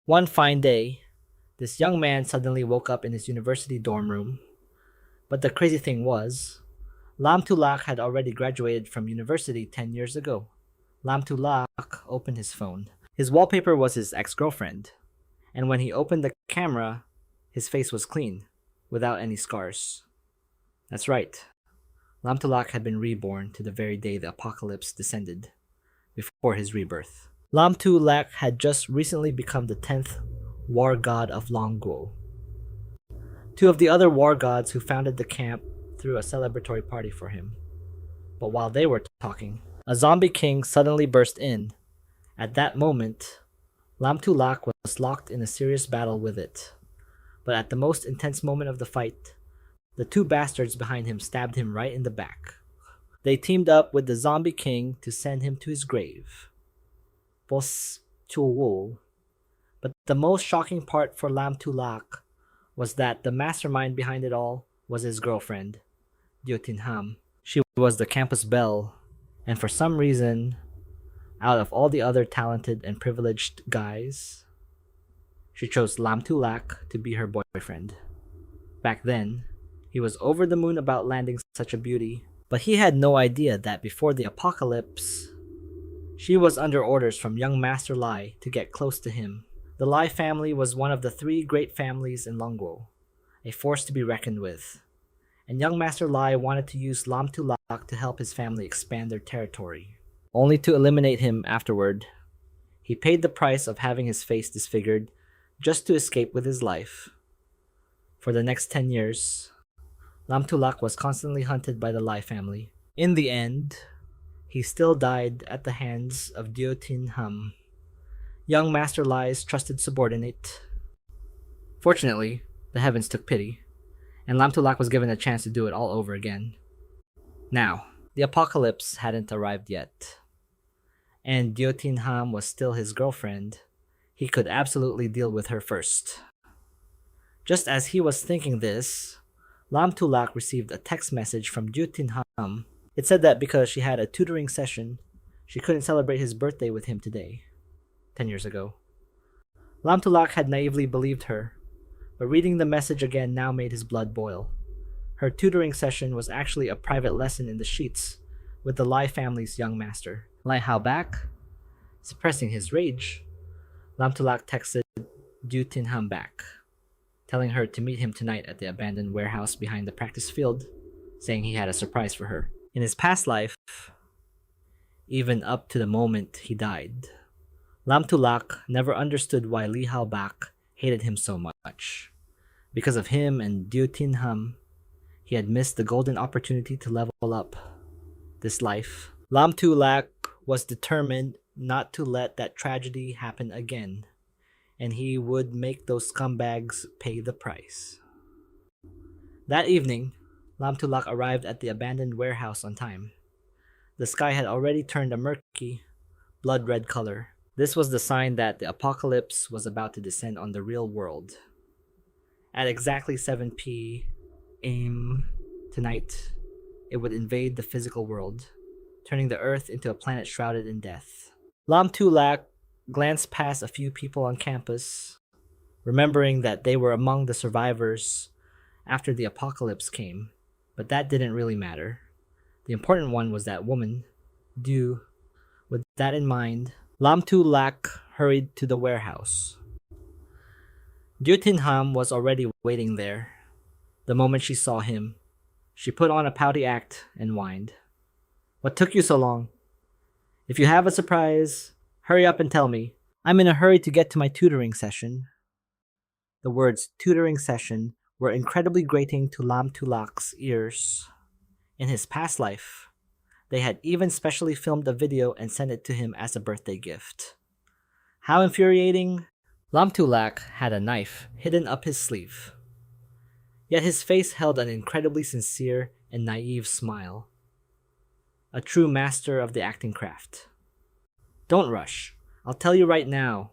One fine day, this young man suddenly woke up in his university dorm room. But the crazy thing was, Lam Tulak had already graduated from university 10 years ago. Lam Tulak opened his phone. His wallpaper was his ex-girlfriend, and when he opened the camera, his face was clean, without any scars. That's right. Lam Tulak had been reborn to the very day the apocalypse descended, before his rebirth. Lam Tulak had just recently become the 10th war god of Longguo. Two of the other war gods who founded the camp threw a celebratory party for him. But while they were talking, a zombie king suddenly burst in. At that moment, Lam Tulak was locked in a serious battle with it. But at the most intense moment of the fight, the two bastards behind him stabbed him right in the back. They teamed up with the zombie king to send him to his grave. Boss Chulwul. But the most shocking part for Lam Tulak was that the mastermind behind it all was his girlfriend, Yao Jing Han. She was the campus belle, and for some reason, out of all the other talented and privileged guys, she chose Lam Tulak to be her boyfriend. Back then, he was over the moon about landing such a beauty, but he had no idea that before the apocalypse, she was under orders from young Master Lai to get close to him. The Lai family was one of the three great families in Longguo, a force to be reckoned with, and young Master Lai wanted to use Lam Tulak to help his family expand their territory, only to eliminate him afterward. He paid the price of having his face disfigured just to escape with his life. For the next 10 years, Lam Tulak was constantly hunted by the Lai family. In the end, he still died at the hands of Yao Jing Han, young Master Lai's trusted subordinate. Fortunately, the heavens took pity, and Lam Tulak was given a chance to do it all over again. Now, the apocalypse hadn't arrived yet, and Yao Jing Han was still his girlfriend. He could absolutely deal with her first. Just as he was thinking this, Lam Tulak received a text message from Yao Jing Han. It said that because she had a tutoring session, she couldn't celebrate his birthday with him today, 10 years ago. Lam Tulak had naively believed her, but reading the message again now made his blood boil. Her tutoring session was actually a private lesson in the sheets with the Lai family's young master. Lai Hao back? Suppressing his rage, Lam Tulak texted Yao Jing Han back, telling her to meet him tonight at the abandoned warehouse behind the practice field, saying he had a surprise for her. In his past life, even up to the moment he died, Lam Tulak never understood why Li Hao Bak hated him so much. Because of him and Yao Jing Han, he had missed the golden opportunity to level up this life. Lam Tulak was determined not to let that tragedy happen again, and he would make those scumbags pay the price. That evening, Lam Tulak arrived at the abandoned warehouse on time. The sky had already turned a murky, blood-red color. This was the sign that the apocalypse was about to descend on the real world. At exactly 7 p.m. tonight, it would invade the physical world, turning the Earth into a planet shrouded in death. Lam Tulak glanced past a few people on campus, remembering that they were among the survivors after the apocalypse came, but that didn't really matter. The important one was that woman, Du. With that in mind, Lam Tulak hurried to the warehouse. Yao Jing Han was already waiting there. The moment she saw him, she put on a pouty act and whined. "What took you so long? If you have a surprise, hurry up and tell me. I'm in a hurry to get to my tutoring session." The words tutoring session were incredibly grating to Lam Tulak's ears. In his past life, they had even specially filmed a video and sent it to him as a birthday gift. How infuriating! Lam Tulak had a knife hidden up his sleeve. Yet his face held an incredibly sincere and naive smile. A true master of the acting craft. "Don't rush. I'll tell you right now."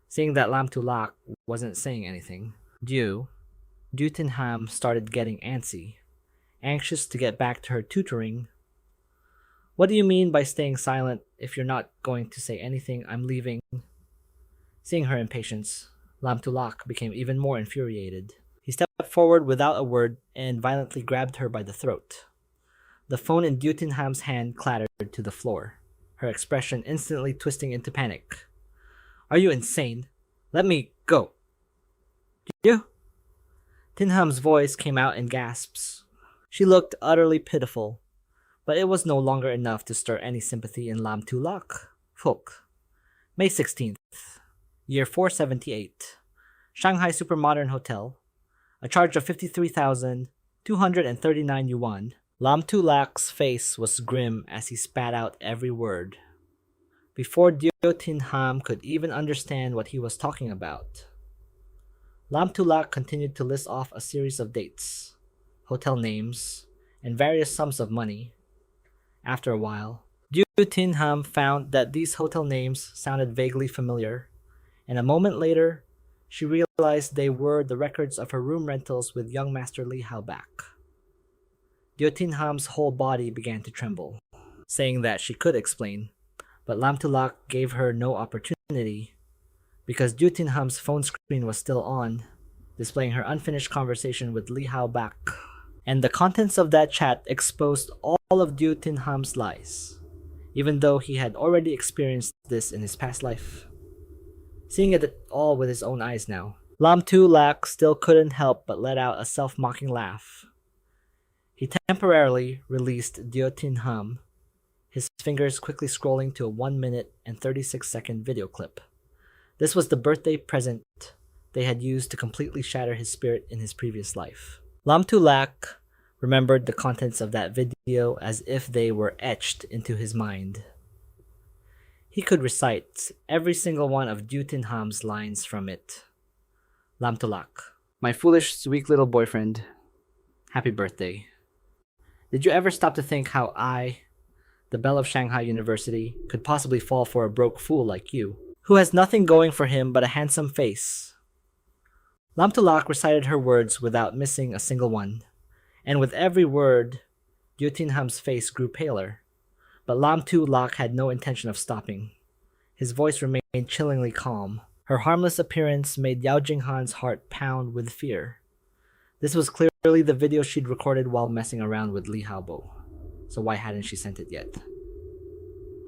Seeing that Lam Tulak wasn't saying anything, Yao Jing Han started getting antsy, anxious to get back to her tutoring. "What do you mean by staying silent if you're not going to say anything? I'm leaving." Seeing her impatience, Lam Tulak became even more infuriated. He stepped forward without a word and violently grabbed her by the throat. The phone in Dutinham's hand clattered to the floor, her expression instantly twisting into panic. "Are you insane? Let me go." "You?" Tinham's voice came out in gasps. She looked utterly pitiful, but it was no longer enough to stir any sympathy in Lam Tulak. Folk. May 16th, year 478. Shanghai Supermodern Hotel. A charge of 53,239 yuan. Lam Tulak's face was grim as he spat out every word. Before Diotinham could even understand what he was talking about, Lam Tulak continued to list off a series of dates, hotel names, and various sums of money. After a while, Diotinham found that these hotel names sounded vaguely familiar, and a moment later, she realized they were the records of her room rentals with young Master Li Haoback. Diotinham's whole body began to tremble, saying that she could explain, but Lam Tulak gave her no opportunity because Diotinham's phone screen was still on, displaying her unfinished conversation with Li Haoback, and the contents of that chat exposed all of Diotinham's lies, even though he had already experienced this in his past life. Seeing it all with his own eyes now, Lam Tulak still couldn't help but let out a self-mocking laugh. He temporarily released Diotinham, his fingers quickly scrolling to a 1-minute and 36-second video clip. This was the birthday present they had used to completely shatter his spirit in his previous life. Lam Tulak remembered the contents of that video as if they were etched into his mind. He could recite every single one of Diotinham's lines from it. Lam Tulak: "My foolish, weak little boyfriend. Happy birthday. Did you ever stop to think how I, the belle of Shanghai University, could possibly fall for a broke fool like you, who has nothing going for him but a handsome face?" Lam Tulak recited her words without missing a single one, and with every word, Diotinham's face grew paler. But Lam Tulak had no intention of stopping. His voice remained chillingly calm. Her harmless appearance made Yao Jing Han's heart pound with fear. This was clearly the video she'd recorded while messing around with Li Haobo, so why hadn't she sent it yet?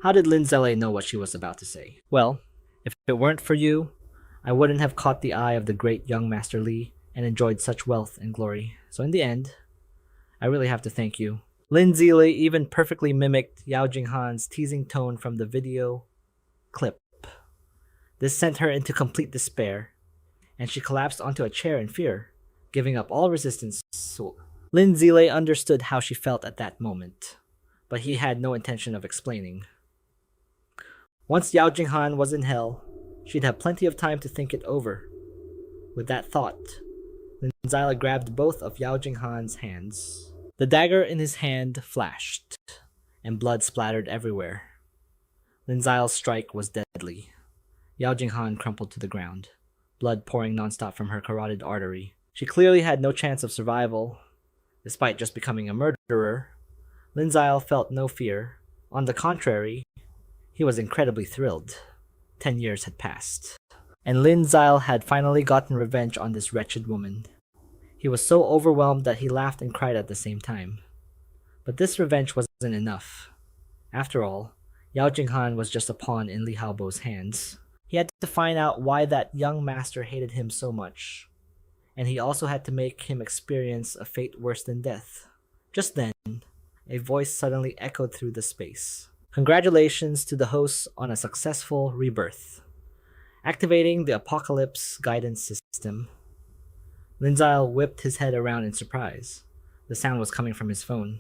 How did Lin Zi Luo know what she was about to say? Well, if it weren't for you, I wouldn't have caught the eye of the great young Master Li and enjoyed such wealth and glory. So in the end, I really have to thank you. Lin Zi Luo even perfectly mimicked Yao Jing Han's teasing tone from the video clip. This sent her into complete despair, and she collapsed onto a chair in fear, giving up all resistance. Lin Zi Luo understood how she felt at that moment, but he had no intention of explaining. Once Yao Jing Han was in hell, she'd have plenty of time to think it over. With that thought, Lin Zi Luo grabbed both of Yao Jing Han's hands. The dagger in his hand flashed, and blood splattered everywhere. Lin Zi Luo's strike was deadly. Yao Jing Han crumpled to the ground, blood pouring nonstop from her carotid artery. She clearly had no chance of survival. Despite just becoming a murderer, Lin Zi Luo felt no fear. On the contrary, he was incredibly thrilled. 10 years had passed, and Lin Zi Luo had finally gotten revenge on this wretched woman. He was so overwhelmed that he laughed and cried at the same time. But this revenge wasn't enough. After all, Yao Jing Han was just a pawn in Li Haobo's hands. He had to find out why that young master hated him so much, and he also had to make him experience a fate worse than death. Just then, a voice suddenly echoed through the space. Congratulations to the hosts on a successful rebirth. Activating the apocalypse guidance system. Lin Zi Luo whipped his head around in surprise. The sound was coming from his phone.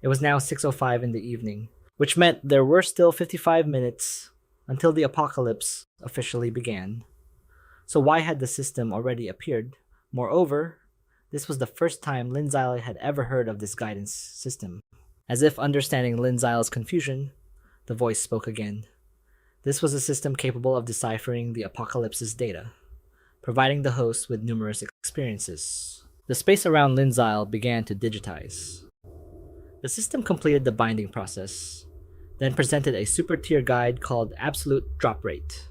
It was now 6:05 in the evening, which meant there were still 55 minutes until the apocalypse officially began. So why had the system already appeared? Moreover, this was the first time Lin Zi Luo had ever heard of this guidance system. As if understanding Lin Zi Luo's confusion, the voice spoke again. This was a system capable of deciphering the apocalypse's data, providing the host with numerous experiences. The space around Lin Zi Luo began to digitize. The system completed the binding process, then presented a super tier guide called Absolute Drop Rate.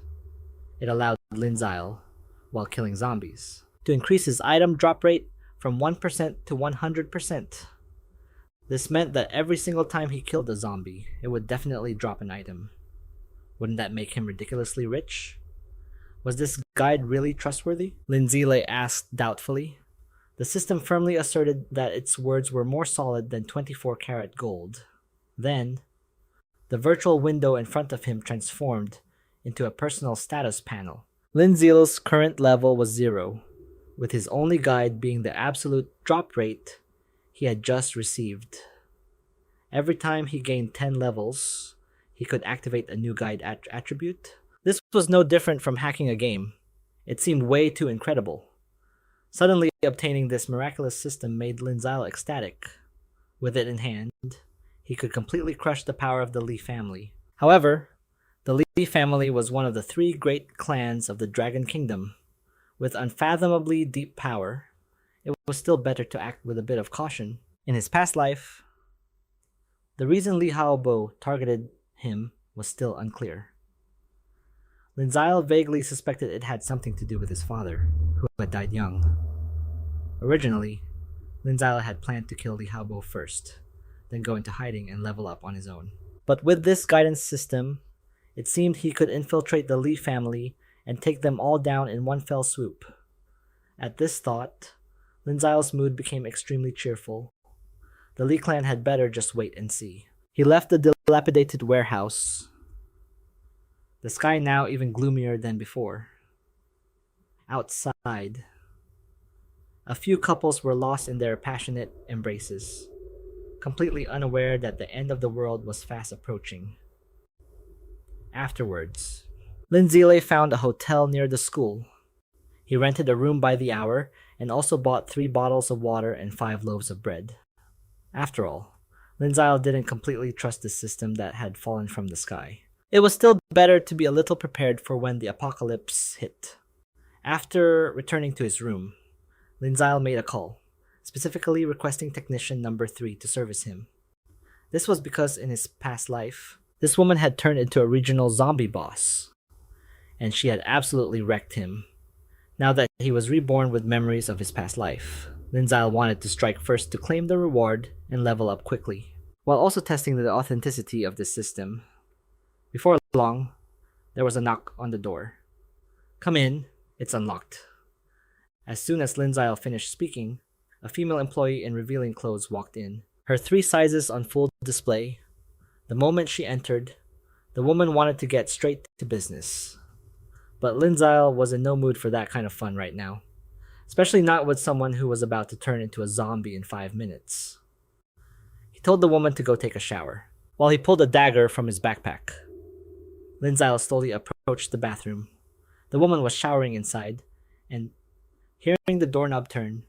It allowed Lin Zi Luo, while killing zombies, to increase his item drop rate from 1% to 100%. This meant that every single time he killed a zombie, it would definitely drop an item. Wouldn't that make him ridiculously rich? Was this guide really trustworthy? Lin Zi Luo asked doubtfully. The system firmly asserted that its words were more solid than 24-karat gold. Then, the virtual window in front of him transformed into a personal status panel. Lin Zi Luo's current level was 0, with his only guide being the absolute drop rate he had just received. Every time he gained 10 levels, he could activate a new guide attribute. This was no different from hacking a game. It seemed way too incredible. Suddenly obtaining this miraculous system made Lin Zi Luo ecstatic. With it in hand, he could completely crush the power of the Li family. However, the Li family was one of the 3 great clans of the Dragon Kingdom. With unfathomably deep power, it was still better to act with a bit of caution. In his past life, the reason Li Haobo targeted him was still unclear. Lin Zi Luo vaguely suspected it had something to do with his father, who had died young. Originally, Lin Zi Luo had planned to kill Li Haobo first, then go into hiding and level up on his own. But with this guidance system, it seemed he could infiltrate the Li family and take them all down in one fell swoop. At this thought, Lin Zi Luo's mood became extremely cheerful. The Li clan had better just wait and see. He left the dilapidated warehouse, the sky now even gloomier than before. Outside, a few couples were lost in their passionate embraces, completely unaware that the end of the world was fast approaching. Afterwards, Lin Zi Luo found a hotel near the school. He rented a room by the hour and also bought 3 bottles of water and 5 loaves of bread. After all, Lin Zi Luo didn't completely trust the system that had fallen from the sky. It was still better to be a little prepared for when the apocalypse hit. After returning to his room, Lin Zi Luo made a call, specifically requesting technician number 3 to service him. This was because in his past life, this woman had turned into a regional zombie boss, and she had absolutely wrecked him. Now that he was reborn with memories of his past life, Lin Zi Luo wanted to strike first to claim the reward and level up quickly, while also testing the authenticity of this system. Before long, there was a knock on the door. "Come in, it's unlocked." As soon as Lin Zi Luo finished speaking, a female employee in revealing clothes walked in, her 3 sizes on full display. The moment she entered, the woman wanted to get straight to business. But Lin Zi Luo was in no mood for that kind of fun right now, especially not with someone who was about to turn into a zombie in 5 minutes. He told the woman to go take a shower, while he pulled a dagger from his backpack. Lin Zi Luo slowly approached the bathroom. The woman was showering inside, and hearing the doorknob turn,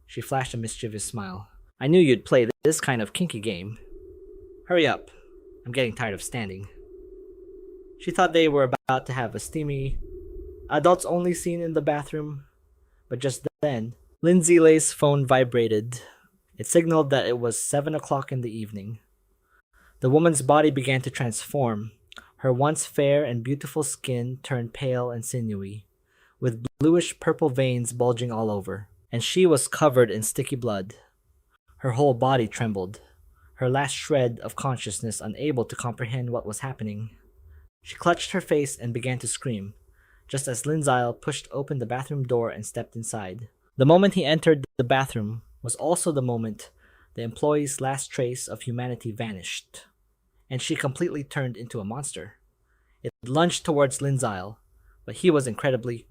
she flashed a mischievous smile. "I knew you'd play this kind of kinky game. Hurry up, I'm getting tired of standing." She thought they were about to have a steamy, adults-only scene in the bathroom, but just then, Lin Zi Luo's phone vibrated. It signaled that it was 7 o'clock in the evening. The woman's body began to transform. Her once fair and beautiful skin turned pale and sinewy, with bluish-purple veins bulging all over, and she was covered in sticky blood. Her whole body trembled, her last shred of consciousness unable to comprehend what was happening. She clutched her face and began to scream, just as Lin Zi Luo pushed open the bathroom door and stepped inside. The moment he entered the bathroom was also the moment the employee's last trace of humanity vanished, and she completely turned into a monster. It lunged towards Lin Zi Luo, but he was incredibly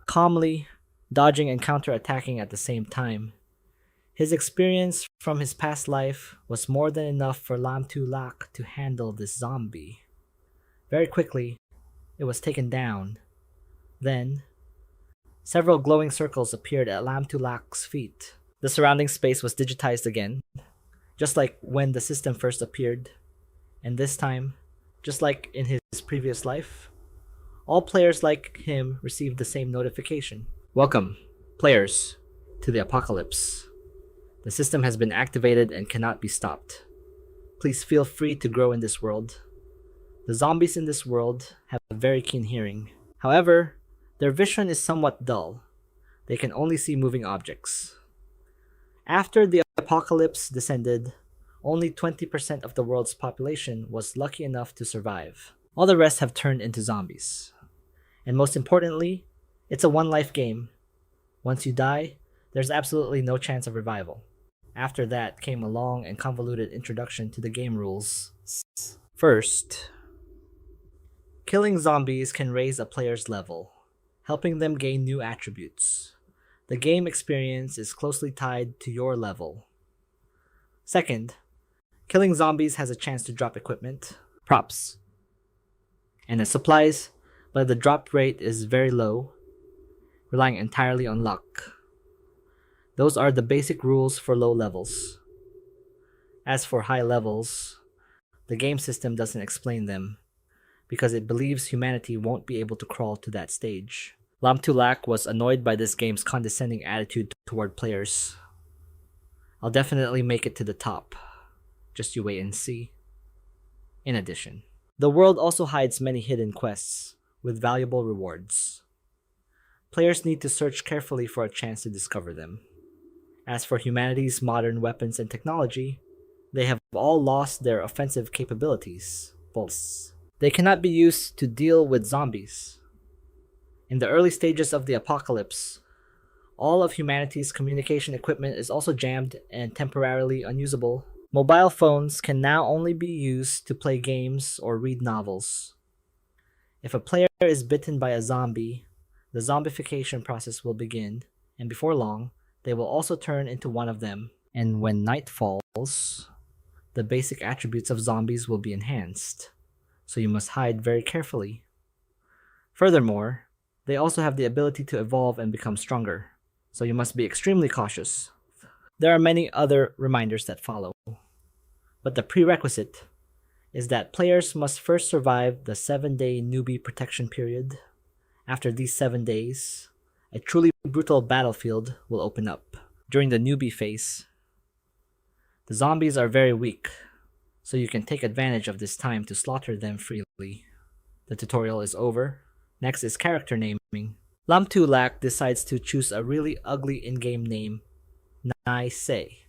calmly dodging and counterattacking at the same time. His experience from his past life was more than enough for Lam Tu Lak to handle this zombie. Very quickly, it was taken down. Then, several glowing circles appeared at Lam Tu Lak's feet. The surrounding space was digitized again, just like when the system first appeared. And this time, just like in his previous life, all players like him received the same notification. "Welcome, players, to the apocalypse. The system has been activated and cannot be stopped. Please feel free to grow in this world. The zombies in this world have a very keen hearing. However, their vision is somewhat dull. They can only see moving objects. After the apocalypse descended, only 20% of the world's population was lucky enough to survive. All the rest have turned into zombies. And most importantly, it's a one-life game. Once you die, there's absolutely no chance of revival. After that came a long and convoluted introduction to the game rules. First, killing zombies can raise a player's level, helping them gain new attributes. The game experience is closely tied to your level. Second, killing zombies has a chance to drop equipment, props, and supplies, but the drop rate is very low, relying entirely on luck. Those are the basic rules for low levels. As for high levels, the game system doesn't explain them, because it believes humanity won't be able to crawl to that stage. Lam Tulak was annoyed by this game's condescending attitude toward players. I'll definitely make it to the top. Just you wait and see. In addition, the world also hides many hidden quests with valuable rewards. Players need to search carefully for a chance to discover them. As for humanity's modern weapons and technology, they have all lost their offensive capabilities. They cannot be used to deal with zombies. In the early stages of the apocalypse, all of humanity's communication equipment is also jammed and temporarily unusable. Mobile phones can now only be used to play games or read novels. If a player is bitten by a zombie, the zombification process will begin, and before long, they will also turn into one of them. And when night falls, the basic attributes of zombies will be enhanced, so you must hide very carefully. Furthermore, they also have the ability to evolve and become stronger, so you must be extremely cautious. There are many other reminders that follow, but the prerequisite is that players must first survive the 7-day newbie protection period. After these 7 days, a truly brutal battlefield will open up. During the newbie phase, the zombies are very weak, so you can take advantage of this time to slaughter them freely. The tutorial is over. Next is character naming. Lam Tulak decides to choose a really ugly in-game name, Nai Se.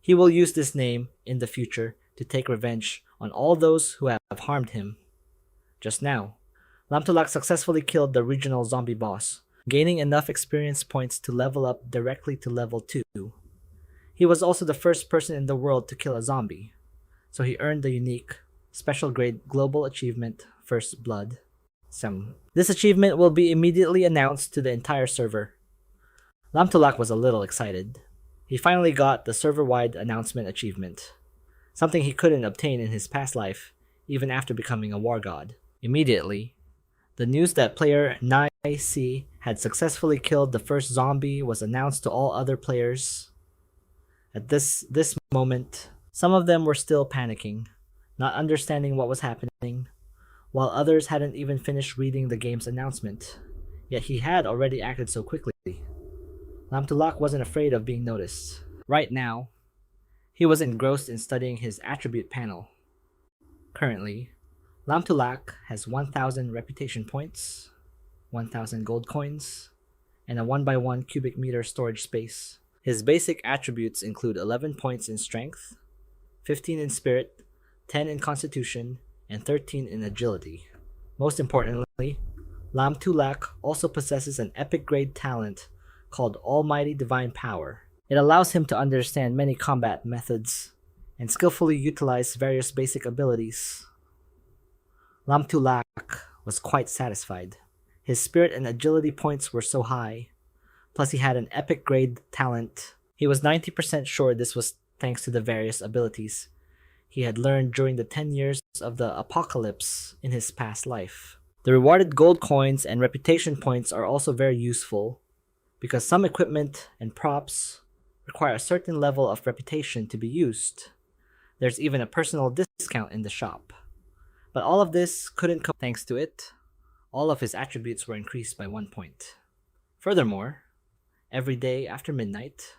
He will use this name in the future to take revenge on all those who have harmed him. Just now, Lam Tulak successfully killed the regional zombie boss, gaining enough experience points to level up directly to level 2. He was also the first person in the world to kill a zombie, so he earned the unique, special grade global achievement First Blood. This achievement will be immediately announced to the entire server. Lam Tulak was a little excited. He finally got the server-wide announcement achievement, something he couldn't obtain in his past life, even after becoming a war god. Immediately, the news that player Nai Si had successfully killed the first zombie was announced to all other players. At this moment, some of them were still panicking, not understanding what was happening, while others hadn't even finished reading the game's announcement, yet he had already acted so quickly. Lam Tulak wasn't afraid of being noticed. Right now, he was engrossed in studying his attribute panel. Currently, Lam Tulak has 1,000 reputation points, 1,000 gold coins, and a 1x1 cubic meter storage space. His basic attributes include 11 points in strength, 15 in spirit, 10 in constitution, and 13 in agility. Most importantly, Lam Tulak also possesses an epic grade talent called Almighty Divine Power. It allows him to understand many combat methods and skillfully utilize various basic abilities. Lam Tulak was quite satisfied. His spirit and agility points were so high, plus he had an epic grade talent. He was 90% sure this was thanks to the various abilities he had learned during the 10 years of the apocalypse in his past life. The rewarded gold coins and reputation points are also very useful, because some equipment and props require a certain level of reputation to be used. There's even a personal discount in the shop. But all of this couldn't come thanks to it. All of his attributes were increased by 1 point. Furthermore, every day after midnight,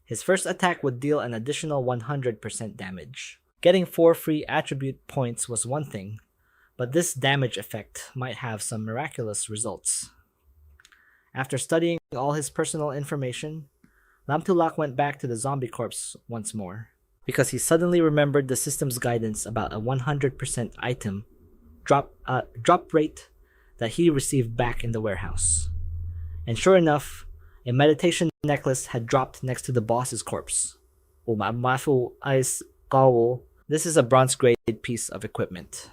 his first attack would deal an additional 100% damage. Getting 4 free attribute points was one thing, But this damage effect might have some miraculous results. After studying all his personal information, Lamtulak went back to the zombie corpse once more, because he suddenly remembered the system's guidance about a 100% item drop rate that he received back in the warehouse. And sure enough, a meditation necklace had dropped next to the boss's corpse. This is a bronze-grade piece of equipment.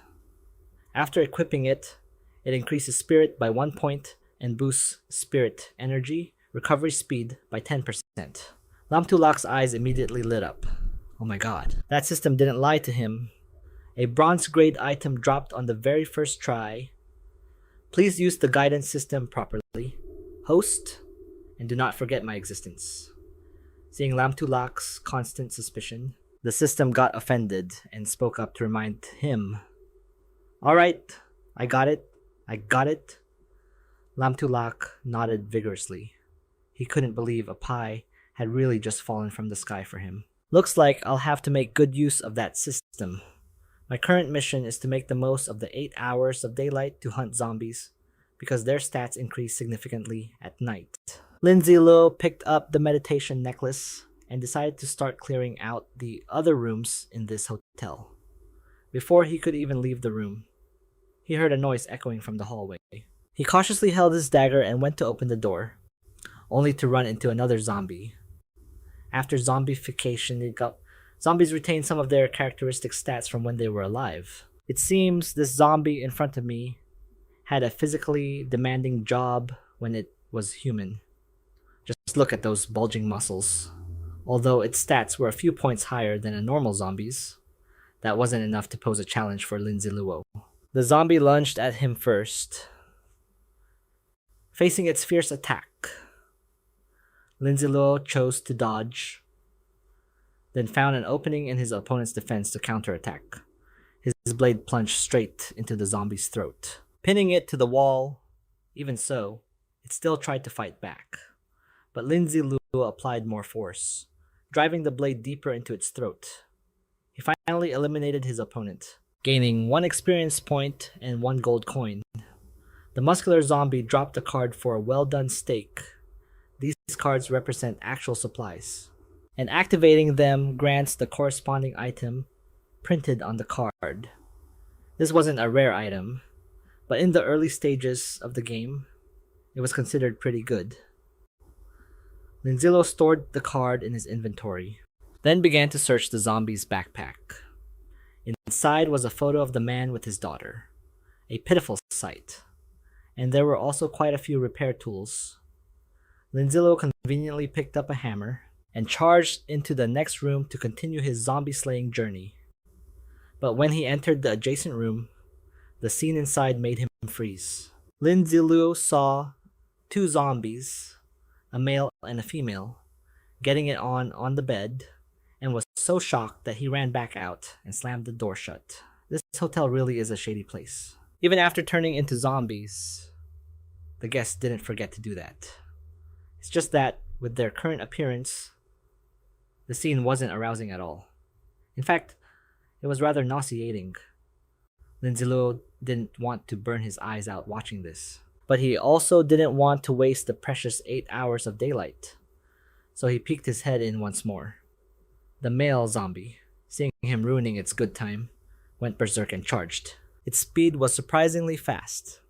After equipping it, it increases spirit by 1 point and boosts spirit energy recovery speed by 10%. Lamtulak's eyes immediately lit up. Oh my god. That system didn't lie to him. A bronze-grade item dropped on the very first try. Please use the guidance system properly. Host, and do not forget my existence. Seeing Lamtulak's constant suspicion, the system got offended and spoke up to remind him. Alright, I got it. Lamtulak nodded vigorously. He couldn't believe a pie had really just fallen from the sky for him. Looks like I'll have to make good use of that system. My current mission is to make the most of the 8 hours of daylight to hunt zombies, because their stats increase significantly at night. Lin Zi Luo picked up the meditation necklace and decided to start clearing out the other rooms in this hotel. Before he could even leave the room, he heard a noise echoing from the hallway. He cautiously held his dagger and went to open the door, only to run into another zombie. After zombification, zombies retain some of their characteristic stats from when they were alive. It seems this zombie in front of me had a physically demanding job when it was human. Just look at those bulging muscles. Although its stats were a few points higher than a normal zombie's, that wasn't enough to pose a challenge for Lin Zi Luo. The zombie lunged at him first, facing its fierce attack. Lin Zi Luo chose to dodge, then found an opening in his opponent's defense to counterattack. His blade plunged straight into the zombie's throat, pinning it to the wall. Even so, it still tried to fight back. But Lin Zi Luo applied more force, driving the blade deeper into its throat. He finally eliminated his opponent, gaining 1 experience point and 1 gold coin. The muscular zombie dropped a card for a well-done steak. These cards represent actual supplies, and activating them grants the corresponding item printed on the card. This wasn't a rare item, but in the early stages of the game, it was considered pretty good. Lin Zi Luo stored the card in his inventory, then began to search the zombie's backpack. Inside was a photo of the man with his daughter, a pitiful sight, and there were also quite a few repair tools. Lin Zi Luo conveniently picked up a hammer and charged into the next room to continue his zombie-slaying journey. But when he entered the adjacent room, the scene inside made him freeze. Lin Zi Luo saw 2 zombies, a male and a female, getting it on the bed, and was so shocked that he ran back out and slammed the door shut. This hotel really is a shady place. Even after turning into zombies, the guests didn't forget to do that. It's just that, with their current appearance, the scene wasn't arousing at all. In fact, it was rather nauseating. Lin Zi Luo didn't want to burn his eyes out watching this, but he also didn't want to waste the precious 8 hours of daylight. So he peeked his head in once more. The male zombie, seeing him ruining its good time, went berserk and charged. Its speed was surprisingly fast,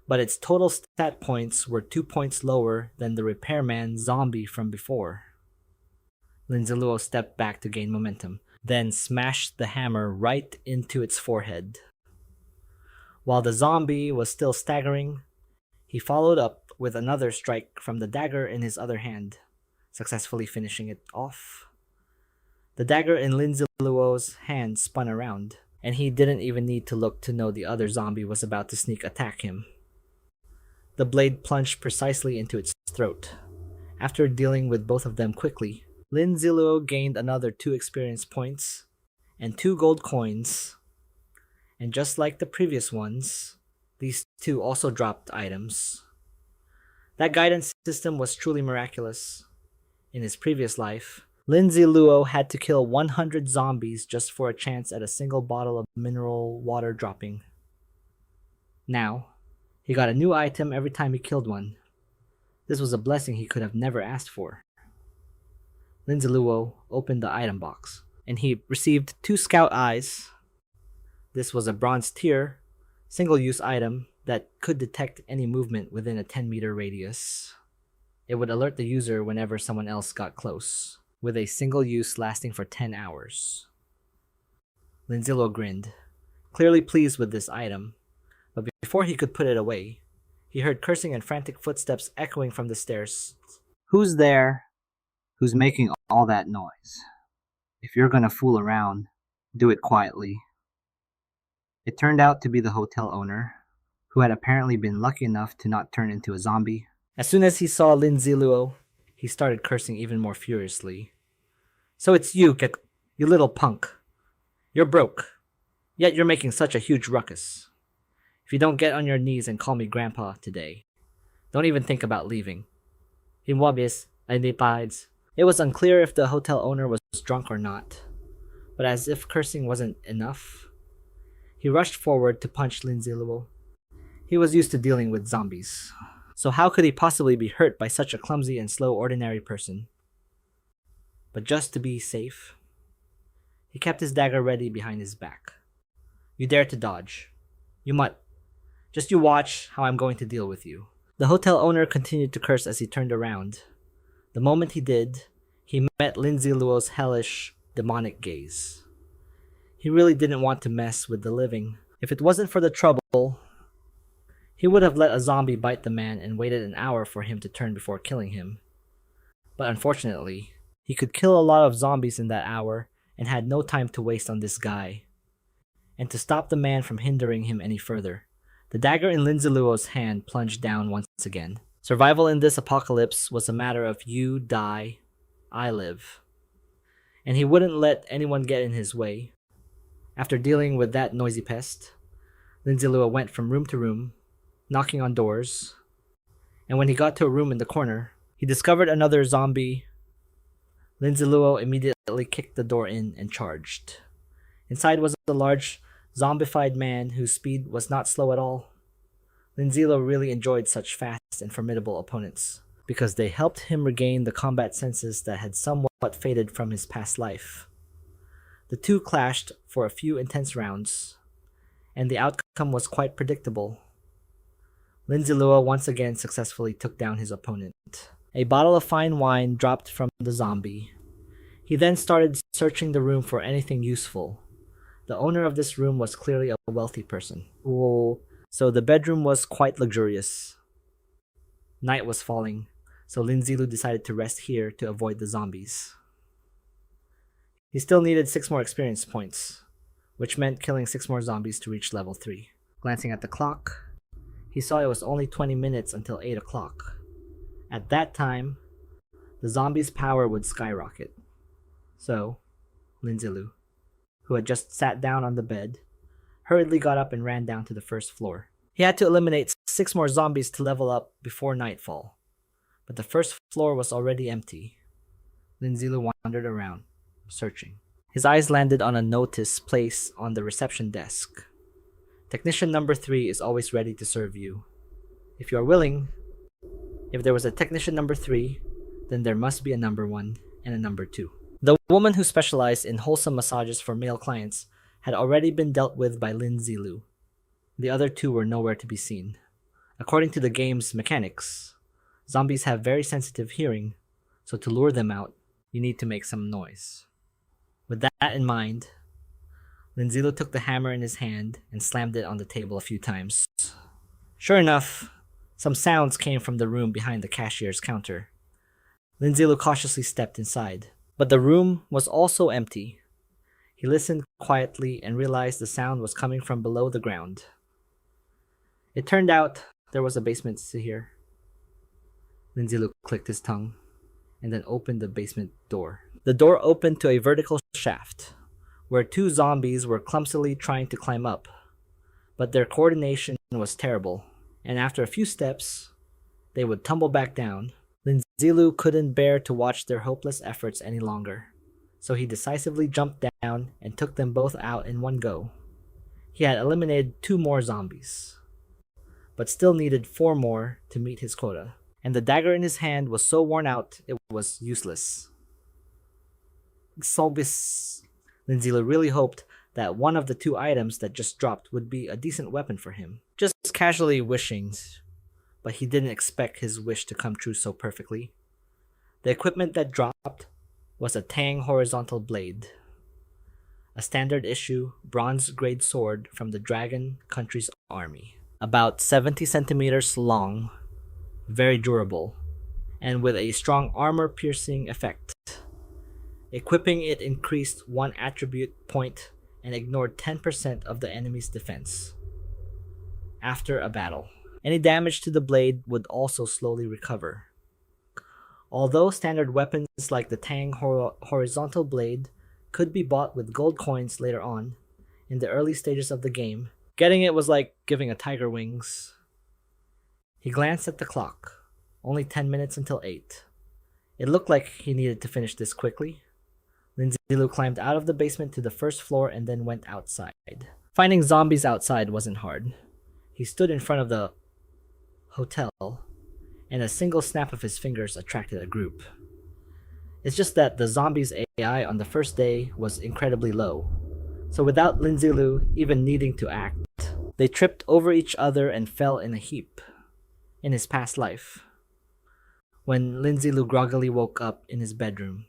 but its total stat points were 2 points lower than the repairman zombie from before. Lin Zi Luo stepped back to gain momentum, then smashed the hammer right into its forehead. While the zombie was still staggering, he followed up with another strike from the dagger in his other hand, successfully finishing it off. The dagger in Lin Zi Luo's hand spun around, and he didn't even need to look to know the other zombie was about to sneak attack him. The blade plunged precisely into its throat. After dealing with both of them quickly, Lin Zi Luo gained another 2 experience points and 2 gold coins. And just like the previous ones, these 2 also dropped items. That guidance system was truly miraculous. In his previous life, Lin Zi Luo had to kill 100 zombies just for a chance at a single bottle of mineral water dropping. Now, he got a new item every time he killed one. This was a blessing he could have never asked for. Lin Zi Luo opened the item box, and he received 2 scout eyes. This was a bronze tier, single-use item that could detect any movement within a 10-meter radius. It would alert the user whenever someone else got close, with a single use lasting for 10 hours. Lin Zi Luo grinned, clearly pleased with this item, but before he could put it away, he heard cursing and frantic footsteps echoing from the stairs. Who's there? Who's making all that noise? If you're gonna fool around, do it quietly. It turned out to be the hotel owner, who had apparently been lucky enough to not turn into a zombie. As soon as he saw Lin Zi Luo, he started cursing even more furiously. So it's you, you little punk. You're broke, yet you're making such a huge ruckus. If you don't get on your knees and call me Grandpa today, don't even think about leaving. It was unclear if the hotel owner was drunk or not, but as if cursing wasn't enough, he rushed forward to punch Lin Zi Luo. He was used to dealing with zombies, so how could he possibly be hurt by such a clumsy and slow ordinary person? But just to be safe, he kept his dagger ready behind his back. You dare to dodge. You mutt. Just you watch how I'm going to deal with you. The hotel owner continued to curse as he turned around. The moment he did, he met Lin Zi Luo's hellish, demonic gaze. He really didn't want to mess with the living. If it wasn't for the trouble, he would have let a zombie bite the man and waited an hour for him to turn before killing him. But unfortunately, he could kill a lot of zombies in that hour and had no time to waste on this guy. And to stop the man from hindering him any further, the dagger in Lin Zi Luo's hand plunged down once again. Survival in this apocalypse was a matter of you die, I live. And he wouldn't let anyone get in his way. After dealing with that noisy pest, Lin Zi Luo went from room to room, knocking on doors, and when he got to a room in the corner, he discovered another zombie. Lin Zi Luo immediately kicked the door in and charged. Inside was a large, zombified man whose speed was not slow at all. Lin Zi Luo really enjoyed such fast and formidable opponents, because they helped him regain the combat senses that had somewhat faded from his past life. The two clashed for a few intense rounds, and the outcome was quite predictable. Lin Zi Luo once again successfully took down his opponent. A bottle of fine wine dropped from the zombie. He then started searching the room for anything useful. The owner of this room was clearly a wealthy person. So the bedroom was quite luxurious. Night was falling, so Lin Zi Luo decided to rest here to avoid the zombies. He still needed 6 more experience points, which meant killing 6 more zombies to reach level 3. Glancing at the clock, he saw it was only 20 minutes until 8 o'clock. At that time, the zombies' power would skyrocket. So, Lin Zi Luo, who had just sat down on the bed, hurriedly got up and ran down to the first floor. He had to eliminate 6 more zombies to level up before nightfall, but the first floor was already empty. Lin Zi Luo wandered around, searching. His eyes landed on a notice placed on the reception desk. Technician number 3 is always ready to serve you. If you are willing, if there was a technician number 3, then there must be a number 1 and a number 2. The woman who specialized in wholesome massages for male clients had already been dealt with by Lin Zi Luo. The other 2 were nowhere to be seen. According to the game's mechanics, zombies have very sensitive hearing, so to lure them out, you need to make some noise. With that in mind, Lin Zi Luo took the hammer in his hand and slammed it on the table a few times. Sure enough, some sounds came from the room behind the cashier's counter. Lin Zi Luo cautiously stepped inside, but the room was also empty. He listened quietly and realized the sound was coming from below the ground. It turned out there was a basement to here. Lin Zi Luo clicked his tongue and then opened the basement door. The door opened to a vertical shaft, where 2 zombies were clumsily trying to climb up, but their coordination was terrible, and after a few steps, they would tumble back down. Lin Zi Luo couldn't bear to watch their hopeless efforts any longer, so he decisively jumped down and took them both out in one go. He had eliminated 2 more zombies. but still needed 4 more to meet his quota. And the dagger in his hand was so worn out it was useless. SYNOPSIS. Lin Zi Luo really hoped that one of the 2 items that just dropped would be a decent weapon for him. Just casually wishing, but he didn't expect his wish to come true so perfectly. The equipment that dropped was a Tang horizontal blade, a standard issue bronze grade sword from the Dragon country's army, about 70 centimeters long, very durable, and with a strong armor piercing effect. Equipping it increased 1 attribute point and ignored 10% of the enemy's defense after a battle. Any damage to the blade would also slowly recover. Although standard weapons like the Tang horizontal blade could be bought with gold coins later on, in the early stages of the game, getting it was like giving a tiger wings. He glanced at the clock. Only 10 minutes until 8. It looked like he needed to finish this quickly. Lin Zi Luo climbed out of the basement to the first floor and then went outside. Finding zombies outside wasn't hard. He stood in front of the hotel, and a single snap of his fingers attracted a group. It's just that the zombies' AI on the first day was incredibly low, so without Lin Zi Luo even needing to act, they tripped over each other and fell in a heap. In his past life, when Lin Zi Luo groggily woke up in his bedroom,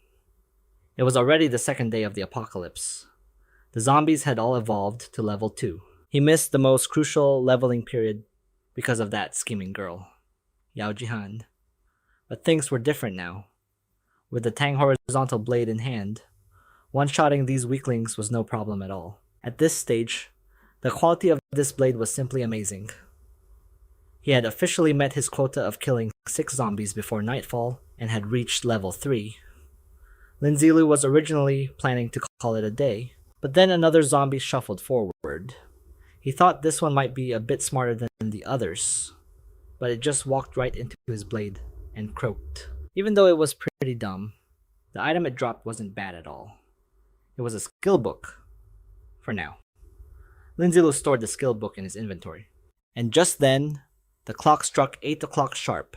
it was already the second day of the apocalypse. The zombies had all evolved to level 2. He missed the most crucial leveling period because of that scheming girl, Yao Jing Han. But things were different now. With the Tang horizontal blade in hand, one-shotting these weaklings was no problem at all. At this stage, the quality of this blade was simply amazing. He had officially met his quota of killing 6 zombies before nightfall and had reached level 3. Lin Zi Luo was originally planning to call it a day, but then another zombie shuffled forward. He thought this one might be a bit smarter than the others, but it just walked right into his blade and croaked. Even though it was pretty dumb, the item it dropped wasn't bad at all. It was a skill book, for now. Lin Zi Luo stored the skill book in his inventory. And just then, the clock struck 8 o'clock sharp.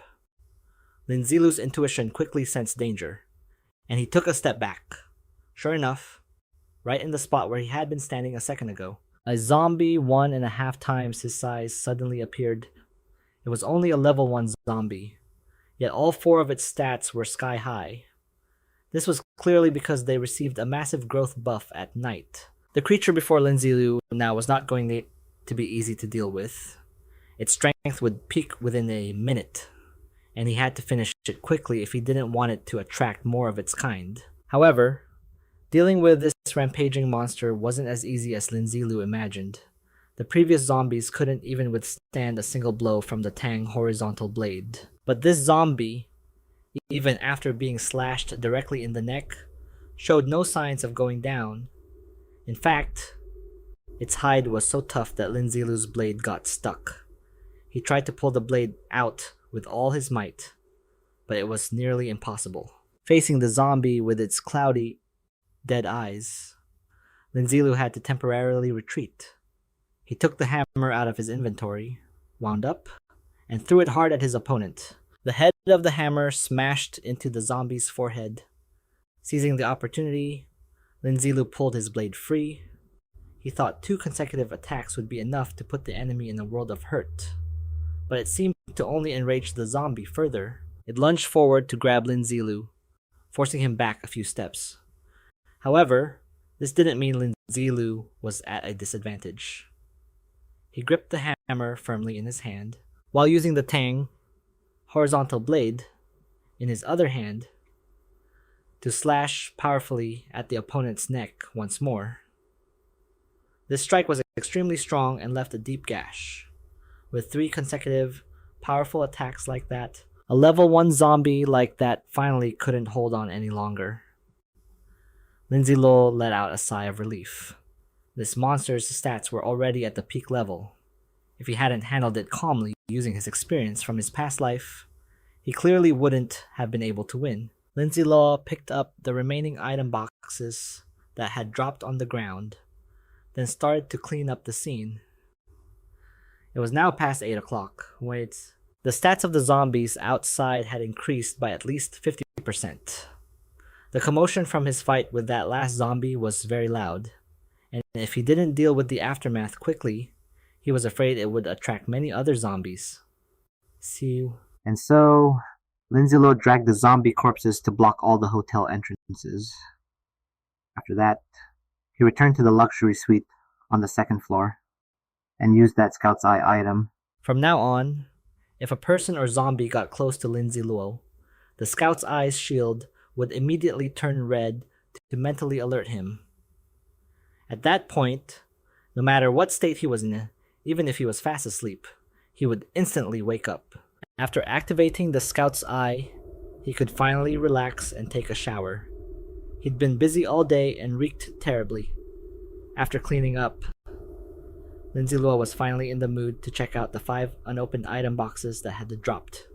Lin Zi Luo's intuition quickly sensed danger, and he took a step back. Sure enough, right in the spot where he had been standing a second ago, a zombie 1.5 times his size suddenly appeared. It was only a level 1 zombie, yet all 4 of its stats were sky high. This was clearly because they received a massive growth buff at night. The creature before Lin Zi Luo now was not going to be easy to deal with. Its strength would peak within a minute, and he had to finish it quickly if he didn't want it to attract more of its kind. However, dealing with this rampaging monster wasn't as easy as Lin Zi Luo imagined. The previous zombies couldn't even withstand a single blow from the Tang horizontal blade. But this zombie, even after being slashed directly in the neck, showed no signs of going down. In fact, its hide was so tough that Lin Zi Luo's blade got stuck. He tried to pull the blade out with all his might, but it was nearly impossible. Facing the zombie with its cloudy, dead eyes, Lin Zi Luo had to temporarily retreat. He took the hammer out of his inventory, wound up, and threw it hard at his opponent. The head of the hammer smashed into the zombie's forehead. Seizing the opportunity, Lin Zi Luo pulled his blade free. He thought 2 consecutive attacks would be enough to put the enemy in a world of hurt, but it seemed to only enrage the zombie further. It lunged forward to grab Lin Zi Luo, forcing him back a few steps. However, this didn't mean Lin Zi Luo was at a disadvantage. He gripped the hammer firmly in his hand, while using the Tang horizontal blade in his other hand to slash powerfully at the opponent's neck once more. This strike was extremely strong and left a deep gash. With 3 consecutive, powerful attacks like that, a level 1 zombie like that finally couldn't hold on any longer. Lin Zi Luo let out a sigh of relief. This monster's stats were already at the peak level. If he hadn't handled it calmly using his experience from his past life, he clearly wouldn't have been able to win. Lin Zi Luo picked up the remaining item boxes that had dropped on the ground, then started to clean up the scene. It was now past 8 o'clock. Wait. The stats of the zombies outside had increased by at least 50%. The commotion from his fight with that last zombie was very loud, and if he didn't deal with the aftermath quickly, he was afraid it would attract many other zombies. See. And so, Lin Zi Luo dragged the zombie corpses to block all the hotel entrances. After that, he returned to the luxury suite on the second floor and used that Scout's Eye item. From now on, if a person or zombie got close to Lin Zi Luo, the Scout's Eye's shield would immediately turn red to mentally alert him. At that point, no matter what state he was in, even if he was fast asleep, he would instantly wake up. After activating the Scout's Eye, he could finally relax and take a shower. He'd been busy all day and reeked terribly. After cleaning up, Lin Zi Luo was finally in the mood to check out the 5 unopened item boxes that had dropped.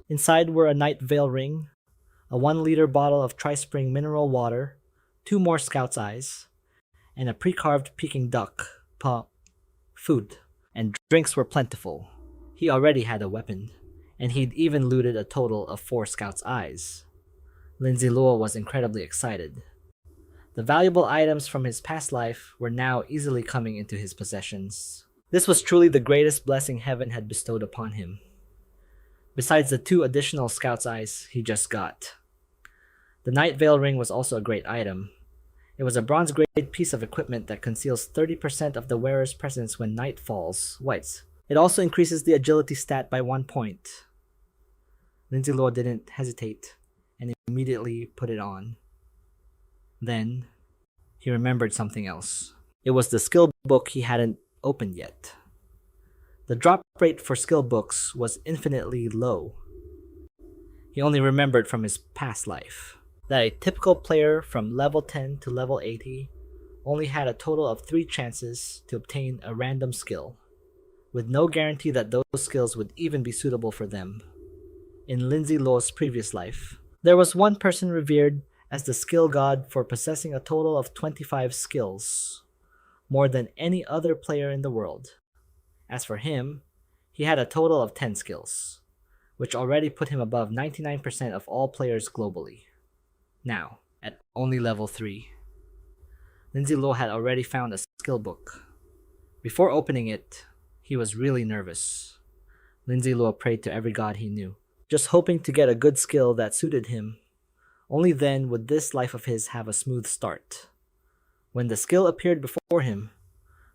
Inside were a night veil ring, a 1-liter bottle of Tri-Spring mineral water, 2 more Scout's Eyes, and a pre-carved Peking duck. Food and drinks were plentiful. He already had a weapon, and he'd even looted a total of 4 Scout's Eyes. Lin Zi Luo was incredibly excited. The valuable items from his past life were now easily coming into his possessions. This was truly the greatest blessing heaven had bestowed upon him, besides the 2 additional Scout's Eyes he just got. The Night Veil Ring was also a great item. It was a bronze-grade piece of equipment that conceals 30% of the wearer's presence when night falls. Wait, it also increases the agility stat by 1 point. Lin Zi Luo didn't hesitate and immediately put it on. Then, he remembered something else. It was the skill book he hadn't opened yet. The drop rate for skill books was infinitely low. He only remembered from his past life that a typical player from level 10 to level 80 only had a total of 3 chances to obtain a random skill, with no guarantee that those skills would even be suitable for them. In Lin Zi Luo's previous life, there was one person revered as the skill god for possessing a total of 25 skills, more than any other player in the world. As for him, he had a total of 10 skills, which already put him above 99% of all players globally. Now, at only level 3, Lin Zi Luo had already found a skill book. Before opening it, he was really nervous. Lin Zi Luo prayed to every god he knew, just hoping to get a good skill that suited him. Only then would this life of his have a smooth start. When the skill appeared before him,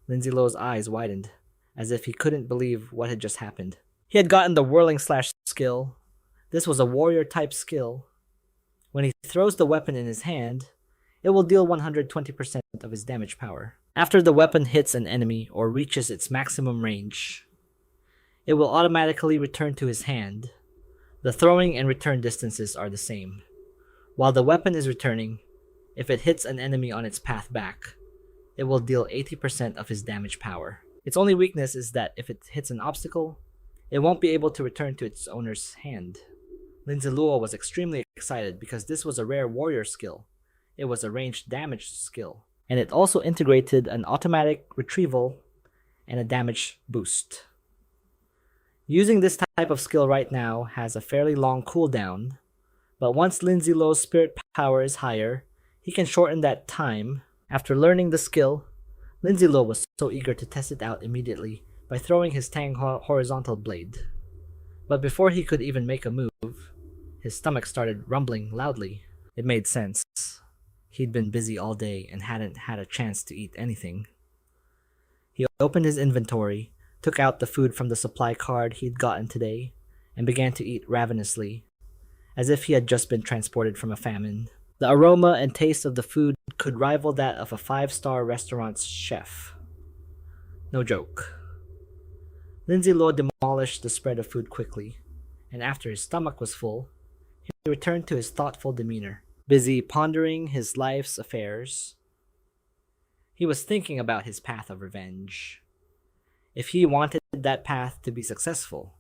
Lin Zi Luo's eyes widened, as if he couldn't believe what had just happened. He had gotten the Whirling Slash skill. This was a warrior-type skill. When he throws the weapon in his hand, it will deal 120% of his damage power. After the weapon hits an enemy or reaches its maximum range, it will automatically return to his hand. The throwing and return distances are the same. While the weapon is returning, if it hits an enemy on its path back, it will deal 80% of his damage power. Its only weakness is that if it hits an obstacle, it won't be able to return to its owner's hand. Lin Zi Luo was extremely excited because this was a rare warrior skill. It was a ranged damage skill, and it also integrated an automatic retrieval and a damage boost. Using this type of skill right now has a fairly long cooldown, but once Lin Zi Luo's spirit power is higher, he can shorten that time. After learning the skill, Lin Zi Luo was so eager to test it out immediately by throwing his Tang horizontal blade. But before he could even make a move, his stomach started rumbling loudly. It made sense. He'd been busy all day and hadn't had a chance to eat anything. He opened his inventory, took out the food from the supply card he'd gotten today, and began to eat ravenously, as if he had just been transported from a famine. The aroma and taste of the food could rival that of a 5-star restaurant's chef. No joke. Lin Zi Luo demolished the spread of food quickly, and after his stomach was full, he returned to his thoughtful demeanor, busy pondering his life's affairs. He was thinking about his path of revenge. If he wanted that path to be successful,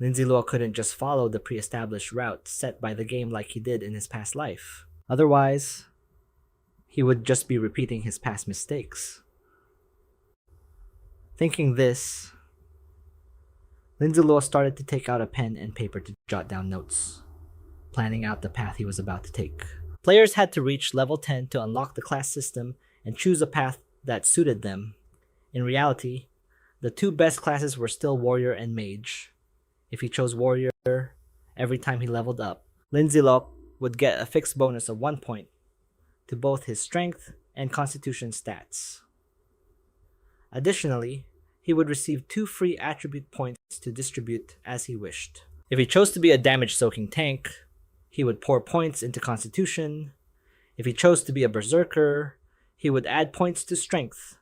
Lin Zi Luo couldn't just follow the pre-established route set by the game like he did in his past life. Otherwise, he would just be repeating his past mistakes. Thinking this, Lin Zi Luo started to take out a pen and paper to jot down notes, planning out the path he was about to take. Players had to reach level 10 to unlock the class system and choose a path that suited them. In reality, the two best classes were still warrior and mage. If he chose warrior every time he leveled up, Lin Zi Luo would get a fixed bonus of 1 point to both his strength and constitution stats. Additionally, he would receive 2 free attribute points to distribute as he wished. If he chose to be a damage-soaking tank, he would pour points into constitution. If he chose to be a berserker, he would add points to strength.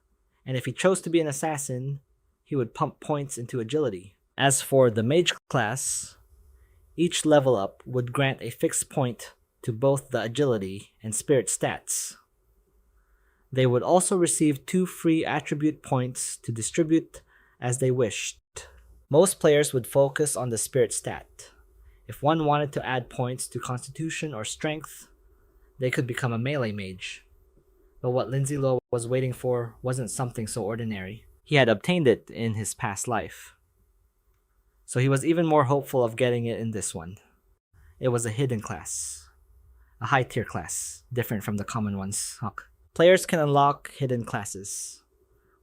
And if he chose to be an assassin, he would pump points into agility. As for the mage class, each level up would grant a fixed point to both the agility and spirit stats. They would also receive 2 free attribute points to distribute as they wished. Most players would focus on the spirit stat. If one wanted to add points to constitution or strength, they could become a melee mage. But what Lin Zi Luo was waiting for wasn't something so ordinary. He had obtained it in his past life. So he was even more hopeful of getting it in this one. It was a hidden class. A high tier class, different from the common ones. Players can unlock hidden classes,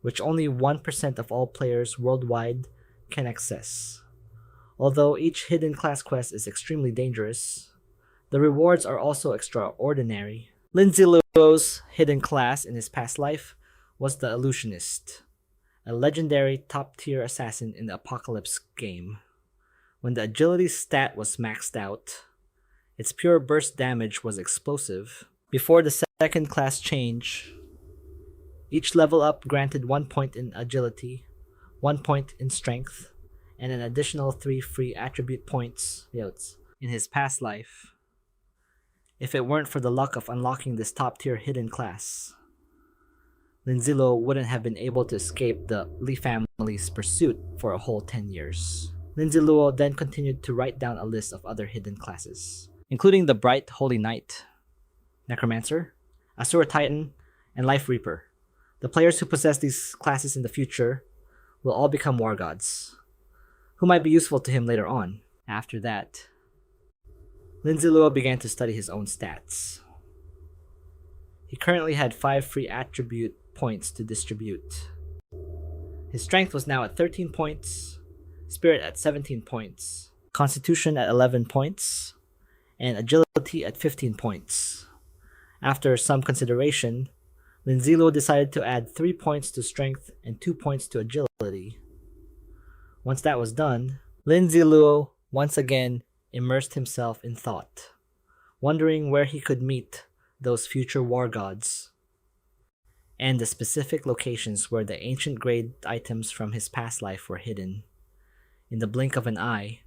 which only 1% of all players worldwide can access. Although each hidden class quest is extremely dangerous, the rewards are also extraordinary. Lin Zi Luo's hidden class in his past life was the Illusionist, a legendary top-tier assassin in the Apocalypse game. When the agility stat was maxed out, its pure burst damage was explosive. Before the second class change, each level up granted 1 point in agility, 1 point in strength, and an additional 3 free attribute points in his past life. If it weren't for the luck of unlocking this top-tier hidden class, Lin Zi Luo wouldn't have been able to escape the Li family's pursuit for a whole 10 years. Lin Zi Luo then continued to write down a list of other hidden classes, including the Bright Holy Knight, Necromancer, Asura Titan, and Life Reaper. The players who possess these classes in the future will all become war gods, who might be useful to him later on. After that, Lin Zi Luo began to study his own stats. He currently had 5 free attribute points to distribute. His strength was now at 13 points, spirit at 17 points, constitution at 11 points, and agility at 15 points. After some consideration, Lin Zi Luo decided to add 3 points to strength and 2 points to agility. Once that was done, Lin Zi Luo once again immersed himself in thought, wondering where he could meet those future war gods, and the specific locations where the ancient grade items from his past life were hidden. In the blink of an eye,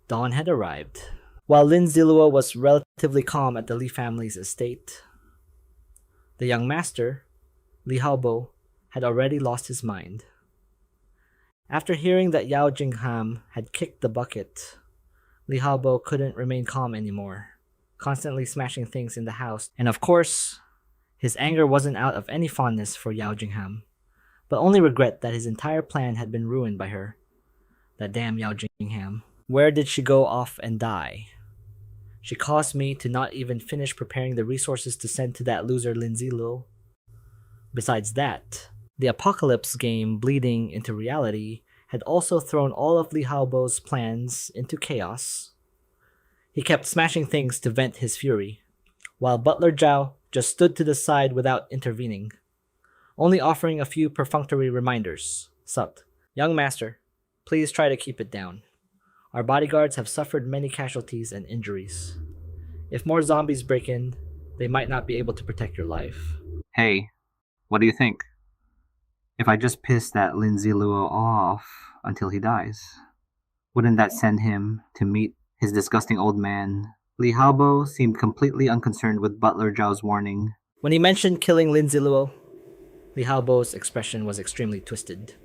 dawn had arrived. While Lin Zi Luo was relatively calm at the Li family's estate, the young master, Li Haobo, had already lost his mind. After hearing that Yao Jing Han had kicked the bucket, Li Haobo couldn't remain calm anymore, constantly smashing things in the house. And of course, his anger wasn't out of any fondness for Yao Jing Han, but only regret that his entire plan had been ruined by her. That damn Yao Jing Han. Where did she go off and die? She caused me to not even finish preparing the resources to send to that loser Lin Zi Luo. Besides that, the Apocalypse game bleeding into reality had also thrown all of Li Haobo's plans into chaos. He kept smashing things to vent his fury, while Butler Zhao just stood to the side without intervening, only offering a few perfunctory reminders. Sucked. Young master, please try to keep it down. Our bodyguards have suffered many casualties and injuries. If more zombies break in, they might not be able to protect your life. Hey, what do you think? If I just piss that Lin Zi Luo off until he dies, wouldn't that send him to meet his disgusting old man? Li Haobo seemed completely unconcerned with Butler Zhao's warning. When he mentioned killing Lin Zi Luo, Li Haobo's expression was extremely twisted,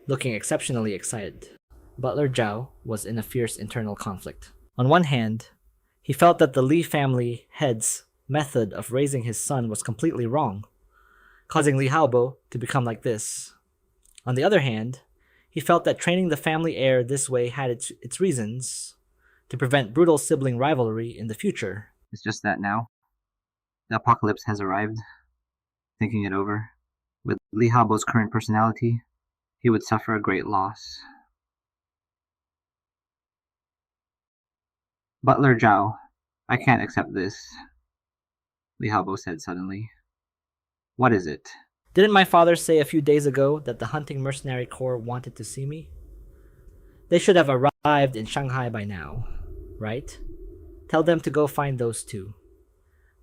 looking exceptionally excited. Butler Zhao was in a fierce internal conflict. On one hand, he felt that the Li family head's method of raising his son was completely wrong, causing Li Haobo to become like this. On the other hand, He felt that training the family heir this way had its reasons to prevent brutal sibling rivalry in the future. It's just that now, the apocalypse has arrived. Thinking it over, with Li Hao's current personality, he would suffer a great loss. Butler Zhao, I can't accept this, Li Hao said suddenly. What is it? Didn't my father say a few days ago that the hunting mercenary corps wanted to see me? They should have arrived in Shanghai by now, right? Tell them to go find those two.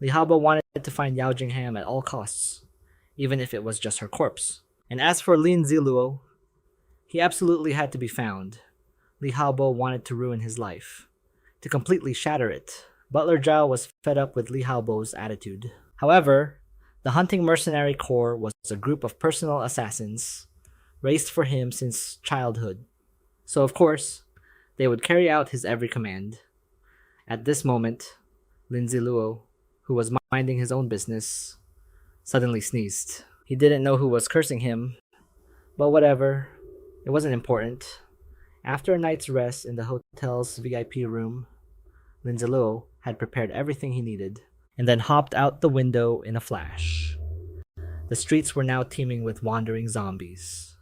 Li Hao wanted to find Yao Jing Han at all costs, even if it was just her corpse. And as for Lin Zi Luo, he absolutely had to be found. Li Hao wanted to ruin his life, to completely shatter it. Butler Zhao was fed up with Li Hao's attitude. However, the hunting mercenary corps was a group of personal assassins raised for him since childhood. So of course, they would carry out his every command. At this moment, Lin Zi Luo, who was minding his own business, suddenly sneezed. He didn't know who was cursing him, but whatever, it wasn't important. After a night's rest in the hotel's VIP room, Lin Zi Luo had prepared everything he needed, and then hopped out the window in a flash. The streets were now teeming with wandering zombies.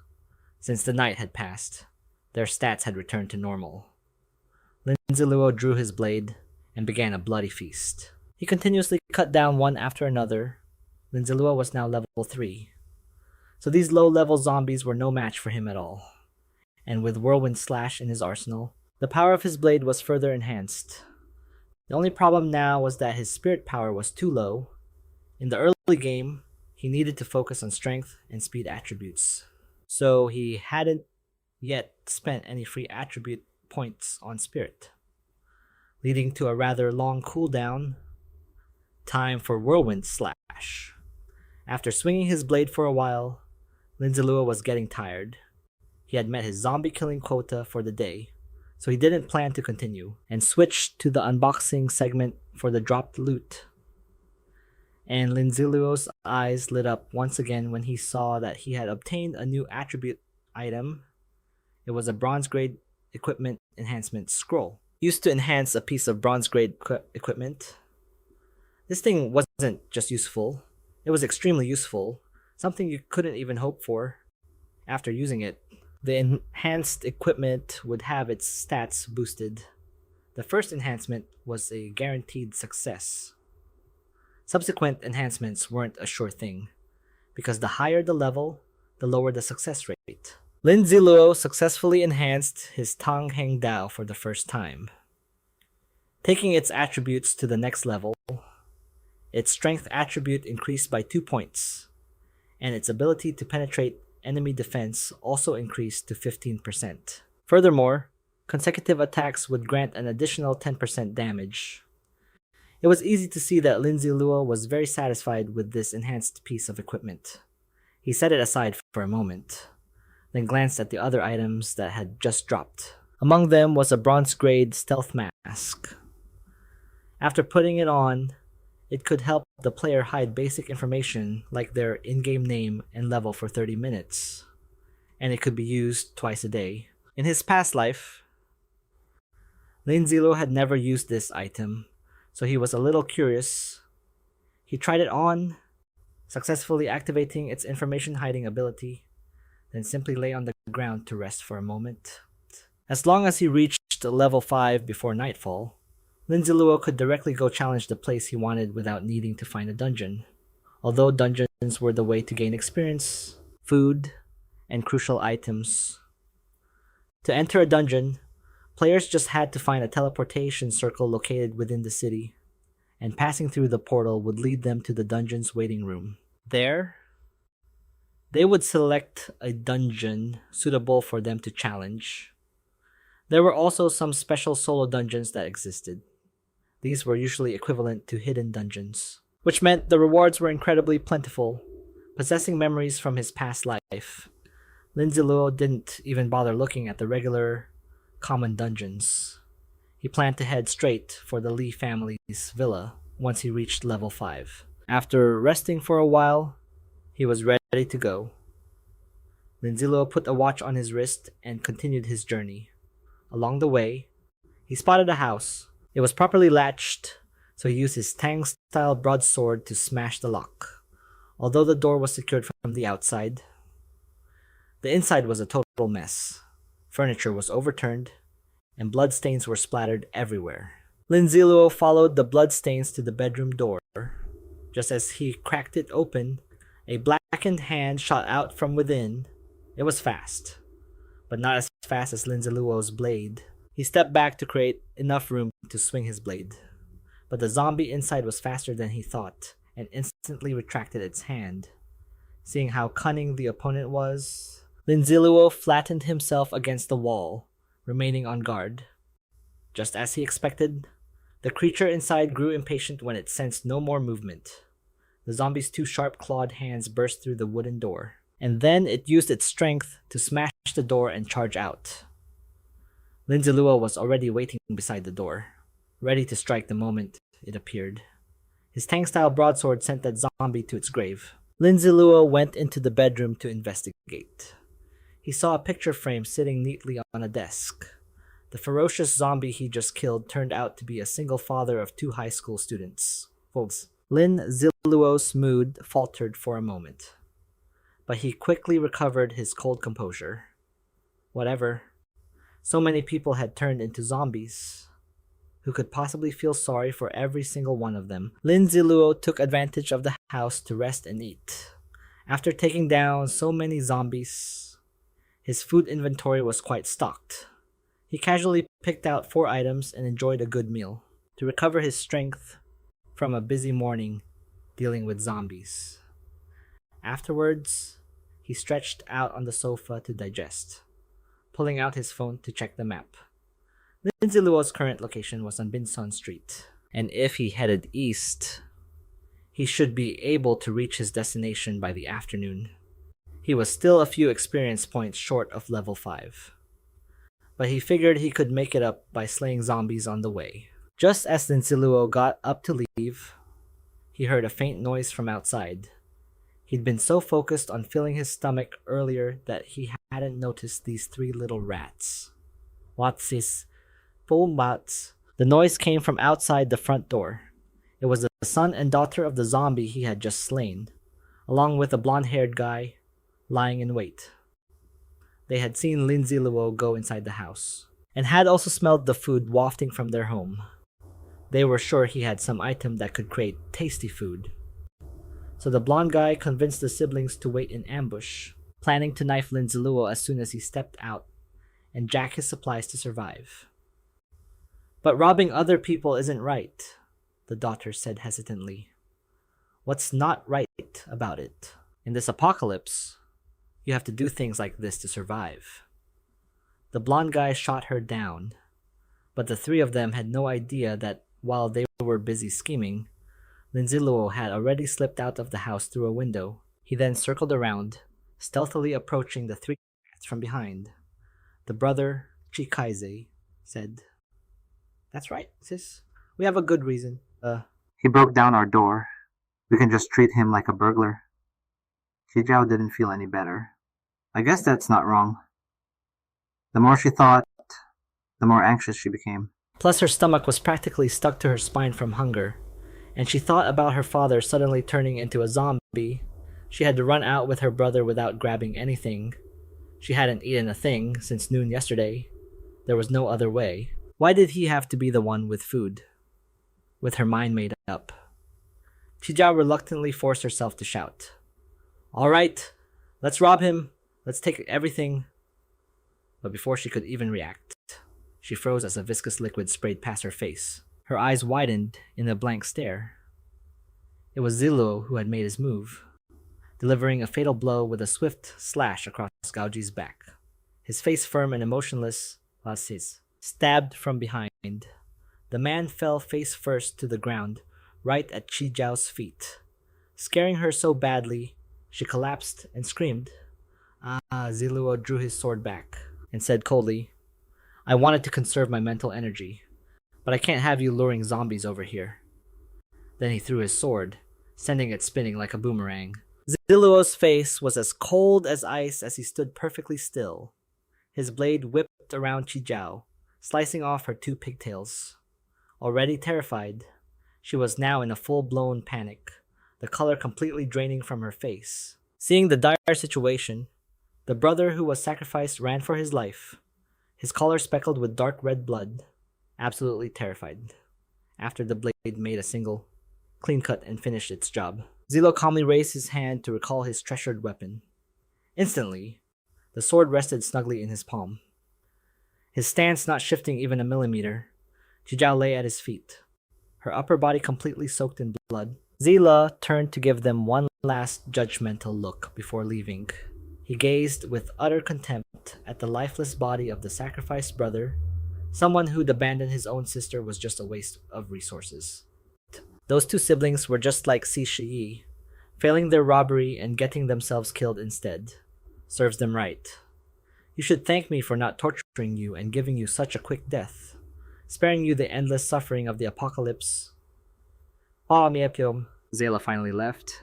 Since the night had passed, their stats had returned to normal. Lin Zi Luo drew his blade and began a bloody feast. He continuously cut down one after another. Lin Zi Luo was now level 3. So these low-level zombies were no match for him at all. And with Whirlwind Slash in his arsenal, the power of his blade was further enhanced. The only problem now was that his spirit power was too low. In the early game, he needed to focus on strength and speed attributes. So he hadn't yet spent any free attribute points on spirit, leading to a rather long cooldown time for Whirlwind Slash. After swinging his blade for a while, Lin Zi Luo was getting tired. He had met his zombie killing quota for the day, so he didn't plan to continue, and switched to the unboxing segment for the dropped loot. And Lin Zi Luo's eyes lit up once again when he saw that he had obtained a new attribute item. It was a bronze grade equipment enhancement scroll, used to enhance a piece of bronze grade equipment. This thing wasn't just useful, it was extremely useful, something you couldn't even hope for after using it. The enhanced equipment would have its stats boosted. The first enhancement was a guaranteed success. Subsequent enhancements weren't a sure thing, because the higher the level, the lower the success rate. Lin Zi Luo successfully enhanced his Tang Heng Dao for the first time. Taking its attributes to the next level, its strength attribute increased by 2 points, and its ability to penetrate enemy defense also increased to 15%. Furthermore, consecutive attacks would grant an additional 10% damage. It was easy to see that Lin Zi Luo was very satisfied with this enhanced piece of equipment. He set it aside for a moment, then glanced at the other items that had just dropped. Among them was a bronze grade stealth mask. After putting it on, it could help the player hide basic information like their in-game name and level for 30 minutes, and it could be used twice a day. In his past life, Lin Zi Luo had never used this item, so he was a little curious. He tried it on, successfully activating its information hiding ability, then simply lay on the ground to rest for a moment. As long as he reached level 5 before nightfall, Lin Zi Luo could directly go challenge the place he wanted without needing to find a dungeon. Although dungeons were the way to gain experience, food, and crucial items. To enter a dungeon, players just had to find a teleportation circle located within the city, and passing through the portal would lead them to the dungeon's waiting room. There, they would select a dungeon suitable for them to challenge. There were also some special solo dungeons that existed. These were usually equivalent to hidden dungeons, which meant the rewards were incredibly plentiful. Possessing memories from his past life, Lin Zi Luo didn't even bother looking at the regular, common dungeons. He planned to head straight for the Li family's villa once he reached level 5. After resting for a while, he was ready to go. Lin Zi Luo put a watch on his wrist and continued his journey. Along the way, he spotted a house. It was properly latched, so he used his Tang-style broadsword to smash the lock. Although the door was secured from the outside, the inside was a total mess. Furniture was overturned, and bloodstains were splattered everywhere. Lin Zi Luo followed the bloodstains to the bedroom door. Just as he cracked it open, a blackened hand shot out from within. It was fast, but not as fast as Lin Zi Luo's blade. He stepped back to create enough room to swing his blade, but the zombie inside was faster than he thought and instantly retracted its hand. Seeing how cunning the opponent was, Lin Zi Luo flattened himself against the wall, remaining on guard. Just as he expected, the creature inside grew impatient when it sensed no more movement. The zombie's two sharp-clawed hands burst through the wooden door, and then it used its strength to smash the door and charge out. Lin Zi Luo was already waiting beside the door, ready to strike the moment it appeared. His Tang-style broadsword sent that zombie to its grave. Lin Zi Luo went into the bedroom to investigate. He saw a picture frame sitting neatly on a desk. The ferocious zombie he just killed turned out to be a single father of 2 high school students. Lin Zi Luo's mood faltered for a moment, but he quickly recovered his cold composure. Whatever. So many people had turned into zombies. Who could possibly feel sorry for every single one of them? Lin Zi Luo took advantage of the house to rest and eat. After taking down so many zombies, his food inventory was quite stocked. He casually picked out 4 items and enjoyed a good meal to recover his strength from a busy morning dealing with zombies. Afterwards, he stretched out on the sofa to digest, pulling out his phone to check the map. Lin Zi Luo's current location was on Binsun Street, and if he headed east, he should be able to reach his destination by the afternoon. He was still a few experience points short of level 5. But he figured he could make it up by slaying zombies on the way. Just as Lin Zi Luo got up to leave, he heard a faint noise from outside. He'd been so focused on filling his stomach earlier that he hadn't noticed these 3 little rats. What's this? The noise came from outside the front door. It was the son and daughter of the zombie he had just slain, along with a blonde-haired guy lying in wait. They had seen Lin Zi Luo go inside the house, and had also smelled the food wafting from their home. They were sure he had some item that could create tasty food. So the blonde guy convinced the siblings to wait in ambush, planning to knife Lin Zi Luo as soon as he stepped out and jack his supplies to survive. But robbing other people isn't right, the daughter said hesitantly. What's not right about it? In this apocalypse, you have to do things like this to survive. The blonde guy shot her down, but the 3 of them had no idea that while they were busy scheming, Lin Zi Luo had already slipped out of the house through a window. He then circled around, stealthily approaching the 3 rats from behind. The brother, Chikaize, said, "That's right, sis. We have a good reason. He broke down our door. We can just treat him like a burglar." Xijiao didn't feel any better. I guess that's not wrong. The more she thought, the more anxious she became. Plus her stomach was practically stuck to her spine from hunger, and she thought about her father suddenly turning into a zombie. She had to run out with her brother without grabbing anything. She hadn't eaten a thing since noon yesterday. There was no other way. Why did he have to be the one with food? With her mind made up, Qijiao reluctantly forced herself to shout, "All right, let's rob him. Let's take everything." But before she could even react, she froze as a viscous liquid sprayed past her face. Her eyes widened in a blank stare. It was Zi Luo who had made his move, delivering a fatal blow with a swift slash across Gaoji's back. His face firm and emotionless, was his stabbed from behind. The man fell face first to the ground, right at Qijiao's feet. Scaring her so badly, she collapsed and screamed. Zi Luo drew his sword back and said coldly, "I wanted to conserve my mental energy, but I can't have you luring zombies over here." Then he threw his sword, sending it spinning like a boomerang. Ziluo's face was as cold as ice as he stood perfectly still. His blade whipped around Chijiao, slicing off her two pigtails. Already terrified, she was now in a full-blown panic, the color completely draining from her face. Seeing the dire situation, the brother who was sacrificed ran for his life, his collar speckled with dark red blood, absolutely terrified, after the blade made a single, clean cut and finished its job. Zilo calmly raised his hand to recall his treasured weapon. Instantly, the sword rested snugly in his palm. His stance not shifting even a millimeter, Chijiao lay at his feet, her upper body completely soaked in blood. Zila turned to give them one last judgmental look before leaving. He gazed with utter contempt at the lifeless body of the sacrificed brother. Someone who'd abandoned his own sister was just a waste of resources. Those two siblings were just like Si Shi, failing their robbery and getting themselves killed instead. Serves them right. You should thank me for not torturing you and giving you such a quick death, sparing you the endless suffering of the apocalypse. Zela finally left,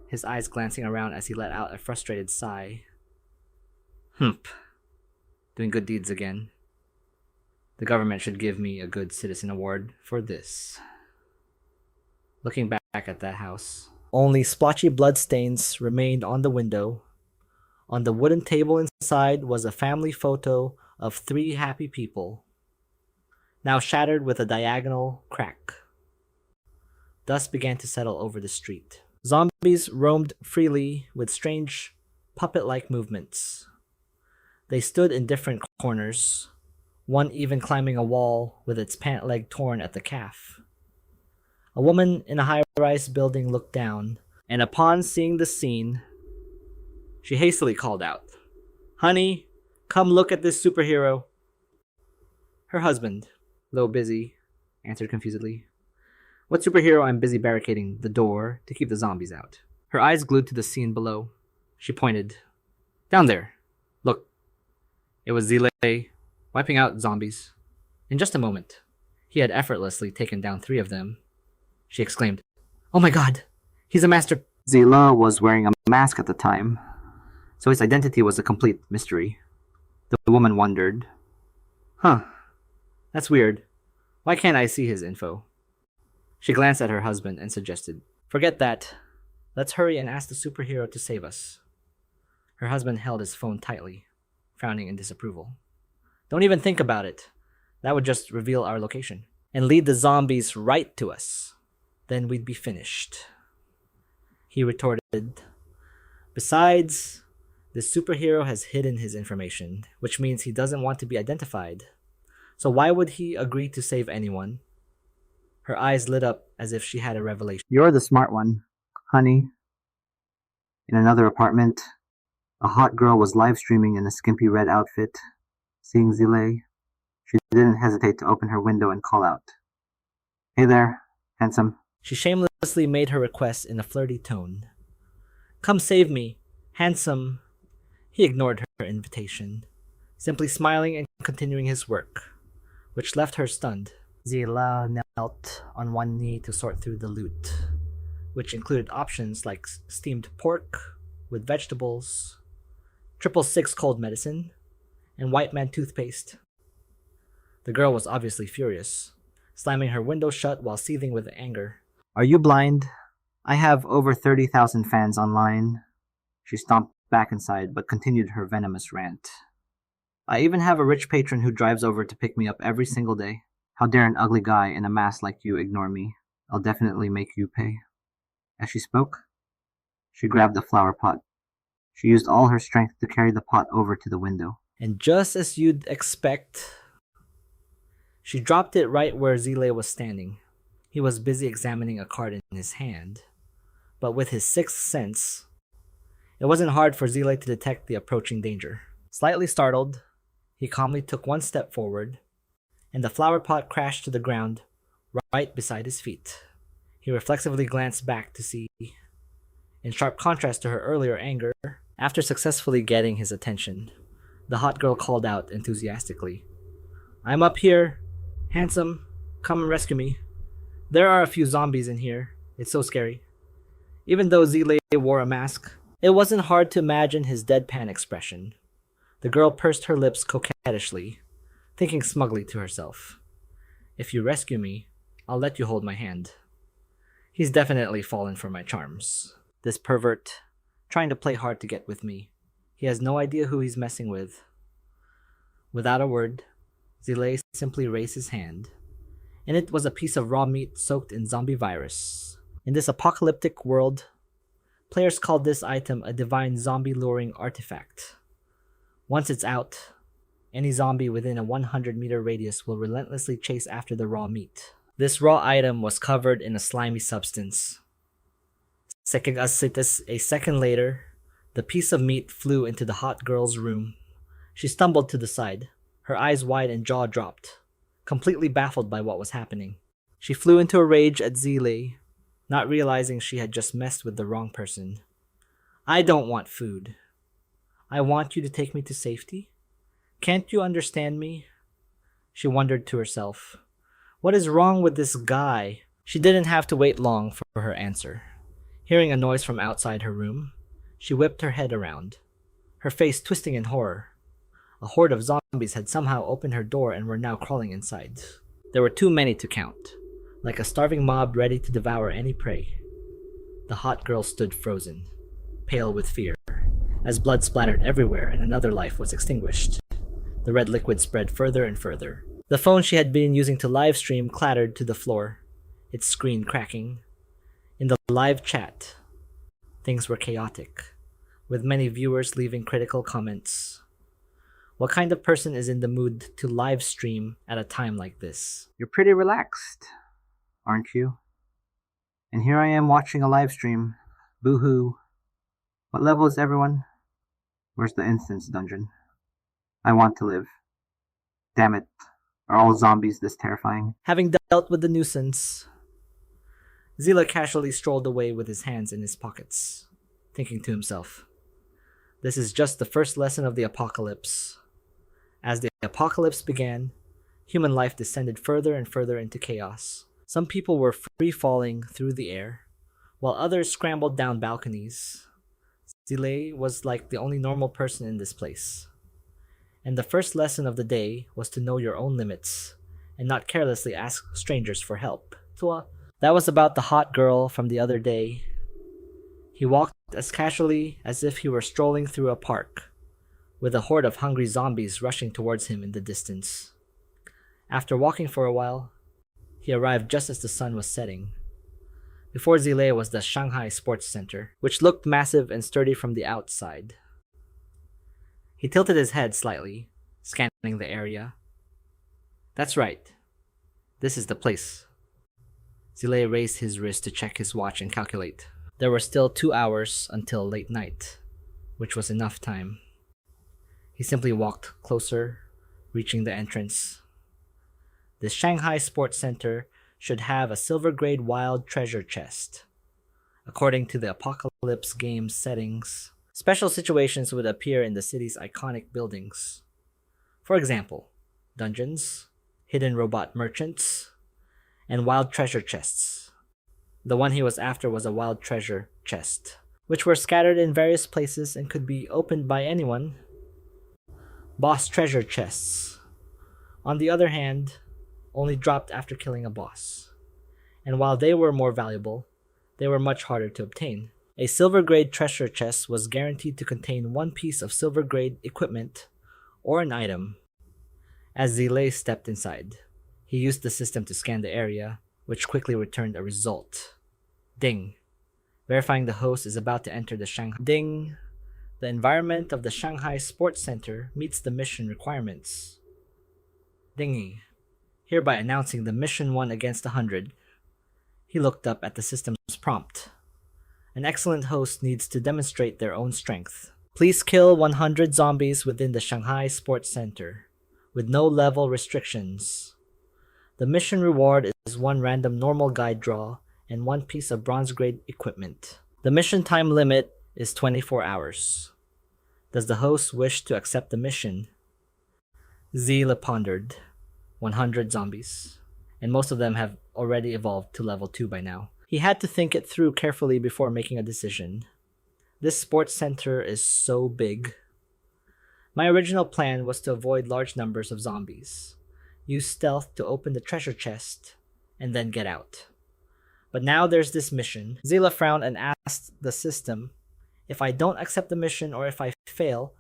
his eyes glancing around as he let out a frustrated sigh. Humph. Doing good deeds again. The government should give me a good citizen award for this. Looking back at that house, only splotchy bloodstains remained on the window. On the wooden table inside was a family photo of 3 happy people, now shattered with a diagonal crack. Dust began to settle over the street. Zombies roamed freely with strange, puppet-like movements. They stood in different corners, one even climbing a wall with its pant leg torn at the calf. A woman in a high-rise building looked down, and upon seeing the scene, she hastily called out, "Honey, come look at this superhero." Her husband, though busy, answered confusedly, "What superhero? I'm busy barricading the door to keep the zombies out." Her eyes glued to the scene below. She pointed. "Down there. Look." It was Zile, wiping out zombies. In just a moment, he had effortlessly taken down 3 of them. She exclaimed, "Oh my god, he's a master." Zila was wearing a mask at the time, so his identity was a complete mystery. The woman wondered. Huh, that's weird. Why can't I see his info? She glanced at her husband and suggested, "Forget that. Let's hurry and ask the superhero to save us." Her husband held his phone tightly, frowning in disapproval. "Don't even think about it. That would just reveal our location and lead the zombies right to us. Then we'd be finished." He retorted, "Besides, the superhero has hidden his information, which means he doesn't want to be identified. So why would he agree to save anyone?" Her eyes lit up as if she had a revelation. "You're the smart one, honey." In another apartment, a hot girl was live streaming in a skimpy red outfit. Seeing Zile, she didn't hesitate to open her window and call out, "Hey there, handsome." She shamelessly made her request in a flirty tone. "Come save me, handsome." He ignored her invitation, simply smiling and continuing his work, which left her stunned. Zila knelt on one knee to sort through the loot, which included options like steamed pork with vegetables, 666 cold medicine, and white man toothpaste. The girl was obviously furious, slamming her window shut while seething with anger. "Are you blind? I have over 30,000 fans online." She stomped back inside, but continued her venomous rant. "I even have a rich patron who drives over to pick me up every single day. How dare an ugly guy in a mask like you ignore me? I'll definitely make you pay." As she spoke, she grabbed a flower pot. She used all her strength to carry the pot over to the window. And just as you'd expect, she dropped it right where Zile was standing. He was busy examining a card in his hand, but with his 6th sense, it wasn't hard for Zile to detect the approaching danger. Slightly startled, he calmly took one step forward, and the flower pot crashed to the ground right beside his feet. He reflexively glanced back to see, in sharp contrast to her earlier anger, after successfully getting his attention, the hot girl called out enthusiastically, "I'm up here. Handsome, come and rescue me. There are a few zombies in here. It's so scary. Even though Zile wore a mask, it wasn't hard to imagine his deadpan expression. The girl pursed her lips coquettishly, thinking smugly to herself, "If you rescue me, I'll let you hold my hand." He's definitely fallen for my charms. This pervert, trying to play hard to get with me. He has no idea who he's messing with. Without a word, Zile simply raised his hand, and it was a piece of raw meat soaked in zombie virus. In this apocalyptic world, players call this item a divine zombie luring artifact. Once it's out, any zombie within a 100-meter radius will relentlessly chase after the raw meat. This raw item was covered in a slimy substance. A second later, the piece of meat flew into the hot girl's room. She stumbled to the side, her eyes wide and jaw dropped, completely baffled by what was happening. She flew into a rage at Zile, not realizing she had just messed with the wrong person. "I don't want food. I want you to take me to safety. Can't you understand me?" She wondered to herself. What is wrong with this guy? She didn't have to wait long for her answer. Hearing a noise from outside her room, she whipped her head around, her face twisting in horror. A horde of zombies had somehow opened her door and were now crawling inside. There were too many to count, like a starving mob ready to devour any prey. The hot girl stood frozen, pale with fear, as blood splattered everywhere and another life was extinguished. The red liquid spread further and further. The phone she had been using to live stream clattered to the floor, its screen cracking. In the live chat, things were chaotic, with many viewers leaving critical comments. What kind of person is in the mood to live stream at a time like this? You're pretty relaxed, aren't you? And here I am watching a live stream. Boo-hoo. What level is everyone? Where's the instance dungeon? I want to live. Damn it. Are all zombies this terrifying? Having dealt with the nuisance, Zila casually strolled away with his hands in his pockets, thinking to himself, "This is just the first lesson of the apocalypse." As the apocalypse began, human life descended further and further into chaos. Some people were free-falling through the air, while others scrambled down balconies. Zile was like the only normal person in this place. And the first lesson of the day was to know your own limits and not carelessly ask strangers for help. That was about the hot girl from the other day. He walked as casually as if he were strolling through a park, with a horde of hungry zombies rushing towards him in the distance. After walking for a while, he arrived just as the sun was setting. Before Zile was the Shanghai Sports Center, which looked massive and sturdy from the outside. He tilted his head slightly, scanning the area. "That's right. This is the place." Zile raised his wrist to check his watch and calculate. There were still 2 hours until late night, which was enough time. He simply walked closer, reaching the entrance. The Shanghai Sports Center should have a silver-grade wild treasure chest. According to the Apocalypse Games settings, special situations would appear in the city's iconic buildings. For example, dungeons, hidden robot merchants, and wild treasure chests. The one he was after was a wild treasure chest, which were scattered in various places and could be opened by anyone. Boss treasure chests, on the other hand, only dropped after killing a boss. And while they were more valuable, they were much harder to obtain. A silver-grade treasure chest was guaranteed to contain one piece of silver-grade equipment or an item. As Zile stepped inside, he used the system to scan the area, which quickly returned a result. Ding. Verifying the host is about to enter the Shanghai. Ding. The environment of the Shanghai Sports Center meets the mission requirements. Dingy. Hereby announcing the mission 1 against 100. He looked up at the system's prompt. An excellent host needs to demonstrate their own strength. Please kill 100 zombies within the Shanghai Sports Center, with no level restrictions. The mission reward is 1 random normal guide draw and 1 piece of bronze-grade equipment. The mission time limit is 24 hours. Does the host wish to accept the mission? Zila pondered. 100 zombies, and most of them have already evolved to level 2 by now. He had to think it through carefully before making a decision. This sports center is so big. My original plan was to avoid large numbers of zombies, use stealth to open the treasure chest, and then get out. But now there's this mission. Zila frowned and asked the system, if I don't accept the mission or if I fail,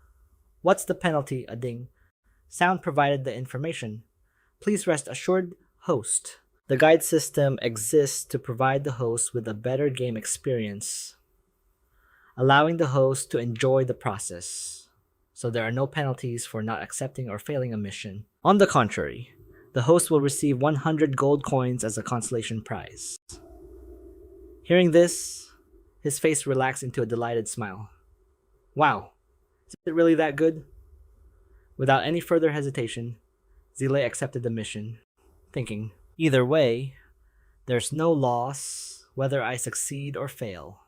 what's the penalty? A ding. Sound provided the information. Please rest assured, host. The guide system exists to provide the host with a better game experience, allowing the host to enjoy the process. So there are no penalties for not accepting or failing a mission. On the contrary, the host will receive 100 gold coins as a consolation prize. Hearing this, his face relaxed into a delighted smile. Wow, is it really that good? Without any further hesitation, Zile accepted the mission, thinking, either way, there's no loss whether I succeed or fail.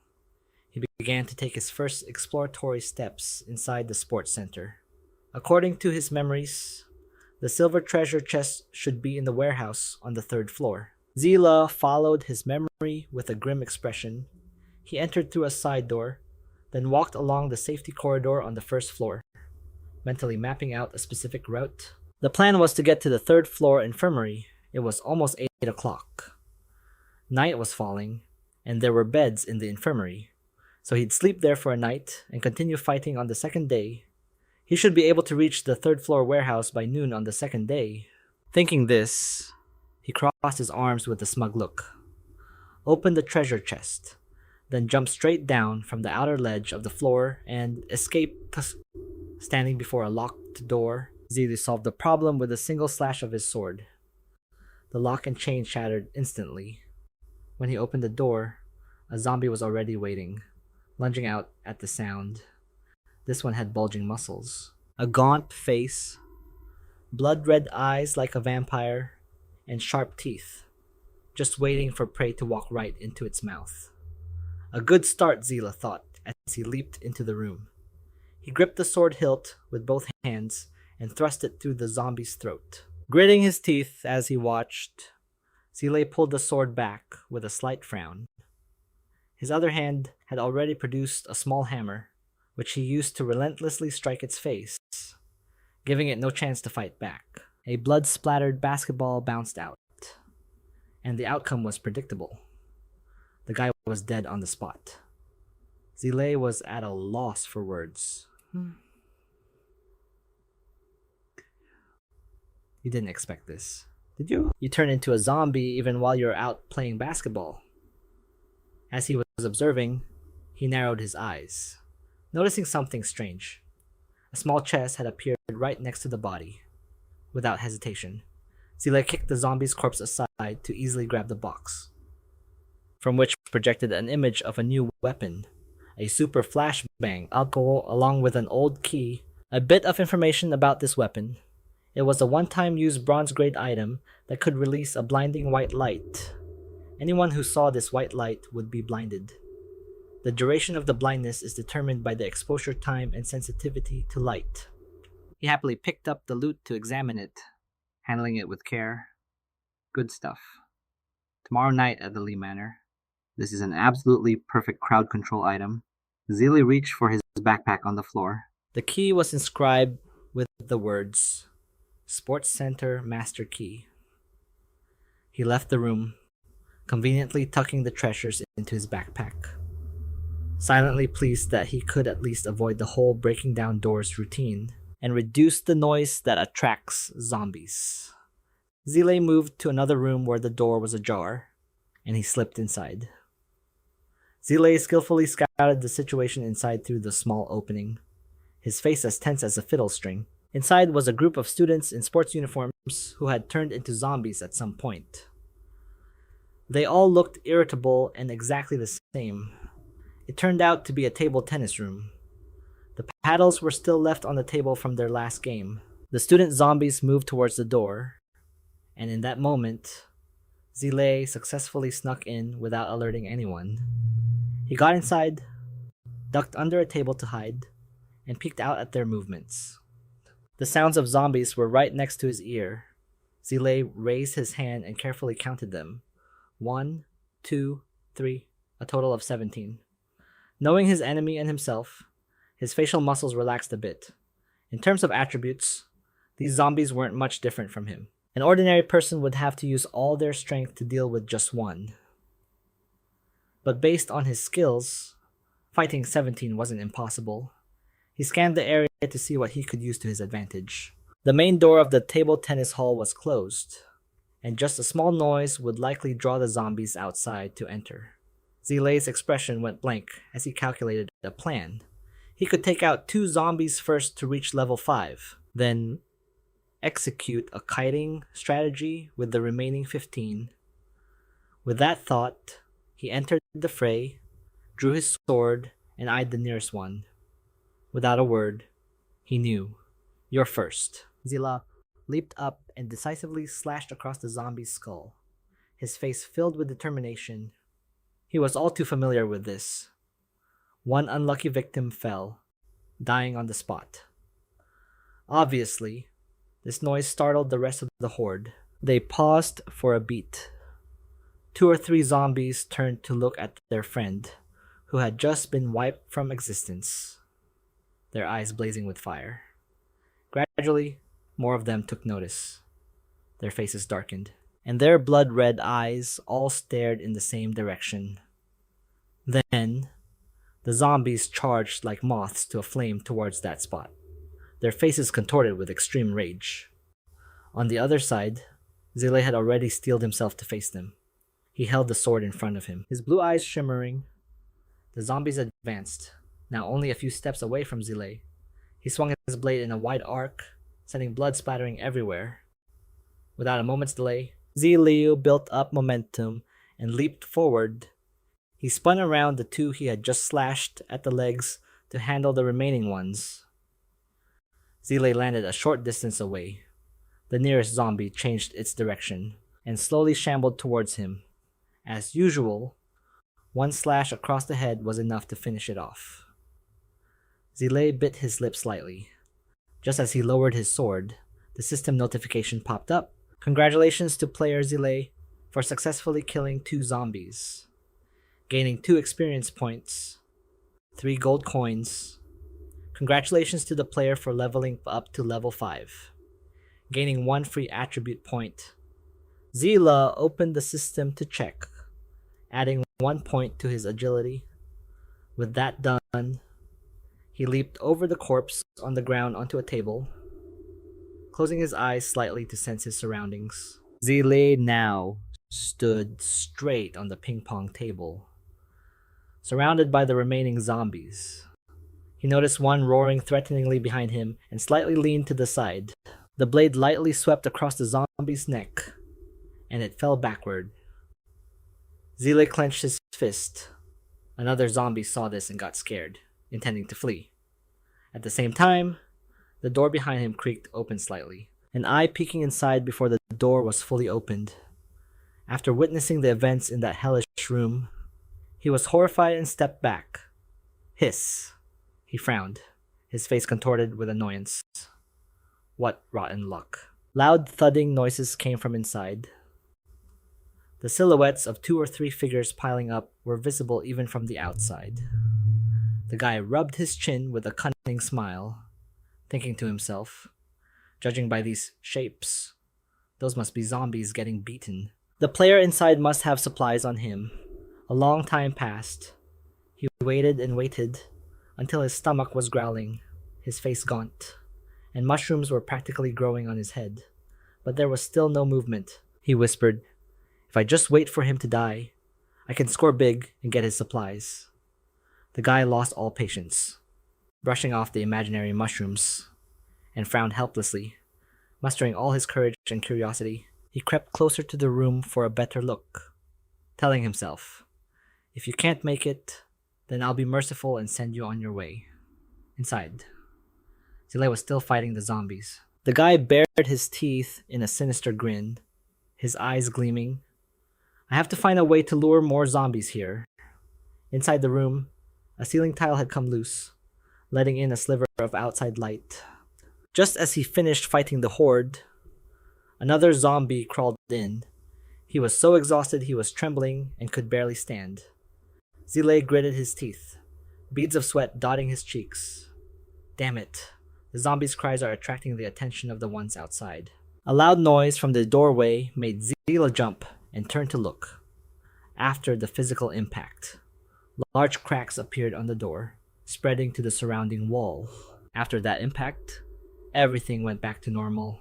He began to take his first exploratory steps inside the sports center. According to his memories, the silver treasure chest should be in the warehouse on the 3rd floor. Zila followed his memory with a grim expression. He entered through a side door, then walked along the safety corridor on the 1st floor, mentally mapping out a specific route. The plan was to get to the 3rd floor infirmary. It was almost 8 o'clock. Night was falling, and there were beds in the infirmary, so he'd sleep there for a night and continue fighting on the 2nd day. He should be able to reach the 3rd floor warehouse by noon on the 2nd day. Thinking this, he crossed his arms with a smug look, opened the treasure chest, then jumped straight down from the outer ledge of the floor and escaped. Standing before a locked door, Zili solved the problem with a single slash of his sword. The lock and chain shattered instantly. When he opened the door, a zombie was already waiting, lunging out at the sound. This one had bulging muscles, a gaunt face, blood-red eyes like a vampire, and sharp teeth, just waiting for prey to walk right into its mouth. A good start, Zila thought as he leaped into the room. He gripped the sword hilt with both hands and thrust it through the zombie's throat. Gritting his teeth as he watched, Zile pulled the sword back with a slight frown. His other hand had already produced a small hammer, which he used to relentlessly strike its face, giving it no chance to fight back. A blood-splattered basketball bounced out, and the outcome was predictable. The guy was dead on the spot. Zile was at a loss for words. You didn't expect this, did you? You turn into a zombie even while you're out playing basketball. As he was observing, he narrowed his eyes, noticing something strange. A small chest had appeared right next to the body. Without hesitation, Zile kicked the zombie's corpse aside to easily grab the box, from which projected an image of a new weapon, a super flashbang, alcohol along with an old key. A bit of information about this weapon. It was a one-time use bronze-grade item that could release a blinding white light. Anyone who saw this white light would be blinded. The duration of the blindness is determined by the exposure time and sensitivity to light. He happily picked up the loot to examine it, handling it with care. Good stuff. Tomorrow night at the Lee Manor. This is an absolutely perfect crowd control item. Zili reached for his backpack on the floor. The key was inscribed with the words, Sports Center Master Key. He left the room, conveniently tucking the treasures into his backpack, silently pleased that he could at least avoid the whole breaking down doors routine and reduce the noise that attracts zombies. Zile moved to another room where the door was ajar, and he slipped inside. Zile skillfully scouted the situation inside through the small opening, his face as tense as a fiddle string. Inside was a group of students in sports uniforms who had turned into zombies at some point. They all looked irritable and exactly the same. It turned out to be a table tennis room. The paddles were still left on the table from their last game. The student zombies moved towards the door, and in that moment, Zile successfully snuck in without alerting anyone. He got inside, ducked under a table to hide, and peeked out at their movements. The sounds of zombies were right next to his ear. Zile raised his hand and carefully counted them. 1, 2, 3, a total of 17. Knowing his enemy and himself, his facial muscles relaxed a bit. In terms of attributes, these zombies weren't much different from him. An ordinary person would have to use all their strength to deal with just one. But based on his skills, fighting 17 wasn't impossible. He scanned the area to see what he could use to his advantage. The main door of the table tennis hall was closed, and just a small noise would likely draw the zombies outside to enter. Zilei's expression went blank as he calculated a plan. He could take out 2 zombies first to reach level 5, then execute a kiting strategy with the remaining 15. With that thought, he entered the fray, drew his sword, and eyed the nearest one. Without a word, he knew. You're first. Zila leaped up and decisively slashed across the zombie's skull, his face filled with determination. He was all too familiar with this. One unlucky victim fell, dying on the spot. Obviously, this noise startled the rest of the horde. They paused for a beat. 2 or 3 zombies turned to look at their friend, who had just been wiped from existence, their eyes blazing with fire. Gradually, more of them took notice. Their faces darkened, and their blood-red eyes all stared in the same direction. Then, the zombies charged like moths to a flame towards that spot, their faces contorted with extreme rage. On the other side, Zilei had already steeled himself to face them. He held the sword in front of him, his blue eyes shimmering. The zombies advanced, now only a few steps away from Zilei. He swung his blade in a wide arc, sending blood splattering everywhere. Without a moment's delay, Zi Luo built up momentum and leaped forward. He spun around the 2 he had just slashed at the legs to handle the remaining ones. Zilei landed a short distance away. The nearest zombie changed its direction and slowly shambled towards him. As usual, one slash across the head was enough to finish it off. Zilei bit his lip slightly. Just as he lowered his sword, the system notification popped up. Congratulations to player Zilei for successfully killing 2 zombies, gaining 2 experience points, 3 gold coins. Congratulations to the player for leveling up to level 5, gaining 1 free attribute point. Zila opened the system to check, adding 1 point to his agility. With that done, he leaped over the corpse on the ground onto a table, closing his eyes slightly to sense his surroundings. Zilei now stood straight on the ping-pong table, surrounded by the remaining zombies. He noticed one roaring threateningly behind him and slightly leaned to the side. The blade lightly swept across the zombie's neck, and it fell backward. Zilei clenched his fist. Another zombie saw this and got scared, intending to flee. At the same time, the door behind him creaked open slightly, an eye peeking inside before the door was fully opened. After witnessing the events in that hellish room, he was horrified and stepped back. Hiss. He frowned, his face contorted with annoyance. What rotten luck. Loud thudding noises came from inside. The silhouettes of 2 or 3 figures piling up were visible even from the outside. The guy rubbed his chin with a cunning smile, thinking to himself, judging by these shapes, those must be zombies getting beaten. The player inside must have supplies on him. A long time passed. He waited and waited until his stomach was growling, his face gaunt, and mushrooms were practically growing on his head. But there was still no movement. He whispered, "If I just wait for him to die, I can score big and get his supplies." The guy lost all patience, brushing off the imaginary mushrooms, and frowned helplessly. Mustering all his courage and curiosity, he crept closer to the room for a better look, telling himself, "If you can't make it, then I'll be merciful and send you on your way." Inside, Zilei was still fighting the zombies. The guy bared his teeth in a sinister grin, his eyes gleaming. "I have to find a way to lure more zombies here." Inside the room, a ceiling tile had come loose, letting in a sliver of outside light. Just as he finished fighting the horde, another zombie crawled in. He He was so exhausted he was trembling and could barely stand. Zile gritted his teeth, beads of sweat dotting his cheeks. Damn it. The zombies' cries are attracting the attention of the ones outside. A loud noise from the doorway made Zila jump and turn to look. After the physical impact, large cracks appeared on the door, spreading to the surrounding wall. After that impact, everything went back to normal.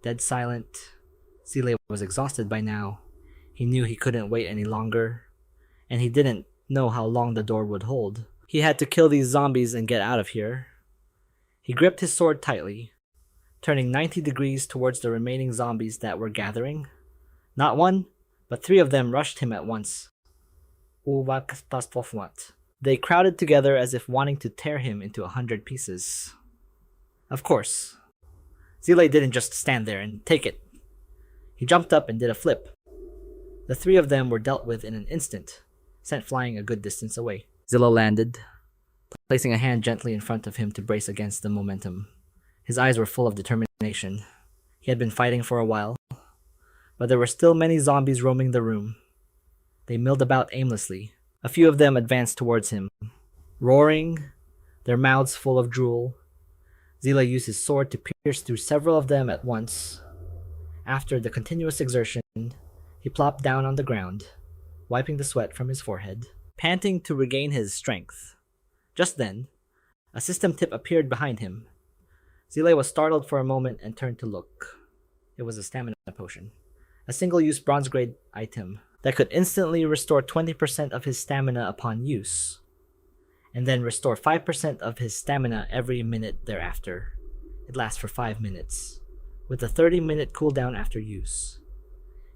Dead silent. Zile was exhausted by now. He knew he couldn't wait any longer, and he didn't know how long the door would hold. He had to kill these zombies and get out of here. He gripped his sword tightly, turning 90 degrees towards the remaining zombies that were gathering. Not one, but 3 of them rushed him at once. They crowded together as if wanting to tear him into 100 pieces. Of course, Zile didn't just stand there and take it. He jumped up and did a flip. The 3 of them were dealt with in an instant, sent flying a good distance away. Zilla landed, placing a hand gently in front of him to brace against the momentum. His eyes were full of determination. He had been fighting for a while, but there were still many zombies roaming the room. They milled about aimlessly. A few of them advanced towards him, roaring, their mouths full of drool. Zila used his sword to pierce through several of them at once. After the continuous exertion, he plopped down on the ground, wiping the sweat from his forehead, panting to regain his strength. Just then, a system tip appeared behind him. Zile was startled for a moment and turned to look. It was a stamina potion, a single-use bronze-grade item that could instantly restore 20% of his stamina upon use, and then restore 5% of his stamina every minute thereafter. It lasts for 5 minutes, with a 30-minute cooldown after use.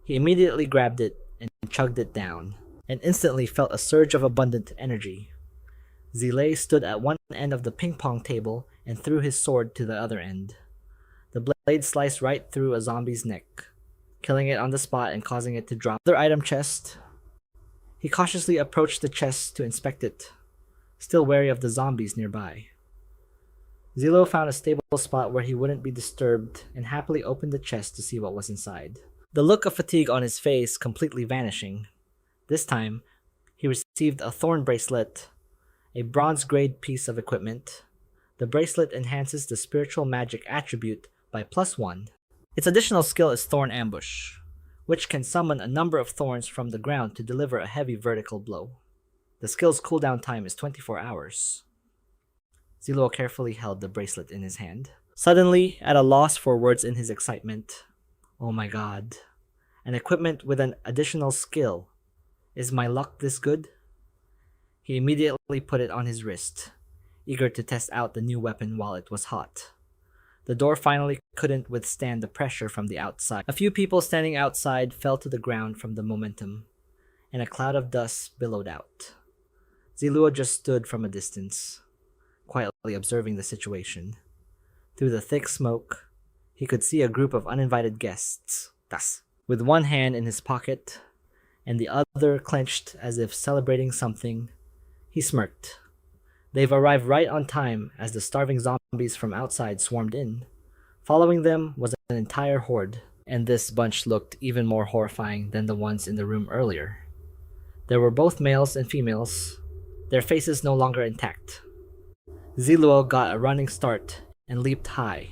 He immediately grabbed it and chugged it down, and instantly felt a surge of abundant energy. Zile stood at one end of the ping-pong table and threw his sword to the other end. The blade sliced right through a zombie's neck, killing it on the spot and causing it to drop. Another item chest. He cautiously approached the chest to inspect it, still wary of the zombies nearby. Zilo found a stable spot where he wouldn't be disturbed and happily opened the chest to see what was inside. The look of fatigue on his face completely vanishing. This time, he received a thorn bracelet, a bronze-grade piece of equipment. The bracelet enhances the spiritual magic attribute by +1. Its additional skill is Thorn Ambush, which can summon a number of thorns from the ground to deliver a heavy vertical blow. The skill's cooldown time is 24 hours. Zilo carefully held the bracelet in his hand, suddenly at a loss for words in his excitement. Oh my god. An equipment with an additional skill. Is my luck this good? He immediately put it on his wrist, eager to test out the new weapon while it was hot. The door finally couldn't withstand the pressure from the outside. A few people standing outside fell to the ground from the momentum, and a cloud of dust billowed out. Ziluo just stood from a distance, quietly observing the situation. Through the thick smoke, he could see a group of uninvited guests, with one hand in his pocket and the other clenched as if celebrating something. He smirked. They've arrived right on time as the starving zombies from outside swarmed in. Following them was an entire horde, and this bunch looked even more horrifying than the ones in the room earlier. There were both males and females, their faces no longer intact. Ziluo got a running start and leaped high,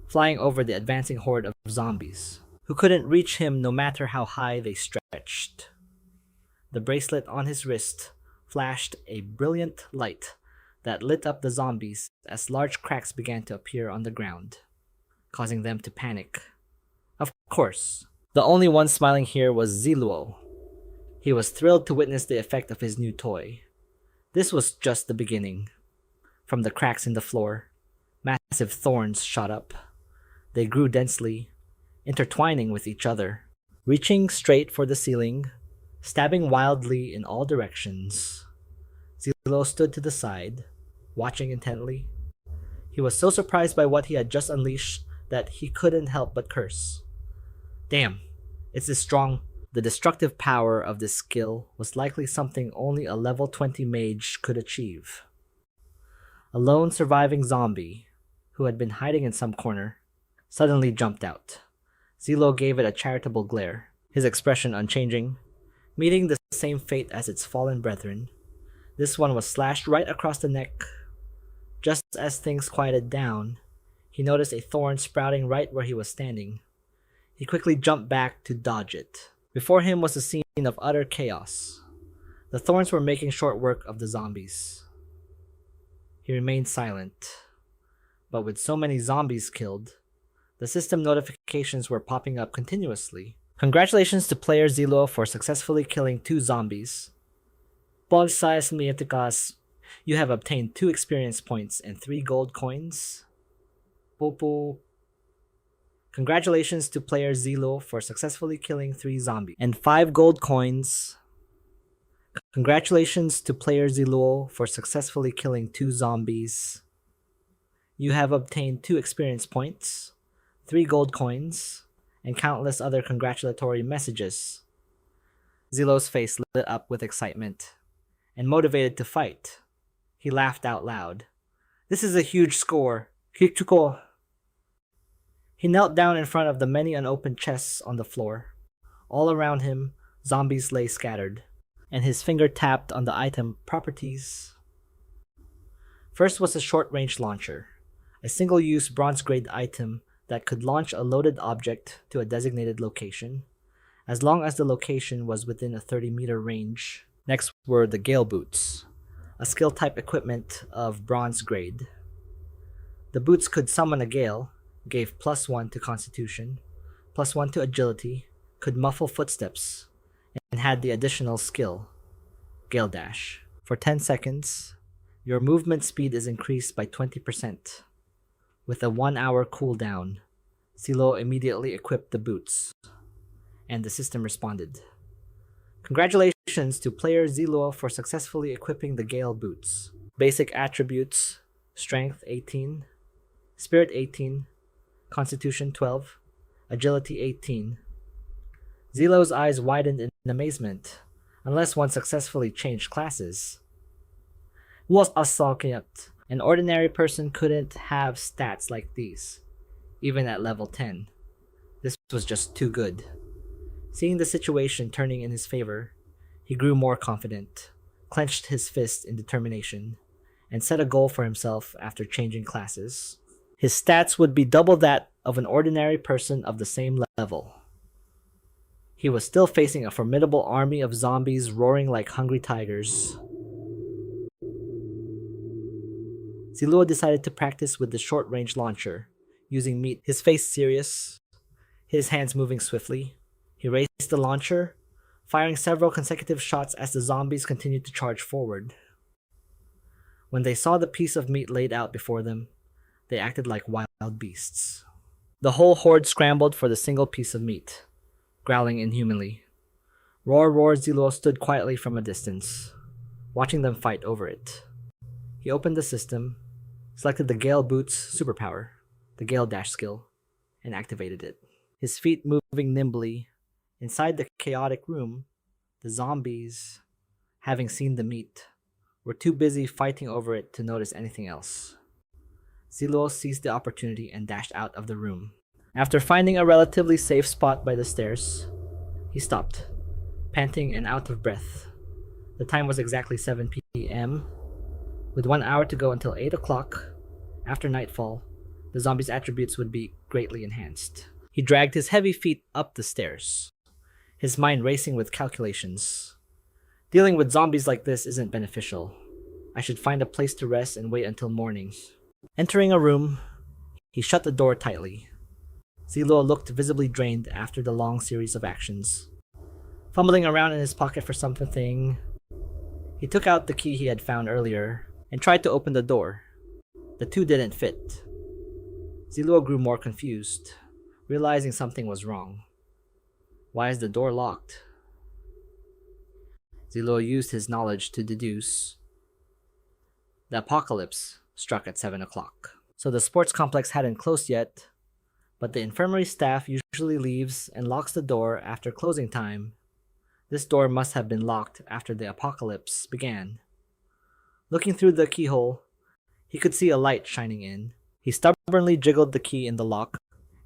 flying over the advancing horde of zombies, who couldn't reach him no matter how high they stretched. The bracelet on his wrist flashed a brilliant light that lit up the zombies as large cracks began to appear on the ground, causing them to panic. Of course, the only one smiling here was Ziluo. He was thrilled to witness the effect of his new toy. This was just the beginning. From the cracks in the floor, massive thorns shot up. They grew densely, intertwining with each other, reaching straight for the ceiling, stabbing wildly in all directions. Zilo stood to the side, watching intently. He was so surprised by what he had just unleashed that he couldn't help but curse. Damn, it's this strong. The destructive power of this skill was likely something only a level 20 mage could achieve. A lone surviving zombie, who had been hiding in some corner, suddenly jumped out. Zilo gave it a charitable glare. his expression unchanging, meeting the same fate as its fallen brethren. This one was slashed right across the neck. Just as things quieted down, he noticed a thorn sprouting right where he was standing. He quickly jumped back to dodge it. Before him was a scene of utter chaos. The thorns were making short work of the zombies. He remained silent. But with so many zombies killed, the system notifications were popping up continuously. Congratulations to player Zi Luo for successfully killing 2 zombies. You have obtained 2 experience points and 3 gold coins. Popo. Congratulations to player Zi Luo for successfully killing 3 zombies and 5 gold coins. Congratulations to player Zi Luo for successfully killing 2 zombies. You have obtained 2 experience points, 3 gold coins, and countless other congratulatory messages. Zi Luo's face lit up with excitement. And motivated to fight, he laughed out loud. This is a huge score. Kichuko. He knelt down in front of the many unopened chests on the floor. All around him, zombies lay scattered, and his finger tapped on the item properties. First was a short-range launcher, a single-use bronze-grade item that could launch a loaded object to a designated location, as long as the location was within a 30-meter range. Next were the Gale Boots, a skill-type equipment of bronze grade. The boots could summon a gale, gave +1 to Constitution, +1 to Agility, could muffle footsteps, and had the additional skill, Gale Dash. For 10 seconds, your movement speed is increased by 20%. With a 1-hour cooldown, Zi Luo immediately equipped the boots, and the system responded. Congratulations to player Zi Luo for successfully equipping the Gale Boots. Basic attributes: Strength 18, Spirit 18, Constitution 12, Agility 18. Zi Luo's eyes widened in amazement, unless one successfully changed classes. An ordinary person couldn't have stats like these, even at level 10. This was just too good. Seeing the situation turning in his favor, he grew more confident, clenched his fist in determination, and set a goal for himself after changing classes. His stats would be double that of an ordinary person of the same level. He was still facing a formidable army of zombies roaring like hungry tigers. Zi Luo decided to practice with the short-range launcher, using meat, his face serious, his hands moving swiftly. He raised the launcher, firing several consecutive shots as the zombies continued to charge forward. When they saw the piece of meat laid out before them, they acted like wild beasts. The whole horde scrambled for the single piece of meat, growling inhumanly. Roar Zi Luo stood quietly from a distance, watching them fight over it. He opened the system, selected the Gale Boots superpower, the Gale Dash skill, and activated it. His feet moving nimbly. Inside the chaotic room, the zombies, having seen the meat, were too busy fighting over it to notice anything else. Zi Luo seized the opportunity and dashed out of the room. After finding a relatively safe spot by the stairs, he stopped, panting and out of breath. The time was exactly 7 p.m. With 1 hour to go until 8 o'clock, after nightfall, the zombie's attributes would be greatly enhanced. He dragged his heavy feet up the stairs, his mind racing with calculations. Dealing with zombies like this isn't beneficial. I should find a place to rest and wait until morning. Entering a room, he shut the door tightly. Zi Luo looked visibly drained after the long series of actions. Fumbling around in his pocket for something, he took out the key he had found earlier and tried to open the door. The two didn't fit. Zi Luo grew more confused, realizing something was wrong. Why is the door locked? Zi Luo used his knowledge to deduce the apocalypse struck at 7 o'clock. So the sports complex hadn't closed yet, but the infirmary staff usually leaves and locks the door after closing time. This door must have been locked after the apocalypse began. Looking through the keyhole, he could see a light shining in. He stubbornly jiggled the key in the lock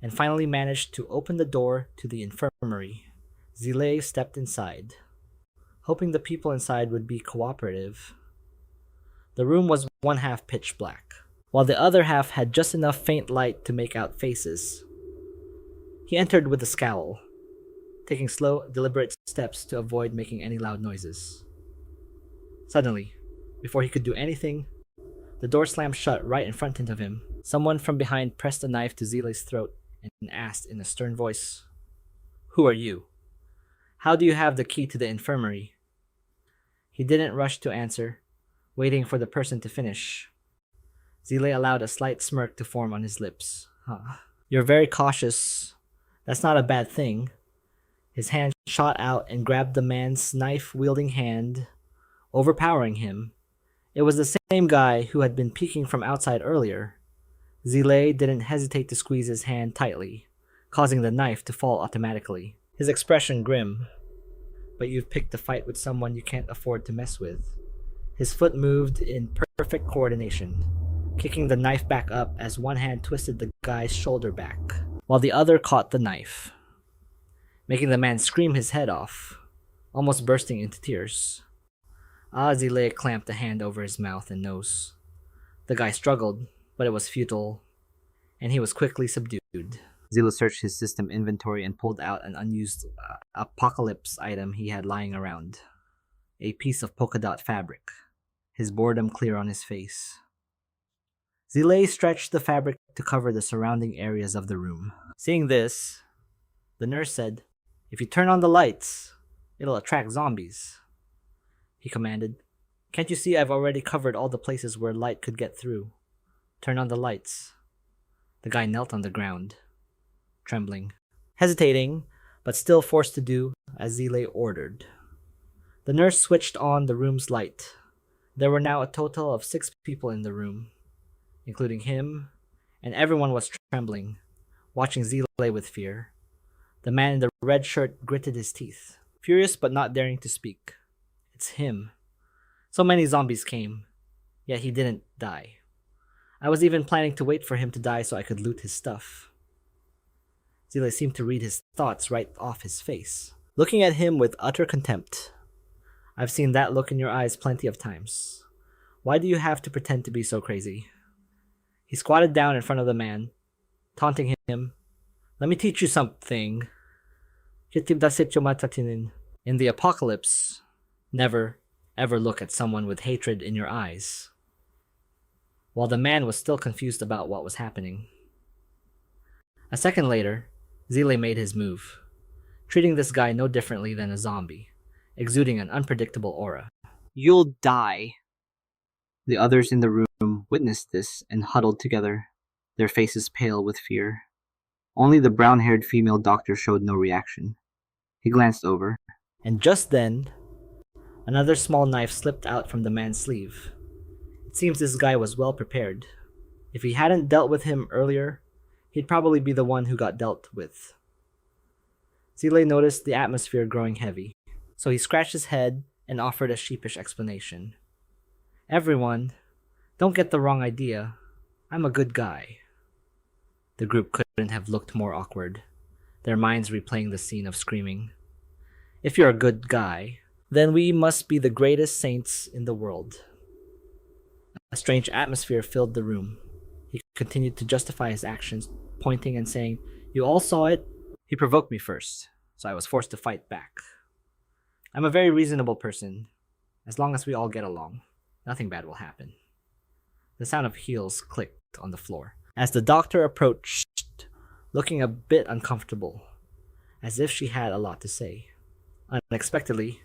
and finally managed to open the door to the infirmary. Zile stepped inside, hoping the people inside would be cooperative. The room was one half pitch black, while the other half had just enough faint light to make out faces. He entered with a scowl, taking slow, deliberate steps to avoid making any loud noises. Suddenly, before he could do anything, the door slammed shut right in front of him. Someone from behind pressed a knife to Zile's throat and asked in a stern voice, "Who are you? How do you have the key to the infirmary?" He didn't rush to answer, waiting for the person to finish. Zile allowed a slight smirk to form on his lips. You're very cautious. That's not a bad thing." His hand shot out and grabbed the man's knife-wielding hand, overpowering him. It was the same guy who had been peeking from outside earlier. Zile didn't hesitate to squeeze his hand tightly, causing the knife to fall automatically. His expression grim. "But you've picked a fight with someone you can't afford to mess with." His foot moved in perfect coordination, kicking the knife back up as one hand twisted the guy's shoulder back, while the other caught the knife, making the man scream his head off, almost bursting into tears. Zile clamped a hand over his mouth and nose. The guy struggled, but it was futile, and he was quickly subdued. Zile searched his system inventory and pulled out an unused apocalypse item he had lying around. A piece of polka dot fabric, his boredom clear on his face. Zile stretched the fabric to cover the surrounding areas of the room. Seeing this, the nurse said, "If you turn on the lights, it'll attract zombies," he commanded. "Can't you see I've already covered all the places where light could get through? Turn on the lights." The guy knelt on the ground, trembling, hesitating, but still forced to do as Zile ordered. The nurse switched on the room's light. There were now a total of 6 people in the room, including him, and everyone was trembling, watching Zile with fear. The man in the red shirt gritted his teeth, furious but not daring to speak. It's him. So many zombies came, yet he didn't die. I was even planning to wait for him to die so I could loot his stuff. Zile seemed to read his thoughts right off his face, looking at him with utter contempt. "I've seen that look in your eyes plenty of times. Why do you have to pretend to be so crazy?" He squatted down in front of the man, taunting him. "Let me teach you something. In the apocalypse, never, ever look at someone with hatred in your eyes." While the man was still confused about what was happening. A second later, Zile made his move, treating this guy no differently than a zombie, exuding an unpredictable aura. "You'll die." The others in the room witnessed this and huddled together, their faces pale with fear. Only the brown-haired female doctor showed no reaction. He glanced over, and just then, another small knife slipped out from the man's sleeve. It seems this guy was well prepared. If he hadn't dealt with him earlier, he'd probably be the one who got dealt with. Zile noticed the atmosphere growing heavy, so he scratched his head and offered a sheepish explanation. "Everyone, don't get the wrong idea. I'm a good guy." The group couldn't have looked more awkward, their minds replaying the scene of screaming. "If you're a good guy, then we must be the greatest saints in the world." A strange atmosphere filled the room. He continued to justify his actions, pointing and saying, "You all saw it. He provoked me first, so I was forced to fight back. I'm a very reasonable person. As long as we all get along, nothing bad will happen." The sound of heels clicked on the floor as the doctor approached, looking a bit uncomfortable, as if she had a lot to say. Unexpectedly,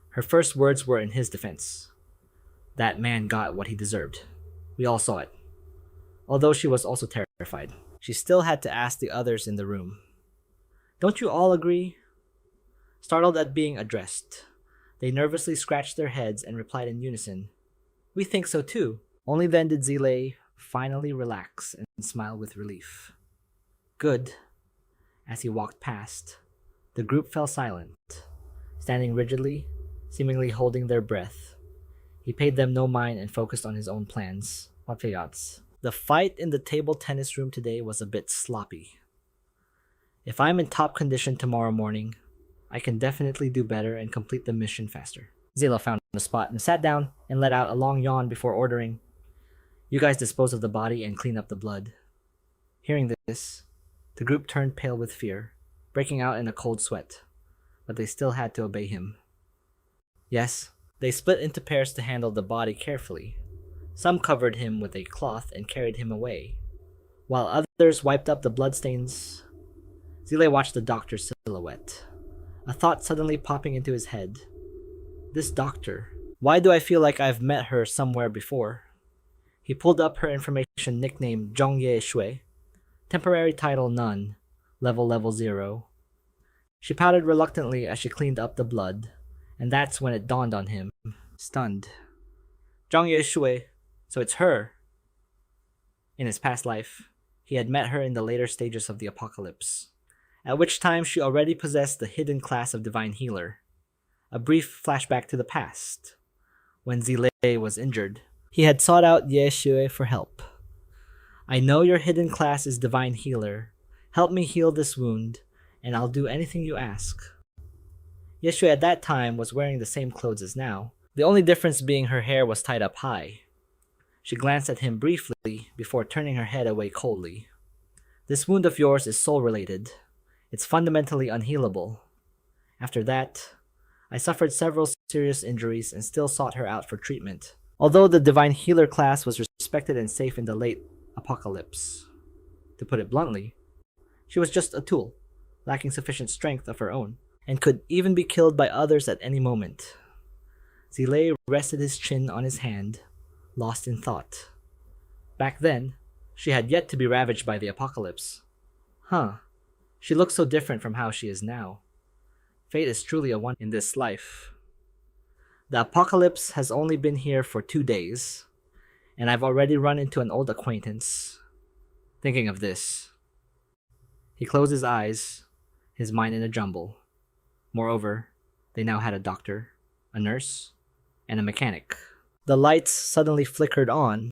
her first words were in his defense. "That man got what he deserved. We all saw it." Although she was also terrified, she still had to ask the others in the room, "Don't you all agree?" Startled at being addressed, they nervously scratched their heads and replied in unison, "We think so too." Only then did Zile finally relax and smile with relief. "Good." As he walked past, the group fell silent, standing rigidly, seemingly holding their breath. He paid them no mind and focused on his own plans. The fight in the table tennis room today was a bit sloppy. If I'm in top condition tomorrow morning, I can definitely do better and complete the mission faster. Zila found a spot and sat down and let out a long yawn before ordering, "You guys dispose of the body and clean up the blood." Hearing this, the group turned pale with fear, breaking out in a cold sweat, but they still had to obey him. Yes, they split into pairs to handle the body carefully. Some covered him with a cloth and carried him away, while others wiped up the bloodstains. Zile watched the doctor's silhouette, a thought suddenly popping into his head. This doctor. Why do I feel like I've met her somewhere before? He pulled up her information nickname Zhongye Shui, temporary title none, level 0. She pouted reluctantly as she cleaned up the blood, and that's when it dawned on him, stunned. Zhongye Shui, so it's her. In his past life, he had met her in the later stages of the apocalypse, at which time she already possessed the hidden class of divine healer. A brief flashback to the past. When Zile was injured, he had sought out Ye Shui for help. "I know your hidden class is divine healer. Help me heal this wound, and I'll do anything you ask." Ye Shui at that time was wearing the same clothes as now, the only difference being her hair was tied up high. She glanced at him briefly before turning her head away coldly. "This wound of yours is soul-related. It's fundamentally unhealable. After that, I suffered several serious injuries and still sought her out for treatment, although the divine healer class was respected and safe in the late apocalypse. To put it bluntly, she was just a tool, lacking sufficient strength of her own, and could even be killed by others at any moment." Zile rested his chin on his hand, lost in thought. Back then, she had yet to be ravaged by the apocalypse. She looked so different from how she is now. Fate is truly a one in this life. The apocalypse has only been here for 2 days, and I've already run into an old acquaintance. Thinking of this, he closed his eyes, his mind in a jumble. Moreover, they now had a doctor, a nurse, and a mechanic. The lights suddenly flickered on,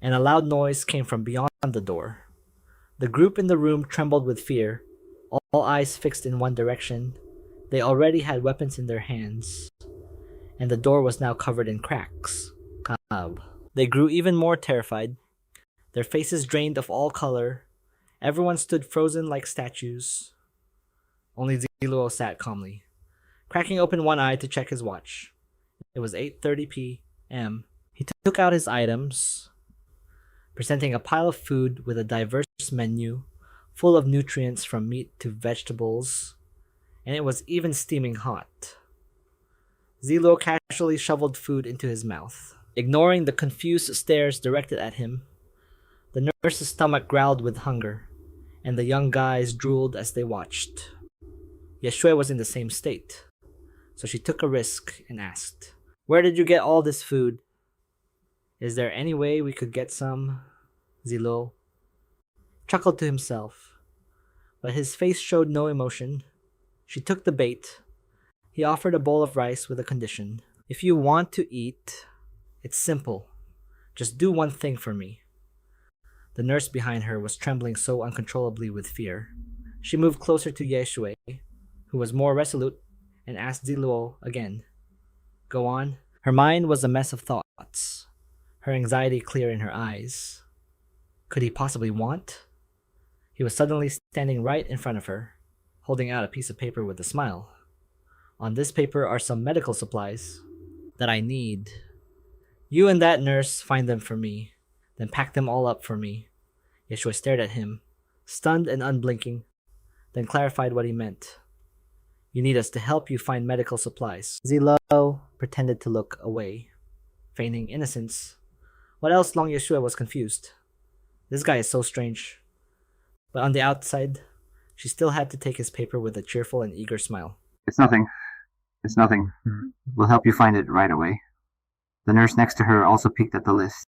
and a loud noise came from beyond the door. The group in the room trembled with fear, all eyes fixed in one direction. They already had weapons in their hands, and the door was now covered in cracks. They grew even more terrified, their faces drained of all color. Everyone stood frozen like statues. Only Zi Luo sat calmly, cracking open one eye to check his watch. It was 8:30 p.m. He took out his items, presenting a pile of food with a diverse menu, full of nutrients from meat to vegetables, and it was even steaming hot. Zi Luo casually shoveled food into his mouth, ignoring the confused stares directed at him. The nurse's stomach growled with hunger, and the young guys drooled as they watched. Yeshui was in the same state, so she took a risk and asked, "Where did you get all this food? Is there any way we could get some?" Zi Luo chuckled to himself, but his face showed no emotion. She took the bait. He offered a bowl of rice with a condition. "If you want to eat, it's simple. Just do one thing for me." The nurse behind her was trembling so uncontrollably with fear. She moved closer to Ye Shui, who was more resolute, and asked Zi Luo again. "Go on." Her mind was a mess of thoughts, her anxiety clear in her eyes. Could he possibly want? He was suddenly standing right in front of her, holding out a piece of paper with a smile. "On this paper are some medical supplies that I need. You and that nurse find them for me, then pack them all up for me." Yeshua stared at him, stunned and unblinking, then clarified what he meant. "You need us to help you find medical supplies." Zi Luo pretended to look away, feigning innocence. What else? Long Yeshua was confused. This guy is so strange. But on the outside, she still had to take his paper with a cheerful and eager smile. It's nothing. It's nothing. We'll help you find it right away." The nurse next to her also peeked at the list.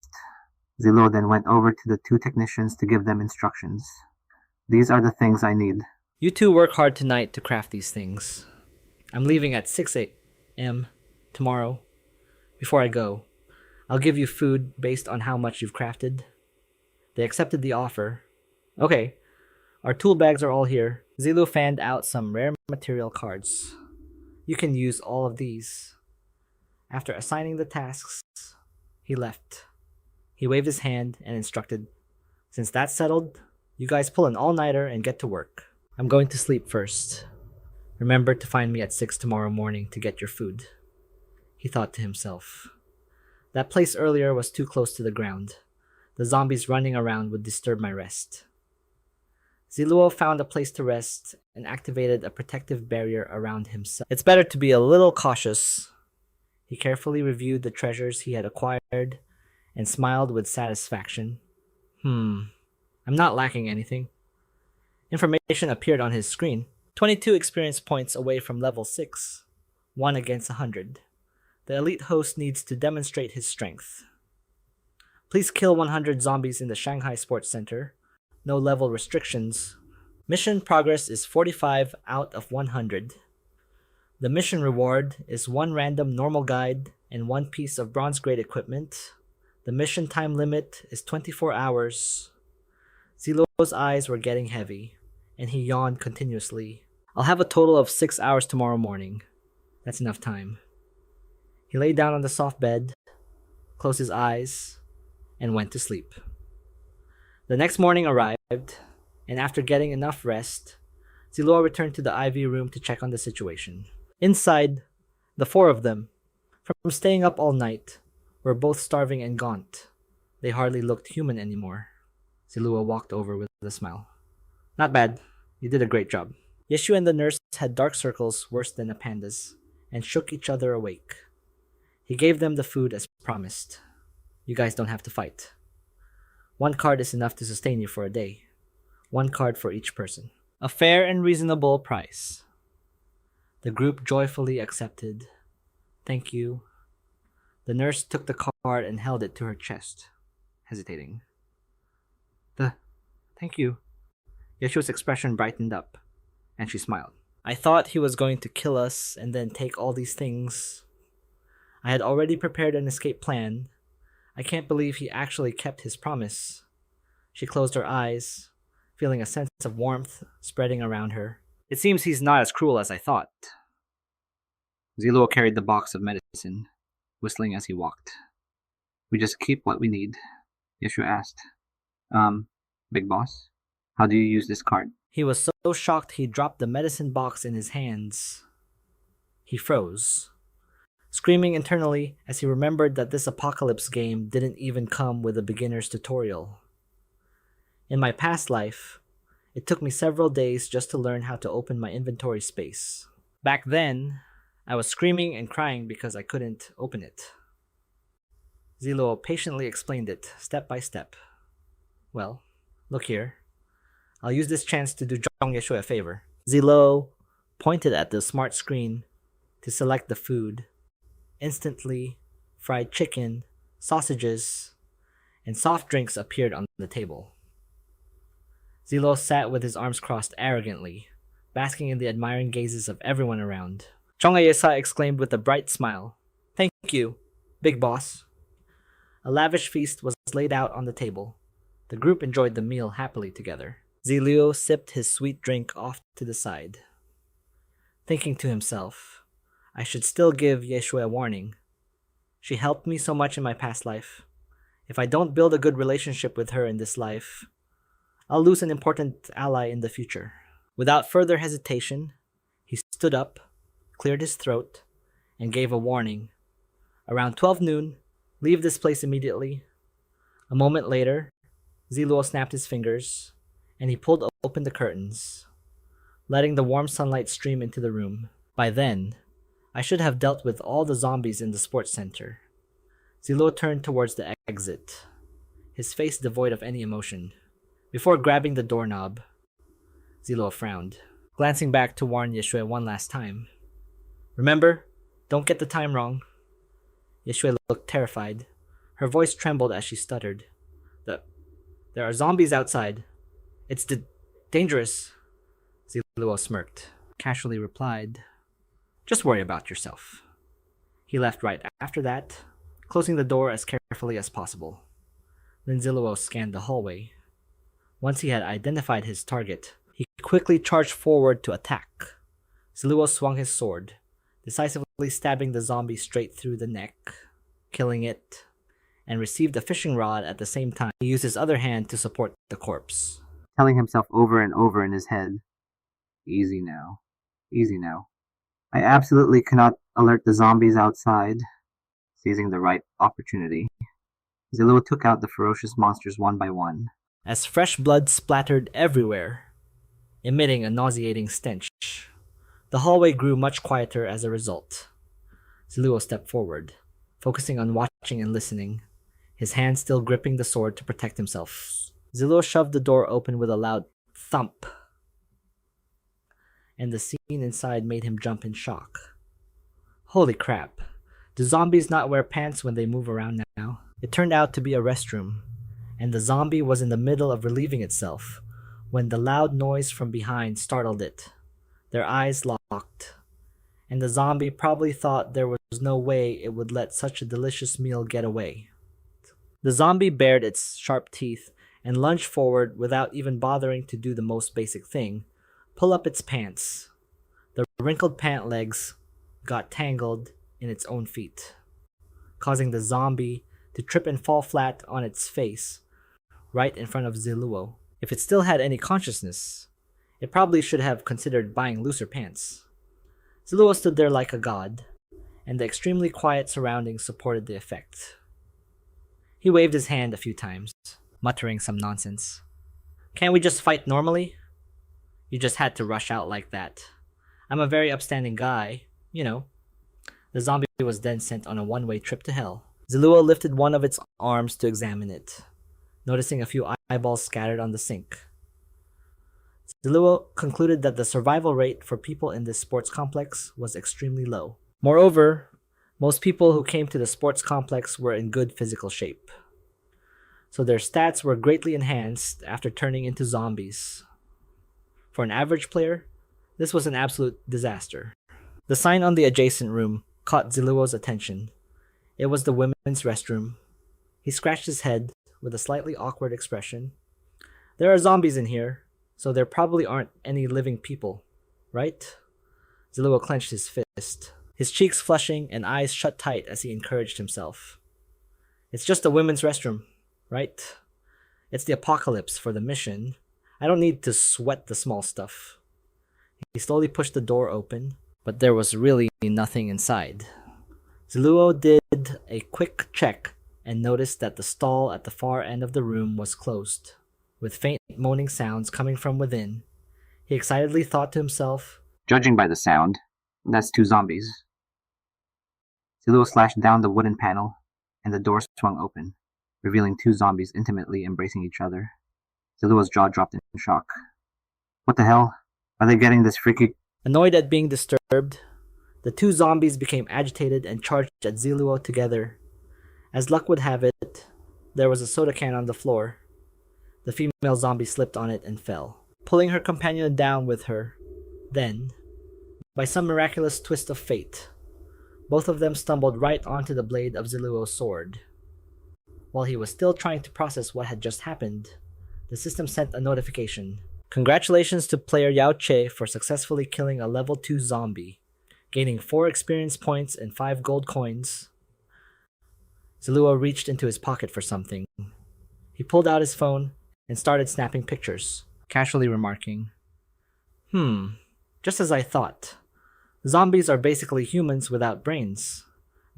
Zi Luo then went over to the 2 technicians to give them instructions. "These are the things I need." "You two work hard tonight to craft these things. I'm leaving at 6 a.m. tomorrow. Before I go, I'll give you food based on how much you've crafted." They accepted the offer. "Okay, Our tool bags are all here. Zilu fanned out some rare material cards. You can use all of these. After assigning the tasks, he left. He waved his hand and instructed, "Since that's settled, you guys pull an all-nighter and get to work. I'm going to sleep first. Remember to find me at 6 tomorrow morning to get your food." He thought to himself. That place earlier was too close to the ground. The zombies running around would disturb my rest. Ziluo found a place to rest and activated a protective barrier around himself. It's better to be a little cautious. He carefully reviewed the treasures he had acquired and smiled with satisfaction. I'm not lacking anything. Information appeared on his screen. 22 experience points away from level 6. 1 against 100. The elite host needs to demonstrate his strength. Please kill 100 zombies in the Shanghai Sports Center. No level restrictions. Mission progress is 45 out of 100. The mission reward is 1 random normal guide and 1 piece of bronze grade equipment. The mission time limit is 24 hours. Zilo's eyes were getting heavy, and he yawned continuously. I'll have a total of 6 hours tomorrow morning. That's enough time. He lay down on the soft bed, closed his eyes, and went to sleep. The next morning arrived, and after getting enough rest, Ziluo returned to the IV room to check on the situation. Inside, the 4 of them, from staying up all night, were both starving and gaunt. They hardly looked human anymore. Ziluo walked over with a smile. "Not bad. You did a great job." Yeshu and the nurse had dark circles worse than a panda's, and shook each other awake. He gave them the food as promised. "You guys don't have to fight. 1 card is enough to sustain you for a day. 1 card for each person. A fair and reasonable price." The group joyfully accepted. "Thank you." The nurse took the card and held it to her chest, hesitating. Thank you." Yeshua's expression brightened up, and she smiled. "I thought he was going to kill us and then take all these things. I had already prepared an escape plan. I can't believe he actually kept his promise." She closed her eyes, feeling a sense of warmth spreading around her. "It seems he's not as cruel as I thought." Ziluo carried the box of medicine, whistling as he walked. "We just keep what we need?" Yeshua asked. Big boss, how do you use this card?" He was so shocked he dropped the medicine box in his hands. He froze, screaming internally as he remembered that this apocalypse game didn't even come with a beginner's tutorial. In my past life, it took me several days just to learn how to open my inventory space. Back then, I was screaming and crying because I couldn't open it. Ziluo patiently explained it, step by step. "Well, look here. I'll use this chance to do Zhong Yeshu a favor." Ziluo pointed at the smart screen to select the food. Instantly, fried chicken, sausages, and soft drinks appeared on the table. Ziluo sat with his arms crossed arrogantly, basking in the admiring gazes of everyone around. Zhong Yesa exclaimed with a bright smile, "Thank you, big boss." A lavish feast was laid out on the table. The group enjoyed the meal happily together. Ziluo sipped his sweet drink off to the side, thinking to himself, "I should still give Yeshua a warning. She helped me so much in my past life. If I don't build a good relationship with her in this life, I'll lose an important ally in the future." Without further hesitation, he stood up, cleared his throat, and gave a warning. "Around 12 noon, leave this place immediately." A moment later, Ziluo snapped his fingers, and he pulled open the curtains, letting the warm sunlight stream into the room. By then, I should have dealt with all the zombies in the sports center. Ziluo turned towards the exit, his face devoid of any emotion. Before grabbing the doorknob, Ziluo frowned, glancing back to warn Yeshua one last time. "Remember, don't get the time wrong." Yeshua looked terrified. Her voice trembled as she stuttered. There are zombies outside. It's dangerous." Ziluo smirked, casually replied, "Just worry about yourself." He left right after that, closing the door as carefully as possible. Then Ziluo scanned the hallway. Once he had identified his target, he quickly charged forward to attack. Zi Luo swung his sword, decisively stabbing the zombie straight through the neck, killing it, and received a fishing rod at the same time. He used his other hand to support the corpse, telling himself over and over in his head, "Easy now, easy now. I absolutely cannot alert the zombies outside." Seizing the right opportunity, Zi Luo took out the ferocious monsters one by one. as fresh blood splattered everywhere, emitting a nauseating stench. The hallway grew much quieter as a result. Zi Luo stepped forward, focusing on watching and listening, his hand still gripping the sword to protect himself. Zi Luo shoved the door open with a loud thump, and the scene inside made him jump in shock. Holy crap. Do zombies not wear pants when they move around now? It turned out to be a restroom, and the zombie was in the middle of relieving itself when the loud noise from behind startled it. Their eyes locked, and the zombie probably thought there was no way it would let such a delicious meal get away. The zombie bared its sharp teeth and lunged forward without even bothering to do the most basic thing, pull up its pants. The wrinkled pant legs got tangled in its own feet, causing the zombie to trip and fall flat on its face right in front of Zi Luo. If it still had any consciousness, it probably should have considered buying looser pants. Zi Luo stood there like a god, and the extremely quiet surroundings supported the effect. He waved his hand a few times, muttering some nonsense. "Can't we just fight normally? You just had to rush out like that. I'm a very upstanding guy, you know." The zombie was then sent on a one-way trip to hell. Zi Luo lifted one of its arms to examine it, noticing a few eyeballs scattered on the sink. Zi Luo concluded that the survival rate for people in this sports complex was extremely low. Moreover, most people who came to the sports complex were in good physical shape, so their stats were greatly enhanced after turning into zombies. For an average player, this was an absolute disaster. The sign on the adjacent room caught Zi Luo's attention. It was the women's restroom. He scratched his head with a slightly awkward expression. "There are zombies in here, so there probably aren't any living people, right?" Zi Luo clenched his fist, his cheeks flushing and eyes shut tight as he encouraged himself. "It's just a women's restroom, right? It's the apocalypse for the mission. I don't need to sweat the small stuff." He slowly pushed the door open, but there was really nothing inside. Zi Luo did a quick check and noticed that the stall at the far end of the room was closed, with faint moaning sounds coming from within. He excitedly thought to himself, Judging by the sound, that's two zombies. Zi Luo slashed down the wooden panel, and the door swung open, revealing two zombies intimately embracing each other. Zi Luo's jaw dropped in shock. What the hell? Are they getting this freaky? Annoyed at being disturbed, the two zombies became agitated and charged at Zi Luo together. As luck would have it, there was a soda can on the floor. The female zombie slipped on it and fell, pulling her companion down with her. Then, by some miraculous twist of fate, both of them stumbled right onto the blade of Zi Luo's sword. While he was still trying to process what had just happened, the system sent a notification. "Congratulations to player Yao Che for successfully killing a level 2 zombie, gaining 4 experience points and 5 gold coins." Zi Luo reached into his pocket for something. He pulled out his phone and started snapping pictures, casually remarking, just as I thought. Zombies are basically humans without brains.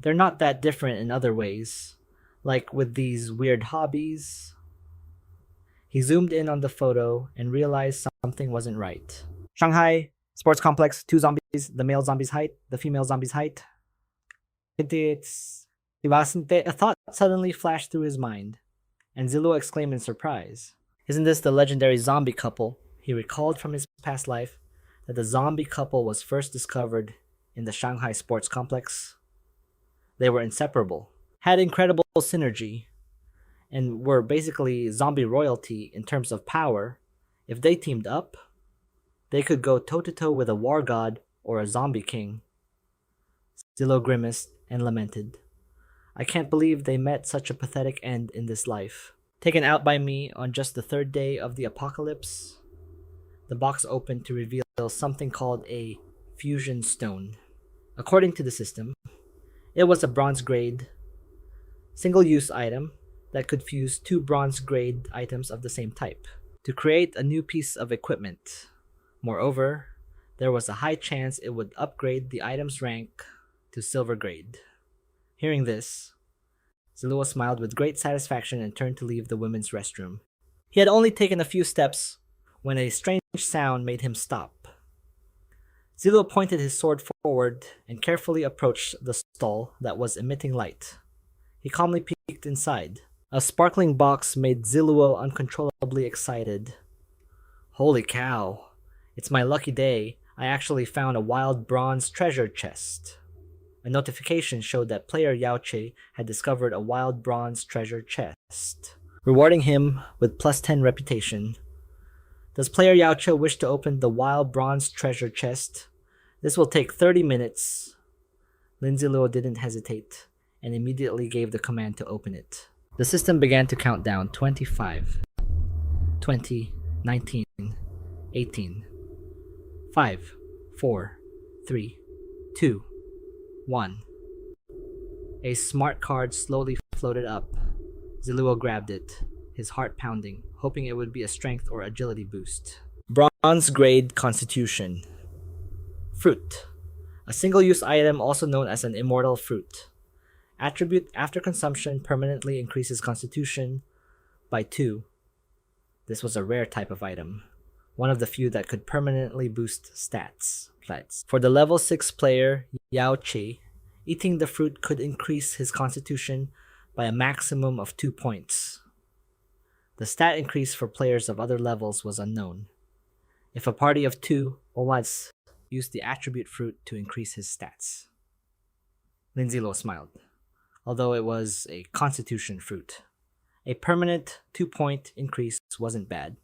They're not that different in other ways, like with these weird hobbies." He zoomed in on the photo and realized something wasn't right. "Shanghai, sports complex, 2 zombies, the male zombie's height, the female zombie's height." A thought suddenly flashed through his mind, and Zi Luo exclaimed in surprise. Isn't this the legendary zombie couple? He recalled from his past life that the zombie couple was first discovered in the Shanghai sports complex. They were inseparable, had incredible synergy, and were basically zombie royalty in terms of power. If they teamed up, they could go toe-to-toe with a war god or a zombie king. Zi Luo grimaced and lamented. "I can't believe they met such a pathetic end in this life." Taken out by me on just the third day of the apocalypse, the box opened to reveal something called a fusion stone. According to the system, it was a bronze grade, single-use item that could fuse two bronze grade items of the same type to create a new piece of equipment. Moreover, there was a high chance it would upgrade the item's rank to silver grade. Hearing this, Zi Luo smiled with great satisfaction and turned to leave the women's restroom. He had only taken a few steps when a strange sound made him stop. Zi Luo pointed his sword forward and carefully approached the stall that was emitting light. He calmly peeked inside. A sparkling box made Zi Luo uncontrollably excited. Holy cow! It's my lucky day. I actually found a wild bronze treasure chest. A notification showed that player Yao Che had discovered a wild bronze treasure chest, rewarding him with +10 reputation. Does player Yao Che wish to open the wild bronze treasure chest? This will take 30 minutes. Lin Zi Luo didn't hesitate and immediately gave the command to open it. The system began to count down 25, 20, 19, 18, 5, 4, 3, 2, 1. A smart card slowly floated up. Zi Luo grabbed it, his heart pounding, hoping it would be a strength or agility boost. Bronze grade constitution. Fruit. A single-use item also known as an immortal fruit. Attribute after consumption permanently increases constitution by 2. This was a rare type of item, one of the few that could permanently boost stats. For the level 6 player, Yao Che, eating the fruit could increase his constitution by a maximum of 2 points. The stat increase for players of other levels was unknown. If a party of 2 or less used the attribute fruit to increase his stats. Lin Zi Luo smiled, although it was a constitution fruit. A permanent 2-point increase wasn't bad.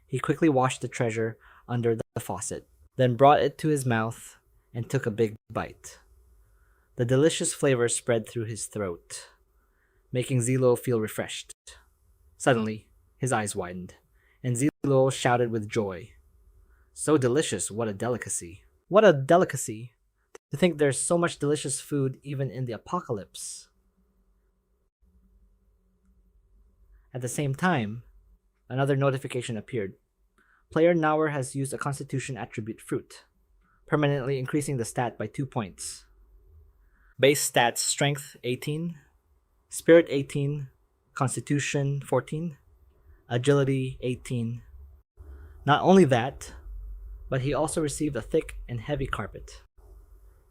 He quickly washed the treasure under the faucet, then brought it to his mouth and took a big bite. The delicious flavor spread through his throat, making Zi Luo feel refreshed. Suddenly, his eyes widened, and Zi Luo shouted with joy. So delicious, what a delicacy. What a delicacy! To think there's so much delicious food even in the apocalypse. At the same time, another notification appeared. Player Nauer has used a constitution attribute fruit, permanently increasing the stat by 2 points. Base stats: strength 18, spirit 18, constitution 14, agility 18. Not only that, but he also received a thick and heavy carpet.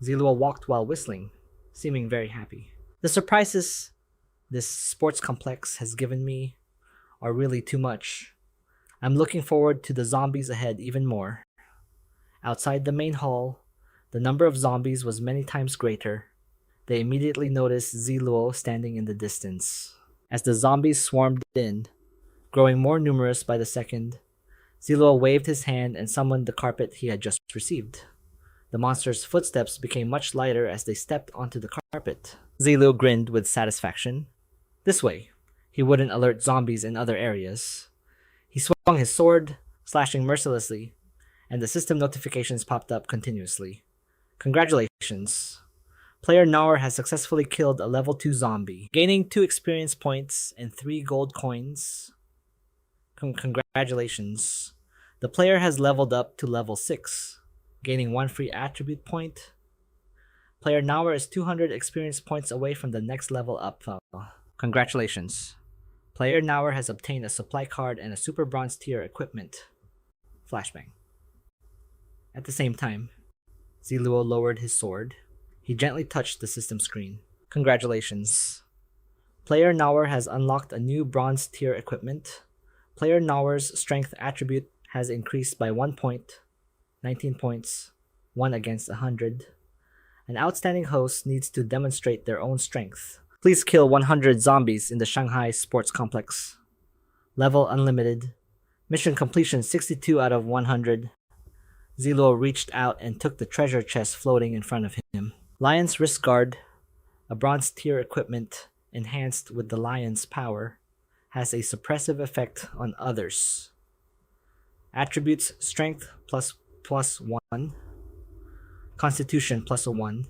Zi Luo walked while whistling, seeming very happy. The surprises this sports complex has given me are really too much. I'm looking forward to the zombies ahead even more. Outside the main hall, the number of zombies was many times greater. They immediately noticed Zi Luo standing in the distance. As the zombies swarmed in, growing more numerous by the second, Zi Luo waved his hand and summoned the carpet he had just received. The monster's footsteps became much lighter as they stepped onto the carpet. Zi Luo grinned with satisfaction. This way, he wouldn't alert zombies in other areas. He swung his sword, slashing mercilessly, and the system notifications popped up continuously. Congratulations! Player Nauer has successfully killed a level 2 zombie, gaining 2 experience points and 3 gold coins. Congratulations. The player has leveled up to level 6, gaining 1 free attribute point. Player Nauer is 200 experience points away from the next level up. Congratulations. Player Nauer has obtained a supply card and a super bronze tier equipment. Flashbang. At the same time, Zi Luo lowered his sword. He gently touched the system screen. Congratulations. Player Nauer has unlocked a new bronze tier equipment. Player Nauer's strength attribute has increased by 1 point, 19 points, 1 against 100. An outstanding host needs to demonstrate their own strength. Please kill 100 zombies in the Shanghai Sports Complex. Level unlimited. Mission completion 62 out of 100. Zi Luo reached out and took the treasure chest floating in front of him. Lion's Wrist Guard, a bronze tier equipment enhanced with the lion's power, has a suppressive effect on others. Attributes strength plus 1, constitution plus a 1.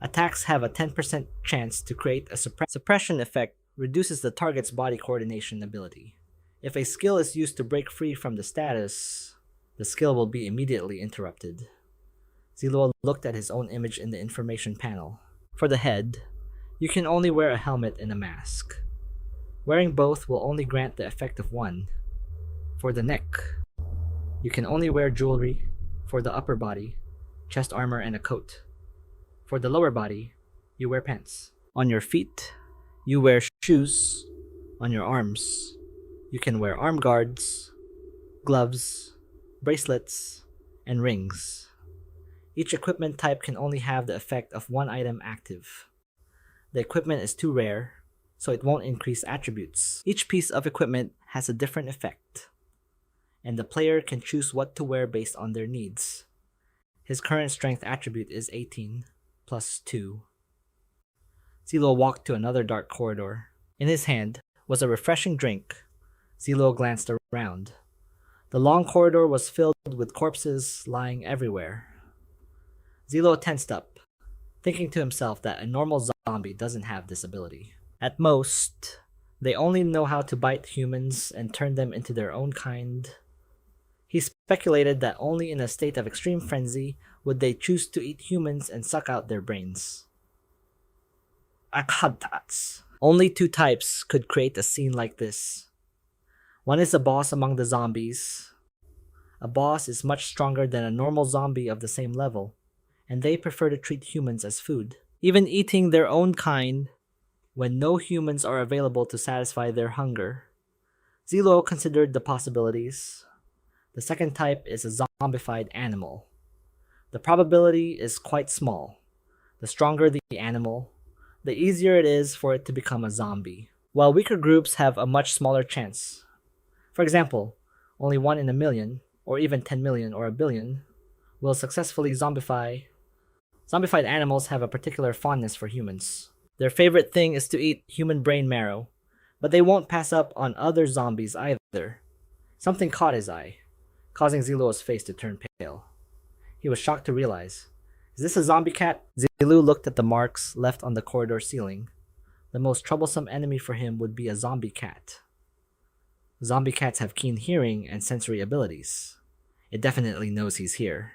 Attacks have a 10% chance to create a suppression effect, reduces the target's body coordination ability. If a skill is used to break free from the status, the skill will be immediately interrupted. Zi Luo looked at his own image in the information panel. For the head, you can only wear a helmet and a mask. Wearing both will only grant the effect of one. For the neck, you can only wear jewelry. For the upper body, chest armor and a coat. For the lower body, you wear pants. On your feet, you wear shoes. On your arms, you can wear arm guards, gloves, bracelets, and rings. Each equipment type can only have the effect of one item active. The equipment is too rare, so it won't increase attributes. Each piece of equipment has a different effect, and the player can choose what to wear based on their needs. His current strength attribute is 18 plus 2. Zi Luo walked to another dark corridor. In his hand was a refreshing drink. Zi Luo glanced around. The long corridor was filled with corpses lying everywhere. Zi Luo tensed up, thinking to himself that a normal zombie doesn't have this ability. At most, they only know how to bite humans and turn them into their own kind. He speculated that only in a state of extreme frenzy would they choose to eat humans and suck out their brains. Akhatats. Only two types could create a scene like this. One is a boss among the zombies. A boss is much stronger than a normal zombie of the same level, and they prefer to treat humans as food, even eating their own kind when no humans are available to satisfy their hunger. Zi Luo considered the possibilities. The second type is a zombified animal. The probability is quite small. The stronger the animal, the easier it is for it to become a zombie, while weaker groups have a much smaller chance. For example, only 1 in a million, or even 10 million or a billion, will successfully zombify. Zombified animals have a particular fondness for humans. Their favorite thing is to eat human brain marrow, but they won't pass up on other zombies either. Something caught his eye, causing Zi Luo's face to turn pale. He was shocked to realize, is this a zombie cat? Zi Luo looked at the marks left on the corridor ceiling. The most troublesome enemy for him would be a zombie cat. Zombie cats have keen hearing and sensory abilities. It definitely knows he's here.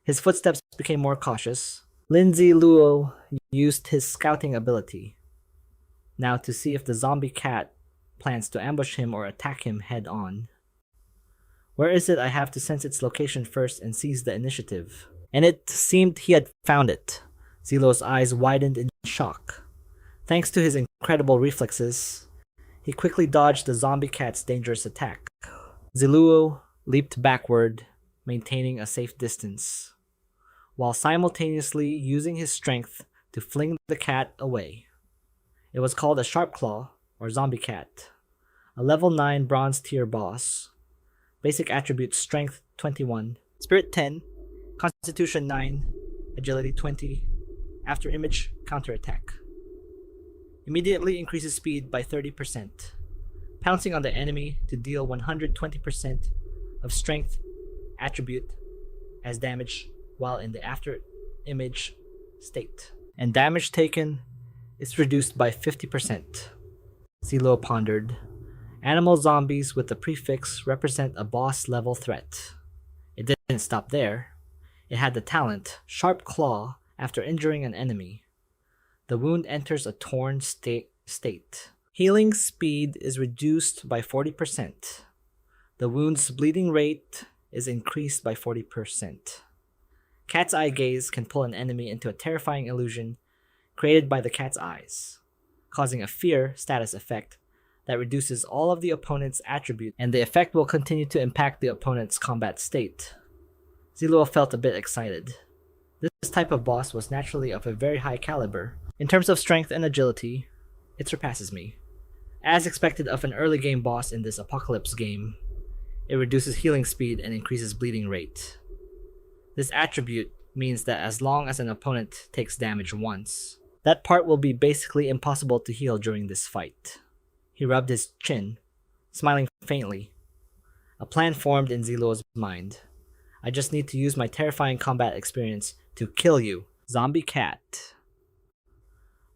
His footsteps became more cautious. Lin Zi Luo used his scouting ability now to see if the zombie cat plans to ambush him or attack him head on. Where is it? I have to sense its location first and seize the initiative. And it seemed he had found it. Zi Luo's eyes widened in shock. Thanks to his incredible reflexes, he quickly dodged the zombie cat's dangerous attack. Zi Luo leaped backward, maintaining a safe distance, while simultaneously using his strength to fling the cat away. It was called a Sharp Claw, or Zombie Cat, a level 9 bronze tier boss. Basic attributes strength 21, spirit 10, constitution 9, agility 20, after image counterattack. Immediately increases speed by 30%, pouncing on the enemy to deal 120% of strength attribute as damage while in the after image state. And damage taken is reduced by 50%. Zi Luo pondered. Animal zombies with the prefix represent a boss level threat. It didn't stop there. It had the talent, Sharp Claw, after injuring an enemy. The wound enters a torn state. Healing speed is reduced by 40%. The wound's bleeding rate is increased by 40%. Cat's eye gaze can pull an enemy into a terrifying illusion created by the cat's eyes, causing a fear status effect that reduces all of the opponent's attributes, and the effect will continue to impact the opponent's combat state. Zi Luo felt a bit excited. This type of boss was naturally of a very high caliber. In terms of strength and agility, it surpasses me. As expected of an early game boss in this apocalypse game, it reduces healing speed and increases bleeding rate. This attribute means that as long as an opponent takes damage once, that part will be basically impossible to heal during this fight. He He rubbed his chin, smiling faintly. A plan formed in Zi Luo's mind. I just need to use my terrifying combat experience to kill you, zombie cat.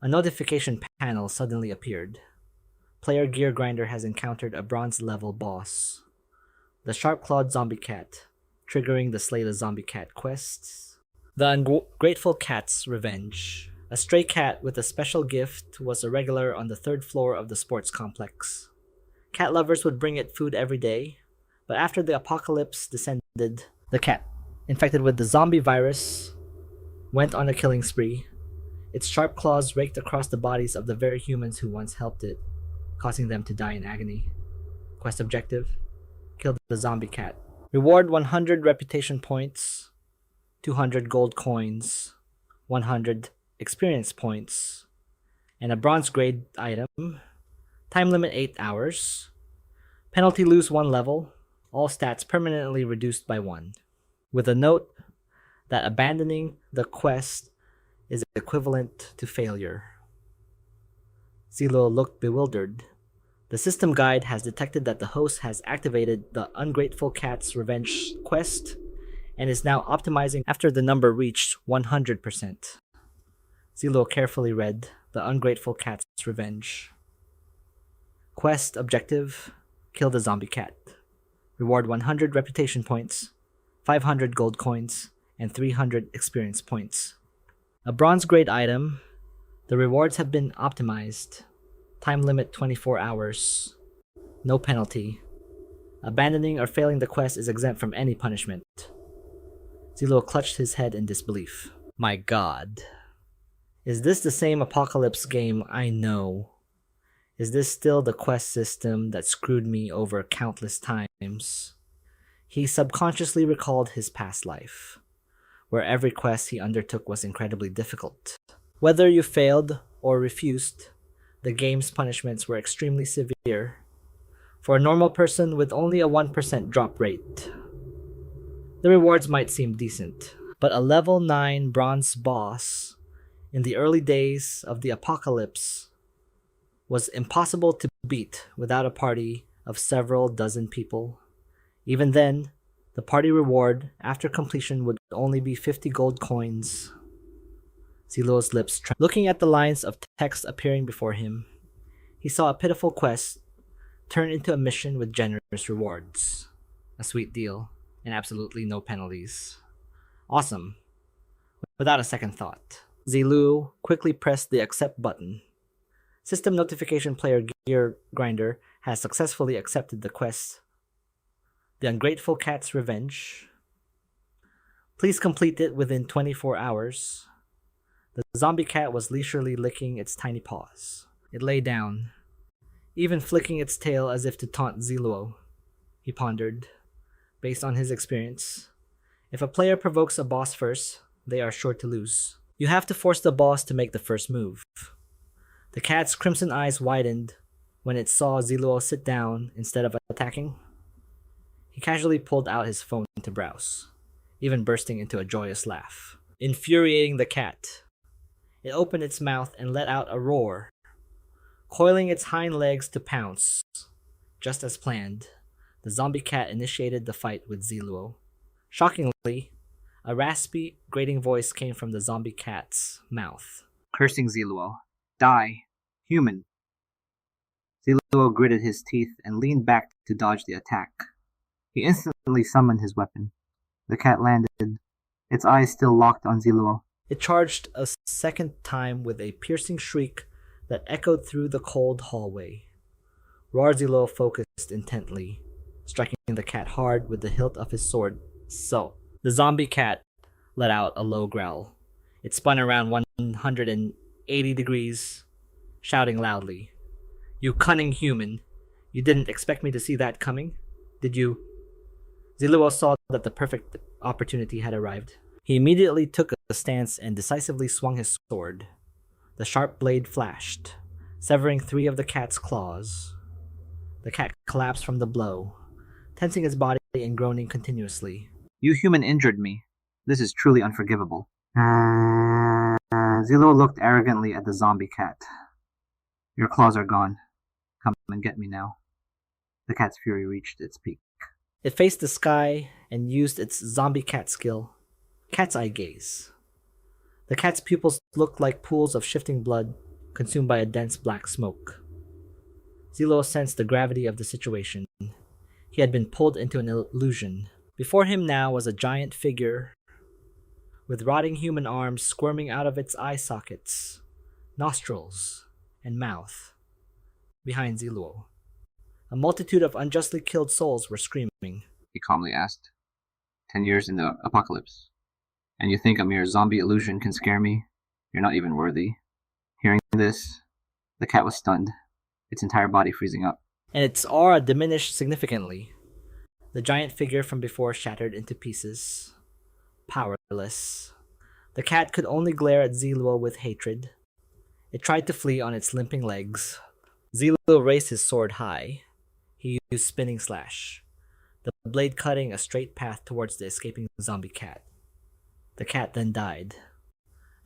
A notification panel suddenly appeared. Player Gear Grinder has encountered a bronze level boss. The sharp-clawed zombie cat, triggering the Slay the Zombie Cat quests. The Ungrateful Cat's Revenge. A stray cat with a special gift was a regular on the third floor of the sports complex. Cat lovers would bring it food every day, but after the apocalypse descended, the cat, infected with the zombie virus, went on a killing spree. Its sharp claws raked across the bodies of the very humans who once helped it, causing them to die in agony. Quest objective: kill the zombie cat. Reward 100 reputation points, 200 gold coins, 100 experience points, and a bronze grade item. Time limit 8 hours. Penalty: lose 1 level. All stats permanently reduced by 1. With a note that abandoning the quest is equivalent to failure. Zi Luo looked bewildered. The system guide has detected that the host has activated the Ungrateful Cat's Revenge quest and is now optimizing after the number reached 100%. Zi Luo carefully read the Ungrateful Cat's Revenge. Quest objective: kill the zombie cat. Reward 100 reputation points, 500 gold coins, and 300 experience points. A bronze grade item. The rewards have been optimized. Time limit 24 hours. No penalty. Abandoning or failing the quest is exempt from any punishment. Zi Luo clutched his head in disbelief. My god. Is this the same apocalypse game I know? Is this still the quest system that screwed me over countless times? He subconsciously recalled his past life, where every quest he undertook was incredibly difficult. Whether you failed or refused, the game's punishments were extremely severe. For a normal person with only a 1% drop rate, the rewards might seem decent, but a level 9 bronze boss in the early days of the apocalypse was impossible to beat without a party of several dozen people. Even then, the party reward after completion would only be 50 gold coins. Zi Luo's lips trembled. Looking at the lines of text appearing before him, he saw a pitiful quest turn into a mission with generous rewards. A sweet deal, and absolutely no penalties. Awesome. Without a second thought, Zi Luo quickly pressed the accept button. System notification: player Gear Grinder has successfully accepted the quest. The Ungrateful Cat's Revenge. Please complete it within 24 hours. The zombie cat was leisurely licking its tiny paws. It lay down, even flicking its tail as if to taunt Zi Luo. He pondered. Based on his experience, if a player provokes a boss first, they are sure to lose. You have to force the boss to make the first move. The cat's crimson eyes widened when it saw Zi Luo sit down instead of attacking. He casually pulled out his phone to browse, even bursting into a joyous laugh. Infuriating the cat, it opened its mouth and let out a roar, coiling its hind legs to pounce. Just as planned, the zombie cat initiated the fight with Zi Luo. Shockingly, a raspy, grating voice came from the zombie cat's mouth. Cursing Zi Luo. Die. Human. Zi Luo gritted his teeth and leaned back to dodge the attack. He instantly summoned his weapon. The cat landed, its eyes still locked on Zi Luo. It charged a second time with a piercing shriek that echoed through the cold hallway. Zi Luo focused intently, striking the cat hard with the hilt of his sword. So, the zombie cat let out a low growl. It spun around 180 degrees, shouting loudly, "You cunning human! You didn't expect me to see that coming, did you?" Zi Luo saw that the perfect opportunity had arrived. He immediately took a stance and decisively swung his sword. The sharp blade flashed, severing 3 of the cat's claws. The cat collapsed from the blow, tensing its body and groaning continuously. You human injured me. This is truly unforgivable. Zi Luo looked arrogantly at the zombie cat. Your claws are gone. come and get me now. The cat's fury reached its peak. It faced the sky and used its zombie cat skill, cat's eye gaze. The cat's pupils looked like pools of shifting blood consumed by a dense black smoke. Zi Luo sensed the gravity of the situation. He had been pulled into an illusion. Before him now was a giant figure with rotting human arms squirming out of its eye sockets, nostrils, and mouth. Behind Zi Luo, a multitude of unjustly killed souls were screaming. He calmly asked. 10 years in the apocalypse. And you think a mere zombie illusion can scare me? You're not even worthy. Hearing this, the cat was stunned, its entire body freezing up. And its aura diminished significantly. The giant figure from before shattered into pieces. Powerless. The cat could only glare at Zi Luo with hatred. It tried to flee on its limping legs. Zi Luo raised his sword high. He used spinning slash, the blade cutting a straight path towards the escaping zombie cat. The cat then died.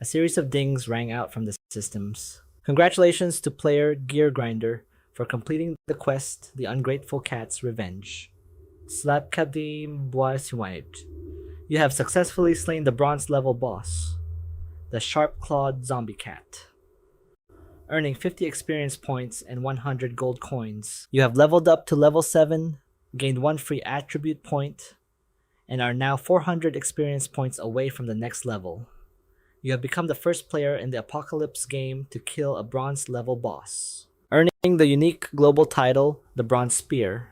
A series of dings rang out from the systems. Congratulations to player Gear Grinder for completing the quest, The Ungrateful Cat's Revenge. Slapkadim Boisiwait. You have successfully slain the bronze level boss, the sharp-clawed zombie cat. Earning 50 experience points and 100 gold coins. You have leveled up to level 7, gained 1 free attribute point, and are now 400 experience points away from the next level. You have become the first player in the Apocalypse game to kill a bronze level boss, earning the unique global title, the Bronze Spear.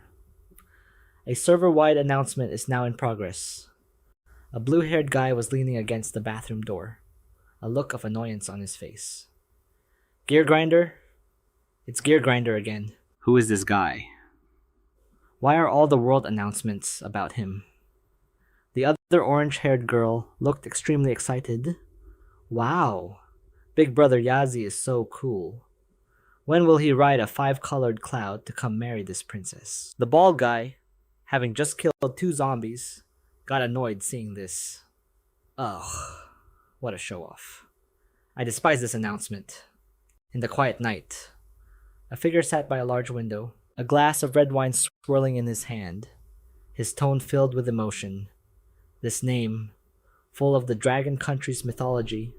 A server-wide announcement is now in progress. A blue-haired guy was leaning against the bathroom door, a look of annoyance on his face. Gear Grinder? It's Gear Grinder again. Who is this guy? Why are all the world announcements about him? The other orange-haired girl looked extremely excited. Wow, Big Brother Yazi is so cool. When will he ride a 5-colored cloud to come marry this princess? The bald guy, having just killed 2 zombies, got annoyed seeing this. Ugh, what a show-off. I despise this announcement. In the quiet night, a figure sat by a large window, a glass of red wine swirling in his hand, his tone filled with emotion. This name, full of the dragon country's mythology,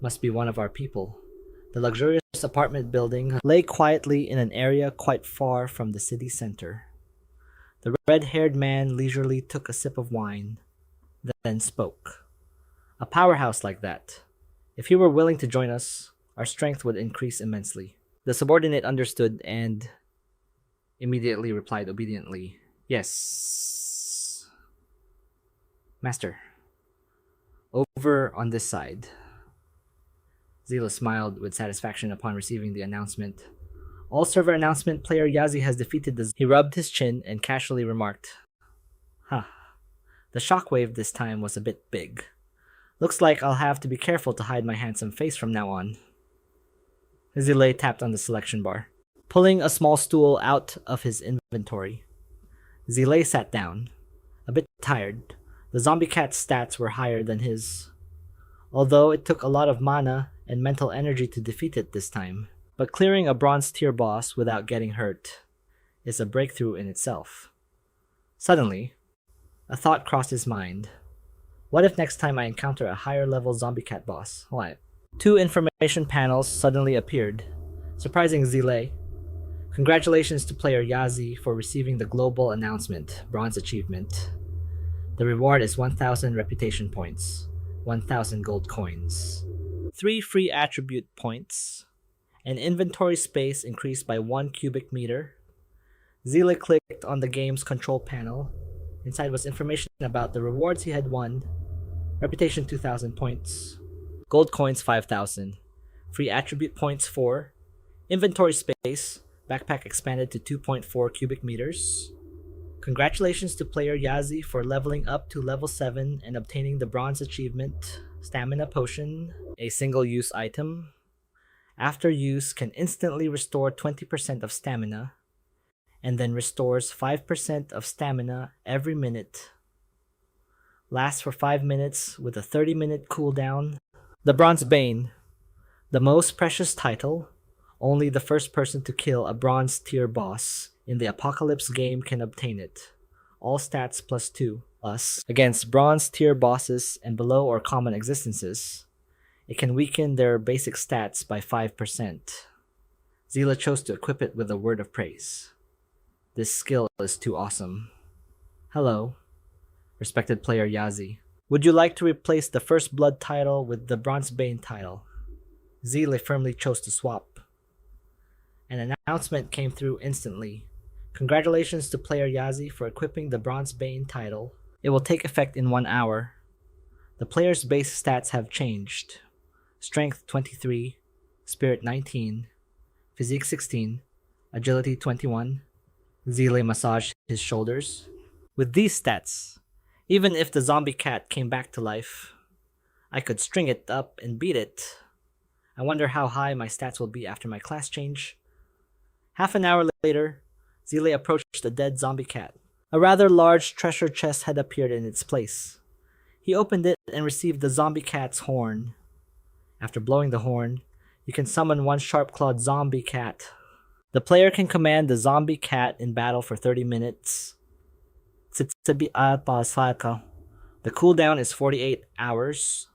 must be one of our people. The luxurious apartment building lay quietly in an area quite far from the city center. The red-haired man leisurely took a sip of wine, then spoke. A powerhouse like that. If he were willing to join us, our strength would increase immensely. The subordinate understood and immediately replied obediently, Yes. Master. Over on this side. Zila smiled with satisfaction upon receiving the announcement. All server announcement player Yazi has defeated the... He rubbed his chin and casually remarked, The shockwave this time was a bit big. Looks like I'll have to be careful to hide my handsome face from now on. Zile tapped on the selection bar, pulling a small stool out of his inventory. Zile sat down, a bit tired. The zombie cat's stats were higher than his, although it took a lot of mana and mental energy to defeat it this time. But clearing a bronze tier boss without getting hurt is a breakthrough in itself. Suddenly, a thought crossed his mind. What if next time I encounter a higher level zombie cat boss? What? 2 information panels suddenly appeared, surprising Zile. Congratulations to player Yazi for receiving the global announcement, Bronze Achievement. The reward is 1,000 reputation points, 1,000 gold coins, 3 free attribute points, and inventory space increased by 1 cubic meter. Zile clicked on the game's control panel. Inside was information about the rewards he had won. Reputation 2,000 points. Gold coins 5,000. Free attribute points 4. Inventory space. Backpack expanded to 2.4 cubic meters. Congratulations to player Yazi for leveling up to level 7 and obtaining the bronze achievement. Stamina potion. A single-use item. After use can instantly restore 20% of stamina. And then restores 5% of stamina every minute. Lasts for 5 minutes with a 30-minute cooldown. The Bronze Bane, the most precious title, Only the first person to kill a bronze tier boss in the Apocalypse game can obtain it. All stats +2, us, against bronze tier bosses and below or common existences. It can weaken their basic stats by 5%. Zila chose to equip it with a word of praise. This skill is too awesome. Hello, respected player Yazi. Would you like to replace the First Blood title with the Bronze Bane title? Zila firmly chose to swap. An announcement came through instantly. Congratulations to player Yazi for equipping the Bronze Bane title. It will take effect in 1 hour. The player's base stats have changed. Strength 23, Spirit 19, Physique 16, Agility 21. Zile massaged his shoulders. With these stats, even if the zombie cat came back to life, I could string it up and beat it. I wonder how high my stats will be after my class change. Half an hour later, Zile approached the dead zombie cat. A rather large treasure chest had appeared in its place. He opened it and received the zombie cat's horn. After blowing the horn, you can summon one sharp-clawed zombie cat. The player can command the zombie cat in battle for 30 minutes. The cooldown is 48 hours.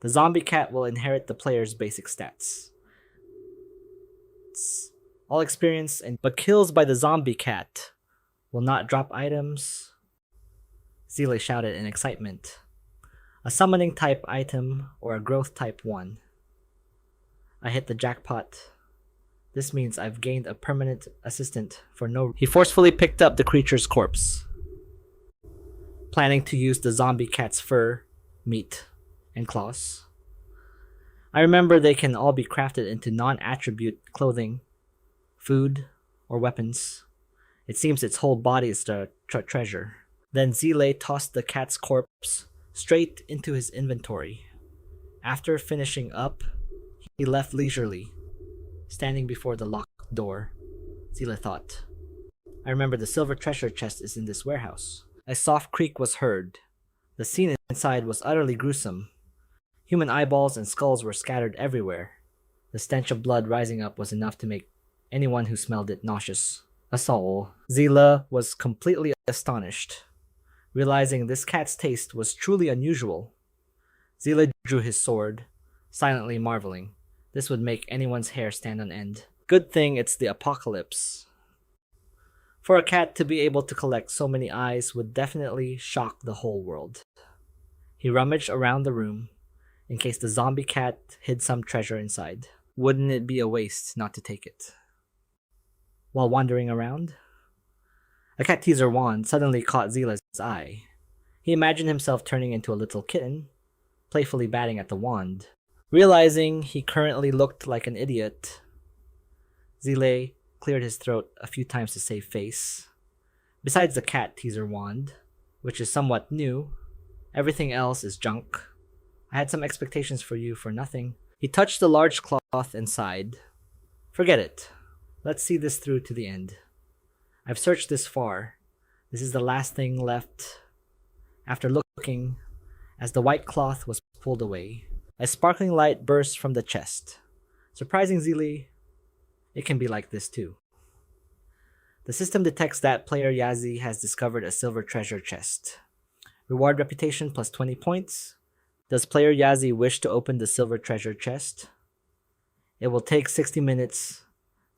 The zombie cat will inherit the player's basic stats. All experience but kills by the zombie cat will not drop items. Zile shouted in excitement. A summoning type item or a growth type 1. I hit the jackpot. This means I've gained a permanent assistant for no reason. He forcefully picked up the creature's corpse, planning to use the zombie cat's fur, meat, and claws. I remember they can all be crafted into non-attribute clothing, food, or weapons. It seems its whole body is the treasure. Then Zile tossed the cat's corpse straight into his inventory. After finishing up, he left leisurely, standing before the locked door. Zile thought. I remember the silver treasure chest is in this warehouse. A soft creak was heard. The scene inside was utterly gruesome. Human eyeballs and skulls were scattered everywhere. The stench of blood rising up was enough to make anyone who smelled it nauseous. A soul. Zila was completely astonished, realizing this cat's taste was truly unusual. Zila drew his sword, silently marveling. This would make anyone's hair stand on end. Good thing it's the apocalypse. For a cat to be able to collect so many eyes would definitely shock the whole world. He rummaged around the room, in case the zombie cat hid some treasure inside. Wouldn't it be a waste not to take it? While wandering around, a cat teaser wand suddenly caught Zila's eye. He imagined himself turning into a little kitten, playfully batting at the wand. Realizing he currently looked like an idiot, Zile cleared his throat a few times to save face. Besides the cat teaser wand, which is somewhat new, everything else is junk. I had some expectations for you for nothing. He touched the large cloth and sighed. Forget it. Let's see this through to the end. I've searched this far. This is the last thing left. After looking, as the white cloth was pulled away, a sparkling light burst from the chest. Surprising Zili, it can be like this too. The system detects that player Yazi has discovered a silver treasure chest. Reward reputation plus 20 points. Does player Yazi wish to open the silver treasure chest? It will take 60 minutes.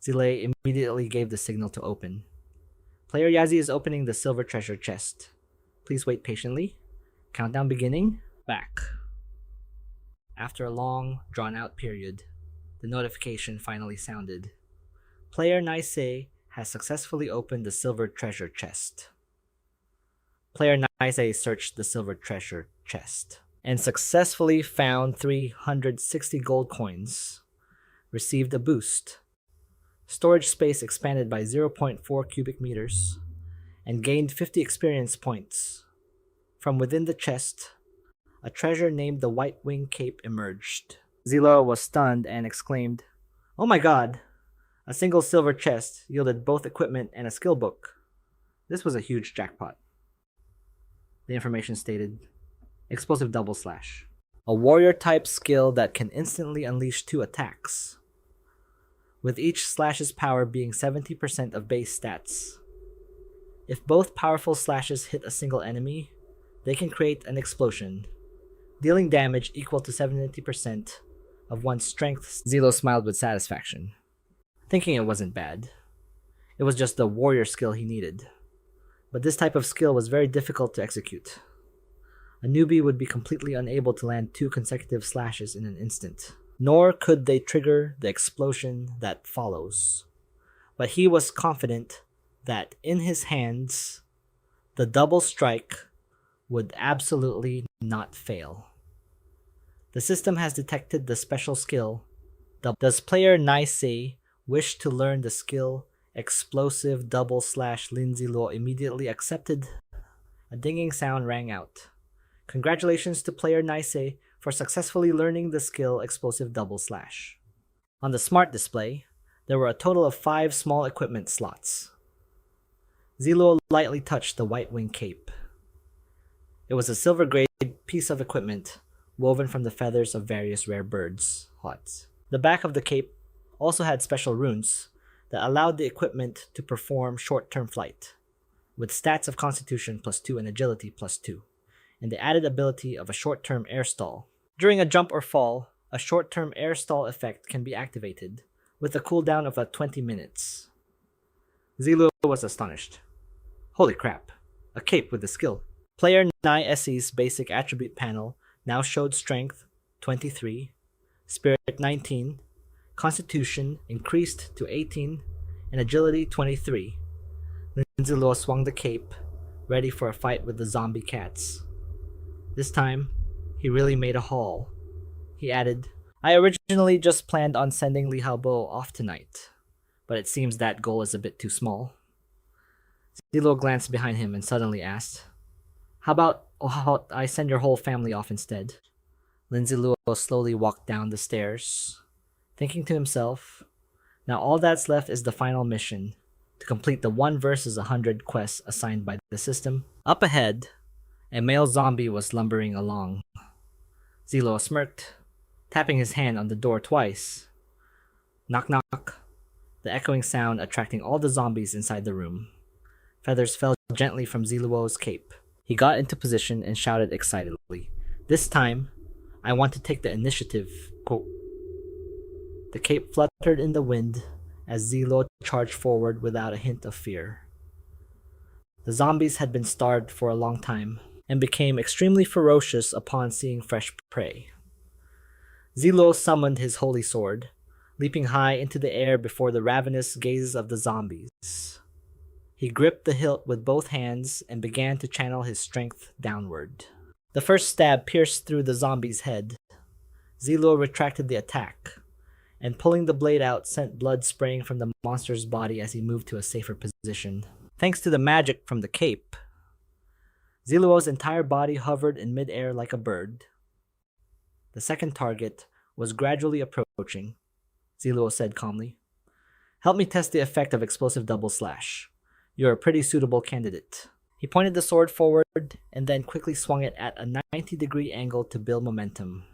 Zile immediately gave the signal to open. Player Yazi is opening the silver treasure chest. Please wait patiently. Countdown beginning. Back. After a long, drawn-out period, the notification finally sounded. Player Naisei has successfully opened the silver treasure chest. Player Naisei searched the silver treasure chest and successfully found 360 gold coins. Received a boost. Storage space expanded by 0.4 cubic meters and gained 50 experience points. From within the chest, a treasure named the White Wing Cape emerged. Zilo was stunned and exclaimed, "Oh my god!" A single silver chest yielded both equipment and a skill book. This was a huge jackpot. The information stated, "Explosive double slash." a warrior type skill that can instantly unleash 2 attacks, with each slash's power being 70% of base stats. If both powerful slashes hit a single enemy, they can create an explosion, dealing damage equal to 70% of one's strength. Zilo smiled with satisfaction, thinking it wasn't bad. It was just the warrior skill he needed. But this type of skill was very difficult to execute. A newbie would be completely unable to land 2 consecutive slashes in an instant, nor could they trigger the explosion that follows. But he was confident that in his hands, the double strike would absolutely not fail. The system has detected the special skill. Does player Nai Se wish to learn the skill Explosive double slash Lin Zi Luo immediately accepted? A dinging sound rang out. Congratulations to player Nice for successfully learning the skill Explosive double slash. On the smart display, there were a total of 5 small equipment slots. Zilo lightly touched the white wing cape. It was a silver-grade piece of equipment woven from the feathers of various rare birds. The back of the cape also had special runes that allowed the equipment to perform short-term flight, with stats of Constitution +2 and Agility +2, and the added ability of a short-term air stall. During a jump or fall, a short-term air stall effect can be activated, with a cooldown of 20 minutes. Zilo was astonished. Holy crap, a cape with the skill. Player Nai Essie's basic attribute panel now showed Strength 23, Spirit 19, Constitution increased to 18, and Agility 23. Lin Zi Luo swung the cape, ready for a fight with the zombie cats. This time, he really made a haul. He added, I originally just planned on sending Li Haobo off tonight, but it seems that goal is a bit too small. Zilo glanced behind him and suddenly asked, How about I send your whole family off instead? Lin Zi Luo slowly walked down the stairs, thinking to himself, now all that's left is the final mission, to complete the 1 versus 100 quests assigned by the system. Up ahead, a male zombie was lumbering along. Zilo smirked, tapping his hand on the door twice. Knock knock, the echoing sound attracting all the zombies inside the room. Feathers fell gently from Ziluo's cape. He got into position and shouted excitedly, This time, I want to take the initiative. Quote. The cape fluttered in the wind as Zilo charged forward without a hint of fear. The zombies had been starved for a long time and became extremely ferocious upon seeing fresh prey. Zilo summoned his holy sword, leaping high into the air before the ravenous gazes of the zombies. He gripped the hilt with both hands and began to channel his strength downward. The first stab pierced through the zombie's head. Zilo retracted the attack, and pulling the blade out sent blood spraying from the monster's body as he moved to a safer position. Thanks to the magic from the cape, Ziluo's entire body hovered in midair like a bird. The second target was gradually approaching. Ziluo said calmly, Help me test the effect of Explosive double slash. You're a pretty suitable candidate. He pointed the sword forward and then quickly swung it at a 90-degree angle to build momentum.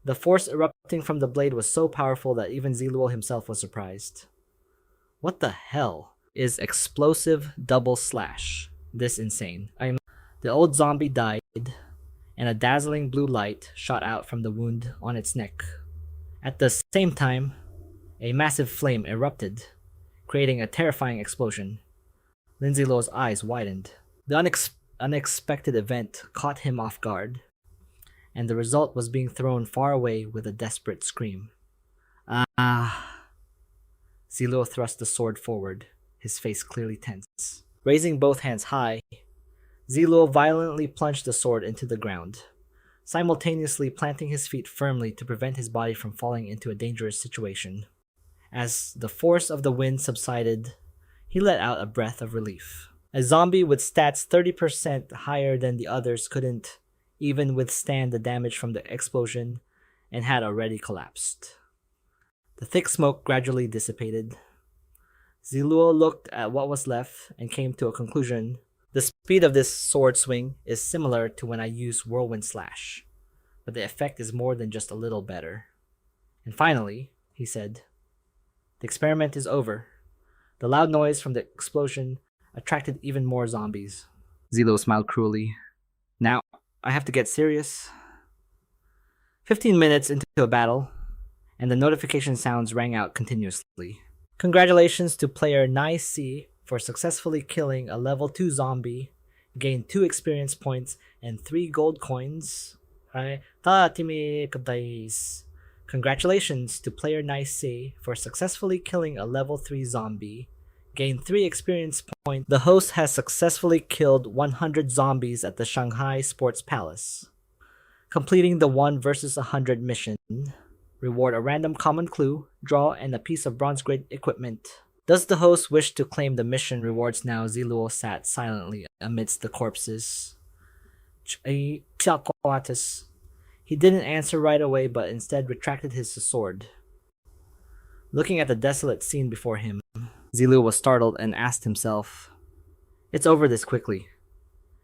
The force erupting from the blade was so powerful that even Ziluo himself was surprised. What the hell is Explosive double slash? This insane. The old zombie died, and a dazzling blue light shot out from the wound on its neck. At the same time, a massive flame erupted, creating a terrifying explosion. Lin Zi Luo's eyes widened. The unexpected event caught him off guard, and the result was being thrown far away with a desperate scream. Zilo thrust the sword forward, his face clearly tense. Raising both hands high, Zilo violently plunged the sword into the ground, simultaneously planting his feet firmly to prevent his body from falling into a dangerous situation. As the force of the wind subsided, he let out a breath of relief. A zombie with stats 30% higher than the others couldn't even withstand the damage from the explosion and had already collapsed. The thick smoke gradually dissipated. Ziluo looked at what was left and came to a conclusion. The speed of this sword swing is similar to when I use Whirlwind Slash. but the effect is more than just a little better. And finally, he said, the experiment is over. The loud noise from the explosion attracted even more zombies. Zi Luo smiled cruelly. Now, I have to get serious. 15 minutes into a battle, and the notification sounds rang out continuously. Congratulations to player Nice C for successfully killing a level 2 zombie, gained 2 experience points and 3 gold coins. Congratulations to player Nice C for successfully killing a level 3 zombie, gained 3 experience points. The host has successfully killed 100 zombies at the Shanghai Sports Palace. Completing the 1 versus 100 mission. Reward a random common clue, draw, and a piece of bronze grade equipment. Does the host wish to claim the mission rewards now? Zi Luo sat silently amidst the corpses. He didn't answer right away, but instead retracted his sword. Looking at the desolate scene before him, Zi Luo was startled and asked himself, "It's over this quickly."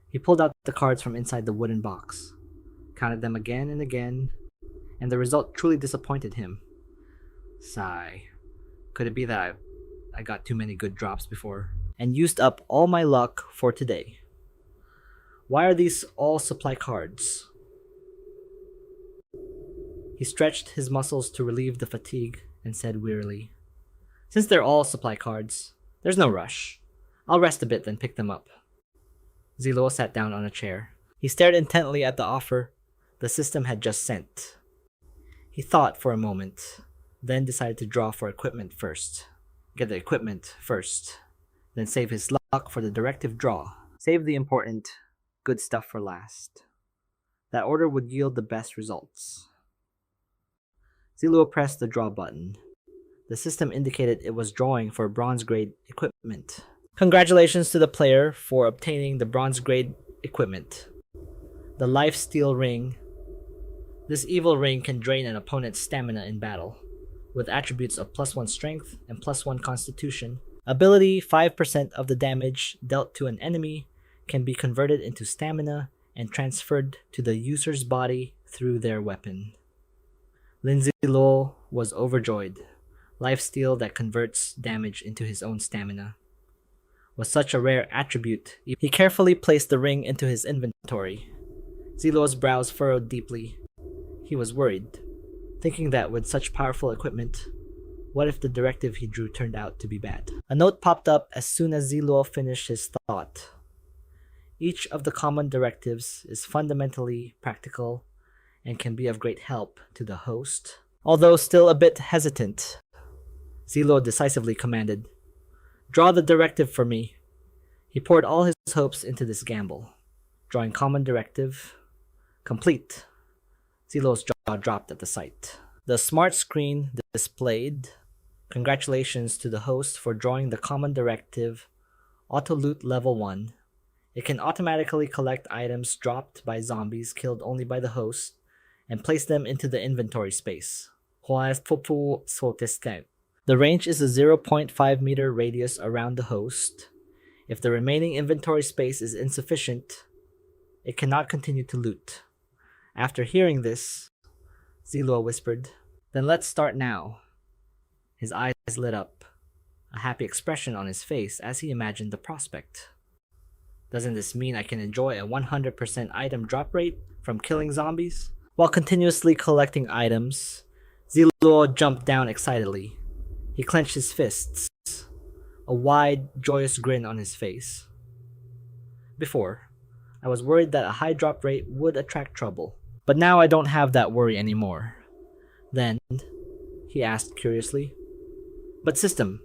He pulled out the cards from inside the wooden box, counted them again and again, and the result truly disappointed him. Sigh. Could it be that I got too many good drops before and used up all my luck for today? Why are these all supply cards? He stretched his muscles to relieve the fatigue and said wearily, "Since they're all supply cards, there's no rush. I'll rest a bit then pick them up." Zi Luo sat down on a chair. He stared intently at the offer the system had just sent. He thought for a moment, then decided to draw for equipment first. Get the equipment first, then save his luck for the directive draw. Save the important, good stuff for last. That order would yield the best results. Zi Luo pressed the draw button. The system indicated it was drawing for bronze grade equipment. Congratulations to the player for obtaining the bronze grade equipment. The Life Steal Ring. This evil ring can drain an opponent's stamina in battle, with attributes of +1 strength and +1 constitution. Ability: 5% of the damage dealt to an enemy can be converted into stamina and transferred to the user's body through their weapon. Lin Zi Luo was overjoyed. Lifesteal that converts damage into his own stamina was such a rare attribute. He carefully placed the ring into his inventory. Zi Luo's brows furrowed deeply. He was worried, thinking that with such powerful equipment, what if the directive he drew turned out to be bad? A note popped up as soon as Zi Luo finished his thought. Each of the common directives is fundamentally practical and can be of great help to the host. Although still a bit hesitant, Zi Luo decisively commanded, "Draw the directive for me." He poured all his hopes into this gamble. Drawing common directive. Complete. Zi Luo's jaw dropped at the sight. The smart screen displayed, "Congratulations to the host for drawing the common directive, Auto Loot Level 1. It can automatically collect items dropped by zombies killed only by the host and place them into the inventory space. The range is a 0.5 meter radius around the host. If the remaining inventory space is insufficient, it cannot continue to loot." After hearing this, Zi Luo whispered, "Then let's start now." His eyes lit up, a happy expression on his face as he imagined the prospect. Doesn't this mean I can enjoy a 100% item drop rate from killing zombies? While continuously collecting items, Zi Luo jumped down excitedly. He clenched his fists, a wide, joyous grin on his face. Before, I was worried that a high drop rate would attract trouble, but now I don't have that worry anymore. Then, he asked curiously, "But system,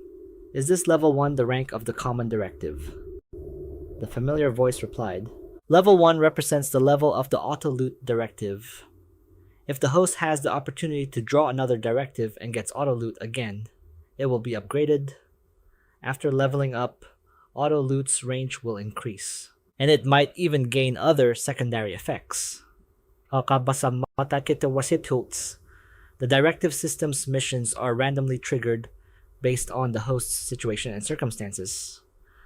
is this level 1 the rank of the common directive?" The familiar voice replied, "Level 1 represents the level of the auto-loot directive. If the host has the opportunity to draw another directive and gets auto-loot again, it will be upgraded. After leveling up, auto-loot's range will increase, and it might even gain other secondary effects. The directive system's missions are randomly triggered based on the host's situation and circumstances.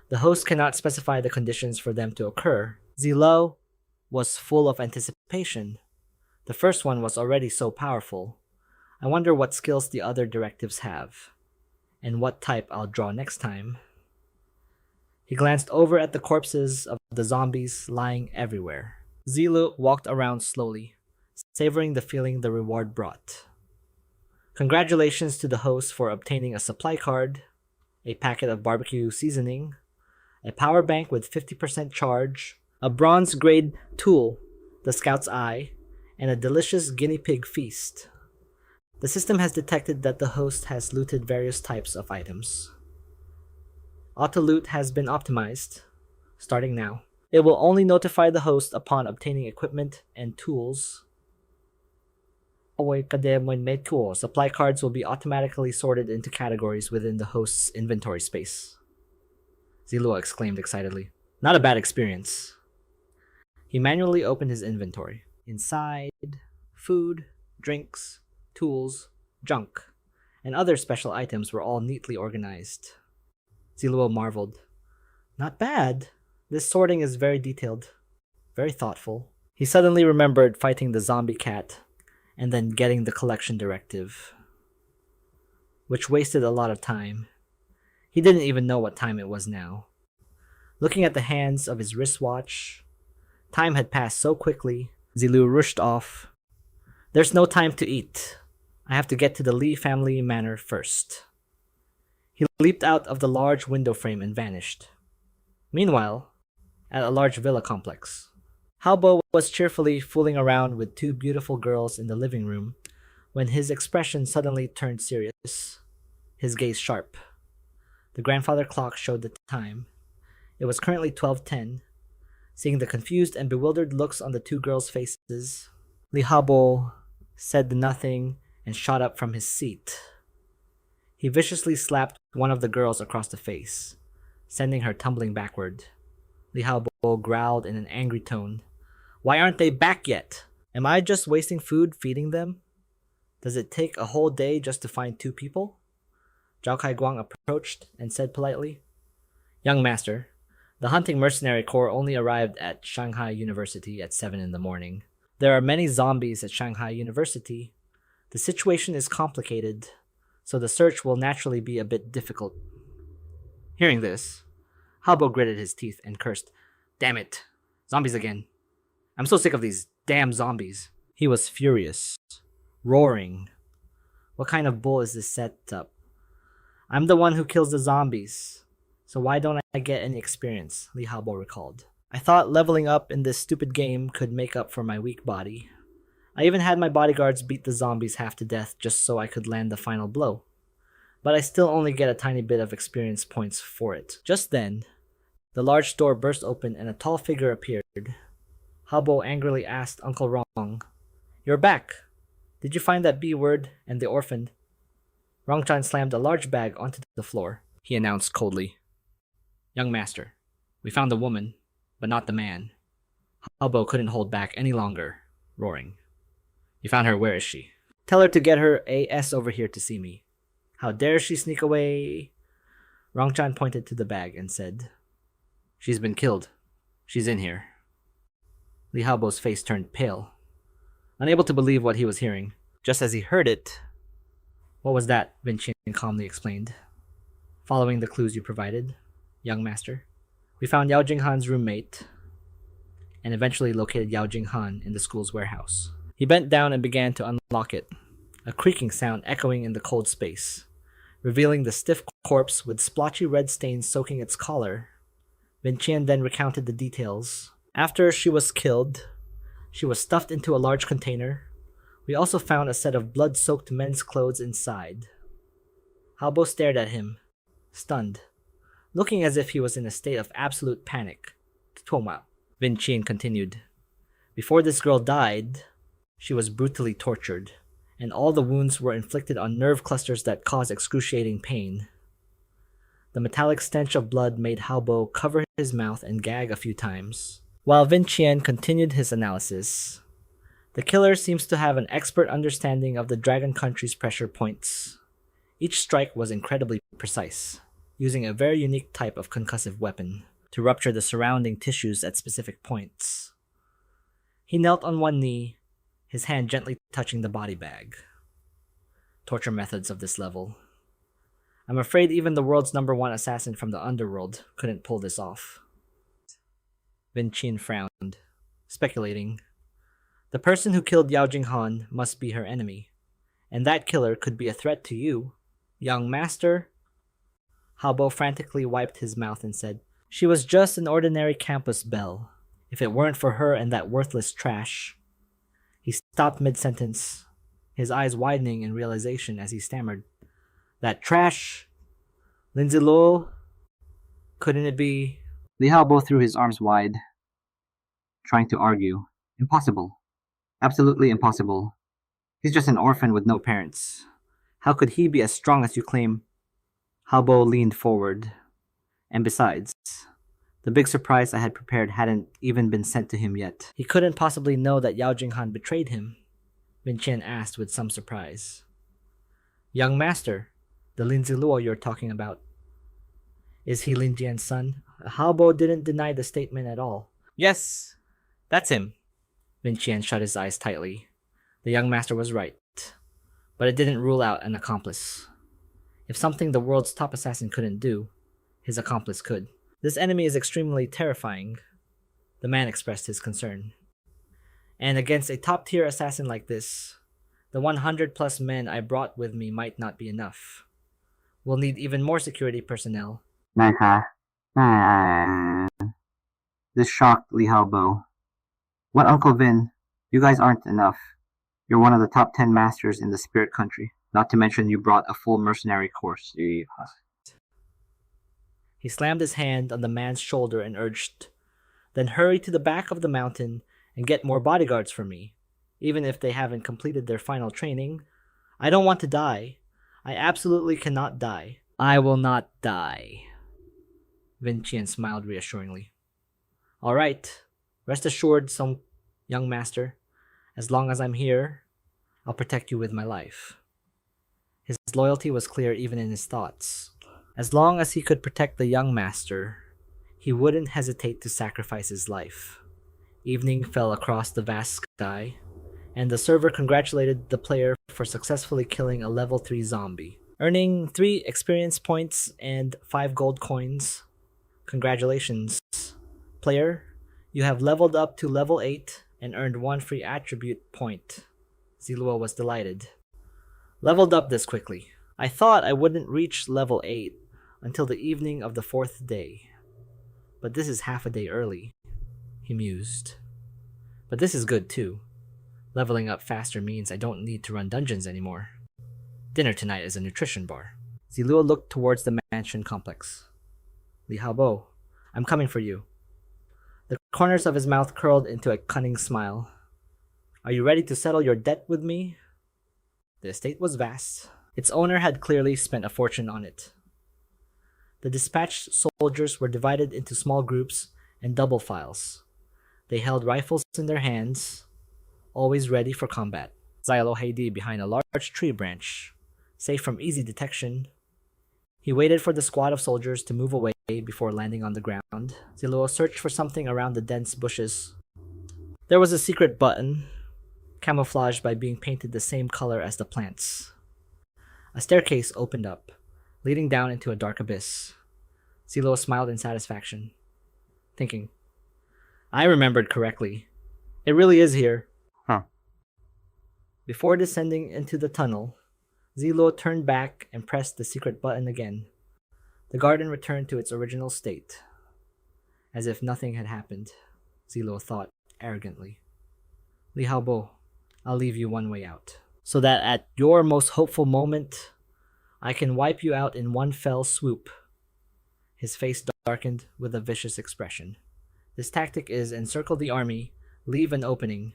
The host cannot specify the conditions for them to occur." Zi Luo was full of anticipation. The first one was already so powerful. I wonder what skills the other directives have, and what type I'll draw next time. He glanced over at the corpses of the zombies lying everywhere. Zi Luo walked around slowly, savoring the feeling the reward brought. Congratulations to the host for obtaining a supply card, a packet of barbecue seasoning, a power bank with 50% charge, a bronze grade tool, the Scout's Eye, and a delicious guinea pig feast. The system has detected that the host has looted various types of items. Auto loot has been optimized, starting now. It will only notify the host upon obtaining equipment and tools. Supply cards will be automatically sorted into categories within the host's inventory space. Zi Luo exclaimed excitedly. Not a bad experience. He manually opened his inventory. Inside, food, drinks, tools, junk, and other special items were all neatly organized. Zi Luo marveled. Not bad. This sorting is very detailed, very thoughtful. He suddenly remembered fighting the zombie cat and then getting the collection directive, which wasted a lot of time. He didn't even know what time it was now. Looking at the hands of his wristwatch, time had passed so quickly. Zi Luo rushed off. There's no time to eat. I have to get to the Li family manor first. He leaped out of the large window frame and vanished. Meanwhile, at a large villa complex, Halbo was cheerfully fooling around with two beautiful girls in the living room when his expression suddenly turned serious, his gaze sharp. The grandfather clock showed the time. It was currently 12:10. Seeing the confused and bewildered looks on the two girls' faces, Li Habo said nothing and shot up from his seat. He viciously slapped one of the girls across the face, sending her tumbling backward. Li Habo growled in an angry tone. Why aren't they back yet? Am I just wasting food feeding them? Does it take a whole day just to find two people? Zhao Kai Guang approached and said politely, Young master, the hunting mercenary corps only arrived at Shanghai University at 7 in the morning. There are many zombies at Shanghai University. The situation is complicated, so the search will naturally be a bit difficult. Hearing this, Halbo gritted his teeth and cursed, Damn it, zombies again. I'm so sick of these damn zombies. He was furious, roaring. What kind of bull is this setup? I'm the one who kills the zombies, so why don't I get any experience? Li Habo recalled. I thought leveling up in this stupid game could make up for my weak body. I even had my bodyguards beat the zombies half to death just so I could land the final blow. But I still only get a tiny bit of experience points for it. Just then, the large door burst open and a tall figure appeared. Habo angrily asked Uncle Rong, You're back. Did you find that B word and the orphan? Rongchan slammed a large bag onto the floor. He announced coldly, Young master, we found the woman, but not the man. Habo couldn't hold back any longer, roaring. You found her, where is she? Tell her to get her AS over here to see me. How dare she sneak away? Rongchan pointed to the bag and said, She's been killed. She's in here. Li Haobo's face turned pale, unable to believe what he was hearing. Just as he heard it, What was that? Vincian calmly explained. Following the clues you provided, young master, we found Yao Jing Han's roommate and eventually located Yao Jing Han in the school's warehouse. He bent down and began to unlock it, a creaking sound echoing in the cold space, revealing the stiff corpse with splotchy red stains soaking its collar. Vincian then recounted the details. After she was killed, she was stuffed into a large container. We also found a set of blood-soaked men's clothes inside. Halbo stared at him, stunned, looking as if he was in a state of absolute panic. Toma, Vincian continued. Before this girl died, she was brutally tortured, and all the wounds were inflicted on nerve clusters that cause excruciating pain. The metallic stench of blood made Halbo cover his mouth and gag a few times. While Vincian continued his analysis, the killer seems to have an expert understanding of the Dragon Country's pressure points. Each strike was incredibly precise, using a very unique type of concussive weapon to rupture the surrounding tissues at specific points. He knelt on one knee, his hand gently touching the body bag. Torture methods of this level. I'm afraid even the world's #1 assassin from the underworld couldn't pull this off. Vin Qin frowned, speculating. The person who killed Yao Jing Han must be her enemy, and that killer could be a threat to you. Young master? Hao frantically wiped his mouth and said, She was just an ordinary campus belle. If it weren't for her and that worthless trash. He stopped mid-sentence, his eyes widening in realization as he stammered. That trash? Lin Zi Luo? Couldn't it be? Li Haobo threw his arms wide, trying to argue. Impossible. Absolutely impossible. He's just an orphan with no parents. How could he be as strong as you claim? Haobo leaned forward. And besides, the big surprise I had prepared hadn't even been sent to him yet. He couldn't possibly know that Yao Jing Han betrayed him, Vin Qian asked with some surprise. Young master, the Lin Zi Luo you're talking about. Is he Lin Jian's son? Haobo didn't deny the statement at all. Yes, that's him. Vin Qian shut his eyes tightly. The young master was right, but it didn't rule out an accomplice. If something the world's top assassin couldn't do, his accomplice could. This enemy is extremely terrifying, the man expressed his concern. And against a top-tier assassin like this, the 100+ men I brought with me might not be enough. We'll need even more security personnel. This shocked Li Haobo. What, Uncle Vin? You guys aren't enough. You're one of the top 10 masters in the spirit country. Not to mention you brought a full mercenary course. He slammed his hand on the man's shoulder and urged, Then hurry to the back of the mountain and get more bodyguards for me, even if they haven't completed their final training. I don't want to die. I absolutely cannot die. I will not die. Vin Qian smiled reassuringly. All right, rest assured, some young master. As long as I'm here, I'll protect you with my life. His loyalty was clear even in his thoughts. As long as he could protect the young master, he wouldn't hesitate to sacrifice his life. Evening fell across the vast sky, and the server congratulated the player for successfully killing a level 3 zombie, earning 3 experience points and 5 gold coins. Congratulations, player. You have leveled up to level 8 and earned 1 free attribute point. Zi Luo was delighted. Leveled up this quickly. I thought I wouldn't reach level 8 until the evening of the 4th day. But this is half a day early, he mused. But this is good too. Leveling up faster means I don't need to run dungeons anymore. Dinner tonight is a nutrition bar. Zi Luo looked towards the mansion complex. Li Haobo, I'm coming for you. The corners of his mouth curled into a cunning smile. Are you ready to settle your debt with me? The estate was vast. Its owner had clearly spent a fortune on it. The dispatched soldiers were divided into small groups and double files. They held rifles in their hands, always ready for combat. Zylo Heidi behind a large tree branch, safe from easy detection. He waited for the squad of soldiers to move away before landing on the ground. Zi Luo searched for something around the dense bushes. There was a secret button, camouflaged by being painted the same color as the plants. A staircase opened up, leading down into a dark abyss. Zi Luo smiled in satisfaction, thinking, I remembered correctly. It really is here. Before descending into the tunnel, Zi Luo turned back and pressed the secret button again. The garden returned to its original state. As if nothing had happened, Zi Luo thought arrogantly. Li Haobo, I'll leave you one way out, so that at your most hopeful moment, I can wipe you out in one fell swoop. His face darkened with a vicious expression. This tactic is encircle the army, leave an opening,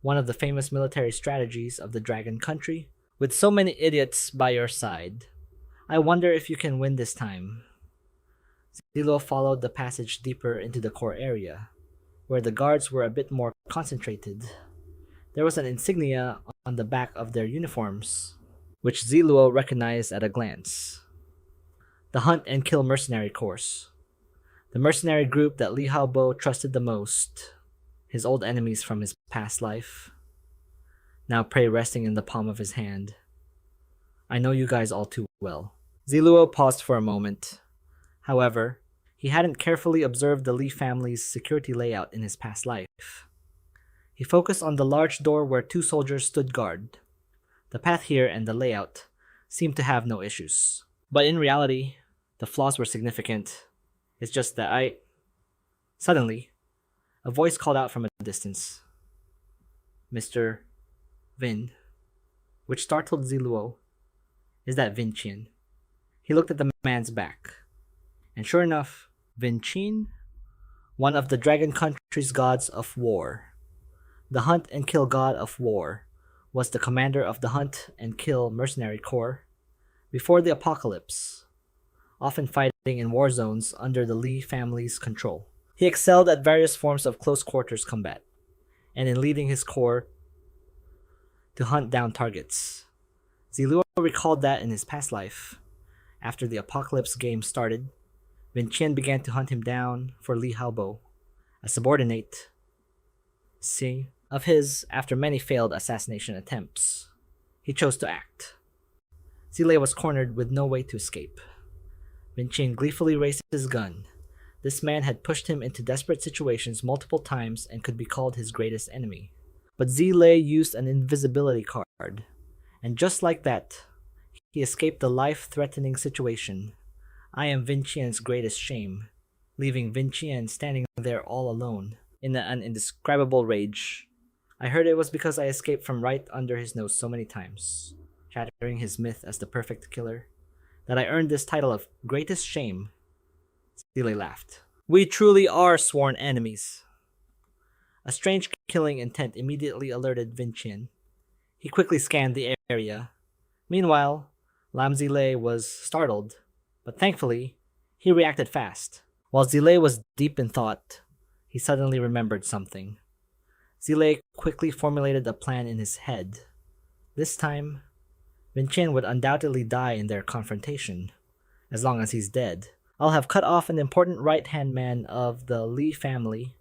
one of the famous military strategies of the Dragon Country. With so many idiots by your side, I wonder if you can win this time. Zi Luo followed the passage deeper into the core area, where the guards were a bit more concentrated. There was an insignia on the back of their uniforms, which Zi Luo recognized at a glance. The Hunt and Kill Mercenary Course. The mercenary group that Li Haobo trusted the most. His old enemies from his past life. now prey resting in the palm of his hand. I know you guys all too well. Zi Luo paused for a moment. However, he hadn't carefully observed the Li family's security layout in his past life. He focused on the large door where 2 soldiers stood guard. The path here and the layout seemed to have no issues. But in reality, the flaws were significant. It's just that Suddenly, a voice called out from a distance. Mr. Vin, which startled Zi Luo. Is that Vin Qian? He looked at the man's back. And sure enough, Vin Qian, one of the Dragon Country's gods of war. The Hunt and Kill god of war, was the commander of the Hunt and Kill mercenary corps before the apocalypse, often fighting in war zones under the Li family's control. He excelled at various forms of close quarters combat, and in leading his corps to hunt down targets. Zi Luo recalled that in his past life, after the apocalypse game started, Vin Qian began to hunt him down for Li Haobo, a subordinate of his after many failed assassination attempts. He chose to act. Zi Luo was cornered with no way to escape. Vin Qian gleefully raised his gun. This man had pushed him into desperate situations multiple times and could be called his greatest enemy. But Zi Luo used an invisibility card, and just like that, he escaped the life-threatening situation. I am Vin Qian's greatest shame, leaving Vin Qian standing there all alone, in an indescribable rage. I heard it was because I escaped from right under his nose so many times, shattering his myth as the perfect killer, that I earned this title of greatest shame. Zi Luo laughed. We truly are sworn enemies. A strange killing intent immediately alerted Vin Qian. He quickly scanned the area. Meanwhile, Lam Zi Luo was startled, but thankfully, he reacted fast. While Zi Luo was deep in thought, he suddenly remembered something. Zi Luo quickly formulated a plan in his head. This time, Vin Qian would undoubtedly die in their confrontation. As long as he's dead, I'll have cut off an important right-hand man of the Li family,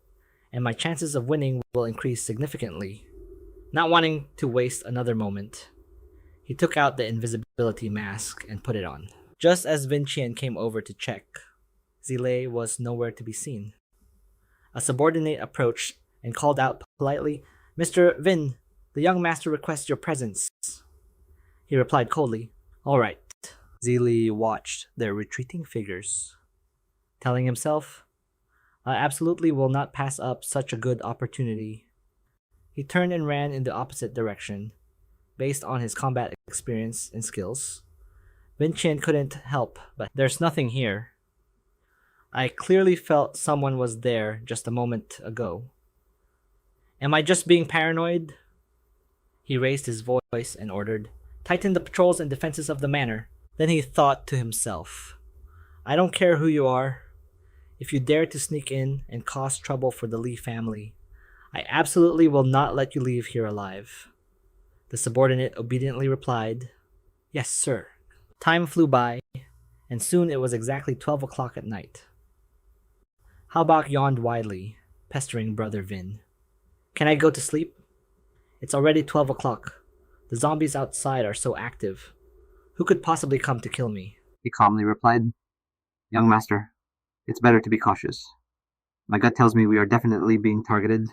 and my chances of winning will increase significantly. Not wanting to waste another moment, he took out the invisibility mask and put it on. Just as Vin Qian came over to check, Zi Luo was nowhere to be seen. A subordinate approached and called out politely, Mr. Vin, the young master requests your presence. He replied coldly, All right. Zi Luo watched their retreating figures, telling himself, I absolutely will not pass up such a good opportunity. He turned and ran in the opposite direction. Based on his combat experience and skills, Vin Qian couldn't help but there's nothing here. I clearly felt someone was there just a moment ago. Am I just being paranoid? He raised his voice and ordered, Tighten the patrols and defenses of the manor. Then he thought to himself, I don't care who you are. If you dare to sneak in and cause trouble for the Li family, I absolutely will not let you leave here alive. The subordinate obediently replied, Yes, sir. Time flew by, and soon it was exactly 12 o'clock at night. Haobak yawned widely, pestering Brother Vin. Can I go to sleep? It's already 12 o'clock. The zombies outside are so active. Who could possibly come to kill me? He calmly replied, Young master, it's better to be cautious. My gut tells me we are definitely being targeted.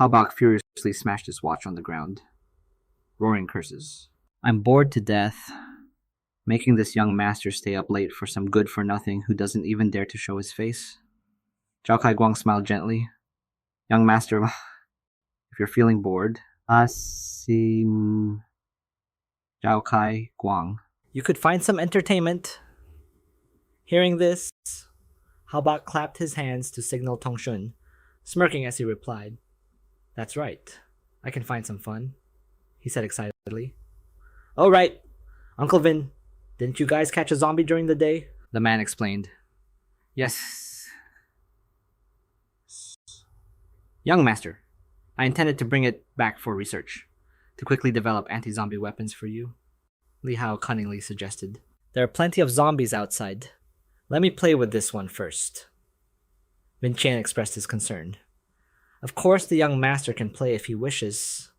Haobak furiously smashed his watch on the ground, roaring curses. I'm bored to death, making this young master stay up late for some good-for-nothing who doesn't even dare to show his face. Zhao Kai Guang smiled gently. Young master, if you're feeling bored, Zhao Kai Guang. You could find some entertainment. Hearing this, Haobak clapped his hands to signal Tongshun, smirking as he replied, That's right. I can find some fun, he said excitedly. Oh right, Uncle Vin, didn't you guys catch a zombie during the day? The man explained. Yes. Young master, I intended to bring it back for research, to quickly develop anti-zombie weapons for you, Li Hao cunningly suggested. There are plenty of zombies outside. Let me play with this one first. Vin Qian expressed his concern. Of course the young master can play if he wishes,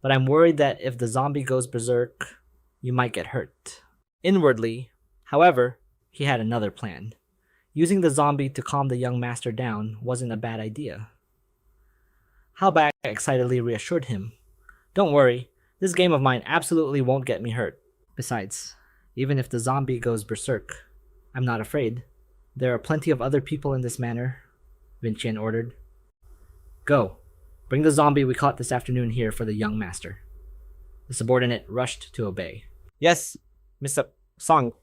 but I'm worried that if the zombie goes berserk, you might get hurt. Inwardly, however, he had another plan. Using the zombie to calm the young master down wasn't a bad idea. Halbach excitedly reassured him, "Don't worry, this game of mine absolutely won't get me hurt. Besides, even if the zombie goes berserk, I'm not afraid. There are plenty of other people in this manor," Vincian ordered. "Go, bring the zombie we caught this afternoon here for the young master." The subordinate rushed to obey. Yes, Mr. Song.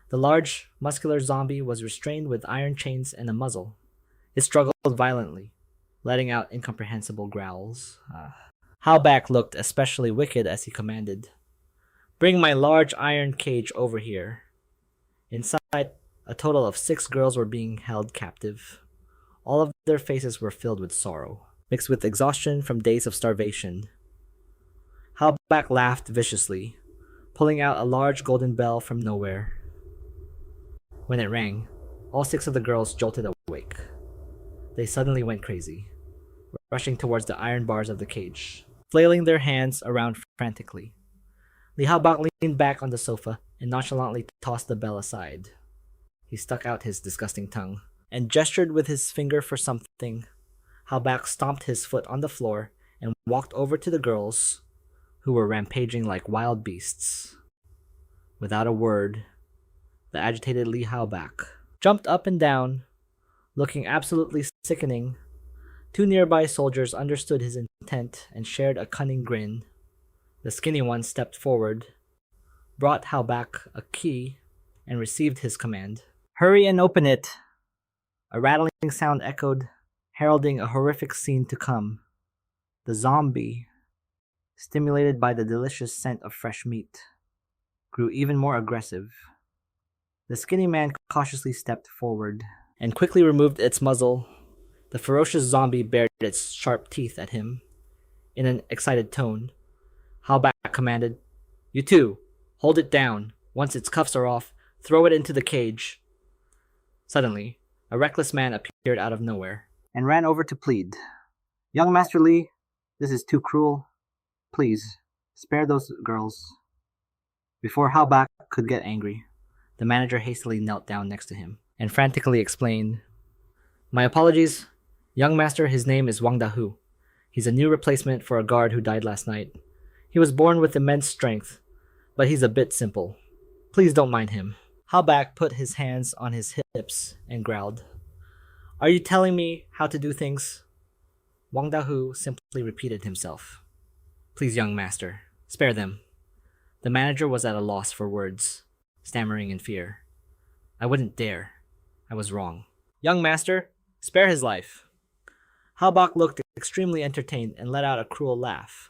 The large, muscular zombie was restrained with iron chains and a muzzle. It struggled violently, letting out incomprehensible growls. Halbach looked especially wicked as he commanded, "Bring my large iron cage over here." Inside, a total of 6 girls were being held captive. All of their faces were filled with sorrow, mixed with exhaustion from days of starvation. Halbach laughed viciously, pulling out a large golden bell from nowhere. When it rang, all 6 of the girls jolted awake. They suddenly went crazy, rushing towards the iron bars of the cage, flailing their hands around frantically. Li Haobak leaned back on the sofa and nonchalantly tossed the bell aside. He stuck out his disgusting tongue and gestured with his finger for something. Haobak stomped his foot on the floor and walked over to the girls, who were rampaging like wild beasts. Without a word, the agitated Li Haobak jumped up and down, looking absolutely sickening. 2 nearby soldiers understood his intent and shared a cunning grin. The skinny one stepped forward, brought Haobak a key, and received his command. "Hurry and open it!" A rattling sound echoed, heralding a horrific scene to come. The zombie, stimulated by the delicious scent of fresh meat, grew even more aggressive. The skinny man cautiously stepped forward and quickly removed its muzzle. The ferocious zombie bared its sharp teeth at him. In an excited tone, Halbach commanded, "You two, hold it down. Once its cuffs are off, throw it into the cage." Suddenly, a reckless man appeared out of nowhere and ran over to plead. "Young Master Li, this is too cruel. Please, spare those girls." Before Halbach could get angry, the manager hastily knelt down next to him and frantically explained, "My apologies. Young master, his name is Wang Dahu. He's a new replacement for a guard who died last night. He was born with immense strength, but he's a bit simple. Please don't mind him." Halbach put his hands on his hips and growled, "Are you telling me how to do things?" Wang Dahu simply repeated himself, "Please, young master, spare them." The manager was at a loss for words, stammering in fear. "I wouldn't dare. I was wrong. Young master, spare his life." Halbach looked extremely entertained and let out a cruel laugh.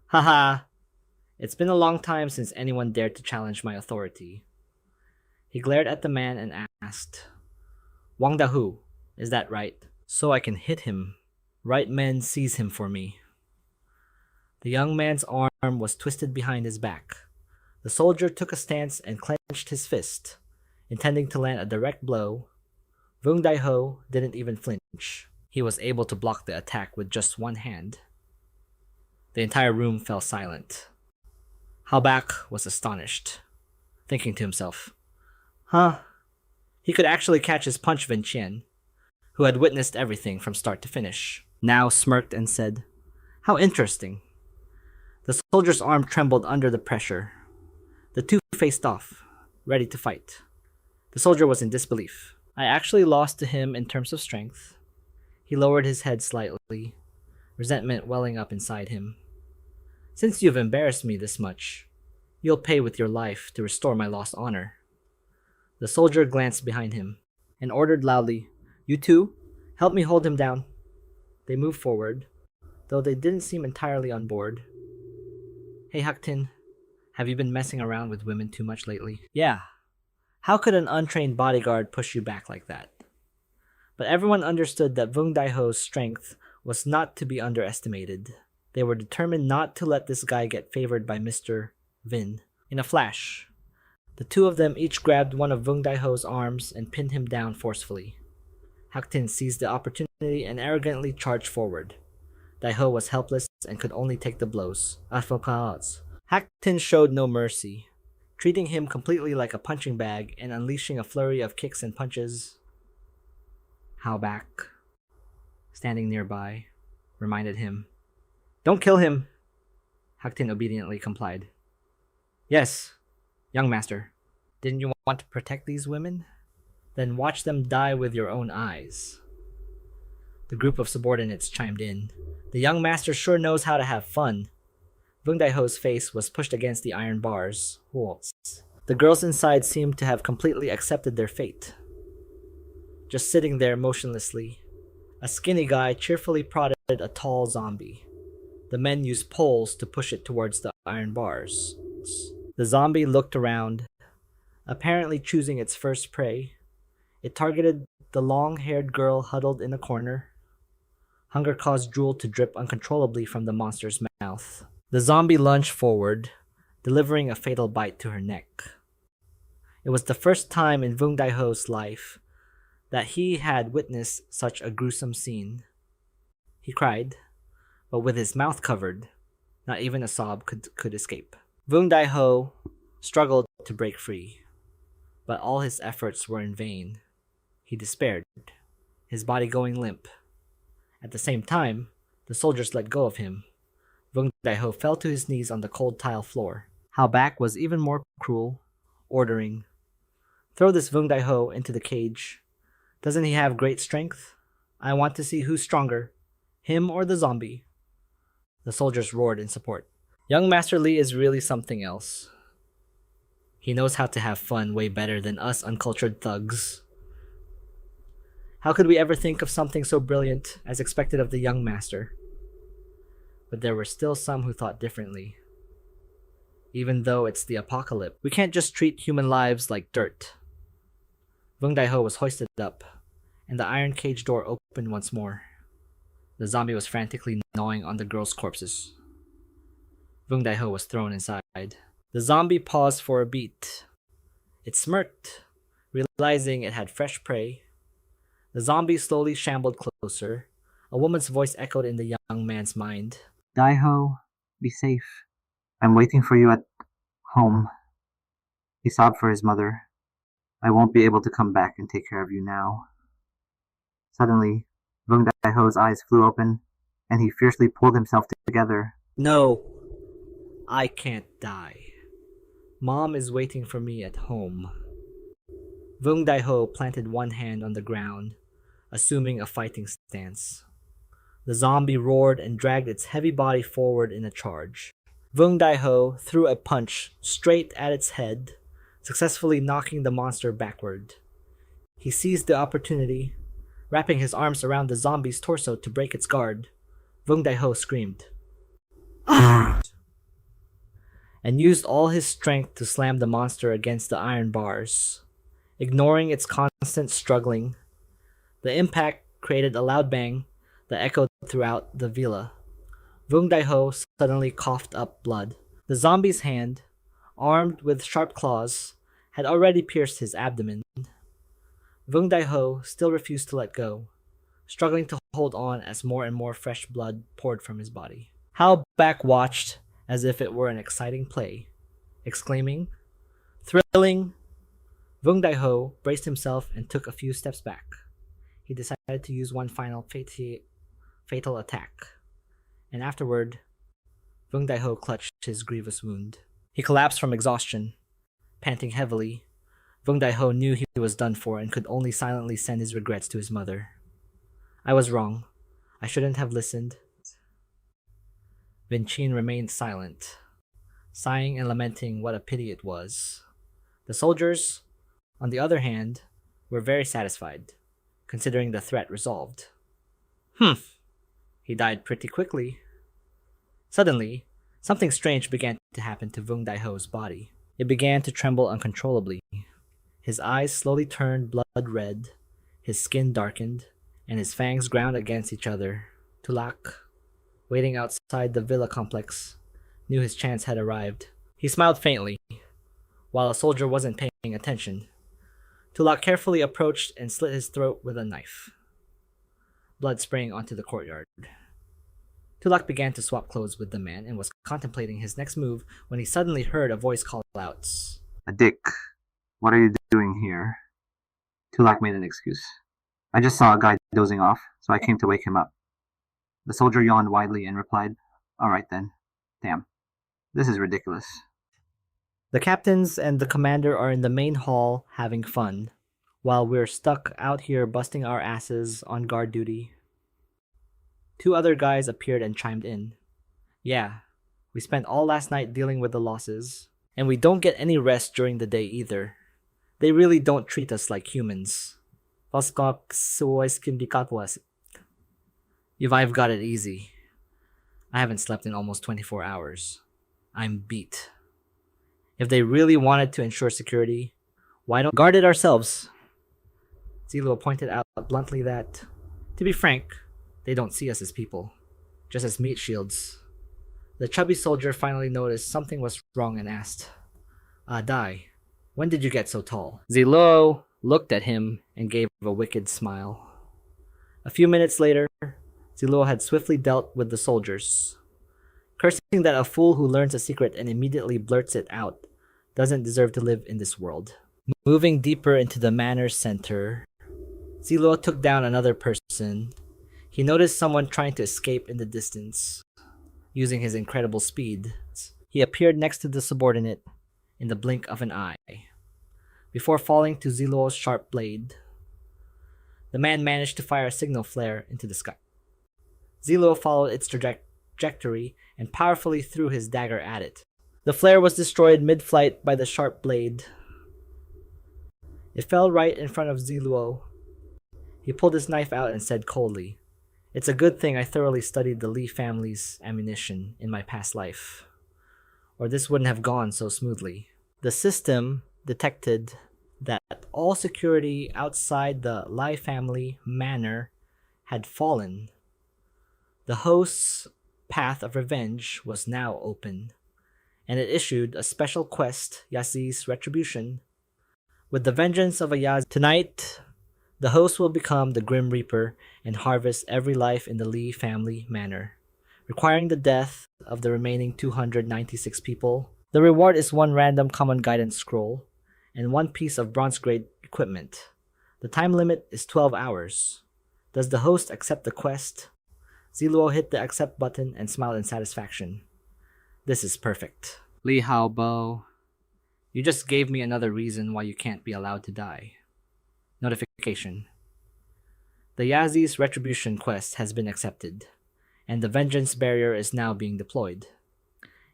"Haha, it's been a long time since anyone dared to challenge my authority." He glared at the man and asked, "Wang Dahu, is that right? So I can hit him. Right men seize him for me." The young man's arm was twisted behind his back. The soldier took a stance and clenched his fist, intending to land a direct blow. Vung Dai-ho didn't even flinch. He was able to block the attack with just one hand. The entire room fell silent. Halbach was astonished, thinking to himself, He could actually catch his punch. Vincian, who had witnessed everything from start to finish, now smirked and said, "How interesting." The soldier's arm trembled under the pressure. The two faced off, ready to fight. The soldier was in disbelief. "I actually lost to him in terms of strength." He lowered his head slightly, resentment welling up inside him. "Since you've embarrassed me this much, you'll pay with your life to restore my lost honor." The soldier glanced behind him and ordered loudly, "You two, help me hold him down." They moved forward, though they didn't seem entirely on board. "Hey Haktin, have you been messing around with women too much lately?" "Yeah. How could an untrained bodyguard push you back like that?" But everyone understood that Vung Dai-ho's strength was not to be underestimated. They were determined not to let this guy get favored by Mr. Vin. In a flash, the two of them each grabbed one of Vung Dai-ho's arms and pinned him down forcefully. Haktin seized the opportunity and arrogantly charged forward, Daiho was helpless and could only take the blows. Advocates. Haktin showed no mercy, treating him completely like a punching bag and unleashing a flurry of kicks and punches. How back, standing nearby, reminded him, "Don't kill him." Haktin obediently complied. "Yes, young master. Didn't you want to protect these women? Then watch them die with your own eyes." The group of subordinates chimed in. "The young master sure knows how to have fun." Vung Daiho's face was pushed against the iron bars. Walls. The girls inside seemed to have completely accepted their fate. Just sitting there motionlessly, a skinny guy cheerfully prodded a tall zombie. The men used poles to push it towards the iron bars. The zombie looked around, apparently choosing its first prey. It targeted the long-haired girl huddled in a corner. Hunger caused drool to drip uncontrollably from the monster's mouth. The zombie lunged forward, delivering a fatal bite to her neck. It was the first time in Vung Daiho's life that he had witnessed such a gruesome scene. He cried, but with his mouth covered, not even a sob could escape. Vung Daiho struggled to break free, but all his efforts were in vain. He despaired, his body going limp. At the same time, the soldiers let go of him. Vung Daiho fell to his knees on the cold tile floor. Hao Bak was even more cruel, ordering, "Throw this Vung Daiho into the cage. Doesn't he have great strength? I want to see who's stronger, him or the zombie." The soldiers roared in support. Young Master Li is really something else. He knows how to have fun way better than us uncultured thugs. How could we ever think of something so brilliant as expected of the young master? But there were still some who thought differently. Even though it's the apocalypse, we can't just treat human lives like dirt. Vung Daiho was hoisted up, and the iron cage door opened once more. The zombie was frantically gnawing on the girls' corpses. Vung Daiho was thrown inside. The zombie paused for a beat. It smirked, realizing it had fresh prey. The zombie slowly shambled closer. A woman's voice echoed in the young man's mind. Daiho, be safe. I'm waiting for you at home. He sobbed for his mother. I won't be able to come back and take care of you now. Suddenly, Vung Daiho's eyes flew open, and he fiercely pulled himself together. "No, I can't die. Mom is waiting for me at home." Vung Daiho planted one hand on the ground, assuming a fighting stance. The zombie roared and dragged its heavy body forward in a charge. Vung Daiho threw a punch straight at its head, successfully knocking the monster backward. He seized the opportunity, wrapping his arms around the zombie's torso to break its guard. Vung Daiho screamed, "Ah!" and used all his strength to slam the monster against the iron bars. Ignoring its constant struggling, the impact created a loud bang that echoed throughout the villa. Vung Daiho suddenly coughed up blood. The zombie's hand, armed with sharp claws, had already pierced his abdomen. Vung Daiho still refused to let go, struggling to hold on as more and more fresh blood poured from his body. Hao Bak watched as if it were an exciting play, exclaiming, "Thrilling!" Vung Daiho braced himself and took a few steps back. He decided to use one final fatal attack, and afterward, Vung Daiho clutched his grievous wound. He collapsed from exhaustion. Panting heavily, Vung Daiho knew he was done for and could only silently send his regrets to his mother. "I was wrong. I shouldn't have listened." Vinchin remained silent, sighing and lamenting what a pity it was. The soldiers, on the other hand, were very satisfied, considering the threat resolved. He died pretty quickly. Suddenly, something strange began to happen to Vung Daiho's body. It began to tremble uncontrollably. His eyes slowly turned blood red, his skin darkened, and his fangs ground against each other. Tulak, waiting outside the villa complex, knew his chance had arrived. He smiled faintly, while a soldier wasn't paying attention. Tulak carefully approached and slit his throat with a knife, blood spraying onto the courtyard. Tulak began to swap clothes with the man and was contemplating his next move when he suddenly heard a voice call out. A dick. What are you doing here? Tulak made an excuse. I just saw a guy dozing off, so I came to wake him up. The soldier yawned widely and replied, All right then. Damn. This is ridiculous. The captains and the commander are in the main hall having fun, while we're stuck out here busting our asses on guard duty. Two other guys appeared and chimed in. Yeah, we spent all last night dealing with the losses, and we don't get any rest during the day either. They really don't treat us like humans. You've got it easy. I haven't slept in almost 24 hours. I'm beat. If they really wanted to ensure security, why don't we guard it ourselves? Zi Luo pointed out bluntly that, to be frank, they don't see us as people, just as meat shields. The chubby soldier finally noticed something was wrong and asked, Dai, when did you get so tall? Zi Luo looked at him and gave a wicked smile. A few minutes later, Zi Luo had swiftly dealt with the soldiers, cursing that a fool who learns a secret and immediately blurts it out doesn't deserve to live in this world. Moving deeper into the manor's center, Zi Luo took down another person. He noticed someone trying to escape in the distance. Using his incredible speed, he appeared next to the subordinate in the blink of an eye. Before falling to Zi Luo's sharp blade, the man managed to fire a signal flare into the sky. Zi Luo followed its trajectory and powerfully threw his dagger at it. The flare was destroyed mid-flight by the sharp blade. It fell right in front of Zi Luo. He pulled his knife out and said coldly, It's a good thing I thoroughly studied the Li family's ammunition in my past life, or this wouldn't have gone so smoothly. The system detected that all security outside the Li family manor had fallen. The host's path of revenge was now open, and it issued a special quest, Yazi's Retribution. With the vengeance of a Yaz, tonight, the host will become the Grim Reaper and harvest every life in the Li family manor, requiring the death of the remaining 296 people. The reward is one random common guidance scroll and one piece of bronze-grade equipment. The time limit is 12 hours. Does the host accept the quest? Zi Luo hit the accept button and smiled in satisfaction. This is perfect. Li Haobo, you just gave me another reason why you can't be allowed to die. Notification. The Yazi's Retribution quest has been accepted, and the Vengeance Barrier is now being deployed.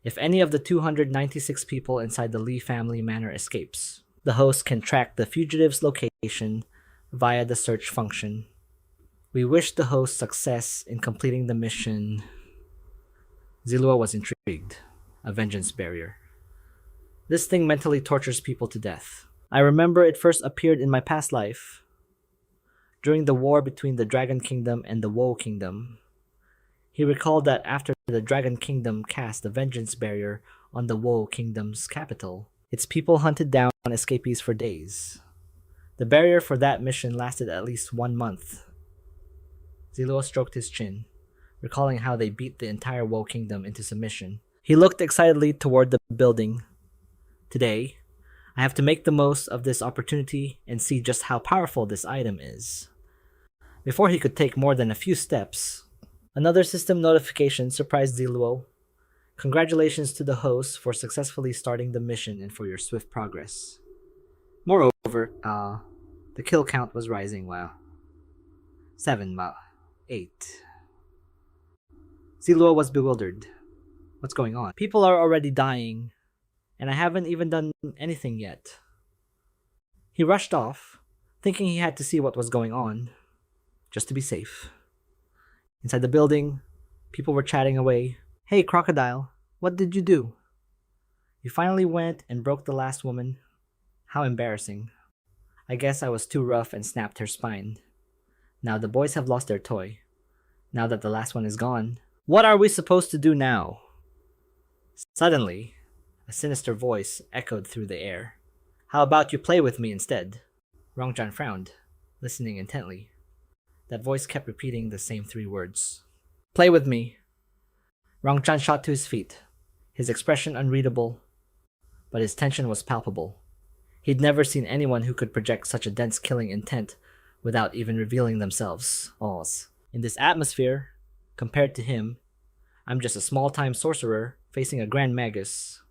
If any of the 296 people inside the Li family manor escapes, the host can track the fugitive's location via the search function. We wish the host success in completing the mission. Zi Luo was intrigued. A vengeance barrier. This thing mentally tortures people to death. I remember it first appeared in my past life, during the war between the Dragon Kingdom and the Woe Kingdom. He recalled that after the Dragon Kingdom cast the vengeance barrier on the Woe Kingdom's capital, its people hunted down escapees for days. The barrier for that mission lasted at least 1 month. Zi Luo stroked his chin, recalling how they beat the entire Woe Kingdom into submission. He looked excitedly toward the building. Today, I have to make the most of this opportunity and see just how powerful this item is. Before he could take more than a few steps, another system notification surprised Zi Luo. Congratulations to the host for successfully starting the mission and for your swift progress. Moreover, the kill count was rising. Wow. 7, wow. 8. Zi Luo was bewildered. What's going on? People are already dying, and I haven't even done anything yet. He rushed off, thinking he had to see what was going on, just to be safe. Inside the building, people were chatting away. Hey, Crocodile, what did you do? You finally went and broke the last woman. How embarrassing. I guess I was too rough and snapped her spine. Now the boys have lost their toy. Now that the last one is gone, what are we supposed to do now? Suddenly, a sinister voice echoed through the air. How about you play with me instead? Rongjan frowned, listening intently. That voice kept repeating the same 3 words. Play with me. Rongchan shot to his feet, his expression unreadable, but his tension was palpable. He'd never seen anyone who could project such a dense killing intent without even revealing themselves. In this atmosphere, compared to him, I'm just a small-time sorcerer facing a grand magus.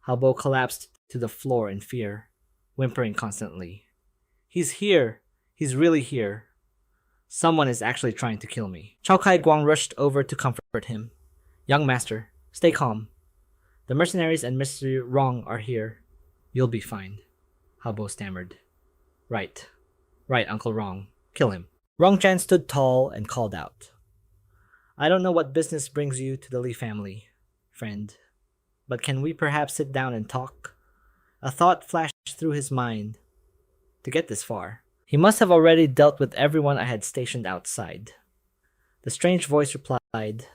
Halbo collapsed to the floor in fear, whimpering constantly. He's here! He's really here. Someone is actually trying to kill me. Chao Kai Guang rushed over to comfort him. Young master, stay calm. The mercenaries and Mr. Rong are here. You'll be fine, Halbo stammered. Right, Uncle Rong. Kill him. Rongchan stood tall and called out. I don't know what business brings you to the Li family, friend, but can we perhaps sit down and talk? A thought flashed through his mind. To get this far, he must have already dealt with everyone I had stationed outside. The strange voice replied,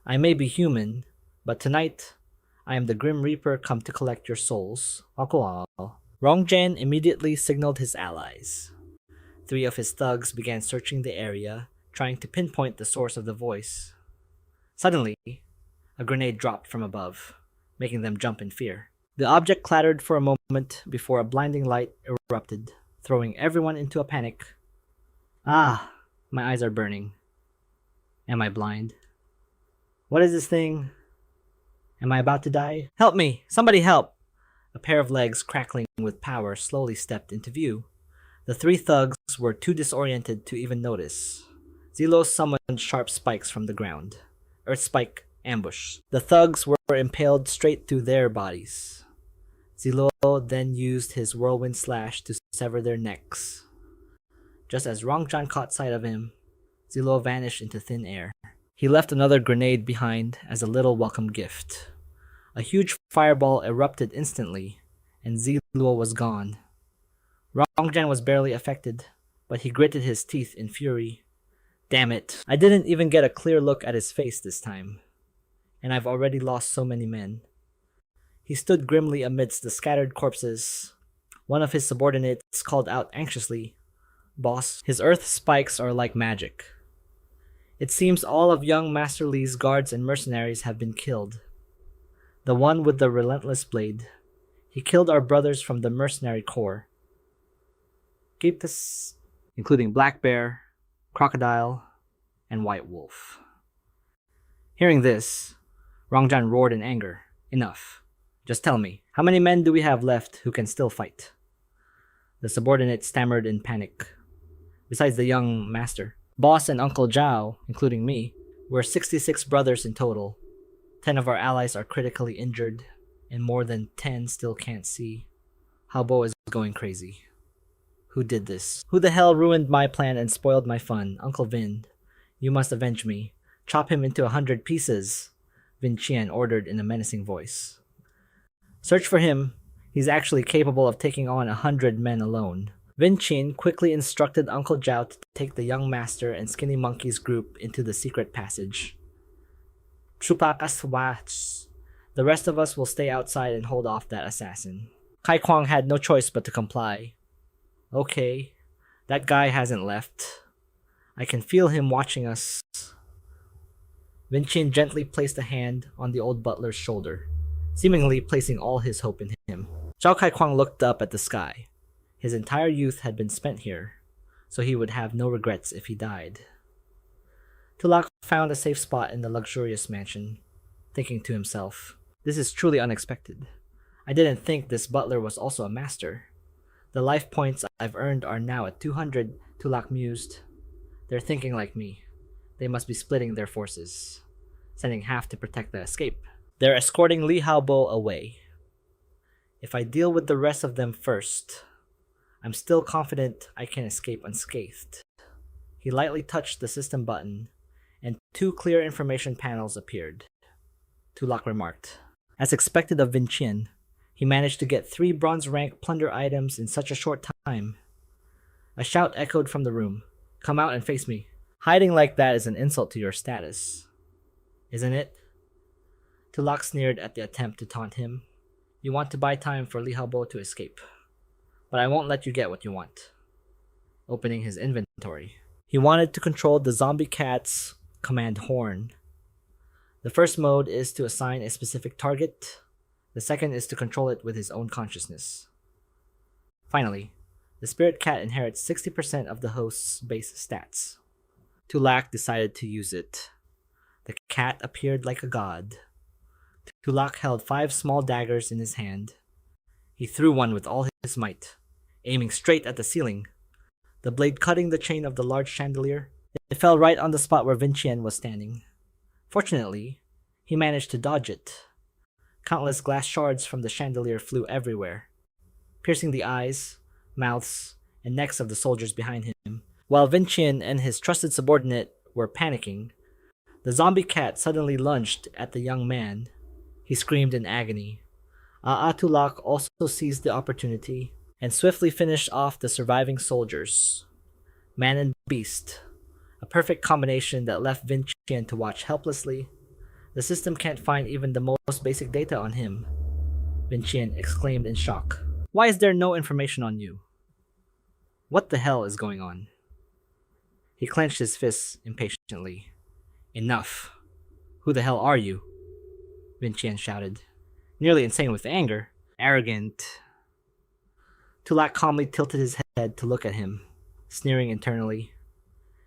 I may be human, but tonight I am the Grim Reaper come to collect your souls. Rongjian immediately signaled his allies. 3 of his thugs began searching the area, trying to pinpoint the source of the voice. Suddenly, a grenade dropped from above, making them jump in fear. The object clattered for a moment before a blinding light erupted, throwing everyone into a panic. Ah, my eyes are burning. Am I blind? What is this thing? Am I about to die? Help me! Somebody help! A pair of legs crackling with power slowly stepped into view. The 3 thugs were too disoriented to even notice. Zilo summoned sharp spikes from the ground. Earth spike ambush. The thugs were impaled straight through their bodies. Zilo then used his whirlwind slash to sever their necks. Just as Rongchan caught sight of him, Zilo vanished into thin air. He left another grenade behind as a little welcome gift. A huge fireball erupted instantly, and Ziluo was gone. Rongjian was barely affected, but he gritted his teeth in fury. Damn it, I didn't even get a clear look at his face this time. And I've already lost so many men. He stood grimly amidst the scattered corpses. One of his subordinates called out anxiously, Boss, his earth spikes are like magic. It seems all of young Master Li's guards and mercenaries have been killed. The one with the relentless blade. He killed our brothers from the mercenary corps. Keep this, including Black Bear, Crocodile, and White Wolf. Hearing this, Rongjian roared in anger. Enough. Just tell me, how many men do we have left who can still fight? The subordinate stammered in panic. Besides the young master, Boss and Uncle Zhao, including me, we're 66 brothers in total. 10 of our allies are critically injured, and more than 10 still can't see. Halbo is going crazy. Who did this? Who the hell ruined my plan and spoiled my fun? Uncle Vin. You must avenge me. Chop him into 100 pieces, Vin Qian ordered in a menacing voice. Search for him. He's actually capable of taking on 100 men alone. Vin Qian quickly instructed Uncle Zhao to take the young master and Skinny Monkey's group into the secret passage. The rest of us will stay outside and hold off that assassin. Kai Kwang had no choice but to comply. Okay, that guy hasn't left. I can feel him watching us. Vin Qian gently placed a hand on the old butler's shoulder, seemingly placing all his hope in him. Zhao Kai Kwang looked up at the sky. His entire youth had been spent here, so he would have no regrets if he died. Tulak found a safe spot in the luxurious mansion, thinking to himself, this is truly unexpected. I didn't think this butler was also a master. The life points I've earned are now at 200, Tulak mused. They're thinking like me. They must be splitting their forces, sending half to protect the escape. They're escorting Li Haobo away. If I deal with the rest of them first, I'm still confident I can escape unscathed. He lightly touched the system button, and 2 clear information panels appeared. Tulak remarked. As expected of Vin Qian, he managed to get 3 bronze rank plunder items in such a short time. A shout echoed from the room. Come out and face me. Hiding like that is an insult to your status. Isn't it? Tulak sneered at the attempt to taunt him. You want to buy time for Li Haobo to escape. But I won't let you get what you want. Opening his inventory. He wanted to control the zombie cat's command horn. The first mode is to assign a specific target, the second is to control it with his own consciousness. Finally, the spirit cat inherits 60% of the host's base stats. Tulak decided to use it. The cat appeared like a god. Tulak held 5 small daggers in his hand. He threw one with all his might, aiming straight at the ceiling, the blade cutting the chain of the large chandelier. It fell right on the spot where Vincian was standing. Fortunately, he managed to dodge it. Countless glass shards from the chandelier flew everywhere, piercing the eyes, mouths, and necks of the soldiers behind him. While Vincian and his trusted subordinate were panicking, the zombie cat suddenly lunged at the young man. He screamed in agony. Tulak also seized the opportunity and swiftly finished off the surviving soldiers. Man and beast, a perfect combination that left Vincian to watch helplessly. The system can't find even the most basic data on him, Vincian exclaimed in shock. Why is there no information on you? What the hell is going on? He clenched his fists impatiently. Enough. Who the hell are you? Vincian shouted, nearly insane with anger. Arrogant. Tulak calmly tilted his head to look at him, sneering internally.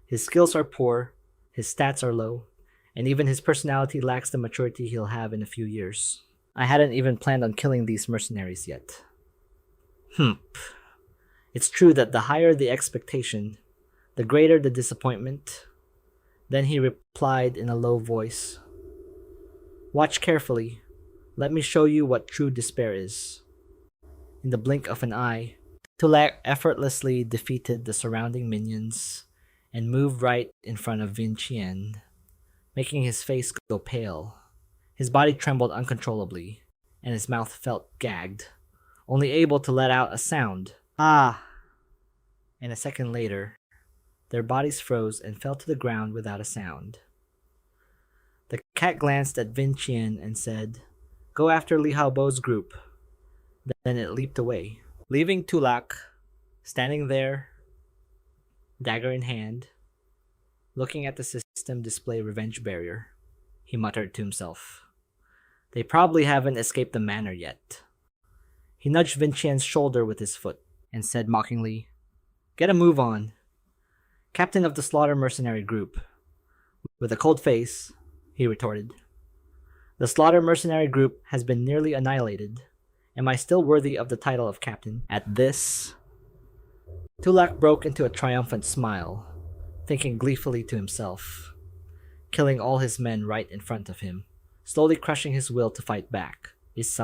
His skills are poor, his stats are low, and even his personality lacks the maturity he'll have in a few years. I hadn't even planned on killing these mercenaries yet. It's true that the higher the expectation, the greater the disappointment. Then he replied in a low voice, Watch carefully. Let me show you what true despair is. In the blink of an eye, Tulak effortlessly defeated the surrounding minions and moved right in front of Vincian, making his face go pale. His body trembled uncontrollably, and his mouth felt gagged, only able to let out a sound. Ah! And a second later, their bodies froze and fell to the ground without a sound. The cat glanced at Vincian and said, Go after Li Haobo's group. Then it leaped away, leaving Tulak standing there, dagger in hand, looking at the system display revenge barrier. He muttered to himself, They probably haven't escaped the manor yet. He nudged Vincian's shoulder with his foot and said mockingly, Get a move on. Captain of the Slaughter Mercenary Group. With a cold face, he retorted. The Slaughter Mercenary Group has been nearly annihilated. Am I still worthy of the title of captain? At this, Tulak broke into a triumphant smile, thinking gleefully to himself, killing all his men right in front of him, slowly crushing his will to fight back. This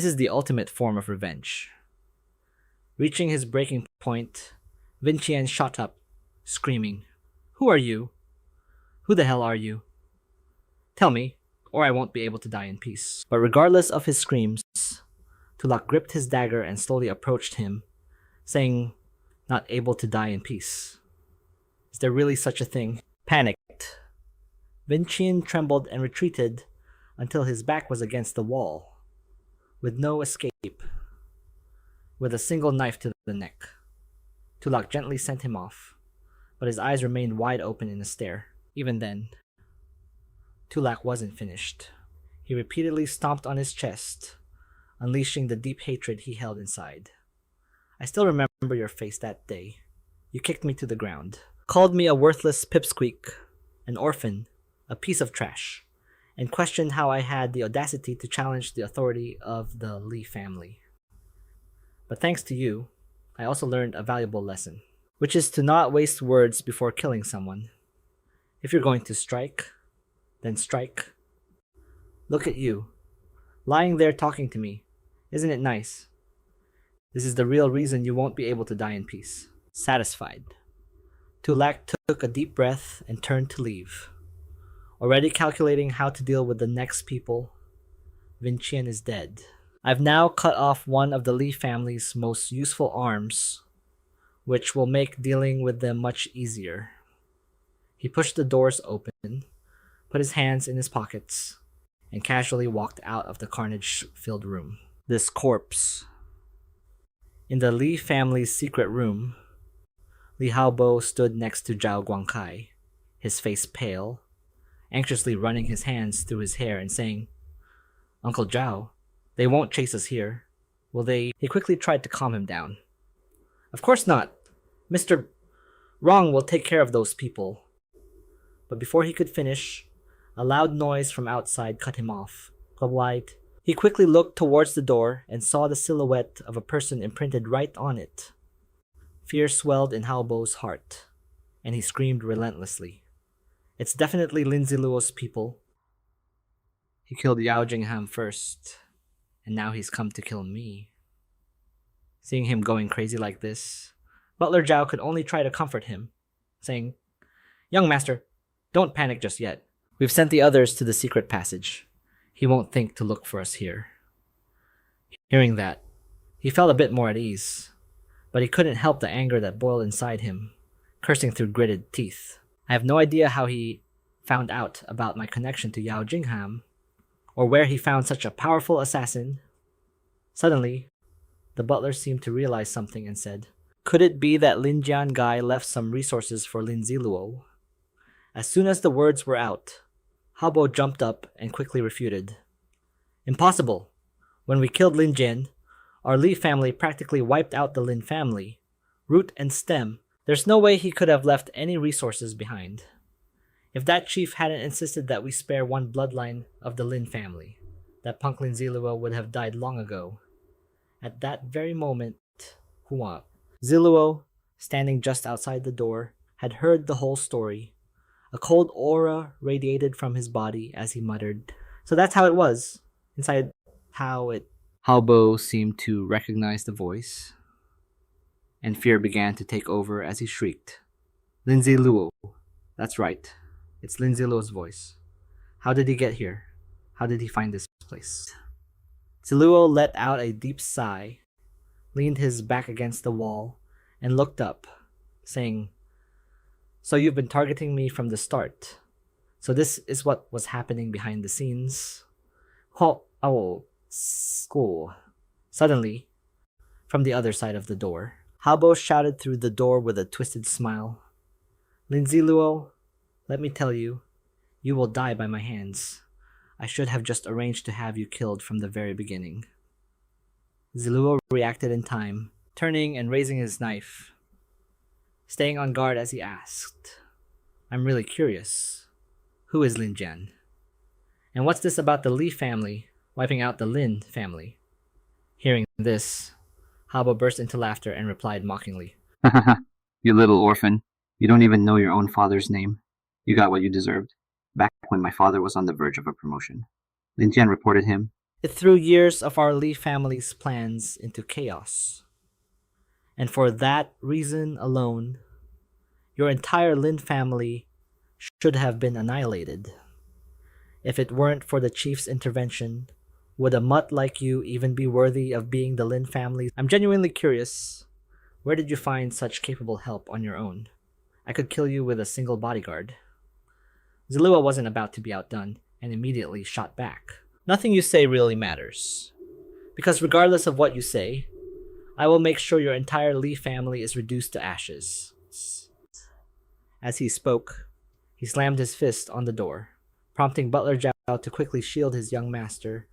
is the ultimate form of revenge. Reaching his breaking point, Vincian shot up, screaming, Who are you? Who the hell are you? Tell me, or I won't be able to die in peace. But regardless of his screams, Tulak gripped his dagger and slowly approached him, saying, Not able to die in peace. Is there really such a thing? Panicked, Vincian trembled and retreated until his back was against the wall, with no escape, with a single knife to the neck. Tulak gently sent him off, but his eyes remained wide open in a stare. Even then, Tulak wasn't finished. He repeatedly stomped on his chest, unleashing the deep hatred he held inside. I still remember your face that day. You kicked me to the ground, called me a worthless pipsqueak, an orphan, a piece of trash, and questioned how I had the audacity to challenge the authority of the Li family. But thanks to you, I also learned a valuable lesson, which is to not waste words before killing someone. If you're going to strike, then strike. Look at you, lying there talking to me. Isn't it nice? This is the real reason you won't be able to die in peace. Satisfied, Tulak took a deep breath and turned to leave. Already calculating how to deal with the next people, Vincian is dead. I've now cut off one of the Li family's most useful arms, which will make dealing with them much easier. He pushed the doors open, put his hands in his pockets, and casually walked out of the carnage-filled room. This corpse. In the Li family's secret room, Li Haobo stood next to Zhao Guangkai, his face pale, anxiously running his hands through his hair and saying, "Uncle Zhao, they won't chase us here, will they?" He quickly tried to calm him down. "Of course not. Mr. Wrong will take care of those people." But before he could finish, a loud noise from outside cut him off. Light. He quickly looked towards the door and saw the silhouette of a person imprinted right on it. Fear swelled in Haobo's heart, and he screamed relentlessly. "It's definitely Lin Zi Luo's people. He killed Yao Jing Han first, and now he's come to kill me." Seeing him going crazy like this, Butler Zhao could only try to comfort him, saying, "Young master, don't panic just yet. We've sent the others to the secret passage. He won't think to look for us here." Hearing that, he felt a bit more at ease, but he couldn't help the anger that boiled inside him, cursing through gritted teeth. I have no idea how he found out about my connection to Yao Jing Han, or where he found such a powerful assassin. Suddenly, the butler seemed to realize something and said, "Could it be that Lin Jian guy left some resources for Lin Zi Luo?" As soon as the words were out, Haobo jumped up and quickly refuted. "Impossible. When we killed Lin Jian, our Li family practically wiped out the Lin family, root and stem. There's no way he could have left any resources behind. If that chief hadn't insisted that we spare one bloodline of the Lin family, that punk Lin Zi Luo would have died long ago." At that very moment, Hua, Zi Luo, standing just outside the door, had heard the whole story. A cold aura radiated from his body as he muttered, "So that's how it was. Inside how it..." Haobo seemed to recognize the voice, and fear began to take over as he shrieked, "Lin Zi Luo. That's right. It's Lin Zi Luo's voice. How did he get here? How did he find this place?" Zi Luo let out a deep sigh, leaned his back against the wall, and looked up, saying, "So you've been targeting me from the start. So this is what was happening behind the scenes." School. Suddenly, from the other side of the door, Haobo shouted through the door with a twisted smile, "Lin Zi Luo, let me tell you, you will die by my hands. I should have just arranged to have you killed from the very beginning." Zi Luo reacted in time, turning and raising his knife, staying on guard as he asked, "I'm really curious. Who is Lin Jian? And what's this about the Li family wiping out the Lin family?" Hearing this, Haobo burst into laughter and replied mockingly, "You little orphan. You don't even know your own father's name. You got what you deserved. Back when my father was on the verge of a promotion, Lin Jian reported him. It threw years of our Li family's plans into chaos. And for that reason alone, your entire Lin family should have been annihilated. If it weren't for the chief's intervention, would a mutt like you even be worthy of being the Lin family? I'm genuinely curious. Where did you find such capable help on your own? I could kill you with a single bodyguard." Zi Luo wasn't about to be outdone and immediately shot back. "Nothing you say really matters. Because regardless of what you say, I will make sure your entire Li family is reduced to ashes." As he spoke, he slammed his fist on the door, prompting Butler Zhao to quickly shield his young master.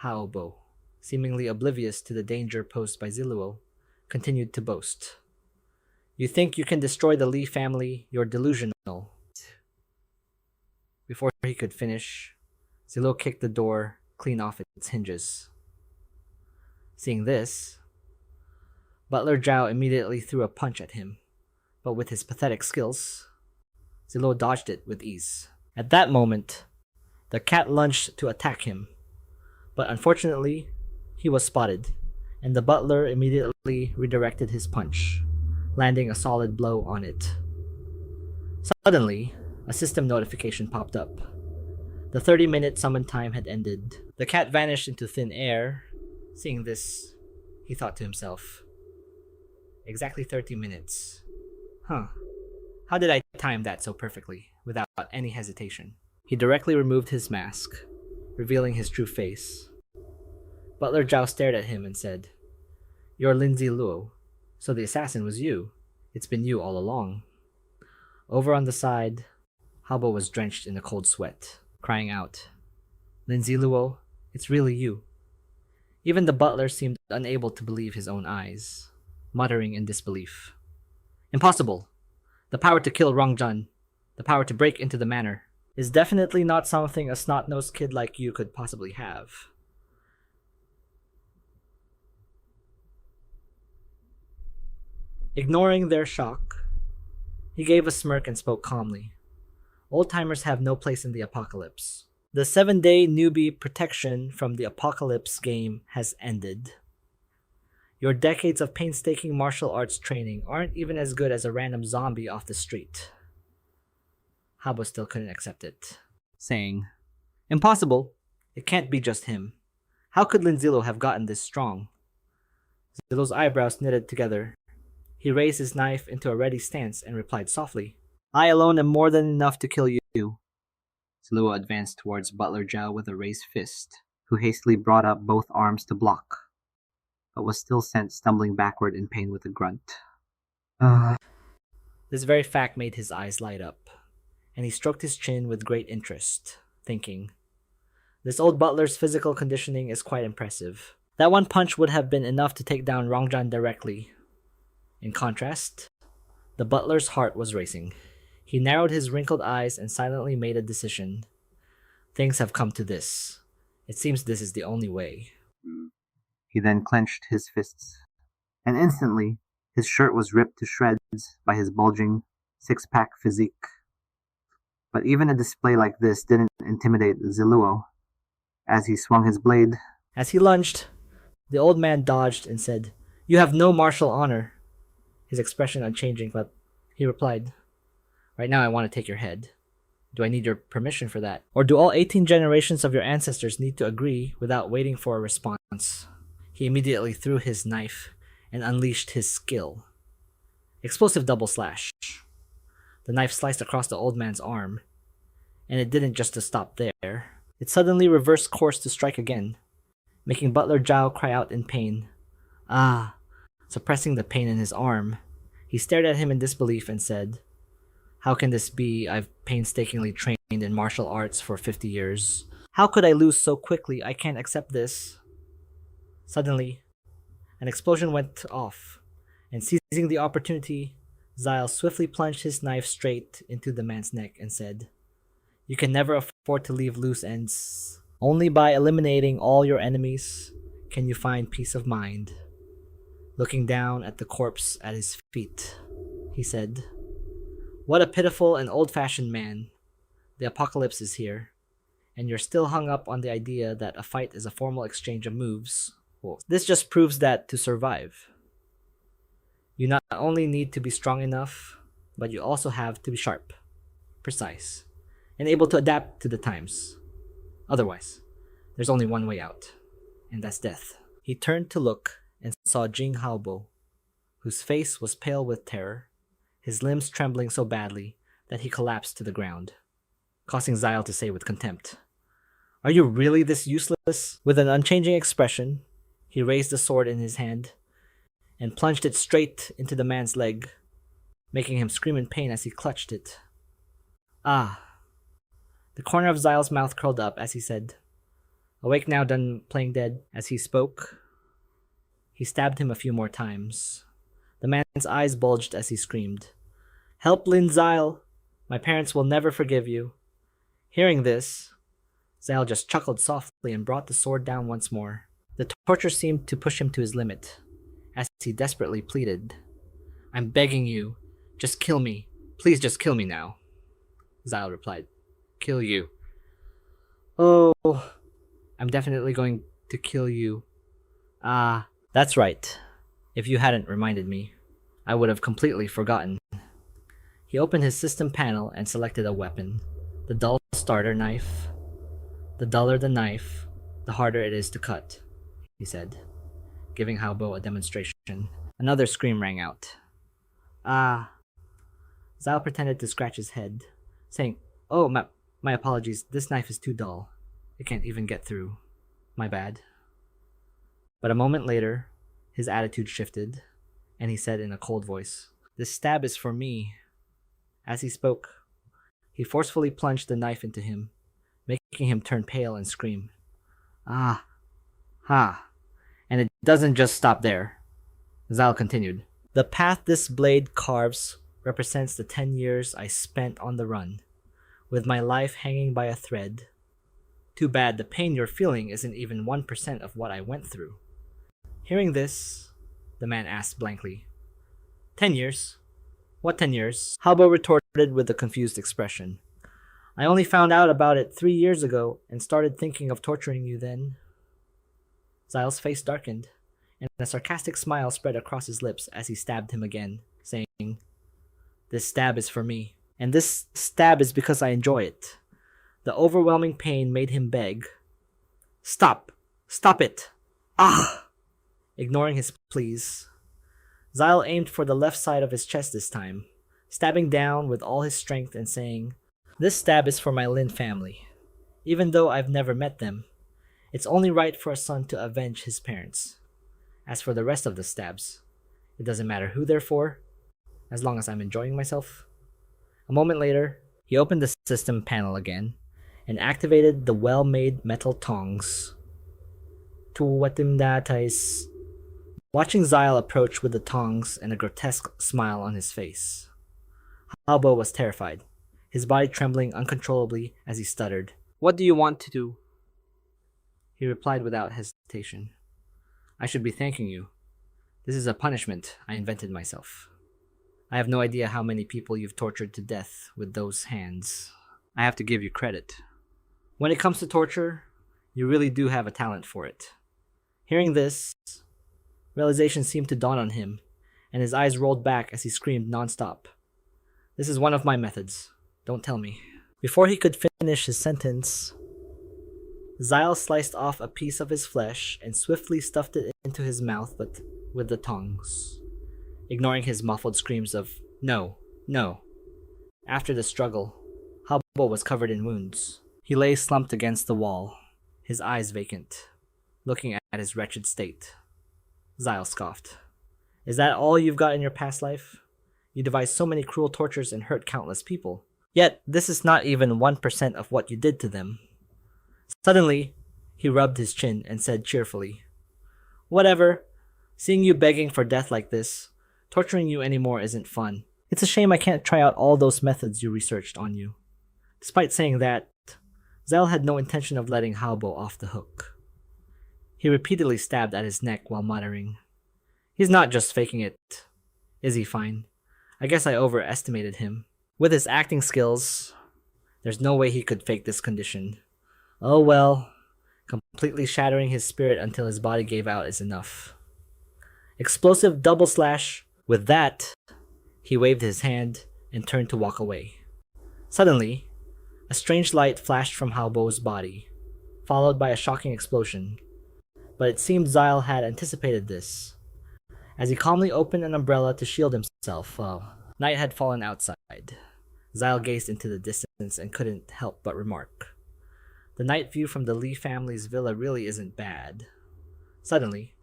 Haobo, seemingly oblivious to the danger posed by Zi Luo, continued to boast, "You think you can destroy the Li family? You're delusional." Before he could finish, Zi Luo kicked the door clean off its hinges. Seeing this, Butler Zhao immediately threw a punch at him, but with his pathetic skills, Zi Luo dodged it with ease. At that moment, the cat lunged to attack him, but unfortunately, he was spotted, and the butler immediately redirected his punch, landing a solid blow on it. Suddenly, a system notification popped up. The 30-minute summon time had ended. The cat vanished into thin air. Seeing this, he thought to himself, "Exactly 30 minutes. Huh. How did I time that so perfectly, without any hesitation?" He directly removed his mask, revealing his true face. Butler Zhao stared at him and said, "You're Lin Zi Luo, so the assassin was you. It's been you all along." Over on the side, Habo was drenched in a cold sweat, crying out, Lin Zi Luo, it's really you. Even the butler seemed unable to believe his own eyes, muttering in disbelief. Impossible! The power to kill Rongjun, the power to break into the manor, is definitely not something a snot-nosed kid like you could possibly have. Ignoring their shock, he gave a smirk and spoke calmly. Old-timers have no place in the apocalypse. The 7-day newbie protection from the apocalypse game has ended. Your decades of painstaking martial arts training aren't even as good as a random zombie off the street. Habo still couldn't accept it, saying, Impossible! It can't be just him. How could Lin Zi Luo have gotten this strong? Ziluo's eyebrows knitted together. He raised his knife into a ready stance and replied softly, I alone am more than enough to kill you. Zi Luo advanced towards Butler Zhao with a raised fist, who hastily brought up both arms to block, but was still sent stumbling backward in pain with a grunt. This very fact made his eyes light up, and he stroked his chin with great interest, thinking, This old butler's physical conditioning is quite impressive. That one punch would have been enough to take down Rongjun directly. In contrast, the butler's heart was racing. He narrowed his wrinkled eyes and silently made a decision. Things have come to this. It seems this is the only way. He then clenched his fists, and instantly his shirt was ripped to shreds by his bulging, six-pack physique. But even a display like this didn't intimidate Zi Luo. As he swung his blade, as he lunged, the old man dodged and said, You have no martial honor. His expression unchanging, but he replied, Right now I want to take your head. Do I need your permission for that? Or do all 18 generations of your ancestors need to agree without waiting for a response? He immediately threw his knife and unleashed his skill. Explosive double slash. The knife sliced across the old man's arm, and it didn't just stop there. It suddenly reversed course to strike again, making Butler Zhao cry out in pain. Suppressing the pain in his arm, he stared at him in disbelief and said, How can this be? I've painstakingly trained in martial arts for 50 years. How could I lose so quickly? I can't accept this. Suddenly, an explosion went off, and seizing the opportunity, Zyle swiftly plunged his knife straight into the man's neck and said, You can never afford to leave loose ends. Only by eliminating all your enemies can you find peace of mind. Looking down at the corpse at his feet, he said, What a pitiful and old-fashioned man. The apocalypse is here, and you're still hung up on the idea that a fight is a formal exchange of moves. Well, this just proves that to survive, you not only need to be strong enough, but you also have to be sharp, precise, and able to adapt to the times. Otherwise, there's only one way out, and that's death. He turned to look and saw Jing Haobo, whose face was pale with terror, his limbs trembling so badly that he collapsed to the ground, causing Zyle to say with contempt, Are you really this useless? With an unchanging expression, he raised the sword in his hand and plunged it straight into the man's leg, making him scream in pain as he clutched it. The corner of Zyle's mouth curled up as he said, Awake now, done playing dead. As he spoke, he stabbed him a few more times. The man's eyes bulged as he screamed, Help, Lin Zyle! My parents will never forgive you. Hearing this, Zyle just chuckled softly and brought the sword down once more. The torture seemed to push him to his limit, as he desperately pleaded, I'm begging you, just kill me. Please just kill me now. Zyle replied, Kill you? Oh, I'm definitely going to kill you. That's right. If you hadn't reminded me, I would have completely forgotten. He opened his system panel and selected a weapon, the dull starter knife. The duller the knife, the harder it is to cut, he said, giving Haobo a demonstration. Another scream rang out. Zyle pretended to scratch his head, saying, Oh, my apologies, this knife is too dull. It can't even get through. My bad. But a moment later, his attitude shifted, and he said in a cold voice, This stab is for me. As he spoke, He forcefully plunged the knife into him, making him turn pale and scream. Ah, ha. And it doesn't just stop there. Zyle continued. The path this blade carves represents the 10 years I spent on the run, with my life hanging by a thread. Too bad the pain you're feeling isn't even 1% of what I went through. Hearing this, the man asked blankly. 10 years? What 10 years? Halbo retorted with a confused expression. I only found out about it 3 years ago and started thinking of torturing you then. Zyle's face darkened, and a sarcastic smile spread across his lips as he stabbed him again, saying, This stab is for me, and this stab is because I enjoy it. The overwhelming pain made him beg. Stop! Stop it! Ah! Ignoring his pleas, Zyle aimed for the left side of his chest this time, stabbing down with all his strength and saying, This stab is for my Lin family. Even though I've never met them, it's only right for a son to avenge his parents. As for the rest of the stabs, it doesn't matter who they're for, as long as I'm enjoying myself. A moment later, he opened the system panel again and activated the well-made metal tongs. Tuwatimdatais. Watching Zyle approach with the tongs and a grotesque smile on his face, Halbo was terrified, his body trembling uncontrollably as he stuttered. What do you want to do? He replied without hesitation. I should be thanking you. This is a punishment I invented myself. I have no idea how many people you've tortured to death with those hands. I have to give you credit. When it comes to torture, you really do have a talent for it. Hearing this, realization seemed to dawn on him, and his eyes rolled back as he screamed nonstop. This is one of my methods. Don't tell me. Before he could finish his sentence, Zyle sliced off a piece of his flesh and swiftly stuffed it into his mouth but with the tongs, ignoring his muffled screams of, No, no. After the struggle, Halbo was covered in wounds. He lay slumped against the wall, his eyes vacant, looking at his wretched state. Zyle scoffed. Is that all you've got in your past life? You devised so many cruel tortures and hurt countless people. Yet, this is not even 1% of what you did to them. Suddenly, he rubbed his chin and said cheerfully, Whatever. Seeing you begging for death like this, torturing you anymore isn't fun. It's a shame I can't try out all those methods you researched on you. Despite saying that, Zyle had no intention of letting Halbo off the hook. He repeatedly stabbed at his neck while muttering, He's not just faking it. Is he fine? I guess I overestimated him. With his acting skills, there's no way he could fake this condition. Oh well, completely shattering his spirit until his body gave out is enough. Explosive double slash. With that, he waved his hand and turned to walk away. Suddenly, a strange light flashed from Halbo's body, followed by a shocking explosion. But it seemed Zyle had anticipated this. As he calmly opened an umbrella to shield himself, night had fallen outside. Zyle gazed into the distance and couldn't help but remark, The night view from the Li family's villa really isn't bad. Suddenly,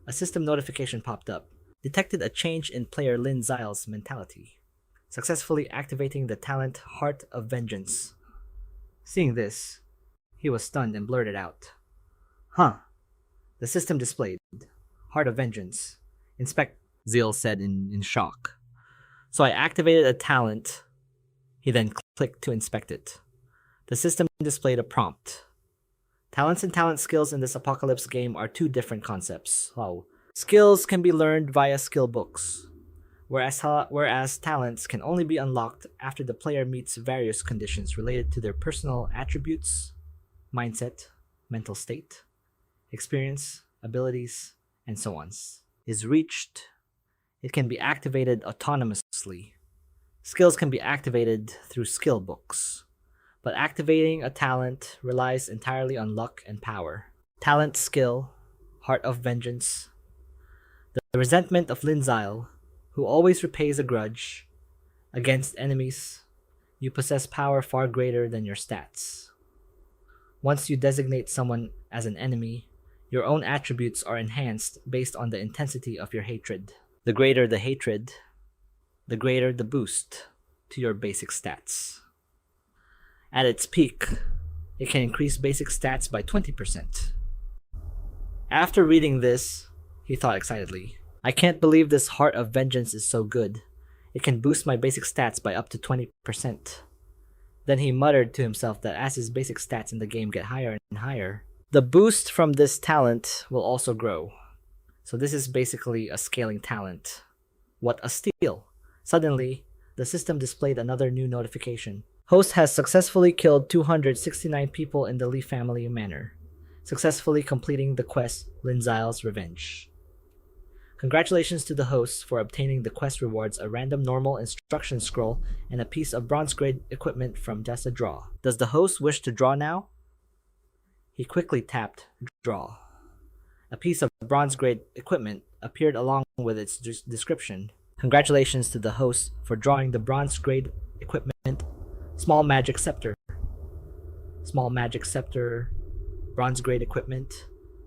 a system notification popped up, detected a change in player Lin Zyle's mentality, successfully activating the talent Heart of Vengeance. Seeing this, he was stunned and blurted out, Huh. The system displayed, Heart of Vengeance. Inspect, Zyle said in shock. So I activated a talent. He then clicked to inspect it. The system displayed a prompt. Talents and talent skills in this apocalypse game are two different concepts. Wow. Skills can be learned via skill books, whereas talents can only be unlocked after the player meets various conditions related to their personal attributes, mindset, mental state, experience, abilities, and so on. Is reached, it can be activated autonomously. Skills can be activated through skill books, but activating a talent relies entirely on luck and power. Talent skill, Heart of Vengeance. The resentment of Lin Zyle, who always repays a grudge. Against enemies, you possess power far greater than your stats. Once you designate someone as an enemy, your own attributes are enhanced based on the intensity of your hatred. The greater the hatred, the greater the boost to your basic stats. At its peak, it can increase basic stats by 20%. After reading this, he thought excitedly, I can't believe this Heart of Vengeance is so good. It can boost my basic stats by up to 20%. Then he muttered to himself that as his basic stats in the game get higher and higher, the boost from this talent will also grow. So this is basically a scaling talent. What a steal! Suddenly, the system displayed another new notification. Host has successfully killed 269 people in the Lee family manor, successfully completing the quest Lin Zi Luo's Revenge. Congratulations to the hosts for obtaining the quest rewards, a random normal instruction scroll, and a piece of bronze grade equipment from Just a Draw. Does the host wish to draw now? He quickly tapped Draw. A piece of bronze grade equipment appeared along with its description. Congratulations to the host for drawing the bronze grade equipment, Small Magic Scepter. Small Magic Scepter, bronze grade equipment,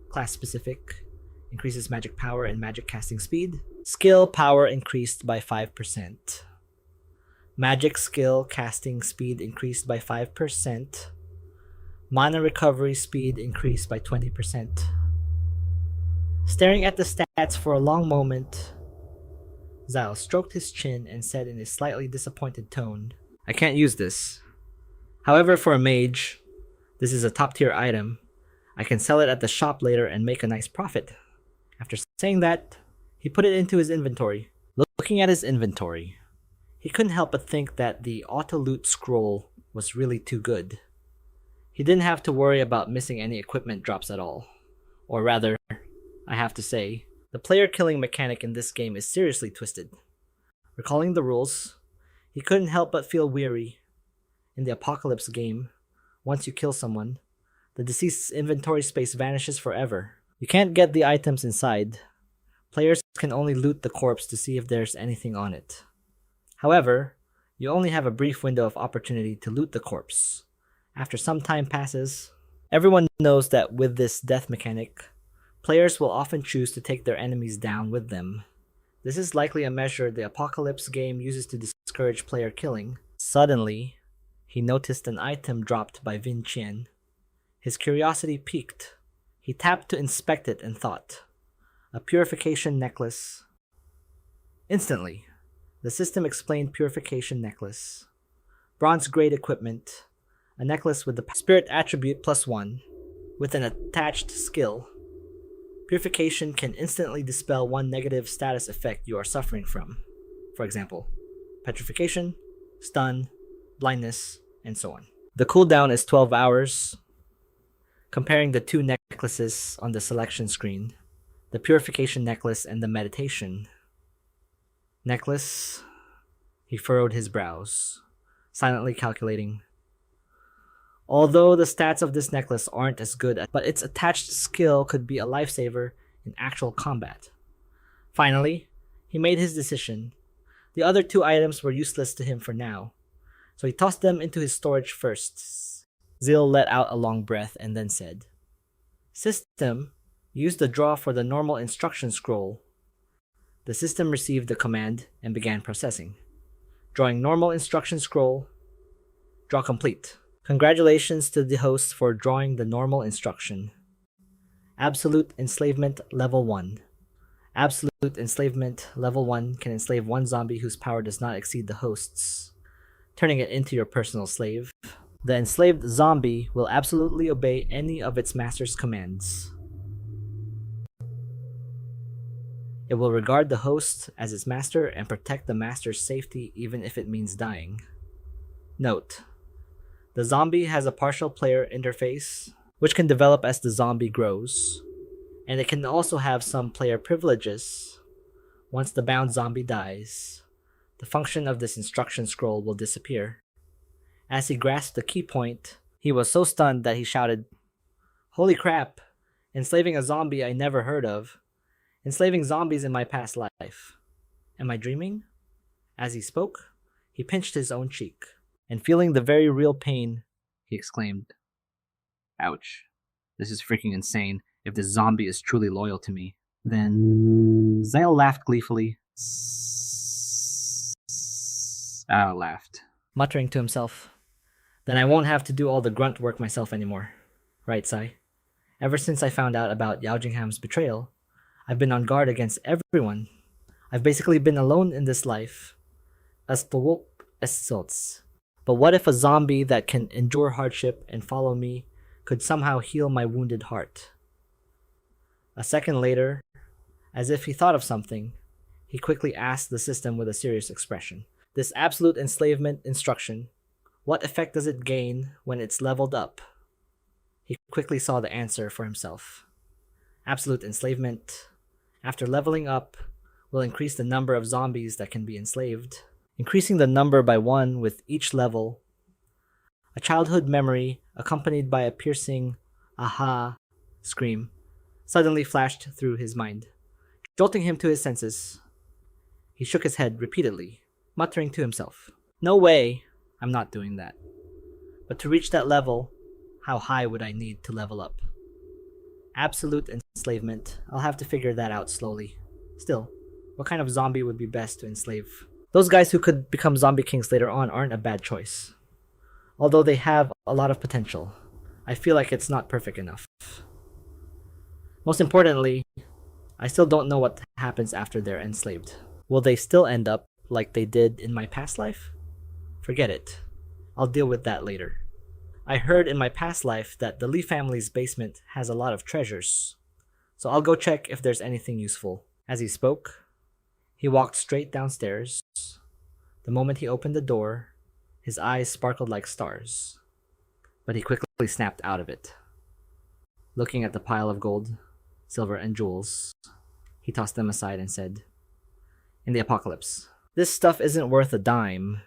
class specific, increases magic power and magic casting speed. Skill power increased by 5%. Magic skill casting speed increased by 5%. Mana recovery speed increased by 20%. Staring at the stats for a long moment, Zyle stroked his chin and said in a slightly disappointed tone, I can't use this. However, for a mage, this is a top tier item. I can sell it at the shop later and make a nice profit. After saying that, he put it into his inventory. Looking at his inventory, he couldn't help but think that the auto-loot scroll was really too good. He didn't have to worry about missing any equipment drops at all. Or rather, I have to say, the player killing mechanic in this game is seriously twisted. Recalling the rules, he couldn't help but feel weary. In the Apocalypse game, once you kill someone, the deceased's inventory space vanishes forever. You can't get the items inside. Players can only loot the corpse to see if there's anything on it. However, you only have a brief window of opportunity to loot the corpse. After some time passes, everyone knows that with this death mechanic, players will often choose to take their enemies down with them. This is likely a measure the Apocalypse game uses to discourage player killing. Suddenly, he noticed an item dropped by Vin Qian. His curiosity piqued. He tapped to inspect it and thought, a purification necklace. Instantly, the system explained purification necklace. Bronze grade equipment, a necklace with the spirit attribute +1, with an attached skill. Purification can instantly dispel one negative status effect you are suffering from. For example, petrification, stun, blindness, and so on. The cooldown is 12 hours. Comparing the two necklaces on the selection screen, the purification necklace and the meditation necklace, he furrowed his brows, silently calculating. Although the stats of this necklace aren't as good, but its attached skill could be a lifesaver in actual combat. Finally, he made his decision. The other two items were useless to him for now, so he tossed them into his storage first. Zil let out a long breath and then said, System, use the draw for the normal instruction scroll. The system received the command and began processing. Drawing normal instruction scroll. Draw complete. Congratulations to the host for drawing the normal instruction. Absolute Enslavement Level 1. Absolute Enslavement Level 1 can enslave one zombie whose power does not exceed the host's, turning it into your personal slave. The enslaved zombie will absolutely obey any of its master's commands. It will regard the host as its master and protect the master's safety even if it means dying. Note: the zombie has a partial player interface, which can develop as the zombie grows, and it can also have some player privileges. Once the bound zombie dies, the function of this instruction scroll will disappear. As he grasped the key point, he was so stunned that he shouted, Holy crap! Enslaving a zombie I never heard of. Enslaving zombies in my past life. Am I dreaming? As he spoke, he pinched his own cheek, and feeling the very real pain, he exclaimed, Ouch. This is freaking insane. If this zombie is truly loyal to me, then... Zale laughed gleefully. Laughed. Muttering to himself, Then I won't have to do all the grunt work myself anymore. Right, Sai? Ever since I found out about Yao Jing Han's betrayal, I've been on guard against everyone. I've basically been alone in this life. As sorts. But what if a zombie that can endure hardship and follow me could somehow heal my wounded heart? A second later, as if he thought of something, he quickly asked the system with a serious expression. This absolute enslavement instruction, what effect does it gain when it's leveled up? He quickly saw the answer for himself. Absolute enslavement, after leveling up, will increase the number of zombies that can be enslaved, increasing the number by 1 with each level. A childhood memory, accompanied by a piercing aha scream, suddenly flashed through his mind, jolting him to his senses. He shook his head repeatedly, muttering to himself, "No way, I'm not doing that. But to reach that level, how high would I need to level up? Absolute enslavement, I'll have to figure that out slowly. Still, what kind of zombie would be best to enslave? Those guys who could become zombie kings later on aren't a bad choice. Although they have a lot of potential, I feel like it's not perfect enough. Most importantly, I still don't know what happens after they're enslaved. Will they still end up like they did in my past life? Forget it. I'll deal with that later. I heard in my past life that the Lee family's basement has a lot of treasures, so I'll go check if there's anything useful." As he spoke, he walked straight downstairs. The moment he opened the door, his eyes sparkled like stars, but he quickly snapped out of it. Looking at the pile of gold, silver, and jewels, he tossed them aside and said, "In the apocalypse, this stuff isn't worth a dime.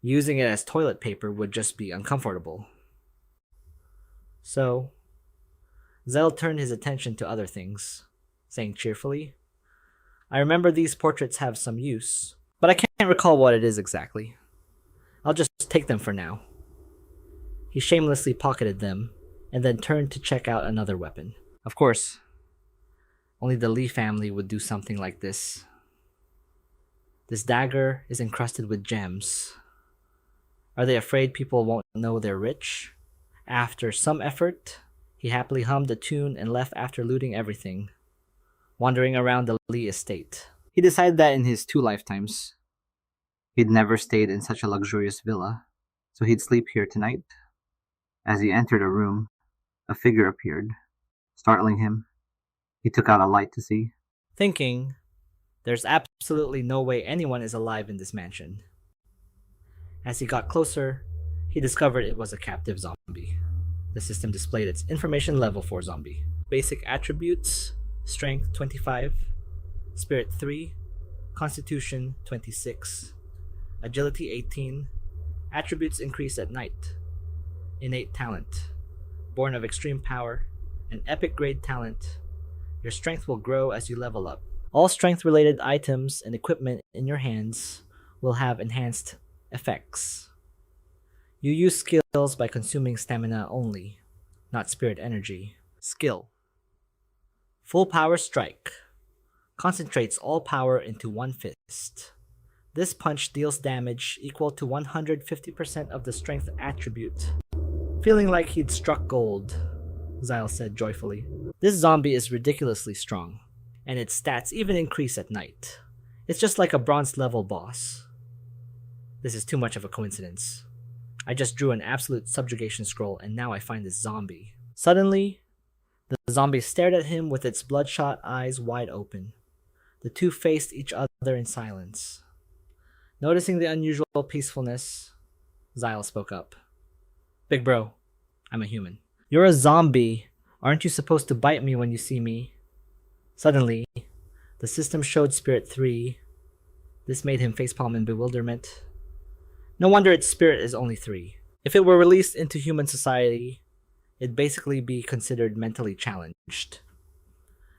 Using it as toilet paper would just be uncomfortable." So, Zell turned his attention to other things, saying cheerfully, "I remember these portraits have some use, but I can't recall what it is exactly. I'll just take them for now." He shamelessly pocketed them, and then turned to check out another weapon. Of course, only the Lee family would do something like this. This dagger is encrusted with gems. Are they afraid people won't know they're rich? After some effort, he happily hummed a tune and left after looting everything, wandering around the Lee estate. He decided that in his 2 lifetimes, he'd never stayed in such a luxurious villa, so he'd sleep here tonight. As he entered a room, a figure appeared, startling him. He took out a light to see, thinking, there's absolutely no way anyone is alive in this mansion. As he got closer, he discovered it was a captive zombie. The system displayed its information level for zombie. Basic attributes: Strength 25, Spirit 3, Constitution 26, Agility 18, Attributes increase at night, Innate talent, Born of extreme power, and Epic grade talent. Your strength will grow as you level up. All strength-related items and equipment in your hands will have enhanced effects. You use skills by consuming stamina only, not spirit energy. Skill: Full Power Strike. Concentrates all power into one fist. This punch deals damage equal to 150% of the strength attribute. Feeling like he'd struck gold, Zyle said joyfully. This zombie is ridiculously strong, and its stats even increase at night. It's just like a bronze level boss. This is too much of a coincidence. I just drew an absolute subjugation scroll and now I find this zombie. Suddenly, the zombie stared at him with its bloodshot eyes wide open. The two faced each other in silence. Noticing the unusual peacefulness, Zyle spoke up. "Big bro, I'm a human. You're a zombie. Aren't you supposed to bite me when you see me?" Suddenly, the system showed Spirit 3. This made him facepalm in bewilderment. No wonder its spirit is only 3. If it were released into human society, it'd basically be considered mentally challenged.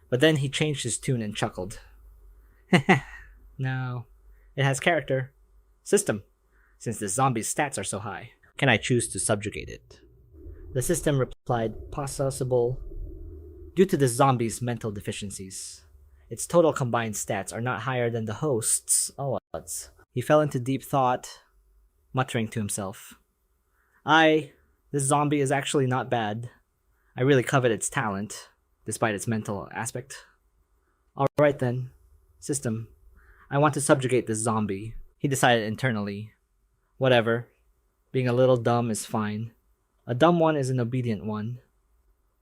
But then he changed his tune and chuckled. No, it has character. System, since the zombie's stats are so high, can I choose to subjugate it? The system replied, possible. Due to the zombie's mental deficiencies, its total combined stats are not higher than the host's odds. He fell into deep thought, muttering to himself. This zombie is actually not bad. I really covet its talent, despite its mental aspect. Alright then. System. I want to subjugate this zombie. He decided internally. Whatever. Being a little dumb is fine. A dumb one is an obedient one.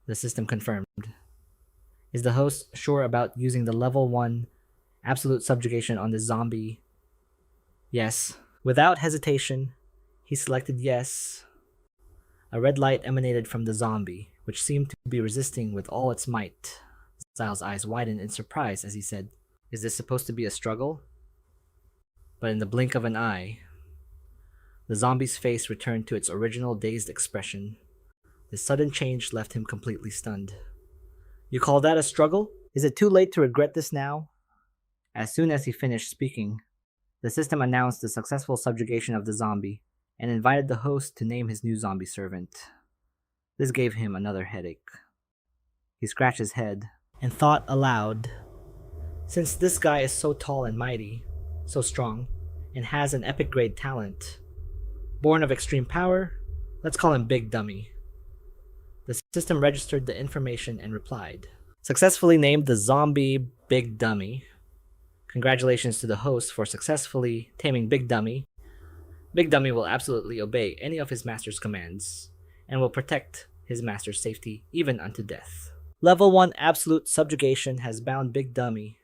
The system confirmed. Is the host sure about using the level 1 absolute subjugation on this zombie? Yes. Without hesitation, he selected yes. A red light emanated from the zombie, which seemed to be resisting with all its might. Styles' eyes widened in surprise as he said, "Is this supposed to be a struggle?" But in the blink of an eye, the zombie's face returned to its original dazed expression. This sudden change left him completely stunned. "You call that a struggle? Is it too late to regret this now?" As soon as he finished speaking, the system announced the successful subjugation of the zombie and invited the host to name his new zombie servant. This gave him another headache. He scratched his head and thought aloud. Since this guy is so tall and mighty, so strong, and has an epic grade talent, born of extreme power, let's call him Big Dummy. The system registered the information and replied. Successfully named the zombie Big Dummy. Congratulations to the host for successfully taming Big Dummy. Big Dummy will absolutely obey any of his master's commands, and will protect his master's safety even unto death. Level 1 Absolute Subjugation has bound Big Dummy,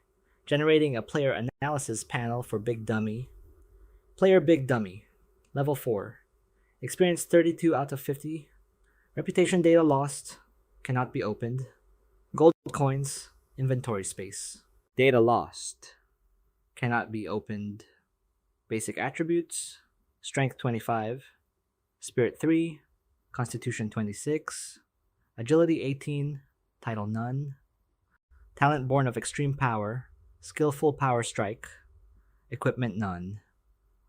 generating a player analysis panel for Big Dummy. Player Big Dummy, Level 4. Experience 32 out of 50. Reputation data lost, cannot be opened. Gold coins, inventory space. Data lost, cannot be opened. Basic attributes, Strength 25, Spirit 3, Constitution 26, Agility 18, Title none, Talent born of extreme power, Skillful power strike, Equipment none.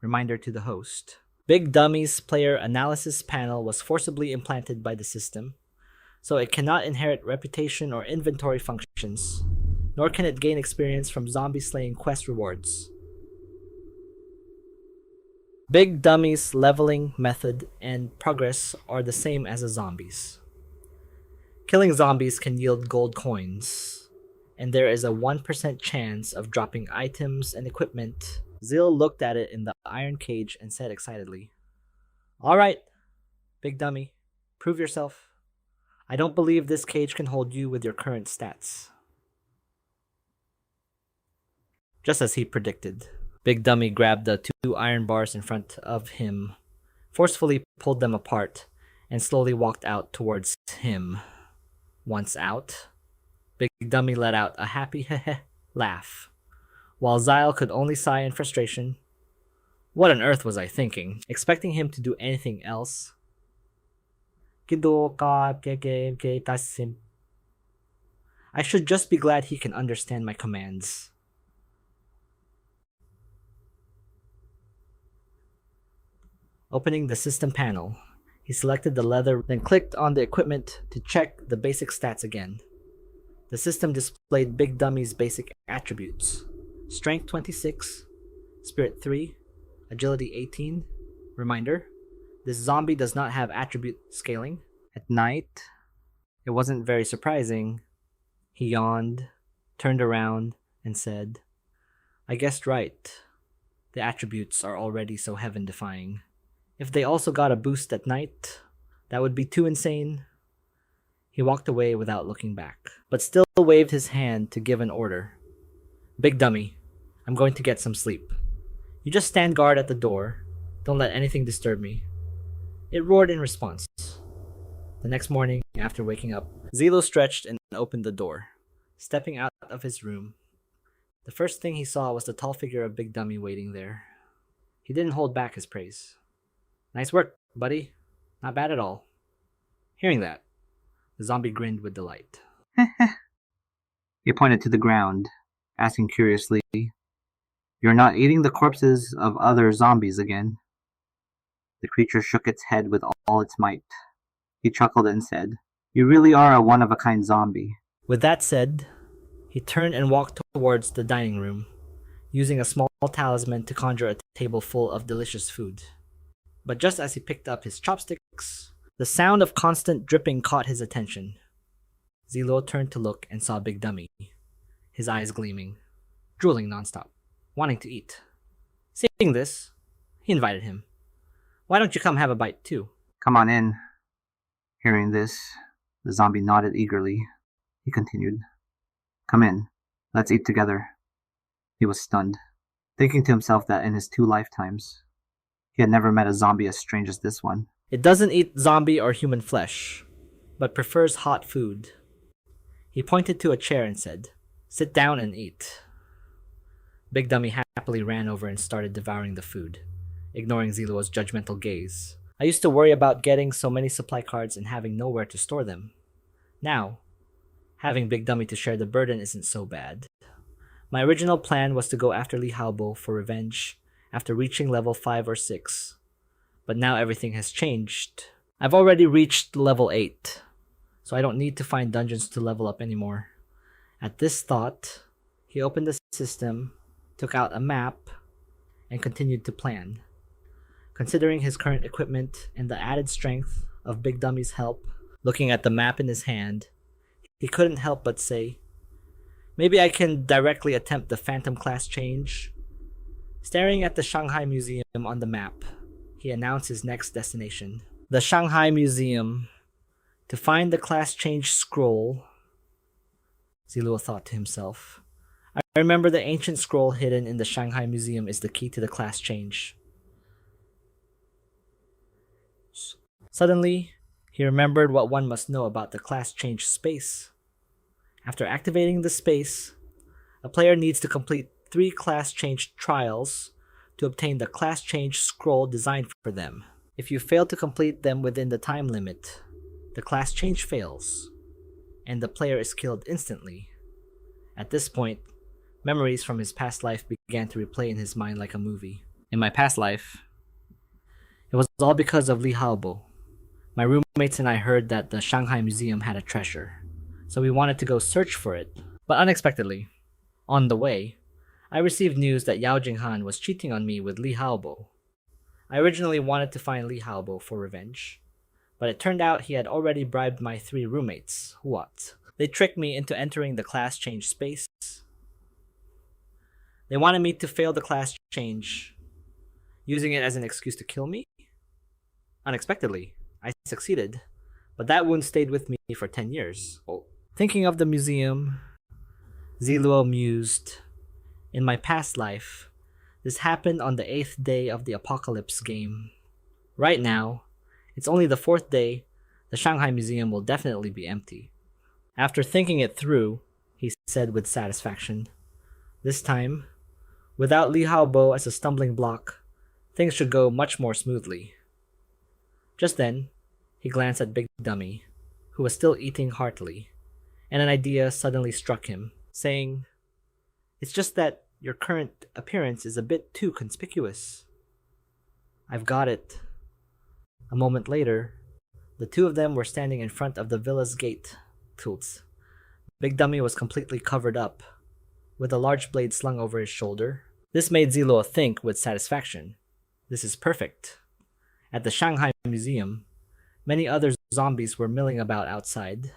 Reminder to the host. Big Dummy's player analysis panel was forcibly implanted by the system, so it cannot inherit reputation or inventory functions, nor can it gain experience from zombie slaying quest rewards. Big Dummy's leveling method and progress are the same as the zombies. Killing zombies can yield gold coins, and there is a 1% chance of dropping items and equipment. Zil looked at it in the iron cage and said excitedly, "Alright, Big Dummy, prove yourself. I don't believe this cage can hold you with your current stats." Just as he predicted, Big Dummy grabbed the 2 iron bars in front of him, forcefully pulled them apart, and slowly walked out towards him. Once out, Big Dummy let out a happy heh laugh, while Zyle could only sigh in frustration. What on earth was I thinking? Expecting him to do anything else? I should just be glad he can understand my commands. Opening the system panel, he selected the leather, then clicked on the equipment to check the basic stats again. The system displayed Big Dummy's basic attributes. Strength 26, Spirit 3, Agility 18. Reminder, this zombie does not have attribute scaling. At night, it wasn't very surprising. He yawned, turned around, and said, "I guessed right. The attributes are already so heaven-defying. If they also got a boost at night, that would be too insane." He walked away without looking back, but still waved his hand to give an order. "Big Dummy, I'm going to get some sleep. You just stand guard at the door. Don't let anything disturb me." It roared in response. The next morning, after waking up, Zilo stretched and opened the door. Stepping out of his room, the first thing he saw was the tall figure of Big Dummy waiting there. He didn't hold back his praise. "Nice work, buddy. Not bad at all." Hearing that, the zombie grinned with delight. He pointed to the ground, asking curiously, "You're not eating the corpses of other zombies again?" The creature shook its head with all its might. He chuckled and said, "You really are a one-of-a-kind zombie." With that said, he turned and walked towards the dining room, using a small talisman to conjure a table full of delicious food. But just as he picked up his chopsticks, the sound of constant dripping caught his attention. Zi Luo turned to look and saw Big Dummy, his eyes gleaming, drooling nonstop, wanting to eat. Seeing this, he invited him. Why don't you come have a bite too? Come on in. Hearing this, the zombie nodded eagerly. He continued, Come in. Let's eat together. He was stunned, thinking to himself that in his 2 lifetimes, he had never met a zombie as strange as this one. It doesn't eat zombie or human flesh, but prefers hot food. He pointed to a chair and said, Sit down and eat. Big Dummy happily ran over and started devouring the food, ignoring Zi Luo's judgmental gaze. I used to worry about getting so many supply cards and having nowhere to store them. Now, having Big Dummy to share the burden isn't so bad. My original plan was to go after Li Haobo for revenge after reaching level 5 or 6, but now everything has changed. I've already reached level 8, so I don't need to find dungeons to level up anymore. At this thought, he opened the system, took out a map, and continued to plan. Considering his current equipment and the added strength of Big Dummy's help, looking at the map in his hand, he couldn't help but say, Maybe I can directly attempt the Phantom class change. Staring at the Shanghai Museum on the map, he announced his next destination. The Shanghai Museum. To find the class change scroll, Zi Luo thought to himself. I remember the ancient scroll hidden in the Shanghai Museum is the key to the class change. Suddenly, he remembered what one must know about the class change space. After activating the space, a player needs to complete 3 class change trials to obtain the class change scroll designed for them. If you fail to complete them within the time limit, the class change fails, and the player is killed instantly. At this point, memories from his past life began to replay in his mind like a movie. In my past life, it was all because of Li Haobo. My roommates and I heard that the Shanghai Museum had a treasure, so we wanted to go search for it. But unexpectedly, on the way, I received news that Yao Jing Han was cheating on me with Li Haobo. I originally wanted to find Li Haobo for revenge, but it turned out he had already bribed my 3 roommates. What? They tricked me into entering the class change space. They wanted me to fail the class change, using it as an excuse to kill me. Unexpectedly, I succeeded, but that wound stayed with me for 10 years. Thinking of the museum, Zi Luo mused, In my past life, this happened on the 8th day of the Apocalypse game. Right now, it's only the 4th day. The Shanghai Museum will definitely be empty. After thinking it through, he said with satisfaction, This time, without Li Haobo as a stumbling block, things should go much more smoothly. Just then, he glanced at Big Dummy, who was still eating heartily, and an idea suddenly struck him, saying, It's just that your current appearance is a bit too conspicuous. I've got it. A moment later, the 2 of them were standing in front of the villa's gate. Toots. Big Dummy was completely covered up, with a large blade slung over his shoulder. This made Zi Luo think with satisfaction. This is perfect. At the Shanghai Museum, many other zombies were milling about outside.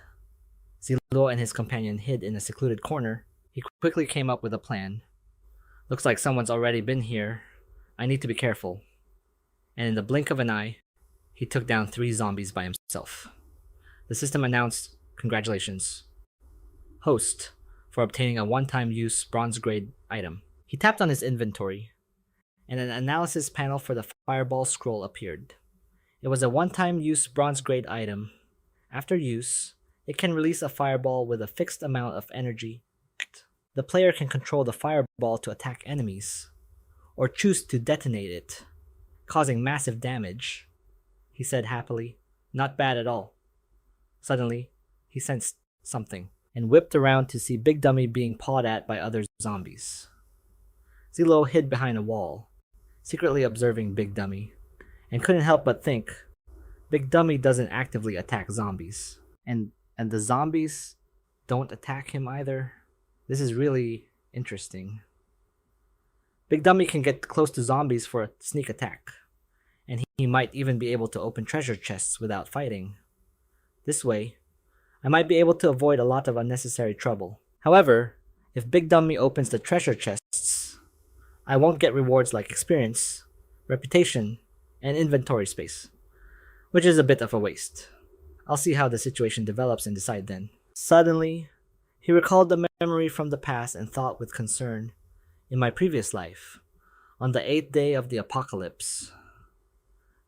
Zi Luo and his companion hid in a secluded corner. He quickly came up with a plan. Looks like someone's already been here. I need to be careful. And in the blink of an eye, he took down 3 zombies by himself. The system announced, Congratulations, host, for obtaining a one-time use bronze grade item. He tapped on his inventory, and an analysis panel for the fireball scroll appeared. It was a one-time use bronze grade item. After use, it can release a fireball with a fixed amount of energy. The player can control the fireball to attack enemies, or choose to detonate it, causing massive damage. He said happily, Not bad at all. Suddenly, he sensed something, and whipped around to see Big Dummy being pawed at by other zombies. Zi Luo hid behind a wall, secretly observing Big Dummy, and couldn't help but think, Big Dummy doesn't actively attack zombies. And the zombies don't attack him either. This is really interesting. Big Dummy can get close to zombies for a sneak attack, and he might even be able to open treasure chests without fighting. This way, I might be able to avoid a lot of unnecessary trouble. However, if Big Dummy opens the treasure chests, I won't get rewards like experience, reputation, and inventory space, which is a bit of a waste. I'll see how the situation develops and decide then. Suddenly, he recalled the memory from the past and thought with concern. In my previous life, on the 8th day of the apocalypse,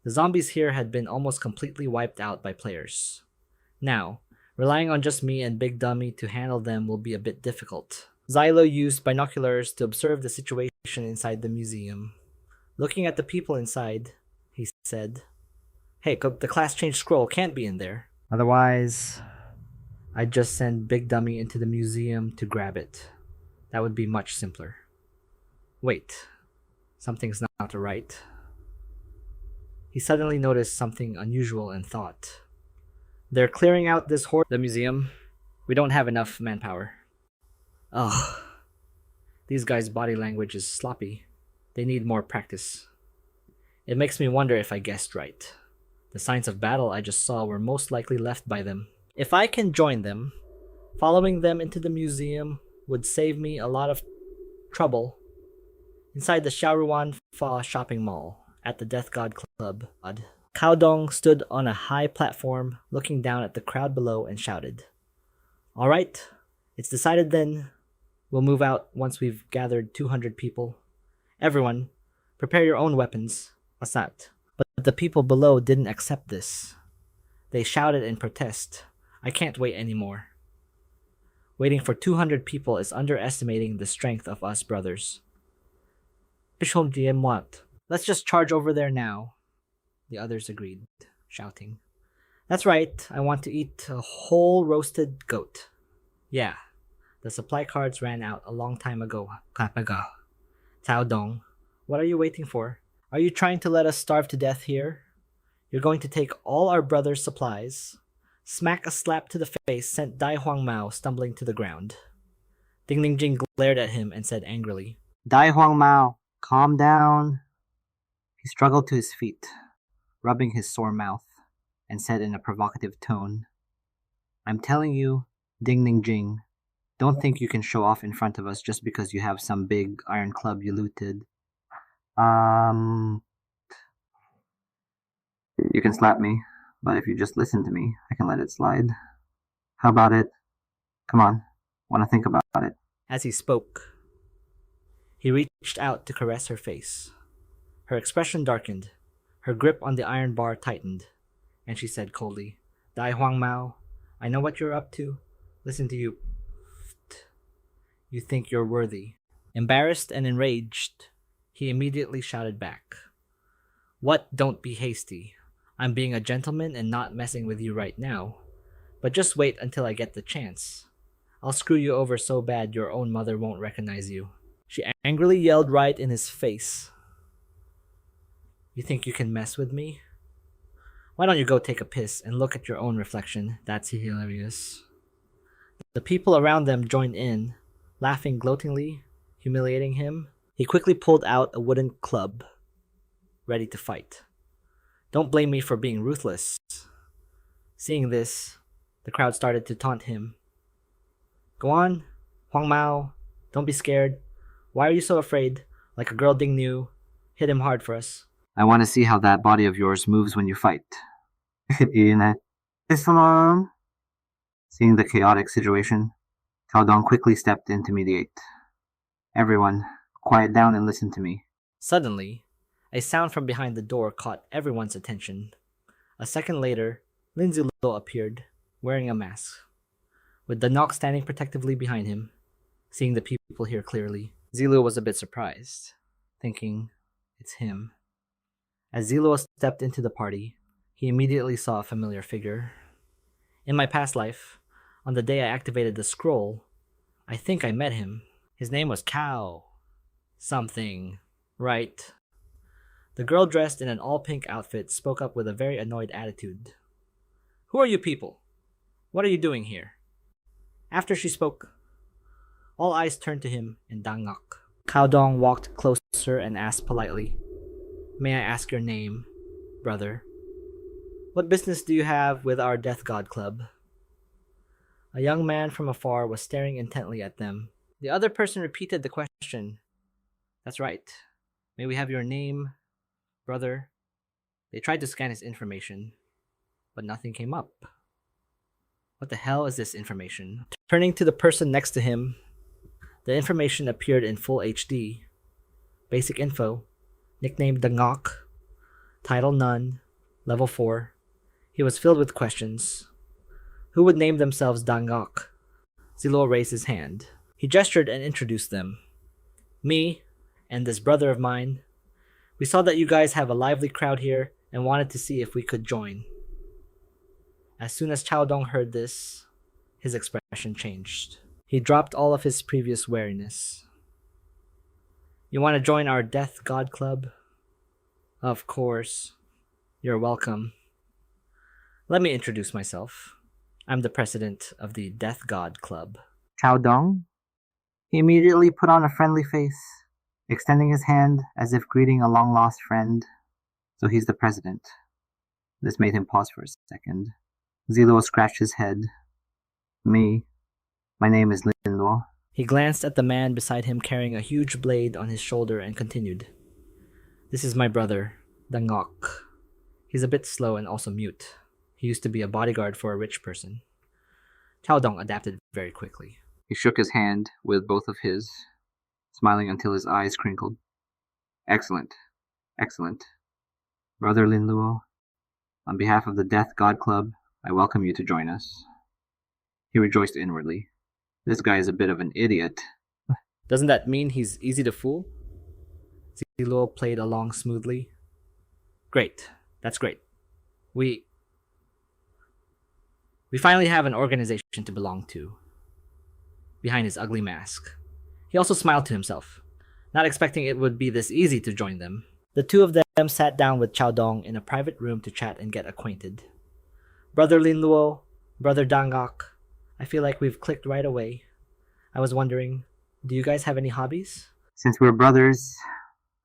the zombies here had been almost completely wiped out by players. Now, relying on just me and Big Dummy to handle them will be a bit difficult. Zi Luo used binoculars to observe the situation inside the museum. Looking at the people inside, he said, "Hey, the class change scroll can't be in there. Otherwise, I'd just send Big Dummy into the museum to grab it. That would be much simpler." Wait, something's not right. He suddenly noticed something unusual and thought, "They're clearing out this the museum. We don't have enough manpower." Ugh. These guys' body language is sloppy. They need more practice. It makes me wonder if I guessed right. The signs of battle I just saw were most likely left by them. If I can join them, following them into the museum would save me a lot of trouble. Inside the Xiaoruan Fa shopping mall at the Death God Club, Cao Dong stood on a high platform looking down at the crowd below and shouted, "All right, it's decided then. We'll move out once we've gathered 200 people. Everyone, prepare your own weapons." What's that? But the people below didn't accept this. They shouted in protest, "I can't wait anymore. Waiting for 200 people is underestimating the strength of us brothers. Let's just charge over there now." The others agreed, shouting, "That's right, I want to eat a whole roasted goat." Yeah, the supply cards ran out a long time ago. Cao Dong, what are you waiting for? Are you trying to let us starve to death here? You're going to take all our brother's supplies. Smack a slap to the face sent Dai Huang Mao stumbling to the ground. Ding Ning Jing glared at him and said angrily, Dai Huang Mao, calm down. He struggled to his feet, rubbing his sore mouth, and said in a provocative tone, "I'm telling you, Ding Ning Jing, don't think you can show off in front of us just because you have some big iron club you looted. You can slap me, but if you just listen to me, I can let it slide. How about it? Come on, want to think about it." As he spoke, he reached out to caress her face. Her expression darkened, her grip on the iron bar tightened, and she said coldly, "Dai Huang Mao, I know what you're up to. Listen to you. You think you're worthy." Embarrassed and enraged, he immediately shouted back, "What? Don't be hasty. I'm being a gentleman and not messing with you right now. But just wait until I get the chance. I'll screw you over so bad your own mother won't recognize you." She angrily yelled right in his face, "You think you can mess with me? Why don't you go take a piss and look at your own reflection? That's hilarious." The people around them joined in, laughing gloatingly, humiliating him. He quickly pulled out a wooden club, ready to fight. "Don't blame me for being ruthless." Seeing this, the crowd started to taunt him. "Go on, Huang Mao, don't be scared. Why are you so afraid? Like a girl Ding Niu. Hit him hard for us." "I want to see how that body of yours moves when you fight." Seeing the chaotic situation, Cao Dong quickly stepped in to mediate. "Everyone, quiet down and listen to me." Suddenly, a sound from behind the door caught everyone's attention. A second later, Lin Zi Luo appeared, wearing a mask, with the knock standing protectively behind him. Seeing the people here clearly, Zi Luo was a bit surprised, thinking, "It's him." As Zi Luo stepped into the party, he immediately saw a familiar figure. In my past life, on the day I activated the scroll, I think I met him. His name was Cow. Something, right? The girl dressed in an all-pink outfit spoke up with a very annoyed attitude. "Who are you people? What are you doing here?" After she spoke, all eyes turned to him in Dangak. Cao Dong walked closer and asked politely, "May I ask your name?" brother. What business do you have with our Death God Club? A young man from afar was staring intently at them. The other person repeated the question. That's right. May we have your name, brother? They tried to scan his information, but nothing came up. What the hell is this information? Turning to the person next to him, the information appeared in full HD. Basic info, nickname Dangok, title none, level 4. He was filled with questions. Who would name themselves Dangok? Zi Luo raised his hand. He gestured and introduced them. Me, and this brother of mine. We saw that you guys have a lively crowd here and wanted to see if we could join. As soon as Chao Dong heard this, his expression changed. He dropped all of his previous wariness. You want to join our Death God Club? Of course. You're welcome. Let me introduce myself. I'm the president of the Death God Club. Chao Dong? He immediately put on a friendly face, extending his hand as if greeting a long-lost friend. So he's the president. This made him pause for a second. Zi Luo scratched his head. Me. My name is Lin Luo. He glanced at the man beside him carrying a huge blade on his shoulder and continued. This is my brother, Dangok. He's a bit slow and also mute. He used to be a bodyguard for a rich person. Chao Dong adapted very quickly. He shook his hand with both of his, smiling until his eyes crinkled. Excellent. Excellent. Brother Lin Luo, on behalf of the Death God Club, I welcome you to join us. He rejoiced inwardly. This guy is a bit of an idiot. Doesn't that mean he's easy to fool? Zi Luo played along smoothly. Great. That's great. We finally have an organization to belong to. Behind his ugly mask. He also smiled to himself, not expecting it would be this easy to join them. The two of them sat down with Chao Dong in a private room to chat and get acquainted. Brother Lin Luo, Brother Dangok, I feel like we've clicked right away. I was wondering, do you guys have any hobbies? Since we're brothers,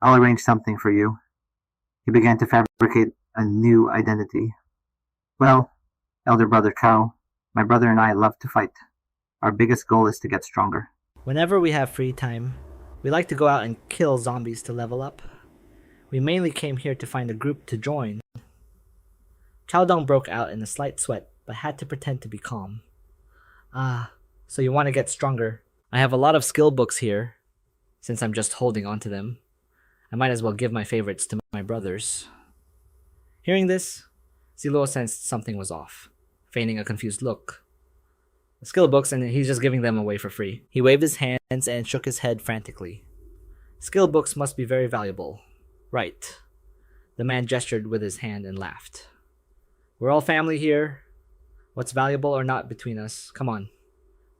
I'll arrange something for you. He began to fabricate a new identity. Well, elder brother Chao, my brother and I love to fight. Our biggest goal is to get stronger. Whenever we have free time, we like to go out and kill zombies to level up. We mainly came here to find a group to join. Chao Dong broke out in a slight sweat, but had to pretend to be calm. So you want to get stronger. I have a lot of skill books here. Since I'm just holding on to them, I might as well give my favorites to my brothers. Hearing this, Zi Luo sensed something was off, feigning a confused look. The skill books, and he's just giving them away for free. He waved his hands and shook his head frantically. Skill books must be very valuable. Right. The man gestured with his hand and laughed. We're all family here. What's valuable or not between us? Come on.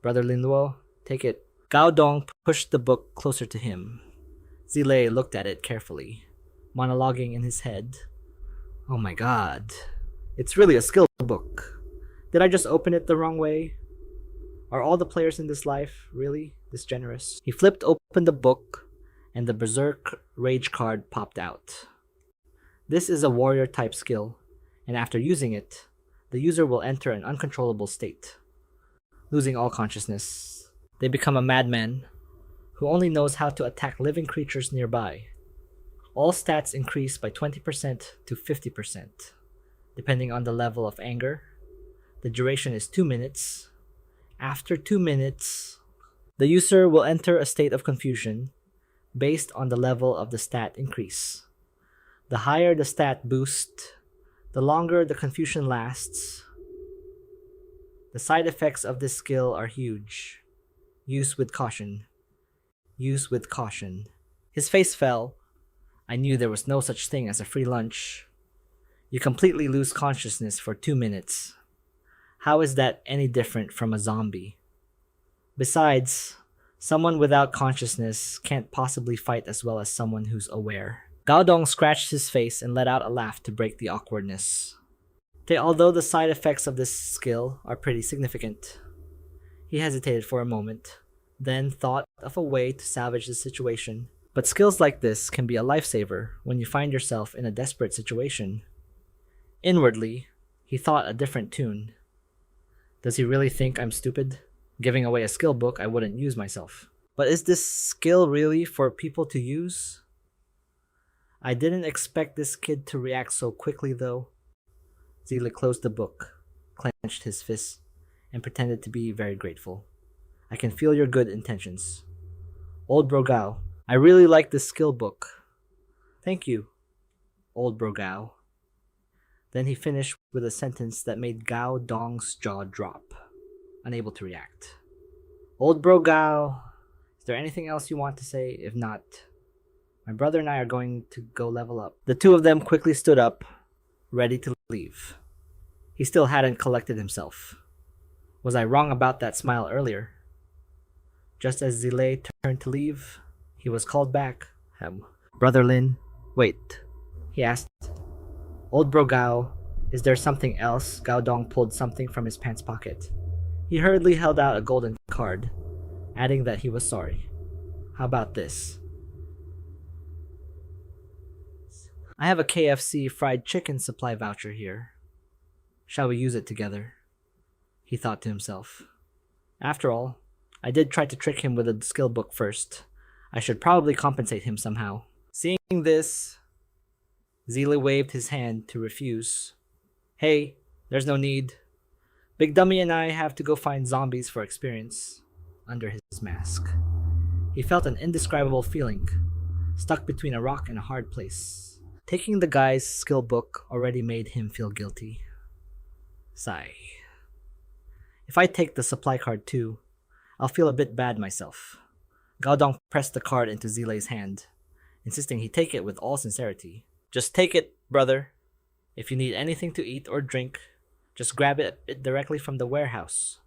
Brother Lin Luo, take it. Gao Dong pushed the book closer to him. Zi Lei looked at it carefully, monologuing in his head. Oh my god. It's really a skill book. Did I just open it the wrong way? Are all the players in this life really this generous? He flipped open the book, and the Berserk Rage card popped out. This is a warrior type skill, and after using it, the user will enter an uncontrollable state, losing all consciousness. They become a madman who only knows how to attack living creatures nearby. All stats increase by 20% to 50%, depending on the level of anger. The duration is 2 minutes. After 2 minutes, the user will enter a state of confusion based on the level of the stat increase. The higher the stat boost, the longer the confusion lasts. The side effects of this skill are huge. Use with caution. Use with caution. His face fell. I knew there was no such thing as a free lunch. You completely lose consciousness for 2 minutes. How is that any different from a zombie? Besides, someone without consciousness can't possibly fight as well as someone who's aware. Gao Dong scratched his face and let out a laugh to break the awkwardness. Although the side effects of this skill are pretty significant. He hesitated for a moment, then thought of a way to salvage the situation. But skills like this can be a lifesaver when you find yourself in a desperate situation. Inwardly, he thought a different tune. Does he really think I'm stupid? Giving away a skill book I wouldn't use myself. But is this skill really for people to use? I didn't expect this kid to react so quickly though. Zila closed the book, clenched his fists, and pretended to be very grateful. I can feel your good intentions. Old Brogao, I really like this skill book. Thank you, Old Brogao. Then he finished with a sentence that made Gao Dong's jaw drop, unable to react. Old Brogao, is there anything else you want to say? If not, my brother and I are going to go level up. The two of them quickly stood up, ready to leave. He still hadn't collected himself. Was I wrong about that smile earlier? Just as Zile turned to leave, he was called back. Brother Lin, wait, he asked. Old Bro Gao, is there something else? Gao Dong pulled something from his pants pocket. He hurriedly held out a golden card, adding that he was sorry. How about this? I have a KFC fried chicken supply voucher here. Shall we use it together? He thought to himself. After all, I did try to trick him with a skill book first. I should probably compensate him somehow. Seeing this, Zila waved his hand to refuse. Hey, there's no need. Big Dummy and I have to go find zombies for experience. Under his mask, he felt an indescribable feeling, stuck between a rock and a hard place. Taking the guy's skill book already made him feel guilty. Sigh. If I take the supply card too, I'll feel a bit bad myself. Gaodong pressed the card into Zilei's hand, insisting he take it with all sincerity. Just take it, brother. If you need anything to eat or drink, just grab it directly from the warehouse.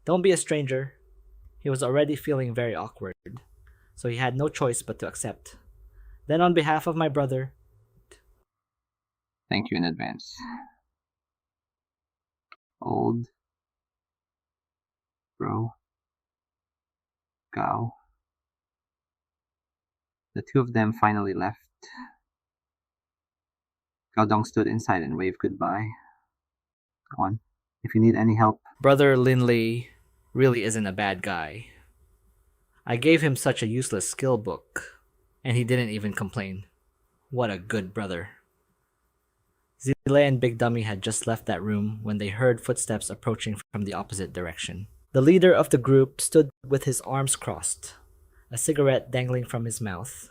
Don't be a stranger. He was already feeling very awkward, so he had no choice but to accept. Then on behalf of my brother... Thank you in advance. Old Bro Gao. The two of them finally left. Gao Dong stood inside and waved goodbye. Go on. If you need any help. Brother Lin Li really isn't a bad guy. I gave him such a useless skill book, and he didn't even complain. What a good brother. Zile and Big Dummy had just left that room when they heard footsteps approaching from the opposite direction. The leader of the group stood with his arms crossed, a cigarette dangling from his mouth.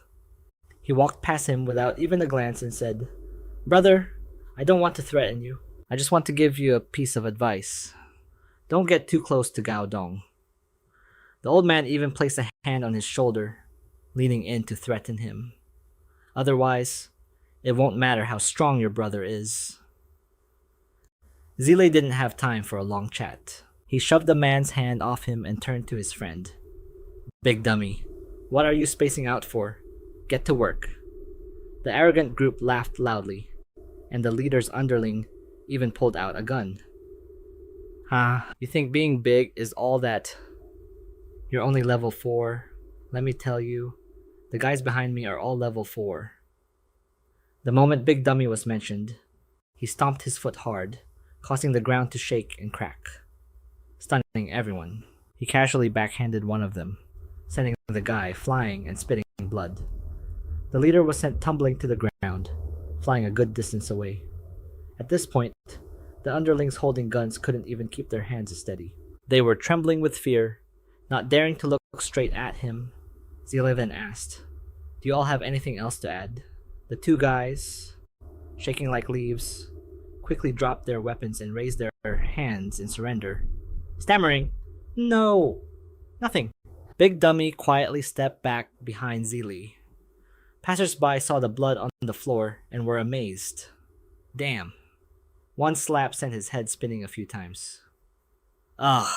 He walked past him without even a glance and said, Brother, I don't want to threaten you. I just want to give you a piece of advice. Don't get too close to Gao Dong. The old man even placed a hand on his shoulder, leaning in to threaten him. Otherwise, it won't matter how strong your brother is. Zile didn't have time for a long chat. He shoved the man's hand off him and turned to his friend. Big Dummy, what are you spacing out for? Get to work. The arrogant group laughed loudly, and the leader's underling even pulled out a gun. You think being big is all that? You're only level 4. Let me tell you, the guys behind me are all level 4. The moment Big Dummy was mentioned, he stomped his foot hard, causing the ground to shake and crack, stunning everyone. He casually backhanded one of them, sending the guy flying and spitting blood. The leader was sent tumbling to the ground, flying a good distance away. At this point, the underlings holding guns couldn't even keep their hands steady. They were trembling with fear, not daring to look straight at him. Zile then asked, Do you all have anything else to add? The two guys, shaking like leaves, quickly dropped their weapons and raised their hands in surrender, stammering, No, nothing. Big Dummy quietly stepped back behind Zili. Passers-by saw the blood on the floor and were amazed. Damn. One slap sent his head spinning a few times. Ugh,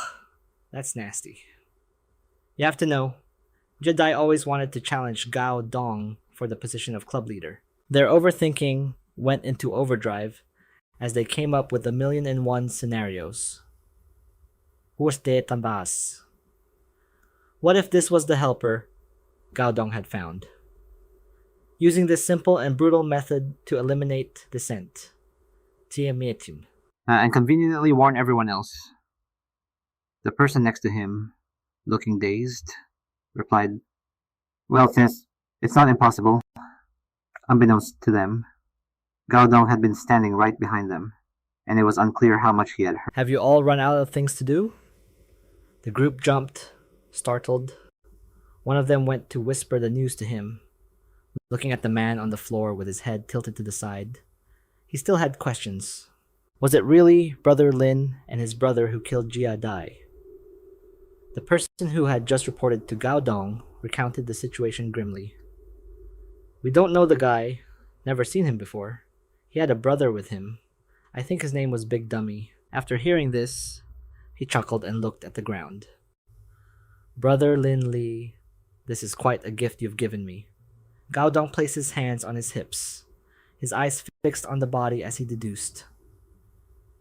that's nasty. You have to know, Jedi always wanted to challenge Gao Dong for the position of club leader. Their overthinking went into overdrive as they came up with 1,000,001 scenarios. Who's de tambas? What if this was the helper Gao Dong had found? Using this simple and brutal method to eliminate dissent, Tiametim. and conveniently warn everyone else. The person next to him, looking dazed, replied, "Well, sis, it's not impossible." Unbeknownst to them, Gao Dong had been standing right behind them, and it was unclear how much he had heard. Have you all run out of things to do? The group jumped, startled. One of them went to whisper the news to him, looking at the man on the floor with his head tilted to the side. He still had questions. Was it really Brother Lin and his brother who killed Jia Dai? The person who had just reported to Gao Dong recounted the situation grimly. "We don't know the guy, never seen him before. He had a brother with him. I think his name was Big Dummy." After hearing this, he chuckled and looked at the ground. "Brother Lin Li, this is quite a gift you've given me." Gao Dong placed his hands on his hips, his eyes fixed on the body as he deduced.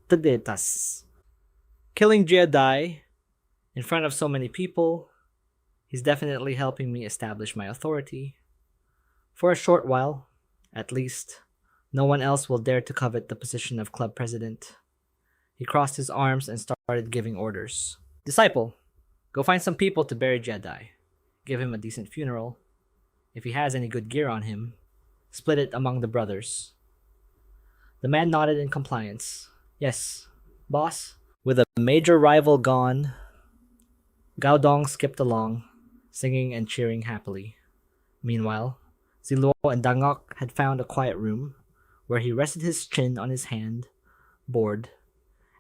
"Tadetas. Killing Jia Dai in front of so many people, he's definitely helping me establish my authority. For a short while, at least, no one else will dare to covet the position of club president." He crossed his arms and started giving orders. "Disciple, go find some people to bury Jedi. Give him a decent funeral. If he has any good gear on him, split it among the brothers." The man nodded in compliance. "Yes, boss." With a major rival gone, Gao Dong skipped along, singing and cheering happily. Meanwhile, Zi Luo and Dangok had found a quiet room, where he rested his chin on his hand, bored,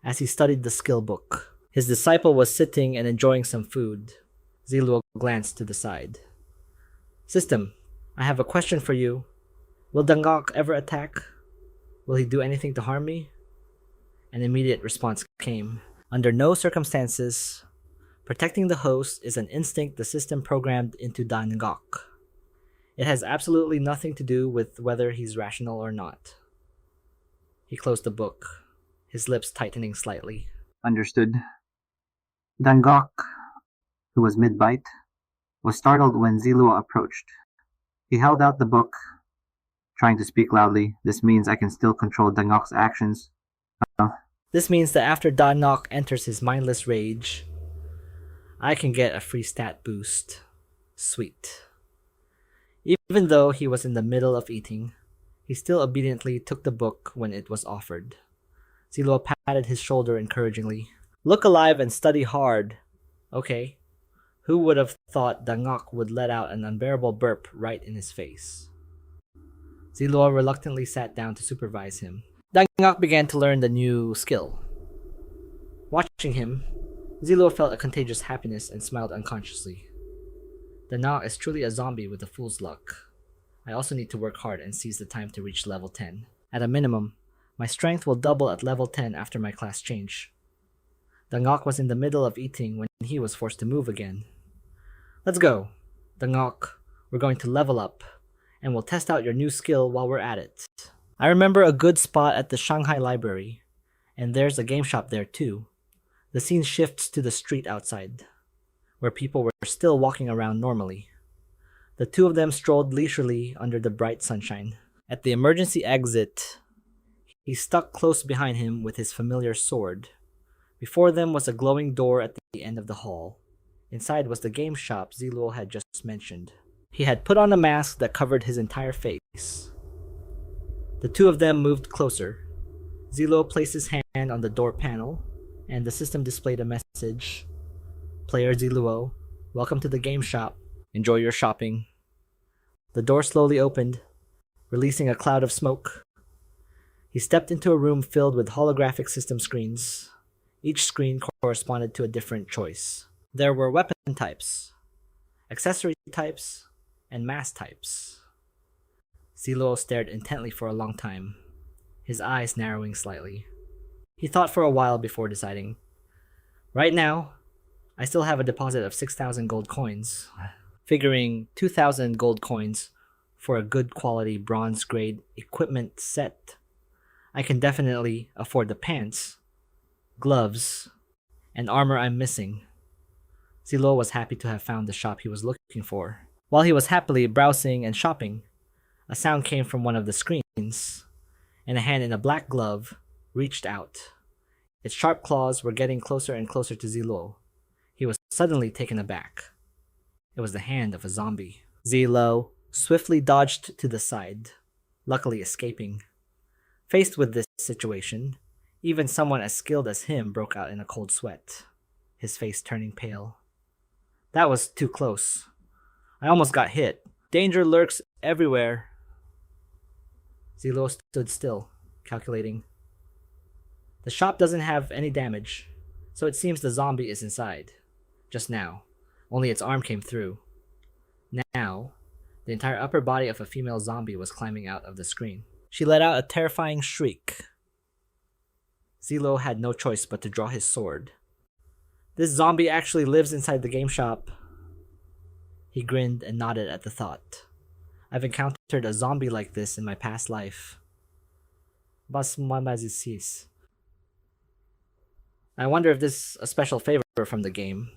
as he studied the skill book. His disciple was sitting and enjoying some food. Zi Luo glanced to the side. "System, I have a question for you. Will Dangok ever attack? Will he do anything to harm me?" An immediate response came. "Under no circumstances. Protecting the host is an instinct the system programmed into Dangok. It has absolutely nothing to do with whether he's rational or not." He closed the book, his lips tightening slightly. Understood. Dangok, who was mid-bite, was startled when Zi Luo approached. He held out the book, trying to speak loudly. "This means I can still control Dangok's actions." This means that after Dangok enters his mindless rage, I can get a free stat boost. Sweet. Even though he was in the middle of eating, he still obediently took the book when it was offered. Zi Luo patted his shoulder encouragingly. "Look alive and study hard. Okay. Who would have thought Dangok would let out an unbearable burp right in his face?" Zi Luo reluctantly sat down to supervise him. Dangok began to learn the new skill. Watching him, Zi Luo felt a contagious happiness and smiled unconsciously. Dangok is truly a zombie with a fool's luck. I also need to work hard and seize the time to reach level 10. At a minimum, my strength will double at level 10 after my class change. Dangok was in the middle of eating when he was forced to move again. "Let's go. Dangok, we're going to level up, and we'll test out your new skill while we're at it. I remember a good spot at the Shanghai Library, and there's a game shop there too." The scene shifts to the street outside, where people were still walking around normally. The two of them strolled leisurely under the bright sunshine. At the emergency exit, he stuck close behind him with his familiar sword. Before them was a glowing door at the end of the hall. Inside was the game shop Zi Luo had just mentioned. He had put on a mask that covered his entire face. The two of them moved closer. Zi Luo placed his hand on the door panel, and the system displayed a message. "Player Zi Luo, welcome to the game shop. Enjoy your shopping." The door slowly opened, releasing a cloud of smoke. He stepped into a room filled with holographic system screens. Each screen corresponded to a different choice. There were weapon types, accessory types, and mask types. Zi Luo stared intently for a long time, his eyes narrowing slightly. He thought for a while before deciding. "Right now, I still have a deposit of 6,000 gold coins. Figuring 2,000 gold coins for a good quality bronze grade equipment set, I can definitely afford the pants, gloves, and armor I'm missing." Zi Luo was happy to have found the shop he was looking for. While he was happily browsing and shopping, a sound came from one of the screens, and a hand in a black glove reached out. Its sharp claws were getting closer and closer to Zi Luo. He was suddenly taken aback. It was the hand of a zombie. Zi Luo swiftly dodged to the side, luckily escaping. Faced with this situation, even someone as skilled as him broke out in a cold sweat, his face turning pale. That was too close. I almost got hit. Danger lurks everywhere. Zi Luo stood still, calculating. The shop doesn't have any damage, so it seems the zombie is inside. Just now. Only its arm came through. Now, the entire upper body of a female zombie was climbing out of the screen. She let out a terrifying shriek. Zi Luo had no choice but to draw his sword. This zombie actually lives inside the game shop. He grinned and nodded at the thought. I've encountered a zombie like this in my past life. I wonder if this is a special favor from the game.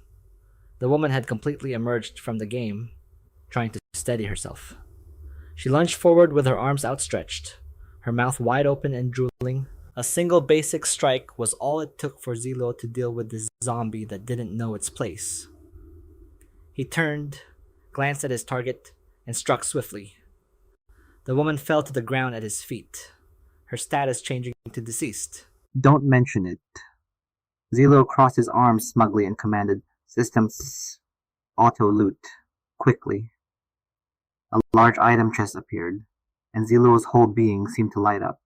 The woman had completely emerged from the game, trying to steady herself. She lunged forward with her arms outstretched, her mouth wide open and drooling. A single basic strike was all it took for Zi Luo to deal with this zombie that didn't know its place. He turned, glanced at his target, and struck swiftly. The woman fell to the ground at his feet, her status changing to deceased. Don't mention it. Zi Luo crossed his arms smugly and commanded, Systems auto-loot, quickly. A large item chest appeared, and Zi Luo's whole being seemed to light up,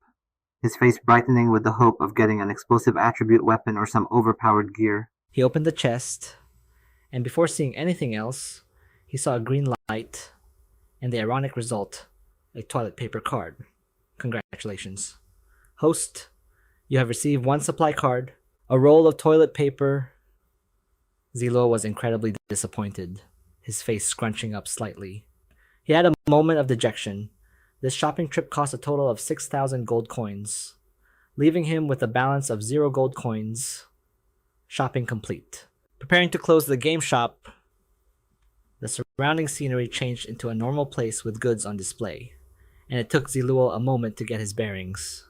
his face brightening with the hope of getting an explosive attribute weapon or some overpowered gear. He opened the chest, and before seeing anything else, he saw a green light, and the ironic result, a toilet paper card. Congratulations. Host, you have received 1 supply card, a roll of toilet paper. Zi Luo was incredibly disappointed, his face scrunching up slightly. He had a moment of dejection. This shopping trip cost a total of 6,000 gold coins, leaving him with a balance of 0 gold coins. Shopping complete. Preparing to close the game shop, the surrounding scenery changed into a normal place with goods on display, and it took Zi Luo a moment to get his bearings.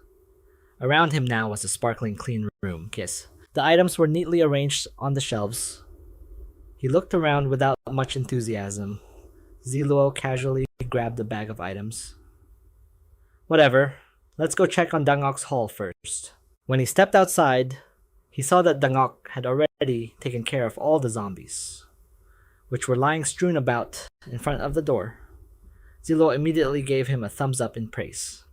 Around him now was a sparkling clean room. The items were neatly arranged on the shelves. He looked around without much enthusiasm. Zi Luo casually grabbed a bag of items. Whatever, let's go check on Dangok's hall first. When he stepped outside, he saw that Dangok had already taken care of all the zombies, which were lying strewn about in front of the door. Zi Luo immediately gave him a thumbs up in praise.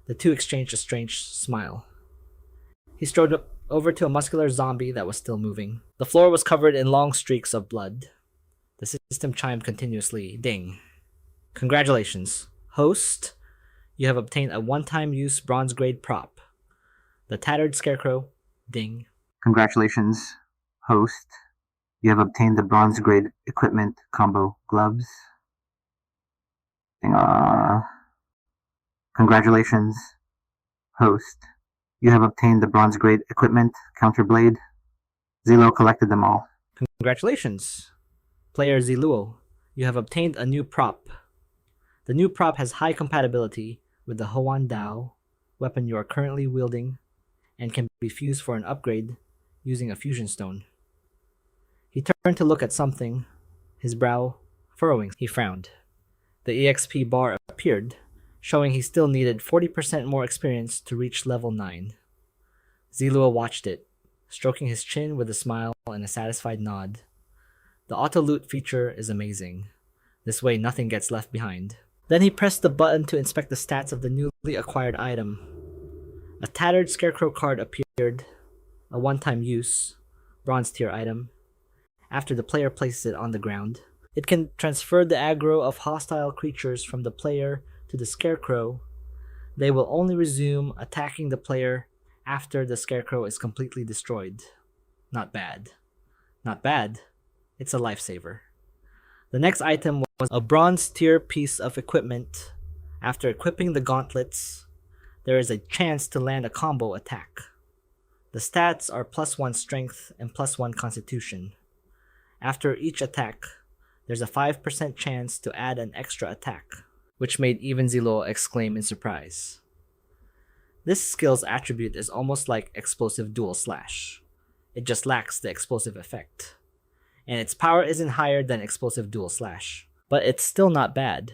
The two exchanged a strange smile. He strode up over to a muscular zombie that was still moving. The floor was covered in long streaks of blood. The system chimed continuously. Ding. Congratulations. Host, you have obtained a one-time use bronze grade prop. The tattered scarecrow. Ding. Congratulations, host. You have obtained the bronze grade equipment combo gloves. Ding. Congratulations, host. You have obtained the bronze grade equipment counterblade. Zi Luo collected them all. Congratulations, player Zi Luo. You have obtained a new prop. The new prop has high compatibility with the Hoan Dao weapon you are currently wielding and can be fused for an upgrade using a fusion stone. He turned to look at something, his brow furrowing. He frowned. The EXP bar appeared, showing he still needed 40% more experience to reach level 9. Zi Luo watched it, stroking his chin with a smile and a satisfied nod. The auto-loot feature is amazing. This way nothing gets left behind. Then he pressed the button to inspect the stats of the newly acquired item. A tattered scarecrow card appeared, a one-time use, bronze tier item. After the player places it on the ground, it can transfer the aggro of hostile creatures from the player to the scarecrow. They will only resume attacking the player after the scarecrow is completely destroyed. Not bad. Not bad. It's a lifesaver. The next item was a bronze tier piece of equipment. After equipping the gauntlets, there is a chance to land a combo attack. The stats are +1 strength and +1 constitution. After each attack, there's a 5% chance to add an extra attack, which made even Zi Luo exclaim in surprise. This skill's attribute is almost like explosive duel slash. It just lacks the explosive effect. And its power isn't higher than explosive duel slash. But it's still not bad.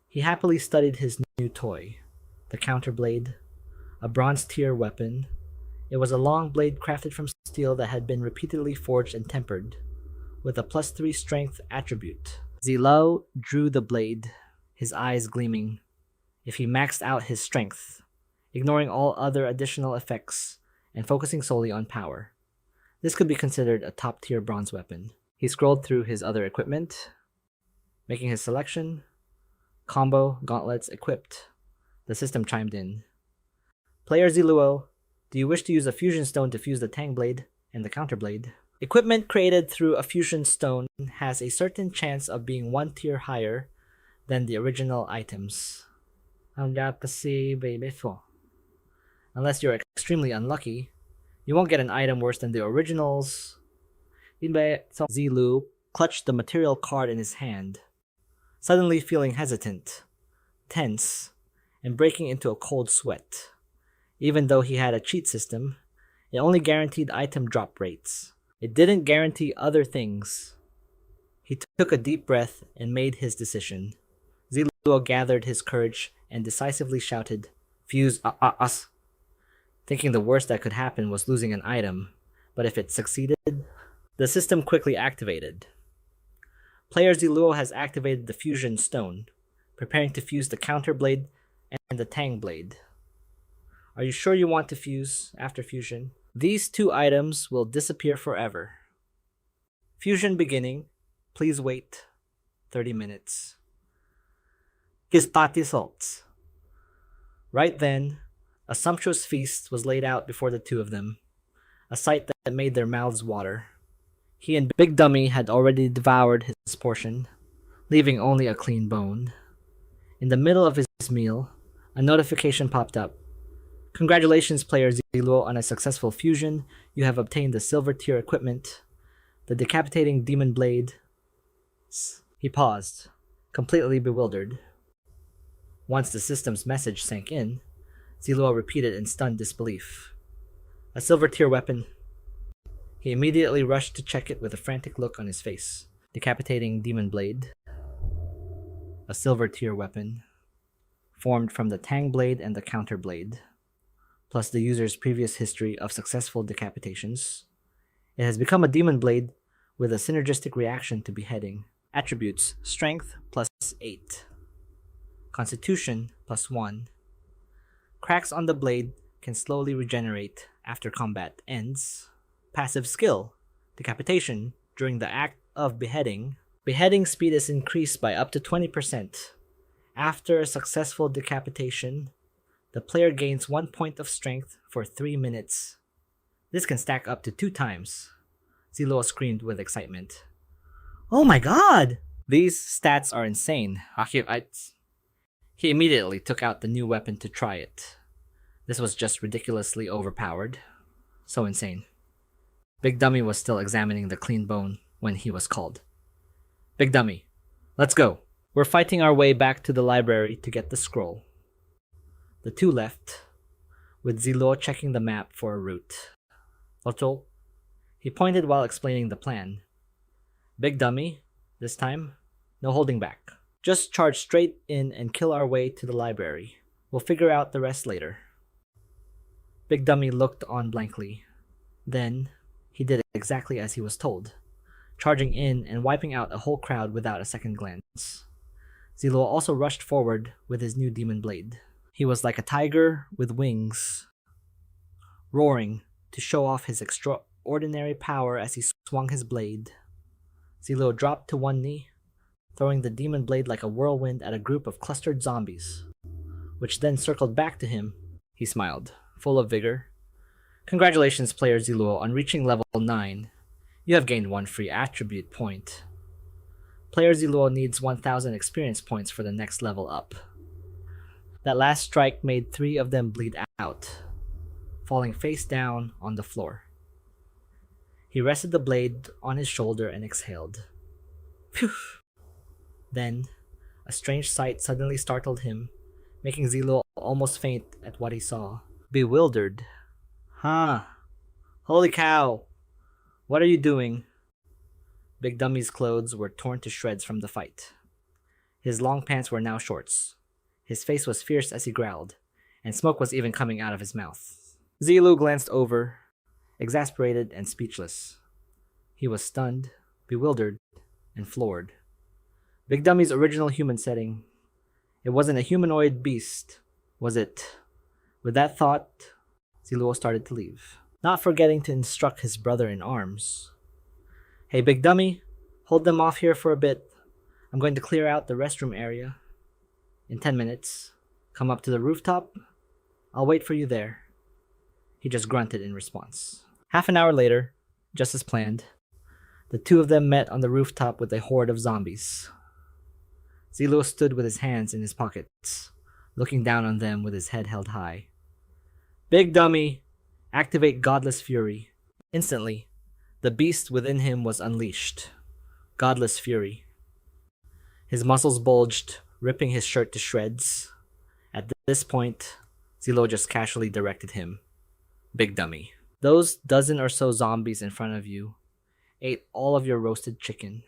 He happily studied his new toy, the counterblade, a bronze tier weapon. It was a long blade crafted from steel that had been repeatedly forged and tempered, with a +3 strength attribute. Zi Luo drew the blade, his eyes gleaming. If he maxed out his strength, ignoring all other additional effects and focusing solely on power, this could be considered a top-tier bronze weapon. He scrolled through his other equipment, making his selection. Combo, gauntlets, equipped. The system chimed in. Player Zi Luo, do you wish to use a fusion stone to fuse the Tang blade and the counterblade? Equipment created through a fusion stone has a certain chance of being 1 tier higher than the original items. Unless you're extremely unlucky, you won't get an item worse than the originals. Zi Luo clutched the material card in his hand, suddenly feeling hesitant, tense, and breaking into a cold sweat. Even though he had a cheat system, it only guaranteed item drop rates. It didn't guarantee other things. He took a deep breath and made his decision. Zi Luo gathered his courage and decisively shouted, "Fuse us!" Thinking the worst that could happen was losing an item, but if it succeeded, the system quickly activated. Player Zi Luo has activated the fusion stone, preparing to fuse the counterblade and the Tang blade. Are you sure you want to fuse after fusion? These 2 items will disappear forever. Fusion beginning. Please wait 30 minutes. Gistati salts. Right then, a sumptuous feast was laid out before the 2 of them, a sight that made their mouths water. He and Big Dummy had already devoured his portion, leaving only a clean bone. In the middle of his meal, a notification popped up. Congratulations, player Zi Luo, on a successful fusion. You have obtained the silver tier equipment, the decapitating demon blade. He paused, completely bewildered. Once the system's message sank in, Zi Luo repeated in stunned disbelief. A silver tier weapon. He immediately rushed to check it with a frantic look on his face. Decapitating demon blade. A silver tier weapon, formed from the Tang blade and the counter blade, plus the user's previous history of successful decapitations. It has become a demon blade with a synergistic reaction to beheading. Attributes: Strength +8, Constitution +1. Cracks on the blade can slowly regenerate after combat ends. Passive skill: Decapitation. During the act of beheading, beheading speed is increased by up to 20%. After a successful decapitation, the player gains 1 point of strength for 3 minutes. This can stack up to 2 times. Zi Luo screamed with excitement. Oh my god! These stats are insane. He immediately took out the new weapon to try it. This was just ridiculously overpowered. So insane. Big Dummy was still examining the clean bone when he was called. Big Dummy, let's go. We're fighting our way back to the library to get the scroll. The 2 left, with Zi Luo checking the map for a route. Otto, he pointed while explaining the plan. Big Dummy, this time, no holding back. Just charge straight in and kill our way to the library. We'll figure out the rest later. Big Dummy looked on blankly. Then, he did exactly as he was told, charging in and wiping out a whole crowd without a second glance. Zi Luo also rushed forward with his new demon blade. He was like a tiger with wings, roaring to show off his extraordinary power as he swung his blade. Zi Luo dropped to one knee, throwing the demon blade like a whirlwind at a group of clustered zombies, which then circled back to him. He smiled, full of vigor. Congratulations, player Zi Luo, on reaching level 9. You have gained 1 free attribute point. Player Zi Luo needs 1,000 experience points for the next level up. That last strike made 3 of them bleed out, falling face down on the floor. He rested the blade on his shoulder and exhaled. Phew! Then, a strange sight suddenly startled him, making Zi Luo almost faint at what he saw. Bewildered. Huh. Holy cow! What are you doing? Big Dummy's clothes were torn to shreds from the fight. His long pants were now shorts. His face was fierce as he growled, and smoke was even coming out of his mouth. Zi Luo glanced over, exasperated and speechless. He was stunned, bewildered, and floored. Big Dummy's original human setting. It wasn't a humanoid beast, was it? With that thought, Zi Luo started to leave, not forgetting to instruct his brother in arms. Hey, Big Dummy, hold them off here for a bit. I'm going to clear out the restroom area. In 10 minutes, come up to the rooftop. I'll wait for you there. He just grunted in response. Half an hour later, just as planned, the two of them met on the rooftop with a horde of zombies. Zi Luo stood with his hands in his pockets, looking down on them with his head held high. Big Dummy, activate Godless Fury. Instantly, the beast within him was unleashed. Godless Fury. His muscles bulged, ripping his shirt to shreds. At this point, Zi Luo just casually directed him. Big Dummy. Those dozen or so zombies in front of you ate all of your roasted chicken.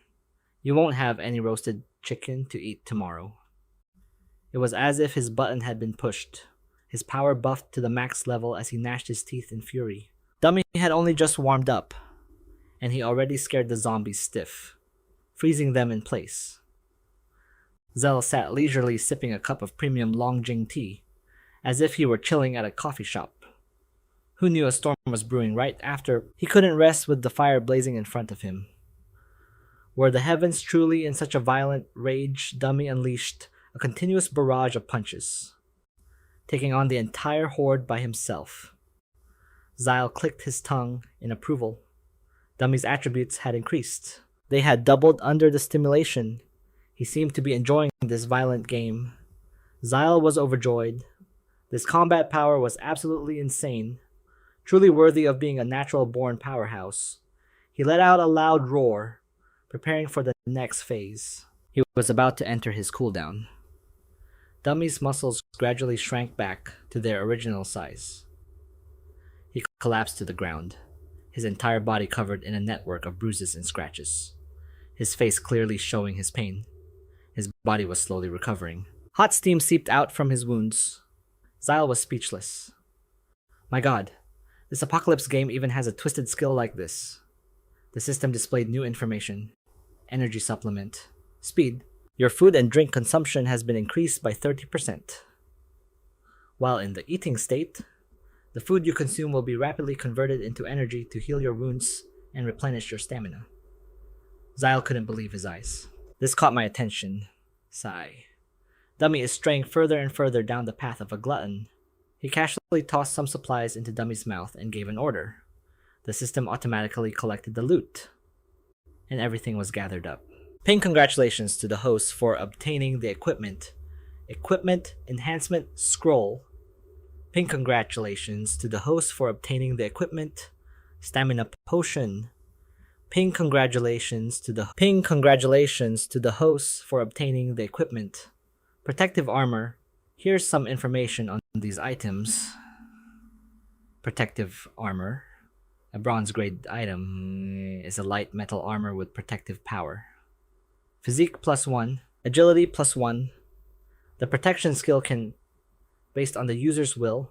You won't have any roasted chicken to eat tomorrow. It was as if his button had been pushed, his power buffed to the max level as he gnashed his teeth in fury. Dummy had only just warmed up, and he already scared the zombies stiff, freezing them in place. Zell sat leisurely sipping a cup of premium Longjing tea, as if he were chilling at a coffee shop. Who knew a storm was brewing right after he couldn't rest with the fire blazing in front of him? Were the heavens truly in such a violent rage, Dummy unleashed a continuous barrage of punches, taking on the entire horde by himself. Zyle clicked his tongue in approval. Dummy's attributes had increased. They had doubled under the stimulation. He seemed to be enjoying this violent game. Zyle was overjoyed. This combat power was absolutely insane, truly worthy of being a natural-born powerhouse. He let out a loud roar, preparing for the next phase. He was about to enter his cooldown. Dummy's muscles gradually shrank back to their original size. He collapsed to the ground, his entire body covered in a network of bruises and scratches, his face clearly showing his pain. His body was slowly recovering. Hot steam seeped out from his wounds. Zyle was speechless. My god, this apocalypse game even has a twisted skill like this. The system displayed new information. Energy supplement. Speed. Your food and drink consumption has been increased by 30%. While in the eating state, the food you consume will be rapidly converted into energy to heal your wounds and replenish your stamina. Zyle couldn't believe his eyes. This caught my attention. Sigh. Dummy is straying further and further down the path of a glutton. He casually tossed some supplies into Dummy's mouth and gave an order. The system automatically collected the loot, and everything was gathered up. Paying congratulations to the hosts for obtaining the equipment. Equipment Enhancement Scroll. Ping congratulations to the hosts for obtaining the equipment. Stamina Potion. Ping congratulations to the hosts for obtaining the equipment. Protective Armor. Here's some information on these items. Protective Armor. A bronze grade item is a light metal armor with protective power. Physique +1. Agility +1. The protection skill can, based on the user's will,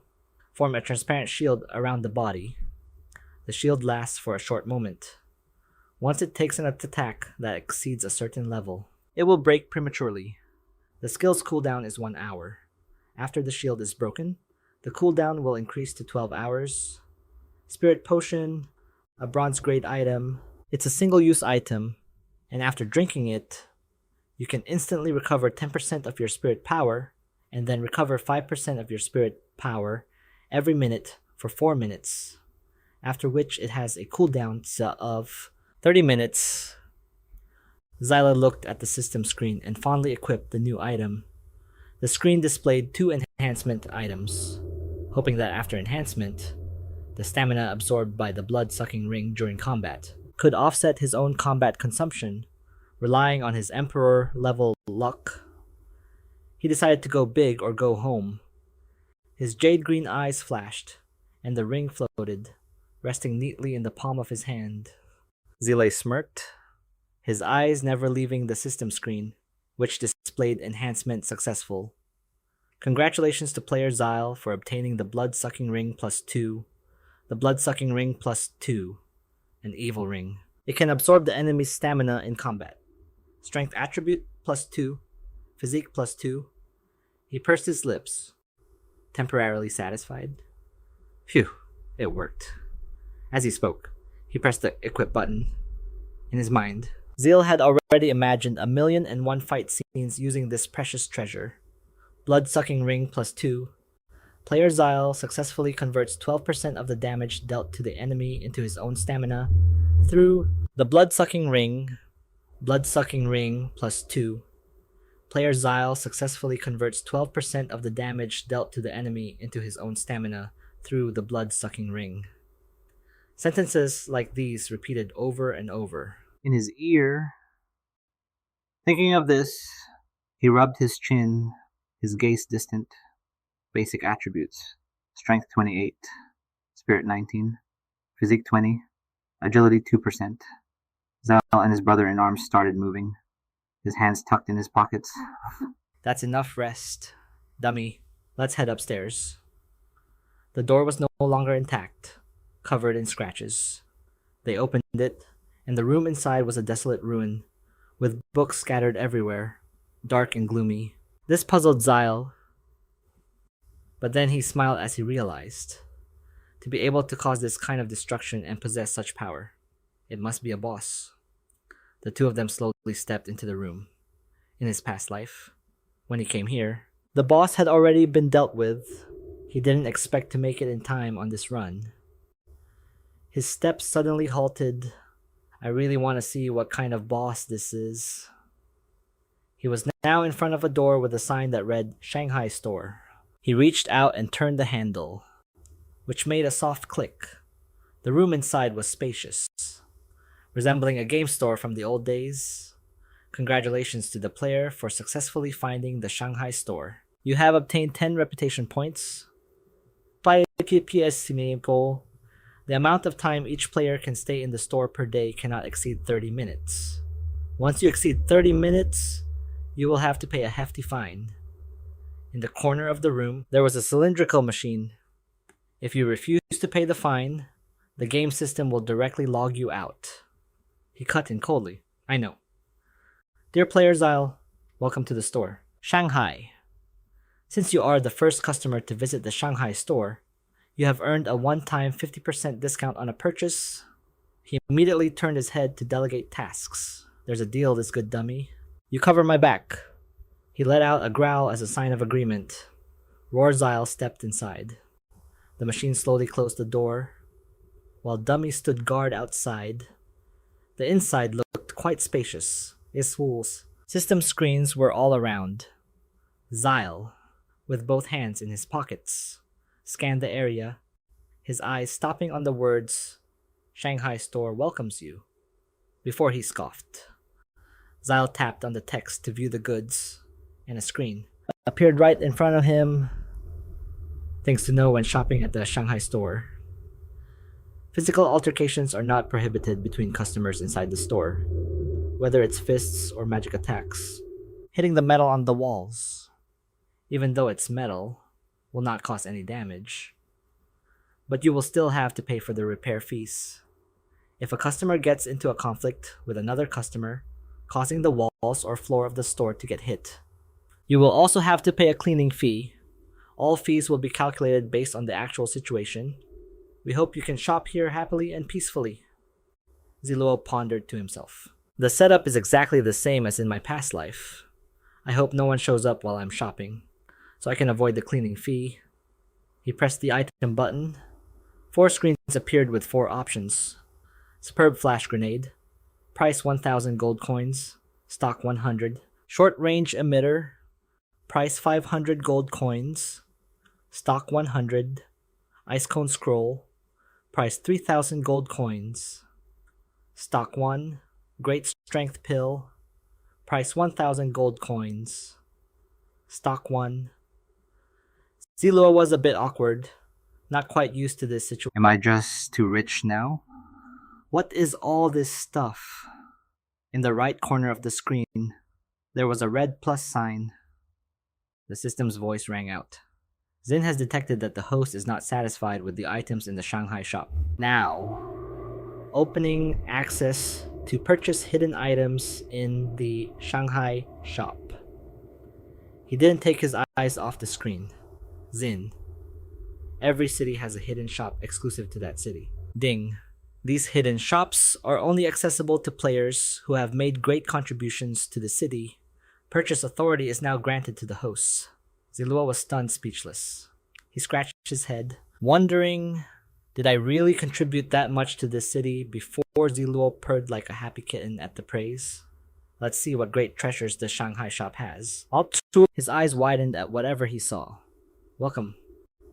form a transparent shield around the body. The shield lasts for a short moment. Once it takes an attack that exceeds a certain level, it will break prematurely. The skill's cooldown is 1 hour. After the shield is broken, the cooldown will increase to 12 hours. Spirit Potion, a bronze grade item. It's a single-use item, and after drinking it, you can instantly recover 10% of your spirit power, and then recover 5% of your spirit power every minute for 4 minutes, after which it has a cooldown of 30 minutes. Zyla looked at the system screen and fondly equipped the new item. The screen displayed 2 enhancement items, hoping that after enhancement, the stamina absorbed by the blood-sucking ring during combat could offset his own combat consumption, relying on his Emperor-level luck. He decided to go big or go home. His jade green eyes flashed, and the ring floated, resting neatly in the palm of his hand. Zile smirked, his eyes never leaving the system screen, which displayed enhancement successful. Congratulations to player Zile for obtaining the blood-sucking ring +2, the blood-sucking ring +2, an evil ring. It can absorb the enemy's stamina in combat. Strength attribute +2, physique +2. He pursed his lips, temporarily satisfied. Phew, it worked. As he spoke, he pressed the equip button. In his mind, Zile had already imagined 1,000,001 fight scenes using this precious treasure. Blood-sucking ring +2. Player Zile successfully converts 12% of the damage dealt to the enemy into his own stamina through the blood-sucking ring. Blood-sucking ring +2. Player Zile successfully converts 12% of the damage dealt to the enemy into his own stamina through the blood-sucking ring. Sentences like these repeated over and over. In his ear, thinking of this, he rubbed his chin, his gaze distant. Basic attributes: strength 28, spirit 19, physique 20, agility 2%. Zile and his brother in arms started moving, his hands tucked in his pockets. That's enough rest. Dummy, let's head upstairs. The door was no longer intact, covered in scratches. They opened it, and the room inside was a desolate ruin, with books scattered everywhere, dark and gloomy. This puzzled Zile, but then he smiled as he realized. To be able to cause this kind of destruction and possess such power, it must be a boss. The two of them slowly stepped into the room. In his past life, when he came here, the boss had already been dealt with. He didn't expect to make it in time on this run. His steps suddenly halted. I really want to see what kind of boss this is. He was now in front of a door with a sign that read Shanghai Store. He reached out and turned the handle, which made a soft click. The room inside was spacious, resembling a game store from the old days. Congratulations to the player for successfully finding the Shanghai Store. You have obtained 10 reputation points. The amount of time each player can stay in the store per day cannot exceed 30 minutes. Once you exceed 30 minutes, you will have to pay a hefty fine. In the corner of the room, there was a cylindrical machine. If you refuse to pay the fine, the game system will directly log you out. He cut in coldly. I know. Dear player Zile, welcome to the store. Shanghai. Since you are the first customer to visit the Shanghai store, you have earned a one-time 50% discount on a purchase. He immediately turned his head to delegate tasks. There's a deal, this good dummy. You cover my back. He let out a growl as a sign of agreement. Zile stepped inside. The machine slowly closed the door, while Dummy stood guard outside. The inside looked quite spacious. System screens were all around. Zile, with both hands in his pockets, scanned the area, his eyes stopping on the words, Shanghai Store welcomes you, before he scoffed. Zile tapped on the text to view the goods, and a screen appeared right in front of him. Things to know when shopping at the Shanghai Store. Physical altercations are not prohibited between customers inside the store, whether it's fists or magic attacks. Hitting the metal on the walls, even though it's metal, will not cause any damage. But you will still have to pay for the repair fees. If a customer gets into a conflict with another customer, causing the walls or floor of the store to get hit, you will also have to pay a cleaning fee. All fees will be calculated based on the actual situation. We hope you can shop here happily and peacefully. Zi Luo pondered to himself. The setup is exactly the same as in my past life. I hope no one shows up while I'm shopping, so I can avoid the cleaning fee. He pressed the item button. 4 screens appeared with 4 options. Superb flash grenade. Price 1,000 gold coins. Stock 100. Short range emitter. Price 500 gold coins. Stock 100. Ice cone scroll. Price 3,000 gold coins. Stock 1. Great strength pill. Price 1,000 gold coins. Stock 1. Zi Luo was a bit awkward, not quite used to this situation. Am I just too rich now? What is all this stuff? In the right corner of the screen, there was a red plus sign. The system's voice rang out. Zin has detected that the host is not satisfied with the items in the Shanghai shop. Now, opening access to purchase hidden items in the Shanghai shop. He didn't take his eyes off the screen. Zin. Every city has a hidden shop exclusive to that city. Ding. These hidden shops are only accessible to players who have made great contributions to the city. Purchase authority is now granted to the hosts. Zi Luo was stunned speechless. He scratched his head, wondering, did I really contribute that much to this city before Zi Luo purred like a happy kitten at the praise? Let's see what great treasures the Shanghai shop has. His eyes widened at whatever he saw. Welcome,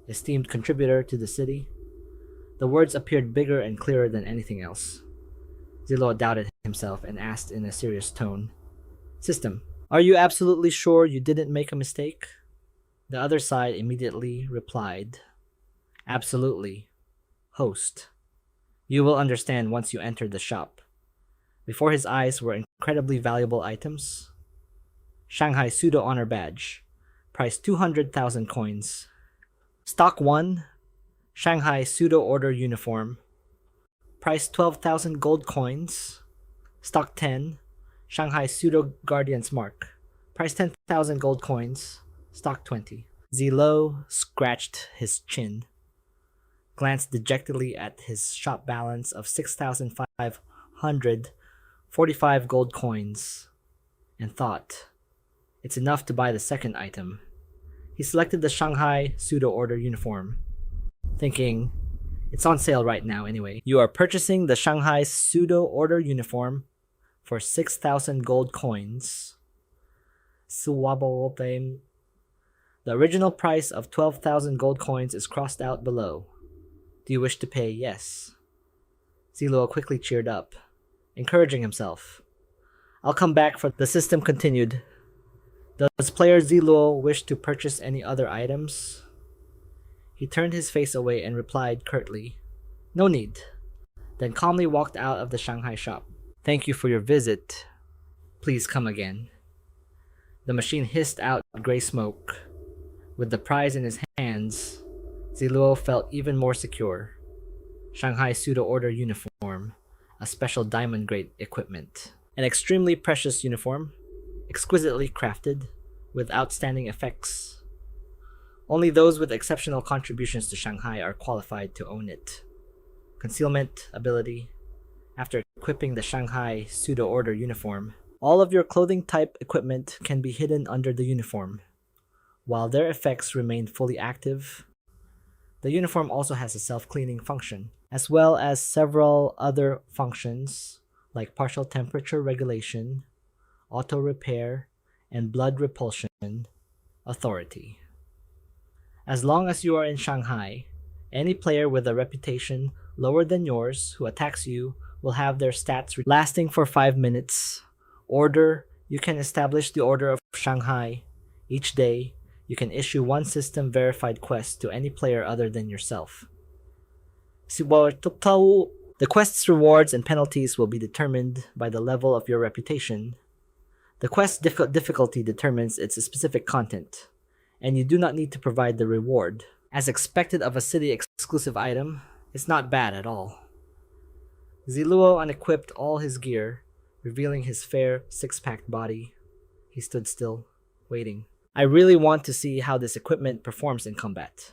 esteemed contributor to the city. The words appeared bigger and clearer than anything else. Zi Luo doubted himself and asked in a serious tone, System, are you absolutely sure you didn't make a mistake? The other side immediately replied, Absolutely. Host. You will understand once you enter the shop. Before his eyes were incredibly valuable items. Shanghai Pseudo Honor Badge. Price 200,000 coins. Stock 1. Shanghai Pseudo Order Uniform. Price 12,000 gold coins. Stock 10. Shanghai Pseudo Guardian's Mark. Price 10,000 gold coins. Stock 20. Zi Luo scratched his chin, glanced dejectedly at his shop balance of 6,545 gold coins, and thought, it's enough to buy the second item. He selected the Shanghai Pseudo Order Uniform, thinking, it's on sale right now anyway. You are purchasing the Shanghai Pseudo Order Uniform for 6,000 gold coins. The original price of 12,000 gold coins is crossed out below. Do you wish to pay yes? Zi Luo quickly cheered up, encouraging himself. I'll come back for the system continued. Does player Zi Luo wish to purchase any other items? He turned his face away and replied curtly, No need. Then calmly walked out of the Shanghai shop. Thank you for your visit. Please come again. The machine hissed out gray smoke. With the prize in his hands, Zi Luo felt even more secure. Shanghai Pseudo Order Uniform, a special diamond-grade equipment. An extremely precious uniform, exquisitely crafted, with outstanding effects. Only those with exceptional contributions to Shanghai are qualified to own it. Concealment ability. After equipping the Shanghai Pseudo Order Uniform, all of your clothing type equipment can be hidden under the uniform. While their effects remain fully active, the uniform also has a self-cleaning function, as well as several other functions like partial temperature regulation, auto repair, and blood repulsion authority. As long as you are in Shanghai, any player with a reputation lower than yours who attacks you will have their stats lasting for 5 minutes. Order, you can establish the Order of Shanghai. Each day, you can issue one system-verified quest to any player other than yourself. The quest's rewards and penalties will be determined by the level of your reputation. The quest's difficulty determines its specific content, and you do not need to provide the reward. As expected of a city-exclusive item, it's not bad at all. Zi Luo unequipped all his gear, revealing his fair, six-packed body. He stood still, waiting. I really want to see how this equipment performs in combat.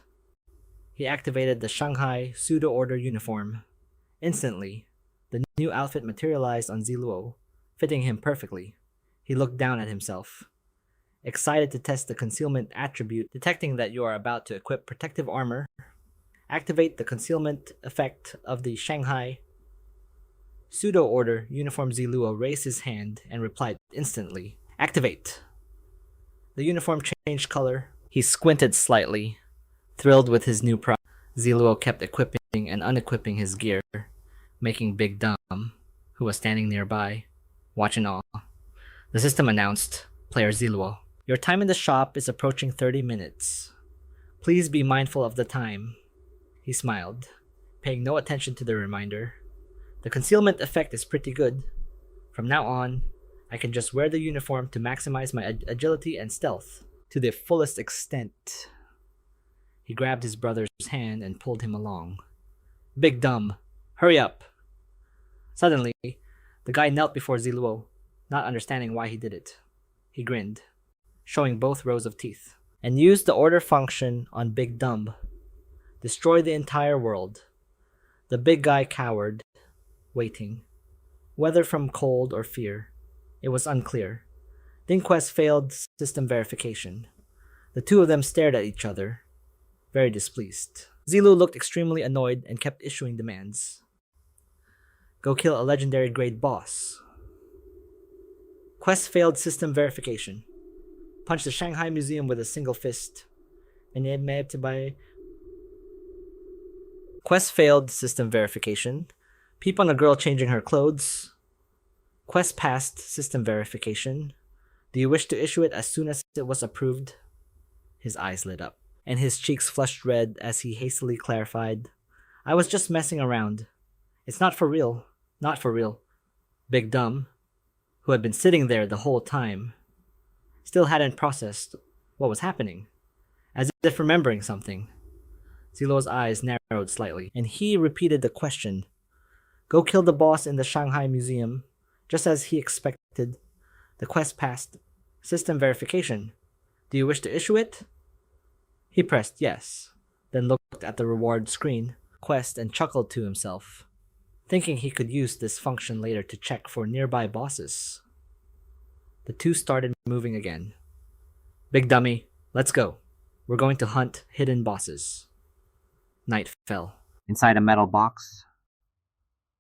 He activated the Shanghai Pseudo Order Uniform. Instantly, the new outfit materialized on Zi Luo, fitting him perfectly. He looked down at himself, excited to test the concealment attribute. Detecting that you are about to equip protective armor, activate the concealment effect of the Shanghai Pseudo Order Uniform. Zi Luo raised his hand and replied instantly, Activate! The uniform changed color. He squinted slightly, thrilled with his new prize. Zi Luo kept equipping and unequipping his gear, making Big Dumb, who was standing nearby, watch in awe. The system announced, Player Zi Luo. Your time in the shop is approaching 30 minutes. Please be mindful of the time. He smiled, paying no attention to the reminder. The concealment effect is pretty good. From now on, I can just wear the uniform to maximize my agility and stealth to the fullest extent. He grabbed his brother's hand and pulled him along. Big dumb, hurry up. Suddenly, the guy knelt before Zi Luo, not understanding why he did it. He grinned, showing both rows of teeth, and used the order function on Big Dumb. Destroy the entire world. The big guy cowered, waiting. Whether from cold or fear, it was unclear. Quest failed system verification. The two of them stared at each other, very displeased. Zi Luo looked extremely annoyed and kept issuing demands. Go kill a legendary grade boss. Quest failed system verification. Punch the Shanghai Museum with a single fist. Quest failed system verification. Peep on a girl changing her clothes. Quest passed system verification. Do you wish to issue it as soon as it was approved? His eyes lit up, and his cheeks flushed red as he hastily clarified. I was just messing around. It's not for real. Not for real. Big Dumb, who had been sitting there the whole time, still hadn't processed what was happening, as if remembering something. Zi Luo's eyes narrowed slightly, and he repeated the question. Go kill the boss in the Shanghai Museum, just as he expected. The quest passed system verification. Do you wish to issue it? He pressed yes, then looked at the reward screen, quest, and chuckled to himself, thinking he could use this function later to check for nearby bosses. The two started moving again. Big dummy, let's go. We're going to hunt hidden bosses. Night fell. Inside a metal box,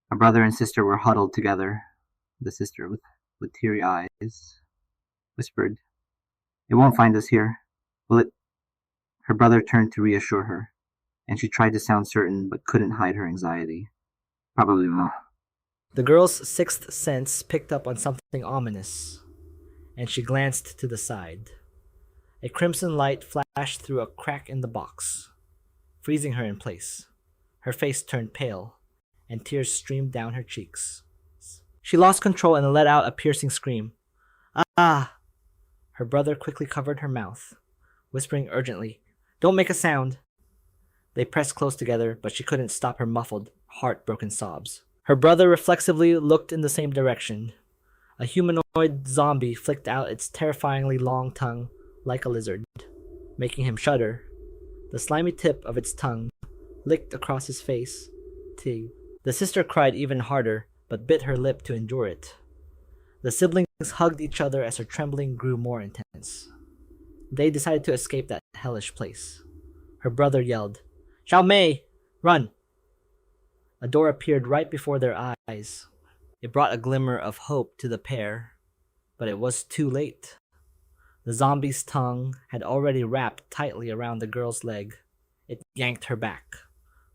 a brother and sister were huddled together. The sister, with teary eyes, whispered, It won't find us here, will it? Her brother turned to reassure her, and she tried to sound certain but couldn't hide her anxiety. Probably not. The girl's sixth sense picked up on something ominous, and she glanced to the side. A crimson light flashed through a crack in the box, freezing her in place. Her face turned pale, and tears streamed down her cheeks. She lost control and let out a piercing scream. Ah! Her brother quickly covered her mouth, whispering urgently, Don't make a sound! They pressed close together, but she couldn't stop her muffled, heartbroken sobs. Her brother reflexively looked in the same direction. A humanoid zombie flicked out its terrifyingly long tongue like a lizard, making him shudder. The slimy tip of its tongue licked across his face. Tig. The sister cried even harder, but bit her lip to endure it. The siblings hugged each other as her trembling grew more intense. They decided to escape that hellish place. Her brother yelled, Xiao Mei, run! A door appeared right before their eyes. It brought a glimmer of hope to the pair, but it was too late. The zombie's tongue had already wrapped tightly around the girl's leg. It yanked her back,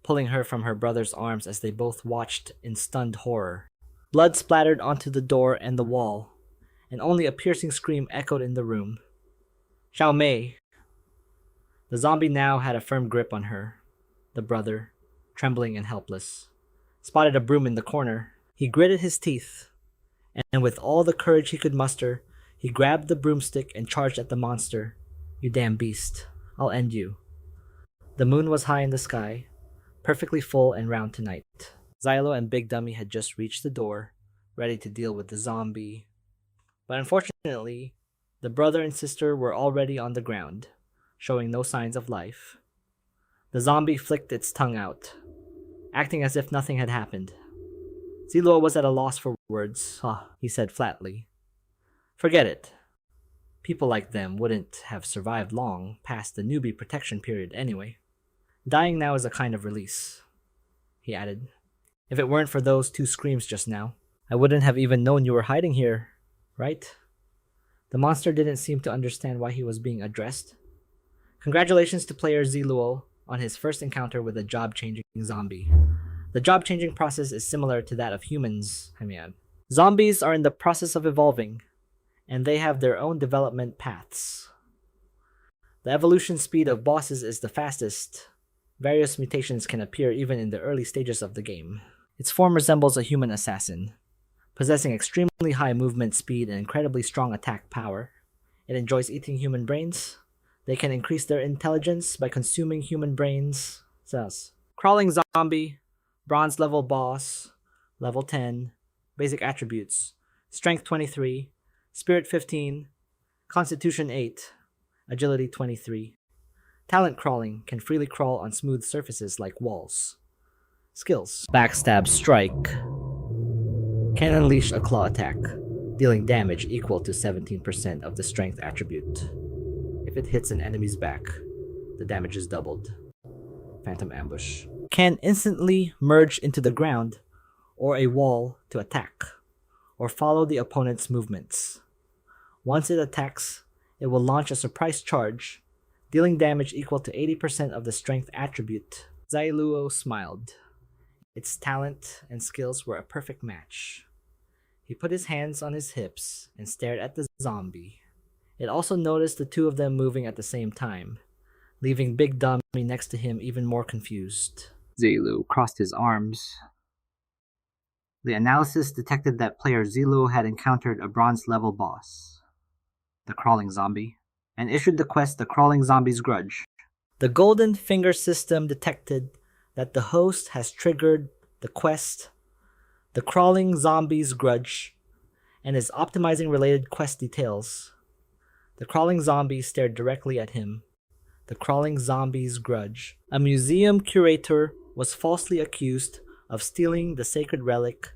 pulling her from her brother's arms as they both watched in stunned horror. Blood splattered onto the door and the wall, and only a piercing scream echoed in the room. Xiao Mei! The zombie now had a firm grip on her. The brother, trembling and helpless, spotted a broom in the corner. He gritted his teeth, and with all the courage he could muster, he grabbed the broomstick and charged at the monster. You damn beast, I'll end you. The moon was high in the sky, perfectly full and round tonight. Zylo and Big Dummy had just reached the door, ready to deal with the zombie. But unfortunately, the brother and sister were already on the ground, showing no signs of life. The zombie flicked its tongue out, acting as if nothing had happened. Zi Luo was at a loss for words. He said flatly. Forget it. People like them wouldn't have survived long past the newbie protection period anyway. Dying now is a kind of release, he added. If it weren't for those two screams just now, I wouldn't have even known you were hiding here, right? The monster didn't seem to understand why he was being addressed. Congratulations to player Zi Luo on his first encounter with a job-changing zombie. The job-changing process is similar to that of humans, I may add. Zombies are in the process of evolving, and they have their own development paths. The evolution speed of bosses is the fastest. Various mutations can appear even in the early stages of the game. Its form resembles a human assassin, possessing extremely high movement speed and incredibly strong attack power. It enjoys eating human brains. They can increase their intelligence by consuming human brains cells. Crawling zombie, bronze level boss, level 10, basic attributes, strength 23, spirit 15, constitution 8, agility 23. Talent crawling, can freely crawl on smooth surfaces like walls. Skills: backstab strike, can unleash a claw attack, dealing damage equal to 17% of the strength attribute. If it hits an enemy's back, the damage is doubled. Phantom ambush, can instantly merge into the ground or a wall to attack, or follow the opponent's movements. Once it attacks, it will launch a surprise charge, dealing damage equal to 80% of the strength attribute. Zi Luo smiled. Its talent and skills were a perfect match. He put his hands on his hips and stared at the zombie. It also noticed the two of them moving at the same time, leaving Big Dummy next to him even more confused. Zi Luo crossed his arms. The analysis detected that player Zi Luo had encountered a bronze level boss, the crawling zombie, and issued the quest The Crawling Zombie's Grudge. The Golden Finger system detected that the host has triggered the quest The Crawling Zombie's Grudge and is optimizing related quest details. The crawling zombie stared directly at him. The Crawling Zombie's Grudge. A museum curator was falsely accused of stealing the sacred relic,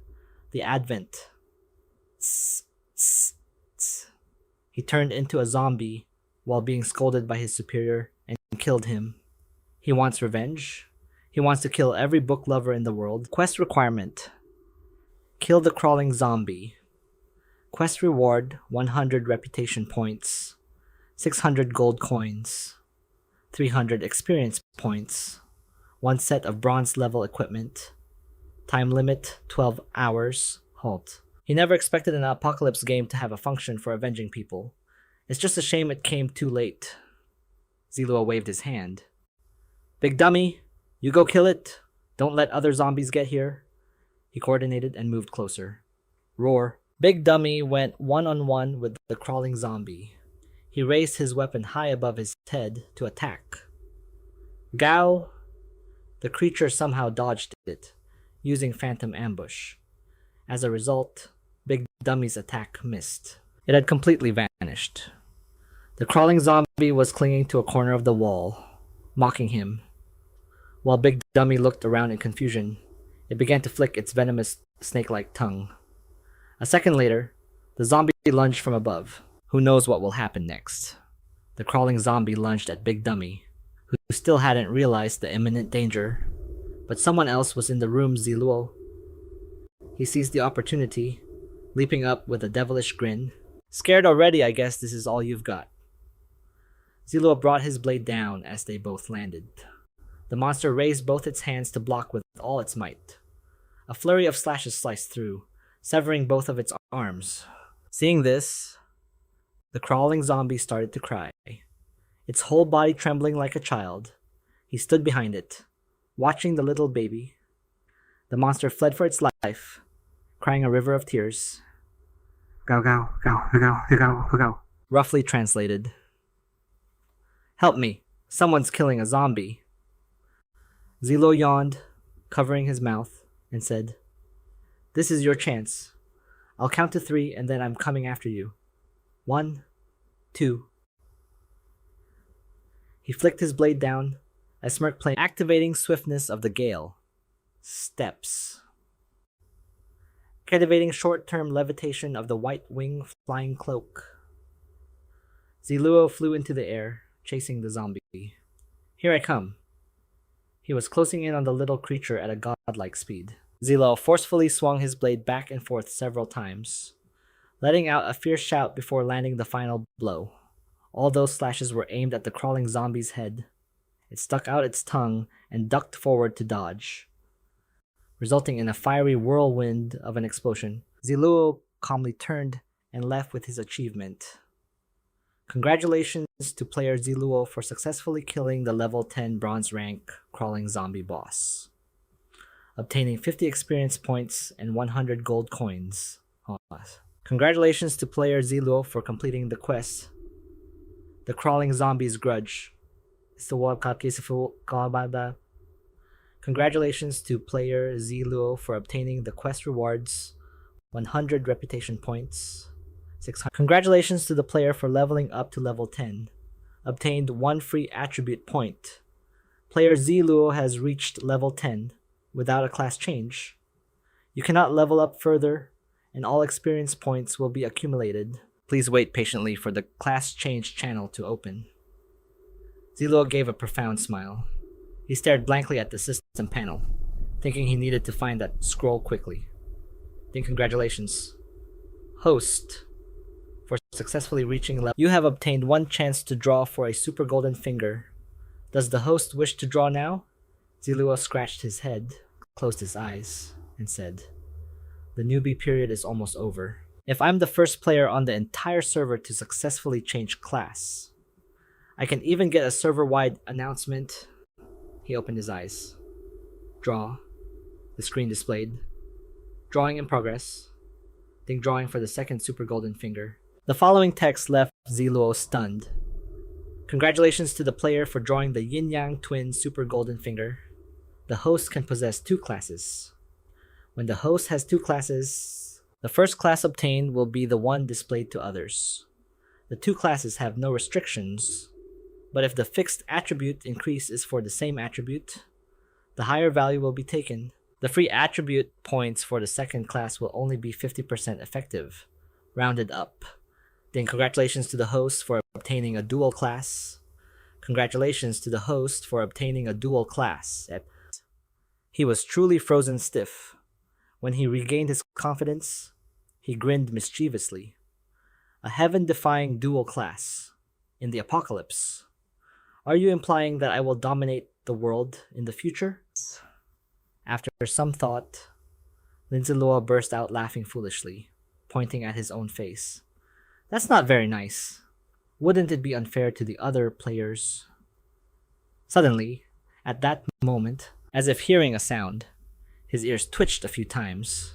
the Advent. Tss, tss, tss. He turned into a zombie while being scolded by his superior and killed him. He wants revenge. He wants to kill every book lover in the world. Quest requirement: kill the crawling zombie. Quest reward: 100 reputation points, 600 gold coins, 300 experience points, 1 set of bronze level equipment. Time limit: 12 hours. Halt. He never expected an apocalypse game to have a function for avenging people. It's just a shame it came too late. Zi Luo waved his hand. Big Dummy, you go kill it. Don't let other zombies get here. He coordinated and moved closer. Roar. Big Dummy went one-on-one with the crawling zombie. He raised his weapon high above his head to attack. Gao! The creature somehow dodged it, using phantom ambush. As a result, Big Dummy's attack missed. It had completely vanished. The crawling zombie was clinging to a corner of the wall, mocking him. While Big Dummy looked around in confusion, it began to flick its venomous snake-like tongue. A second later, the zombie lunged from above. Who knows what will happen next? The crawling zombie lunged at Big Dummy, who still hadn't realized the imminent danger. But someone else was in the room. Zi Luo. He seized the opportunity, leaping up with a devilish grin. Scared already, I guess this is all you've got. Zi Luo brought his blade down as they both landed. The monster raised both its hands to block with all its might. A flurry of slashes sliced through, severing both of its arms. Seeing this, the crawling zombie started to cry, its whole body trembling like a child. He stood behind it, watching the little baby. The monster fled for its life, crying a river of tears. Go, go, go, go, go, go, go. Roughly translated. Help me, someone's killing a zombie. Zi Luo yawned, covering his mouth, and said, This is your chance. I'll count to 3 and then I'm coming after you. 1, 2. He flicked his blade down, a smirk playing, activating swiftness of the gale. Steps. Activating short-term levitation of the white wing flying cloak. Zi Luo flew into the air, chasing the zombie. Here I come. He was closing in on the little creature at a godlike speed. Zi Luo forcefully swung his blade back and forth several times, letting out a fierce shout before landing the final blow. All those slashes were aimed at the crawling zombie's head. It stuck out its tongue and ducked forward to dodge, resulting in a fiery whirlwind of an explosion. Zi Luo calmly turned and left with his achievement. Congratulations to player Zi Luo for successfully killing the level 10 bronze rank crawling zombie boss, obtaining 50 experience points and 100 gold coins. Congratulations to player Zi Luo for completing the quest, The Crawling Zombie's Grudge. Congratulations to player Zi Luo for obtaining the quest rewards, 100 reputation points, 600. Congratulations to the player for leveling up to level 10, obtained 1 free attribute point. Player Zi Luo has reached level 10 without a class change. You cannot level up further, and all experience points will be accumulated. Please wait patiently for the class change channel to open. Zi Luo gave a profound smile. He stared blankly at the system panel, thinking he needed to find that scroll quickly. Then congratulations, host, for successfully reaching level. You have obtained 1 chance to draw for a super golden finger. Does the host wish to draw now? Zi Luo scratched his head, closed his eyes, and said, "The newbie period is almost over. If I'm the first player on the entire server to successfully change class, I can even get a server-wide announcement." He opened his eyes. Draw. The screen displayed. Drawing in progress. Then drawing for the second super golden finger. The following text left Zi Luo stunned. Congratulations to the player for drawing the yin-yang twin super golden finger. The host can possess 2 classes. When the host has 2 classes, the first class obtained will be the one displayed to others. The 2 classes have no restrictions, but if the fixed attribute increase is for the same attribute, the higher value will be taken. The free attribute points for the second class will only be 50% effective, rounded up. Then congratulations to the host for obtaining a dual class. Congratulations to the host for obtaining a dual class. He was truly frozen stiff. When he regained his confidence, he grinned mischievously. A heaven-defying dual class. In the apocalypse. Are you implying that I will dominate the world in the future? After some thought, Lin Zi Luo burst out laughing foolishly, pointing at his own face. That's not very nice. Wouldn't it be unfair to the other players? Suddenly, at that moment, as if hearing a sound, his ears twitched a few times.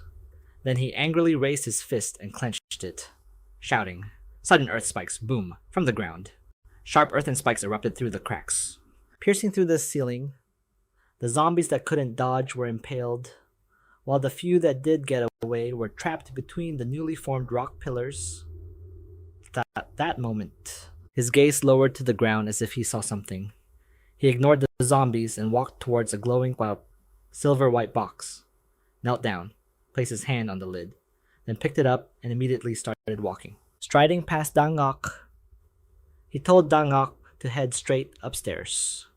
Then he angrily raised his fist and clenched it, shouting. Sudden earth spikes boom from the ground. Sharp earthen spikes erupted through the cracks. Piercing through the ceiling, the zombies that couldn't dodge were impaled, while the few that did get away were trapped between the newly formed rock pillars. At that moment, his gaze lowered to the ground as if he saw something. He ignored the zombies and walked towards a glowing silver-white box, knelt down, placed his hand on the lid, then picked it up and immediately started walking. Striding past Dangok, he told Dangok to head straight upstairs.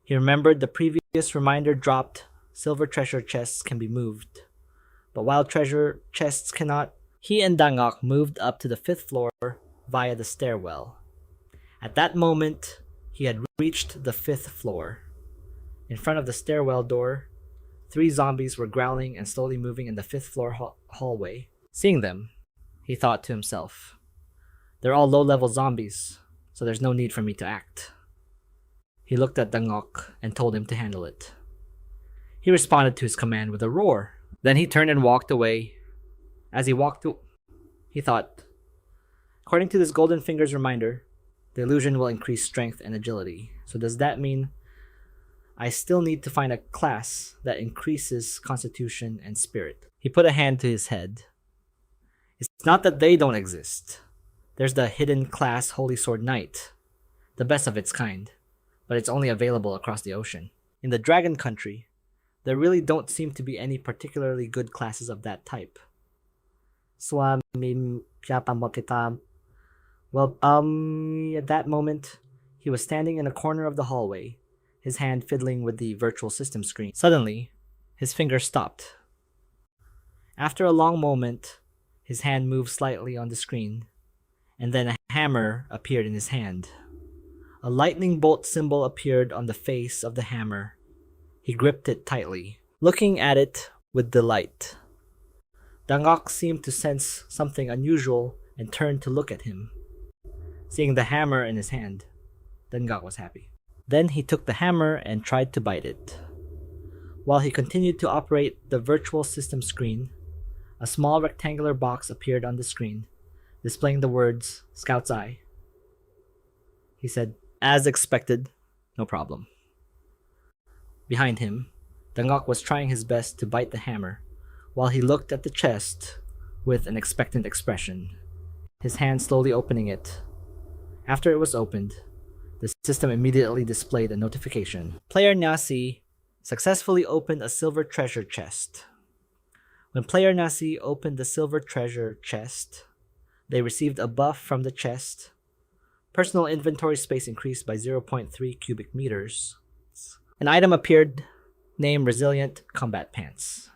He remembered the previous reminder dropped, silver treasure chests can be moved. But while treasure chests cannot, he and Dangok moved up to the 5th floor via the stairwell. At that moment, he had reached the 5th floor. In front of the stairwell door, 3 zombies were growling and slowly moving in the 5th floor hallway. Seeing them, he thought to himself, "They're all low-level zombies, so there's no need for me to act." He looked at Dangok and told him to handle it. He responded to his command with a roar. Then he turned and walked away. As he walked, he thought, according to this Golden Fingers reminder, the illusion will increase strength and agility. So does that mean I still need to find a class that increases constitution and spirit? He put a hand to his head. It's not that they don't exist. There's the hidden class Holy Sword Knight, the best of its kind, but it's only available across the ocean. In the Dragon Country, there really don't seem to be any particularly good classes of that type. Well, at that moment, he was standing in a corner of the hallway, his hand fiddling with the virtual system screen. Suddenly, his finger stopped. After a long moment, his hand moved slightly on the screen, and then a hammer appeared in his hand. A lightning bolt symbol appeared on the face of the hammer. He gripped it tightly, looking at it with delight. Dangok seemed to sense something unusual and turned to look at him. Seeing the hammer in his hand, Dengak was happy. Then he took the hammer and tried to bite it. While he continued to operate the virtual system screen, a small rectangular box appeared on the screen, displaying the words Scout's Eye. He said, "As expected, no problem." Behind him, Dengak was trying his best to bite the hammer, while he looked at the chest with an expectant expression, his hand slowly opening it. After it was opened, the system immediately displayed a notification. Player Nasi successfully opened a silver treasure chest. When player Nasi opened the silver treasure chest, they received a buff from the chest. Personal inventory space increased by 0.3 cubic meters. An item appeared named Resilient Combat Pants.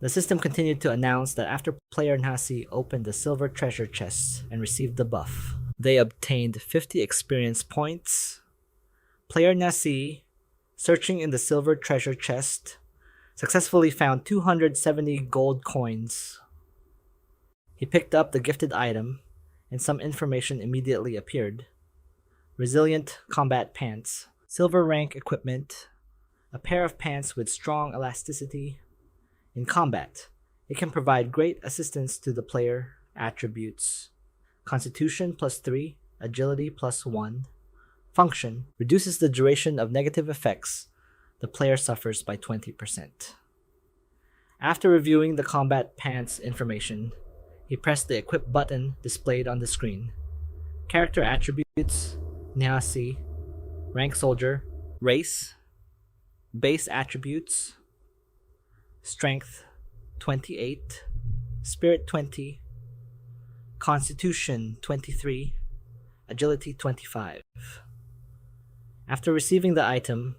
The system continued to announce that after player Nasi opened the silver treasure chest and received the buff, they obtained 50 experience points. Player Nasi, searching in the silver treasure chest, successfully found 270 gold coins. He picked up the gifted item, and some information immediately appeared. Resilient combat pants, silver rank equipment, a pair of pants with strong elasticity. In combat, it can provide great assistance to the player. Attributes: Constitution +3, Agility +1. Function: reduces the duration of negative effects the player suffers by 20%. After reviewing the combat pants information, he pressed the equip button displayed on the screen. Character attributes: Nyasi, rank soldier, race, base attributes, strength 28, spirit 20, constitution 23, agility 25. After receiving the item,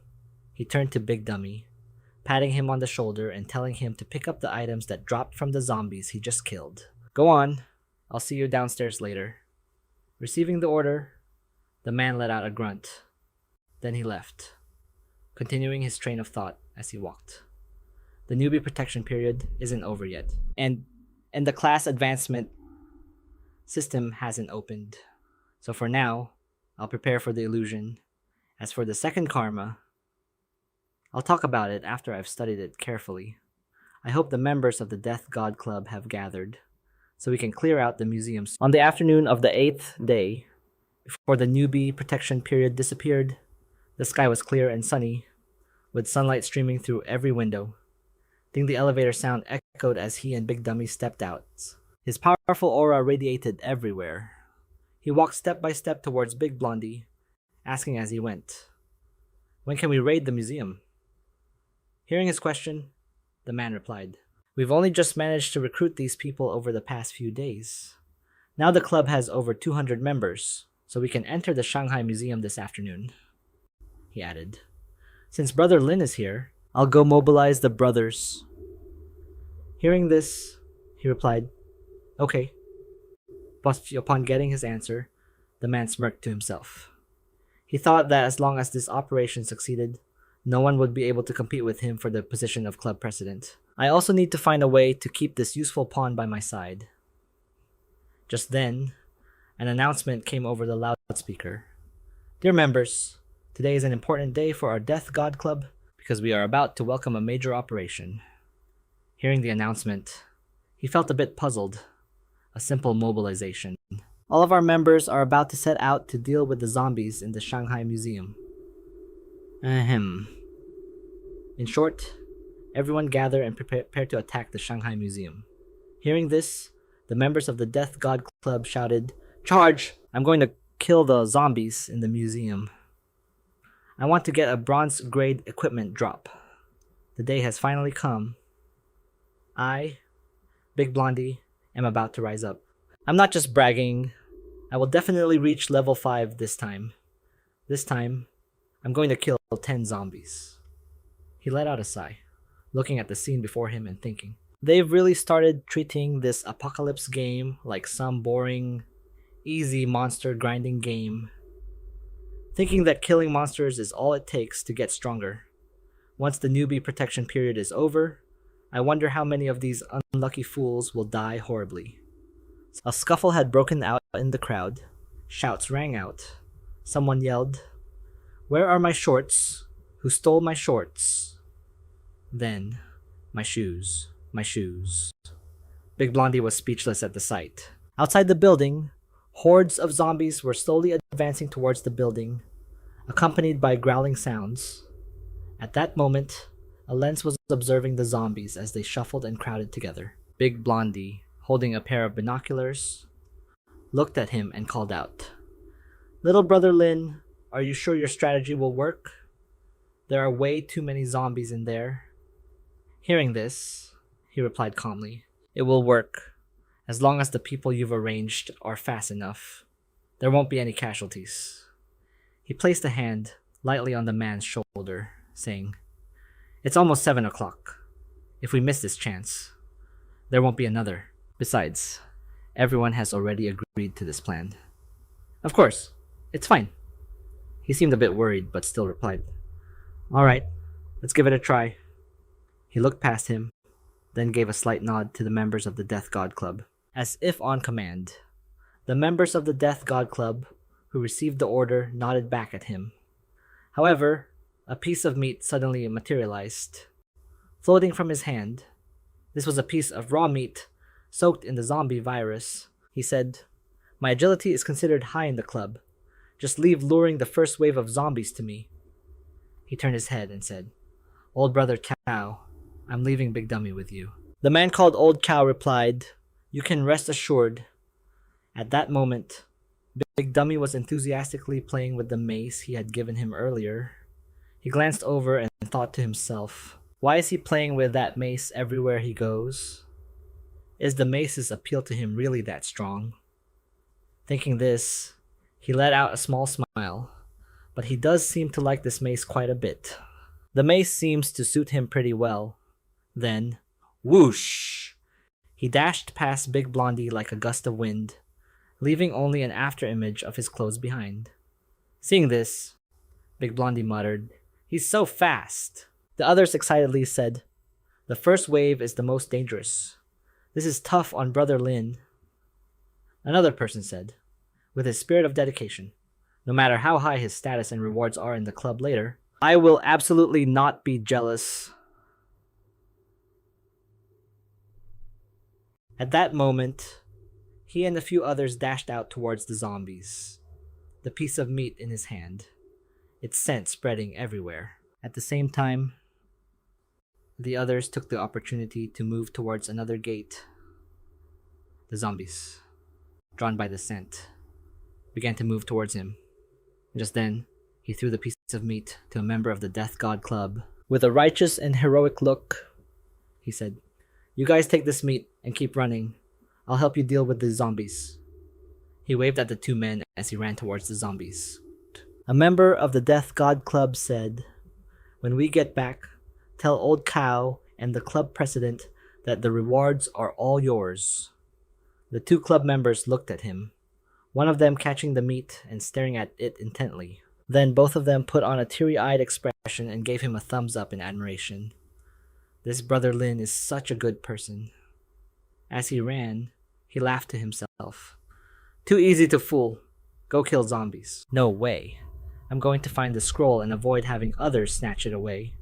he turned to Big Dummy, patting him on the shoulder and telling him to pick up the items that dropped from the zombies he just killed. "Go on, I'll see you downstairs later." Receiving the order, the man let out a grunt. Then he left, continuing his train of thought as he walked. The newbie protection period isn't over yet, and the class advancement system hasn't opened. So for now, I'll prepare for the illusion. As for the second karma, I'll talk about it after I've studied it carefully. I hope the members of the Death God Club have gathered, so we can clear out the museums. On the afternoon of the 8th day, before the newbie protection period disappeared, the sky was clear and sunny, with sunlight streaming through every window. Ding the elevator sound echoed as he and Big Dummy stepped out. His powerful aura radiated everywhere. He walked step by step towards Big Blondie, asking as he went, "When can we raid the museum?" Hearing his question, the man replied, "We've only just managed to recruit these people over the past few days. Now the club has over 200 members, so we can enter the Shanghai Museum this afternoon." He added, "Since Brother Lin is here, I'll go mobilize the brothers." Hearing this, he replied, "Okay." But upon getting his answer, the man smirked to himself. He thought that as long as this operation succeeded, no one would be able to compete with him for the position of club president. I also need to find a way to keep this useful pawn by my side. Just then, an announcement came over the loudspeaker. "Dear members, today is an important day for our Death God Club because we are about to welcome a major operation." Hearing the announcement, he felt a bit puzzled. A simple mobilization. All of our members are about to set out to deal with the zombies in the Shanghai Museum. Ahem. In short, everyone gather and prepare to attack the Shanghai Museum. Hearing this, the members of the Death God Club shouted, "Charge! I'm going to kill the zombies in the museum. I want to get a bronze grade equipment drop. The day has finally come. I, Big Blondie, am about to rise up. I'm not just bragging. I will definitely reach level 5 this time. This time, I'm going to kill 10 zombies." He let out a sigh, looking at the scene before him and thinking, they've really started treating this apocalypse game like some boring, easy monster grinding game, thinking that killing monsters is all it takes to get stronger. Once the newbie protection period is over, I wonder how many of these unlucky fools will die horribly. A scuffle had broken out in the crowd. Shouts rang out. Someone yelled, "Where are my shorts? Who stole my shorts?" Then, my shoes, my shoes. Big Blondie was speechless at the sight. Outside the building, hordes of zombies were slowly advancing towards the building, accompanied by growling sounds. At that moment, a lens was observing the zombies as they shuffled and crowded together. Big Blondie, holding a pair of binoculars, looked at him and called out, "Little brother Lin, are you sure your strategy will work? There are way too many zombies in there." Hearing this, he replied calmly, "It will work, as long as the people you've arranged are fast enough. There won't be any casualties." He placed a hand lightly on the man's shoulder, saying, "It's almost 7 o'clock. If we miss this chance, there won't be another. Besides, everyone has already agreed to this plan." "Of course, it's fine." He seemed a bit worried, but still replied, "All right, let's give it a try." He looked past him, then gave a slight nod to the members of the Death God Club. As if on command, the members of the Death God Club who received the order nodded back at him. However, a piece of meat suddenly materialized, floating from his hand. This was a piece of raw meat soaked in the zombie virus. He said, "My agility is considered high in the club. Just leave luring the first wave of zombies to me." He turned his head and said, "Old brother Cow, I'm leaving Big Dummy with you." The man called Old Cow replied, "You can rest assured." At that moment, Big Dummy was enthusiastically playing with the mace he had given him earlier. He glanced over and thought to himself, why is he playing with that mace everywhere he goes? Is the mace's appeal to him really that strong? Thinking this, he let out a small smile, but he does seem to like this mace quite a bit. The mace seems to suit him pretty well. Then, whoosh! He dashed past Big Blondie like a gust of wind, leaving only an afterimage of his clothes behind. Seeing this, Big Blondie muttered, "He's so fast." The others excitedly said, "The first wave is the most dangerous. This is tough on Brother Lin." Another person said, with his spirit of dedication, no matter how high his status and rewards are in the club later, "I will absolutely not be jealous." At that moment, he and a few others dashed out towards the zombies, the piece of meat in his hand, its scent spreading everywhere. At the same time, the others took the opportunity to move towards another gate. The zombies, drawn by the scent, began to move towards him. Just then, he threw the piece of meat to a member of the Death God Club. With a righteous and heroic look, he said, "You guys take this meat and keep running. I'll help you deal with the zombies." He waved at the two men as he ran towards the zombies. A member of the Death God Club said, "When we get back, tell Old Cow and the club president that the rewards are all yours." The two club members looked at him, one of them catching the meat and staring at it intently. Then both of them put on a teary-eyed expression and gave him a thumbs up in admiration. This Brother Lin is such a good person. As he ran, he laughed to himself. "Too easy to fool. Go kill zombies." "No way. I'm going to find the scroll and avoid having others snatch it away."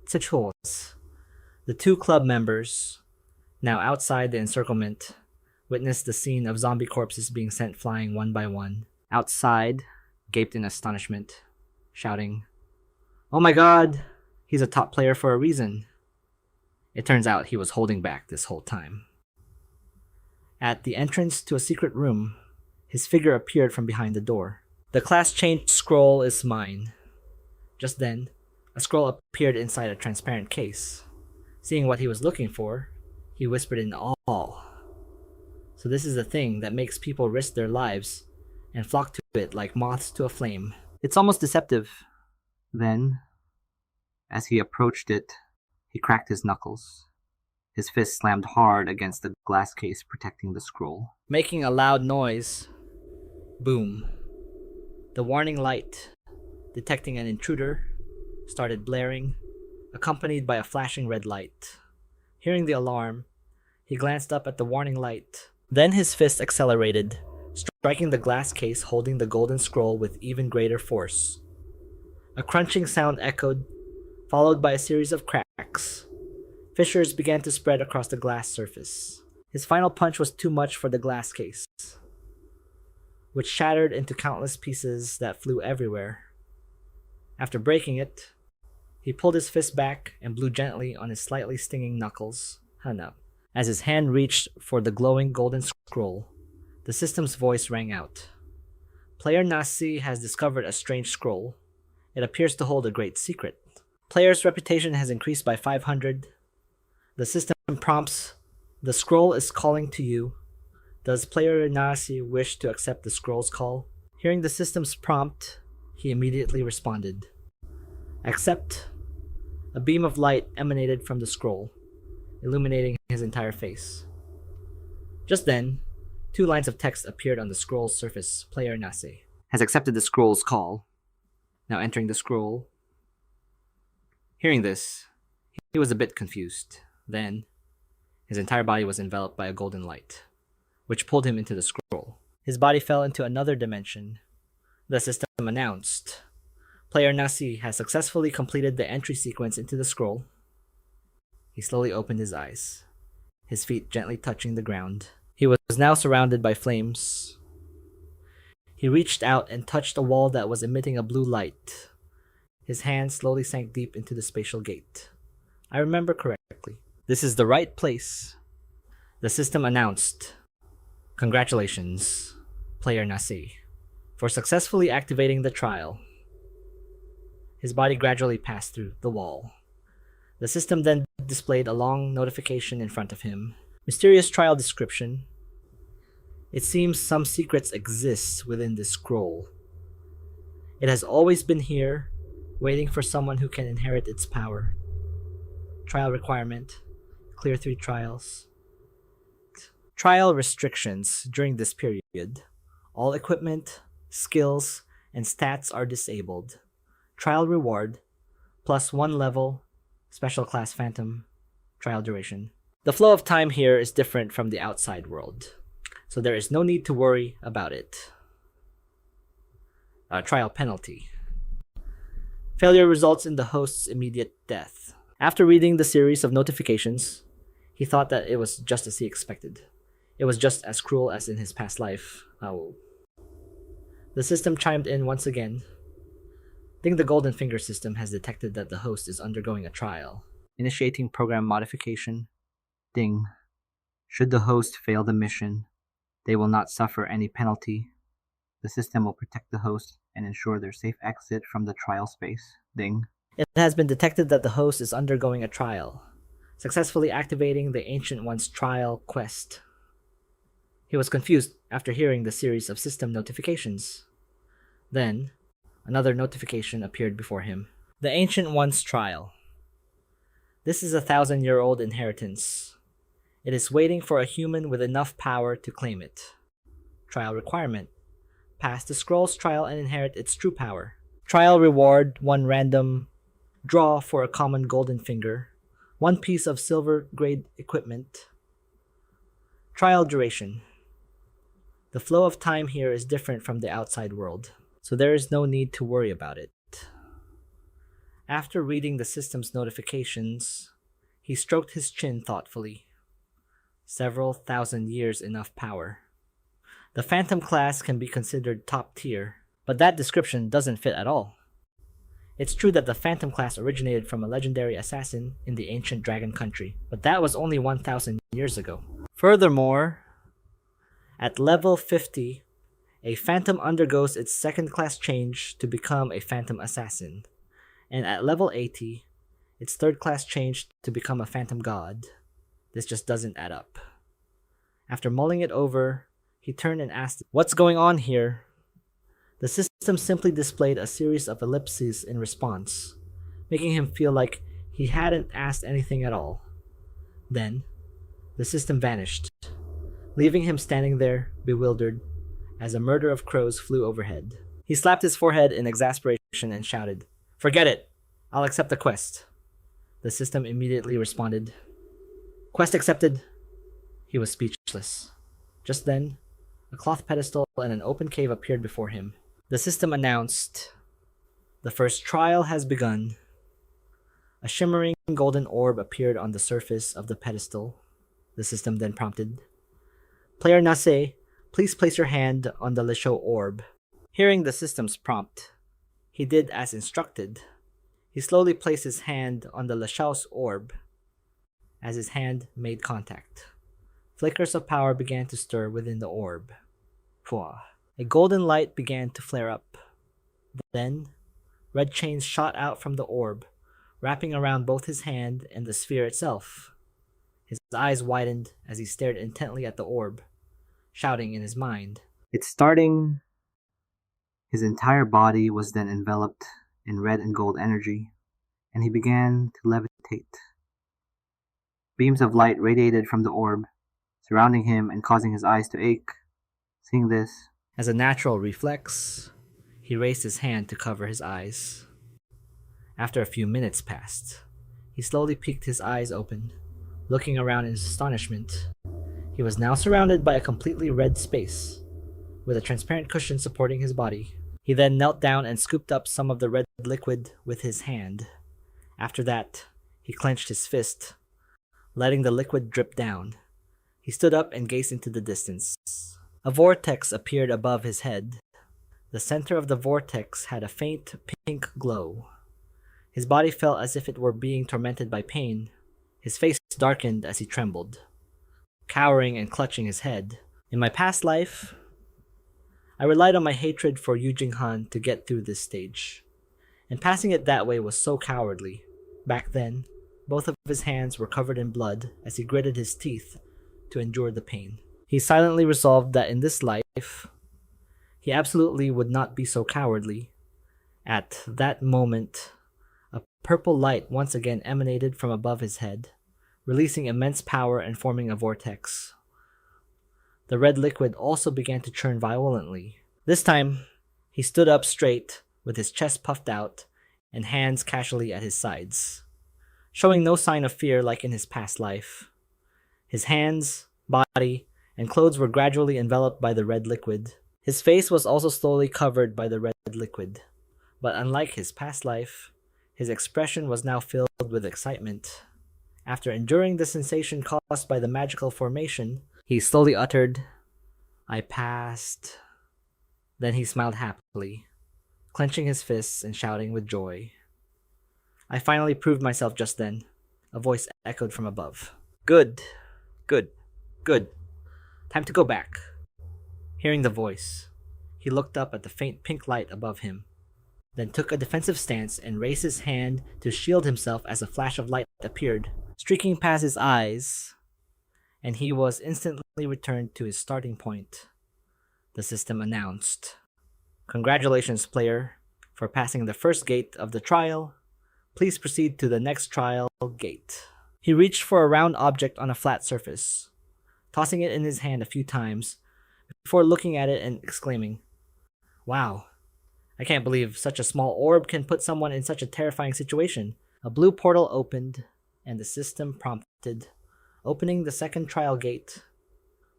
Tsuchos. The two club members, now outside the encirclement, witnessed the scene of zombie corpses being sent flying one by one. Outside, gaped in astonishment, shouting, "Oh my god, he's a top player for a reason." It turns out he was holding back this whole time. At the entrance to a secret room, his figure appeared from behind the door. "The class change scroll is mine." Just then, a scroll appeared inside a transparent case. Seeing what he was looking for, he whispered in awe. So this is the thing that makes people risk their lives and flock to it like moths to a flame. It's almost deceptive. Then, as he approached it, he cracked his knuckles. His fist slammed hard against the glass case protecting the scroll. Making a loud noise. Boom. The warning light, detecting an intruder, started blaring, accompanied by a flashing red light. Hearing the alarm, He glanced up at the warning light. Then his fist accelerated, striking the glass case holding the golden scroll with even greater force. A crunching sound echoed, followed by a series of cracks. Fissures began to spread across the glass surface. His final punch was too much for the glass case, which shattered into countless pieces that flew everywhere. After breaking it, he pulled his fist back and blew gently on his slightly stinging knuckles. Hana. As his hand reached for the glowing golden scroll, the system's voice rang out. Player Nasi has discovered a strange scroll. It appears to hold a great secret. Player's reputation has increased by 500. The system prompts, the scroll is calling to you. Does player Nasi wish to accept the scroll's call? Hearing the system's prompt, he immediately responded. Accept. A beam of light emanated from the scroll, illuminating his entire face. Just then, 2 lines of text appeared on the scroll's surface. Player Nasi has accepted the scroll's call. Now entering the scroll. Hearing this, he was a bit confused. Then, his entire body was enveloped by a golden light, which pulled him into the scroll. His body fell into another dimension. The system announced, Player Nasi has successfully completed the entry sequence into the scroll. He slowly opened his eyes, his feet gently touching the ground. He was now surrounded by flames. He reached out and touched a wall that was emitting a blue light. His hand slowly sank deep into the spatial gate. I remember correctly. This is the right place. The system announced, Congratulations, Player Nasi, for successfully activating the trial. His body gradually passed through the wall. The system then displayed a long notification in front of him. Mysterious trial description. It seems some secrets exist within this scroll. It has always been here, waiting for someone who can inherit its power. Trial requirement. Clear 3 trials. Trial restrictions during this period. All equipment, skills, and stats are disabled. Trial reward, +1 level, special class phantom, trial duration. The flow of time here is different from the outside world, so there is no need to worry about it. Trial penalty. Failure results in the host's immediate death. After reading the series of notifications, he thought that it was just as he expected. It was just as cruel as in his past life. The system chimed in once again. Ding, the Golden Finger system has detected that the host is undergoing a trial. Initiating program modification. Ding. Should the host fail the mission, they will not suffer any penalty. The system will protect the host and ensure their safe exit from the trial space. Ding. It has been detected that the host is undergoing a trial, successfully activating the Ancient One's trial quest. He was confused after hearing the series of system notifications. Then, another notification appeared before him. The Ancient One's trial. This is a 1,000-year-old inheritance. It is waiting for a human with enough power to claim it. Trial requirement. Pass the scroll's trial and inherit its true power. Trial reward, 1 random draw for a common golden finger, 1 piece of silver grade equipment. Trial duration. The flow of time here is different from the outside world, so there is no need to worry about it. After reading the system's notifications, he stroked his chin thoughtfully. Several thousand years enough power. The Phantom class can be considered top tier, but that description doesn't fit at all. It's true that the Phantom class originated from a legendary assassin in the ancient dragon country, but that was only 1,000 years ago. Furthermore, at level 50, a Phantom undergoes its second class change to become a Phantom assassin, and at level 80, its third class change to become a Phantom god. This just doesn't add up. After mulling it over, he turned and asked, "What's going on here?" The system simply displayed a series of ellipses in response, making him feel like he hadn't asked anything at all. Then, the system vanished, leaving him standing there, bewildered, as a murder of crows flew overhead. He slapped his forehead in exasperation and shouted, "Forget it! I'll accept the quest." The system immediately responded, "Quest accepted. He was speechless. Just then, a cloth pedestal and an open cave appeared before him. The system announced, "The first trial has begun." A shimmering golden orb appeared on the surface of the pedestal. The system then prompted, "Player Nase, please place your hand on the Lisho orb." Hearing the system's prompt, he did as instructed. He slowly placed his hand on the Lishao's orb. As his hand made contact, flickers of power began to stir within the orb. Pwah. A golden light began to flare up. Then, red chains shot out from the orb, wrapping around both his hand and the sphere itself. His eyes widened as he stared intently at the orb, shouting in his mind, "It's starting." His entire body was then enveloped in red and gold energy, and he began to levitate. Beams of light radiated from the orb, surrounding him and causing his eyes to ache. Seeing this, As a natural reflex, he raised his hand to cover his eyes. After a few minutes passed, he slowly peeked his eyes open, looking around in astonishment. He was now surrounded by a completely red space, with a transparent cushion supporting his body. He then knelt down and scooped up some of the red liquid with his hand. After that, he clenched his fist, letting the liquid drip down. He stood up and gazed into the distance. A vortex appeared above his head. The center of the vortex had a faint pink glow. His body felt as if it were being tormented by pain. His face darkened as he trembled, cowering and clutching his head. In my past life, I relied on my hatred for Yao Jing Han to get through this stage, and passing it that way was so cowardly. Back then, both of his hands were covered in blood as he gritted his teeth to endure the pain. He silently resolved that in this life, he absolutely would not be so cowardly. At that moment, a purple light once again emanated from above his head, releasing immense power and forming a vortex. The red liquid also began to churn violently. This time, he stood up straight with his chest puffed out and hands casually at his sides, showing no sign of fear like in his past life. His hands, body, and clothes were gradually enveloped by the red liquid. His face was also slowly covered by the red liquid, but unlike his past life, his expression was now filled with excitement. After enduring the sensation caused by the magical formation, he slowly uttered, "I passed." Then he smiled happily, clenching his fists and shouting with joy. "I finally proved myself just then," a voice echoed from above. "Good, good, good. Time to go back." Hearing the voice, he looked up at the faint pink light above him, then took a defensive stance and raised his hand to shield himself as a flash of light appeared, streaking past his eyes, and he was instantly returned to his starting point. The system announced, "Congratulations, player, for passing the first gate of the trial. Please proceed to the next trial gate." He reached for a round object on a flat surface, tossing it in his hand a few times before looking at it and exclaiming, "Wow, I can't believe such a small orb can put someone in such a terrifying situation." A blue portal opened, and the system prompted, "Opening the second trial gate.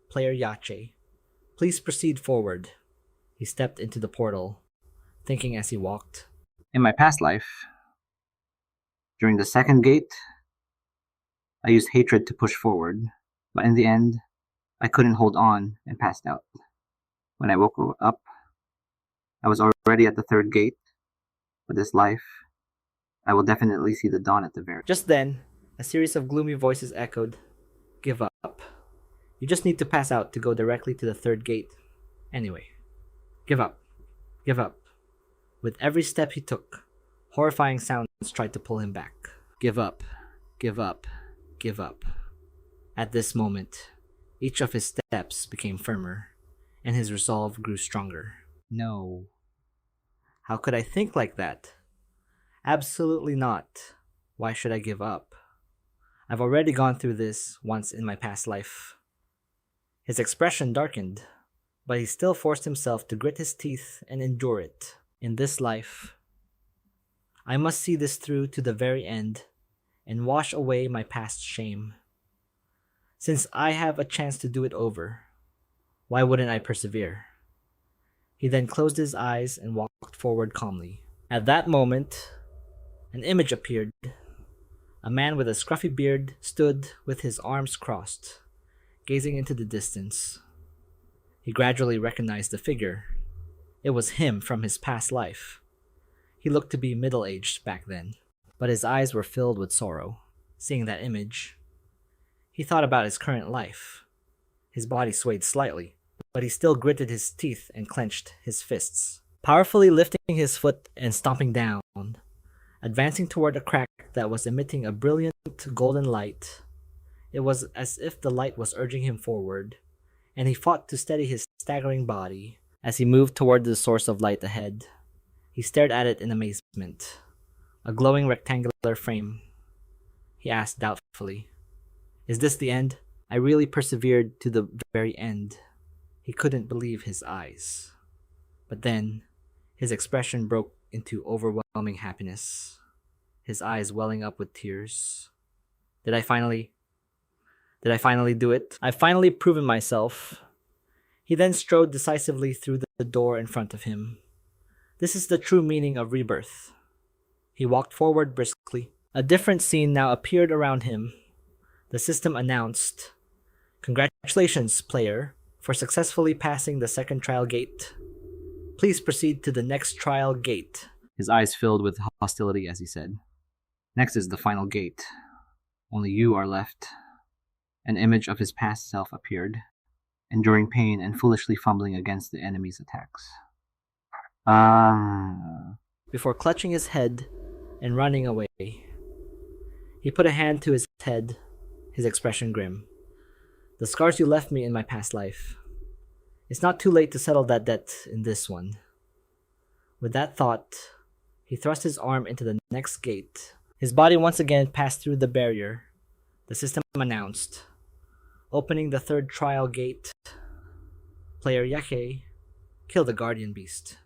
Player Yache, please proceed forward." He stepped into the portal, thinking as he walked, in my past life, during the second gate, I used hatred to push forward, but in the end, I couldn't hold on and passed out. When I woke up, I was already at the third gate. For this life, I will definitely see the dawn at the very. Just then, a series of gloomy voices echoed, "Give up. You just need to pass out to go directly to the third gate. Anyway, give up. Give up." With every step he took, horrifying sounds tried to pull him back. Give up. Give up. Give up. At this moment, each of his steps became firmer, and his resolve grew stronger. No. How could I think like that? Absolutely not. Why should I give up? I've already gone through this once in my past life. His expression darkened, but he still forced himself to grit his teeth and endure it. In this life, I must see this through to the very end and wash away my past shame. Since I have a chance to do it over, why wouldn't I persevere? He then closed his eyes and walked forward calmly. At that moment, an image appeared. A man with a scruffy beard stood with his arms crossed, gazing into the distance. He gradually recognized the figure. It was him from his past life. He looked to be middle-aged back then, but his eyes were filled with sorrow. Seeing that image, he thought about his current life. His body swayed slightly, but he still gritted his teeth and clenched his fists, powerfully lifting his foot and stomping down, advancing toward a crack that was emitting a brilliant golden light. It was as if the light was urging him forward, and he fought to steady his staggering body. As he moved toward the source of light ahead, he stared at it in amazement. A glowing rectangular frame. He asked doubtfully, "Is this the end?" I really persevered to the very end. He couldn't believe his eyes. But then, his expression broke into overwhelming happiness, his eyes welling up with tears. Did I finally do it? I've finally proven myself. He then strode decisively through the door in front of him. This is the true meaning of rebirth. He walked forward briskly. A different scene now appeared around him. The system announced, "Congratulations, player, for successfully passing the second trial gate. Please proceed to the next trial gate." His eyes filled with hostility as he said, "Next is the final gate. Only you are left." An image of his past self appeared, enduring pain and foolishly fumbling against the enemy's attacks. Before clutching his head and running away, he put a hand to his head, his expression grim. "The scars you left me in my past life. It's not too late to settle that debt in this one." With that thought, he thrust his arm into the next gate. His body once again passed through the barrier. The system announced, "Opening the third trial gate. Player Yake, kill the guardian beast."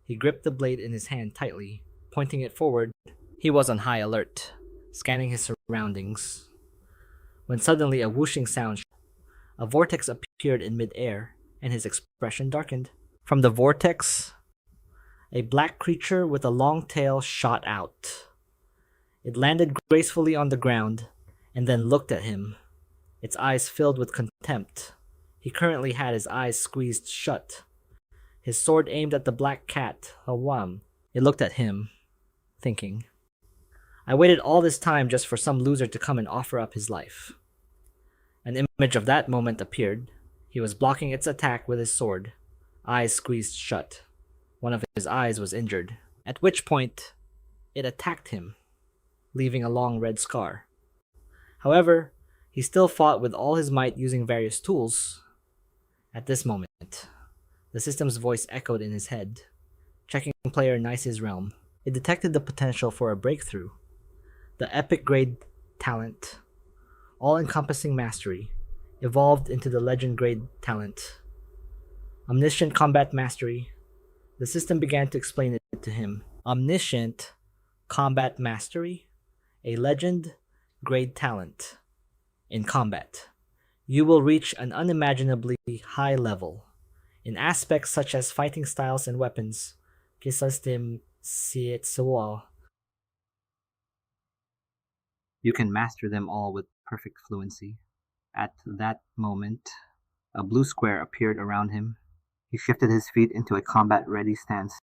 He gripped the blade in his hand tightly, pointing it forward. He was on high alert, scanning his surroundings, when suddenly a whooshing sound. A vortex appeared in mid-air, and his expression darkened. From the vortex, a black creature with a long tail shot out. It landed gracefully on the ground, and then looked at him, its eyes filled with contempt. He currently had his eyes squeezed shut, his sword aimed at the black cat, Hawam. It looked at him, thinking, "I waited all this time just for some loser to come and offer up his life." An image of that moment appeared. He was blocking its attack with his sword, eyes squeezed shut. One of his eyes was injured, at which point it attacked him, leaving a long red scar. However, he still fought with all his might using various tools. At this moment, the system's voice echoed in his head, checking player Nice's realm. It detected the potential for a breakthrough. The epic grade talent, all-encompassing mastery, evolved into the legend grade talent, omniscient combat mastery. The system began to explain it to him. Omniscient combat mastery, a legend grade talent. In combat, you will reach an unimaginably high level in aspects such as fighting styles and weapons. You can master them all with perfect fluency. At that moment, a blue square appeared around him. He shifted his feet into a combat-ready stance.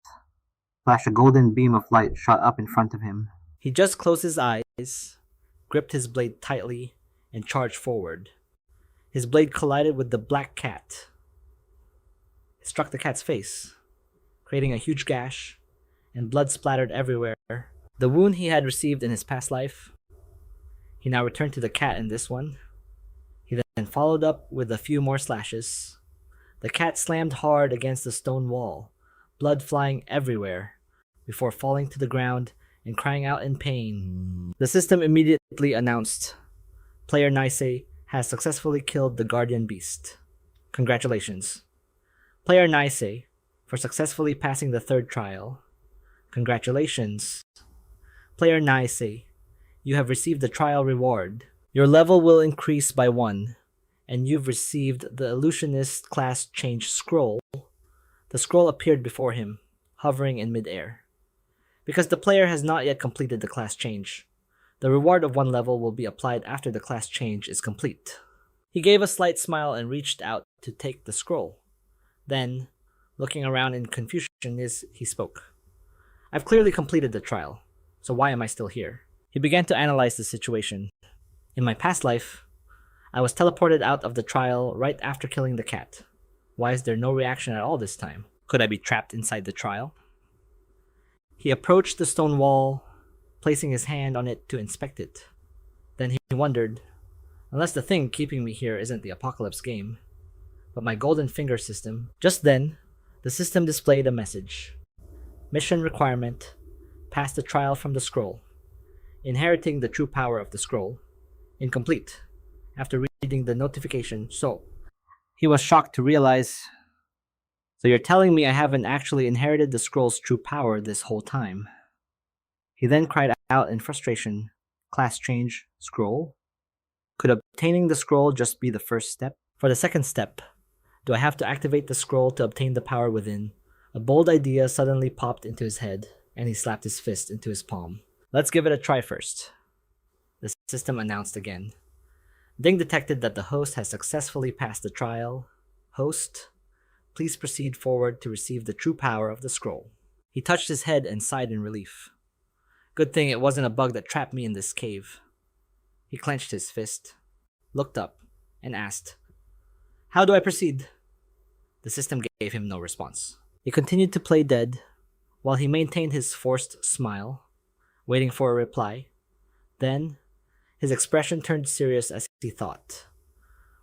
Flash, a golden beam of light shot up in front of him. He just closed his eyes, gripped his blade tightly, and charged forward. His blade collided with the black cat. It struck the cat's face, creating a huge gash, and blood splattered everywhere. The wound he had received in his past life, he now returned to the cat in this one. He then followed up with a few more slashes. The cat slammed hard against the stone wall, blood flying everywhere, before falling to the ground and crying out in pain. The system immediately announced, "Player Nice has successfully killed the guardian beast. Congratulations. Player Nice, for successfully passing the third trial. Congratulations. Player Nice, you have received the trial reward. Your level will increase by 1. and you've received the illusionist class change scroll, the scroll appeared before him, hovering in midair. Because the player has not yet completed the class change, the reward of one level will be applied after the class change is complete. He gave a slight smile and reached out to take the scroll. Then, looking around in confusion, he spoke. I've clearly completed the trial, so why am I still here? He began to analyze the situation. In my past life, I was teleported out of the trial right after killing the cat. Why is there no reaction at all this time? Could I be trapped inside the trial? He approached the stone wall, placing his hand on it to inspect it. Then he wondered, unless the thing keeping me here isn't the apocalypse game, but my golden finger system. Just then, the system displayed a message. Mission requirement, pass the trial from the scroll. Inheriting the true power of the scroll. Incomplete. After reading the notification, he was shocked to realize, so you're telling me I haven't actually inherited the scroll's true power this whole time. He then cried out in frustration, class change, scroll? Could obtaining the scroll just be the first step? For the second step, do I have to activate the scroll to obtain the power within? A bold idea suddenly popped into his head, and he slapped his fist into his palm. Let's give it a try first. The system announced again. Ding detected that the host has successfully passed the trial. Host, please proceed forward to receive the true power of the scroll. He touched his head and sighed in relief. Good thing it wasn't a bug that trapped me in this cave. He clenched his fist, looked up, and asked, how do I proceed? The system gave him no response. He continued to play dead, while he maintained his forced smile, waiting for a reply. Then, his expression turned serious as he thought.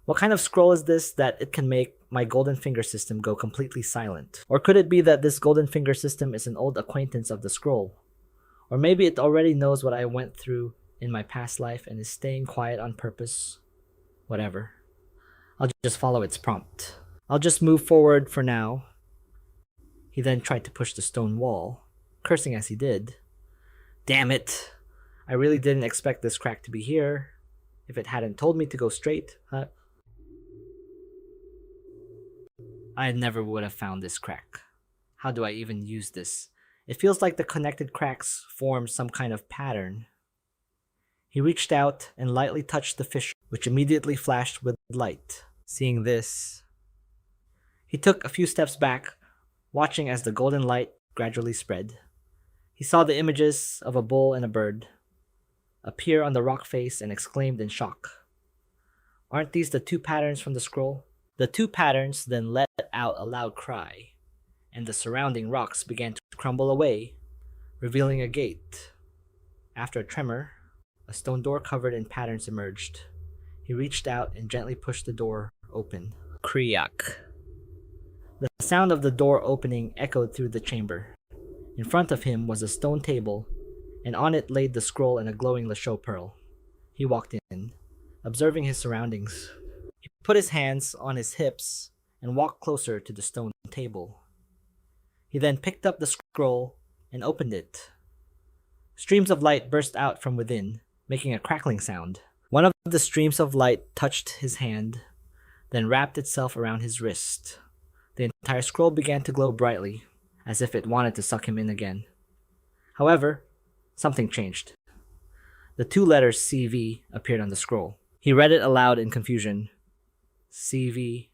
What kind of scroll is this that it can make my golden finger system go completely silent? Or could it be that this golden finger system is an old acquaintance of the scroll? Or maybe it already knows what I went through in my past life and is staying quiet on purpose? Whatever. I'll just follow its prompt. I'll just move forward for now. He then tried to push the stone wall, cursing as he did. Damn it! I really didn't expect this crack to be here. If it hadn't told me to go straight, I never would have found this crack. How do I even use this? It feels like the connected cracks form some kind of pattern. He reached out and lightly touched the fissure, which immediately flashed with light. Seeing this, he took a few steps back, watching as the golden light gradually spread. He saw the images of a bull and a bird appear on the rock face and exclaimed in shock. Aren't these the two patterns from the scroll? The two patterns then let out a loud cry, and the surrounding rocks began to crumble away, revealing a gate. After a tremor, a stone door covered in patterns emerged. He reached out and gently pushed the door open. Kriak. The sound of the door opening echoed through the chamber. In front of him was a stone table, and on it laid the scroll and a glowing Lasho pearl. He walked in, observing his surroundings. He put his hands on his hips and walked closer to the stone table. He then picked up the scroll and opened it. Streams of light burst out from within, making a crackling sound. One of the streams of light touched his hand, then wrapped itself around his wrist. The entire scroll began to glow brightly, as if it wanted to suck him in again. However, something changed. The two letters CV appeared on the scroll. He read it aloud in confusion. CV.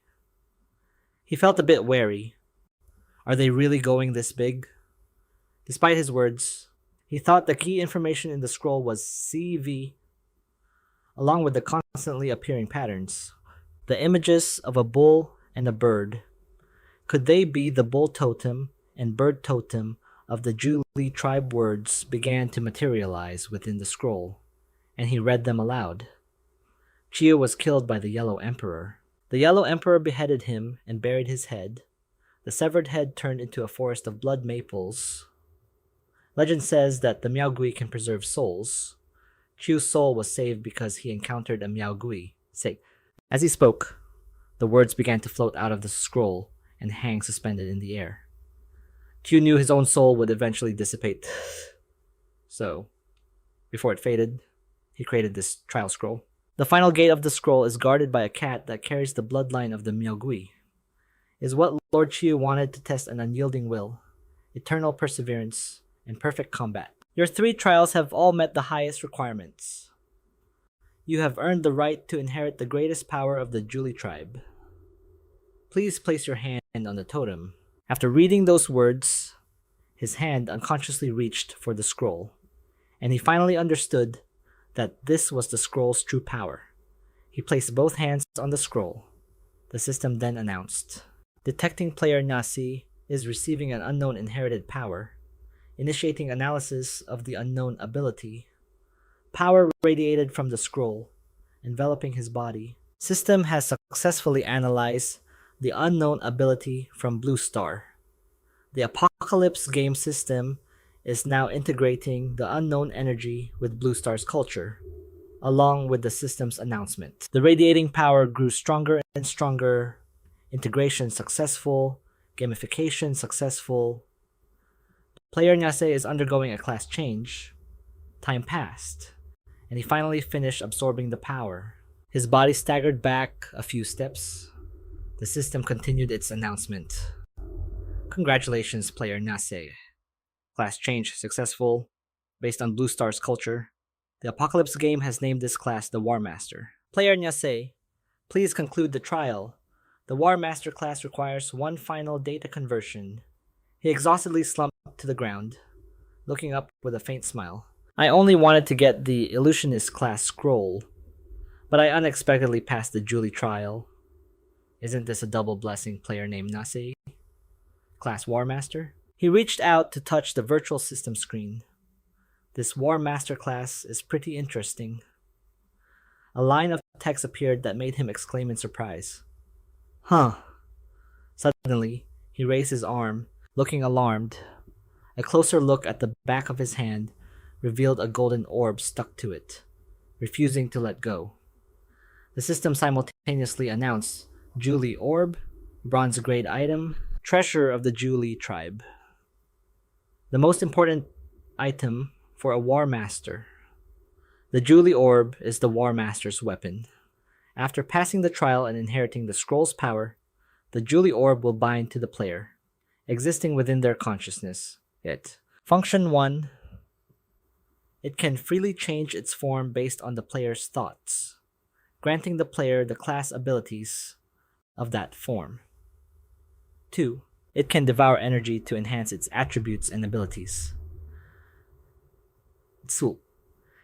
He felt a bit wary. Are they really going this big? Despite his words, he thought the key information in the scroll was CV, along with the constantly appearing patterns. The images of a bull and a bird. Could they be the bull totem and bird totem of the Julie tribe? Words began to materialize within the scroll, and he read them aloud. Chia was killed by the Yellow Emperor. The Yellow Emperor beheaded him and buried his head. The severed head turned into a forest of blood maples. Legend says that the Miaogui can preserve souls. Chiu's soul was saved because he encountered a Miaogui. As he spoke, the words began to float out of the scroll and hang suspended in the air. Chiu knew his own soul would eventually dissipate. So, before it faded, he created this trial scroll. The final gate of the scroll is guarded by a cat that carries the bloodline of the Miaogui. Is what Lord Chiu wanted to test an unyielding will, eternal perseverance, and perfect combat. Your 3 trials have all met the highest requirements. You have earned the right to inherit the greatest power of the Julie tribe. Please place your hand on the totem. After reading those words, his hand unconsciously reached for the scroll, and he finally understood that this was the scroll's true power. He placed both hands on the scroll. The system then announced, detecting player Nasi is receiving an unknown inherited power, initiating analysis of the unknown ability. Power radiated from the scroll, enveloping his body. System has successfully analyzed the unknown ability from Blue Star. The Apocalypse game system is now integrating the unknown energy with Blue Star's culture, along with the system's announcement. The radiating power grew stronger and stronger, integration successful, gamification successful. Player Nyase is undergoing a class change. Time passed, and he finally finished absorbing the power. His body staggered back a few steps. The system continued its announcement. Congratulations, Player Nyase. Class change successful. Based on Blue Star's culture, the Apocalypse game has named this class the War Master. Player Nyase, please conclude the trial. The War Master class requires one final data conversion. He exhaustedly slumped to the ground, looking up with a faint smile. I only wanted to get the Illusionist class scroll, but I unexpectedly passed the Julie trial. Isn't this a double blessing, player named Nase? Class War Master? He reached out to touch the virtual system screen. This War Master class is pretty interesting. A line of text appeared that made him exclaim in surprise. Huh. Suddenly, he raised his arm, looking alarmed. A closer look at the back of his hand revealed a golden orb stuck to it, refusing to let go. The system simultaneously announced Julie Orb, bronze grade item, treasure of the Julie tribe. The most important item for a War Master. The Julie Orb is the War Master's weapon. After passing the trial and inheriting the scroll's power, the Julie Orb will bind to the player, existing within their consciousness. Function 1. It can freely change its form based on the player's thoughts, granting the player the class abilities of that form. 2. It can devour energy to enhance its attributes and abilities. Tsu.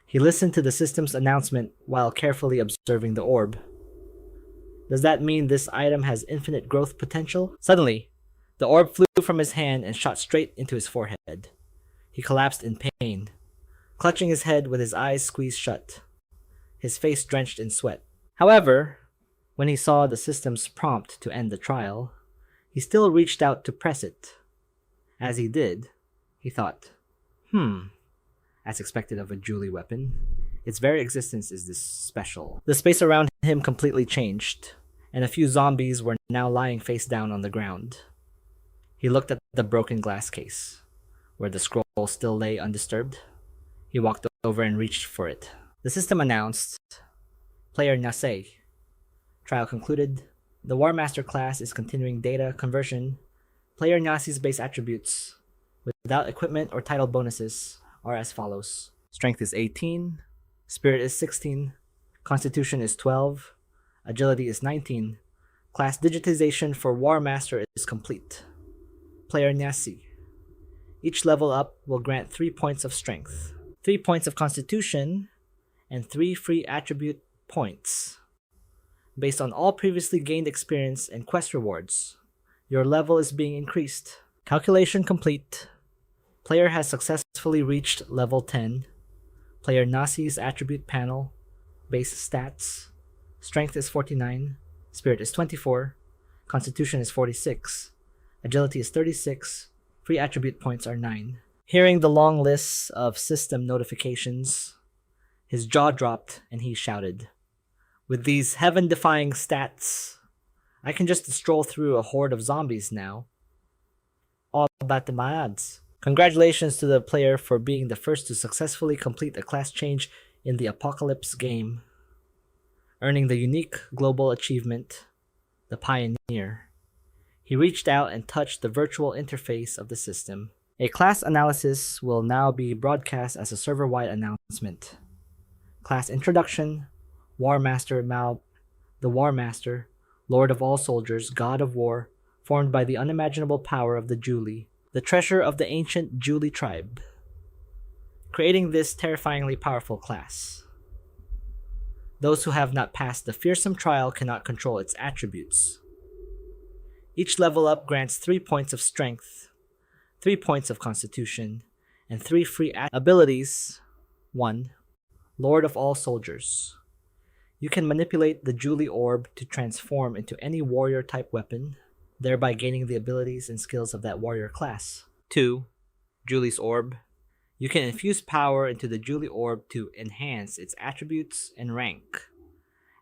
He listened to the system's announcement while carefully observing the orb. Does that mean this item has infinite growth potential? Suddenly, the orb flew from his hand and shot straight into his forehead. He collapsed in pain, clutching his head with his eyes squeezed shut, his face drenched in sweat. However, when he saw the system's prompt to end the trial, he still reached out to press it. As he did, he thought, as expected of a Julie weapon, its very existence is this special. The space around him completely changed, and a few zombies were now lying face down on the ground. He looked at the broken glass case, where the scroll still lay undisturbed. He walked over and reached for it. The system announced, Player Nase. Trial concluded. The War Master class is continuing data conversion. Player Nase's base attributes, without equipment or title bonuses, are as follows. Strength is 18, Spirit is 16, Constitution is 12, Agility is 19. Class digitization for War Master is complete. Player Nasi. Each level up will grant 3 points of strength, 3 points of Constitution, and 3 free attribute points. Based on all previously gained experience and quest rewards, your level is being increased. Calculation complete. Player has successfully reached level 10. Player Nasi's attribute panel. Base stats. Strength is 49. Spirit is 24. Constitution is 46. Agility is 36. Free attribute points are 9. Hearing the long lists of system notifications, his jaw dropped and he shouted, with these heaven-defying stats, I can just stroll through a horde of zombies now. All about the odds. Congratulations to the player for being the first to successfully complete a class change in the Apocalypse game. earning the unique global achievement, the Pioneer. He reached out and touched the virtual interface of the system. A class analysis will now be broadcast as a server-wide announcement. Class introduction, War Master Mal, the War Master, Lord of all soldiers, God of War, formed by the unimaginable power of the Julie, the treasure of the ancient Julie tribe, creating this terrifyingly powerful class. Those who have not passed the fearsome trial cannot control its attributes. Each level up grants 3 points of strength, 3 points of constitution, and 3 free abilities. 1. Lord of all soldiers. You can manipulate the Julie orb to transform into any warrior type weapon, thereby gaining the abilities and skills of that warrior class. 2. Julie's orb. You can infuse power into the Julie orb to enhance its attributes and rank.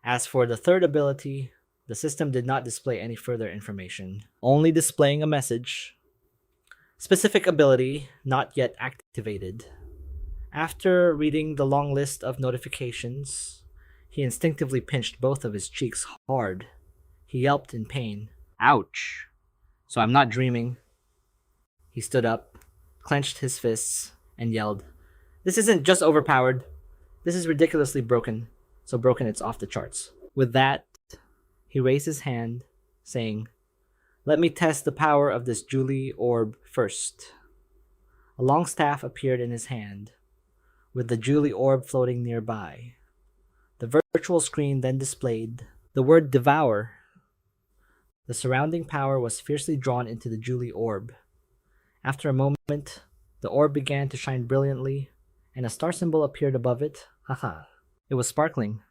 As for the third ability, the system did not display any further information, only displaying a message. Specific ability not yet activated. After reading the long list of notifications, he instinctively pinched both of his cheeks hard. He yelped in pain. Ouch! So I'm not dreaming. He stood up, clenched his fists, and yelled, "This isn't just overpowered. This is ridiculously broken. So broken it's off the charts." With that, he raised his hand, saying, "Let me test the power of this Julie orb first." A long staff appeared in his hand, with the Julie orb floating nearby. The virtual screen then displayed the word Devour. The surrounding power was fiercely drawn into the Julie orb. After a moment, the orb began to shine brilliantly, and a star symbol appeared above it. Haha. It was sparkling.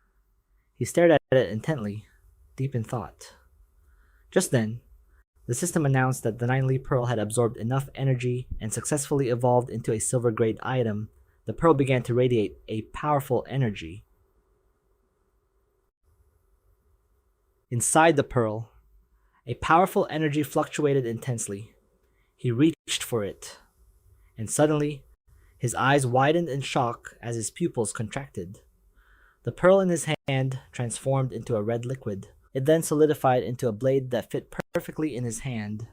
He stared at it intently, deep in thought. Just then, the system announced that the 9 Li Pearl had absorbed enough energy and successfully evolved into a silver-grade item. The pearl began to radiate a powerful energy. Inside the pearl, a powerful energy fluctuated intensely. He reached for it, and suddenly, his eyes widened in shock as his pupils contracted. The pearl in his hand transformed into a red liquid. It then solidified into a blade that fit perfectly in his hand.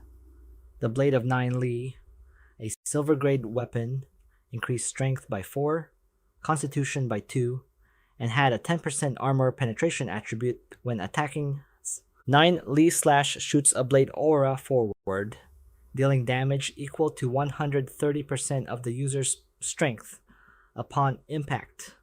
The blade of 9 Li, a silver-grade weapon, increased strength by 4, constitution by 2, and had a 10% armor penetration attribute when attacking. 9 Li slash shoots a blade aura forward, dealing damage equal to 130% of the user's strength upon impact,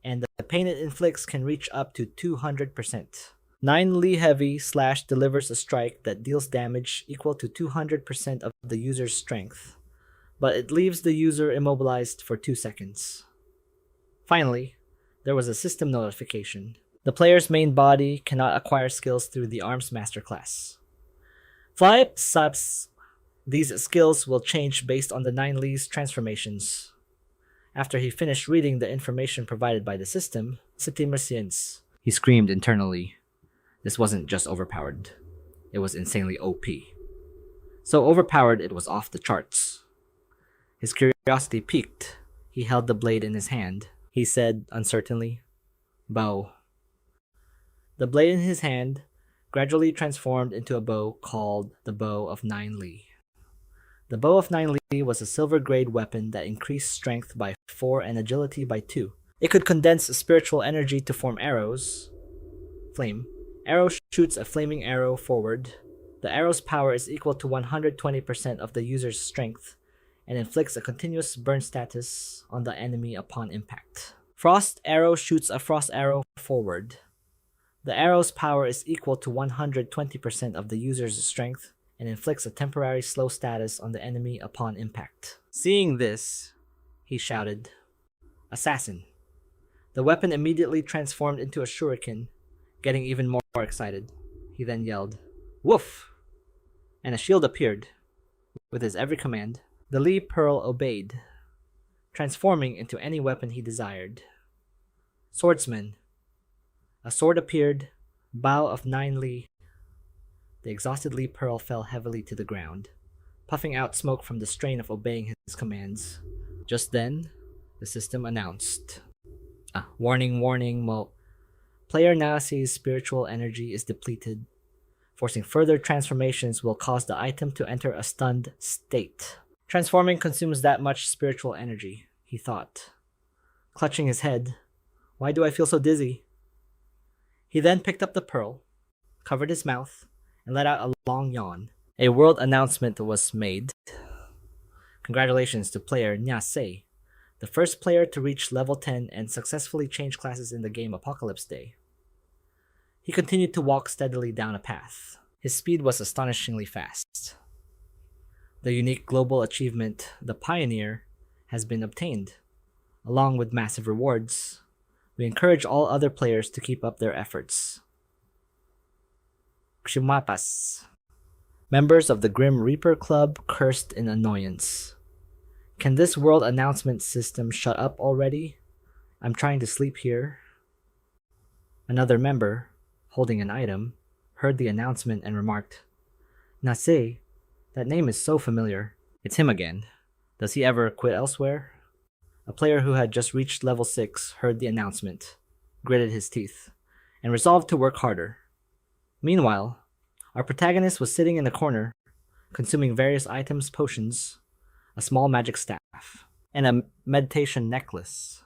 and the pain it inflicts can reach up to 200%. 9 Li Heavy slash delivers a strike that deals damage equal to 200% of the user's strength, but it leaves the user immobilized for 2 seconds. Finally, there was a system notification. The player's main body cannot acquire skills through the Arms Master class. These skills will change based on the 9 Li's transformations. After he finished reading the information provided by the system, he screamed internally. This wasn't just overpowered. It was insanely OP. So overpowered it was off the charts. His curiosity piqued. He held the blade in his hand. He said uncertainly, "Bow." The blade in his hand gradually transformed into a bow called the Bow of 9 Li. The Bow of 9 Li was a silver-grade weapon that increased strength by 4 and agility by 2. It could condense spiritual energy to form arrows. Flame. Arrow shoots a flaming arrow forward. The arrow's power is equal to 120% of the user's strength and inflicts a continuous burn status on the enemy upon impact. Frost arrow shoots a frost arrow forward. The arrow's power is equal to 120% of the user's strength and inflicts a temporary slow status on the enemy upon impact. Seeing this, he shouted, "Assassin." The weapon immediately transformed into a shuriken, getting even more excited. He then yelled, "Woof!" and a shield appeared. With his every command, the Li Pearl obeyed, transforming into any weapon he desired. Swordsman. A sword appeared, Bow of 9 Li. The exhausted Li Pearl fell heavily to the ground, puffing out smoke from the strain of obeying his commands. Just then, the system announced, "Warning, warning, Player Nasi's spiritual energy is depleted. Forcing further transformations will cause the item to enter a stunned state. Transforming consumes that much spiritual energy, he thought. Clutching his head, why do I feel so dizzy? He then picked up the pearl, covered his mouth, and let out a long yawn. A world announcement was made. Congratulations to player Nyase, the first player to reach level 10 and successfully change classes in the game Apocalypse Day. He continued to walk steadily down a path. His speed was astonishingly fast. The unique global achievement, the Pioneer, has been obtained. Along with massive rewards, we encourage all other players to keep up their efforts. Kshimapas. Members of the Grim Reaper Club cursed in annoyance. Can this world announcement system shut up already? I'm trying to sleep here. Another member, holding an item, heard the announcement and remarked, Nase, that name is so familiar. It's him again. Does he ever quit elsewhere? A player who had just reached level 6 heard the announcement, gritted his teeth, and resolved to work harder. Meanwhile, our protagonist was sitting in the corner, consuming various items, potions, a small magic staff, and a meditation necklace.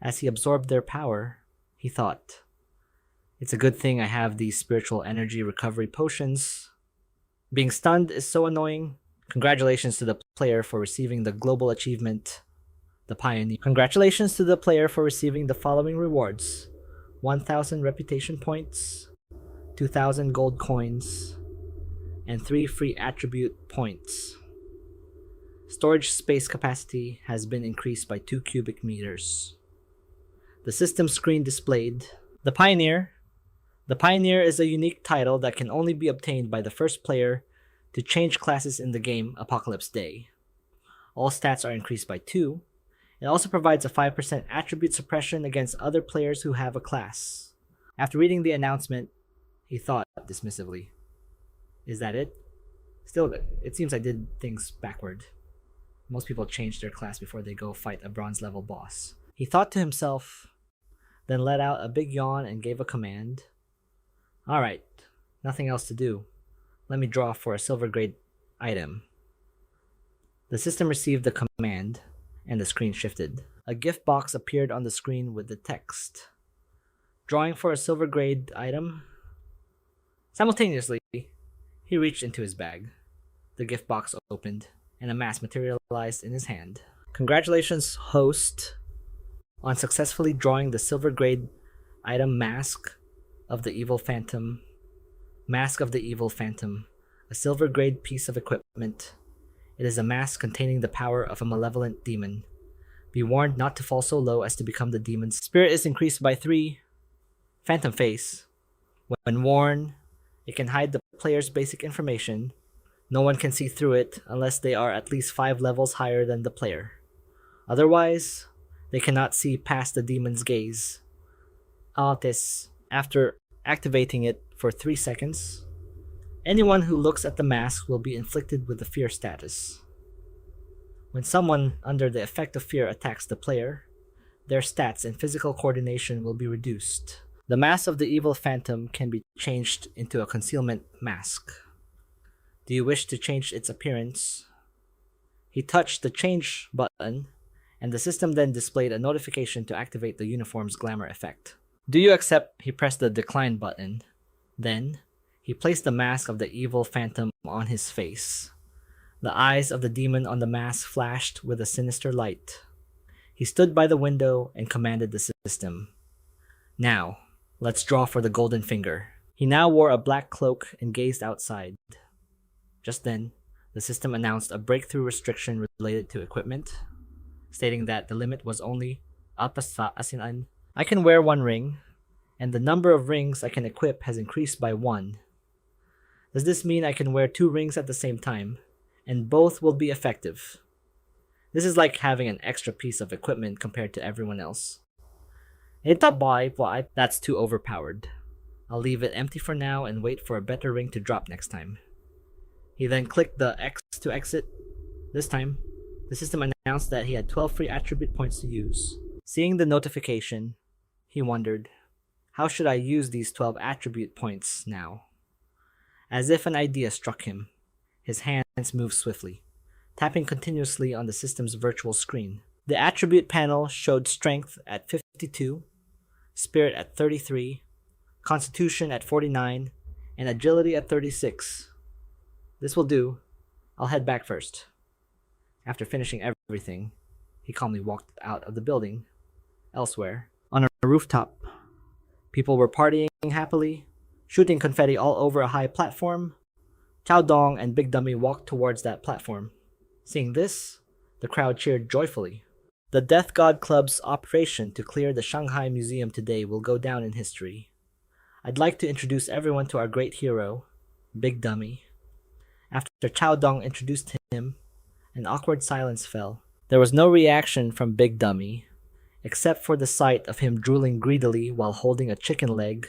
As he absorbed their power, he thought, it's a good thing I have these spiritual energy recovery potions. Being stunned is so annoying. Congratulations to the player for receiving the global achievement, the Pioneer. Congratulations to the player for receiving the following rewards: 1,000 reputation points, 2,000 gold coins, and 3 free attribute points. Storage space capacity has been increased by 2 cubic meters. The system screen displayed. The Pioneer. The Pioneer is a unique title that can only be obtained by the first player to change classes in the game Apocalypse Day. All stats are increased by 2. It also provides a 5% attribute suppression against other players who have a class. After reading the announcement, he thought dismissively, is that it? Still, it seems I did things backward. Most people change their class before they go fight a bronze level boss. He thought to himself, then let out a big yawn and gave a command. Alright, nothing else to do. Let me draw for a silver grade item. The system received the command, and the screen shifted. A gift box appeared on the screen with the text. Drawing for a silver grade item. Simultaneously, he reached into his bag. The gift box opened, and a mask materialized in his hand. Congratulations, host, on successfully drawing the silver grade item Mask of the Evil Phantom. Mask of the Evil Phantom, a silver grade piece of equipment. It is a mask containing the power of a malevolent demon. Be warned not to fall so low as to become the demon's spirit is increased by 3. Phantom Face. When worn, it can hide the player's basic information. No one can see through it unless they are at least 5 levels higher than the player. Otherwise, they cannot see past the demon's gaze. Altis. After activating it for 3 seconds, anyone who looks at the mask will be inflicted with the fear status. When someone under the effect of fear attacks the player, their stats and physical coordination will be reduced. The mask of the Evil Phantom can be changed into a concealment mask. Do you wish to change its appearance? He touched the change button, and the system then displayed a notification to activate the uniform's glamour effect. Do you accept? He pressed the decline button. Then, he placed the mask of the Evil Phantom on his face. The eyes of the demon on the mask flashed with a sinister light. He stood by the window and commanded the system. Now, let's draw for the golden finger. He now wore a black cloak and gazed outside. Just then, the system announced a breakthrough restriction related to equipment, stating that the limit was only Alpasasinan. I can wear 1 ring, and the number of rings I can equip has increased by 1. Does this mean I can wear 2 rings at the same time, and both will be effective? This is like having an extra piece of equipment compared to everyone else. That's too overpowered. I'll leave it empty for now and wait for a better ring to drop next time. He then clicked the X to exit. This time, the system announced that he had 12 free attribute points to use. Seeing the notification, he wondered, How should I use these 12 attribute points now? As if an idea struck him, his hands moved swiftly, tapping continuously on the system's virtual screen. The attribute panel showed strength at 52, spirit at 33, constitution at 49, and agility at 36. This will do. I'll head back first. After finishing everything, he calmly walked out of the building. Elsewhere, on a rooftop, people were partying happily, shooting confetti all over a high platform. Chao Dong and Big Dummy walked towards that platform. Seeing this, the crowd cheered joyfully. The Death God Club's operation to clear the Shanghai Museum today will go down in history. I'd like to introduce everyone to our great hero, Big Dummy. After Chao Dong introduced him, an awkward silence fell. There was no reaction from Big Dummy, except for the sight of him drooling greedily while holding a chicken leg.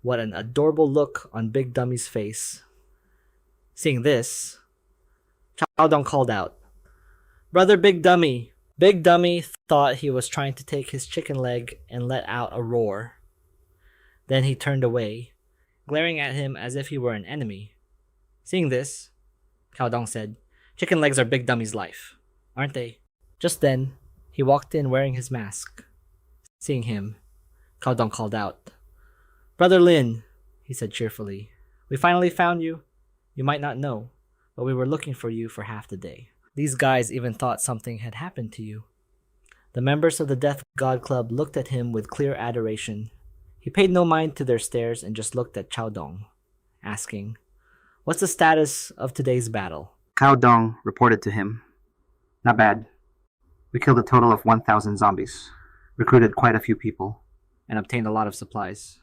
What an adorable look on Big Dummy's face. Seeing this, Chao Dong called out, "Brother Big Dummy!" Big Dummy thought he was trying to take his chicken leg and let out a roar. Then he turned away, glaring at him as if he were an enemy. Seeing this, Chao Dong said, "Chicken legs are Big Dummy's life, aren't they?" Just then, he walked in wearing his mask. Seeing him, Chao Dong called out, "Brother Lin," he said cheerfully, "we finally found you. You might not know, but we were looking for you for half the day. These guys even thought something had happened to you." The members of the Death God Club looked at him with clear adoration. He paid no mind to their stares and just looked at Chao Dong, asking, "What's the status of today's battle?" Cao Dong reported to him. "Not bad. We killed a total of 1,000 zombies, recruited quite a few people, and obtained a lot of supplies.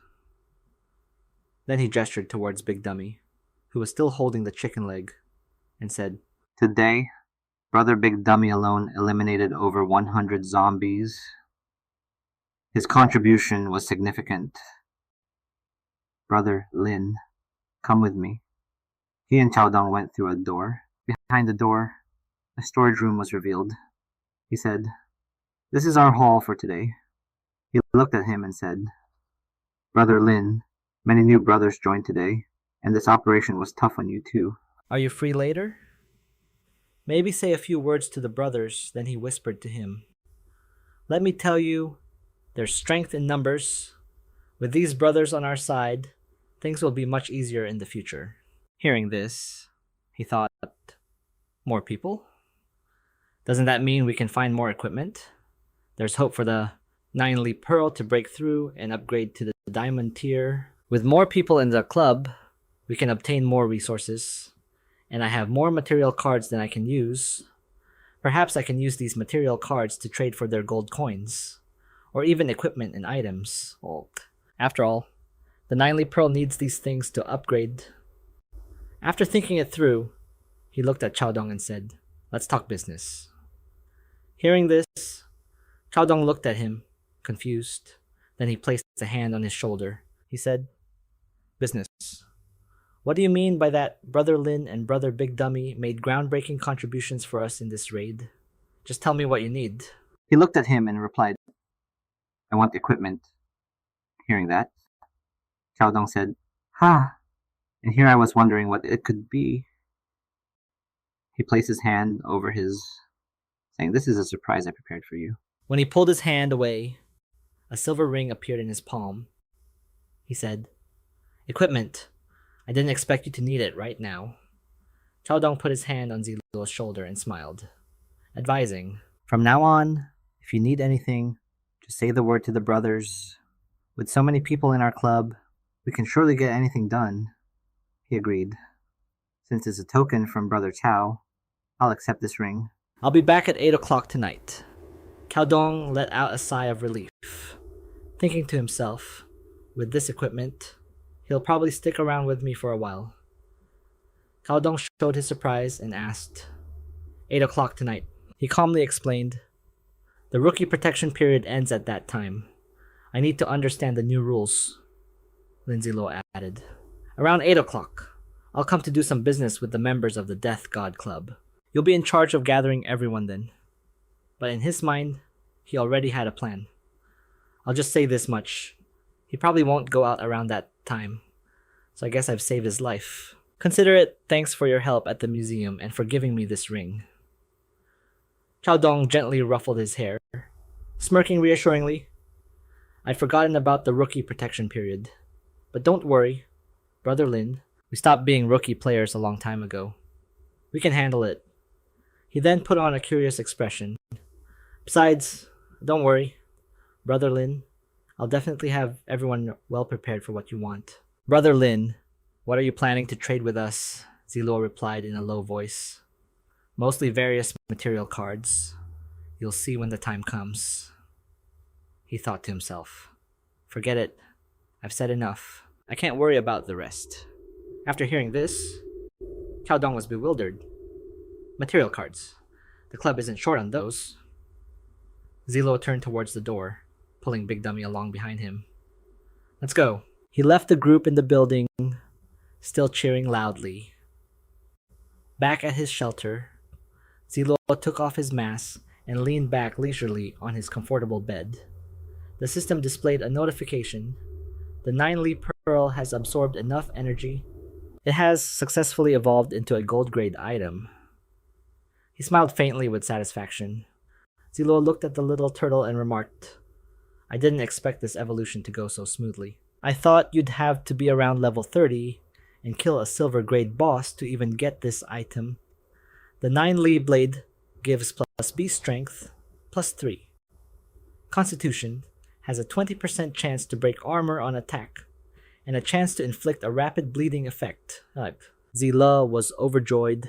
Then he gestured towards Big Dummy, who was still holding the chicken leg, and said, Today, Brother Big Dummy alone eliminated over 100 zombies. His contribution was significant. Brother Lin, come with me." He and Chao Dong went through a door. Behind the door, a storage room was revealed. He said, "This is our haul for today." He looked at him and said, "Brother Lin, many new brothers joined today, and this operation was tough on you too." "Are you free later? Maybe say a few words to the brothers." Then he whispered to him, "Let me tell you, there's strength in numbers. With these brothers on our side, things will be much easier in the future." Hearing this, he thought, more people? Doesn't that mean we can find more equipment? There's hope for the 9-leaf pearl to break through and upgrade to the diamond tier. With more people in the club, we can obtain more resources, and I have more material cards than I can use. Perhaps I can use these material cards to trade for their gold coins, or even equipment and items. After all, the 9-leaf pearl needs these things to upgrade. After thinking it through, he looked at Chao Dong and said, "Let's talk business." Hearing this, Chao Dong looked at him, confused. Then he placed a hand on his shoulder. He said, "Business. What do you mean by that Brother Lin and Brother Big Dummy made groundbreaking contributions for us in this raid? Just tell me what you need." He looked at him and replied, "I want equipment." Hearing that, Chao Dong said, "Ha! And here I was wondering what it could be." He placed his hand over his, saying, "This is a surprise I prepared for you." When he pulled his hand away, a silver ring appeared in his palm. He said, "Equipment. I didn't expect you to need it right now." Chao Dong put his hand on Zi Luo's shoulder and smiled, advising, "From now on, if you need anything, just say the word to the brothers. With so many people in our club, we can surely get anything done." He agreed. "Since it's a token from Brother Chao, I'll accept this ring." "I'll be back at 8 o'clock tonight." Chao Dong let out a sigh of relief, thinking to himself, with this equipment, he'll probably stick around with me for a while. Chao Dong showed his surprise and asked, 8 o'clock tonight. He calmly explained, "The rookie protection period ends at that time. I need to understand the new rules." Lin Zi Luo added, "Around 8 o'clock, I'll come to do some business with the members of the Death God Club. You'll be in charge of gathering everyone then." But in his mind, he already had a plan. "I'll just say this much. He probably won't go out around that time, so I guess I've saved his life. Consider it thanks for your help at the museum and for giving me this ring. Chao Dong gently ruffled his hair, smirking reassuringly. I'd forgotten about the rookie protection period. But don't worry, Brother Lin. We stopped being rookie players a long time ago. We can handle it. He then put on a curious expression. Besides, don't worry, Brother Lin. I'll definitely have everyone well prepared for what you want. Brother Lin, what are you planning to trade with us? Zi Luo replied in a low voice. Mostly various material cards. You'll see when the time comes. He thought to himself. Forget it. I've said enough. I can't worry about the rest. After hearing this, Chao Dong was bewildered. Material cards. The club isn't short on those. Zi Luo turned towards the door, pulling Big Dummy along behind him. Let's go. He left the group in the building, still cheering loudly. Back at his shelter, Zi Luo took off his mask and leaned back leisurely on his comfortable bed. The system displayed a notification. The 9-Li Pearl has absorbed enough energy. It has successfully evolved into a gold-grade item. He smiled faintly with satisfaction. Zi Luo looked at the little turtle and remarked, I didn't expect this evolution to go so smoothly. I thought you'd have to be around level 30 and kill a silver-grade boss to even get this item. The 9-Li blade gives plus beast strength, plus 3. Constitution has a 20% chance to break armor on attack, and a chance to inflict a rapid bleeding effect. Zi Luo was overjoyed.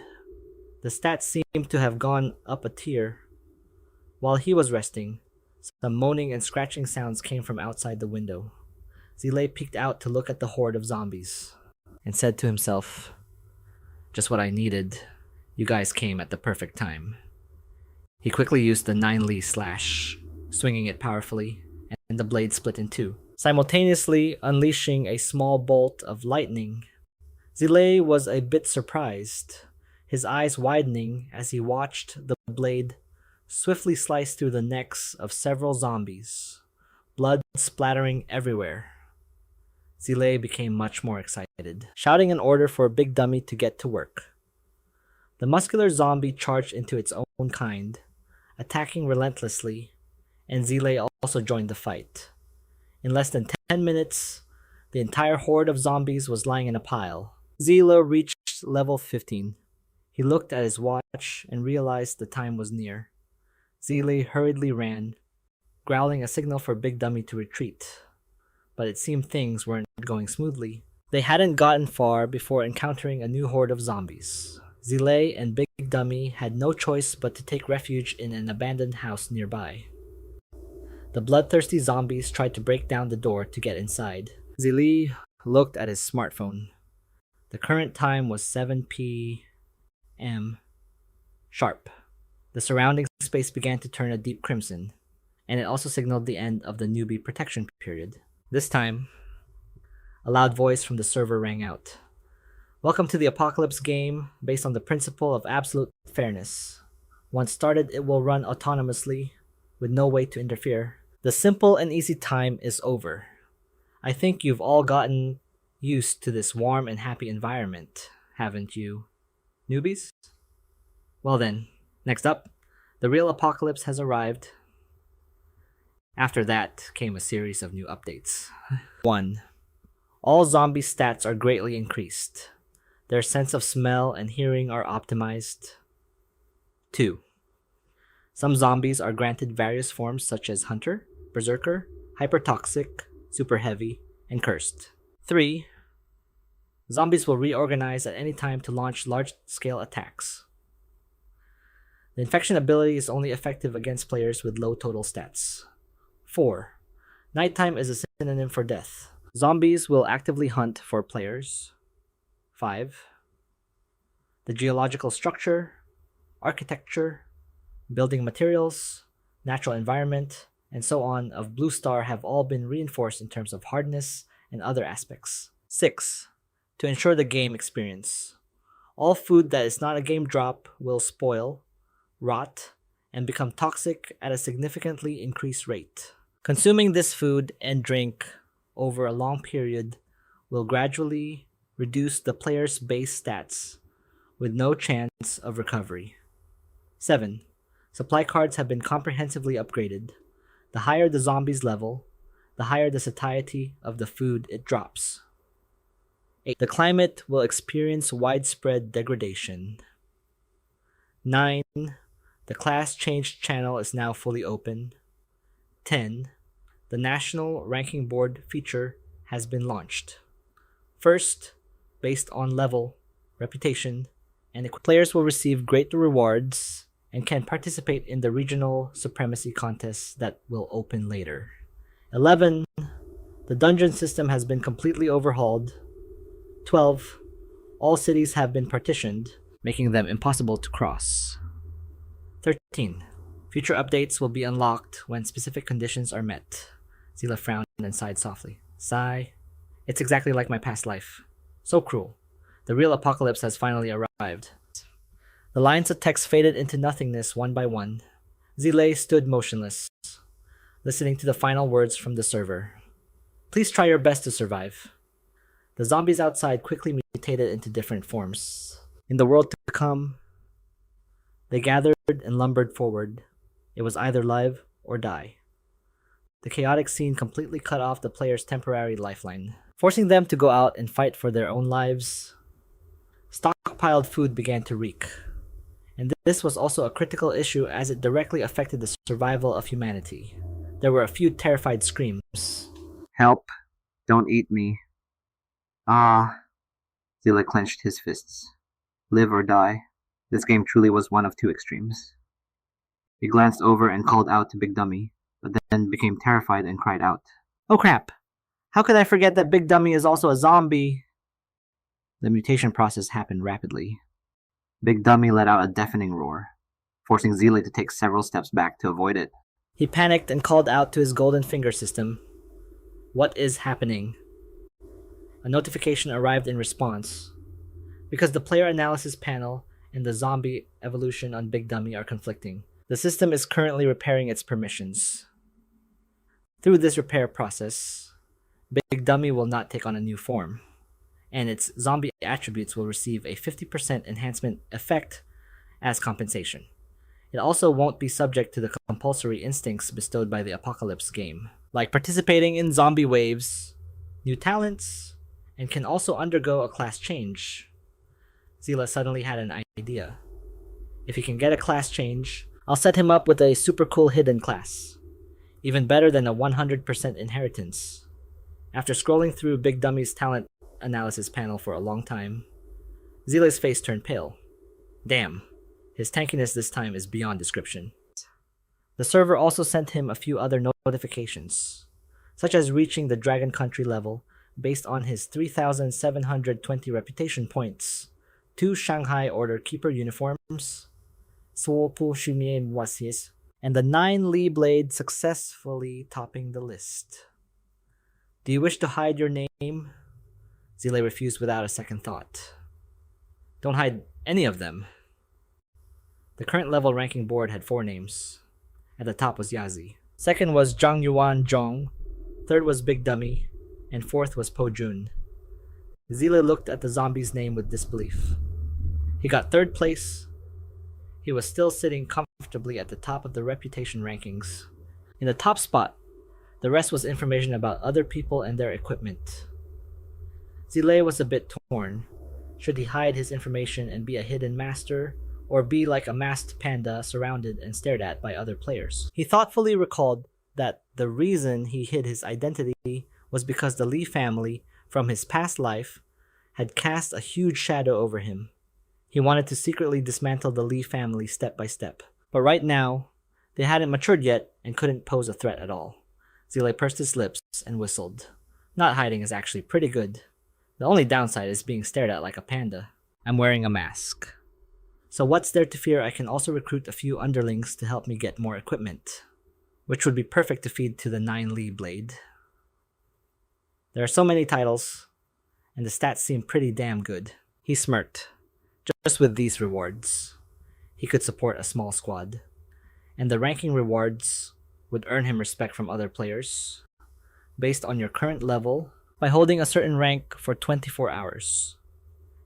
The stats seemed to have gone up a tier. While he was resting, some moaning and scratching sounds came from outside the window. Zi Luo peeked out to look at the horde of zombies, and said to himself, just what I needed. You guys came at the perfect time. He quickly used the 9-Li slash, swinging it powerfully, and the blade split in two, simultaneously unleashing a small bolt of lightning. Zi Luo was a bit surprised, his eyes widening as he watched the blade swiftly slice through the necks of several zombies, blood splattering everywhere. Zi Luo became much more excited, shouting an order for Big Dummy to get to work. The muscular zombie charged into its own kind, attacking relentlessly, and Zi Luo also joined the fight. In less than 10 minutes, the entire horde of zombies was lying in a pile. Zi Luo reached level 15. He looked at his watch and realized the time was near. Zi Luo hurriedly ran, growling a signal for Big Dummy to retreat. But it seemed things weren't going smoothly. They hadn't gotten far before encountering a new horde of zombies. Zi Luo and Big Dummy had no choice but to take refuge in an abandoned house nearby. The bloodthirsty zombies tried to break down the door to get inside. Zi Luo looked at his smartphone. The current time was 7 p.m. sharp. The surrounding space began to turn a deep crimson, and it also signaled the end of the newbie protection period. This time, a loud voice from the server rang out. Welcome to the Apocalypse game based on the principle of absolute fairness. Once started, it will run autonomously with no way to interfere. The simple and easy time is over. I think you've all gotten used to this warm and happy environment, haven't you, newbies? Well then, next up, the real apocalypse has arrived. After that came a series of new updates. 1. All zombie stats are greatly increased. Their sense of smell and hearing are optimized. 2. Some zombies are granted various forms such as Hunter, Berserker, Hypertoxic, Super Heavy, and Cursed. 3. Zombies will reorganize at any time to launch large-scale attacks. The infection ability is only effective against players with low total stats. 4. Nighttime is a synonym for death. Zombies will actively hunt for players. 5. The geological structure, architecture, building materials, natural environment, and so on of Blue Star have all been reinforced in terms of hardness and other aspects. 6. To ensure the game experience, all food that is not a game drop will spoil, rot, and become toxic at a significantly increased rate. Consuming this food and drink over a long period will gradually reduce the player's base stats with no chance of recovery. 7. Supply cards have been comprehensively upgraded. The higher the zombie's level, the higher the satiety of the food it drops. 8. The climate will experience widespread degradation. 9. The class change channel is now fully open. 10. The National Ranking Board feature has been launched. First, based on level, reputation, and players will receive great rewards and can participate in the regional supremacy contests that will open later. 11. The dungeon system has been completely overhauled. 12. All cities have been partitioned, making them impossible to cross. 13. Future updates will be unlocked when specific conditions are met. Zila frowned and sighed softly. Sigh. It's exactly like my past life. So cruel. The real apocalypse has finally arrived. The lines of text faded into nothingness one by one. Zile stood motionless, listening to the final words from the server. Please try your best to survive. The zombies outside quickly mutated into different forms. In the world to come, they gathered and lumbered forward. It was either live or die. The chaotic scene completely cut off the player's temporary lifeline, forcing them to go out and fight for their own lives. Stockpiled food began to reek, and this was also a critical issue as it directly affected the survival of humanity. There were a few terrified screams. Help. Don't eat me. Ah. Zila clenched his fists. Live or die. This game truly was one of two extremes. He glanced over and called out to Big Dummy, but then became terrified and cried out. Oh crap! How could I forget that Big Dummy is also a zombie? The mutation process happened rapidly. Big Dummy let out a deafening roar, forcing Zile to take several steps back to avoid it. He panicked and called out to his golden finger system. What is happening? A notification arrived in response. Because the player analysis panel and the zombie evolution on Big Dummy are conflicting, the system is currently repairing its permissions. Through this repair process, Big Dummy will not take on a new form, and its zombie attributes will receive a 50% enhancement effect as compensation. It also won't be subject to the compulsory instincts bestowed by the Apocalypse game, like participating in zombie waves, new talents, and can also undergo a class change. Zila suddenly had an idea. If he can get a class change, I'll set him up with a super cool hidden class. Even better than a 100% inheritance. After scrolling through Big Dummy's talent analysis panel for a long time, Zila's face turned pale. Damn, his tankiness this time is beyond description. The server also sent him a few other notifications, such as reaching the Dragon Country level based on his 3,720 reputation points, 2 Shanghai Order Keeper uniforms, and the 9 Li Blade successfully topping the list. Do you wish to hide your name? Zile refused without a second thought. Don't hide any of them. The current level ranking board had 4 names. At the top was Yazi. Second was Zhang Yuan Zhong. Third was Big Dummy. And fourth was Po Jun. Zile looked at the zombie's name with disbelief. He got 3rd place. He was still sitting comfortably at the top of the reputation rankings. In the top spot, the rest was information about other people and their equipment. Zile was a bit torn. Should he hide his information and be a hidden master, or be like a masked panda surrounded and stared at by other players? He thoughtfully recalled that the reason he hid his identity was because the Li family, from his past life, had cast a huge shadow over him. He wanted to secretly dismantle the Li family step by step. But right now, they hadn't matured yet and couldn't pose a threat at all. Zile pursed his lips and whistled. Not hiding is actually pretty good. The only downside is being stared at like a panda. I'm wearing a mask. So what's there to fear? I can also recruit a few underlings to help me get more equipment, which would be perfect to feed to the 9 Li Blade. There are so many titles, and the stats seem pretty damn good. He smirked. Just with these rewards, he could support a small squad, and the ranking rewards would earn him respect from other players. based on your current level by holding a certain rank for 24 hours.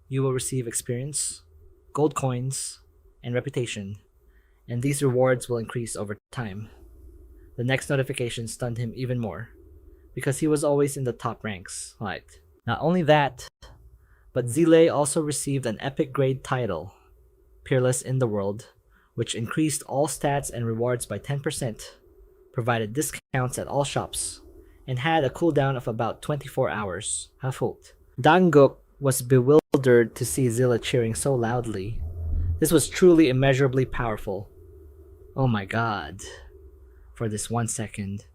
You will receive experience, gold coins, and reputation, and these rewards will increase over time. The next notification stunned him even more, because he was always in the top ranks. Right. Not only that, but Zile also received an epic grade title, Peerless in the World, which increased all stats and rewards by 10%, provided discounts at all shops, and had a cooldown of about 24 hours. Hafult. Danguk was bewildered to see Zilla cheering so loudly. This was truly immeasurably powerful. Oh my god. For this 1 second,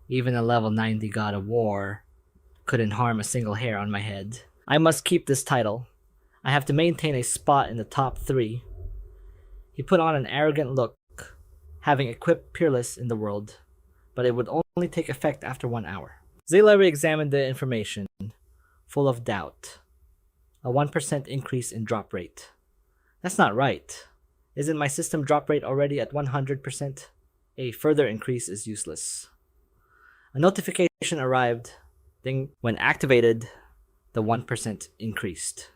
even a level 90 god of war couldn't harm a single hair on my head. I must keep this title. I have to maintain a spot in the top 3. He put on an arrogant look, having equipped Peerless in the World, but it would only take effect after 1 hour. Zayla re-examined the information, full of doubt. A 1% increase in drop rate. That's not right. Isn't my system drop rate already at 100%? A further increase is useless. A notification arrived. Then, when activated, the 1% increased.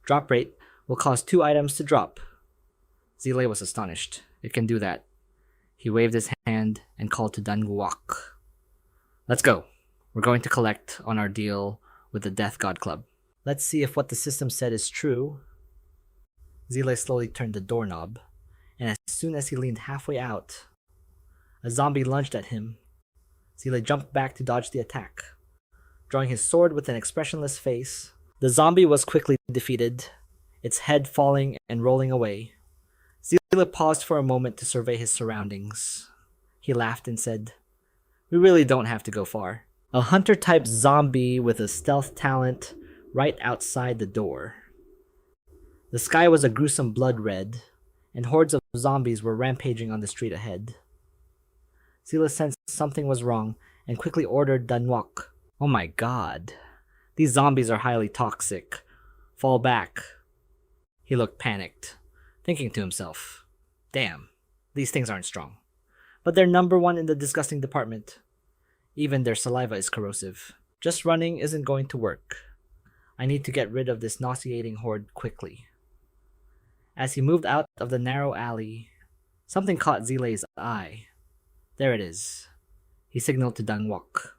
Drop rate will cause 2 items to drop. Zile was astonished. It can do that. He waved his hand and called to Danguak. Let's go. We're going to collect on our deal with the Death God Club. Let's see if what the system said is true. Zile slowly turned the doorknob, and as soon as he leaned halfway out, a zombie lunged at him. Zile jumped back to dodge the attack. Drawing his sword with an expressionless face, the zombie was quickly defeated, its head falling and rolling away. Zile paused for a moment to survey his surroundings. He laughed and said, "We really don't have to go far." A hunter-type zombie with a stealth talent right outside the door. The sky was a gruesome blood red, and hordes of zombies were rampaging on the street ahead. Zila sensed something was wrong and quickly ordered Danwok. Oh my god. These zombies are highly toxic. Fall back. He looked panicked, thinking to himself, damn, these things aren't strong. But they're number 1 in the disgusting department. Even their saliva is corrosive. Just running isn't going to work. I need to get rid of this nauseating horde quickly. As he moved out of the narrow alley, something caught Zile's eye. There it is. He signaled to Dangwok.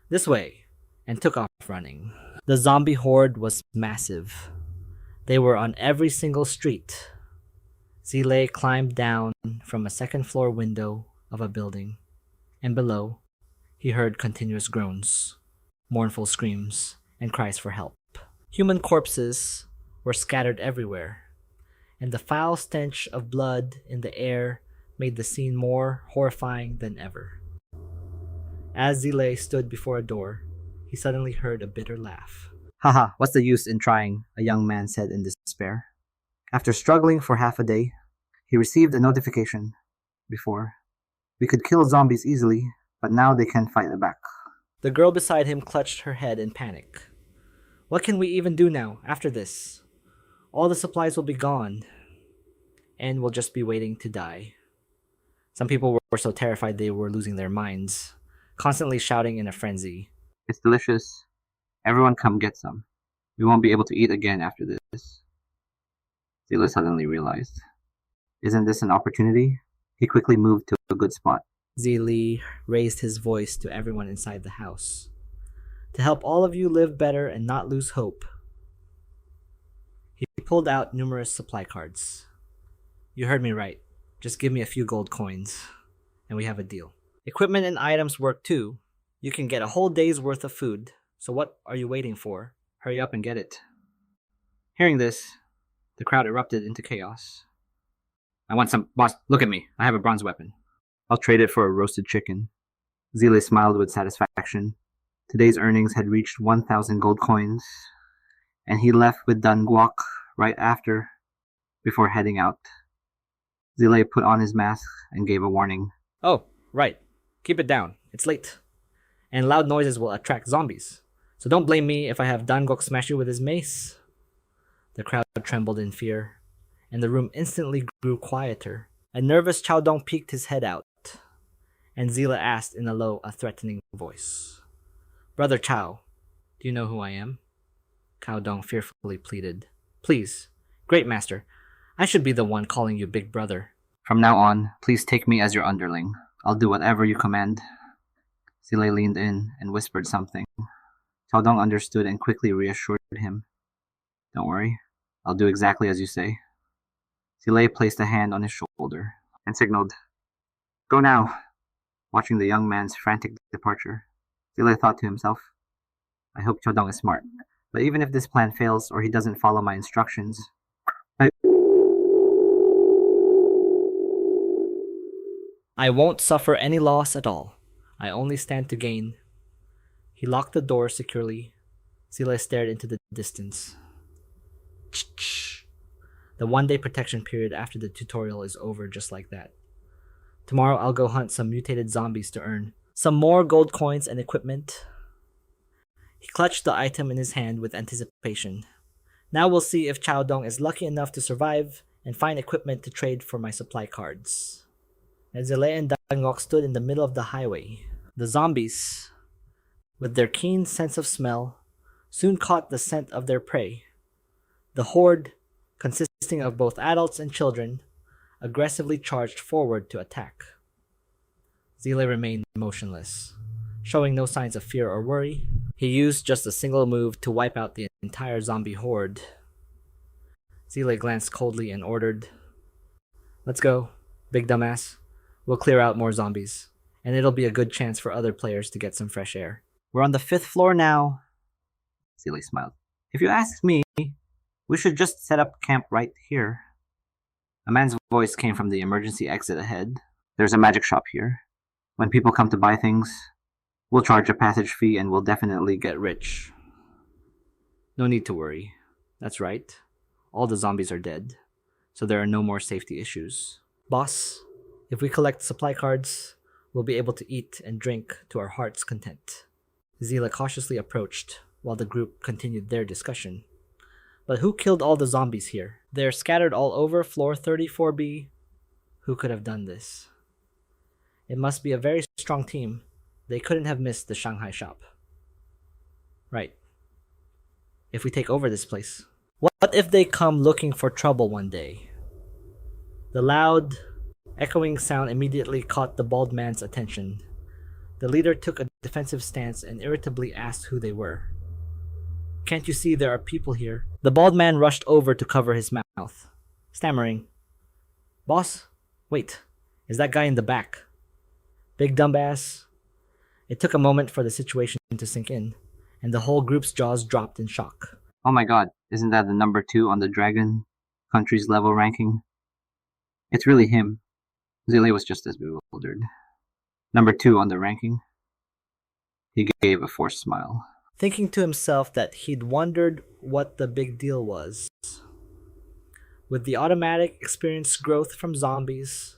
This way, and took off running. The zombie horde was massive. They were on every single street. Zile climbed down from a second-floor window of a building, and below, he heard continuous groans, mournful screams, and cries for help. Human corpses were scattered everywhere, and the foul stench of blood in the air made the scene more horrifying than ever. As Zile stood before a door, he suddenly heard a bitter laugh. Haha, what's the use in trying? A young man said in despair. After struggling for half a day, he received a notification. Before, we could kill zombies easily, but now they can't fight back. The girl beside him clutched her head in panic. What can we even do now, after this? All the supplies will be gone, and we'll just be waiting to die. Some people were so terrified they were losing their minds, constantly shouting in a frenzy. It's delicious. Everyone come get some. We won't be able to eat again after this. Zila suddenly realized. Isn't this an opportunity? He quickly moved to a good spot. Zili raised his voice to everyone inside the house. To help all of you live better and not lose hope. He pulled out numerous supply cards. You heard me right. Just give me a few gold coins, and we have a deal. Equipment and items work too. You can get a whole day's worth of food, so what are you waiting for? Hurry up and get it. Hearing this, the crowd erupted into chaos. I want some. Boss, look at me. I have a bronze weapon. I'll trade it for a roasted chicken. Zile smiled with satisfaction. Today's earnings had reached 1,000 gold coins, and he left with Danguak right after, before heading out. Zile put on his mask and gave a warning. Oh, right. Keep it down. It's late. And loud noises will attract zombies. So don't blame me if I have Dangok smash you with his mace. The crowd trembled in fear, and the room instantly grew quieter. A nervous Chowdong peeked his head out, and Zila asked in a low, threatening voice. Brother Chao, do you know who I am? Cao Dong fearfully pleaded. Please, great master, I should be the one calling you big brother. From now on, please take me as your underling. I'll do whatever you command. Zile leaned in and whispered something. Cao Dong understood and quickly reassured him. Don't worry, I'll do exactly as you say. Zile placed a hand on his shoulder and signaled, Go now! Watching the young man's frantic departure, Zile thought to himself, I hope Cao Dong is smart, but even if this plan fails or he doesn't follow my instructions, I won't suffer any loss at all. I only stand to gain. He locked the door securely. Zile stared into the distance. The one-day protection period after the tutorial is over just like that. Tomorrow I'll go hunt some mutated zombies to earn some more gold coins and equipment. He clutched the item in his hand with anticipation. Now we'll see if Cao Dong is lucky enough to survive and find equipment to trade for my supply cards. As Zile and Dangok stood in the middle of the highway, the zombies, with their keen sense of smell, soon caught the scent of their prey. The horde, consisting of both adults and children, aggressively charged forward to attack. Zile remained motionless, showing no signs of fear or worry. He used just a single move to wipe out the entire zombie horde. Zile glanced coldly and ordered, Let's go, big dumbass. We'll clear out more zombies, and it'll be a good chance for other players to get some fresh air. We're on the 5th floor now. Zile smiled. If you ask me, we should just set up camp right here. A man's voice came from the emergency exit ahead. There's a magic shop here. When people come to buy things, we'll charge a passage fee and we'll definitely get rich. No need to worry. That's right. All the zombies are dead, so there are no more safety issues. Boss, if we collect supply cards, we'll be able to eat and drink to our heart's content. Zila cautiously approached while the group continued their discussion. But who killed all the zombies here? They're scattered all over floor 34B. Who could have done this? It must be a very strong team. They couldn't have missed the Shanghai shop. Right. If we take over this place. What if they come looking for trouble one day? The loud, echoing sound immediately caught the bald man's attention. The leader took a defensive stance and irritably asked who they were. Can't you see there are people here? The bald man rushed over to cover his mouth, stammering, Boss, wait, is that guy in the back? Big dumbass. It took a moment for the situation to sink in, and the whole group's jaws dropped in shock. Oh my god, isn't that the number 2 on the Dragon country's level ranking? It's really him. Zile was just as bewildered. Number 2 on the ranking? He gave a forced smile. Thinking to himself that he'd wondered what the big deal was. With the automatic experience growth from zombies,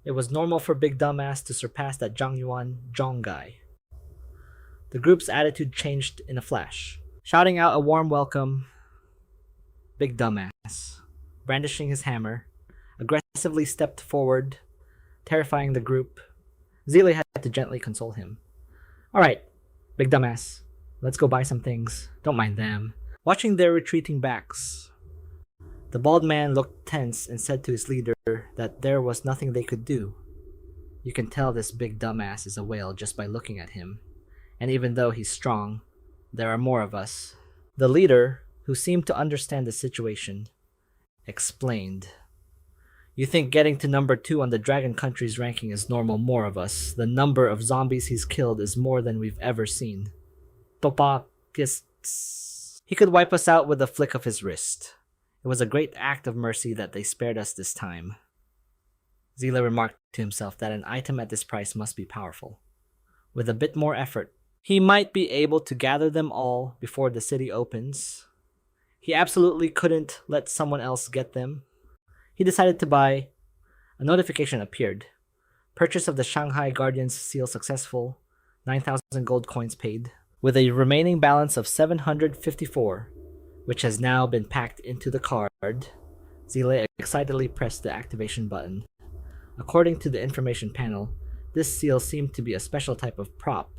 it was normal for Big Dumbass to surpass that Zhang Yuan Zhong guy. The group's attitude changed in a flash. Shouting out a warm welcome, Big Dumbass, brandishing his hammer, aggressively stepped forward, terrifying the group. Zile had to gently console him. Alright, Big Dumbass, let's go buy some things. Don't mind them. Watching their retreating backs, the bald man looked tense and said to his leader that there was nothing they could do. You can tell this big dumbass is a whale just by looking at him. And even though he's strong, there are more of us. The leader, who seemed to understand the situation, explained. You think getting to number 2 on the Dragon Country's ranking is normal more of us. The number of zombies he's killed is more than we've ever seen. Topa, he could wipe us out with a flick of his wrist. It was a great act of mercy that they spared us this time. Zila remarked to himself that an item at this price must be powerful. With a bit more effort, he might be able to gather them all before the city opens. He absolutely couldn't let someone else get them. He decided to buy. A notification appeared. Purchase of the Shanghai Guardian's seal successful. 9,000 gold coins paid. With a remaining balance of 754, which has now been packed into the card, Zile excitedly pressed the activation button. According to the information panel, This seal seemed to be a special type of prop.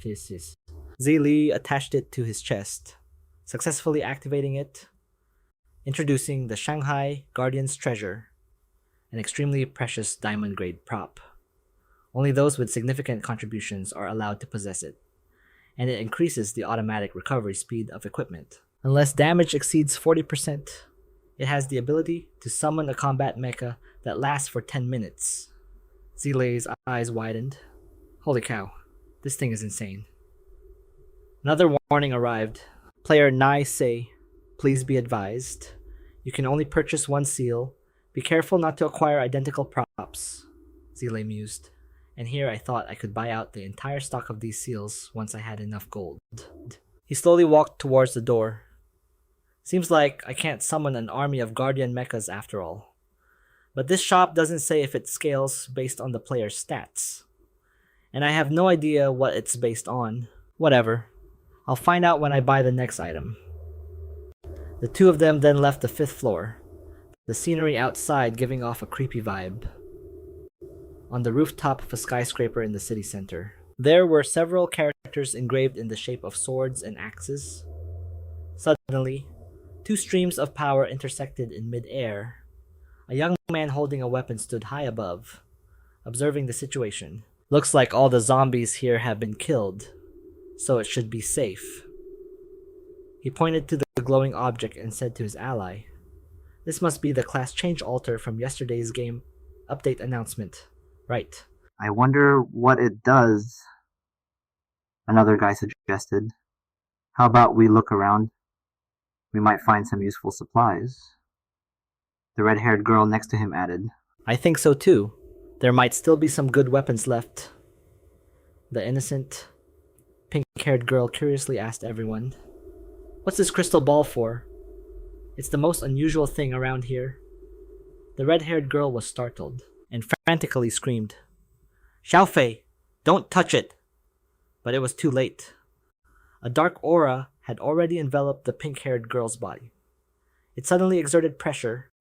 Zi Li attached it to his chest, successfully activating it, introducing the Shanghai Guardian's Treasure, an extremely precious diamond-grade prop. Only those with significant contributions are allowed to possess it, and it increases the automatic recovery speed of equipment. Unless damage exceeds 40%, it has the ability to summon a combat mecha that lasts for 10 minutes. Zilei's eyes widened. Holy cow, this thing is insane. Another warning arrived. Player Nai Sei, please be advised. You can only purchase one seal. Be careful not to acquire identical props, Zilei mused. And here I thought I could buy out the entire stock of these seals once I had enough gold. He slowly walked towards the door. Seems like I can't summon an army of guardian mechas after all. But this shop doesn't say if it scales based on the player's stats. And I have no idea what it's based on. Whatever. I'll find out when I buy the next item. The two of them then left the 5th floor, the scenery outside giving off a creepy vibe. On the rooftop of a skyscraper in the city center, there were several characters engraved in the shape of swords and axes. Suddenly, two streams of power intersected in mid-air. A young man holding a weapon stood high above, observing the situation. Looks like all the zombies here have been killed, so it should be safe. He pointed to the glowing object and said to his ally, "This must be the class change altar from yesterday's game update announcement. Right." I wonder what it does, another guy suggested. How about we look around? We might find some useful supplies. The red-haired girl next to him added, I think so too. There might still be some good weapons left. The innocent, pink-haired girl curiously asked everyone, "What's this crystal ball for? It's the most unusual thing around here." The red-haired girl was startled and frantically screamed, "Xiaofei, don't touch it!" But it was too late. A dark aura had already enveloped the pink-haired girl's body. It suddenly exerted pressure,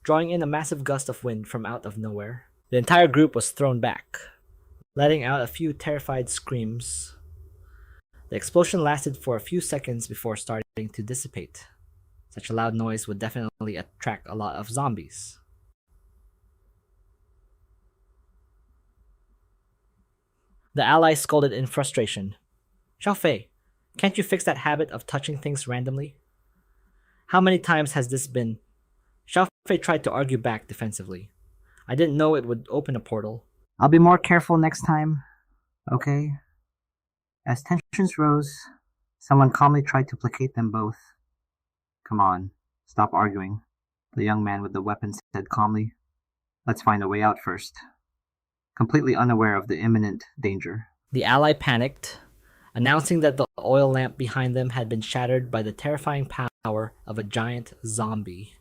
drawing in a massive gust of wind from out of nowhere. The entire group was thrown back, letting out a few terrified screams. The explosion lasted for a few seconds before starting to dissipate. Such a loud noise would definitely attract a lot of zombies. The ally scolded in frustration. "Xiaofei, can't you fix that habit of touching things randomly? How many times has this been?" Xiaofei tried to argue back defensively. "I didn't know it would open a portal." I'll be more careful next time, okay? As tensions rose, someone calmly tried to placate them both. Come on, stop arguing, the young man with the weapon said calmly. Let's find a way out first. Completely unaware of the imminent danger. The ally panicked, announcing that the oil lamp behind them had been shattered by the terrifying power of a giant zombie.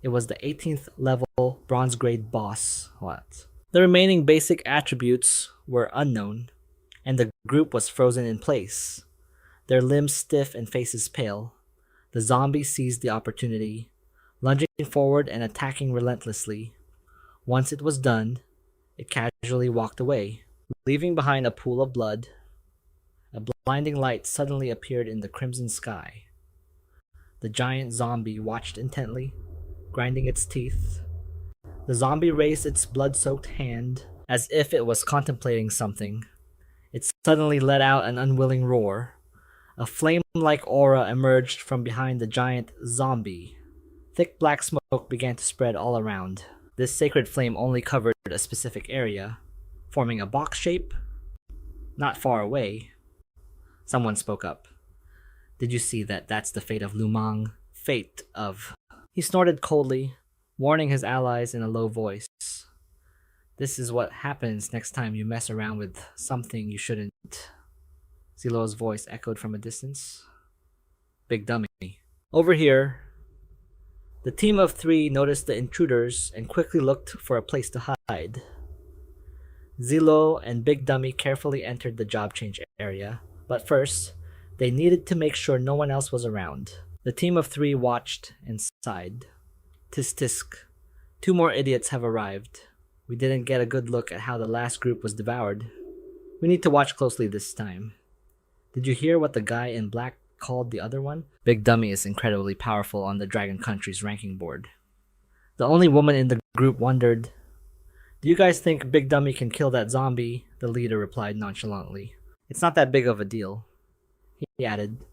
It was the 18th level bronze grade boss. What? The remaining basic attributes were unknown, and the group was frozen in place, their limbs stiff and faces pale. The zombie seized the opportunity, lunging forward and attacking relentlessly. Once it was done, it casually walked away, leaving behind a pool of blood. A blinding light suddenly appeared in the crimson sky. The giant zombie watched intently, grinding its teeth. The zombie raised its blood-soaked hand as if it was contemplating something. It suddenly let out an unwilling roar. A flame-like aura emerged from behind the giant zombie. Thick black smoke began to spread all around. This sacred flame only covered a specific area, forming a box shape. Not far away, someone spoke up. "Did you see that? That's the fate of Lumang. Fate of..." He snorted coldly, warning his allies in a low voice. "This is what happens next time you mess around with something you shouldn't." Zilo's voice echoed from a distance. "Big dummy." Over here, the team of 3 noticed the intruders and quickly looked for a place to hide. Zilo and Big Dummy carefully entered the job change area, but first, they needed to make sure no one else was around. The team of 3 watched and sighed. Tisk tisk. 2 more idiots have arrived. We didn't get a good look at how the last group was devoured. We need to watch closely this time. Did you hear what the guy in black called the other one? Big Dummy is incredibly powerful on the Dragon Country's ranking board. The only woman in the group wondered, "Do you guys think Big Dummy can kill that zombie?" The leader replied nonchalantly. "It's not that big of a deal," he added.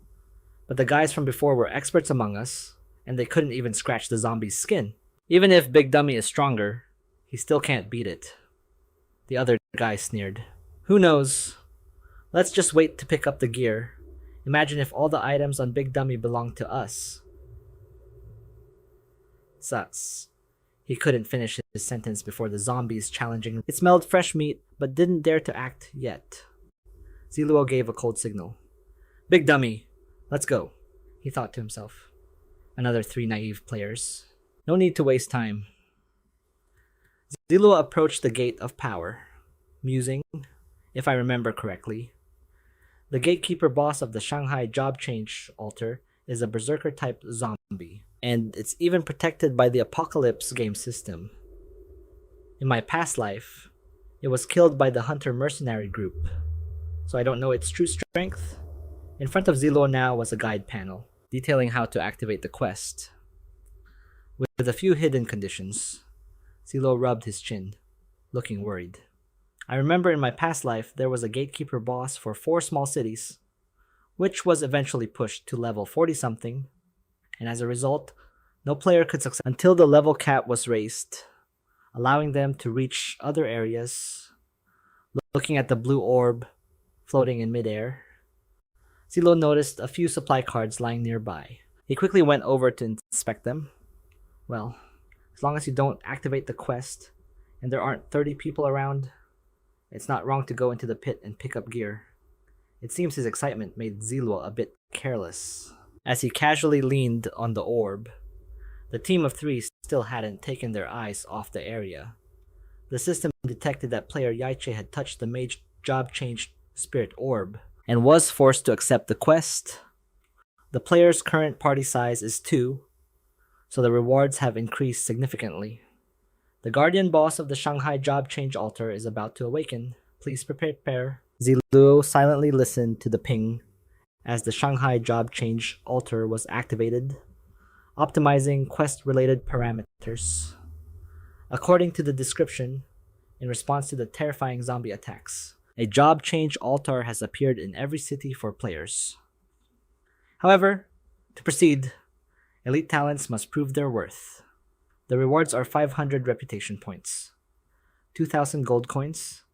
"But the guys from before were experts among us, and they couldn't even scratch the zombie's skin. Even if Big Dummy is stronger, he still can't beat it." The other guy sneered. "Who knows? Let's just wait to pick up the gear. Imagine if all the items on Big Dummy belonged to us." Sucks. He couldn't finish his sentence before the zombies challenging. It smelled fresh meat, but didn't dare to act yet. Zi Luo gave a cold signal. "Big Dummy, let's go," he thought to himself. Another 3 naive players. No need to waste time. Zi Luo approached the Gate of Power, musing, if I remember correctly. The gatekeeper boss of the Shanghai Job Change Altar is a berserker-type zombie, and it's even protected by the Apocalypse game system. In my past life, it was killed by the Hunter mercenary group, so I don't know its true strength. In front of Zi Luo now was a guide panel, detailing how to activate the quest. With a few hidden conditions, Zi Luo rubbed his chin, looking worried. I remember in my past life there was a gatekeeper boss for 4 small cities, which was eventually pushed to level 40-something, and as a result, no player could succeed until the level cap was raised, allowing them to reach other areas. Looking at the blue orb floating in midair, Zi Luo noticed a few supply cards lying nearby. He quickly went over to inspect them. Well, as long as you don't activate the quest, and there aren't 30 people around, it's not wrong to go into the pit and pick up gear. It seems his excitement made Zi Luo a bit careless. As he casually leaned on the orb, the team of 3 still hadn't taken their eyes off the area. The system detected that player Yaiche had touched the mage job change spirit orb, and was forced to accept the quest. The player's current party size is 2, so the rewards have increased significantly. The guardian boss of the Shanghai Job Change Altar is about to awaken. Please prepare. Zi Luo silently listened to the ping as the Shanghai Job Change Altar was activated, optimizing quest-related parameters. According to the description, in response to the terrifying zombie attacks, a job change altar has appeared in every city for players. However, to proceed, elite talents must prove their worth. The rewards are 500 reputation points, 2,000 gold coins,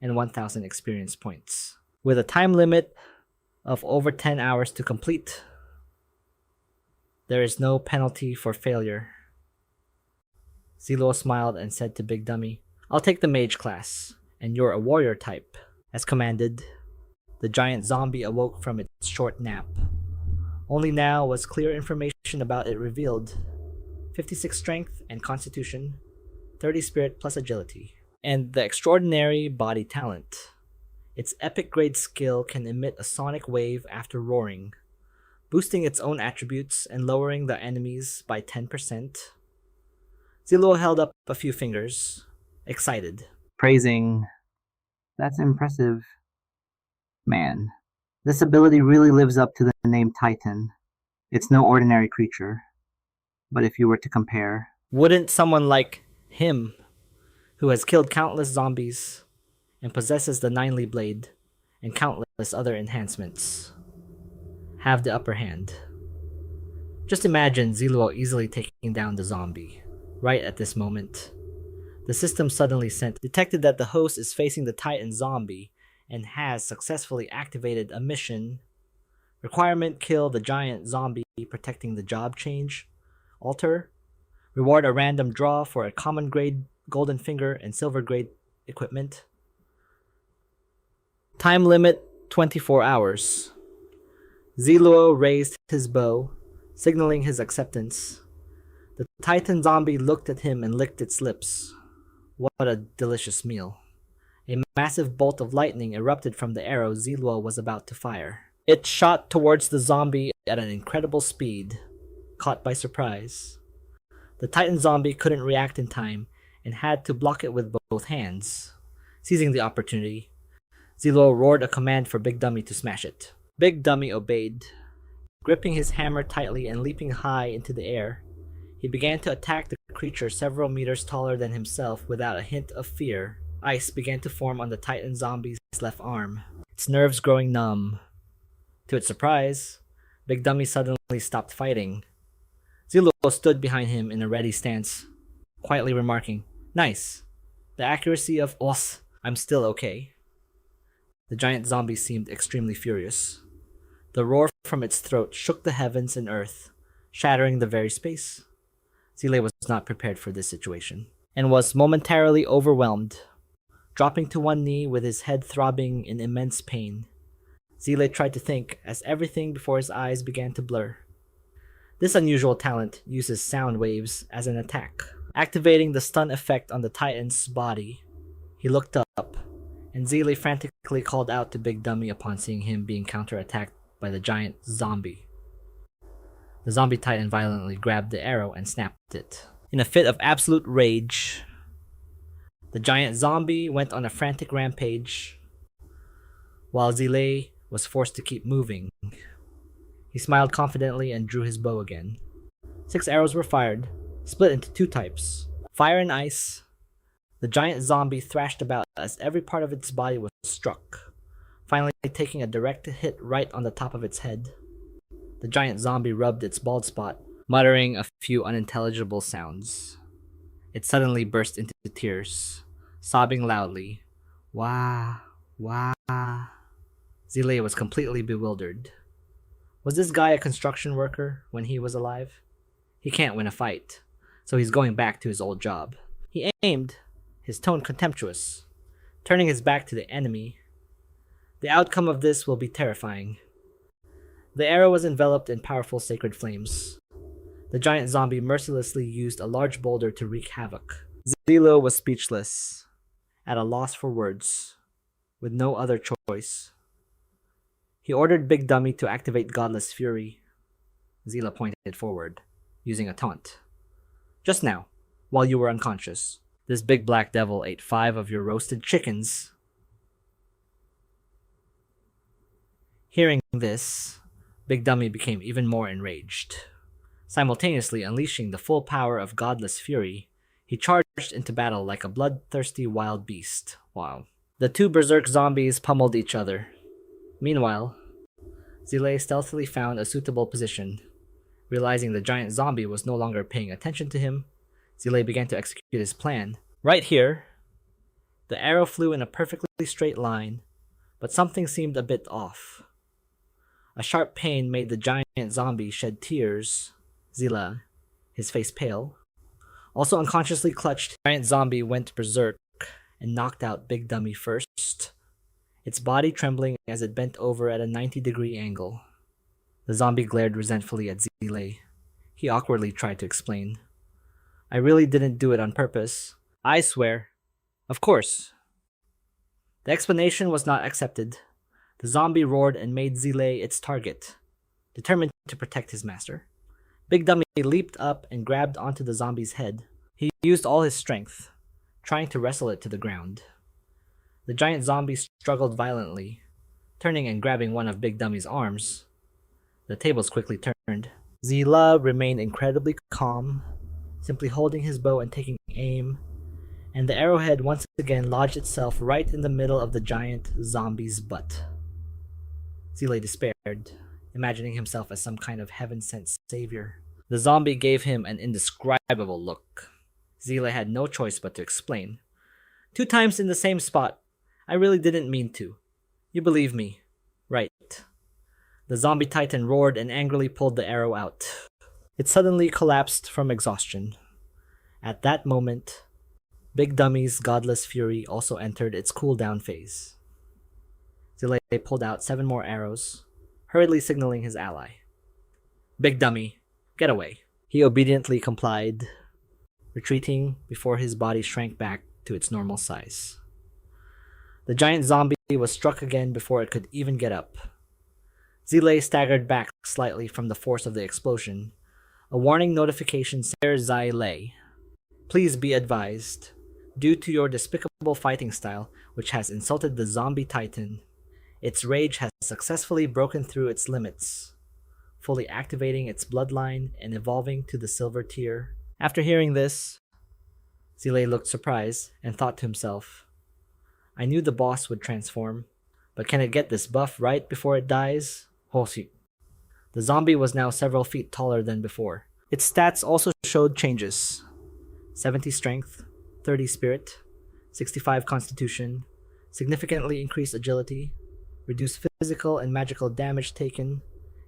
and 1,000 experience points, with a time limit of over 10 hours to complete. There is no penalty for failure. Zi Luo smiled and said to Big Dummy, "I'll take the mage class, and you're a warrior type." As commanded, the giant zombie awoke from its short nap. Only now was clear information about it revealed. 56 strength and constitution, 30 spirit plus agility, and the extraordinary body talent. Its epic grade skill can emit a sonic wave after roaring, boosting its own attributes and lowering the enemies by 10%. Zi Luo held up a few fingers, excited. Praising, "That's impressive. Man, this ability really lives up to the name Titan. It's no ordinary creature. But if you were to compare..." Wouldn't someone like him, who has killed countless zombies and possesses the Ninely Blade and countless other enhancements, have the upper hand? Just imagine Zi Luo easily taking down the zombie, right at this moment. The system suddenly detected that the host is facing the Titan zombie and has successfully activated a mission. Requirement: kill the giant zombie protecting the job change altar. Reward: a random draw for a common grade golden finger and silver grade equipment. Time limit: 24 hours. Zi Luo raised his bow, signaling his acceptance. The Titan zombie looked at him and licked its lips. What a delicious meal. A massive bolt of lightning erupted from the arrow Zi Luo was about to fire. It shot towards the zombie at an incredible speed, caught by surprise. The Titan zombie couldn't react in time and had to block it with both hands. Seizing the opportunity, Zi Luo roared a command for Big Dummy to smash it. Big Dummy obeyed. Gripping his hammer tightly and leaping high into the air, he began to attack the creature several meters taller than himself without a hint of fear. Ice began to form on the Titan zombie's left arm, its nerves growing numb. To its surprise, Big Dummy suddenly stopped fighting. Zi Luo stood behind him in a ready stance, quietly remarking, "Nice. The accuracy of os, I'm still okay." The giant zombie seemed extremely furious. The roar from its throat shook the heavens and earth, shattering the very space. Zile was not prepared for this situation, and was momentarily overwhelmed. Dropping to one knee with his head throbbing in immense pain, Zile tried to think as everything before his eyes began to blur. This unusual talent uses sound waves as an attack, activating the stun effect on the Titan's body. He looked up, and Zile frantically called out to Big Dummy upon seeing him being counterattacked by the giant zombie. The zombie Titan violently grabbed the arrow and snapped it. In a fit of absolute rage, the giant zombie went on a frantic rampage, while Zile was forced to keep moving. He smiled confidently and drew his bow again. 6 arrows were fired, split into 2 types. Fire and ice. The giant zombie thrashed about as every part of its body was struck, finally taking a direct hit right on the top of its head. The giant zombie rubbed its bald spot, muttering a few unintelligible sounds. It suddenly burst into tears, sobbing loudly. Wah, wah. Zile was completely bewildered. Was this guy a construction worker when he was alive? He can't win a fight, so he's going back to his old job. He aimed, his tone contemptuous, turning his back to the enemy. The outcome of this will be terrifying. The arrow was enveloped in powerful sacred flames. The giant zombie mercilessly used a large boulder to wreak havoc. Zilo was speechless, at a loss for words, with no other choice. He ordered Big Dummy to activate Godless Fury. Zila pointed forward, using a taunt. Just now, while you were unconscious, this big black devil ate 5 of your roasted chickens. Hearing this, Big Dummy became even more enraged. Simultaneously unleashing the full power of Godless Fury, he charged into battle like a bloodthirsty wild beast. Wow. The 2 berserk zombies pummeled each other. Meanwhile, Zile stealthily found a suitable position. Realizing the giant zombie was no longer paying attention to him, Zile began to execute his plan. Right here, the arrow flew in a perfectly straight line, but something seemed a bit off. A sharp pain made the giant zombie shed tears. Zila, his face pale, also unconsciously clutched. The giant zombie went berserk and knocked out Big Dummy first, its body trembling as it bent over at a 90-degree angle. The zombie glared resentfully at Zile. He awkwardly tried to explain. I really didn't do it on purpose. I swear. Of course. The explanation was not accepted. The zombie roared and made Zile its target, determined to protect his master. Big Dummy leaped up and grabbed onto the zombie's head. He used all his strength, trying to wrestle it to the ground. The giant zombie struggled violently, turning and grabbing one of Big Dummy's arms. The tables quickly turned. Zila remained incredibly calm, simply holding his bow and taking aim, and the arrowhead once again lodged itself right in the middle of the giant zombie's butt. Zile despaired, imagining himself as some kind of heaven-sent savior. The zombie gave him an indescribable look. Zile had no choice but to explain. 2 times in the same spot. I really didn't mean to. You believe me, right? The zombie titan roared and angrily pulled the arrow out. It suddenly collapsed from exhaustion. At that moment, Big Dummy's Godless Fury also entered its cooldown phase. Zile pulled out 7 more arrows, hurriedly signaling his ally. Big Dummy, get away. He obediently complied, retreating before his body shrank back to its normal size. The giant zombie was struck again before it could even get up. Zile staggered back slightly from the force of the explosion. A warning notification said, Zile, please be advised, due to your despicable fighting style, which has insulted the zombie titan. Its rage has successfully broken through its limits, fully activating its bloodline and evolving to the silver tier. After hearing this, Zile looked surprised and thought to himself, I knew the boss would transform, but can it get this buff right before it dies? Hoshi. The zombie was now several feet taller than before. Its stats also showed changes. 70 strength, 30 spirit, 65 constitution, significantly increased agility, reduced physical and magical damage taken,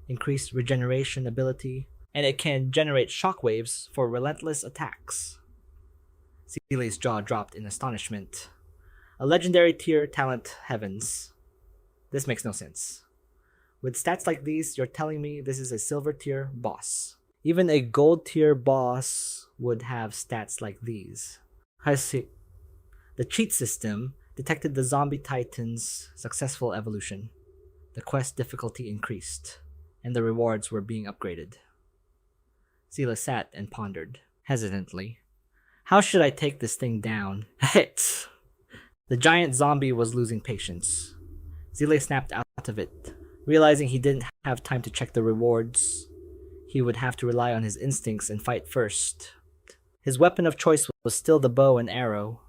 increased regeneration ability, and it can generate shockwaves for relentless attacks. Zile's jaw dropped in astonishment. A legendary tier talent heavens. This makes no sense. With stats like these, you're telling me this is a silver tier boss. Even a gold tier boss would have stats like these. I see. The cheat system detected the zombie titan's successful evolution. The quest difficulty increased, and the rewards were being upgraded. Zila sat and pondered, hesitantly. How should I take this thing down? Hit! The giant zombie was losing patience. Zile snapped out of it. Realizing he didn't have time to check the rewards, he would have to rely on his instincts and fight first. His weapon of choice was still the bow and arrow.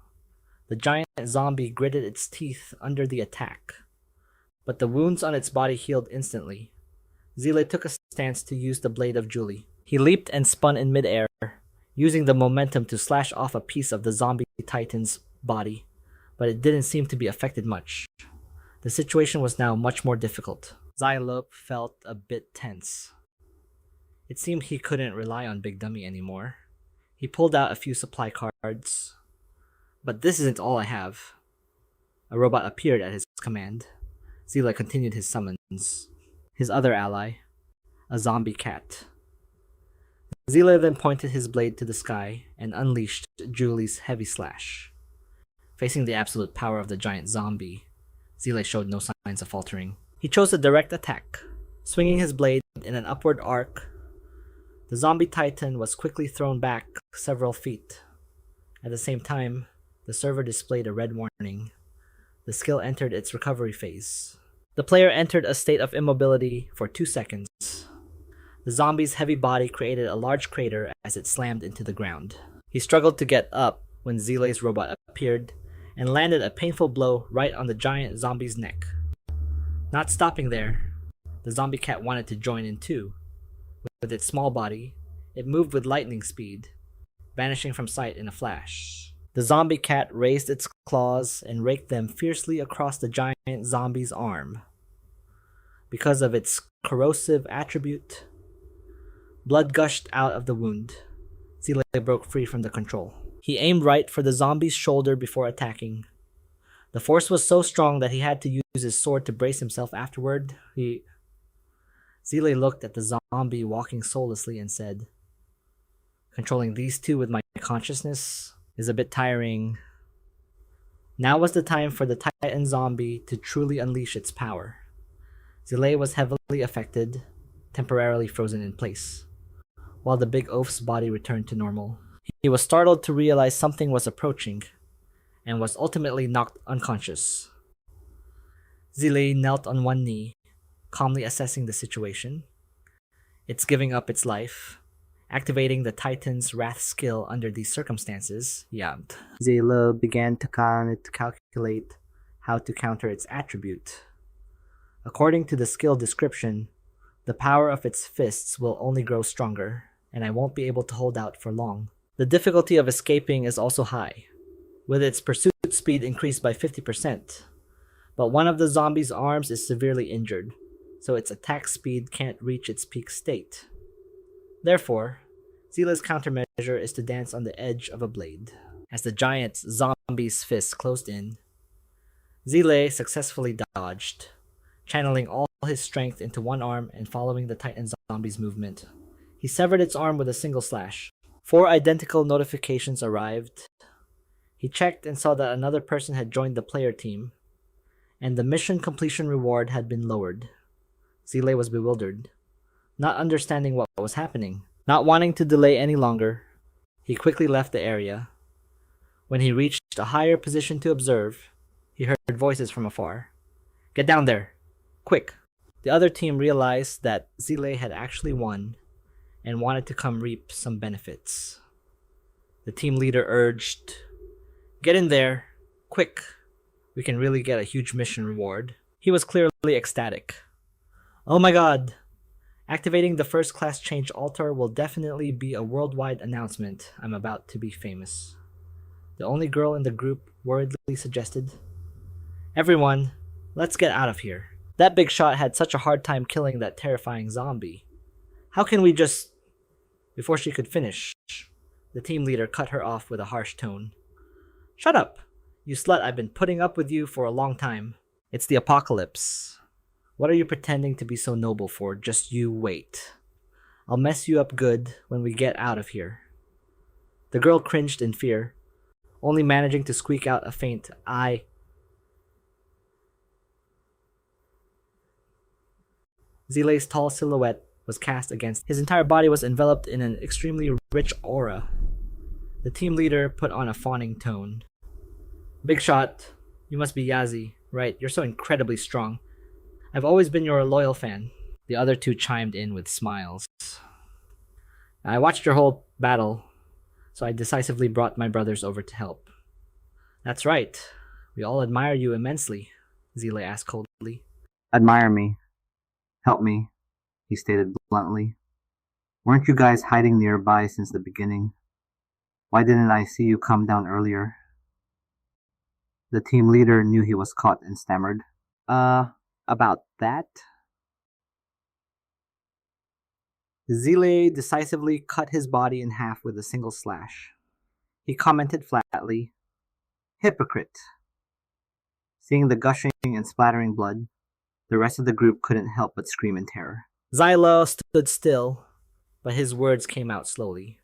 The giant zombie gritted its teeth under the attack, but the wounds on its body healed instantly. Zile took a stance to use the blade of Julie. He leaped and spun in midair, using the momentum to slash off a piece of the zombie titan's body, but it didn't seem to be affected much. The situation was now much more difficult. Xylope felt a bit tense. It seemed he couldn't rely on Big Dummy anymore. He pulled out a few supply cards. But this isn't all I have. A robot appeared at his command. Zila continued his summons. His other ally, a zombie cat. Zila then pointed his blade to the sky and unleashed Julie's heavy slash. Facing the absolute power of the giant zombie, Zile showed no signs of faltering. He chose a direct attack, swinging his blade in an upward arc. The zombie titan was quickly thrown back several feet. At the same time, the server displayed a red warning. The skill entered its recovery phase. The player entered a state of immobility for 2 seconds. The zombie's heavy body created a large crater as it slammed into the ground. He struggled to get up when Zile's robot appeared and landed a painful blow right on the giant zombie's neck. Not stopping there, the zombie cat wanted to join in too. With its small body, it moved with lightning speed, vanishing from sight in a flash. The zombie cat raised its claws and raked them fiercely across the giant zombie's arm. Because of its corrosive attribute, blood gushed out of the wound. Zile broke free from the control. He aimed right for the zombie's shoulder before attacking. The force was so strong that he had to use his sword to brace himself afterward. Zile looked at the zombie walking soullessly and said, "Controlling these two with my consciousness is a bit tiring." Now was the time for the Titan zombie to truly unleash its power. Zile was heavily affected, temporarily frozen in place, while the big oaf's body returned to normal. He was startled to realize something was approaching, and was ultimately knocked unconscious. Zile knelt on one knee, calmly assessing the situation. It's giving up its life, activating the Titan's Wrath skill under these circumstances. Zile began to calculate how to counter its attribute. According to the skill description, the power of its fists will only grow stronger, and I won't be able to hold out for long. The difficulty of escaping is also high, with its pursuit speed increased by 50%. But one of the zombie's arms is severely injured, so its attack speed can't reach its peak state. Therefore, Zila's countermeasure is to dance on the edge of a blade. As the giant zombie's fist closed in, Zile successfully dodged, channeling all his strength into one arm and following the Titan zombie's movement. He severed its arm with a single slash. 4 identical notifications arrived. He checked and saw that another person had joined the player team, and the mission completion reward had been lowered. Zile was bewildered, not understanding what was happening. Not wanting to delay any longer, he quickly left the area. When he reached a higher position to observe, He heard voices from afar. Get down there! Quick! The other team realized that Zile had actually won and wanted to come reap some benefits. The team leader urged, Get in there! Quick! We can really get a huge mission reward. He was clearly ecstatic. Oh my god! Activating the first class change altar will definitely be a worldwide announcement. I'm about to be famous. The only girl in the group worriedly suggested, Everyone, let's get out of here. That big shot had such a hard time killing that terrifying zombie. How can we just... Before she could finish, the team leader cut her off with a harsh tone. Shut up! You slut, I've been putting up with you for a long time. It's the apocalypse. What are you pretending to be so noble for? Just you wait. I'll mess you up good when we get out of here. The girl cringed in fear, only managing to squeak out a faint Zile's tall silhouette was cast against. His entire body was enveloped in an extremely rich aura. The team leader put on a fawning tone. Big shot, you must be Yazi, right? You're so incredibly strong. I've always been your loyal fan. The other two chimed in with smiles. I watched your whole battle, so I decisively brought my brothers over to help. That's right. We all admire you immensely, Zile asked coldly. Admire me. Help me, he stated bluntly. Weren't you guys hiding nearby since the beginning? Why didn't I see you come down earlier? The team leader knew he was caught and stammered. About that? Zile decisively cut his body in half with a single slash. He commented flatly, Hypocrite. Seeing the gushing and splattering blood, the rest of the group couldn't help but scream in terror. Zylo stood still, but his words came out slowly.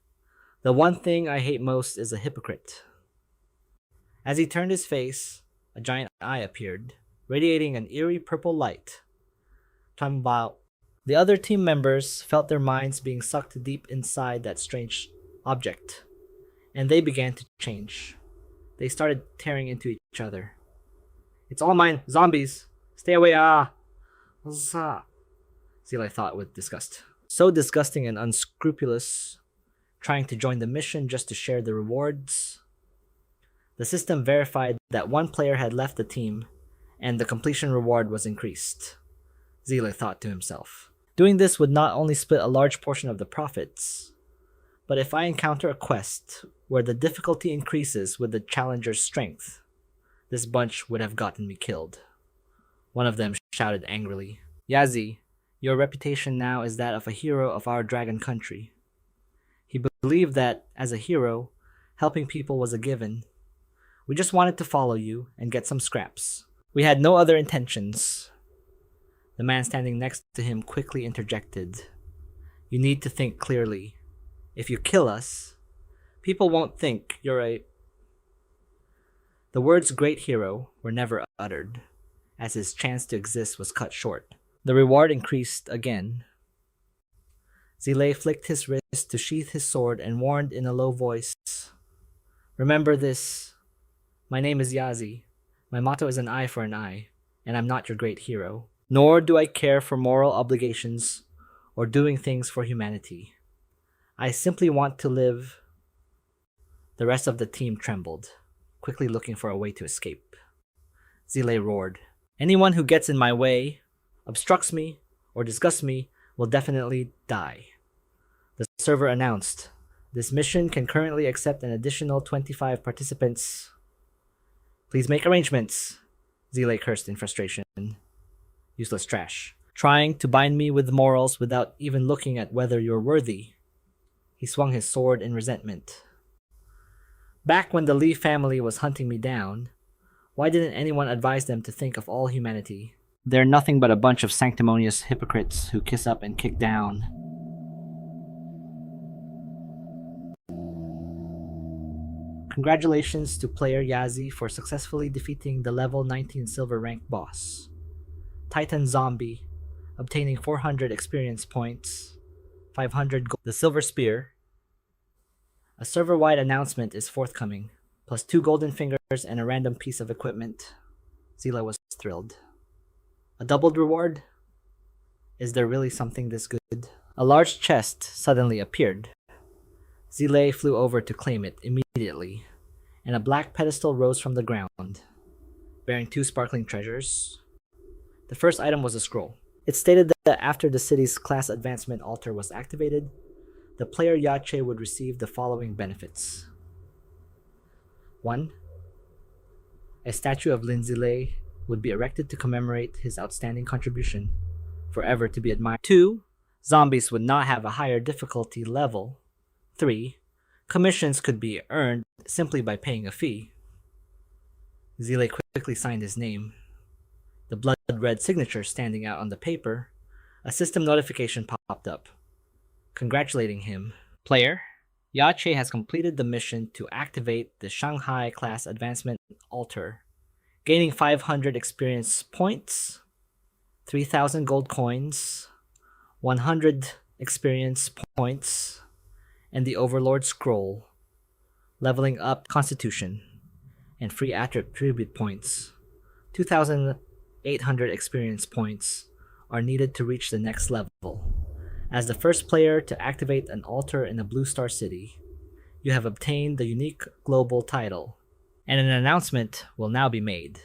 The one thing I hate most is a hypocrite. As he turned his face, a giant eye appeared, radiating an eerie purple light. The other team members felt their minds being sucked deep inside that strange object, and they began to change. They started tearing into each other. It's all mine, zombies! Stay away, Zile thought with disgust. So disgusting and unscrupulous, trying to join the mission just to share the rewards. The system verified that one player had left the team, and the completion reward was increased. Zile thought to himself. Doing this would not only split a large portion of the profits, but if I encounter a quest where the difficulty increases with the challenger's strength, this bunch would have gotten me killed. One of them shouted angrily, Yazi, your reputation now is that of a hero of our dragon country. He believed that, as a hero, helping people was a given. We just wanted to follow you and get some scraps. We had no other intentions. The man standing next to him quickly interjected, You need to think clearly. If you kill us, people won't think you're a... The words great hero were never uttered, as his chance to exist was cut short. The reward increased again. Zile flicked his wrist to sheath his sword and warned in a low voice, Remember this. My name is Yazi. My motto is an eye for an eye, and I'm not your great hero. Nor do I care for moral obligations or doing things for humanity. I simply want to live. The rest of the team trembled, quickly looking for a way to escape. Zile roared, Anyone who gets in my way, obstructs me, or disgusts me will definitely die. The server announced, This mission can currently accept an additional 25 participants. Please make arrangements, Zile cursed in frustration. Useless trash. Trying to bind me with morals without even looking at whether you're worthy. He swung his sword in resentment. Back when the Lee family was hunting me down, why didn't anyone advise them to think of all humanity? They're nothing but a bunch of sanctimonious hypocrites who kiss up and kick down. Congratulations to player Yazi for successfully defeating the level 19 silver rank boss. Titan Zombie, obtaining 400 experience points, 500 gold. The Silver Spear. A server-wide announcement is forthcoming, plus 2 golden fingers and a random piece of equipment. Zila was thrilled. A doubled reward? Is there really something this good? A large chest suddenly appeared. Zile flew over to claim it immediately, and a black pedestal rose from the ground, bearing 2 sparkling treasures. The first item was a scroll. It stated that after the city's class advancement altar was activated, the player Yache would receive the following benefits. 1. A statue of Lin Zi Luo would be erected to commemorate his outstanding contribution, forever to be admired. 2. Zombies would not have a higher difficulty level. 3. Commissions could be earned simply by paying a fee. Zile quickly signed his name. The blood-red signature standing out on the paper, a system notification popped up, congratulating him. Player, Yache has completed the mission to activate the Shanghai class advancement altar, gaining 500 experience points, 3,000 gold coins, 100 experience points, and the Overlord Scroll, leveling up Constitution, and free attribute points. 2,800 experience points are needed to reach the next level. As the first player to activate an altar in a Blue Star City, you have obtained the unique global title, and an announcement will now be made.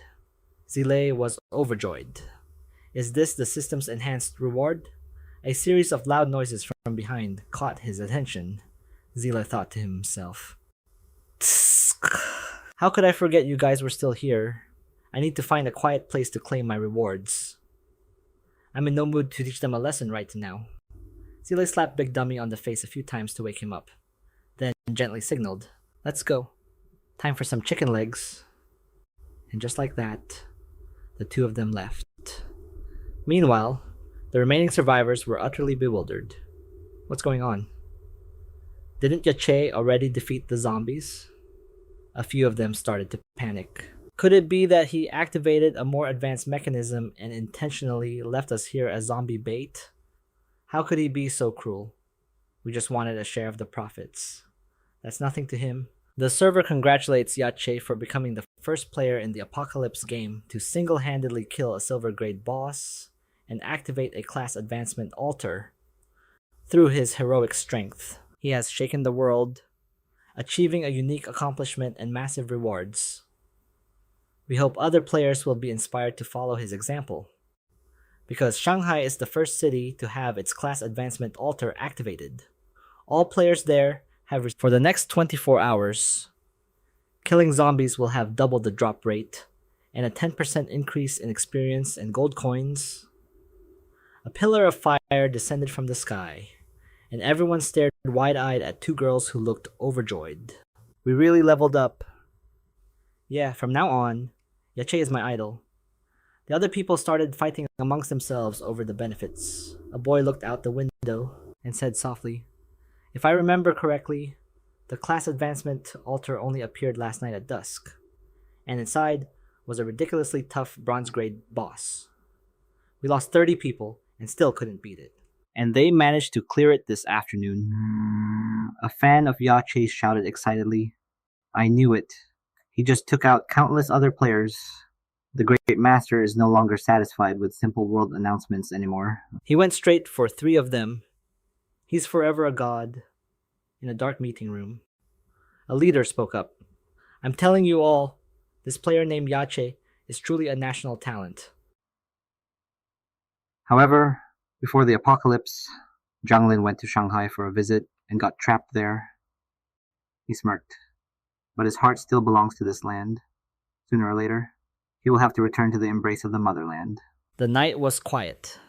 Zile was overjoyed. Is this the system's enhanced reward? A series of loud noises from behind caught his attention. Zile thought to himself, "Tsk. How could I forget you guys were still here? I need to find a quiet place to claim my rewards. I'm in no mood to teach them a lesson right now." Zile slapped Big Dummy on the face a few times to wake him up, then gently signaled, "Let's go. Time for some chicken legs." And just like that, the two of them left. Meanwhile, the remaining survivors were utterly bewildered. What's going on? Didn't Yache already defeat the zombies? A few of them started to panic. Could it be that he activated a more advanced mechanism and intentionally left us here as zombie bait? How could he be so cruel? We just wanted a share of the profits. That's nothing to him. The server congratulates Yache for becoming the first player in the Apocalypse game to single-handedly kill a silver grade boss and activate a class advancement altar. Through his heroic strength, he has shaken the world, achieving a unique accomplishment and massive rewards. We hope other players will be inspired to follow his example, because Shanghai is the first city to have its class advancement altar activated. All players there have for the next 24 hours. Killing zombies will have double the drop rate, and a 10% increase in experience and gold coins. A pillar of fire descended from the sky, and everyone stared wide-eyed at 2 girls who looked overjoyed. We really leveled up. Yeah, from now on, Yache is my idol. The other people started fighting amongst themselves over the benefits. A boy looked out the window and said softly, "If I remember correctly, the class advancement altar only appeared last night at dusk, and inside was a ridiculously tough bronze grade boss. We lost 30 people and still couldn't beat it. And they managed to clear it this afternoon." A fan of Yache shouted excitedly, "I knew it. He just took out countless other players. The Great Master is no longer satisfied with simple world announcements anymore." He went straight for 3 of them. He's forever a god. In a dark meeting room, a leader spoke up. "I'm telling you all, this player named Yache is truly a national talent." However, before the apocalypse, Zhang Lin went to Shanghai for a visit and got trapped there. He smirked, but his heart still belongs to this land. Sooner or later, he will have to return to the embrace of the motherland. The night was quiet.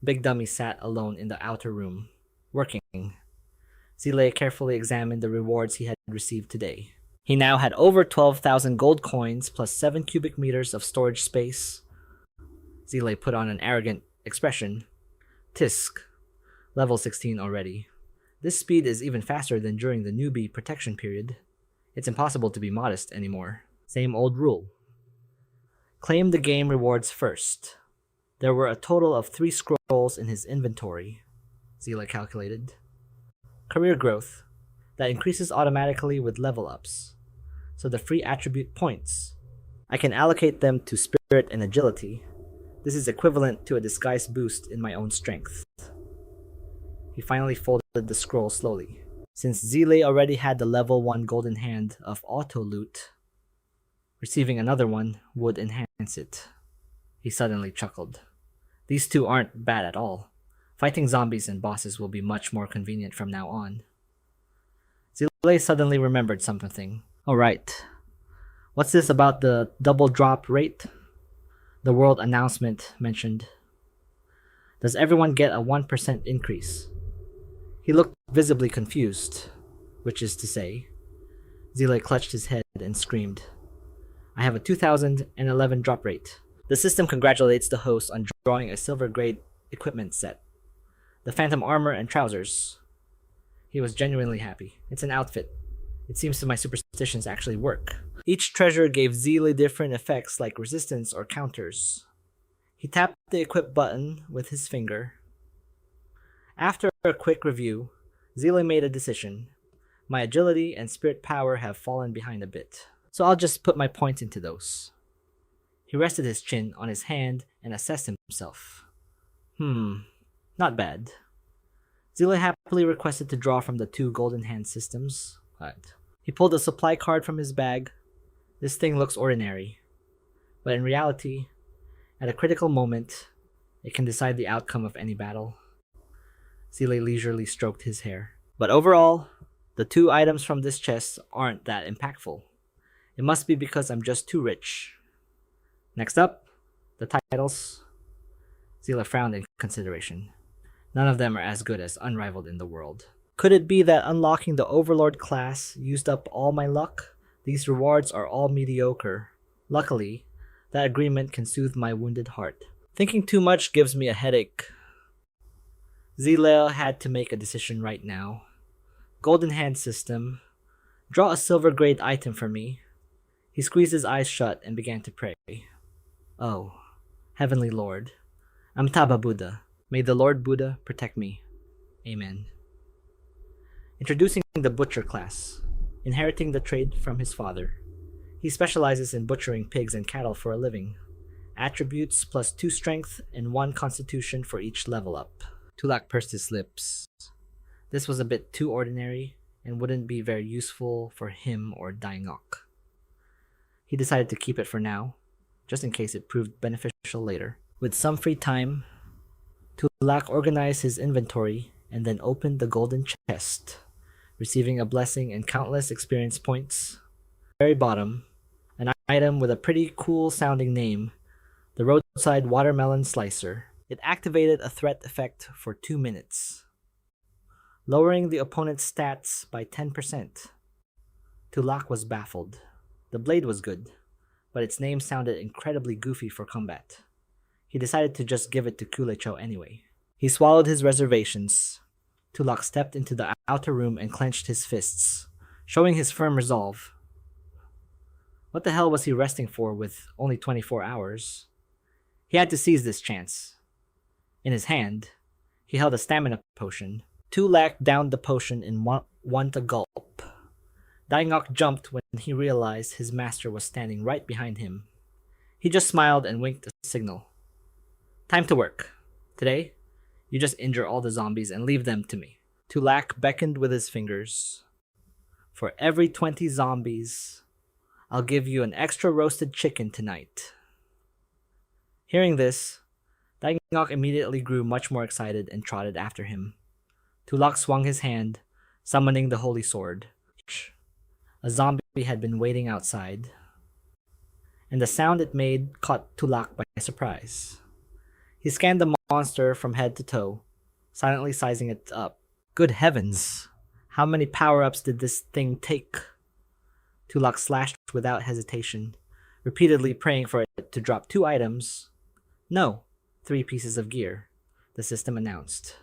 Big Dummy sat alone in the outer room, working. Zile carefully examined the rewards he had received today. He now had over 12,000 gold coins plus 7 cubic meters of storage space. Zile put on an arrogant expression. Tisk. Level 16 already. This speed is even faster than during the newbie protection period. It's impossible to be modest anymore. Same old rule. Claim the game rewards first. There were a total of 3 scrolls in his inventory, Zila calculated. Career growth. That increases automatically with level ups. So the free attribute points. I can allocate them to spirit and agility. This is equivalent to a disguise boost in my own strength. He finally folded the scroll slowly. Since Zile already had the level 1 golden hand of auto loot, receiving another one would enhance it. He suddenly chuckled. These two aren't bad at all. Fighting zombies and bosses will be much more convenient from now on. Zile suddenly remembered something. Alright, what's this about the double drop rate? The world announcement mentioned. Does everyone get a 1% increase? He looked visibly confused, which is to say, Zile clutched his head and screamed, I have a 2011 drop rate. The system congratulates the host on drawing a silver grade equipment set. The phantom armor and trousers. He was genuinely happy. It's an outfit. It seems that my superstitions actually work. Each treasure gave Zile different effects like resistance or counters. He tapped the equip button with his finger. After a quick review, Zile made a decision. My agility and spirit power have fallen behind a bit, so I'll just put my points into those. He rested his chin on his hand and assessed himself. Not bad. Zile happily requested to draw from the 2 golden hand systems. Right. He pulled a supply card from his bag. This thing looks ordinary, but in reality, at a critical moment, it can decide the outcome of any battle. Zile leisurely stroked his hair. But overall, the 2 items from this chest aren't that impactful. It must be because I'm just too rich. Next up, the titles. Zile frowned in consideration. None of them are as good as Unrivaled in the World. Could it be that unlocking the Overlord class used up all my luck? These rewards are all mediocre. Luckily, that agreement can soothe my wounded heart. Thinking too much gives me a headache. Zile had to make a decision right now. Golden hand system. Draw a silver grade item for me. He squeezed his eyes shut and began to pray. Oh, Heavenly Lord, Amitabha Buddha, may the Lord Buddha protect me. Amen. Introducing the Butcher class, inheriting the trade from his father. He specializes in butchering pigs and cattle for a living. Attributes plus 2 strength and 1 constitution for each level up. Tulak pursed his lips. This was a bit too ordinary and wouldn't be very useful for him or Daingok. He decided to keep it for now, just in case it proved beneficial later. With some free time, Tulak organized his inventory and then opened the golden chest, receiving a blessing and countless experience points. Very bottom, an item with a pretty cool sounding name, the roadside watermelon slicer. It activated a threat effect for 2 minutes, lowering the opponent's stats by 10%. Tulak was baffled. The blade was good, but its name sounded incredibly goofy for combat. He decided to just give it to Kulecho anyway. He swallowed his reservations. Tulak stepped into the outer room and clenched his fists, showing his firm resolve. What the hell was he resting for with only 24 hours? He had to seize this chance. In his hand, he held a stamina potion. Tulak downed the potion in one gulp. Daingok jumped when he realized his master was standing right behind him. He just smiled and winked a signal. Time to work. Today, you just injure all the zombies and leave them to me. Tulak beckoned with his fingers. For every 20 zombies, I'll give you an extra roasted chicken tonight. Hearing this, Daingok immediately grew much more excited and trotted after him. Tulak swung his hand, summoning the holy sword. A zombie had been waiting outside, and the sound it made caught Tulak by surprise. He scanned the monster from head to toe, silently sizing it up. Good heavens! How many power-ups did this thing take? Tulak slashed without hesitation, repeatedly praying for it to drop 2 items. No, 3 pieces of gear, the system announced.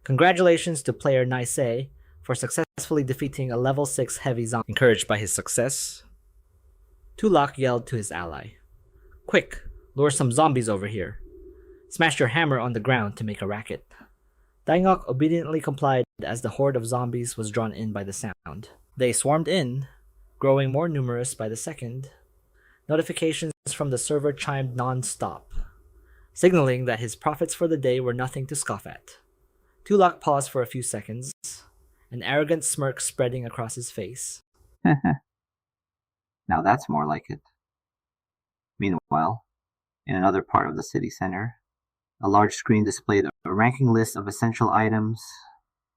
Congratulations to player Naisei for successfully defeating a level 6 heavy zombie. Encouraged by his success, Tulak yelled to his ally. Quick, lure some zombies over here. Smash your hammer on the ground to make a racket. Daingok obediently complied as the horde of zombies was drawn in by the sound. They swarmed in, growing more numerous by the second. Notifications from the server chimed non-stop, signaling that his profits for the day were nothing to scoff at. Tulak paused for a few seconds, an arrogant smirk spreading across his face. Now that's more like it. Meanwhile, in another part of the city center, a large screen displayed a ranking list of essential items.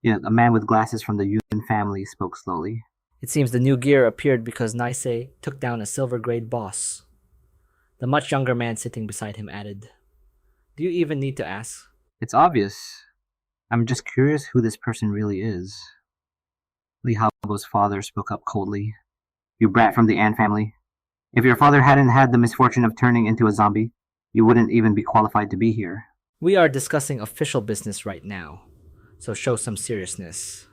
A man with glasses from the Yun family spoke slowly. It seems the new gear appeared because Naisei took down a silver-grade boss. The much younger man sitting beside him added, "Do you even need to ask?" It's obvious. I'm just curious who this person really is. Li Haobo's father spoke up coldly. You brat from the An family. If your father hadn't had the misfortune of turning into a zombie, you wouldn't even be qualified to be here. We are discussing official business right now, so show some seriousness.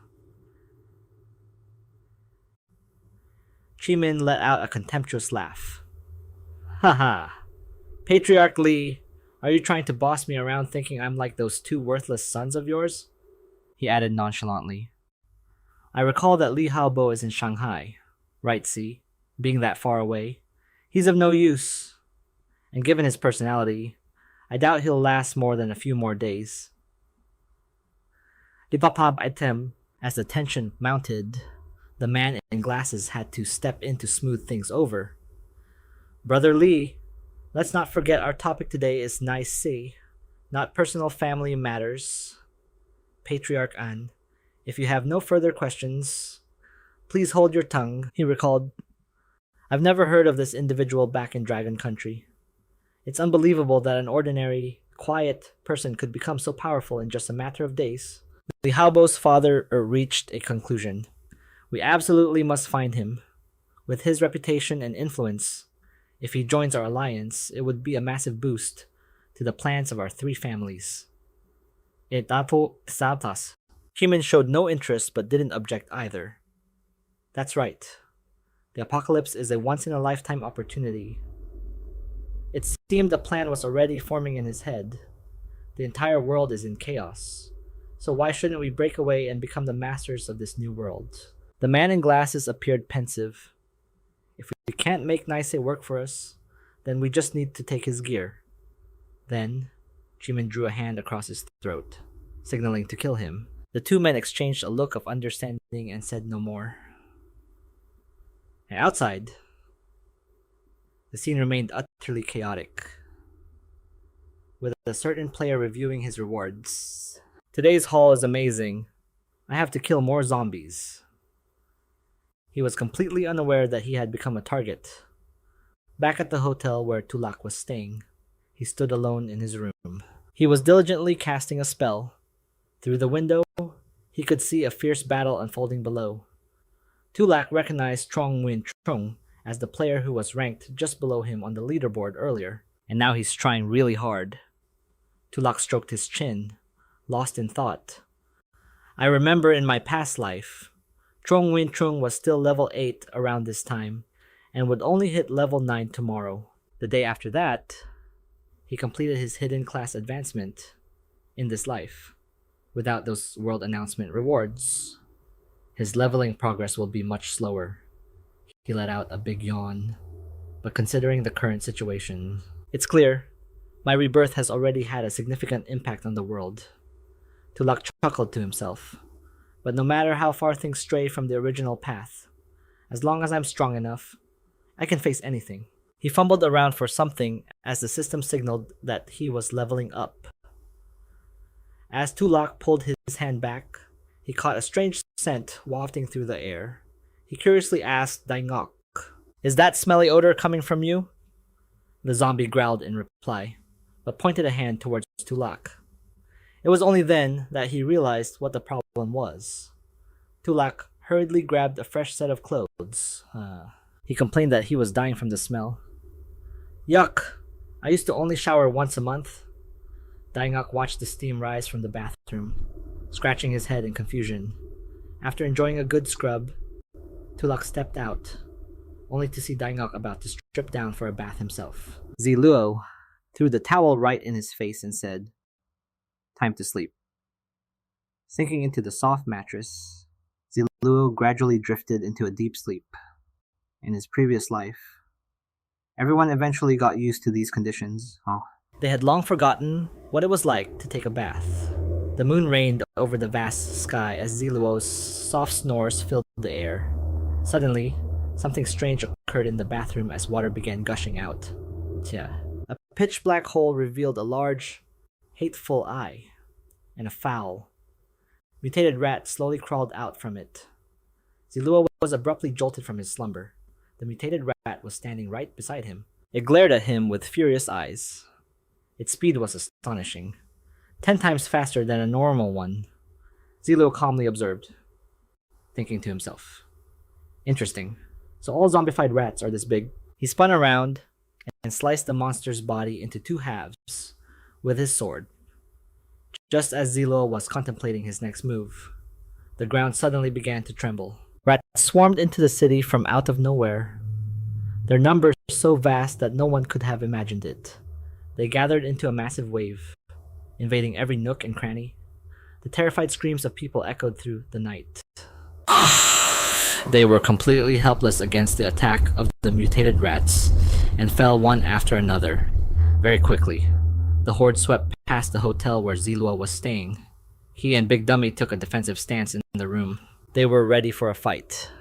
Chimin let out a contemptuous laugh. Haha. Patriarch Li, are you trying to boss me around thinking I'm like those two worthless sons of yours? He added nonchalantly. I recall that Li Haobo is in Shanghai, right, see? Being that far away, he's of no use. And given his personality, I doubt he'll last more than a few more days. Lipapab item, as the tension mounted, the man in glasses had to step in to smooth things over. Brother Li, let's not forget our topic today is Naisei, not personal family matters. Patriarch An, if you have no further questions, please hold your tongue, he recalled. I've never heard of this individual back in Dragon Country. It's unbelievable that an ordinary, quiet person could become so powerful in just a matter of days. Li Haobo's father reached a conclusion. We absolutely must find him. With his reputation and influence, if he joins our alliance, it would be a massive boost to the plans of our three families. Etapo saltas. Chimin showed no interest but didn't object either. That's right. The apocalypse is a once-in-a-lifetime opportunity. It seemed a plan was already forming in his head. The entire world is in chaos. So why shouldn't we break away and become the masters of this new world? The man in glasses appeared pensive. If we can't make Naisei work for us, then we just need to take his gear. Then, Chimin drew a hand across his throat, signaling to kill him. The two men exchanged a look of understanding and said no more. And outside, the scene remained utterly chaotic, with a certain player reviewing his rewards. Today's haul is amazing. I have to kill more zombies. He was completely unaware that he had become a target. Back at the hotel where Tulak was staying, he stood alone in his room. He was diligently casting a spell. Through the window, he could see a fierce battle unfolding below. Tulak recognized Trong Win Trung as the player who was ranked just below him on the leaderboard earlier, and now he's trying really hard. Tulak stroked his chin, lost in thought. I remember in my past life, Trong Win Trung was still level 8 around this time, and would only hit level 9 tomorrow. The day after that, he completed his hidden class advancement in this life. Without those world announcement rewards, his leveling progress will be much slower. He let out a big yawn. But considering the current situation, it's clear my rebirth has already had a significant impact on the world. Tulak chuckled to himself. But no matter how far things stray from the original path, as long as I'm strong enough, I can face anything. He fumbled around for something as the system signaled that he was leveling up. As Tulak pulled his hand back, he caught a strange scent wafting through the air. He curiously asked Daingok, "Is that smelly odor coming from you?" The zombie growled in reply, but pointed a hand towards Tulak. It was only then that he realized what the problem was. Tulak hurriedly grabbed a fresh set of clothes. He complained that he was dying from the smell. Yuck! I used to only shower once a month. Daingok watched the steam rise from the bathroom, scratching his head in confusion. After enjoying a good scrub, Tulak stepped out, only to see Daingok about to strip down for a bath himself. Zi Luo threw the towel right in his face and said, "Time to sleep." Sinking into the soft mattress, Zi Luo gradually drifted into a deep sleep. In his previous life, Everyone eventually got used to these conditions. Oh, They had long forgotten what it was like to take a bath. The moon reigned over the vast sky as Zi Luo's soft snores filled the air. Suddenly, something strange occurred in the bathroom as water began gushing out. A pitch black hole revealed a large, hateful eye and a foul, mutated rat slowly crawled out from it. Zi Luo was abruptly jolted from his slumber. The mutated rat was standing right beside him. It glared at him with furious eyes. Its speed was astonishing, 10 times faster than a normal one. Zi Luo calmly observed, thinking to himself, interesting. So all zombified rats are this big. He spun around and sliced the monster's body into 2 halves with his sword. Just as Zi Luo was contemplating his next move, the ground suddenly began to tremble. Rats swarmed into the city from out of nowhere, their numbers so vast that no one could have imagined it. They gathered into a massive wave, invading every nook and cranny. The terrified screams of people echoed through the night. They were completely helpless against the attack of the mutated rats and fell one after another. Very quickly, the horde swept past the hotel where Zi Luo was staying. He and Big Dummy took a defensive stance in the room. They were ready for a fight.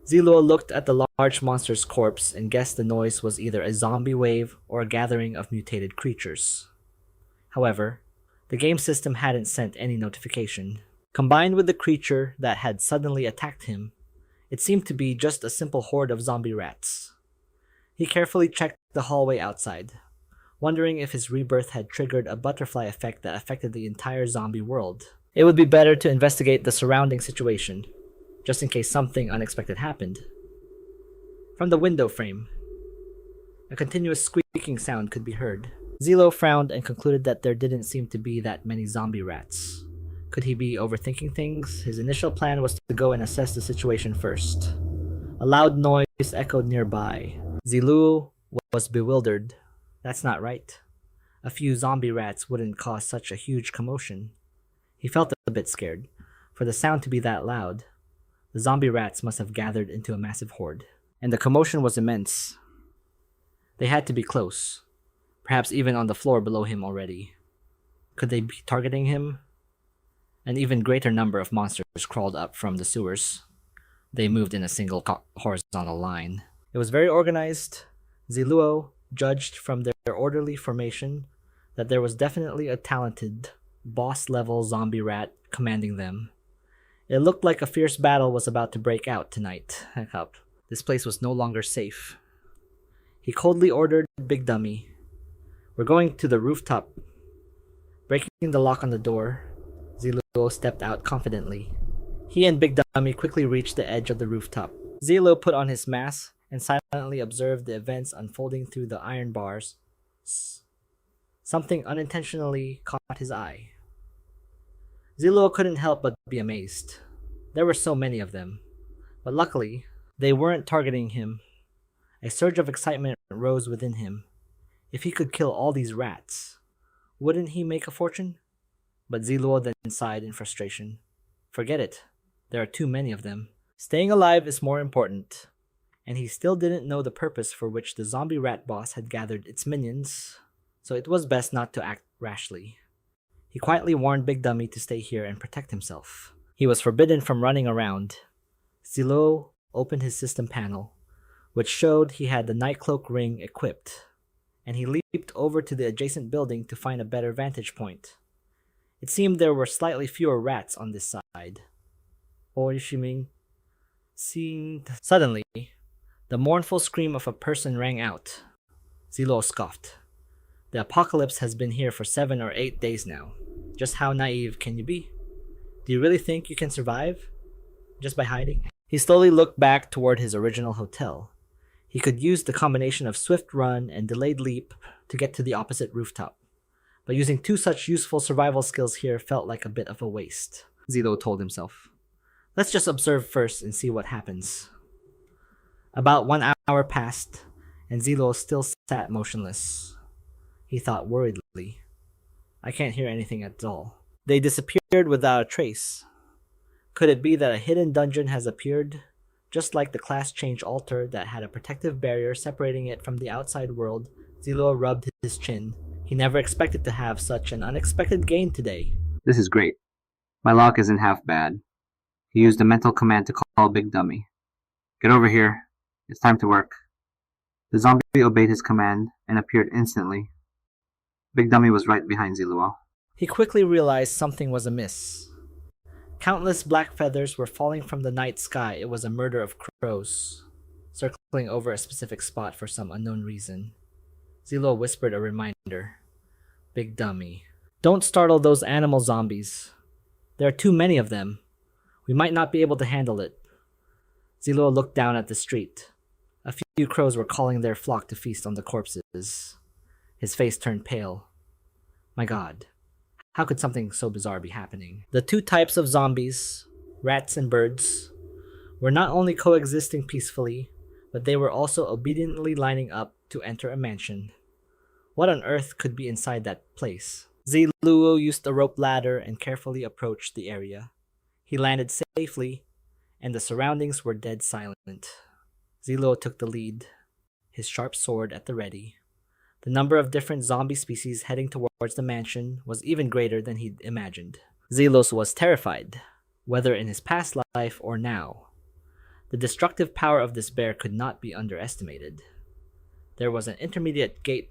Zi Luo looked at the large monster's corpse and guessed the noise was either a zombie wave or a gathering of mutated creatures. However, the game system hadn't sent any notification. Combined with the creature that had suddenly attacked him, it seemed to be just a simple horde of zombie rats. He carefully checked the hallway outside, wondering if his rebirth had triggered a butterfly effect that affected the entire zombie world. It would be better to investigate the surrounding situation, just in case something unexpected happened. From the window frame, a continuous squeaking sound could be heard. Zi Luo frowned and concluded that there didn't seem to be that many zombie rats. Could he be overthinking things? His initial plan was to go and assess the situation first. A loud noise echoed nearby. Zi Luo was bewildered. That's not right. A few zombie rats wouldn't cause such a huge commotion. He felt a bit scared. For the sound to be that loud, the zombie rats must have gathered into a massive horde. And the commotion was immense. They had to be close, perhaps even on the floor below him already. Could they be targeting him? An even greater number of monsters crawled up from the sewers. They moved in a single horizontal line. It was very organized. Zi Luo judged from their orderly formation that there was definitely a talented, boss-level zombie rat commanding them. It looked like a fierce battle was about to break out tonight. This place was no longer safe. He coldly ordered Big Dummy, "We're going to the rooftop." Breaking the lock on the door, Zi Luo stepped out confidently. He and Big Dummy quickly reached the edge of the rooftop. Zi Luo put on his mask and silently observed the events unfolding through the iron bars. Something unintentionally caught his eye. Zi Luo couldn't help but be amazed. There were so many of them. But luckily, they weren't targeting him. A surge of excitement rose within him. If he could kill all these rats, wouldn't he make a fortune? But Zi Luo then sighed in frustration. Forget it. There are too many of them. Staying alive is more important. And he still didn't know the purpose for which the zombie rat boss had gathered its minions, so it was best not to act rashly. He quietly warned Big Dummy to stay here and protect himself. He was forbidden from running around. Zi Luo opened his system panel, which showed he had the Nightcloak ring equipped, and he leaped over to the adjacent building to find a better vantage point. It seemed there were slightly fewer rats on this side. Suddenly, the mournful scream of a person rang out. Zi Luo scoffed. The apocalypse has been here for 7 or 8 days now. Just how naive can you be? Do you really think you can survive? Just by hiding? He slowly looked back toward his original hotel. He could use the combination of swift run and delayed leap to get to the opposite rooftop. But using 2 such useful survival skills here felt like a bit of a waste, Zi Luo told himself. Let's just observe first and see what happens. About 1 hour passed, and Zi Luo still sat motionless. He thought worriedly. I can't hear anything at all. They disappeared without a trace. Could it be that a hidden dungeon has appeared, Just like the class change altar that had a protective barrier separating it from the outside world, Zilo rubbed his chin. He never expected to have such an unexpected gain today. This is great. My luck isn't half bad. He used a mental command to call Big Dummy. Get over here. It's time to work. The zombie obeyed his command and appeared instantly. Big Dummy was right behind Zi Luo. He quickly realized something was amiss. Countless black feathers were falling from the night sky. It was a murder of crows, circling over a specific spot for some unknown reason. Zilo whispered a reminder. Big Dummy. Don't startle those animal zombies. There are too many of them. We might not be able to handle it. Zilo looked down at the street. A few crows were calling their flock to feast on the corpses. His face turned pale. My God. How could something so bizarre be happening? The two types of zombies, rats and birds, were not only coexisting peacefully, but they were also obediently lining up to enter a mansion. What on earth could be inside that place? Zi Luo used a rope ladder and carefully approached the area. He landed safely, and the surroundings were dead silent. Zi Luo took the lead, his sharp sword at the ready. The number of different zombie species heading towards the mansion was even greater than he'd imagined. Zelos was terrified, whether in his past life or now. The destructive power of this bear could not be underestimated. There was an intermediate gate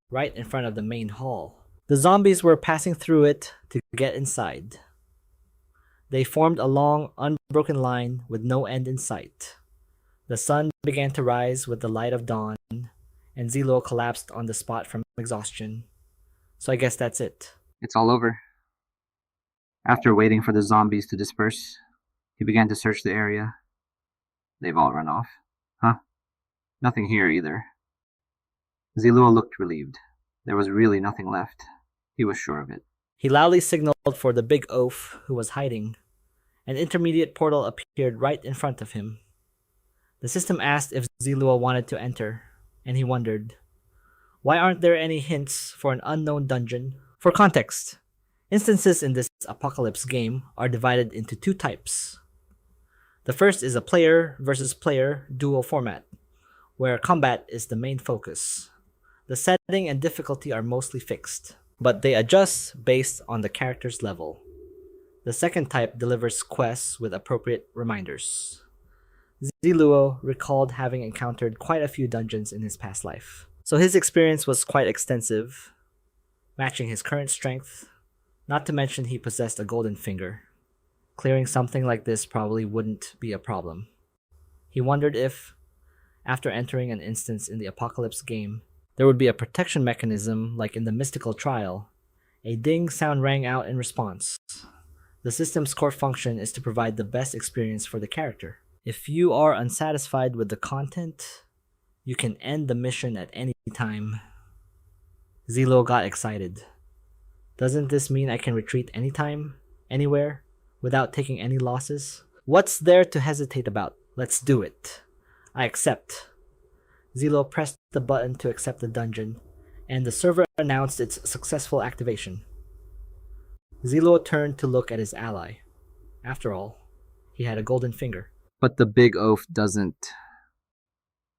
right in front of the main hall. The zombies were passing through it to get inside. They formed a long, unbroken line with no end in sight. The sun began to rise with the light of dawn, and Zilo collapsed on the spot from exhaustion. So I guess that's it. It's all over. After waiting for the zombies to disperse, he began to search the area. They've all run off. Huh? Nothing here either. Ziluo looked relieved. There was really nothing left. He was sure of it. He loudly signaled for the big oaf who was hiding. An intermediate portal appeared right in front of him. The system asked if Ziluo wanted to enter, and he wondered, why aren't there any hints for an unknown dungeon? For context, instances in this apocalypse game are divided into two types. The first is a player versus player duel format, where combat is the main focus. The setting and difficulty are mostly fixed, but they adjust based on the character's level. The second type delivers quests with appropriate reminders. Ziluo recalled having encountered quite a few dungeons in his past life, so his experience was quite extensive, matching his current strength, not to mention he possessed a golden finger. Clearing something like this probably wouldn't be a problem. He wondered if, after entering an instance in the Apocalypse game, there would be a protection mechanism like in the Mystical Trial. A ding sound rang out in response. The system's core function is to provide the best experience for the character. If you are unsatisfied with the content, you can end the mission at any time. Zilo got excited. Doesn't this mean I can retreat anytime, anywhere, without taking any losses? What's there to hesitate about? Let's do it. I accept. Zilo pressed the button to accept the dungeon, and the server announced its successful activation. Zilo turned to look at his ally. After all, he had a golden finger. But the big oaf doesn't.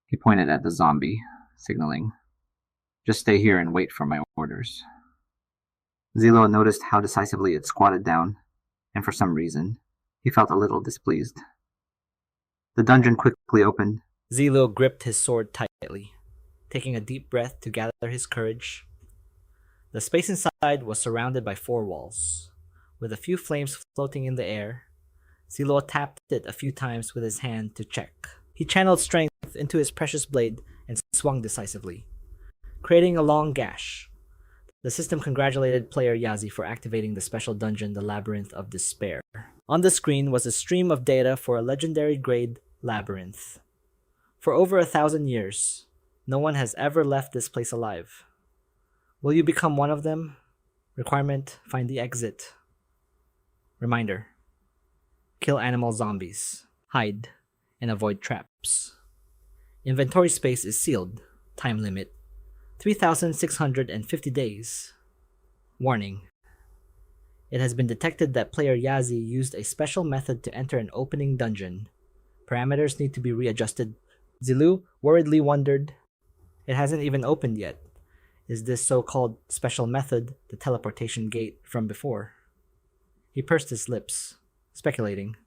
He pointed at the zombie, signaling, just stay here and wait for my orders. Zilo noticed how decisively it squatted down, and for some reason, he felt a little displeased. The dungeon quickly opened. Zilo gripped his sword tightly, taking a deep breath to gather his courage. The space inside was surrounded by 4 walls, with a few flames floating in the air. Zilo tapped it a few times with his hand to check. He channeled strength into his precious blade and swung decisively, creating a long gash. The system congratulated player Yazi for activating the special dungeon, the Labyrinth of Despair. On the screen was a stream of data for a legendary grade labyrinth. For over 1,000 years, no one has ever left this place alive. Will you become one of them? Requirement: find the exit. Reminder: kill animal zombies, hide, and avoid traps. Inventory space is sealed. Time limit: 3,650 days. Warning: it has been detected that player Yazi used a special method to enter an opening dungeon. parameters need to be readjusted. Zilu worriedly wondered, it hasn't even opened yet. Is this so-called special method the teleportation gate from before? He pursed his lips, speculating.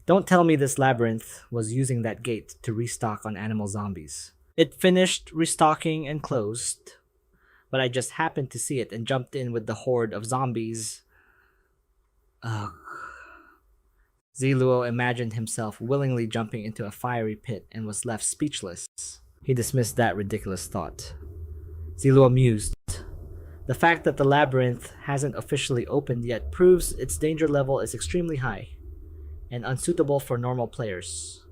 Don't tell me this labyrinth was using that gate to restock on animal zombies. It finished restocking and closed, but I just happened to see it and jumped in with the horde of zombies. Ugh. Zi Luo imagined himself willingly jumping into a fiery pit and was left speechless. He dismissed that ridiculous thought. Zi Luo mused. The fact that the labyrinth hasn't officially opened yet proves its danger level is extremely high and unsuitable for normal players.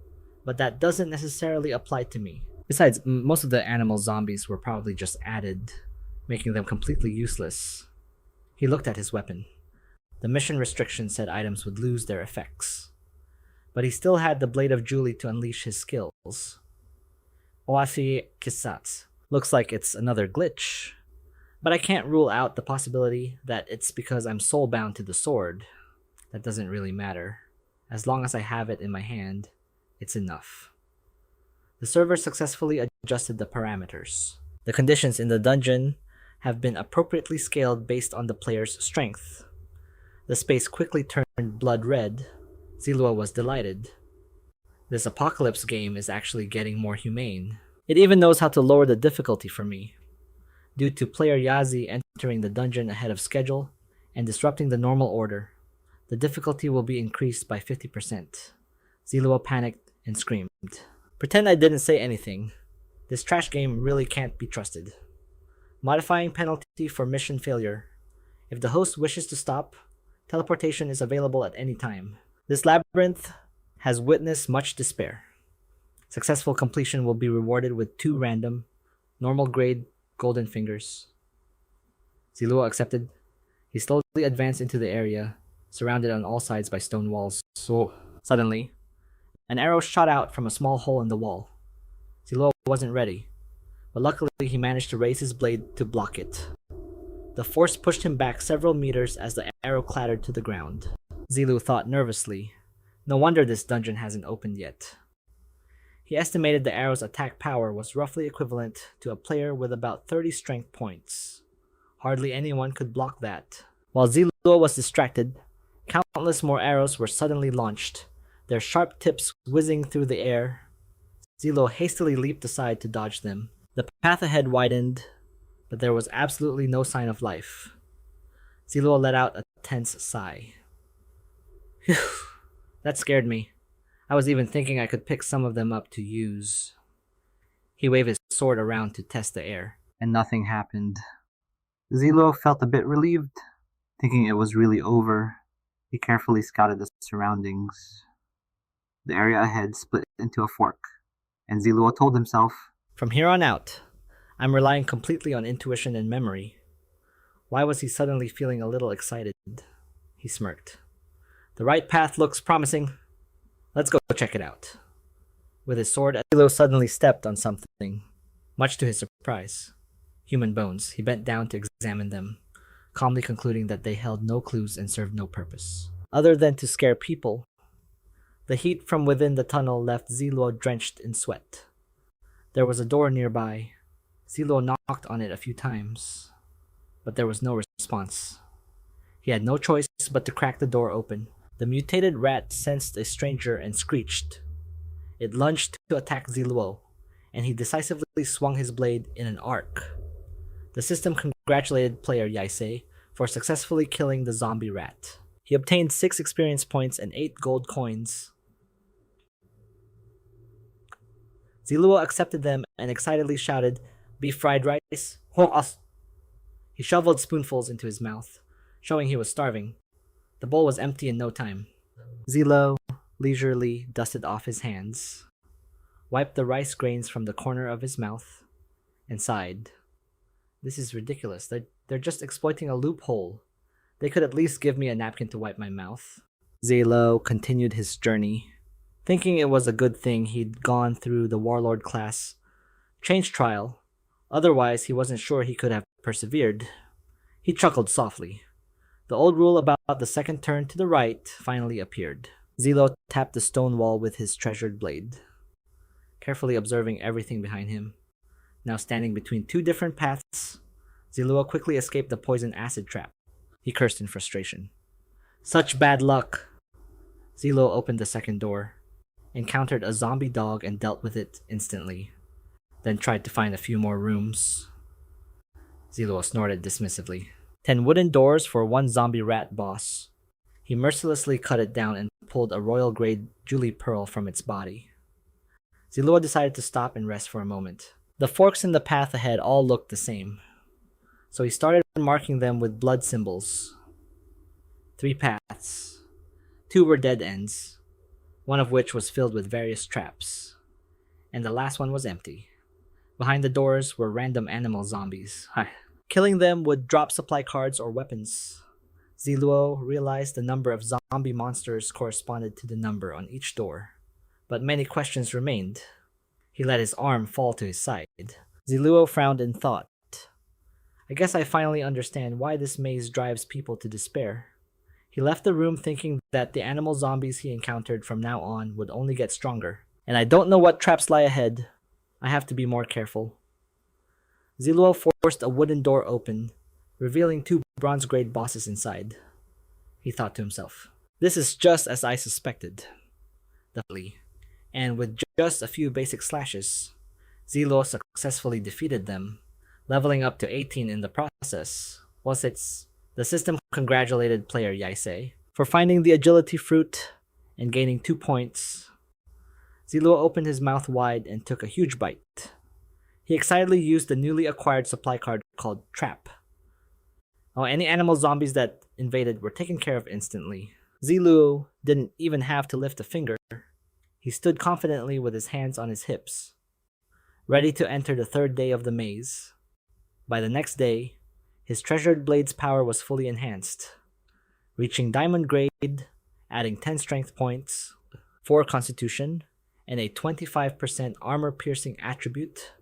But that doesn't necessarily apply to me. Besides, most of the animal zombies were probably just added, making them completely useless. He looked at his weapon. The mission restriction said items would lose their effects. But he still had the Blade of Julie to unleash his skills. Oafi Kisatsu. Looks like it's another glitch. But I can't rule out the possibility that it's because I'm soul-bound to the sword. That doesn't really matter. As long as I have it in my hand, it's enough. The server successfully adjusted the parameters. The conditions in the dungeon have been appropriately scaled based on the player's strength. The space quickly turned blood red. Zi Luo was delighted. This apocalypse game is actually getting more humane. It even knows how to lower the difficulty for me. Due to player Yazi entering the dungeon ahead of schedule and disrupting the normal order, the difficulty will be increased by 50%. Zi Luo panicked and screamed. Pretend I didn't say anything. This trash game really can't be trusted. Modifying penalty for mission failure. If the host wishes to stop, teleportation is available at any time. This labyrinth has witnessed much despair. Successful completion will be rewarded with 2 random, normal grade golden fingers. Zi Luo accepted. He slowly advanced into the area, surrounded on all sides by stone walls. So, suddenly, an arrow shot out from a small hole in the wall. Zi Luo wasn't ready, but luckily he managed to raise his blade to block it. The force pushed him back several meters as the arrow clattered to the ground. Zi Luo thought nervously, no wonder this dungeon hasn't opened yet. He estimated the arrow's attack power was roughly equivalent to a player with about 30 strength points. Hardly anyone could block that. While Zi Luo was distracted, countless more arrows were suddenly launched, their sharp tips whizzing through the air. Zi Luo hastily leaped aside to dodge them. The path ahead widened, but there was absolutely no sign of life. Zi Luo let out a tense sigh. Phew, that scared me. I was even thinking I could pick some of them up to use. He waved his sword around to test the air. And nothing happened. Zi Luo felt a bit relieved, thinking it was really over. He carefully scouted the surroundings. The area ahead split into a fork, and Zi Luo told himself, From here on out, I'm relying completely on intuition and memory. Why was he suddenly feeling a little excited? He smirked. The right path looks promising. Let's go check it out. With his sword, Zi Luo suddenly stepped on something, much to his surprise. Human bones. He bent down to examine them, calmly concluding that they held no clues and served no purpose, other than to scare people. The heat from within the tunnel left Zi Luo drenched in sweat. There was a door nearby. Zi Luo knocked on it a few times, but there was no response. He had no choice but to crack the door open. The mutated rat sensed a stranger and screeched. It lunged to attack Zi Luo, and he decisively swung his blade in an arc. The system congratulated player Yaisei for successfully killing the zombie rat. He obtained 6 experience points and 8 gold coins. Zi Luo accepted them and excitedly shouted, Beef fried rice? Hong-as! He shoveled spoonfuls into his mouth, showing he was starving. The bowl was empty in no time. Zi Luo leisurely dusted off his hands, wiped the rice grains from the corner of his mouth, and sighed. This is ridiculous. They're just exploiting a loophole. They could at least give me a napkin to wipe my mouth. Zi Luo continued his journey, thinking it was a good thing he'd gone through the warlord class change trial. Otherwise, he wasn't sure he could have persevered. He chuckled softly. The old rule about the second turn to the right finally appeared. Zilo tapped the stone wall with his treasured blade, carefully observing everything behind him. Now standing between two different paths, Ziluo quickly escaped the poison acid trap. He cursed in frustration. Such bad luck! Zilo opened the second door, encountered a zombie dog and dealt with it instantly, then tried to find a few more rooms. Zilo snorted dismissively. 10 wooden doors for one zombie rat boss. He mercilessly cut it down and pulled a royal-grade Julie pearl from its body. Zilua decided to stop and rest for a moment. The forks in the path ahead all looked the same, so he started marking them with blood symbols. 3 paths. 2 were dead ends, one of which was filled with various traps, and the last one was empty. Behind the doors were random animal zombies. Killing them would drop supply cards or weapons. Ziluo realized the number of zombie monsters corresponded to the number on each door, but many questions remained. He let his arm fall to his side. Ziluo frowned in thought. I guess I finally understand why this maze drives people to despair. He left the room thinking that the animal zombies he encountered from now on would only get stronger. And I don't know what traps lie ahead. I have to be more careful. Ziluo forced a wooden door open, revealing 2 bronze-grade bosses inside. He thought to himself, this is just as I suspected. And with just a few basic slashes, Ziluo successfully defeated them, leveling up to 18 in the process. The system congratulated player Yaisei for finding the agility fruit and gaining 2 points. Ziluo opened his mouth wide and took a huge bite. He excitedly used the newly acquired supply card called Trap. Any animal zombies that invaded were taken care of instantly. Ziluo didn't even have to lift a finger. He stood confidently with his hands on his hips, ready to enter the 3rd day of the maze. By the next day, his treasured blade's power was fully enhanced, reaching diamond grade, adding 10 strength points, 4 constitution, and a 25% armor-piercing attribute.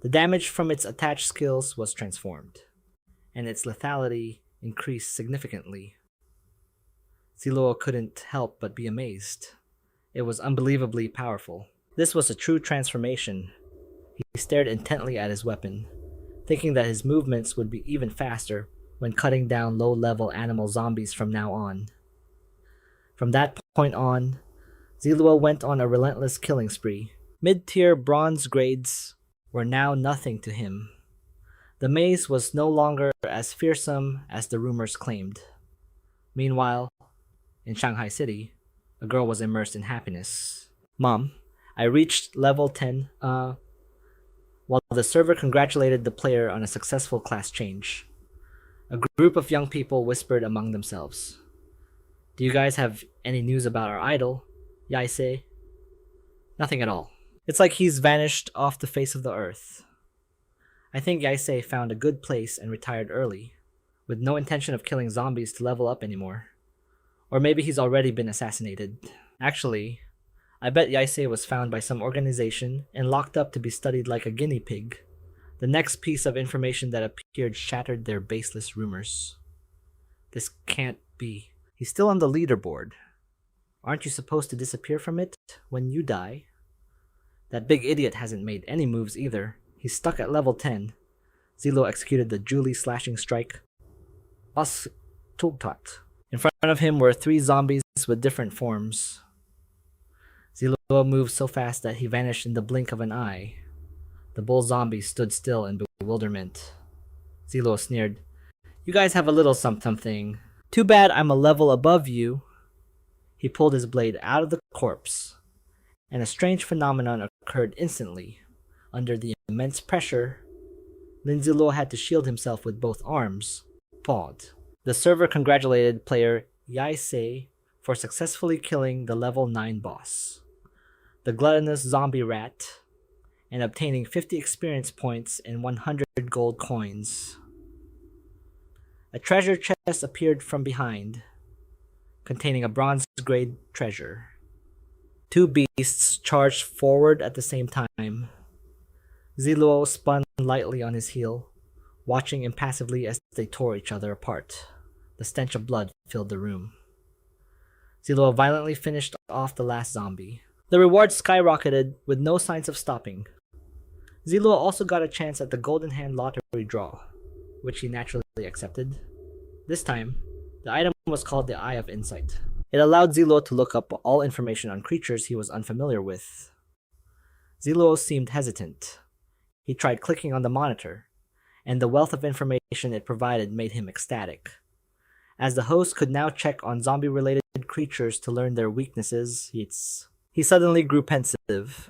The damage from its attached skills was transformed, and its lethality increased significantly. Ziluo couldn't help but be amazed. It was unbelievably powerful. This was a true transformation. He stared intently at his weapon, thinking that his movements would be even faster when cutting down low-level animal zombies from now on. From that point on, Ziluo went on a relentless killing spree. Mid-tier bronze grades were now nothing to him. The maze was no longer as fearsome as the rumors claimed. Meanwhile, in Shanghai City, a girl was immersed in happiness. Mom, I reached level 10, while the server congratulated the player on a successful class change. A group of young people whispered among themselves. Do you guys have any news about our idol, Yaisei? Nothing at all. It's like he's vanished off the face of the earth. I think Yaisei found a good place and retired early, with no intention of killing zombies to level up anymore. Or maybe he's already been assassinated. Actually, I bet Yaisei was found by some organization and locked up to be studied like a guinea pig. The next piece of information that appeared shattered their baseless rumors. This can't be. He's still on the leaderboard. Aren't you supposed to disappear from it when you die? That big idiot hasn't made any moves either. He's stuck at level 10. Ziluo executed the Julie slashing strike. Us Tugtat. In front of him were 3 zombies with different forms. Ziluo moved so fast that he vanished in the blink of an eye. The bull zombie stood still in bewilderment. Ziluo sneered, You guys have a little something. Too bad I'm a level above you. He pulled his blade out of the corpse, and a strange phenomenon occurred instantly. Under the immense pressure, Lin Zi Luo had to shield himself with both arms. Pawed. The server congratulated player Yaisei for successfully killing the level 9 boss, the gluttonous zombie rat, and obtaining 50 experience points and 100 gold coins. A treasure chest appeared from behind, containing a bronze-grade treasure. 2 beasts charged forward at the same time. Ziluo spun lightly on his heel, watching impassively as they tore each other apart. The stench of blood filled the room. Luo violently finished off the last zombie. The reward skyrocketed with no signs of stopping. Luo also got a chance at the Golden Hand lottery draw, which he naturally accepted. This time, the item was called the Eye of Insight. It allowed Luo to look up all information on creatures he was unfamiliar with. Luo seemed hesitant. He tried clicking on the monitor, and the wealth of information it provided made him ecstatic. As the host could now check on zombie-related creatures to learn their weaknesses, he suddenly grew pensive.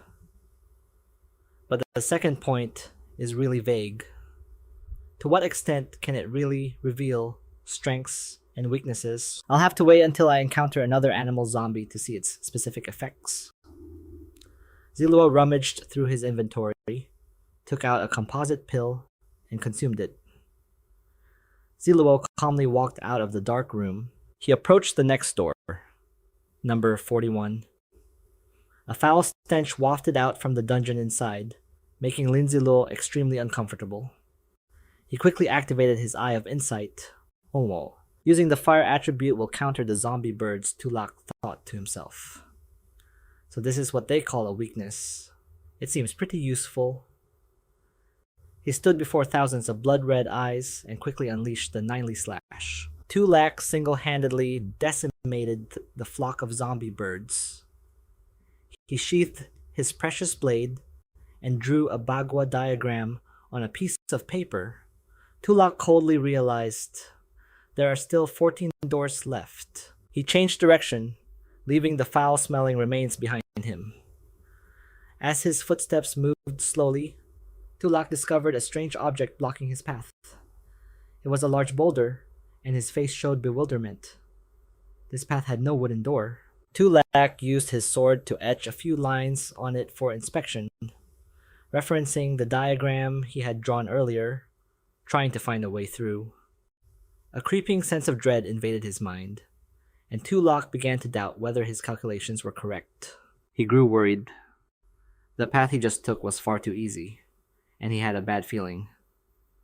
But the second point is really vague. To what extent can it really reveal strengths and weaknesses? I'll have to wait until I encounter another animal zombie to see its specific effects. Luo rummaged through his inventory, took out a composite pill, and consumed it. Luo calmly walked out of the dark room. He approached the next door, number 41. A foul stench wafted out from the dungeon inside, making Lin Zi Luo extremely uncomfortable. He quickly activated his Eye of Insight. Oh, using the fire attribute will counter the zombie birds, Tulak thought to himself. So this is what they call a weakness. It seems pretty useful. He stood before thousands of blood-red eyes and quickly unleashed the Ninely Slash. Tulak single-handedly decimated the flock of zombie birds. He sheathed his precious blade and drew a Bagua diagram on a piece of paper. Tulak coldly realized there are still 14 doors left. He changed direction, leaving the foul-smelling remains behind him. As his footsteps moved slowly, Tulak discovered a strange object blocking his path. It was a large boulder, and his face showed bewilderment. This path had no wooden door. Tulak used his sword to etch a few lines on it for inspection, referencing the diagram he had drawn earlier, trying to find a way through. A creeping sense of dread invaded his mind, and Tulak began to doubt whether his calculations were correct. He grew worried. The path he just took was far too easy, and he had a bad feeling.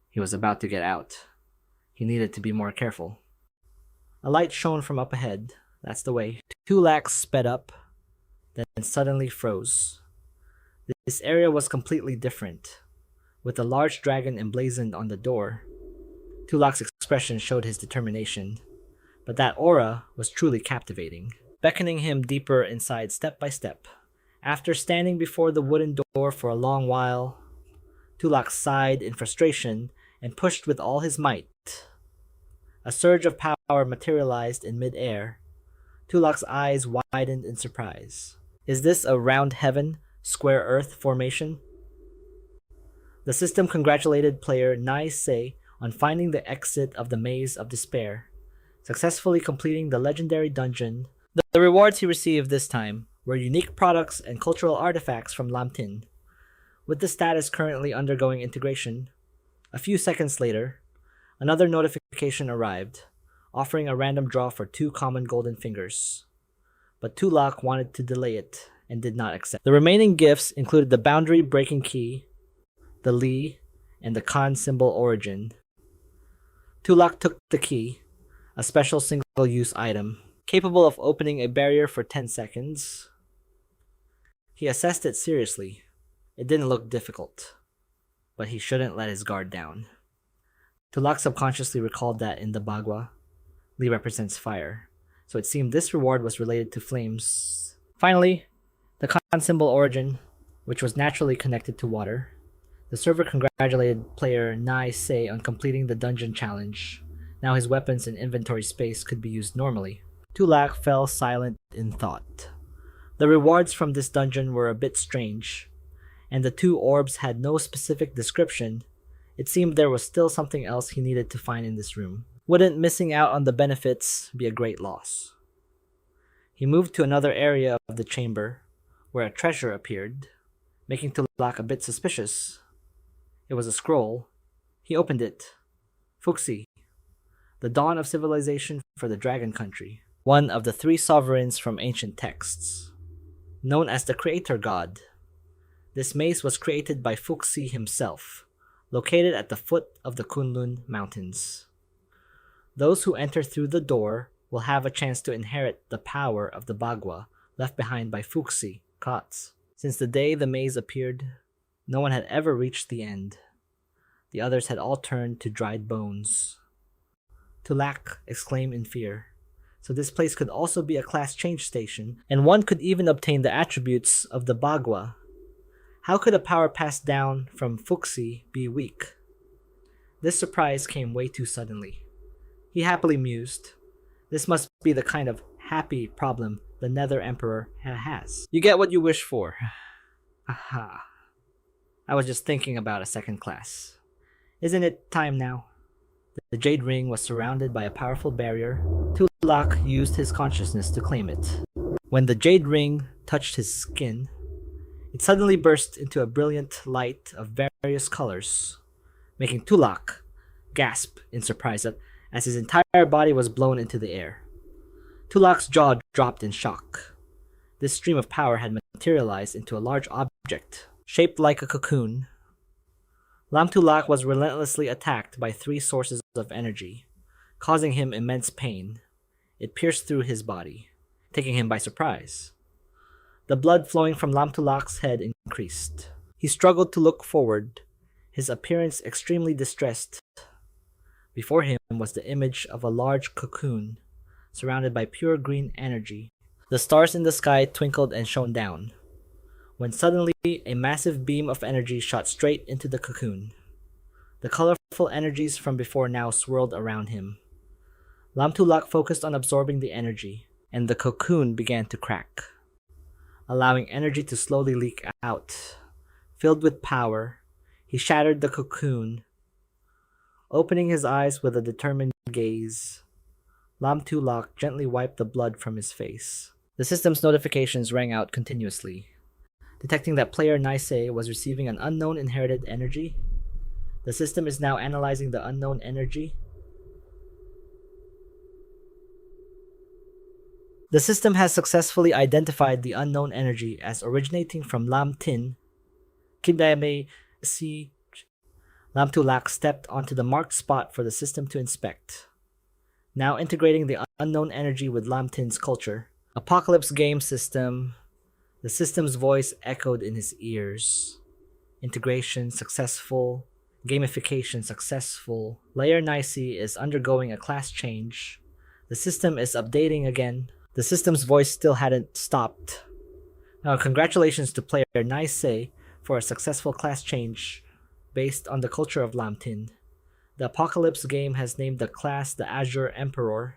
He was about to get out. He needed to be more careful. A light shone from up ahead. That's the way. Tulak sped up, then suddenly froze. This area was completely different. With a large dragon emblazoned on the door, Tulak's expression showed his determination, but that aura was truly captivating, beckoning him deeper inside step by step. After standing before the wooden door for a long while, Tulak sighed in frustration and pushed with all his might. A surge of power materialized in mid-air. Tulak's eyes widened in surprise. Is this a round heaven, square earth formation? The system congratulated player Nai Se on finding the exit of the Maze of Despair, successfully completing the legendary dungeon. The rewards he received this time were unique products and cultural artifacts from Lamtin. With the status currently undergoing integration, a few seconds later, another notification arrived, offering a random draw for 2 common golden fingers. But Tulak wanted to delay it and did not accept. The remaining gifts included the boundary breaking key, the Li, and the Khan symbol origin. Tulak took the key, a special single-use item, capable of opening a barrier for 10 seconds. He assessed it seriously. It didn't look difficult, but he shouldn't let his guard down. Tulak subconsciously recalled that in the Bagua, Li represents fire, so it seemed this reward was related to flames. Finally, the Khan symbol origin, which was naturally connected to water. The server congratulated player Nai Se on completing the dungeon challenge. Now his weapons and inventory space could be used normally. Tulak fell silent in thought. The rewards from this dungeon were a bit strange, and the 2 orbs had no specific description. It seemed there was still something else he needed to find in this room. Wouldn't missing out on the benefits be a great loss? He moved to another area of the chamber, where a treasure appeared, making Tulak a bit suspicious. It was a scroll. He opened it. Fuxi, the dawn of civilization for the Dragon Country, one of the 3 sovereigns from ancient texts. Known as the Creator God, this maze was created by Fuxi himself, located at the foot of the Kunlun Mountains. Those who enter through the door will have a chance to inherit the power of the Bagua left behind by Fuxi, Kotz. Since the day the maze appeared, no one had ever reached the end. The others had all turned to dried bones. Tulak exclaimed in fear. So this place could also be a class change station, and one could even obtain the attributes of the Bagua. How could a power passed down from Fuxi be weak? This surprise came way too suddenly. He happily mused. This must be the kind of happy problem the Nether Emperor has. You get what you wish for. Aha. I was just thinking about a second class. Isn't it time now? The Jade Ring was surrounded by a powerful barrier. Tulak used his consciousness to claim it. When the Jade Ring touched his skin, it suddenly burst into a brilliant light of various colors, making Tulak gasp in surprise as his entire body was blown into the air. Tulak's jaw dropped in shock. This stream of power had materialized into a large object, shaped like a cocoon. Lam Tulak was relentlessly attacked by 3 sources of energy, causing him immense pain. It pierced through his body, taking him by surprise. The blood flowing from Lam Tulak's head increased. He struggled to look forward, his appearance extremely distressed. Before him was the image of a large cocoon, surrounded by pure green energy. The stars in the sky twinkled and shone down, when suddenly a massive beam of energy shot straight into the cocoon. The colorful energies from before now swirled around him. Lam Tulak focused on absorbing the energy, and the cocoon began to crack, allowing energy to slowly leak out. Filled with power, he shattered the cocoon. Opening his eyes with a determined gaze, Lam Tulak gently wiped the blood from his face. The system's notifications rang out continuously, detecting that player Nisei was receiving an unknown inherited energy. The system is now analyzing the unknown energy. The system has successfully identified the unknown energy as originating from Lam Tin. Kidame Si. Lam Tulak stepped onto the marked spot for the system to inspect. Now integrating the unknown energy with Lam Tin's culture. Apocalypse game system. The system's voice echoed in his ears. Integration successful. Gamification successful. Layer Nisei is undergoing a class change. The system is updating again. The system's voice still hadn't stopped. Now, congratulations to player Nisei for a successful class change based on the culture of Lam Tin. The Apocalypse game has named the class the Azure Emperor.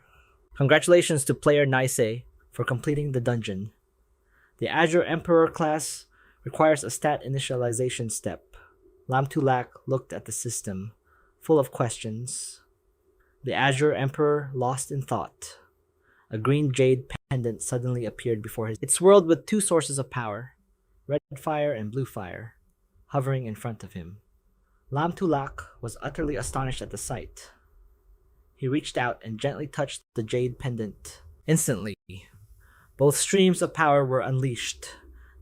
Congratulations to player Nisei for completing the dungeon. The Azure Emperor class requires a stat initialization step. Lam Tulak looked at the system, full of questions. The Azure Emperor lost in thought. A green jade pendant suddenly appeared before his. It swirled with 2 sources of power, red fire and blue fire, hovering in front of him. Lam Tulak was utterly astonished at the sight. He reached out and gently touched the jade pendant. Instantly, both streams of power were unleashed.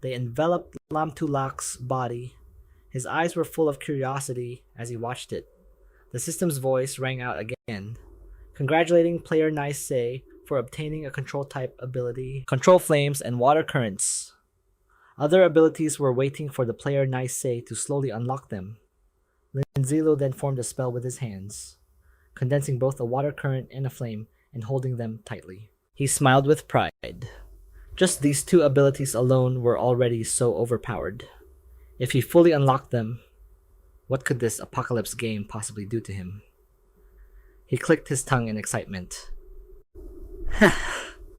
They enveloped Lam Tulak's body. His eyes were full of curiosity as he watched it. The system's voice rang out again, congratulating player Nisei for obtaining a control type ability, control flames and water currents. Other abilities were waiting for the player Nisei to slowly unlock them. Lin Zi Luo then formed a spell with his hands, condensing both a water current and a flame and holding them tightly. He smiled with pride. Just these 2 abilities alone were already so overpowered. If he fully unlocked them, what could this apocalypse game possibly do to him? He clicked his tongue in excitement.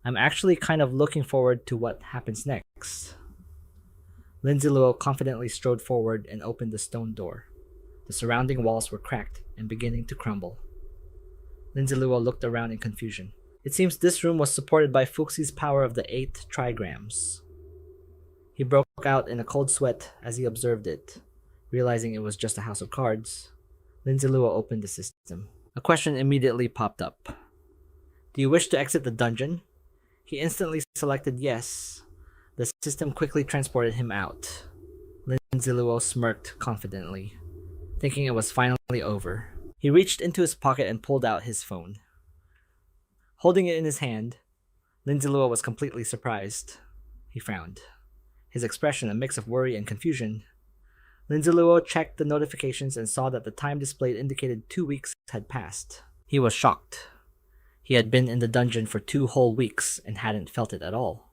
I'm actually kind of looking forward to what happens next. Lin Zi Luo confidently strode forward and opened the stone door. The surrounding walls were cracked and beginning to crumble. Lin Zi Luo looked around in confusion. It seems this room was supported by Fuxi's power of the 8 trigrams. He broke out in a cold sweat as he observed it. Realizing it was just a house of cards, Lin Zi Luo opened the system. A question immediately popped up. Do you wish to exit the dungeon? He instantly selected yes. The system quickly transported him out. Lin Zi Luo smirked confidently, thinking it was finally over. He reached into his pocket and pulled out his phone. Holding it in his hand, Lin Zi Luo was completely surprised. He frowned, his expression a mix of worry and confusion. Lin Zi Luo checked the notifications and saw that the time displayed indicated 2 weeks had passed. He was shocked. He had been in the dungeon for 2 whole weeks and hadn't felt it at all.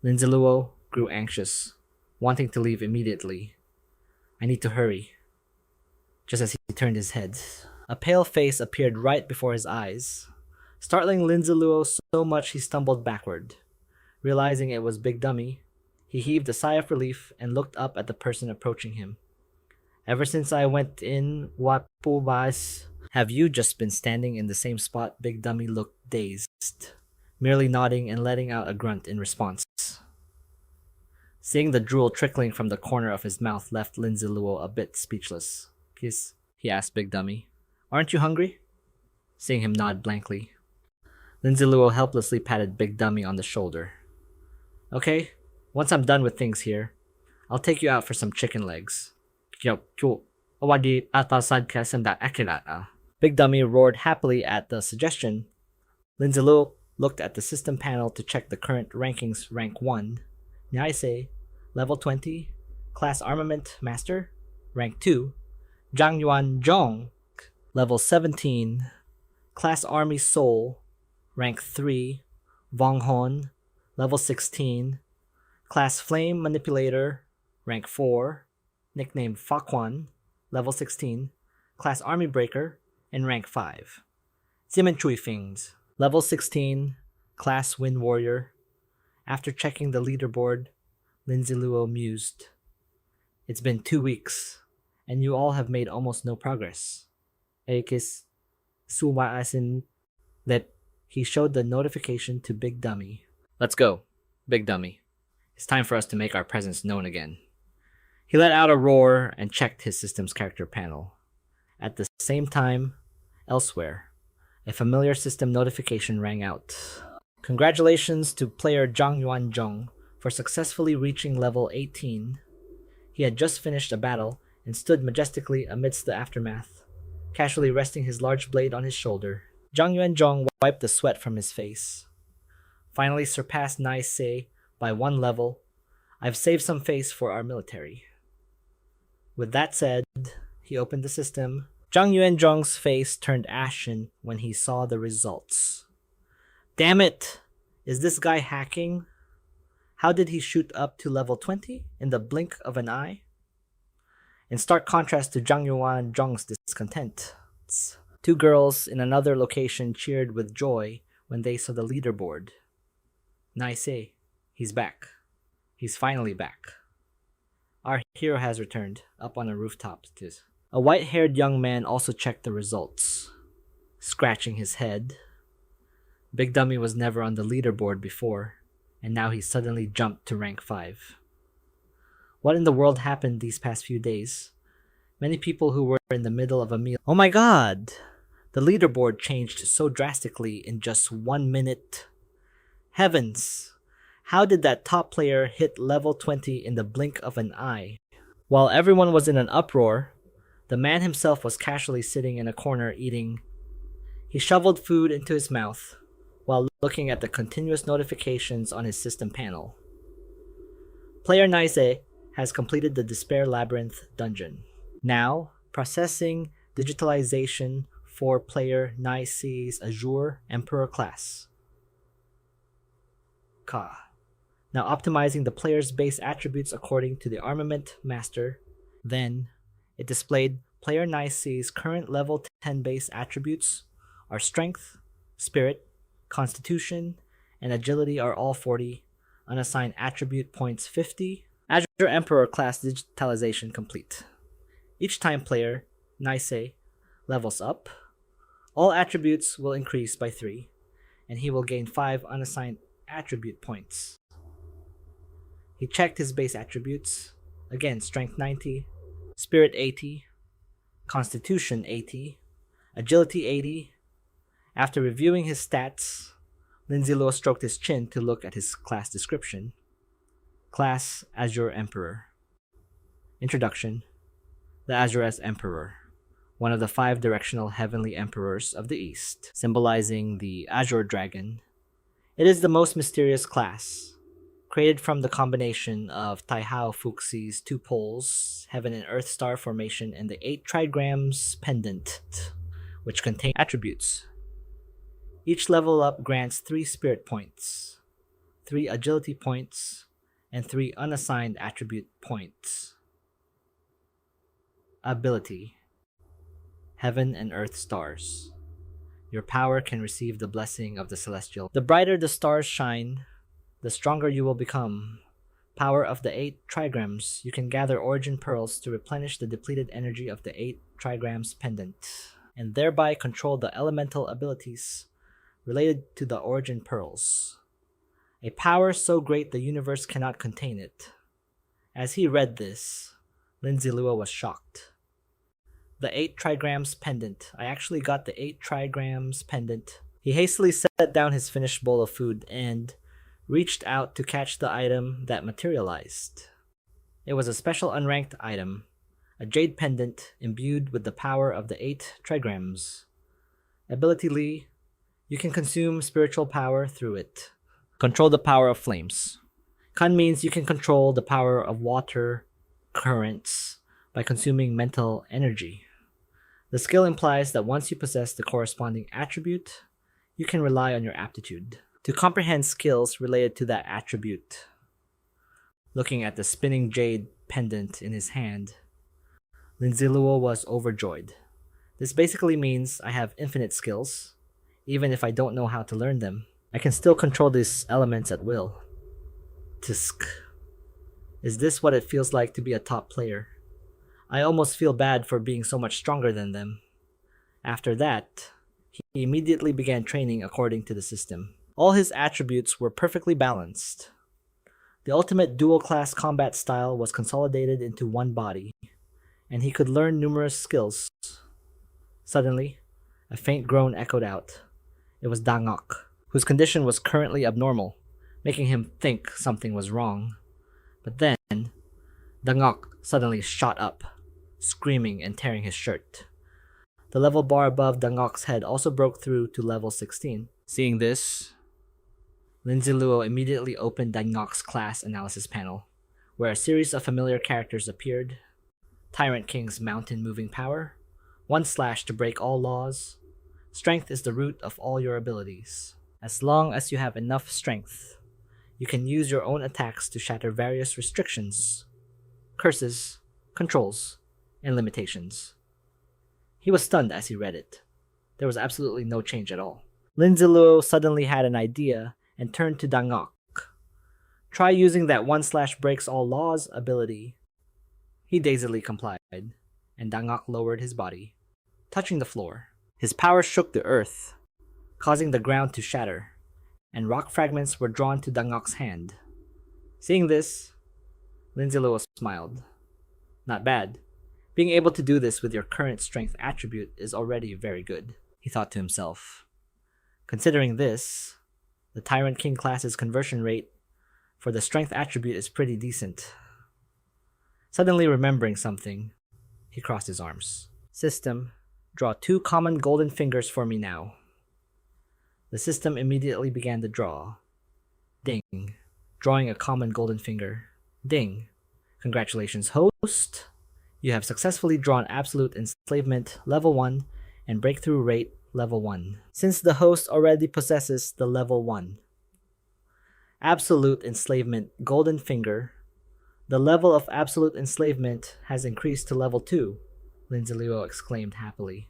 Lin Zi Luo grew anxious, wanting to leave immediately. I need to hurry. Just as he turned his head, a pale face appeared right before his eyes, startling Lin Zi Luo so much he stumbled backward. Realizing it was Big Dummy, he heaved a sigh of relief and looked up at the person approaching him. Ever since I went in, what po bas? Have you just been standing in the same spot? Big Dummy looked dazed, merely nodding and letting out a grunt in response. Seeing the drool trickling from the corner of his mouth left Lin Zi Luo a bit speechless. Kiss? He asked Big Dummy. Aren't you hungry? Seeing him nod blankly, Lin Zi Luo helplessly patted Big Dummy on the shoulder. Okay, once I'm done with things here, I'll take you out for some chicken legs. Big Dummy roared happily at the suggestion. Lin Zi Luo looked at the system panel to check the current rankings. Rank 1, Niaise, level 20, class armament master. Rank 2, Zhang Yuan Zhong, level 17, class army soul. Rank 3, Vong Hon, level 16, class flame manipulator. Rank 4, nicknamed Fakwan, level 16, class army breaker. And rank 5, Zimen Chui Fings, level 16, class wind warrior. After checking the leaderboard, Lin Zi Luo mused. It's been 2 weeks, and you all have made almost no progress. Ekis Suma Asin that he showed the notification to Big Dummy. Let's go, Big Dummy. It's time for us to make our presence known again. He let out a roar and checked his system's character panel. At the same time, elsewhere, a familiar system notification rang out. Congratulations to player Zhang Yuan Zhong for successfully reaching level 18. He had just finished a battle and stood majestically amidst the aftermath, casually resting his large blade on his shoulder. Zhang Yuan Zhong wiped the sweat from his face. Finally surpassed Niaise by 1 level. I've saved some face for our military. With that said, he opened the system. Zhang Yuanzhong's face turned ashen when he saw the results. Damn it! Is this guy hacking? How did he shoot up to level 20 in the blink of an eye? In stark contrast to Zhang Yuanzhong's discontent, 2 girls in another location cheered with joy when they saw the leaderboard. Niaise, he's back. He's finally back. Our hero has returned, up on a rooftop. A white-haired young man also checked the results, scratching his head. Big Dummy was never on the leaderboard before, and now he suddenly jumped to rank 5. What in the world happened these past few days? Many people who were in the middle of a meal. Oh my god! The leaderboard changed so drastically in just 1 minute. Heavens! How did that top player hit level 20 in the blink of an eye? While everyone was in an uproar, the man himself was casually sitting in a corner eating. He shoveled food into his mouth while looking at the continuous notifications on his system panel. Player Niaise has completed the Despair Labyrinth dungeon. Now, processing digitalization for player Niaise's Azure Emperor class. Now optimizing the player's base attributes according to the armament master. Then, it displayed player Niaise's current level 10 base attributes are strength, spirit, constitution, and agility are all 40, unassigned attribute points 50. Azure Emperor class digitalization complete. Each time player Niaise levels up, all attributes will increase by 3, and he will gain 5 unassigned attribute points. He checked his base attributes. Again, strength 90, spirit 80, constitution 80, agility 80. After reviewing his stats, Lin Zi Luo stroked his chin to look at his class description. Class Azure Emperor. Introduction. The Azure as Emperor. one of the 5 directional heavenly emperors of the East, symbolizing the Azure Dragon. It is the most mysterious class, created from the combination of Taihao Fuxi's 2 poles, Heaven and Earth star formation, and the 8 trigrams pendant, which contain attributes. Each level up grants 3 spirit points, 3 agility points, and 3 unassigned attribute points. Ability: Heaven and Earth stars. Your power can receive the blessing of the celestial. The brighter the stars shine, the stronger you will become. Power of the 8 trigrams. You can gather origin pearls to replenish the depleted energy of the 8 trigrams pendant, and thereby control the elemental abilities related to the origin pearls. A power so great the universe cannot contain it. As he read this, Lin Zi Luo was shocked. The 8 trigrams pendant. I actually got the 8 trigrams pendant. He hastily set down his finished bowl of food and reached out to catch the item that materialized. It was a special unranked item, a jade pendant imbued with the power of the 8 trigrams. Ability Li: you can consume spiritual power through it. Control the power of flames. Kan means you can control the power of water currents by consuming mental energy. The skill implies that once you possess the corresponding attribute, you can rely on your aptitude to comprehend skills related to that attribute. Looking at the spinning jade pendant in his hand, Lin Zi Luo was overjoyed. This basically means I have infinite skills. Even if I don't know how to learn them, I can still control these elements at will. Tisk. Is this what it feels like to be a top player? I almost feel bad for being so much stronger than them. After that, he immediately began training according to the system. All his attributes were perfectly balanced. The ultimate dual-class combat style was consolidated into one body, and he could learn numerous skills. Suddenly, a faint groan echoed out. It was Dangok, whose condition was currently abnormal, making him think something was wrong. But then, Dangok suddenly shot up, screaming and tearing his shirt. The level bar above Dangok's head also broke through to level 16. Seeing this, Lin Zi Luo immediately opened Dangok's class analysis panel, where a series of familiar characters appeared. Tyrant King's mountain moving power, 1 slash to break all laws. Strength is the root of all your abilities. As long as you have enough strength, you can use your own attacks to shatter various restrictions, curses, controls, and limitations. He was stunned as he read it. There was absolutely no change at all. Lin Zi Luo suddenly had an idea and turned to Dangok. Try using that 1 slash breaks all laws ability. He dazedly complied, and Dangok lowered his body, touching the floor. His power shook the earth, causing the ground to shatter, and rock fragments were drawn to Dangok's hand. Seeing this, Lin Zi Luo smiled. Not bad. Being able to do this with your current strength attribute is already very good, he thought to himself. Considering this, the Tyrant King class's conversion rate for the strength attribute is pretty decent. Suddenly remembering something, he crossed his arms. System, draw 2 common golden fingers for me now. The system immediately began to draw. Ding. Drawing a common golden finger. Ding. Congratulations, host. You have successfully drawn Absolute Enslavement level 1 and Breakthrough Rate level 1. Since the host already possesses the level 1 Absolute Enslavement Golden Finger, the level of Absolute Enslavement has increased to level 2, Lin Zi Luo exclaimed happily.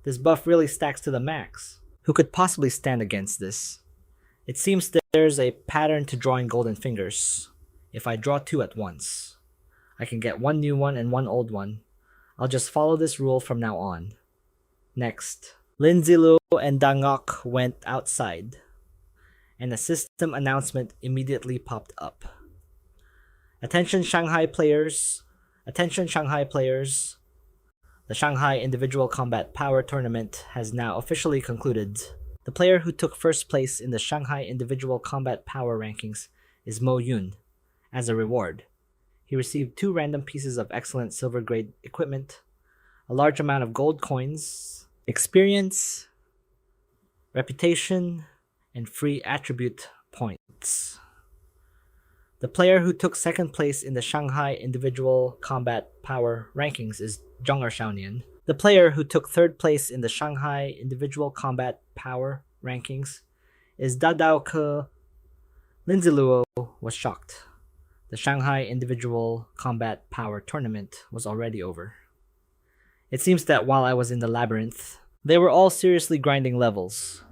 This buff really stacks to the max. Who could possibly stand against this? It seems there's a pattern to drawing golden fingers. If I draw 2 at once, I can get 1 new one and 1 old one. I'll just follow this rule from now on. Next, Lin Zi Luo and Dangok went outside, and a system announcement immediately popped up. Attention Shanghai players! Attention Shanghai players! The Shanghai Individual Combat Power Tournament has now officially concluded. The player who took first place in the Shanghai Individual Combat Power Rankings is Mo Yun. As a reward, he received 2 random pieces of excellent silver grade equipment, a large amount of gold coins, experience, reputation, and free attribute points. The player who took second place in the Shanghai Individual Combat Power Rankings is Zhong'er Xiaonian. The player who took third place in the Shanghai Individual Combat Power Rankings is Dadaoke. Lin Zi Luo was shocked. The Shanghai Individual Combat Power Tournament was already over. It seems that while I was in the labyrinth, they were all seriously grinding levels.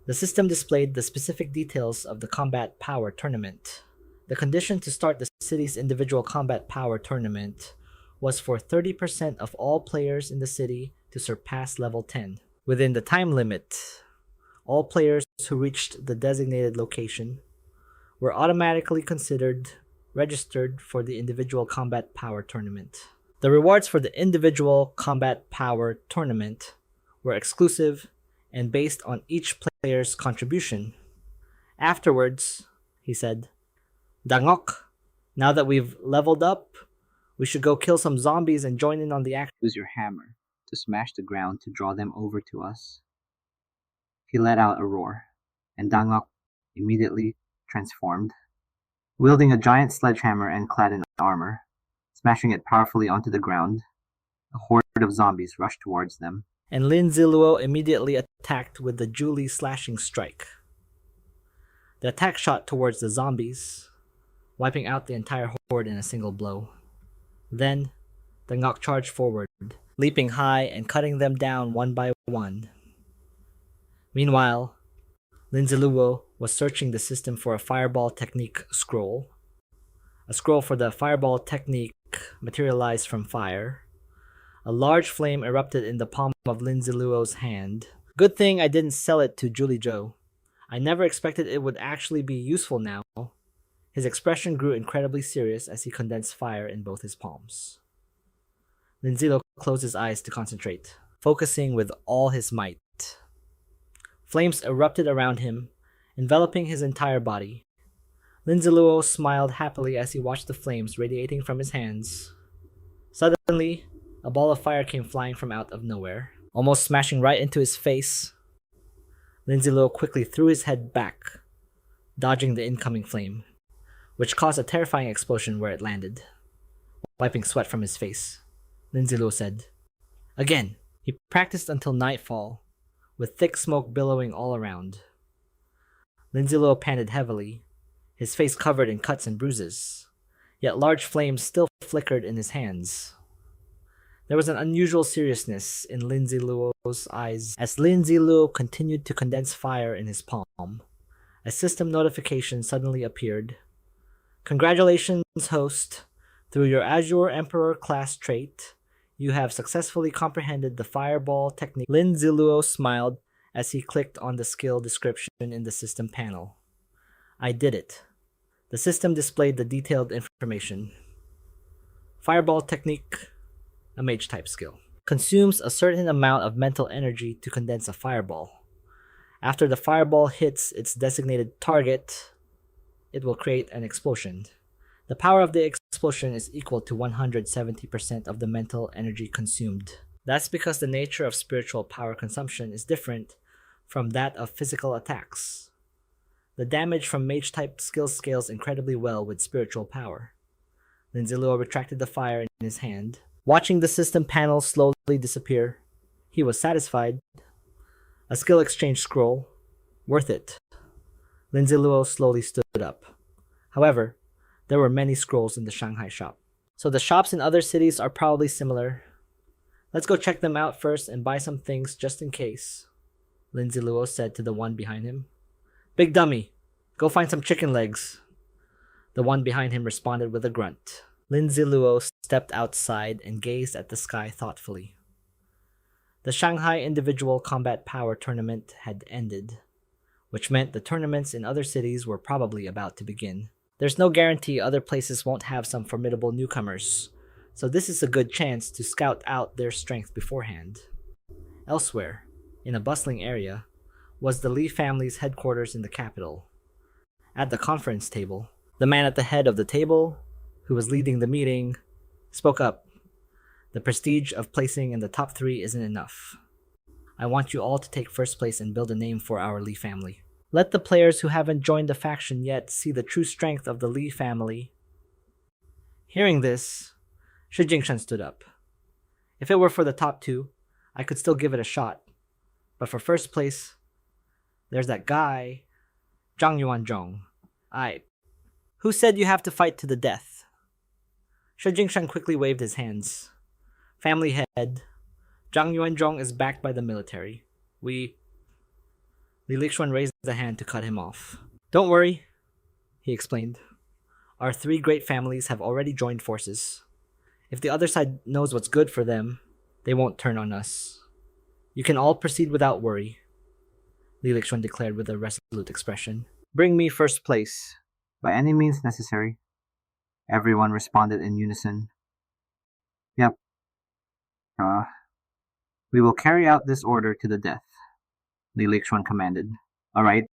The system displayed the specific details of the Combat Power Tournament. The condition to start the city's Individual Combat Power Tournament was for 30% of all players in the city to surpass level 10. Within the time limit, all players who reached the designated location were automatically registered for the Individual Combat Power Tournament. The rewards for the Individual Combat Power Tournament were exclusive and based on each player's contribution. Afterwards, he said, "Dangok, now that we've leveled up, we should go kill some zombies and join in on the action." Use your hammer to smash the ground to draw them over to us. He let out a roar, and Dangok immediately transformed. Wielding a giant sledgehammer and clad in armor, smashing it powerfully onto the ground, a horde of zombies rushed towards them. And Lin Zi Luo immediately attacked with the Julie slashing strike. The attack shot towards the zombies, wiping out the entire horde in a single blow. Then, the Ngok charged forward, leaping high and cutting them down one by one. Meanwhile, Lin Zi Luo was searching the system for a fireball technique scroll. A scroll for the fireball technique materialized from fire. A large flame erupted in the palm of Lin Zi Luo's hand. Good thing I didn't sell it to Julie Zhou. I never expected it would actually be useful now. His expression grew incredibly serious as he condensed fire in both his palms. Lin Zi Luo closed his eyes to concentrate, focusing with all his might. Flames erupted around him, enveloping his entire body. Lin Zi Luo smiled happily as he watched the flames radiating from his hands. Suddenly, a ball of fire came flying from out of nowhere, almost smashing right into his face. Lin Zi Luo quickly threw his head back, dodging the incoming flame, which caused a terrifying explosion where it landed. Wiping sweat from his face, Lin Zi Luo said, "Again." He practiced until nightfall, with thick smoke billowing all around. Lin Zi Luo panted heavily, his face covered in cuts and bruises, yet large flames still flickered in his hands. There was an unusual seriousness in Lin Zi Luo's eyes as Lin Zi Luo continued to condense fire in his palm. A system notification suddenly appeared. "Congratulations, host. Through your Azure Emperor class trait, you have successfully comprehended the fireball technique." Lin Zi Luo smiled as he clicked on the skill description in the system panel. "I did it." The system displayed the detailed information. Fireball technique, a mage-type skill. Consumes a certain amount of mental energy to condense a fireball. After the fireball hits its designated target, it will create an explosion. The power of the explosion is equal to 170% of the mental energy consumed. That's because the nature of spiritual power consumption is different from that of physical attacks. The damage from mage-type skills scales incredibly well with spiritual power. Lin Zi Luo retracted the fire in his hand. Watching the system panel slowly disappear, he was satisfied. A skill exchange scroll. Worth it. Lin Zi Luo slowly stood up. However, there were many scrolls in the Shanghai shop. So the shops in other cities are probably similar. Let's go check them out first and buy some things just in case, Lin Zi Luo said to the one behind him. "Big dummy, go find some chicken legs." The one behind him responded with a grunt. Lin Zi Luo stepped outside and gazed at the sky thoughtfully. The Shanghai Individual Combat Power Tournament had ended, which meant the tournaments in other cities were probably about to begin. There's no guarantee other places won't have some formidable newcomers, so this is a good chance to scout out their strength beforehand. Elsewhere, in a bustling area, was the Li family's headquarters in the capital. At the conference table, the man at the head of the table, who was leading the meeting, spoke up. The prestige of placing in the top 3 isn't enough. I want you all to take first place and build a name for our Li family. Let the players who haven't joined the faction yet see the true strength of the Li family. Hearing this, Shi Jingshan stood up. If it were for the top 2, I could still give it a shot. But for first place, there's that guy, Zhang Yuanzhong. Who said you have to fight to the death? Shi Jingshan quickly waved his hands. Family head, Zhang Yuanzhong is backed by the military. Li Lixuan raised a hand to cut him off. Don't worry, he explained. Our 3 great families have already joined forces. If the other side knows what's good for them, they won't turn on us. You can all proceed without worry, Li Lixuan declared with a resolute expression. Bring me first place, by any means necessary. Everyone responded in unison. Yep. We will carry out this order to the death, Li Lixuan commanded. All right,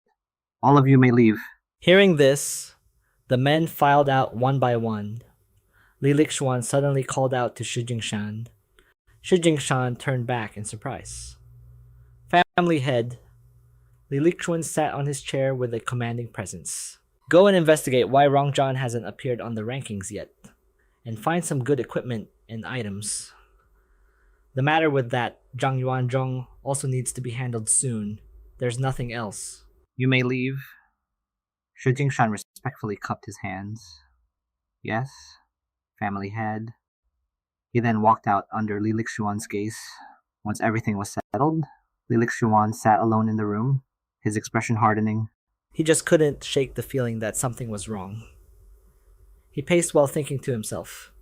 all of you may leave. Hearing this, the men filed out one by one. Li Lixuan suddenly called out to Shi Jingshan. Shi Jingshan turned back in surprise. Family head, Li Lixuan sat on his chair with a commanding presence. Go and investigate why Rongzhan hasn't appeared on the rankings yet, and find some good equipment and items. The matter with that Zhang Yuanzhong also needs to be handled soon. There's nothing else. You may leave. Shi Jingshan respectfully cupped his hands. Yes, family head. He then walked out under Li Lixuan's gaze. Once everything was settled, Li Lixuan sat alone in the room, his expression hardening. He just couldn't shake the feeling that something was wrong. He paced while thinking to himself.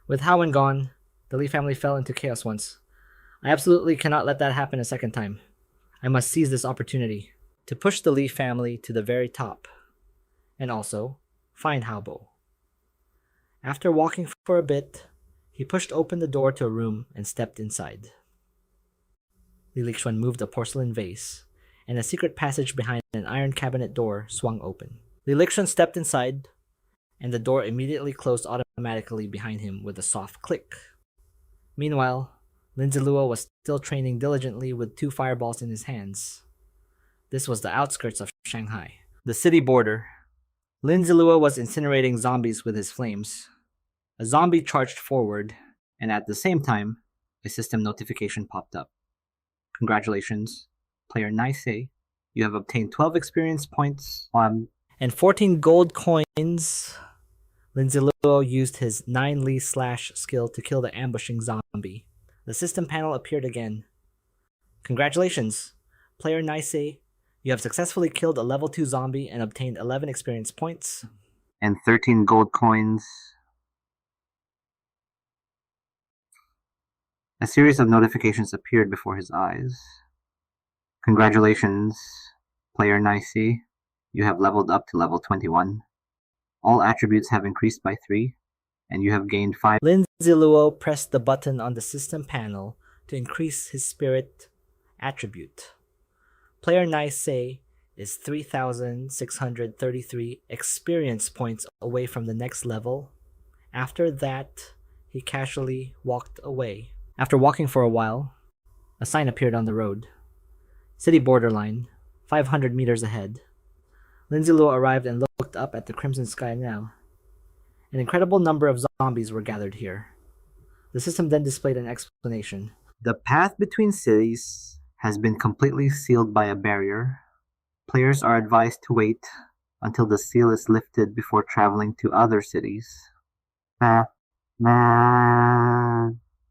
With Haowen gone, the Li family fell into chaos once. I absolutely cannot let that happen a second time. I must seize this opportunity to push the Li family to the very top, and also find Haobo. After walking for a bit, he pushed open the door to a room and stepped inside. Li Lixuan moved a porcelain vase, and a secret passage behind an iron cabinet door swung open. Li Lixuan stepped inside, and the door immediately closed automatically behind him with a soft click. Meanwhile, Lin Zi Luo was still training diligently with 2 fireballs in his hands. This was the outskirts of Shanghai, the city border. Lin Zi Luo was incinerating zombies with his flames. A zombie charged forward, and at the same time, a system notification popped up. Congratulations, player Nice. You have obtained 12 experience points and 14 gold coins. Lin Zi Luo used his 9 Li slash skill to kill the ambushing zombie. The system panel appeared again. Congratulations, player Nice. You have successfully killed a level 2 zombie and obtained 11 experience points. And 13 gold coins. A series of notifications appeared before his eyes. Congratulations, player Nice. You have leveled up to level 21. All attributes have increased by 3, and you have gained 5. Lin Zi Luo pressed the button on the system panel to increase his spirit attribute. Player Nice is 3,633 experience points away from the next level. After that, he casually walked away. After walking for a while, a sign appeared on the road. City borderline, 500 meters ahead. Lin Zi Luo arrived and looked up at the crimson sky now. An incredible number of zombies were gathered here. The system then displayed an explanation. The path between cities has been completely sealed by a barrier. Players are advised to wait until the seal is lifted before traveling to other cities.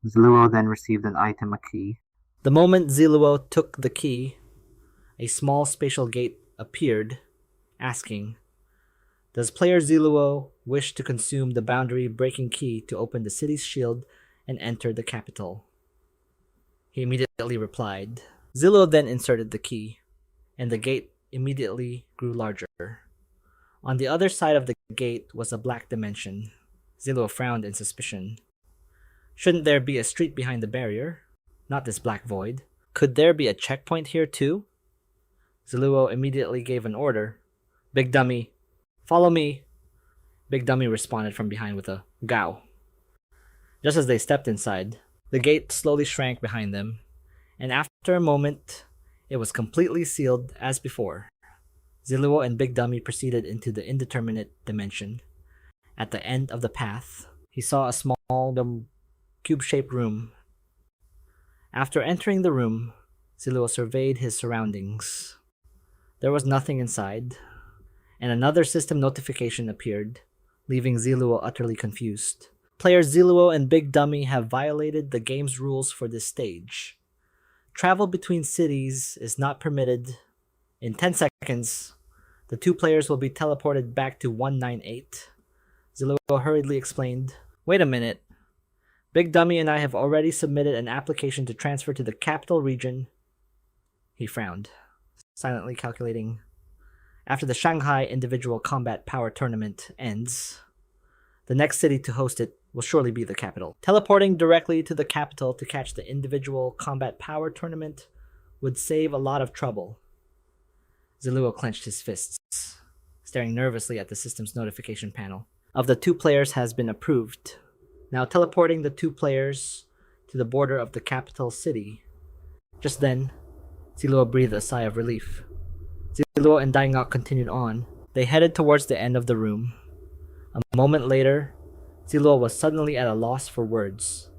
Ziluo then received an item, a key. The moment Zi Luo took the key, a small spatial gate appeared, asking, does player Zi Luo wish to consume the boundary-breaking key to open the city's shield and enter the capital? He immediately replied. Zi Luo then inserted the key, and the gate immediately grew larger. On the other side of the gate was a black dimension. Zi Luo frowned in suspicion. Shouldn't there be a street behind the barrier? Not this black void. Could there be a checkpoint here too? Zi Luo immediately gave an order. Big Dummy, follow me. Big Dummy responded from behind with a Gao. Just as they stepped inside, the gate slowly shrank behind them, and after a moment, it was completely sealed as before. Ziluo and Big Dummy proceeded into the indeterminate dimension. At the end of the path, he saw a small cube-shaped room. After entering the room, Ziluo surveyed his surroundings. There was nothing inside, and another system notification appeared, leaving Ziluo utterly confused. Players Ziluo and Big Dummy have violated the game's rules for this stage. Travel between cities is not permitted. In 10 seconds, the two players will be teleported back to 198. Ziluo hurriedly explained, "Wait a minute. Big Dummy and I have already submitted an application to transfer to the capital region." He frowned, silently calculating. After the Shanghai Individual Combat Power Tournament ends, the next city to host it will surely be the capital. Teleporting directly to the capital to catch the Individual Combat Power Tournament would save a lot of trouble. Ziluo clenched his fists, staring nervously at the system's notification panel. Of the two players has been approved. Now teleporting the two players to the border of the capital city. Just then, Ziluo breathed a sigh of relief. Ziluo and Daingok continued on. They headed towards the end of the room. A moment later, Ziluo was suddenly at a loss for words.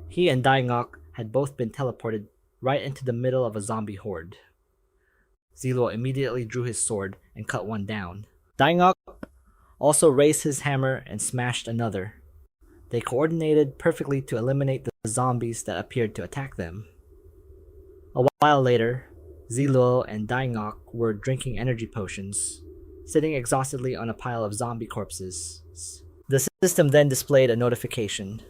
He and Daingok had both been teleported right into the middle of a zombie horde. Ziluo immediately drew his sword and cut one down. Daingok also raised his hammer and smashed another. They coordinated perfectly to eliminate the zombies that appeared to attack them. A while later, Ziluo and Daingok were drinking energy potions, sitting exhaustedly on a pile of zombie corpses. The system then displayed a notification.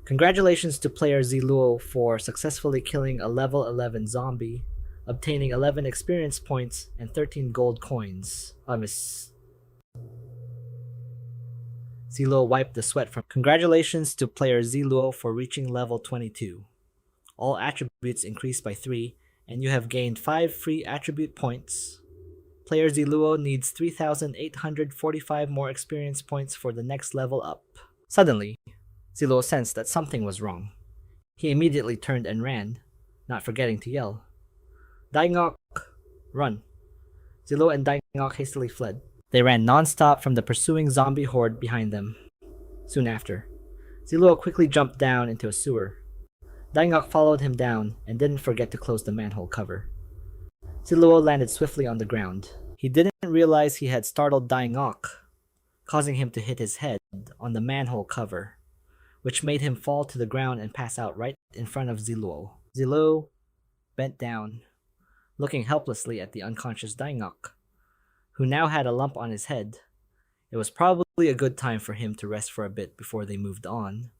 "Congratulations to player Ziluo for successfully killing a level 11 zombie, obtaining 11 experience points and 13 gold coins." Ziluo wiped the sweat from. "Congratulations to player Ziluo for reaching level 22. All attributes increased by 3, and you have gained 5 free attribute points. Player Ziluo needs 3,845 more experience points for the next level up." Suddenly, Ziluo sensed that something was wrong. He immediately turned and ran, not forgetting to yell, "Daingok, run!" Ziluo and Daingok hastily fled. They ran non-stop from the pursuing zombie horde behind them. Soon after, Ziluo quickly jumped down into a sewer. Daingok followed him down and didn't forget to close the manhole cover. Ziluo landed swiftly on the ground. He didn't realize he had startled Daingok, causing him to hit his head on the manhole cover, which made him fall to the ground and pass out right in front of Ziluo. Ziluo bent down, looking helplessly at the unconscious Daingok, who now had a lump on his head. It was probably a good time for him to rest for a bit before they moved on.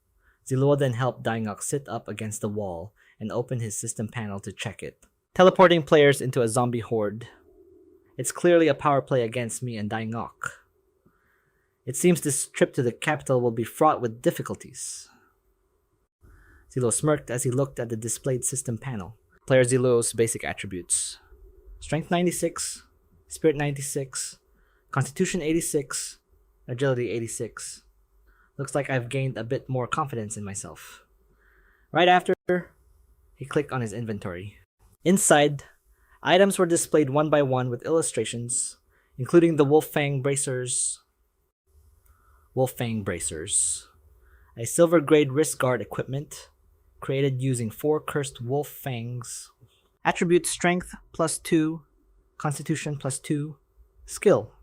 Ziluo then helped Daingok sit up against the wall and opened his system panel to check it. Teleporting players into a zombie horde. It's clearly a power play against me and Daingok. It seems this trip to the capital will be fraught with difficulties. Ziluo smirked as he looked at the displayed system panel. Player Ziluo's basic attributes: Strength 96, Spirit 96, Constitution 86, Agility 86. Looks like I've gained a bit more confidence in myself. Right after, he clicked on his inventory. Inside, items were displayed one by one with illustrations, including the Wolf Fang bracers, a silver-grade wrist guard equipment created using 4 cursed wolf fangs. Attribute Strength +2, Constitution +2, Skill.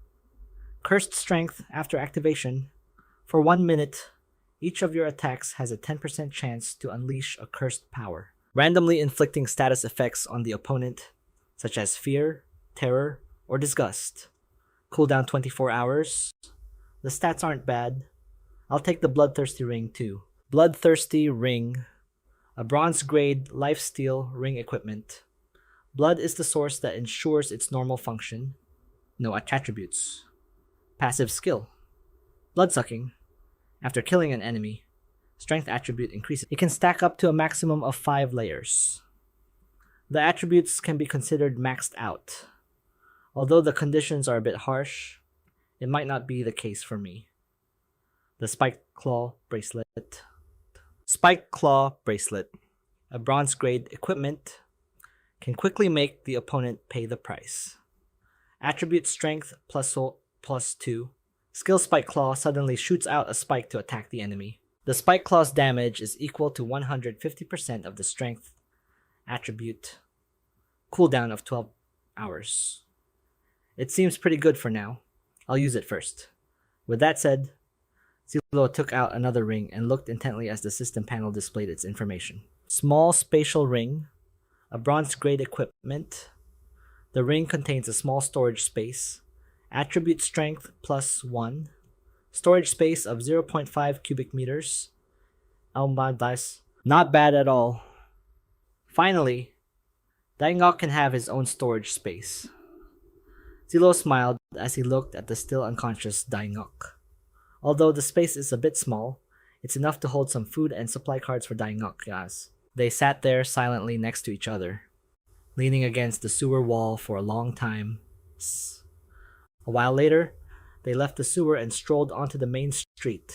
Cursed Strength after activation. For 1 minute, each of your attacks has a 10% chance to unleash a cursed power, randomly inflicting status effects on the opponent, such as fear, terror, or disgust. Cooldown 24 hours. The stats aren't bad. I'll take the Bloodthirsty Ring too. Bloodthirsty Ring, a bronze-grade lifesteal ring equipment. Blood is the source that ensures its normal function. No attributes. Passive skill: Bloodsucking. After killing an enemy, strength attribute increases. It can stack up to a maximum of 5 layers. The attributes can be considered maxed out. Although the conditions are a bit harsh, it might not be the case for me. The Spiked Claw Bracelet. Spike Claw Bracelet. A bronze grade equipment can quickly make the opponent pay the price. Attribute Strength plus 2. Skill Spike Claw suddenly shoots out a spike to attack the enemy. The Spike Claw's damage is equal to 150% of the Strength attribute. Cooldown of 12 hours. It seems pretty good for now. I'll use it first. With that said, Zi Luo took out another ring and looked intently as the system panel displayed its information. Small spatial ring. A bronze grade equipment. The ring contains a small storage space. Attribute Strength plus 1. Storage space of 0.5 cubic meters. Not bad at all. Finally, Daingok can have his own storage space. Zi Luo smiled as he looked at the still unconscious Daingok. Although the space is a bit small, it's enough to hold some food and supply cards for Daingok. They sat there silently next to each other, leaning against the sewer wall for a long time. A while later, they left the sewer and strolled onto the main street.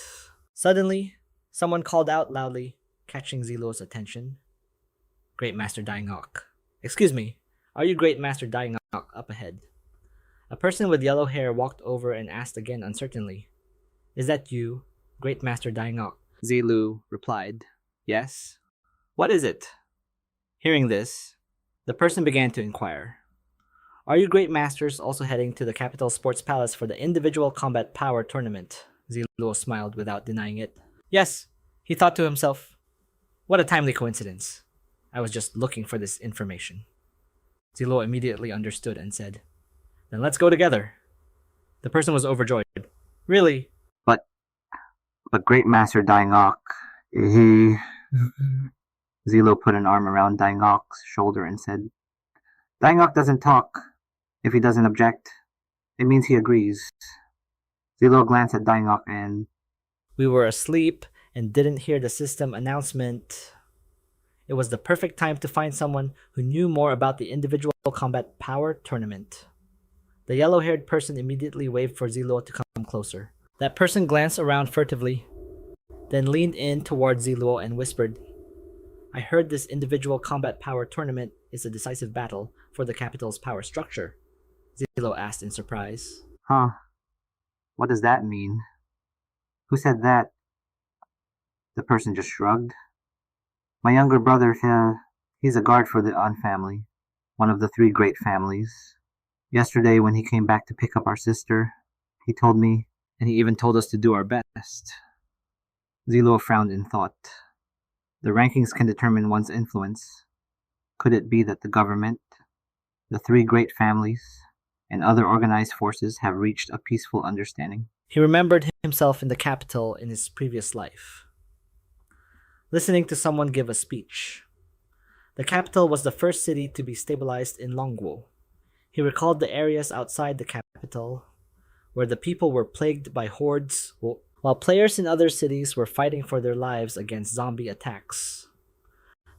Suddenly, someone called out loudly, catching Zi Luo's attention. Great Master Daingok. Excuse me, are you Great Master Daingok up ahead? A person with yellow hair walked over and asked again uncertainly, Is that you, Great Master Daingok? Zi Luo replied, Yes. What is it? Hearing this, the person began to inquire, Are you Great Masters also heading to the Capital Sports Palace for the individual combat power tournament? Zi Luo smiled without denying it. Yes, he thought to himself. What a timely coincidence. I was just looking for this information. Zi Luo immediately understood and said, Then let's go together. The person was overjoyed. Really? But Great Master Daingok, he... Zi Luo put an arm around Daingok's shoulder and said, Daingok doesn't talk. If he doesn't object, it means he agrees. Zi Luo glanced at Daingok and... We were asleep and didn't hear the system announcement. It was the perfect time to find someone who knew more about the individual combat power tournament. The yellow-haired person immediately waved for Zi Luo to come closer. That person glanced around furtively, then leaned in toward Zi Luo and whispered, I heard this individual combat power tournament is a decisive battle for the capital's power structure. Zi Luo asked in surprise. Huh. What does that mean? Who said that? The person just shrugged. My younger brother, he's a guard for the An family, one of the 3 great families. Yesterday, when he came back to pick up our sister, he told me, and he even told us to do our best. Zi Luo frowned in thought. The rankings can determine one's influence. Could it be that the government, the 3 great families, and other organized forces have reached a peaceful understanding? He remembered himself in the capital in his previous life, listening to someone give a speech. The capital was the first city to be stabilized in Longguo. He recalled the areas outside the capital, where the people were plagued by hordes, while players in other cities were fighting for their lives against zombie attacks.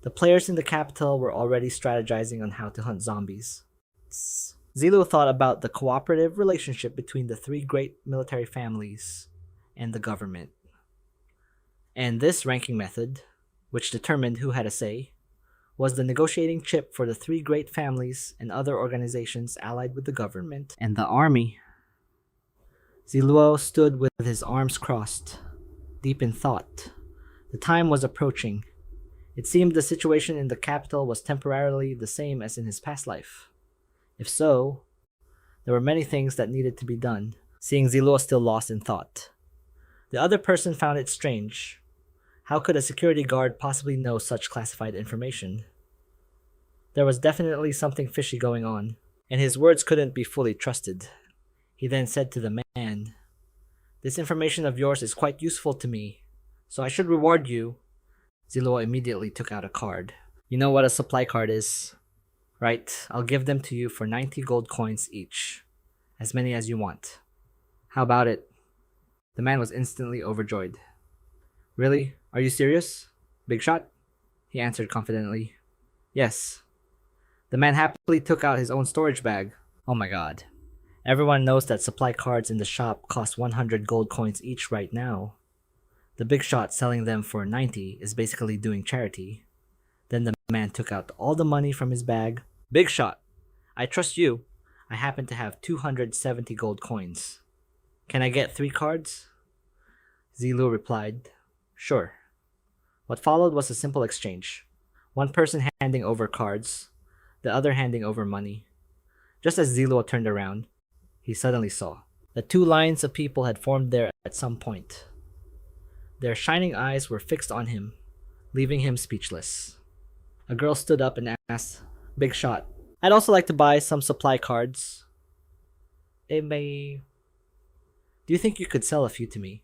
The players in the capital were already strategizing on how to hunt zombies. Zi Luo thought about the cooperative relationship between the 3 great military families and the government. And this ranking method, which determined who had a say, was the negotiating chip for the 3 great families and other organizations allied with the government and the army. Zi Luo stood with his arms crossed, deep in thought. The time was approaching. It seemed the situation in the capital was temporarily the same as in his past life. If so, there were many things that needed to be done, seeing Zi Luo still lost in thought. The other person found it strange. How could a security guard possibly know such classified information? There was definitely something fishy going on, and his words couldn't be fully trusted. He then said to the man, This information of yours is quite useful to me, so I should reward you. Zi Luo immediately took out a card. You know what a supply card is? Right, I'll give them to you for 90 gold coins each, as many as you want. How about it? The man was instantly overjoyed. Really? Are you serious? Big shot? He answered confidently. Yes. The man happily took out his own storage bag. Oh my god. Everyone knows that supply cards in the shop cost 100 gold coins each right now. The big shot selling them for 90 is basically doing charity. Then the man took out all the money from his bag. Big shot, I trust you. I happen to have 270 gold coins. Can I get 3 cards? Zi Luo replied, sure. What followed was a simple exchange. One person handing over cards, the other handing over money. Just as Zi Luo turned around, he suddenly saw that 2 lines of people had formed there at some point. Their shining eyes were fixed on him, leaving him speechless. A girl stood up and asked, Big shot, I'd also like to buy some supply cards. Do you think you could sell a few to me?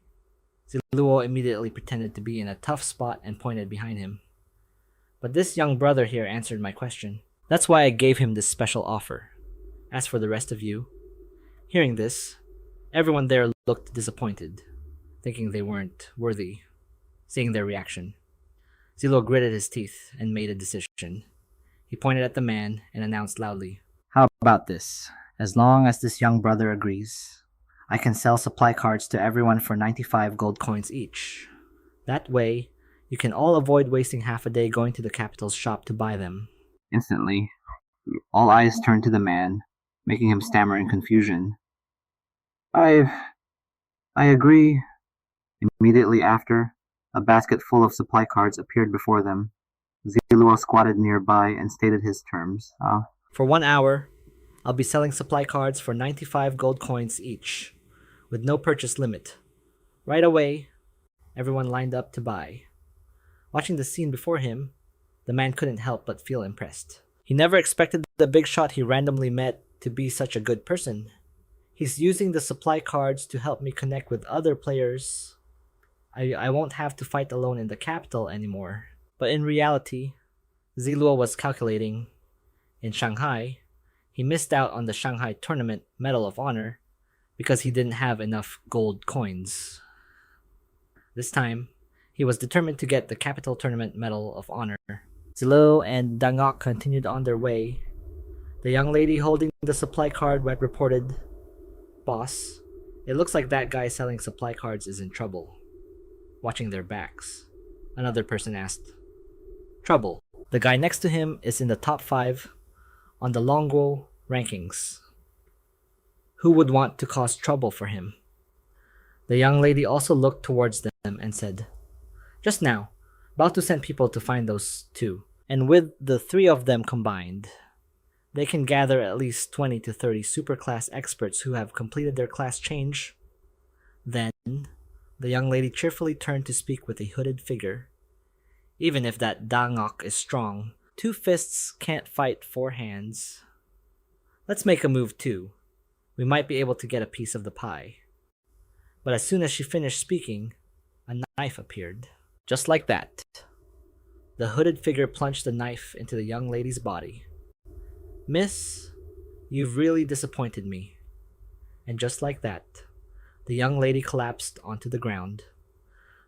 Zi Luo immediately pretended to be in a tough spot and pointed behind him. But this young brother here answered my question. That's why I gave him this special offer. As for the rest of you, hearing this, everyone there looked disappointed, thinking they weren't worthy. Seeing their reaction, Zi Luo gritted his teeth and made a decision. He pointed at the man and announced loudly, How about this? As long as this young brother agrees, I can sell supply cards to everyone for 95 gold coins each. That way, you can all avoid wasting half a day going to the capital's shop to buy them. Instantly, all eyes turned to the man, making him stammer in confusion. I agree. Immediately after, a basket full of supply cards appeared before them. Zi Luo squatted nearby and stated his terms. For 1 hour, I'll be selling supply cards for 95 gold coins each, with no purchase limit. Right away, everyone lined up to buy. Watching the scene before him, the man couldn't help but feel impressed. He never expected the big shot he randomly met to be such a good person. He's using the supply cards to help me connect with other players. I won't have to fight alone in the capital anymore. But in reality, Zi Luo was calculating. In Shanghai, he missed out on the Shanghai Tournament Medal of Honor because he didn't have enough gold coins. This time, he was determined to get the Capital Tournament Medal of Honor. Zi Luo and Dang Ok continued on their way. The young lady holding the supply card web reported, Boss, it looks like that guy selling supply cards is in trouble. Watching their backs, another person asked, Trouble. The guy next to him is in the top 5 on the Longguo rankings. Who would want to cause trouble for him? The young lady also looked towards them and said, Just now, about to send people to find those 2. And with the 3 of them combined, they can gather at least 20 to 30 superclass experts who have completed their class change. Then, the young lady cheerfully turned to speak with a hooded figure. Even if that Dang Ok is strong, 2 fists can't fight 4 hands. Let's make a move too. We might be able to get a piece of the pie. But as soon as she finished speaking, a knife appeared. Just like that. The hooded figure plunged the knife into the young lady's body. Miss, you've really disappointed me. And just like that, the young lady collapsed onto the ground.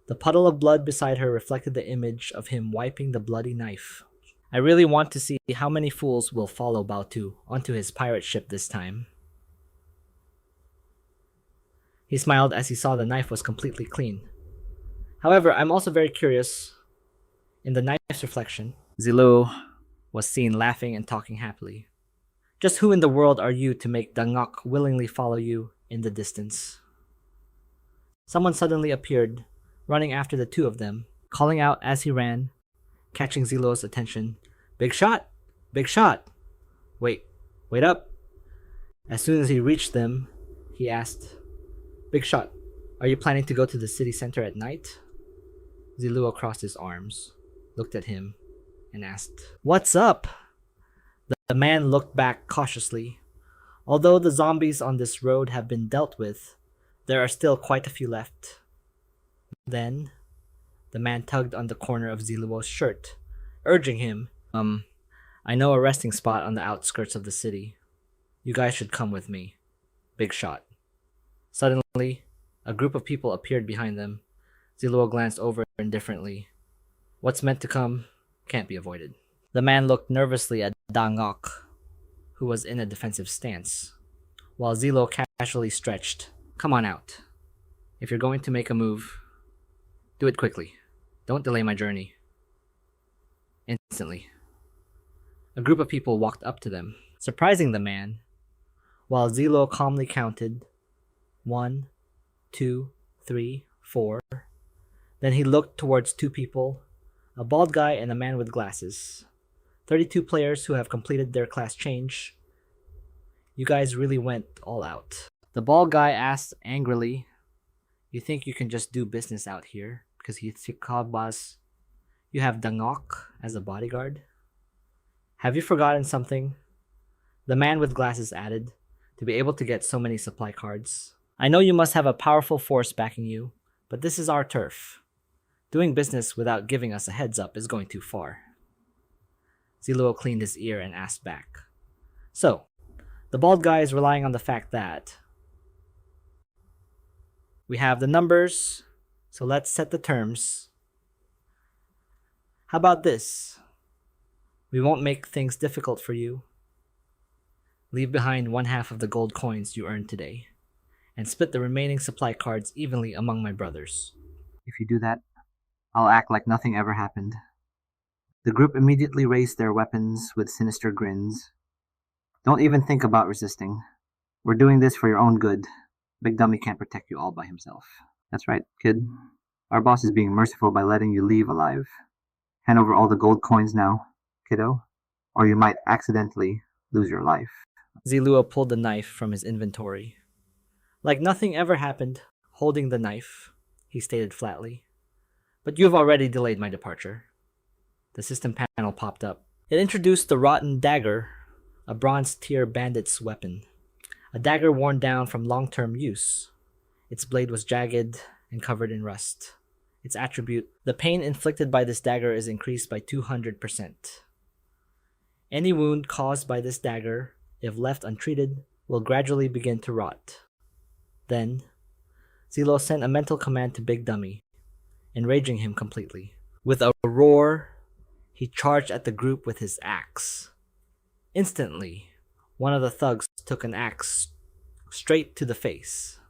The puddle of blood beside her reflected the image of him wiping the bloody knife. I really want to see how many fools will follow Baotu onto his pirate ship this time. He smiled as he saw the knife was completely clean. However, I'm also very curious. In the knife's reflection, Zi Luo was seen laughing and talking happily. Just who in the world are you to make Dang Ok willingly follow you in the distance? Someone suddenly appeared, running after the 2 of them, calling out as he ran, catching Zi Luo's attention. Big shot! Big shot! Wait up! As soon as he reached them, he asked, Big shot, are you planning to go to the city center at night? Zi Luo crossed his arms, looked at him, and asked, What's up? The man looked back cautiously. Although the zombies on this road have been dealt with, there are still quite a few left. Then, the man tugged on the corner of Zi Luo's shirt, urging him, I know a resting spot on the outskirts of the city. You guys should come with me. Big shot. Suddenly, a group of people appeared behind them. Zi Luo glanced over indifferently. What's meant to come can't be avoided. The man looked nervously at Dang Ok, who was in a defensive stance, while Zi Luo casually stretched. Come on out. If you're going to make a move, Do it quickly. Don't delay my journey. Instantly, a group of people walked up to them, surprising the man, while Zi Luo calmly counted 1, 2, 3, 4. Then he looked towards two people, a bald guy and a man with glasses. 32 players who have completed their class change. You guys really went all out. The bald guy asked angrily, "You think you can just do business out here because he's boss? You have Dangok as a bodyguard? Have you forgotten something?" The man with glasses added, "To be able to get so many supply cards. I know you must have a powerful force backing you, but this is our turf. Doing business without giving us a heads up is going too far." Zi Luo cleaned his ear and asked back, "So, the bald guy is relying on the fact that we have the numbers, so let's set the terms. How about this? We won't make things difficult for you. Leave behind 1/2 of the gold coins you earned today, and split the remaining supply cards evenly among my brothers." If you do that, I'll act like nothing ever happened. The group immediately raised their weapons with sinister grins. Don't even think about resisting. We're doing this for your own good. Big Dummy can't protect you all by himself. That's right, kid. Our boss is being merciful by letting you leave alive. Hand over all the gold coins now, kiddo, or you might accidentally lose your life. Zi Luo pulled the knife from his inventory. Like nothing ever happened, holding the knife, he stated flatly. "But you've already delayed my departure." The system panel popped up. It introduced the rotten dagger, a bronze-tier bandit's weapon. A dagger worn down from long-term use. Its blade was jagged and covered in rust. Its attribute: the pain inflicted by this dagger is increased by 200%. Any wound caused by this dagger, if left untreated, will gradually begin to rot. Then, Zi Luo sent a mental command to Big Dummy, enraging him completely. With a roar, he charged at the group with his axe. Instantly, one of the thugs took an axe straight to the face.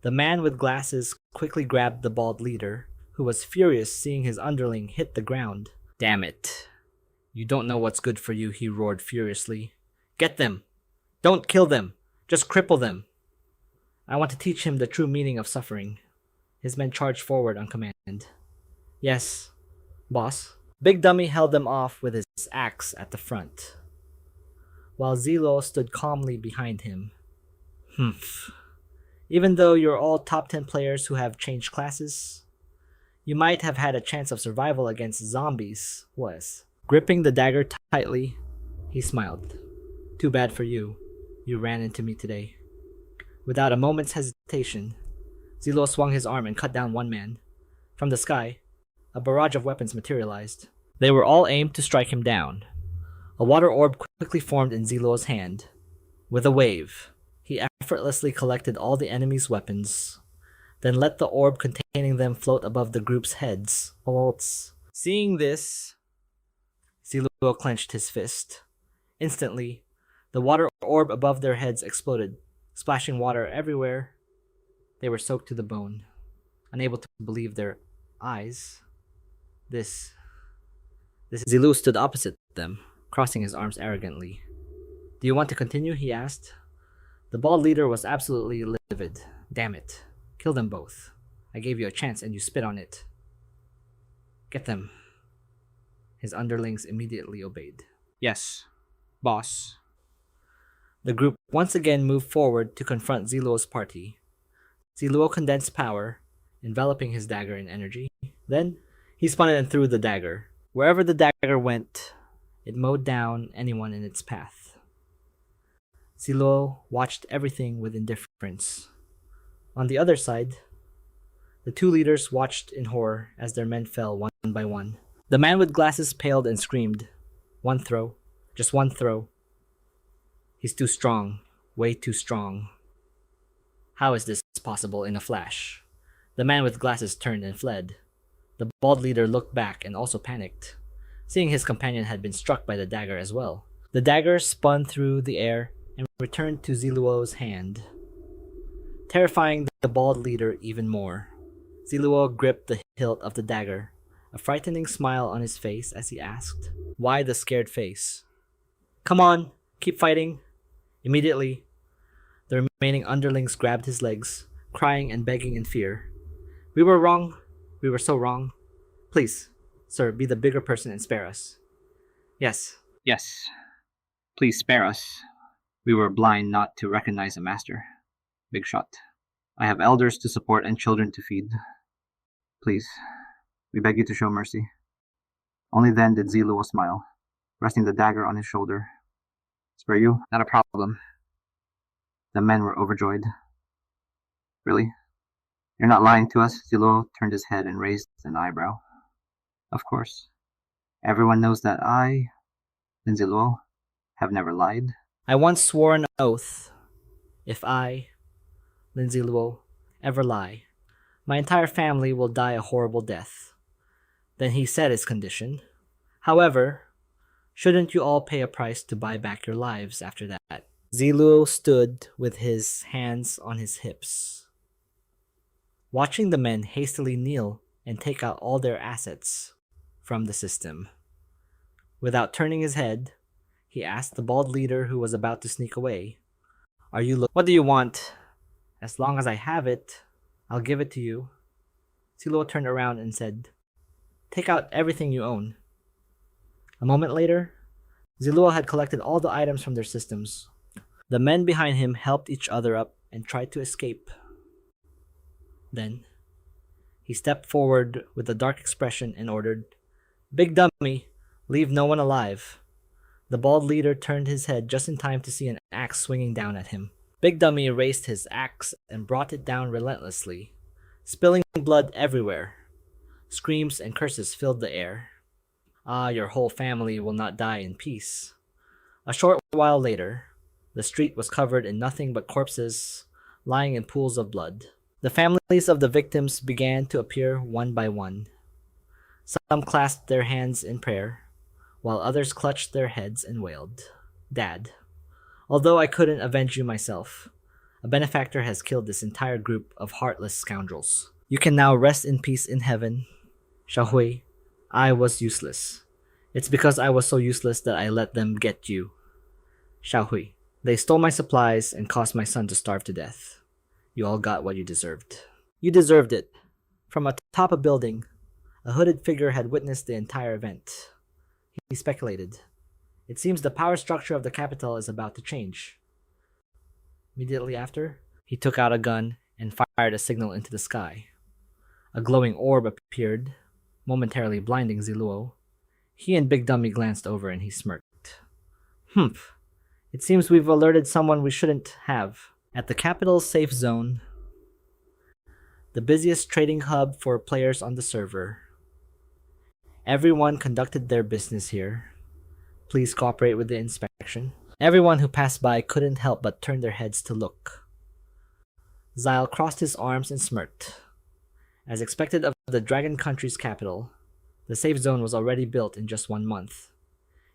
The man with glasses quickly grabbed the bald leader, who was furious seeing his underling hit the ground. "Damn it. You don't know what's good for you," he roared furiously. "Get them! Don't kill them! Just cripple them! I want to teach him the true meaning of suffering." His men charged forward on command. "Yes, boss." Big Dummy held them off with his axe at the front, while Zi Luo stood calmly behind him. "Humph. Even though you're all top 10 players who have changed classes, you might have had a chance of survival against zombies, was." Gripping the dagger tightly, he smiled. "Too bad for you. You ran into me today." Without a moment's hesitation, Zi Luo swung his arm and cut down one man. From the sky, a barrage of weapons materialized. They were all aimed to strike him down. A water orb quickly formed in Zi Luo's hand. With a wave, he effortlessly collected all the enemy's weapons, then let the orb containing them float above the group's heads. Seeing this, Zi Luo clenched his fist. Instantly, the water orb above their heads exploded, splashing water everywhere. They were soaked to the bone, unable to believe their eyes. This Zi Luo stood opposite them, crossing his arms arrogantly. "Do you want to continue?" he asked. The bald leader was absolutely livid. "Damn it. Kill them both. I gave you a chance and you spit on it. Get them." His underlings immediately obeyed. Yes, boss. The group once again moved forward to confront Zi Luo's party. Zi Luo condensed power, enveloping his dagger in energy. Then, he spun it and threw the dagger. Wherever the dagger went, it mowed down anyone in its path. Zi Luo watched everything with indifference. On the other side, the two leaders watched in horror as their men fell one by one. The man with glasses paled and screamed. "One throw. Just one throw. He's too strong. Way too strong." How is this possible in a flash? The man with glasses turned and fled. The bald leader looked back and also panicked, seeing his companion had been struck by the dagger as well. The dagger spun through the air and returned to Zi Luo's hand, terrifying the bald leader even more. Zi Luo gripped the hilt of the dagger, a frightening smile on his face as he asked, "Why the scared face?" "Come on, keep fighting." Immediately, the remaining underlings grabbed his legs, crying and begging in fear. "We were wrong. We were so wrong. Please, sir, be the bigger person and spare us." "Yes." Yes, please spare us. We were blind not to recognize a master. Big shot. I have elders to support and children to feed. Please, we beg you to show mercy. Only then did Zi Luo smile, resting the dagger on his shoulder. Spare you? Not a problem. The men were overjoyed. Really? You're not lying to us? Zi Luo turned his head and raised an eyebrow. Of course. Everyone knows that I, Lin Zi Luo, have never lied. "I once swore an oath. If I, Lin Zi Luo, ever lie, my entire family will die a horrible death." Then he said his condition. "However, shouldn't you all pay a price to buy back your lives after that?" Zi Luo stood with his hands on his hips, watching the men hastily kneel and take out all their assets from the system. Without turning his head, he asked the bald leader who was about to sneak away, "What do you want?" "As long as I have it, I'll give it to you." Zi Luo turned around and said, "Take out everything you own." A moment later, Zi Luo had collected all the items from their systems. The men behind him helped each other up and tried to escape. Then, he stepped forward with a dark expression and ordered, "Big dummy, leave no one alive." The bald leader turned his head just in time to see an axe swinging down at him. Big Dummy raised his axe and brought it down relentlessly, spilling blood everywhere. Screams and curses filled the air. "Ah, your whole family will not die in peace." A short while later, the street was covered in nothing but corpses lying in pools of blood. The families of the victims began to appear one by one. Some clasped their hands in prayer, while others clutched their heads and wailed, "Dad, although I couldn't avenge you myself, a benefactor has killed this entire group of heartless scoundrels. You can now rest in peace in heaven. Xiaohui, I was useless. It's because I was so useless that I let them get you. Xiaohui, they stole my supplies and caused my son to starve to death. You all got what you deserved." "You deserved it." From atop a building, a hooded figure had witnessed the entire event. He speculated, "It seems the power structure of the capital is about to change." Immediately after, he took out a gun and fired a signal into the sky. A glowing orb appeared, momentarily blinding Zi Luo. He and Big Dummy glanced over and he smirked. "Humph. It seems we've alerted someone we shouldn't have." At the capital's safe zone, the busiest trading hub for players on the server, everyone conducted their business here. Please cooperate with the inspection. Everyone who passed by couldn't help but turn their heads to look. Zyle crossed his arms and smirked. As expected of the Dragon Country's capital, the safe zone was already built in just 1 month.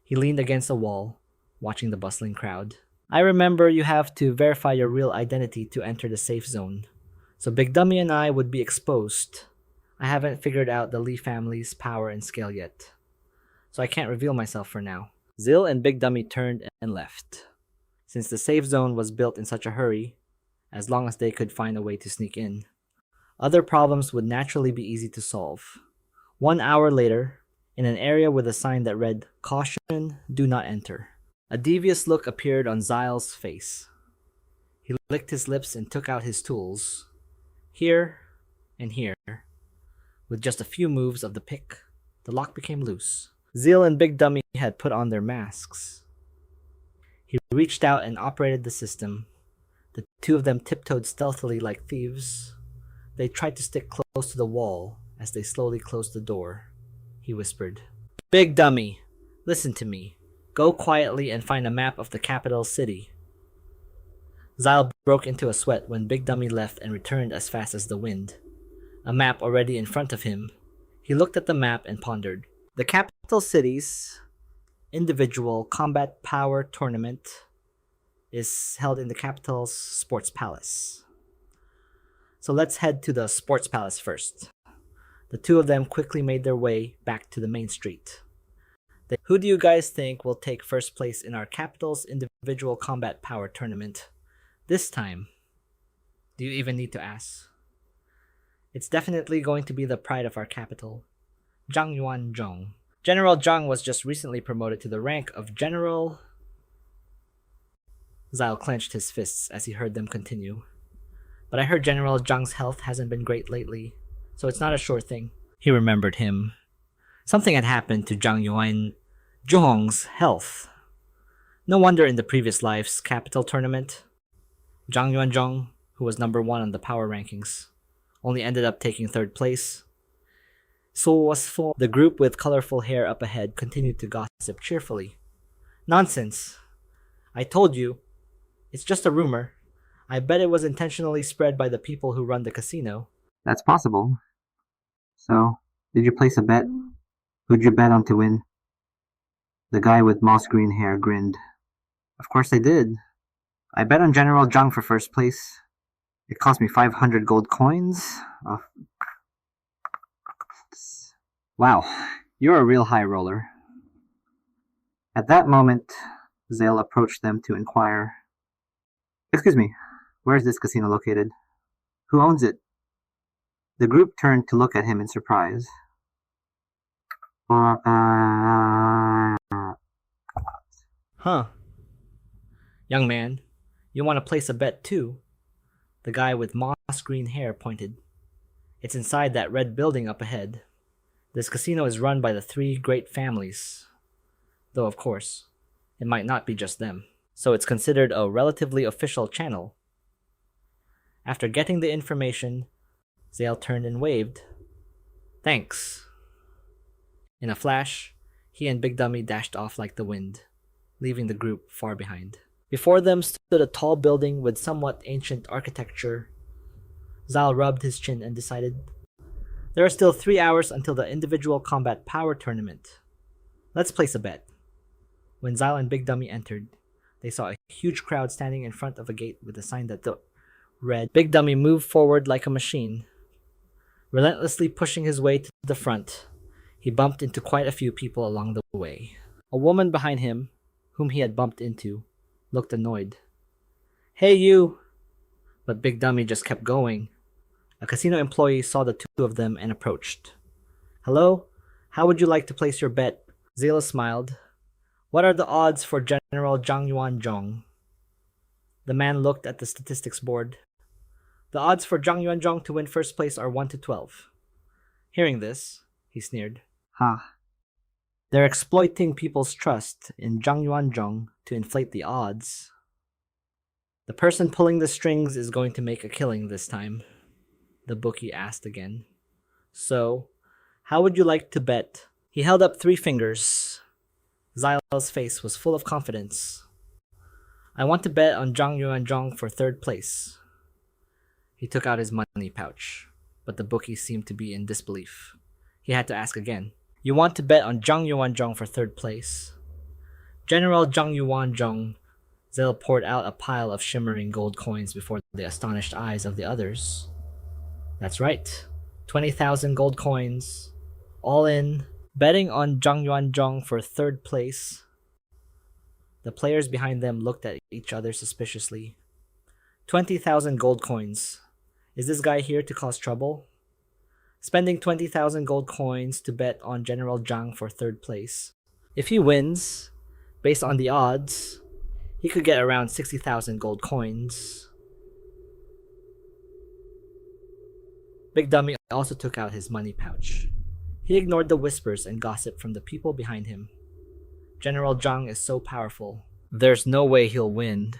He leaned against a wall, watching the bustling crowd. "I remember you have to verify your real identity to enter the safe zone, so Big Dummy and I would be exposed. I haven't figured out the Lee family's power and scale yet, so I can't reveal myself for now." Zil and Big Dummy turned and left. Since the safe zone was built in such a hurry, as long as they could find a way to sneak in, other problems would naturally be easy to solve. 1 hour later, in an area with a sign that read, "Caution, do not enter," a devious look appeared on Zyle's face. He licked his lips and took out his tools. Here and here, with just a few moves of the pick, the lock became loose. Zil and Big Dummy had put on their masks. He reached out and operated the system. The two of them tiptoed stealthily like thieves. They tried to stick close to the wall as they slowly closed the door. He whispered, "Big Dummy, listen to me. Go quietly and find a map of the capital city." Zyle broke into a sweat when Big Dummy left and returned as fast as the wind. A map already in front of him. He looked at the map and pondered. The capital city's individual combat power tournament is held in the capital's sports palace. So let's head to the sports palace first. The two of them quickly made their way back to the main street. Who do you guys think will take first place in our capital's individual combat power tournament this time? Do you even need to ask? It's definitely going to be the pride of our capital, Zhang Yuanzhong. General Zhang was just recently promoted to the rank of General. Zyle clenched his fists as he heard them continue. But I heard General Zhang's health hasn't been great lately, so it's not a sure thing. He remembered him. Something had happened to Zhang Yuanzhong's health. No wonder in the previous life's capital tournament, Zhang Yuanzhong, who was number 1 on the power rankings, only ended up taking 3rd place. So was full. The group with colorful hair up ahead continued to gossip cheerfully. Nonsense. I told you. It's just a rumor. I bet it was intentionally spread by the people who run the casino. That's possible. So, did you place a bet? Who'd you bet on to win? The guy with moss green hair grinned. Of course I did. I bet on General Zhang for first place. It cost me 500 gold coins. Wow, you're a real high roller. At that moment, Zale approached them to inquire. Excuse me, where is this casino located? Who owns it? The group turned to look at him in surprise. Huh. Young man, you want to place a bet too? The guy with moss green hair pointed. It's inside that red building up ahead. This casino is run by the 3 great families. Though, of course, it might not be just them. So it's considered a relatively official channel. After getting the information, Zale turned and waved. Thanks. In a flash, he and Big Dummy dashed off like the wind, leaving the group far behind. Before them stood a tall building with somewhat ancient architecture. Zale rubbed his chin and decided, there are still 3 hours until the individual combat power tournament. Let's place a bet. When Zyle and Big Dummy entered, they saw a huge crowd standing in front of a gate with a sign that read, Big Dummy moved forward like a machine. Relentlessly pushing his way to the front, he bumped into quite a few people along the way. A woman behind him, whom he had bumped into, looked annoyed. Hey you! But Big Dummy just kept going. A casino employee saw the two of them and approached. Hello? How would you like to place your bet? Zela smiled. What are the odds for General Zhang Yuanzhong? The man looked at the statistics board. The odds for Zhang Yuanzhong to win first place are 1 to 12. Hearing this, he sneered. Ha. They're exploiting people's trust in Zhang Yuanzhong to inflate the odds. The person pulling the strings is going to make a killing this time, the bookie asked again. So, how would you like to bet? He held up 3 fingers. Zyle's face was full of confidence. I want to bet on Zhang Yuanzhong for 3rd place. He took out his money pouch, but the bookie seemed to be in disbelief. He had to ask again. You want to bet on Zhang Yuanzhong for 3rd place? General Zhang Yuanzhong. Zale poured out a pile of shimmering gold coins before the astonished eyes of the others. That's right, 20,000 gold coins, all in. Betting on Zhang Yuanzhong for 3rd place. The players behind them looked at each other suspiciously. 20,000 gold coins. Is this guy here to cause trouble? Spending 20,000 gold coins to bet on General Zhang for 3rd place. If he wins, based on the odds, he could get around 60,000 gold coins. Big Dummy also took out his money pouch. He ignored the whispers and gossip from the people behind him. General Zhang is so powerful. There's no way he'll win.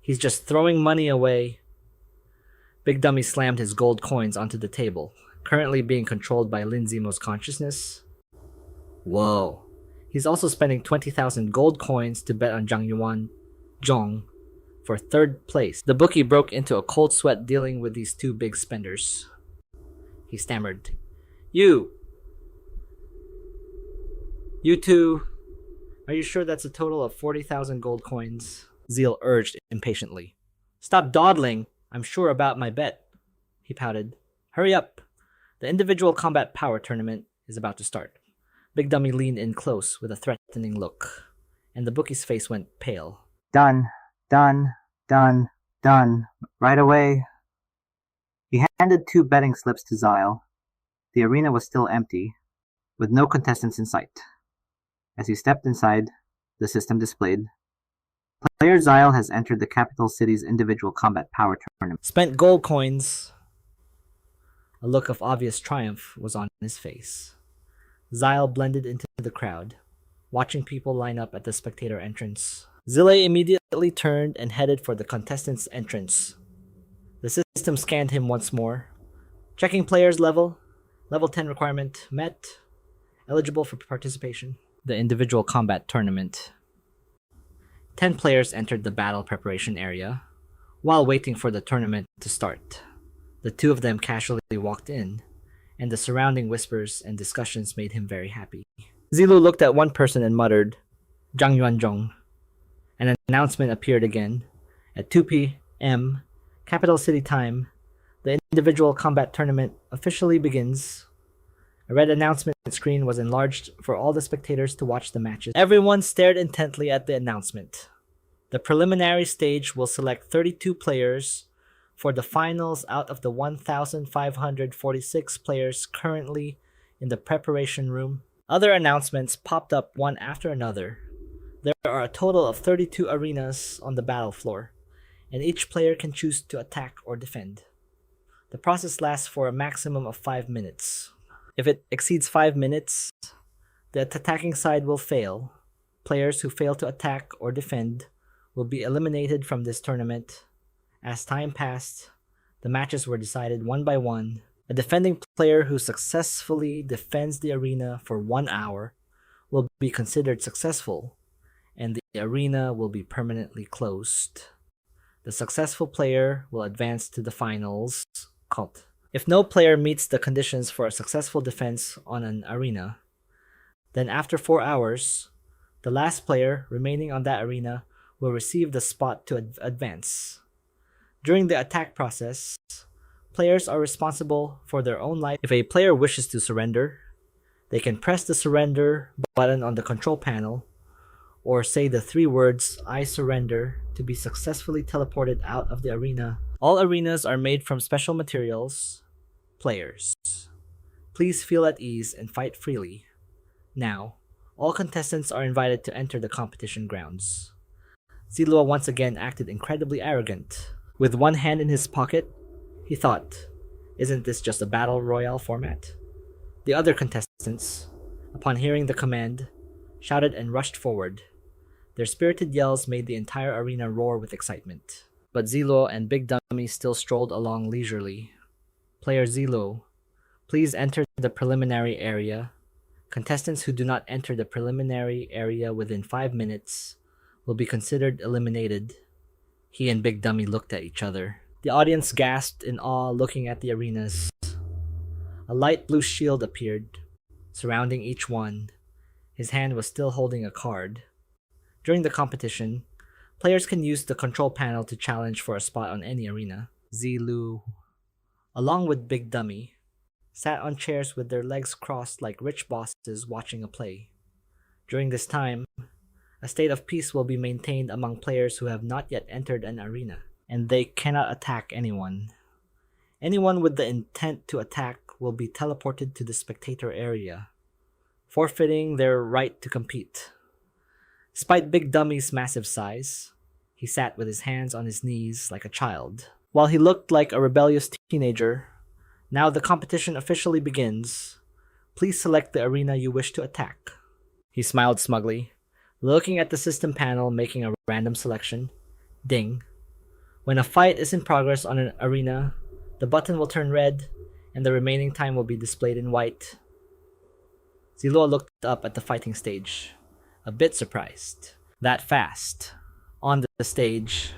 He's just throwing money away. Big Dummy slammed his gold coins onto the table, currently being controlled by Lin Zi Luo's consciousness. Whoa. He's also spending 20,000 gold coins to bet on Zhang Yuanzhong for 3rd place. The bookie broke into a cold sweat dealing with these 2 big spenders. He stammered. You two, are you sure that's a total of 40,000 gold coins? Zeal urged impatiently. Stop dawdling. I'm sure about my bet. He pouted. Hurry up. The individual combat power tournament is about to start. Big Dummy leaned in close with a threatening look, and the bookie's face went pale. Done, done, done, done. Right away. He handed 2 betting slips to Zyle. The arena was still empty, with no contestants in sight. As he stepped inside, the system displayed, player Zyle has entered the capital city's individual combat power tournament. Spent gold coins. A look of obvious triumph was on his face. Zyle blended into the crowd, watching people line up at the spectator entrance. Zile immediately turned and headed for the contestant's entrance. The system scanned him once more, checking player's level 10 requirement met, eligible for participation. The individual combat tournament. 10 players entered the battle preparation area while waiting for the tournament to start. The 2 of them casually walked in, and the surrounding whispers and discussions made him very happy. Zilu looked at one person and muttered, "Zhang Yuanzhong." An announcement appeared again. At 2 p.m. Capital City time, the individual combat tournament officially begins. A red announcement screen was enlarged for all the spectators to watch the matches. Everyone stared intently at the announcement. The preliminary stage will select 32 players for the finals out of the 1,546 players currently in the preparation room. Other announcements popped up one after another. There are a total of 32 arenas on the battle floor, and each player can choose to attack or defend. The process lasts for a maximum of 5 minutes. If it exceeds 5 minutes, the attacking side will fail. Players who fail to attack or defend will be eliminated from this tournament. As time passed, the matches were decided one by one. A defending player who successfully defends the arena for 1 hour will be considered successful, and the arena will be permanently closed. The successful player will advance to the finals. Cult. If no player meets the conditions for a successful defense on an arena, then after 4 hours, the last player remaining on that arena will receive the spot to advance. During the attack process, players are responsible for their own life. If a player wishes to surrender, they can press the surrender button on the control panel or say the 3 words, "I surrender," to be successfully teleported out of the arena. All arenas are made from special materials. Players, please feel at ease and fight freely. Now, all contestants are invited to enter the competition grounds. Ziluo once again acted incredibly arrogant. With one hand in his pocket, he thought, "Isn't this just a battle royale format?" The other contestants, upon hearing the command, shouted and rushed forward. Their spirited yells made the entire arena roar with excitement. But Ziluo and Big Dummy still strolled along leisurely. Player Ziluo, please enter the preliminary area. Contestants who do not enter the preliminary area within 5 minutes will be considered eliminated. He and Big Dummy looked at each other. The audience gasped in awe, looking at the arenas. A light blue shield appeared, surrounding each one. His hand was still holding a card. During the competition, players can use the control panel to challenge for a spot on any arena. Zilu, along with Big Dummy, sat on chairs with their legs crossed like rich bosses watching a play. During this time, a state of peace will be maintained among players who have not yet entered an arena, and they cannot attack anyone. Anyone with the intent to attack will be teleported to the spectator area, forfeiting their right to compete. Despite Big Dummy's massive size, he sat with his hands on his knees like a child. While he looked like a rebellious teenager, now the competition officially begins. Please select the arena you wish to attack. He smiled smugly, looking at the system panel, making a random selection. Ding. When a fight is in progress on an arena, the button will turn red, and the remaining time will be displayed in white. Ziluo looked up at the fighting stage, a bit surprised. That fast. On the stage,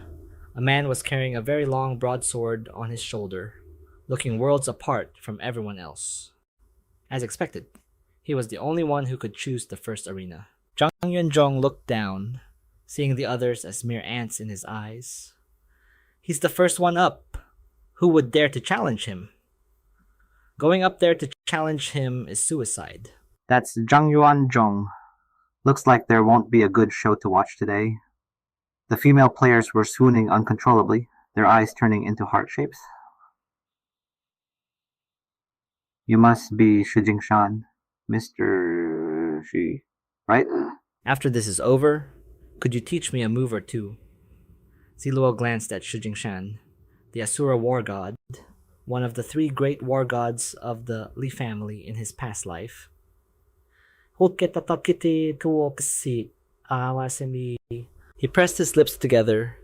a man was carrying a very long broadsword on his shoulder, looking worlds apart from everyone else. As expected, he was the only one who could choose the first arena. Zhang Yuanzhong looked down, seeing the others as mere ants in his eyes. He's the first one up. Who would dare to challenge him? Going up there to challenge him is suicide. That's Zhang Yuan Zhong. Looks like there won't be a good show to watch today. The female players were swooning uncontrollably, their eyes turning into heart shapes. You must be Shi Jingshan, Mr. Shi, right? After this is over, could you teach me a move or two? Zi Luo glanced at Shi Jingshan, the Asura war god, one of the three great war gods of the Li family in his past life. He pressed his lips together,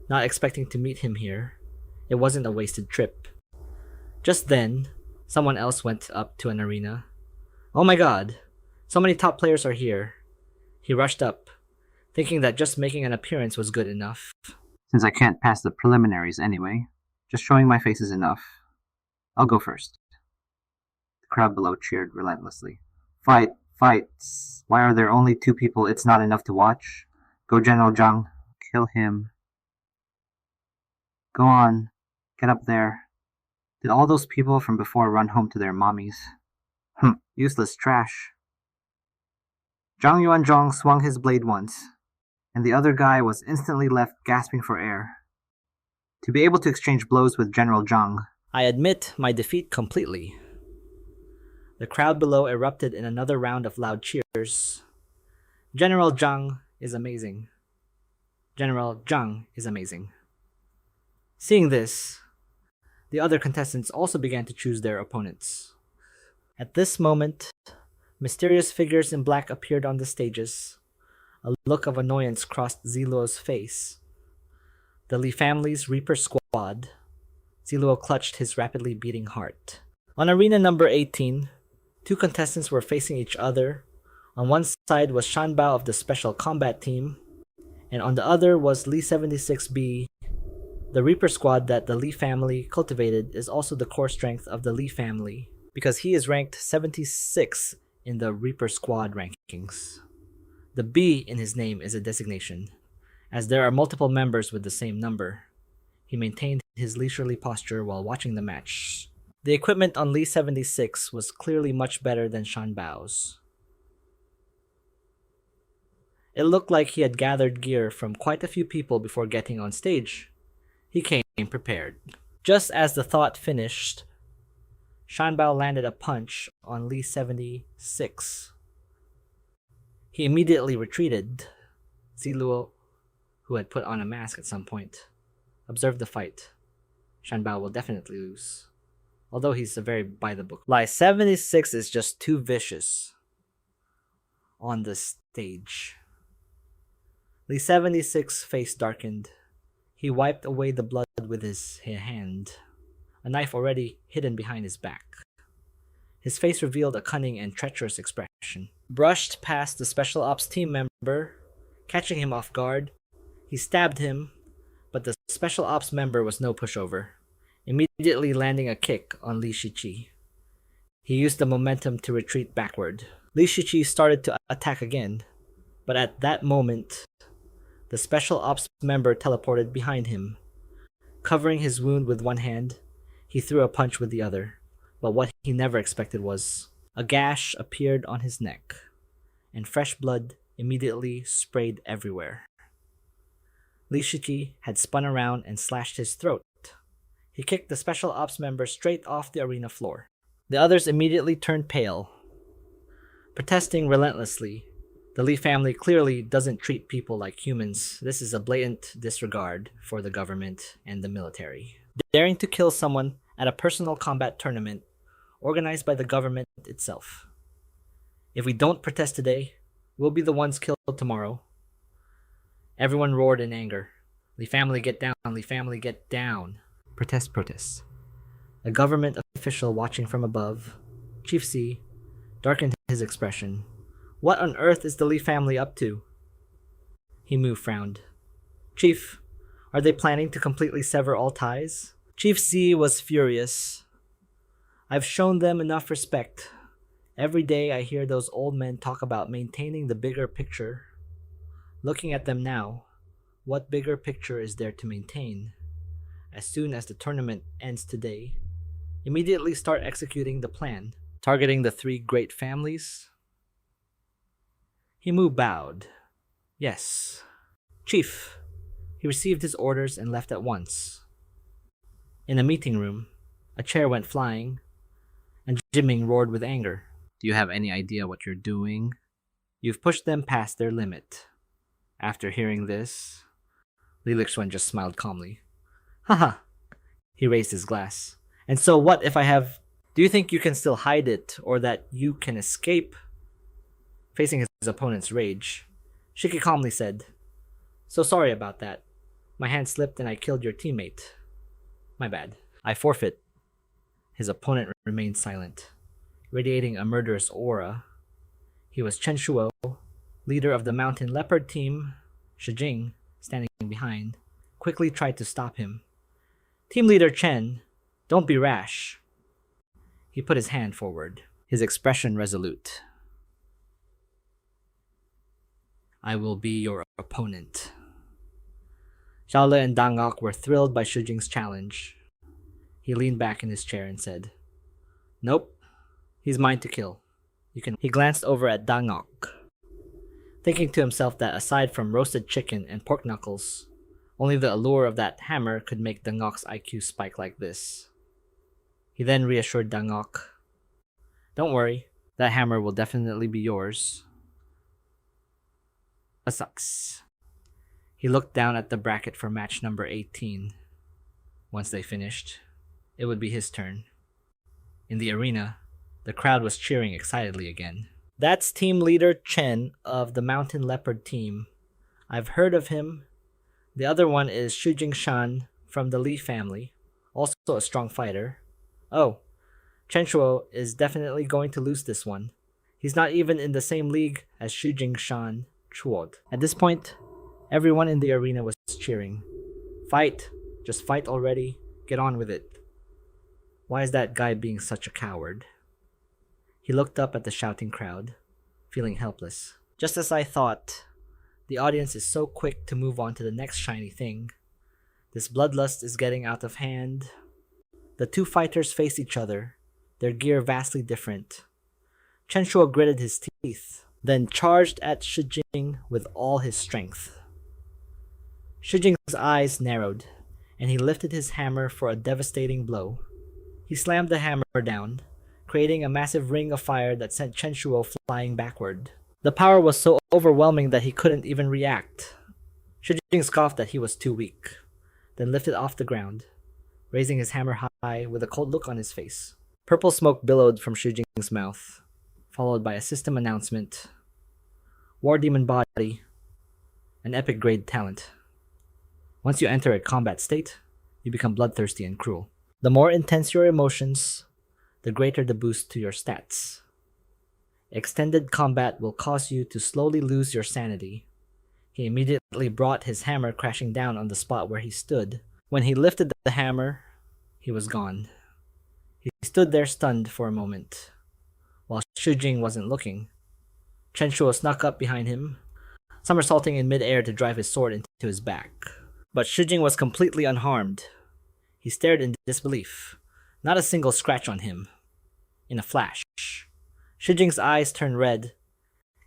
not expecting to meet him here. It wasn't a wasted trip. Just then, someone else went up to an arena. Oh my god, so many top players are here. He rushed up, thinking that just making an appearance was good enough. Since I can't pass the preliminaries anyway, just showing my face is enough. I'll go first. The crowd below cheered relentlessly. Fight! Fight! Why are there only 2 people? It's not enough to watch. Go General Zhang. Kill him. Go on. Get up there. Did all those people from before run home to their mommies? Useless trash. Zhang Yuanzhong swung his blade once, and the other guy was instantly left gasping for air. To be able to exchange blows with General Zhang, I admit my defeat completely. The crowd below erupted in another round of loud cheers. General Zhang is amazing. General Zhang is amazing. Seeing this, the other contestants also began to choose their opponents. At this moment, mysterious figures in black appeared on the stages. A look of annoyance crossed Zi Luo's face. The Li family's Reaper squad. Zi Luo clutched his rapidly beating heart. On arena number 18, 2 contestants were facing each other. On one side was Shan Bao of the Special Combat Team, and on the other was Li 76B. The Reaper squad that the Li family cultivated is also the core strength of the Li family, because he is ranked 76 in the Reaper squad rankings. The B in his name is a designation, as there are multiple members with the same number. He maintained his leisurely posture while watching the match. The equipment on Li 76 was clearly much better than Shan Bao's. It looked like he had gathered gear from quite a few people before getting on stage. He came prepared. Just as the thought finished, Shan Bao landed a punch on Li 76. He immediately retreated. Zi Luo, who had put on a mask at some point, observed the fight. Shan Bao will definitely lose, although he's a very by-the-book. Li 76 is just too vicious on the stage. Li 76's face darkened. He wiped away the blood with his hand, a knife already hidden behind his back. His face revealed a cunning and treacherous expression. Brushed past the Special Ops team member, catching him off guard, he stabbed him, but the Special Ops member was no pushover, immediately landing a kick on Li Shiqi. He used the momentum to retreat backward. Li Shiqi started to attack again, but at that moment, the Special Ops member teleported behind him. Covering his wound with one hand, he threw a punch with the other, but what he never expected was a gash appeared on his neck, and fresh blood immediately sprayed everywhere. Li Shiqi had spun around and slashed his throat. He kicked the Special Ops member straight off the arena floor. The others immediately turned pale, protesting relentlessly. The Li family clearly doesn't treat people like humans. This is a blatant disregard for the government and the military. Daring to kill someone at a personal combat tournament organized by the government itself. If we don't protest today, we'll be the ones killed tomorrow. Everyone roared in anger. Li family get down, Li family get down. Protest, protest. A government official watching from above, Chief C, darkened his expression. What on earth is the Li family up to? He frowned. Chief, are they planning to completely sever all ties? Chief C was furious. I've shown them enough respect. Every day I hear those old men talk about maintaining the bigger picture. Looking at them now, what bigger picture is there to maintain? As soon as the tournament ends today, immediately start executing the plan, targeting the three great families. He Mu bowed. Yes. Chief. He received his orders and left at once. In a meeting room, a chair went flying, and Jimming roared with anger. Do you have any idea what you're doing? You've pushed them past their limit. After hearing this, Li Lixuan just smiled calmly. Haha. He raised his glass. And so what if I have... Do you think you can still hide it, or that you can escape? Facing his opponent's rage, Shiki calmly said, So sorry about that. My hand slipped and I killed your teammate. My bad. I forfeit. His opponent remained silent, radiating a murderous aura. He was Chen Shuo, leader of the Mountain Leopard team. Shijing, standing behind, quickly tried to stop him. Team leader Chen, don't be rash. He put his hand forward, his expression resolute. I will be your opponent. Xiaole and Dang Ok were thrilled by Shujing's challenge. He leaned back in his chair and said, Nope, he's mine to kill. He glanced over at Dang Ok, thinking to himself that aside from roasted chicken and pork knuckles, only the allure of that hammer could make Dang Ok's IQ spike like this. He then reassured Dang Ok, Don't worry, that hammer will definitely be yours. Sucks. He looked down at the bracket for match number 18. Once they finished, it would be his turn. In the arena, the crowd was cheering excitedly again. That's team leader Chen of the Mountain Leopard team. I've heard of him. The other one is Shujing Shan from the Li family, also a strong fighter. Oh, Chen Shuo is definitely going to lose this one. He's not even in the same league as Shujing Shan Chuod. At this point, everyone in the arena was cheering. Fight! Just fight already. Get on with it. Why is that guy being such a coward? He looked up at the shouting crowd, feeling helpless. Just as I thought, the audience is so quick to move on to the next shiny thing. This bloodlust is getting out of hand. The two fighters faced each other, their gear vastly different. Chen Shuo gritted his teeth, then charged at Shijing with all his strength. Shijing's eyes narrowed, and he lifted his hammer for a devastating blow. He slammed the hammer down, creating a massive ring of fire that sent Chen Shuo flying backward. The power was so overwhelming that he couldn't even react. Shijing scoffed that he was too weak, then lifted off the ground, raising his hammer high with a cold look on his face. Purple smoke billowed from Shujing's mouth, followed by a system announcement. War Demon Body, an epic grade talent. Once you enter a combat state, you become bloodthirsty and cruel. The more intense your emotions, the greater the boost to your stats. Extended combat will cause you to slowly lose your sanity. He immediately brought his hammer crashing down on the spot where he stood. When he lifted the hammer, he was gone. He stood there stunned for a moment. While Shujing wasn't looking, Chen Shuo snuck up behind him, somersaulting in midair to drive his sword into his back. But Shujing was completely unharmed. He stared in disbelief. Not a single scratch on him. In a flash, Shujing's eyes turned red,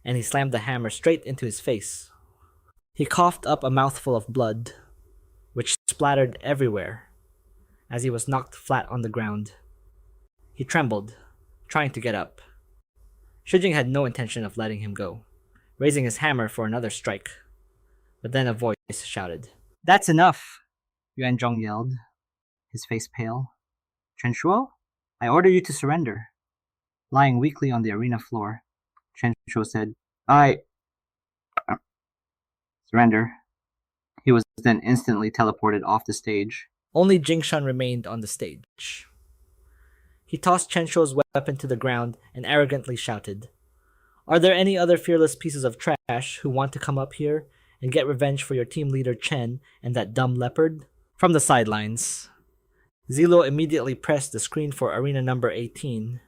and he slammed the hammer straight into his face. He coughed up a mouthful of blood, which splattered everywhere as he was knocked flat on the ground. He trembled, trying to get up. Shujing had no intention of letting him go, raising his hammer for another strike. But then a voice shouted, That's enough, Yuan Zhong yelled, his face pale. Chen Shuo, I order you to surrender. Lying weakly on the arena floor, Chen Shuo said, I surrender. He was then instantly teleported off the stage. Only Jingshan remained on the stage. He tossed Chen Shuo's weapon to the ground and arrogantly shouted, Are there any other fearless pieces of trash who want to come up here and get revenge for your team leader Chen and that dumb leopard? From the sidelines, Zi Luo immediately pressed the screen for arena number 18.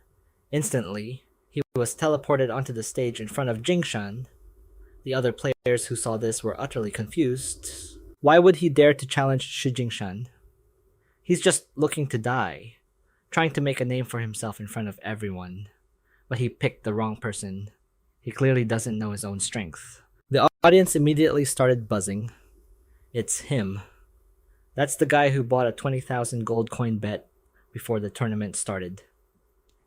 Instantly, he was teleported onto the stage in front of Jingshan. The other players who saw this were utterly confused. Why would he dare to challenge Shi Jingshan? He's just looking to die. trying to make a name for himself in front of everyone. But he picked the wrong person. He clearly doesn't know his own strength. The audience immediately started buzzing. It's him. That's the guy who bought a 20,000 gold coin bet before the tournament started.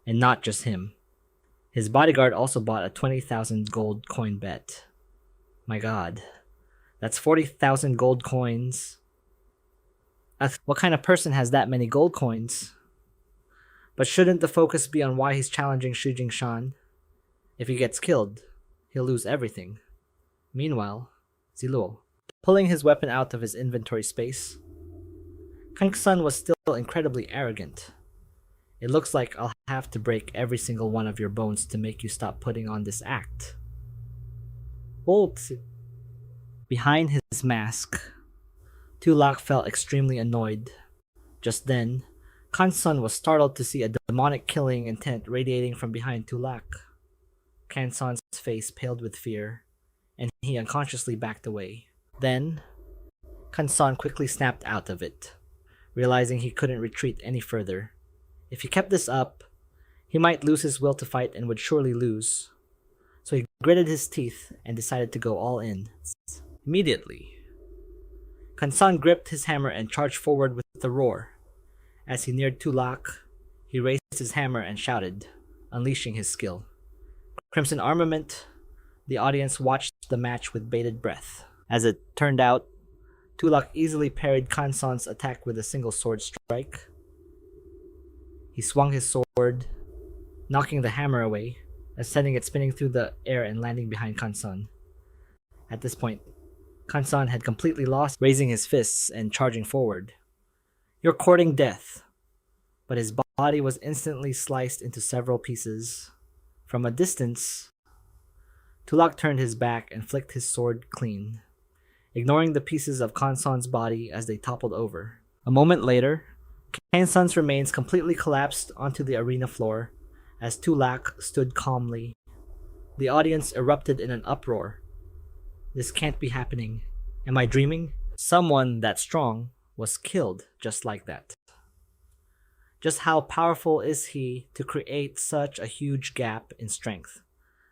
And not just him. His bodyguard also bought a 20,000 gold coin bet. My god. That's 40,000 gold coins. What kind of person has that many gold coins? But shouldn't the focus be on why he's challenging Xu Jingshan? If he gets killed, he'll lose everything. Meanwhile, Zi Luo, pulling his weapon out of his inventory space. Kang Sun was still incredibly arrogant. It looks like I'll have to break every single one of your bones to make you stop putting on this act. Bolt. Behind his mask, Tu Lak felt extremely annoyed. Just then, Kang Sun was startled to see a demonic killing intent radiating from behind Tu Lak. Kang Sun's face paled with fear, and he unconsciously backed away. Then, Kang Sun quickly snapped out of it, realizing he couldn't retreat any further. If he kept this up, he might lose his will to fight and would surely lose. So he gritted his teeth and decided to go all in. Immediately, Kang Sun gripped his hammer and charged forward with a roar. As he neared Tu Lak, he raised his hammer and shouted, unleashing his skill. Crimson Armament, the audience watched the match with bated breath. As it turned out, Tu Lak easily parried Kang Sun's attack with a single sword strike. He swung his sword, knocking the hammer away, and sending it spinning through the air and landing behind Kang Sun. At this point, Kang Sun had completely lost, raising his fists and charging forward. You're courting death. But his body was instantly sliced into several pieces. From a distance, Tu Lak turned his back and flicked his sword clean, ignoring the pieces of Kang Sun's body as they toppled over. A moment later, Kang Sun's remains completely collapsed onto the arena floor as Tu Lak stood calmly. The audience erupted in an uproar. This can't be happening. Am I dreaming? Someone that strong was killed just like that. Just how powerful is he to create such a huge gap in strength?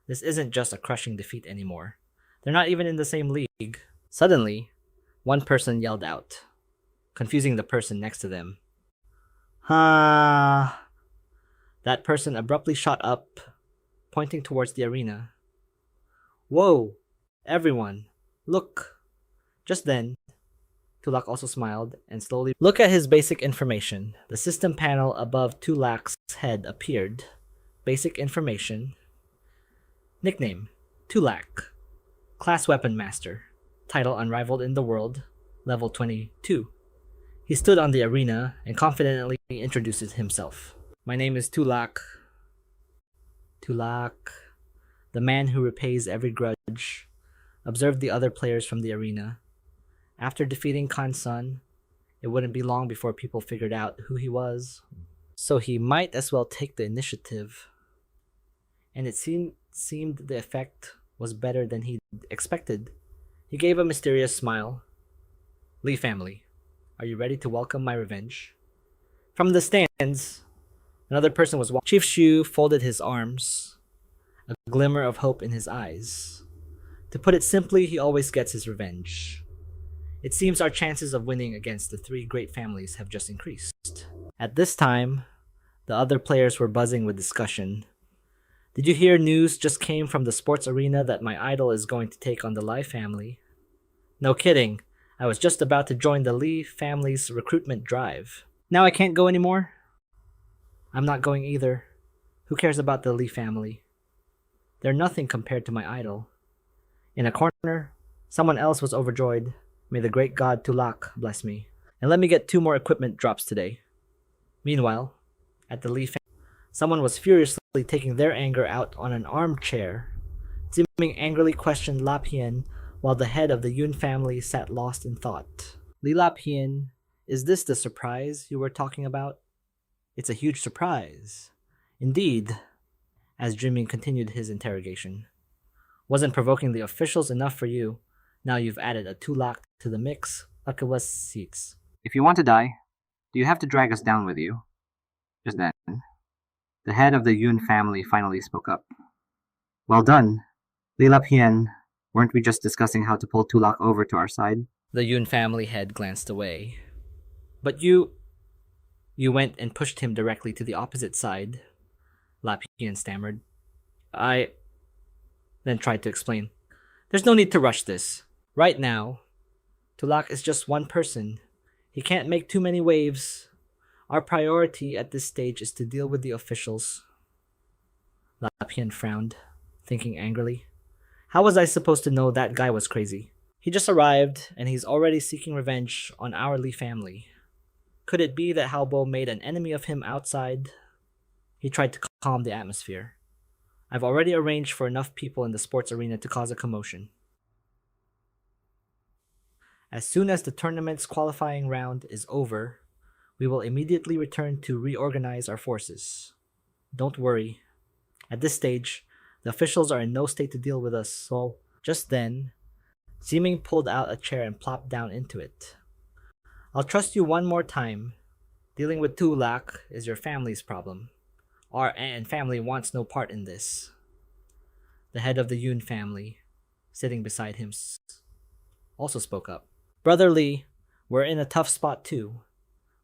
This isn't just a crushing defeat anymore. They're not even in the same league. Suddenly, one person yelled out, confusing the person next to them. Ha! That person abruptly shot up, pointing towards the arena. Whoa! Everyone, look! Just then, Tu Lak also smiled and slowly looked at his basic information. The system panel above Tu Lak's head appeared. Basic information. Nickname, Tu Lak. Class Weapon Master. Title Unrivaled in the World. Level 22. He stood on the arena and confidently introduced himself. My name is Tu Lak. Tu Lak, the man who repays every grudge, observed the other players from the arena. After defeating Kang Sun, it wouldn't be long before people figured out who he was. So he might as well take the initiative. And it seemed the effect was better than he expected. He gave a mysterious smile. Li family, are you ready to welcome my revenge? From the stands, another person was walking. Chief Shu folded his arms, a glimmer of hope in his eyes. To put it simply, he always gets his revenge. It seems our chances of winning against the three great families have just increased. At this time, the other players were buzzing with discussion. Did you hear news just came from the sports arena that my idol is going to take on the Li family? No kidding. I was just about to join the Li family's recruitment drive. Now I can't go anymore? I'm not going either. Who cares about the Li family? They're nothing compared to my idol. In a corner, someone else was overjoyed. May the great god Tu Lak bless me. And let me get 2 more equipment drops today. Meanwhile, at the Li family, someone was furiously taking their anger out on an armchair. Ziming angrily questioned Lapien while the head of the Yun family sat lost in thought. Li Lapien, is this the surprise you were talking about? It's a huge surprise. Indeed, as Ziming continued his interrogation. Wasn't provoking the officials enough for you? Now you've added a Tu Lak to the mix. Akawas seats. If you want to die, do you have to drag us down with you? Just then, the head of the Yun family finally spoke up. Well done. Lila Pien, weren't we just discussing how to pull Tulak over to our side? The Yun family head glanced away. But you went and pushed him directly to the opposite side, Lapian stammered. I then tried to explain. There's no need to rush this. Right now, Tulak is just one person. He can't make too many waves. Our priority at this stage is to deal with the officials. Lapian frowned, thinking angrily. How was I supposed to know that guy was crazy? He just arrived, and he's already seeking revenge on our Li family. Could it be that Halbo made an enemy of him outside? He tried to calm the atmosphere. I've already arranged for enough people in the sports arena to cause a commotion. As soon as the tournament's qualifying round is over, we will immediately return to reorganize our forces. Don't worry. At this stage, the officials are in no state to deal with us, so just then, Ximing pulled out a chair and plopped down into it. I'll trust you one more time. Dealing with Tulak is your family's problem. Our An family wants no part in this. The head of the Yun family, sitting beside him, also spoke up. Brother Li, we're in a tough spot too.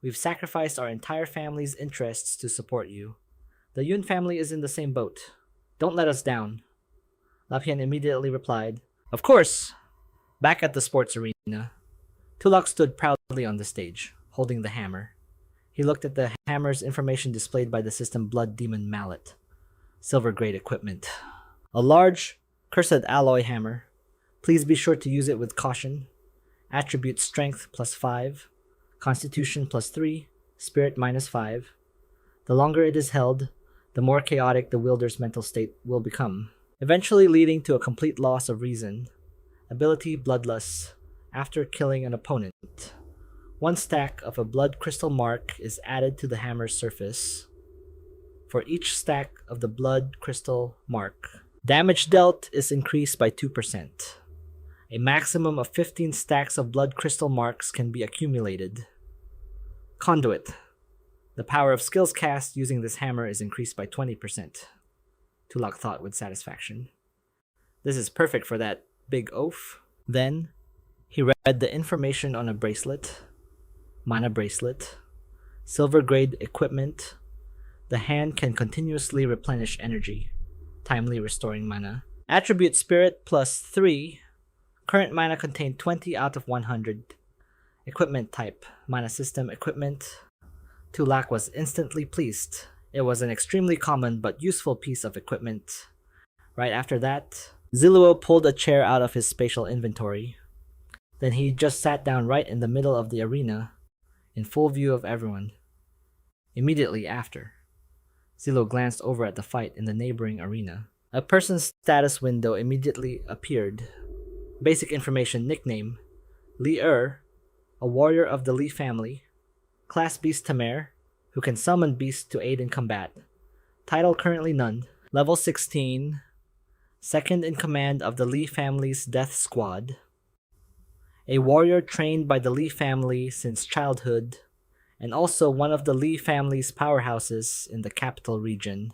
We've sacrificed our entire family's interests to support you. The Yun family is in the same boat. Don't let us down. Lapian immediately replied, Of course! Back at the sports arena, Tulak stood proudly on the stage, holding the hammer. He looked at the hammer's information displayed by the system Blood Demon Mallet. Silver-grade equipment. A large, cursed alloy hammer. Please be sure to use it with caution. Attribute Strength +5, Constitution +3, Spirit -5. The longer it is held, the more chaotic the wielder's mental state will become, eventually leading to a complete loss of reason. Ability Bloodlust. After killing an opponent, 1 stack of a blood crystal mark is added to the hammer's surface. For each stack of the blood crystal mark, damage dealt is increased by 2%. A maximum of 15 stacks of blood crystal marks can be accumulated. Conduit. The power of skills cast using this hammer is increased by 20%. Tulak thought with satisfaction. This is perfect for that big oaf. Then, he read the information on a bracelet, mana bracelet, silver-grade equipment. The hand can continuously replenish energy, timely restoring mana. Attribute Spirit +3. Current mana contained 20 out of 100. Equipment type, mana system equipment. Tulak was instantly pleased. It was an extremely common but useful piece of equipment. Right after that, Zi Luo pulled a chair out of his spatial inventory. Then he just sat down right in the middle of the arena, in full view of everyone. Immediately after, Zi Luo glanced over at the fight in the neighboring arena. A person's status window immediately appeared. Basic information: nickname, Li a warrior of the Li family. Class Beast Tamer, who can summon beasts to aid in combat. Title currently none. Level 16, second in command of the Li family's death squad. A warrior trained by the Li family since childhood, and also one of the Li family's powerhouses in the capital region.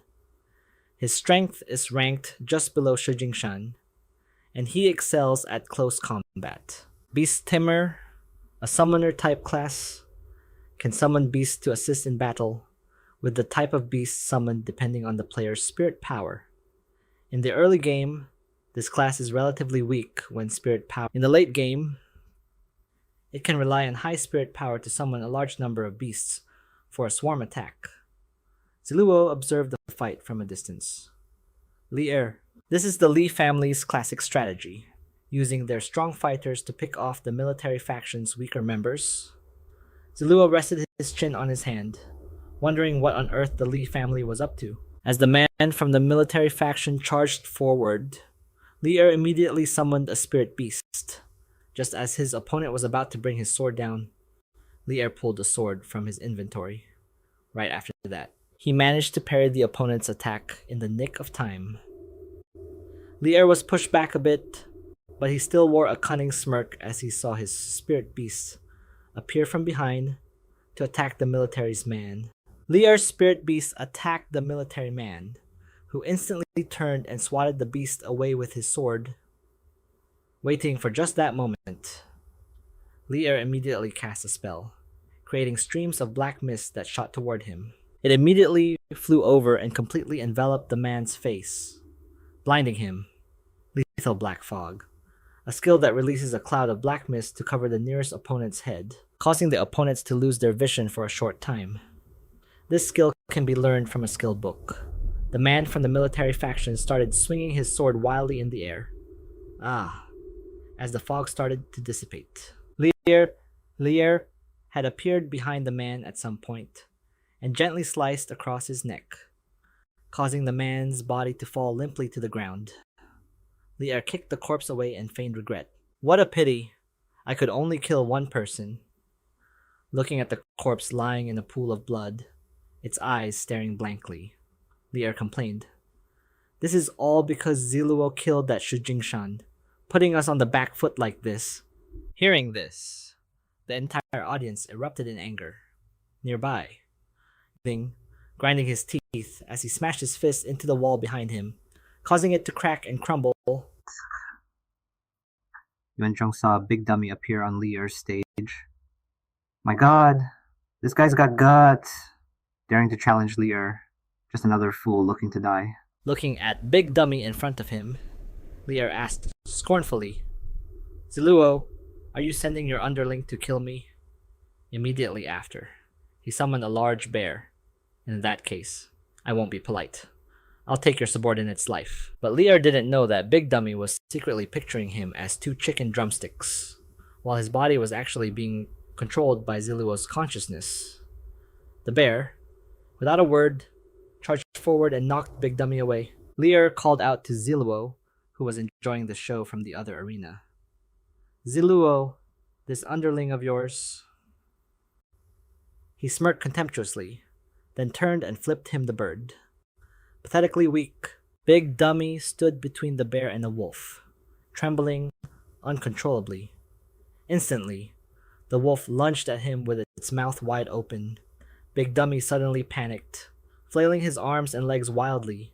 His strength is ranked just below Shijingshan, and he excels at close combat. Beast Tamer, a summoner type class, can summon beasts to assist in battle, with the type of beast summoned depending on the player's spirit power. In the early game, this class is relatively weak when spirit power. In the late game, it can rely on high spirit power to summon a large number of beasts for a swarm attack. Zi Luo observed the fight from a distance. Li. This is the Li family's classic strategy, using their strong fighters to pick off the military faction's weaker members. Zi Luo rested his chin on his hand, wondering what on earth the Li family was up to. As the man from the military faction charged forward, Li immediately summoned a spirit beast. Just as his opponent was about to bring his sword down, Li pulled a sword from his inventory. Right after that, he managed to parry the opponent's attack in the nick of time. Li was pushed back a bit, but he still wore a cunning smirk as he saw his spirit beast appear from behind to attack the military's man. Li Er's spirit beast attacked the military man, who instantly turned and swatted the beast away with his sword. Waiting for just that moment, Li Er immediately cast a spell, creating streams of black mist that shot toward him. It immediately flew over and completely enveloped the man's face, blinding him. Lethal black fog, a skill that releases a cloud of black mist to cover the nearest opponent's head, causing the opponents to lose their vision for a short time. This skill can be learned from a skill book. The man from the military faction started swinging his sword wildly in the air. As the fog started to dissipate. Lier had appeared behind the man at some point and gently sliced across his neck, causing the man's body to fall limply to the ground. Lier kicked the corpse away and feigned regret. What a pity! I could only kill one person. Looking at the corpse lying in a pool of blood, its eyes staring blankly, Lier complained. This is all because Zi Luo killed that Shu Jingshan, putting us on the back foot like this. Hearing this, the entire audience erupted in anger. Nearby, Ling grinding his teeth as he smashed his fist into the wall behind him, causing it to crack and crumble. Yuanzhong saw a big dummy appear on Li Er's stage. My god, this guy's got guts! Daring to challenge Li Er, just another fool looking to die. Looking at big dummy in front of him, Li Er asked scornfully, Zi Luo, are you sending your underling to kill me? Immediately after, he summoned a large bear. In that case, I won't be polite. I'll take your subordinate's life. But Li Er didn't know that Big Dummy was secretly picturing him as 2 chicken drumsticks, while his body was actually being controlled by Zi Luo's consciousness. The bear, without a word, charged forward and knocked Big Dummy away. Li Er called out to Zi Luo, who was enjoying the show from the other arena. Zi Luo, this underling of yours... He smirked contemptuously, then turned and flipped him the bird. Pathetically weak, Big Dummy stood between the bear and the wolf, trembling uncontrollably. Instantly, the wolf lunged at him with its mouth wide open. Big Dummy suddenly panicked, flailing his arms and legs wildly.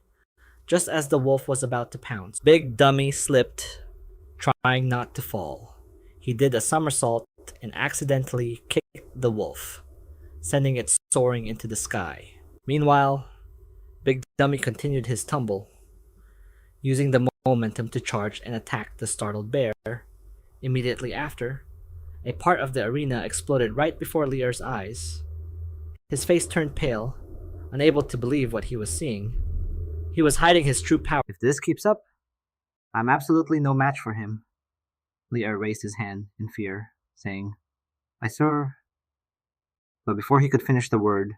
Just as the wolf was about to pounce, Big Dummy slipped, trying not to fall. He did a somersault and accidentally kicked the wolf, sending it soaring into the sky. Meanwhile, Big Dummy continued his tumble, using the momentum to charge and attack the startled bear. Immediately after, a part of the arena exploded right before Li Er's eyes. His face turned pale, unable to believe what he was seeing. He was hiding his true power. If this keeps up, I'm absolutely no match for him. Li Er raised his hand in fear, saying, I sir... But before he could finish the word,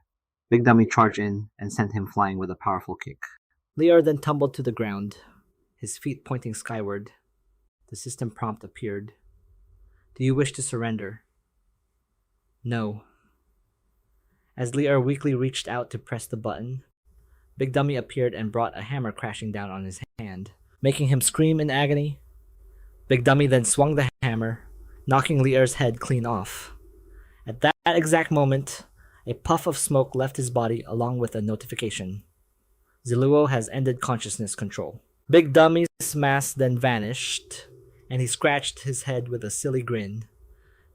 Big Dummy charged in and sent him flying with a powerful kick. Li Er then tumbled to the ground, his feet pointing skyward. The system prompt appeared. Do you wish to surrender? No. As Li Er weakly reached out to press the button, Big Dummy appeared and brought a hammer crashing down on his hand, making him scream in agony. Big Dummy then swung the hammer, knocking Li Er's head clean off. At that exact moment, a puff of smoke left his body along with a notification. Zi Luo has ended consciousness control. Big Dummy's mask then vanished, and he scratched his head with a silly grin.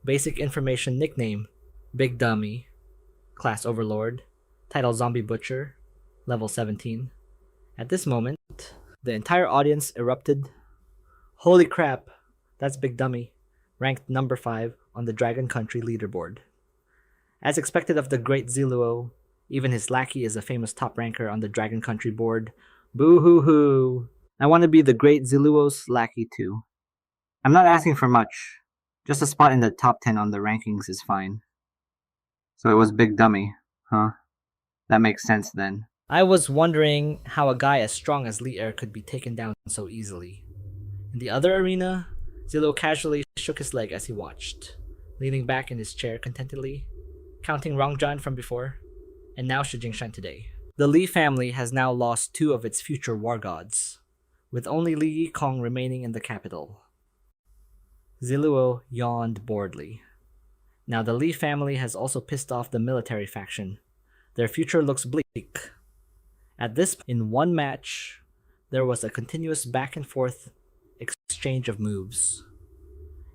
Basic information nickname, Big Dummy. Class Overlord. Title Zombie Butcher. Level 17. At this moment, the entire audience erupted. Holy crap, that's Big Dummy, ranked number 5 on the Dragon Country leaderboard. As expected of the great Zi Luo, even his lackey is a famous top ranker on the Dragon Country board. Boo hoo hoo! I want to be the great Zi Luo's lackey too. I'm not asking for much. Just a spot in the top 10 on the rankings is fine. So it was Big Dummy, huh? That makes sense then. I was wondering how a guy as strong as Li Er could be taken down so easily. In the other arena, Zi Luo casually shook his leg as he watched, leaning back in his chair contentedly, counting Rongzhan from before, and now Shu Jingshan today. The Li family has now lost 2 of its future war gods, with only Li Yikong remaining in the capital. Zi Luo yawned boredly. Now the Li family has also pissed off the military faction, Their future looks bleak. At this, in one match, there was a continuous back and forth exchange of moves.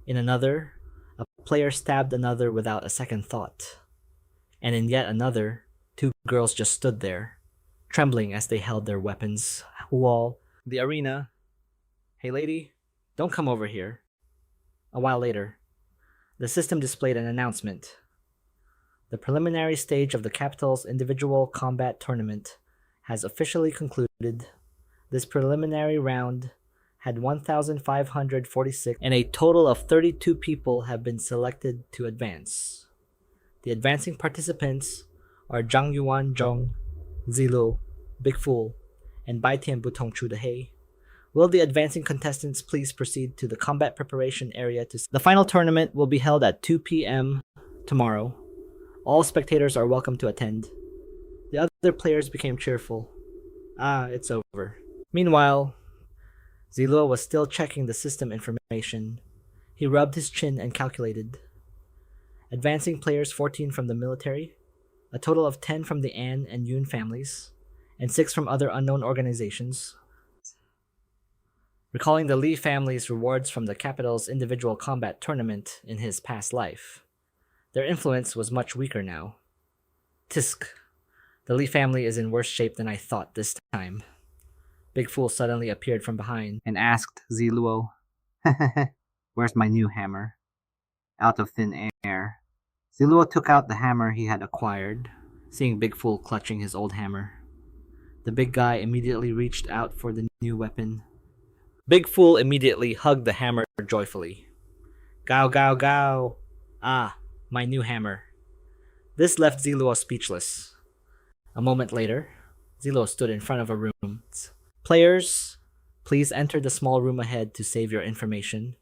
In another, a player stabbed another without a second thought. And in yet another, two girls just stood there, trembling as they held their weapons. Wall, the arena. Hey lady, don't come over here. A while later, the system displayed an announcement. The preliminary stage of the Capital's individual combat tournament has officially concluded. This preliminary round had 1,546, and a total of 32 people have been selected to advance. The advancing participants are Zhang Yuan Zhong, Zi Luo, Big Fool, and Bai Tian Butong Chu De Hei. Will the advancing contestants please proceed to the combat preparation area to... The final tournament will be held at 2 p.m. tomorrow. All spectators are welcome to attend. The other players became cheerful. It's over. Meanwhile, Zi Luo was still checking the system information. He rubbed his chin and calculated. Advancing players 14 from the military, a total of 10 from the An and Yun families, and 6 from other unknown organizations. Recalling the Li family's rewards from the capital's individual combat tournament in his past life, their influence was much weaker now. Tisk. The Li family is in worse shape than I thought this time. Big Fool suddenly appeared from behind and asked Zi Luo, "Where's my new hammer?" Out of thin air, Zi Luo took out the hammer he had acquired, seeing Big Fool clutching his old hammer. The big guy immediately reached out for the new weapon. Big Fool immediately hugged the hammer joyfully. Gao gao gao! Ah, my new hammer. This left Zi Luo speechless. A moment later, Zi Luo stood in front of a room. Players, please enter the small room ahead to save your information.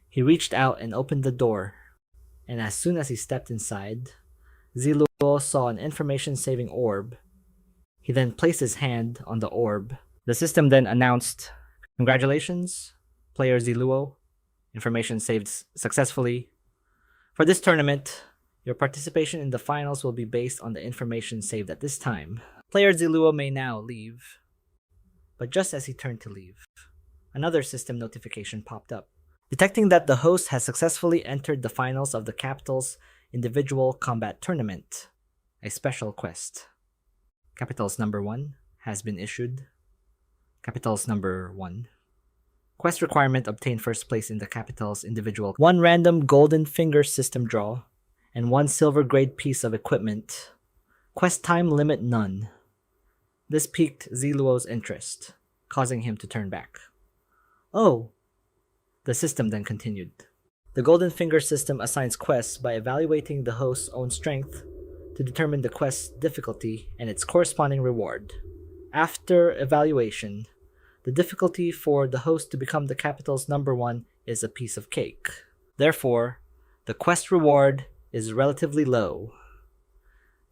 He reached out and opened the door, and as soon as he stepped inside, Zi Luo saw an information-saving orb. He then placed his hand on the orb. The system then announced, "Congratulations, player Zi Luo. Information saved successfully. For this tournament, your participation in the finals will be based on the information saved at this time. Player Zi Luo may now leave." But just as he turned to leave, another system notification popped up, detecting that the host has successfully entered the finals of the Capital's individual combat tournament. A special quest. Capital's number 1 has been issued. Capital's number 1. Quest requirement: obtain first place in the Capital's individual. 1 random golden finger system draw, and 1 silver grade piece of equipment. Quest time limit none. This piqued Zi Luo's interest, causing him to turn back. Oh! The system then continued. The Golden Finger system assigns quests by evaluating the host's own strength to determine the quest's difficulty and its corresponding reward. After evaluation, the difficulty for the host to become the Capital's number 1 is a piece of cake. Therefore, the quest reward is relatively low.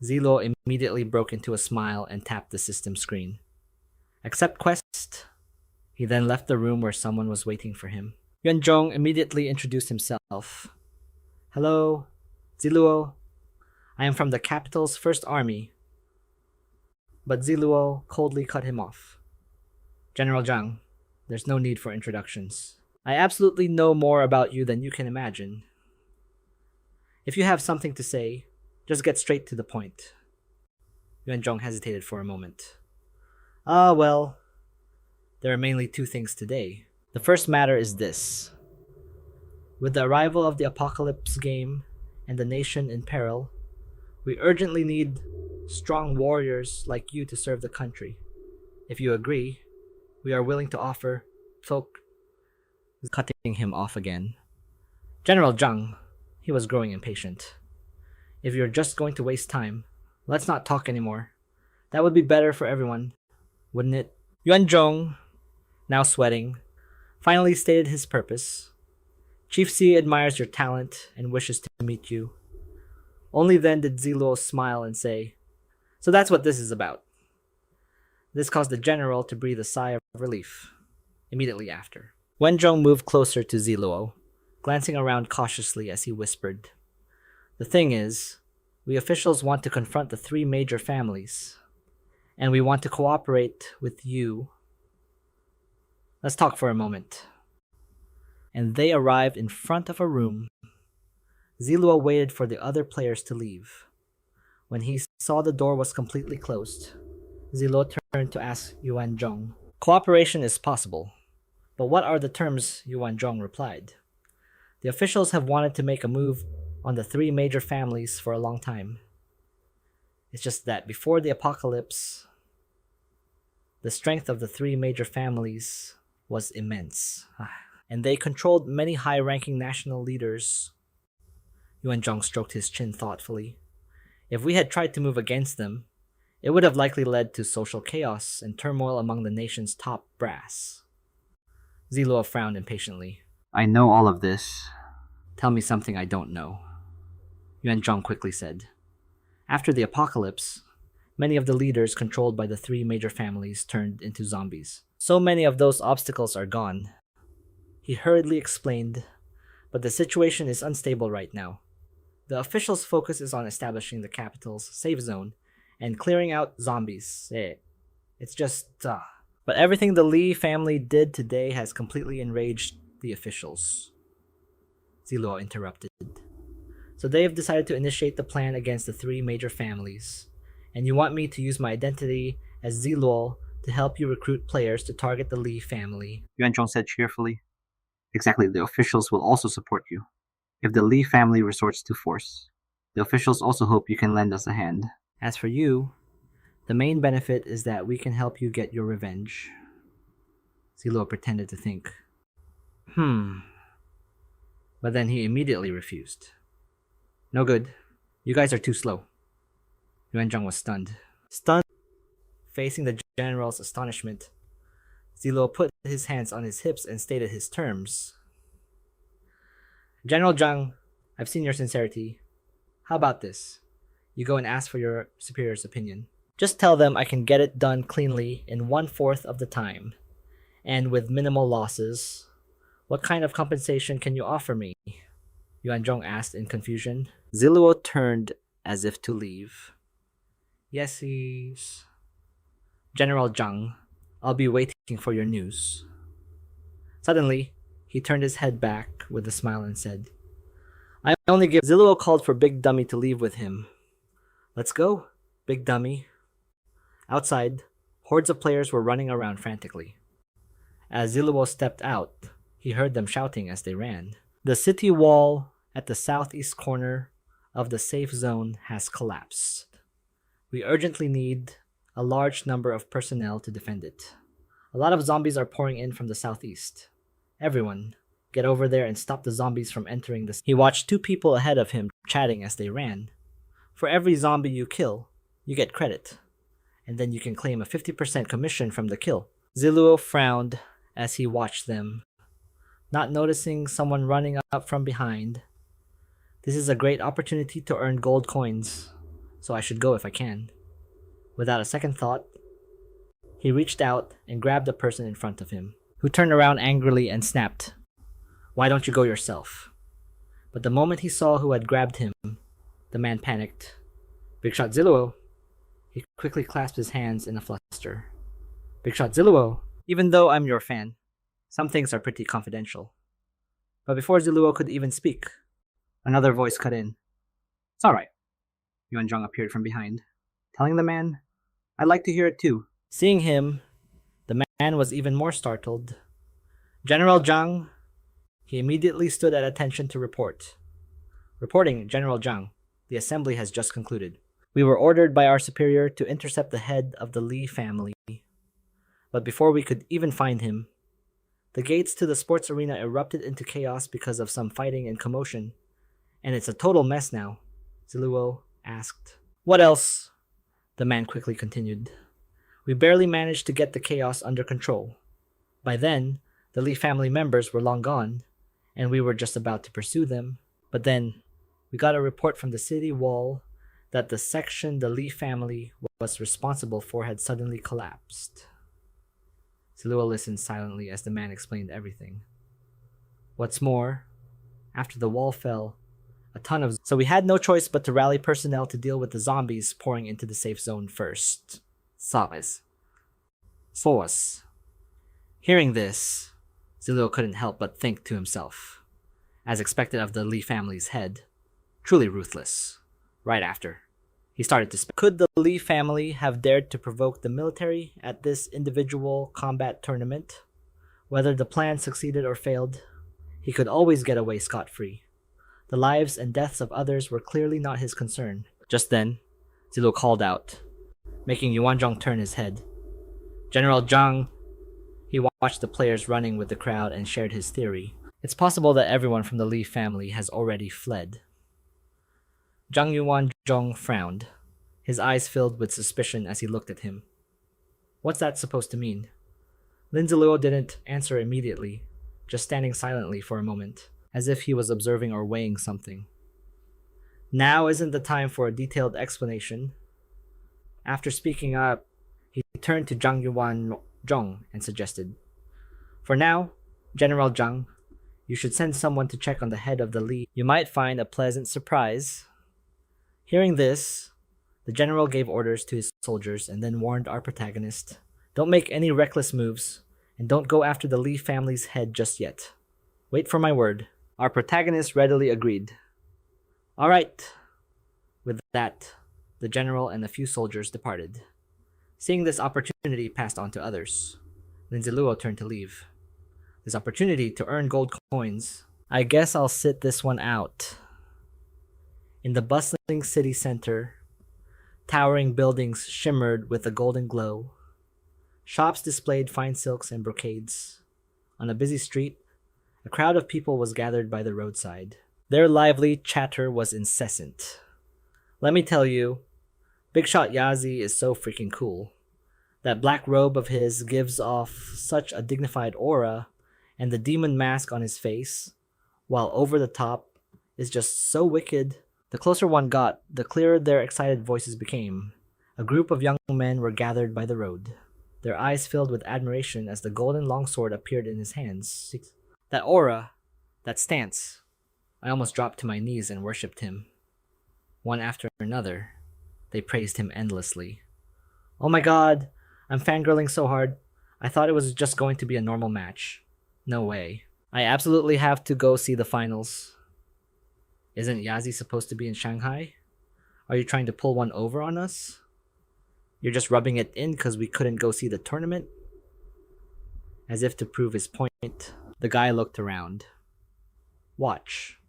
Zi Luo immediately broke into a smile and tapped the system screen. Accept quest. He then left the room where someone was waiting for him. Yuan Zhong immediately introduced himself. "Hello, Zi Luo. I am from the Capital's First Army." But Zi Luo coldly cut him off. "General Zhang, there's no need for introductions. I absolutely know more about you than you can imagine. If you have something to say, just get straight to the point." Yuan Zhong hesitated for a moment. Well, there are mainly 2 things today. The first matter is this. With the arrival of the Apocalypse game and the nation in peril, we urgently need strong warriors like you to serve the country. If you agree, we are willing to offer folk... Cutting him off again. General Zhang, he was growing impatient. If you're just going to waste time, let's not talk anymore. That would be better for everyone, wouldn't it? Yuan Zhong, now sweating, finally stated his purpose. Chief C admires your talent and wishes to meet you. Only then did Zi Luo smile and say, "So that's what this is about." This caused the general to breathe a sigh of relief. Immediately after, Wen Zhong moved closer to Zi Luo, glancing around cautiously as he whispered, "The thing is, We officials want to confront the three major families, and we want to cooperate with you. Let's talk for a moment. And they arrived in front of a room. Zi Luo waited for the other players to leave. When he saw the door was completely closed, Zi Luo turned to ask Yuan Zhong. Cooperation is possible, but what are the terms? Yuan Zhong replied. The officials have wanted to make a move on the three major families for a long time. It's just that before the apocalypse, the strength of the three major families was immense, and they controlled many high-ranking national leaders. Yuan Zhong stroked his chin thoughtfully. If we had tried to move against them, it would have likely led to social chaos and turmoil among the nation's top brass. Zi Luo frowned impatiently. I know all of this. Tell me something I don't know, Yuan Zhong quickly said. After the apocalypse, many of the leaders controlled by the three major families turned into zombies. So many of those obstacles are gone. He hurriedly explained, but the situation is unstable right now. The officials' focus is on establishing the capital's safe zone and clearing out zombies. It's just, But everything the Li family did today has completely enraged the officials. Zi Luo interrupted. So they have decided to initiate the plan against the three major families, and you want me to use my identity as Zi Luo to help you recruit players to target the Li family. Yuan Zhong said cheerfully. Exactly, the officials will also support you. If the Li family resorts to force, the officials also hope you can lend us a hand. As for you, the main benefit is that we can help you get your revenge. Zi Luo pretended to think. But then he immediately refused. No good. You guys are too slow. Yuan Zhong was stunned. Facing the general's astonishment, Zi Luo put his hands on his hips and stated his terms. General Zhang, I've seen your sincerity. How about this? You go and ask for your superior's opinion. Just tell them I can get it done cleanly in 1/4 of the time, and with minimal losses. What kind of compensation can you offer me? Yuan Zhong asked in confusion. Zi Luo turned as if to leave. Yes, General Zhang, I'll be waiting for your news. Suddenly, he turned his head back with a smile and said, I only give... Zi Luo called for Big Dummy to leave with him. Let's go, Big Dummy. Outside, hordes of players were running around frantically. As Zi Luo stepped out, he heard them shouting as they ran. The city wall at the southeast corner of the safe zone has collapsed. We urgently need a large number of personnel to defend it. A lot of zombies are pouring in from the southeast. Everyone, get over there and stop the zombies from entering the... He watched 2 people ahead of him chatting as they ran. For every zombie you kill, you get credit, and then you can claim a 50% commission from the kill. Zi Luo frowned as he watched them, not noticing someone running up from behind. This is a great opportunity to earn gold coins, so I should go if I can. Without a second thought, he reached out and grabbed the person in front of him, who turned around angrily and snapped, Why don't you go yourself? But the moment he saw who had grabbed him, the man panicked. Big shot Zi Luo. He quickly clasped his hands in a fluster. Big shot Zi Luo. Even though I'm your fan, some things are pretty confidential. But before Zi Luo could even speak, another voice cut in. It's alright. Yuan Zhong appeared from behind, telling the man, I'd like to hear it too. Seeing him, the man was even more startled. General Zhang. He immediately stood at attention to report. Reporting, General Zhang. The assembly has just concluded. We were ordered by our superior to intercept the head of the Li family. But before we could even find him, the gates to the sports arena erupted into chaos because of some fighting and commotion. And it's a total mess now, Zi Luo asked. What else? The man quickly continued. We barely managed to get the chaos under control. By then, the Li family members were long gone, and we were just about to pursue them. But then, we got a report from the city wall that the section the Li family was responsible for had suddenly collapsed. Zi Luo listened silently as the man explained everything. What's more, after the wall fell, a ton of, so we had no choice but to rally personnel to deal with the zombies pouring into the safe zone first. Sabes. Force. Hearing this, Zi Luo couldn't help but think to himself, as expected of the Li family's head, truly ruthless. Right after, he started to could the Li family have dared to provoke the military at this individual combat tournament? Whether the plan succeeded or failed, he could always get away scot-free. The lives and deaths of others were clearly not his concern. Just then, Zi Luo called out, making Yuan Zhong turn his head. General Zhang. He watched the players running with the crowd and shared his theory. It's possible that everyone from the Li family has already fled. Zhang Yuan Zhong frowned, his eyes filled with suspicion as he looked at him. What's that supposed to mean? Lin Zi Luo didn't answer immediately, just standing silently for a moment, as if he was observing or weighing something. Now isn't the time for a detailed explanation. After speaking up, he turned to Zhang Yuan Zhong and suggested, "For now, General Zhang, you should send someone to check on the head of the Li. You might find a pleasant surprise." Hearing this, the general gave orders to his soldiers and then warned our protagonist, "Don't make any reckless moves, and don't go after the Li family's head just yet. Wait for my word." Our protagonist readily agreed. All right. With that, the general and a few soldiers departed. Seeing this opportunity passed on to others, Lin Zi Luo turned to leave. This opportunity to earn gold coins. I guess I'll sit this one out. In the bustling city center, towering buildings shimmered with a golden glow. Shops displayed fine silks and brocades. On a busy street, a crowd of people was gathered by the roadside. Their lively chatter was incessant. Let me tell you, Big Shot Yazi is so freaking cool. That black robe of his gives off such a dignified aura, and the demon mask on his face, while over the top, is just so wicked. The closer one got, the clearer their excited voices became. A group of young men were gathered by the road, their eyes filled with admiration as the golden longsword appeared in his hands. That aura, that stance, I almost dropped to my knees and worshipped him. One after another, they praised him endlessly. Oh my god, I'm fangirling so hard. I thought it was just going to be a normal match. No way. I absolutely have to go see the finals. Isn't Yazi supposed to be in Shanghai? Are you trying to pull one over on us? You're just rubbing it in because we couldn't go see the tournament? As if to prove his point, the guy looked around. Watch.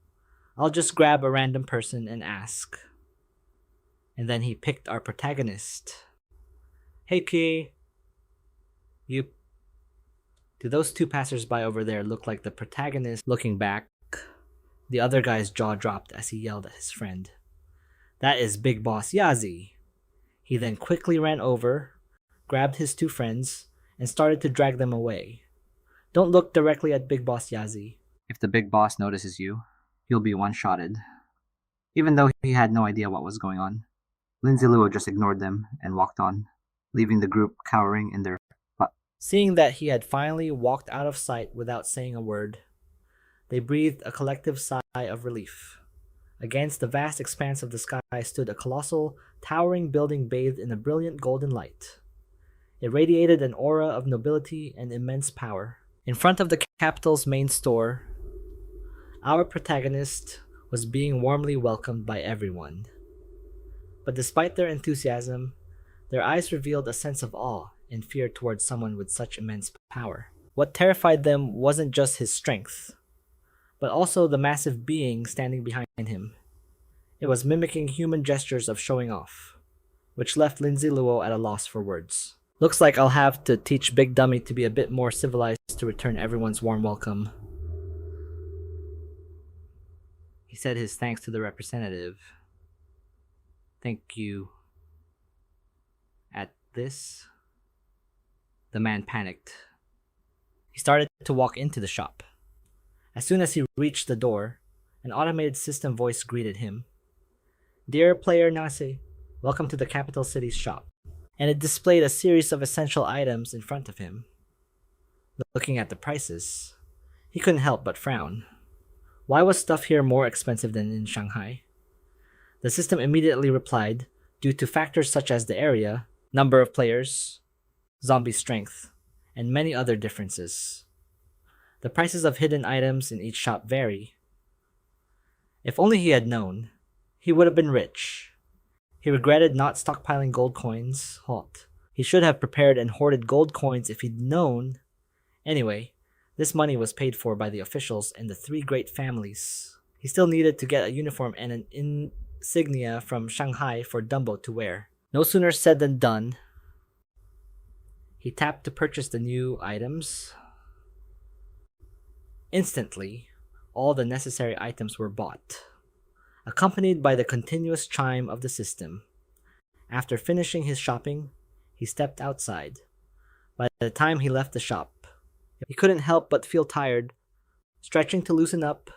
I'll just grab a random person and ask. And then he picked our protagonist. Hey, Ki. You. Do those two passersby over there look like the protagonist? Looking back, the other guy's jaw dropped as he yelled at his friend. That is Big Boss Yazi. He then quickly ran over, grabbed his two friends, and started to drag them away. Don't look directly at Big Boss Yazi. If the big boss notices you, he'll be one-shotted. Even though he had no idea what was going on, Lin Zi Luo just ignored them and walked on, leaving the group cowering in their butt. Seeing that he had finally walked out of sight without saying a word, they breathed a collective sigh of relief. Against the vast expanse of the sky stood a colossal, towering building bathed in a brilliant golden light. It radiated an aura of nobility and immense power. In front of the capital's main store, our protagonist was being warmly welcomed by everyone. But despite their enthusiasm, their eyes revealed a sense of awe and fear towards someone with such immense power. What terrified them wasn't just his strength, but also the massive being standing behind him. It was mimicking human gestures of showing off, which left Lin Zi Luo at a loss for words. Looks like I'll have to teach Big Dummy to be a bit more civilized to return everyone's warm welcome. He said his thanks to the representative. Thank you. At this, the man panicked. He started to walk into the shop. As soon as he reached the door, an automated system voice greeted him. Dear player Nase, welcome to the capital city's shop. And it displayed a series of essential items in front of him. Looking at the prices, he couldn't help but frown. Why was stuff here more expensive than in Shanghai? The system immediately replied, due to factors such as the area, number of players, zombie strength, and many other differences. The prices of hidden items in each shop vary. If only he had known, he would have been rich. He regretted not stockpiling gold coins. Halt. He should have prepared and hoarded gold coins if he'd known. Anyway, this money was paid for by the officials and the three great families. He still needed to get a uniform and an insignia from Shanghai for Dumbo to wear. No sooner said than done. He tapped to purchase the new items. Instantly, all the necessary items were bought, accompanied by the continuous chime of the system. After finishing his shopping, he stepped outside. By the time he left the shop, he couldn't help but feel tired, stretching to loosen up.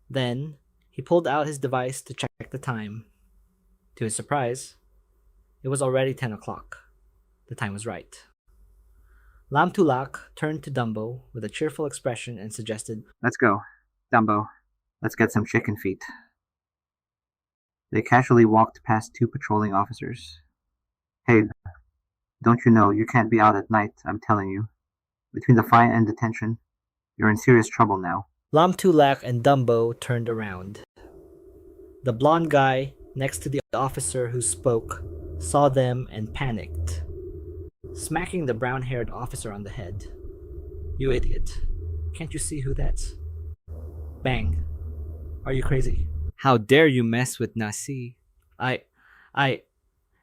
Then, he pulled out his device to check the time. To his surprise, it was already 10 o'clock. The time was right. Lam Tulak turned to Dumbo with a cheerful expression and suggested, Let's go, Dumbo. Let's get some chicken feet. They casually walked past two patrolling officers. Hey, don't you know you can't be out at night, I'm telling you. Between the fine and detention, you're in serious trouble now. Lam Tulak and Dumbo turned around. The blonde guy next to the officer who spoke saw them and panicked, smacking the brown-haired officer on the head. You idiot. Can't you see who that's? Bang. Are you crazy? How dare you mess with Nasi? I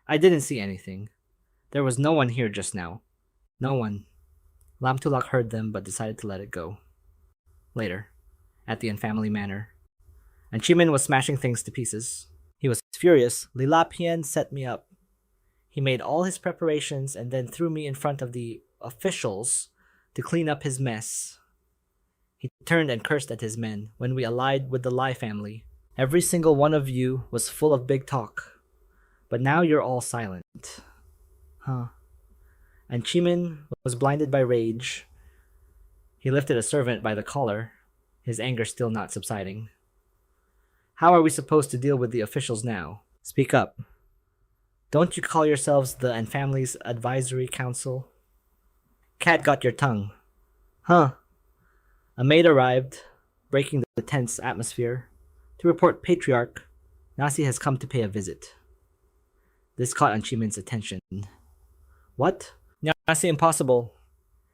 didn't see anything. There was no one here just now. No one. Lam Tulak heard them but decided to let it go. Later, at the family manor, and Chimin was smashing things to pieces. He was furious. Li La Pian set me up. He made all his preparations and then threw me in front of the officials to clean up his mess. He turned and cursed at his men when we allied with the Lai family. Every single one of you was full of big talk, but now you're all silent. Huh. And Chimin was blinded by rage. He lifted a servant by the collar, his anger still not subsiding. How are we supposed to deal with the officials now? Speak up. Don't you call yourselves the and Family's Advisory Council? Cat got your tongue. Huh. A maid arrived, breaking the tense atmosphere, to report Patriarch Nasi has come to pay a visit. This caught on Chimin's attention. What? Nasi impossible.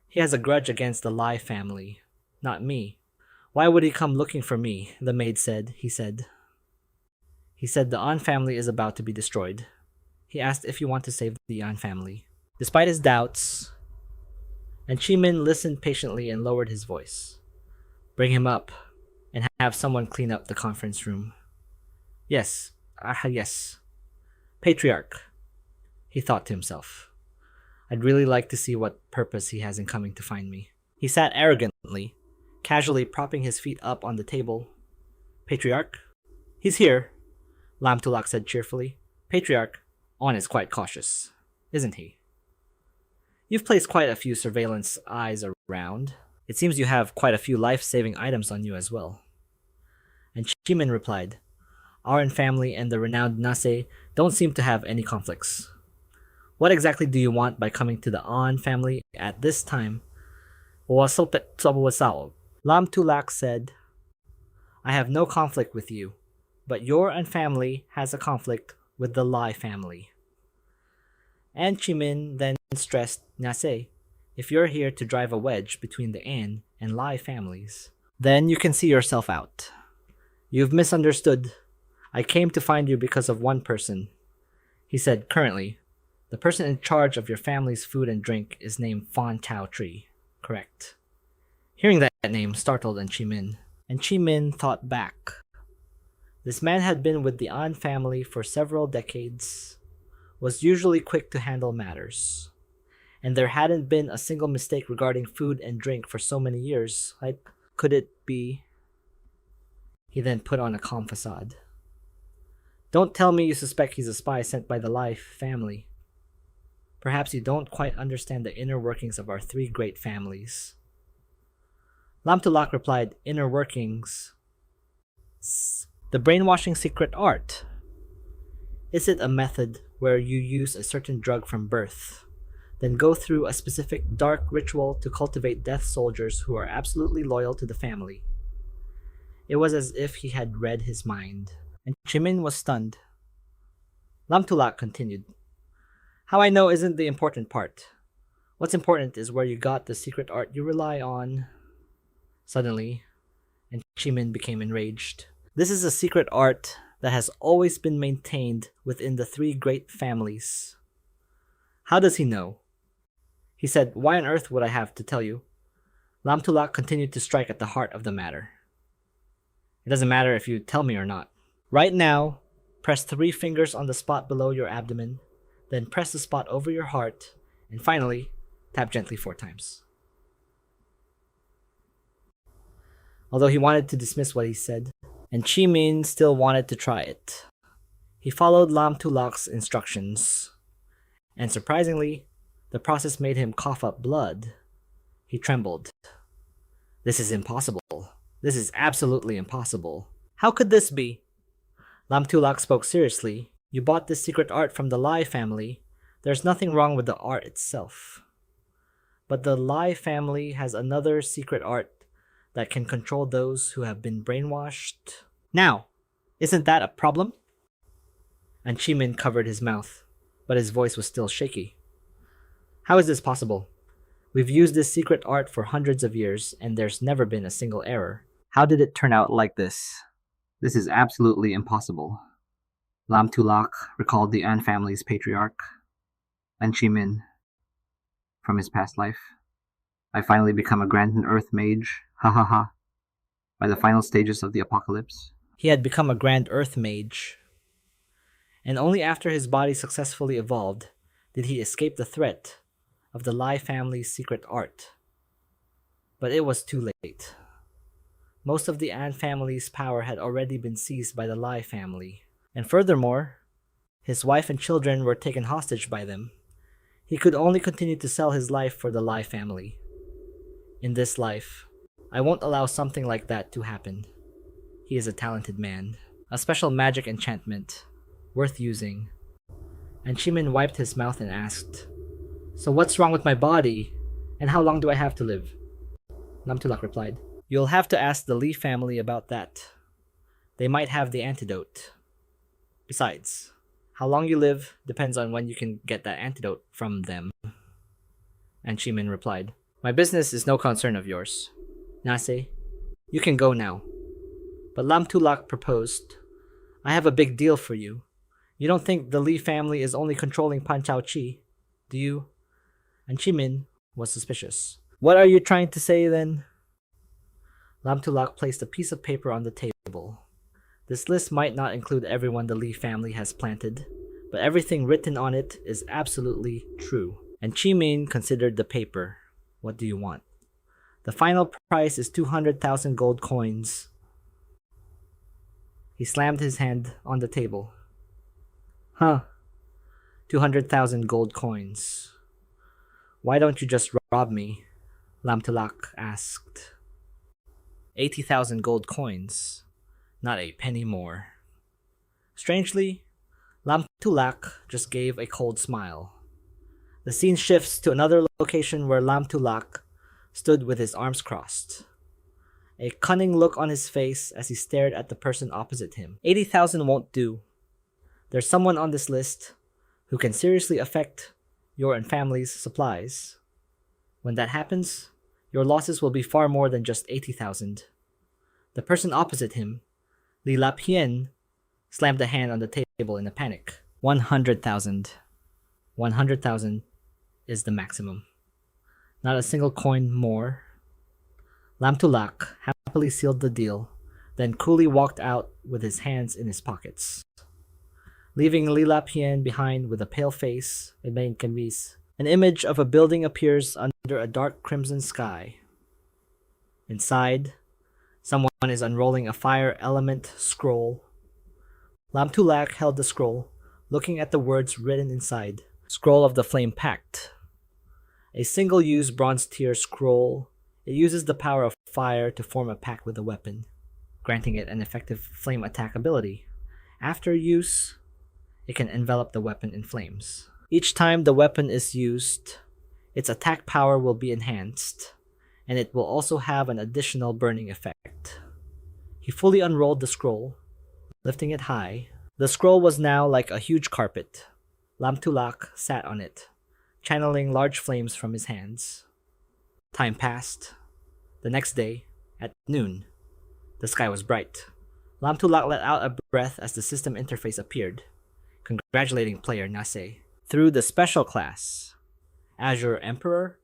He has a grudge against the Lai family, not me. Why would he come looking for me? The maid said. He said the An family is about to be destroyed. He asked if you want to save the An family. Despite his doubts, and Chimin listened patiently and lowered his voice. Bring him up, and have someone clean up the conference room. Yes, yes. Patriarch, he thought to himself. I'd really like to see what purpose he has in coming to find me. He sat arrogantly, casually propping his feet up on the table. Patriarch? He's here, Lam Tulak said cheerfully. Patriarch, On is quite cautious, isn't he? You've placed quite a few surveillance eyes around. It seems you have quite a few life-saving items on you as well. And Chimin replied, Our family and the renowned Nase don't seem to have any conflicts. What exactly do you want by coming to the An family at this time? Lam Tulak said, I have no conflict with you, but your An family has a conflict with the Lai family. And Chimin then stressed, Nase, if you're here to drive a wedge between the An and Lai families, then you can see yourself out. You've misunderstood. I came to find you because of one person. He said, currently, the person in charge of your family's food and drink is named Fan Chao Tree. Correct. Hearing that name startled and Chimin thought back. This man had been with the An family for several decades, was usually quick to handle matters, and there hadn't been a single mistake regarding food and drink for so many years. Could it be? He then put on a calm facade. Don't tell me you suspect he's a spy sent by the Lai family. Perhaps you don't quite understand the inner workings of our three great families. Lam Tulak replied, Inner workings? The brainwashing secret art. Is it a method where you use a certain drug from birth, then go through a specific dark ritual to cultivate death soldiers who are absolutely loyal to the family? It was as if he had read his mind, and Chimin was stunned. Lamtulak continued. How I know isn't the important part. What's important is where you got the secret art you rely on. Suddenly, and Chimin became enraged. This is a secret art that has always been maintained within the three great families. How does he know? He said, Why on earth would I have to tell you? Lamtulak continued to strike at the heart of the matter. It doesn't matter if you tell me or not. Right now, press 3 fingers on the spot below your abdomen, then press the spot over your heart, and finally, tap gently 4 times. Although he wanted to dismiss what he said, and Chimin still wanted to try it. He followed Lamtulak's instructions, and surprisingly, the process made him cough up blood. He trembled. This is impossible. This is absolutely impossible. How could this be? Lamtulak spoke seriously. You bought this secret art from the Lai family. There's nothing wrong with the art itself. But the Lai family has another secret art that can control those who have been brainwashed. Now, isn't that a problem? And Chimin covered his mouth, but his voice was still shaky. How is this possible? We've used this secret art for hundreds of years, and there's never been a single error. How did it turn out like this? This is absolutely impossible. Lamtulak recalled the An family's patriarch, and Chimin, from his past life. I finally become a Grand Earth mage, ha ha ha, by the final stages of the apocalypse. He had become a Grand Earth mage, and only after his body successfully evolved did he escape the threat of the Lai family's secret art. But it was too late. Most of the An family's power had already been seized by the Lai family, and furthermore, his wife and children were taken hostage by them. He could only continue to sell his life for the Lai family. In this life, I won't allow something like that to happen. He is a talented man. A special magic enchantment, worth using. And Chimin wiped his mouth and asked, So what's wrong with my body? And how long do I have to live? Lamtulak replied, You'll have to ask the Li family about that. They might have the antidote. Besides, how long you live depends on when you can get that antidote from them. And Chimin replied, My business is no concern of yours. Nase, you can go now. But Lamtulak proposed, I have a big deal for you. You don't think the Li family is only controlling Panchao Chi, do you? And Chimin was suspicious. What are you trying to say then? Lamtulak placed a piece of paper on the table. This list might not include everyone the Li family has planted, but everything written on it is absolutely true. And Chimin considered the paper. What do you want? The final price is 200,000 gold coins. He slammed his hand on the table. 200,000 gold coins. Why don't you just rob me? Lamtulak asked. 80,000 gold coins. Not a penny more. Strangely, Lamtulak just gave a cold smile. The scene shifts to another location where Lamtulak stood with his arms crossed. A cunning look on his face as he stared at the person opposite him. 80,000 won't do. There's someone on this list who can seriously affect your and family's supplies. When that happens, your losses will be far more than just 80,000. The person opposite him, Li Lapien, slammed a hand on the table in a panic. 100,000. 100,000 is the maximum. Not a single coin more. Lamtulak happily sealed the deal, then coolly walked out with his hands in his pockets, leaving Li Lapien behind with a pale face and main camise. An image of a building appears under a dark crimson sky. Inside, someone is unrolling a fire element scroll. Lamtulak held the scroll, looking at the words written inside. Scroll of the Flame Pact. A single-use bronze tier scroll. It uses the power of fire to form a pact with a weapon. granting it an effective flame attack ability. After use, it can envelop the weapon in flames. Each time the weapon is used, its attack power will be enhanced, and it will also have an additional burning effect. He fully unrolled the scroll, lifting it high. The scroll was now like a huge carpet. Lam Tulak sat on it, channeling large flames from his hands. Time passed. The next day, at noon, the sky was bright. Lam Tulak let out a breath as the system interface appeared, congratulating player Nase. Through the special class, Azure Emperor,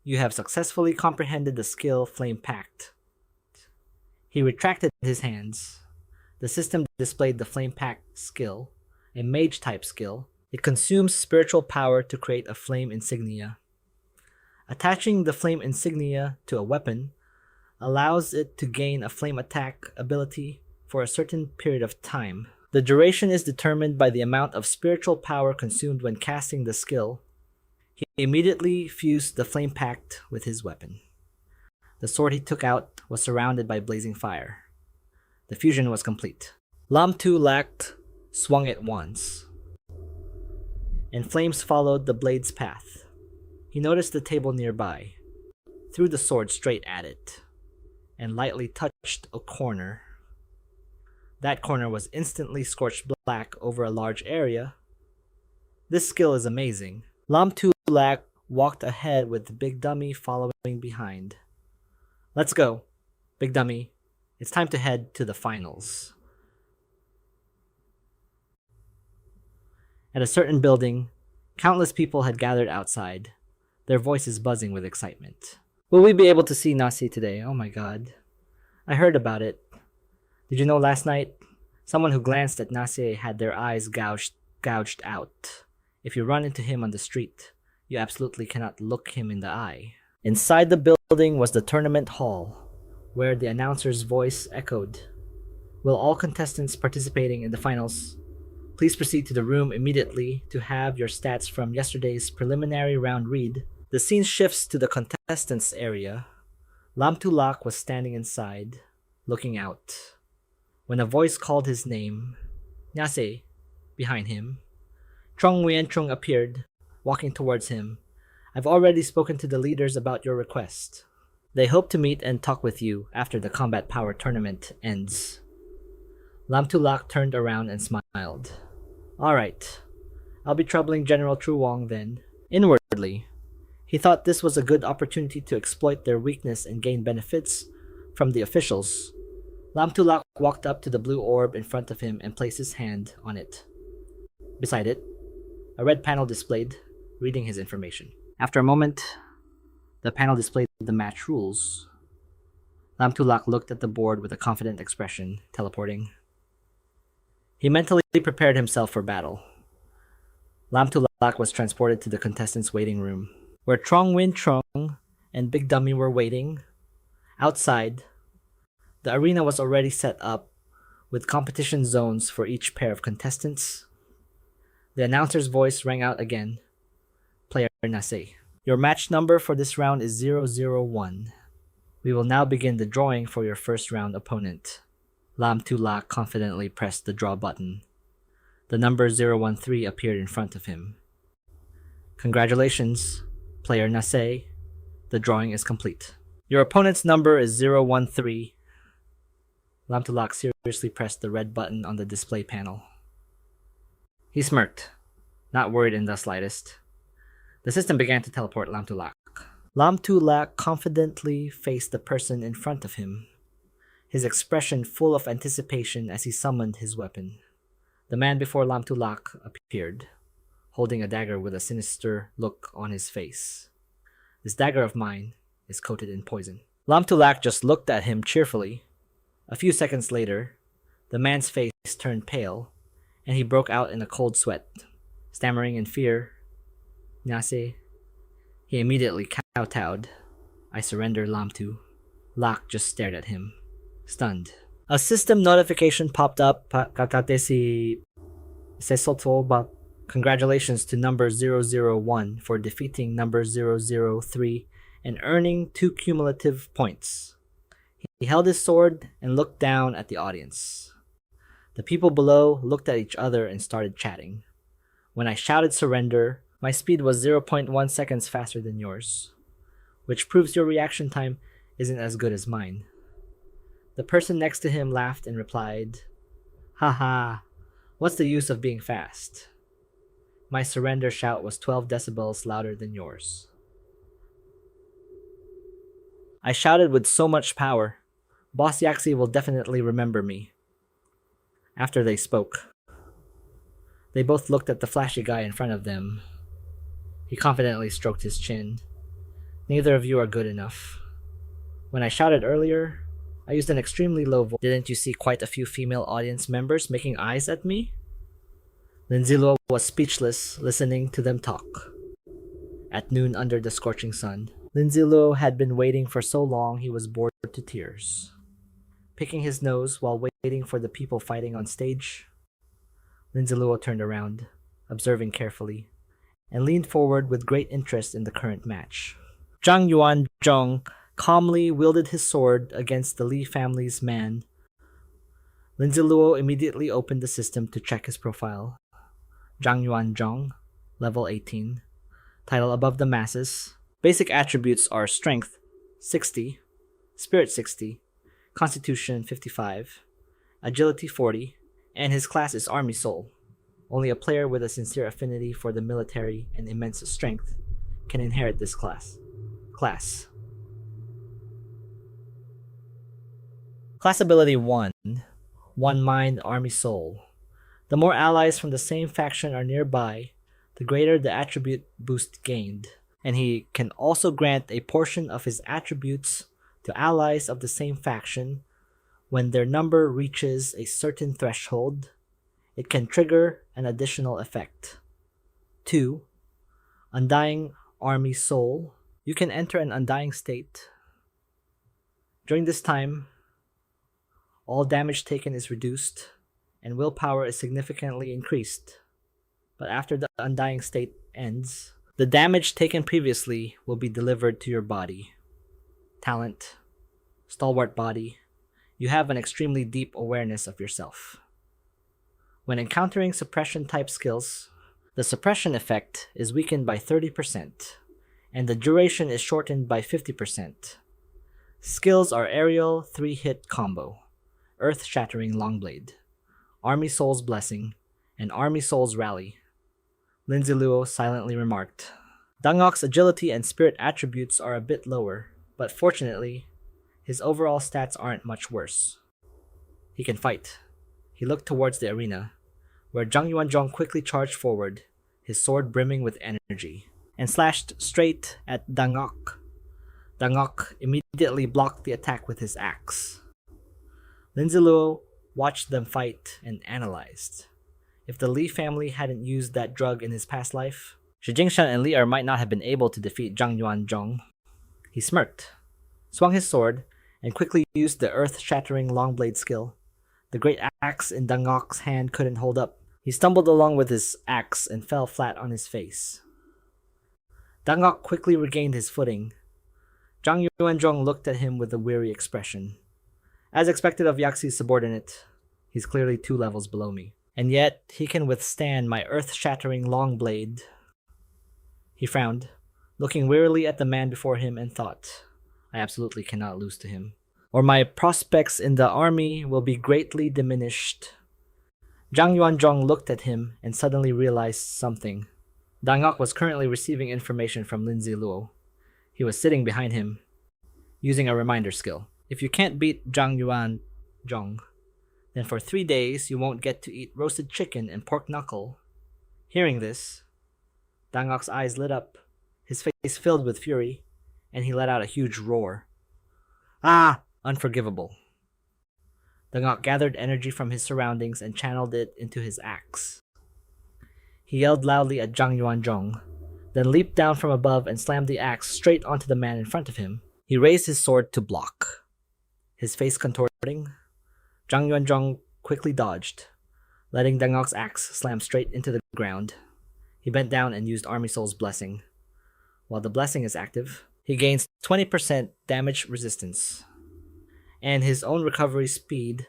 you have successfully comprehended the skill Flame Pact. He retracted his hands. The system displayed the Flame Pact skill, a mage-type skill. It consumes spiritual power to create a flame insignia. Attaching the flame insignia to a weapon allows it to gain a flame attack ability for a certain period of time. The duration is determined by the amount of spiritual power consumed when casting the skill. He immediately fused the Flame Pact with his weapon. The sword he took out was surrounded by blazing fire. The fusion was complete. Lam Tulak swung it once, and flames followed the blade's path. He noticed the table nearby, threw the sword straight at it, and lightly touched a corner. That corner was instantly scorched black over a large area. This skill is amazing. Lam Tulak walked ahead with Big Dummy following behind. Let's go, Big Dummy. It's time to head to the finals. At a certain building, countless people had gathered outside, their voices buzzing with excitement. Will we be able to see Nasi today? Oh my god. I heard about it. Did you know last night, someone who glanced at Nasi had their eyes gouged out. If you run into him on the street, you absolutely cannot look him in the eye. Inside the building was the tournament hall, where the announcer's voice echoed. Will all contestants participating in the finals please proceed to the room immediately to have your stats from yesterday's preliminary round read. The scene shifts to the contestants area. Lam Tulak was standing inside, looking out, when a voice called his name. Nyase, behind him. Trong Wien-chung appeared, walking towards him. I've already spoken to the leaders about your request. They hope to meet and talk with you after the combat power tournament ends. Lam Tulak turned around and smiled. Alright, I'll be troubling General Truong then. Inwardly, he thought this was a good opportunity to exploit their weakness and gain benefits from the officials. Lam Tulak walked up to the blue orb in front of him and placed his hand on it. Beside it, a red panel displayed, reading his information. After a moment, the panel displayed the match rules. Lam Tulak looked at the board with a confident expression, teleporting. He mentally prepared himself for battle. Lam Tulak was transported to the contestants' waiting room, where Trong Win Trong and Big Dummy were waiting. Outside, the arena was already set up with competition zones for each pair of contestants. The announcer's voice rang out again. Player Nase. Your match number for this round is 001. We will now begin the drawing for your first round opponent. Lam Tulak confidently pressed the draw button. The number 013 appeared in front of him. Congratulations, player Nase. The drawing is complete. Your opponent's number is 013. Lam Tulak seriously pressed the red button on the display panel. He smirked, not worried in the slightest. The system began to teleport Lam Tulak. Lam Tulak confidently faced the person in front of him, his expression full of anticipation as he summoned his weapon. The man before Lam Tulak appeared, holding a dagger with a sinister look on his face. This dagger of mine is coated in poison. Lam Tulak just looked at him cheerfully. A few seconds later, the man's face turned pale, and he broke out in a cold sweat, stammering in fear. Nyase. He immediately kowtowed. I surrender, Lam Tu. Lak just stared at him, stunned. A system notification popped up. Congratulations to number 001 for defeating number 003 and earning 2 cumulative points. He held his sword and looked down at the audience. The people below looked at each other and started chatting. When I shouted surrender, my speed was 0.1 seconds faster than yours, which proves your reaction time isn't as good as mine. The person next to him laughed and replied, "Haha, what's the use of being fast?" My surrender shout was 12 decibels louder than yours. I shouted with so much power, Boss Yaxi will definitely remember me. After they spoke, they both looked at the flashy guy in front of them. He confidently stroked his chin. Neither of you are good enough. When I shouted earlier, I used an extremely low voice. Didn't you see quite a few female audience members making eyes at me? Lin Zi Luo was speechless, listening to them talk. At noon under the scorching sun, Lin Zi Luo had been waiting for so long he was bored to tears. Picking his nose while waiting for the people fighting on stage, Lin Zi Luo turned around, observing carefully, and leaned forward with great interest in the current match. Zhang Yuanzhong calmly wielded his sword against the Li family's man. Lin Zi Luo immediately opened the system to check his profile. Zhang Yuanzhong, level 18, title above the masses. Basic attributes are Strength 60, Spirit 60, Constitution 55, Agility 40, and his class is Army Soul. Only a player with a sincere affinity for the military and immense strength can inherit this class. Class ability 1, One Mind Army Soul. The more allies from the same faction are nearby, the greater the attribute boost gained, and he can also grant a portion of his attributes to allies of the same faction. When their number reaches a certain threshold, it can trigger an additional effect. 2. Undying Army Soul. You can enter an undying state. During this time, all damage taken is reduced, and willpower is significantly increased. But after the undying state ends, the damage taken previously will be delivered to your body. Talent. Stalwart body. You have an extremely deep awareness of yourself. When encountering suppression type skills, the suppression effect is weakened by 30%, and the duration is shortened by 50%. Skills are Aerial 3-hit combo, Earth-shattering Longblade, Army Soul's Blessing, and Army Soul's Rally. Lin Zi Luo silently remarked, Dangok's agility and spirit attributes are a bit lower, but fortunately, his overall stats aren't much worse. He can fight. He looked towards the arena, where Zhang Yuanzhong quickly charged forward, his sword brimming with energy, and slashed straight at Dangok. Dangok immediately blocked the attack with his axe. Lin Zi Luo watched them fight and analyzed. If the Li family hadn't used that drug in his past life, Shi Jingshan and Li Er might not have been able to defeat Zhang Yuanzhong. He smirked, swung his sword, and quickly used the earth-shattering Longblade skill. The great axe in Dangok's hand couldn't hold up. He stumbled along with his axe and fell flat on his face. Dangok quickly regained his footing. Zhang Yuanzhong looked at him with a weary expression. As expected of Yaxi's subordinate, he's clearly 2 levels below me. And yet, he can withstand my earth-shattering long blade. He frowned, looking wearily at the man before him, and thought, I absolutely cannot lose to him, or my prospects in the army will be greatly diminished. Zhang Yuanzhong looked at him and suddenly realized something. Dangok was currently receiving information from Lin Zi Luo. He was sitting behind him, using a reminder skill. If you can't beat Zhang Yuanzhong, then for 3 days you won't get to eat roasted chicken and pork knuckle. Hearing this, Dangok's eyes lit up, his face filled with fury, and he let out a huge roar. Ah! Unforgivable. Dangok gathered energy from his surroundings and channeled it into his axe. He yelled loudly at Zhang Yuanzhong, then leaped down from above and slammed the axe straight onto the man in front of him. He raised his sword to block. His face contorting, Zhang Yuanzhong quickly dodged, letting Dangok's axe slam straight into the ground. He bent down and used Army Soul's Blessing. While the blessing is active, he gains 20% damage resistance. and his own recovery speed,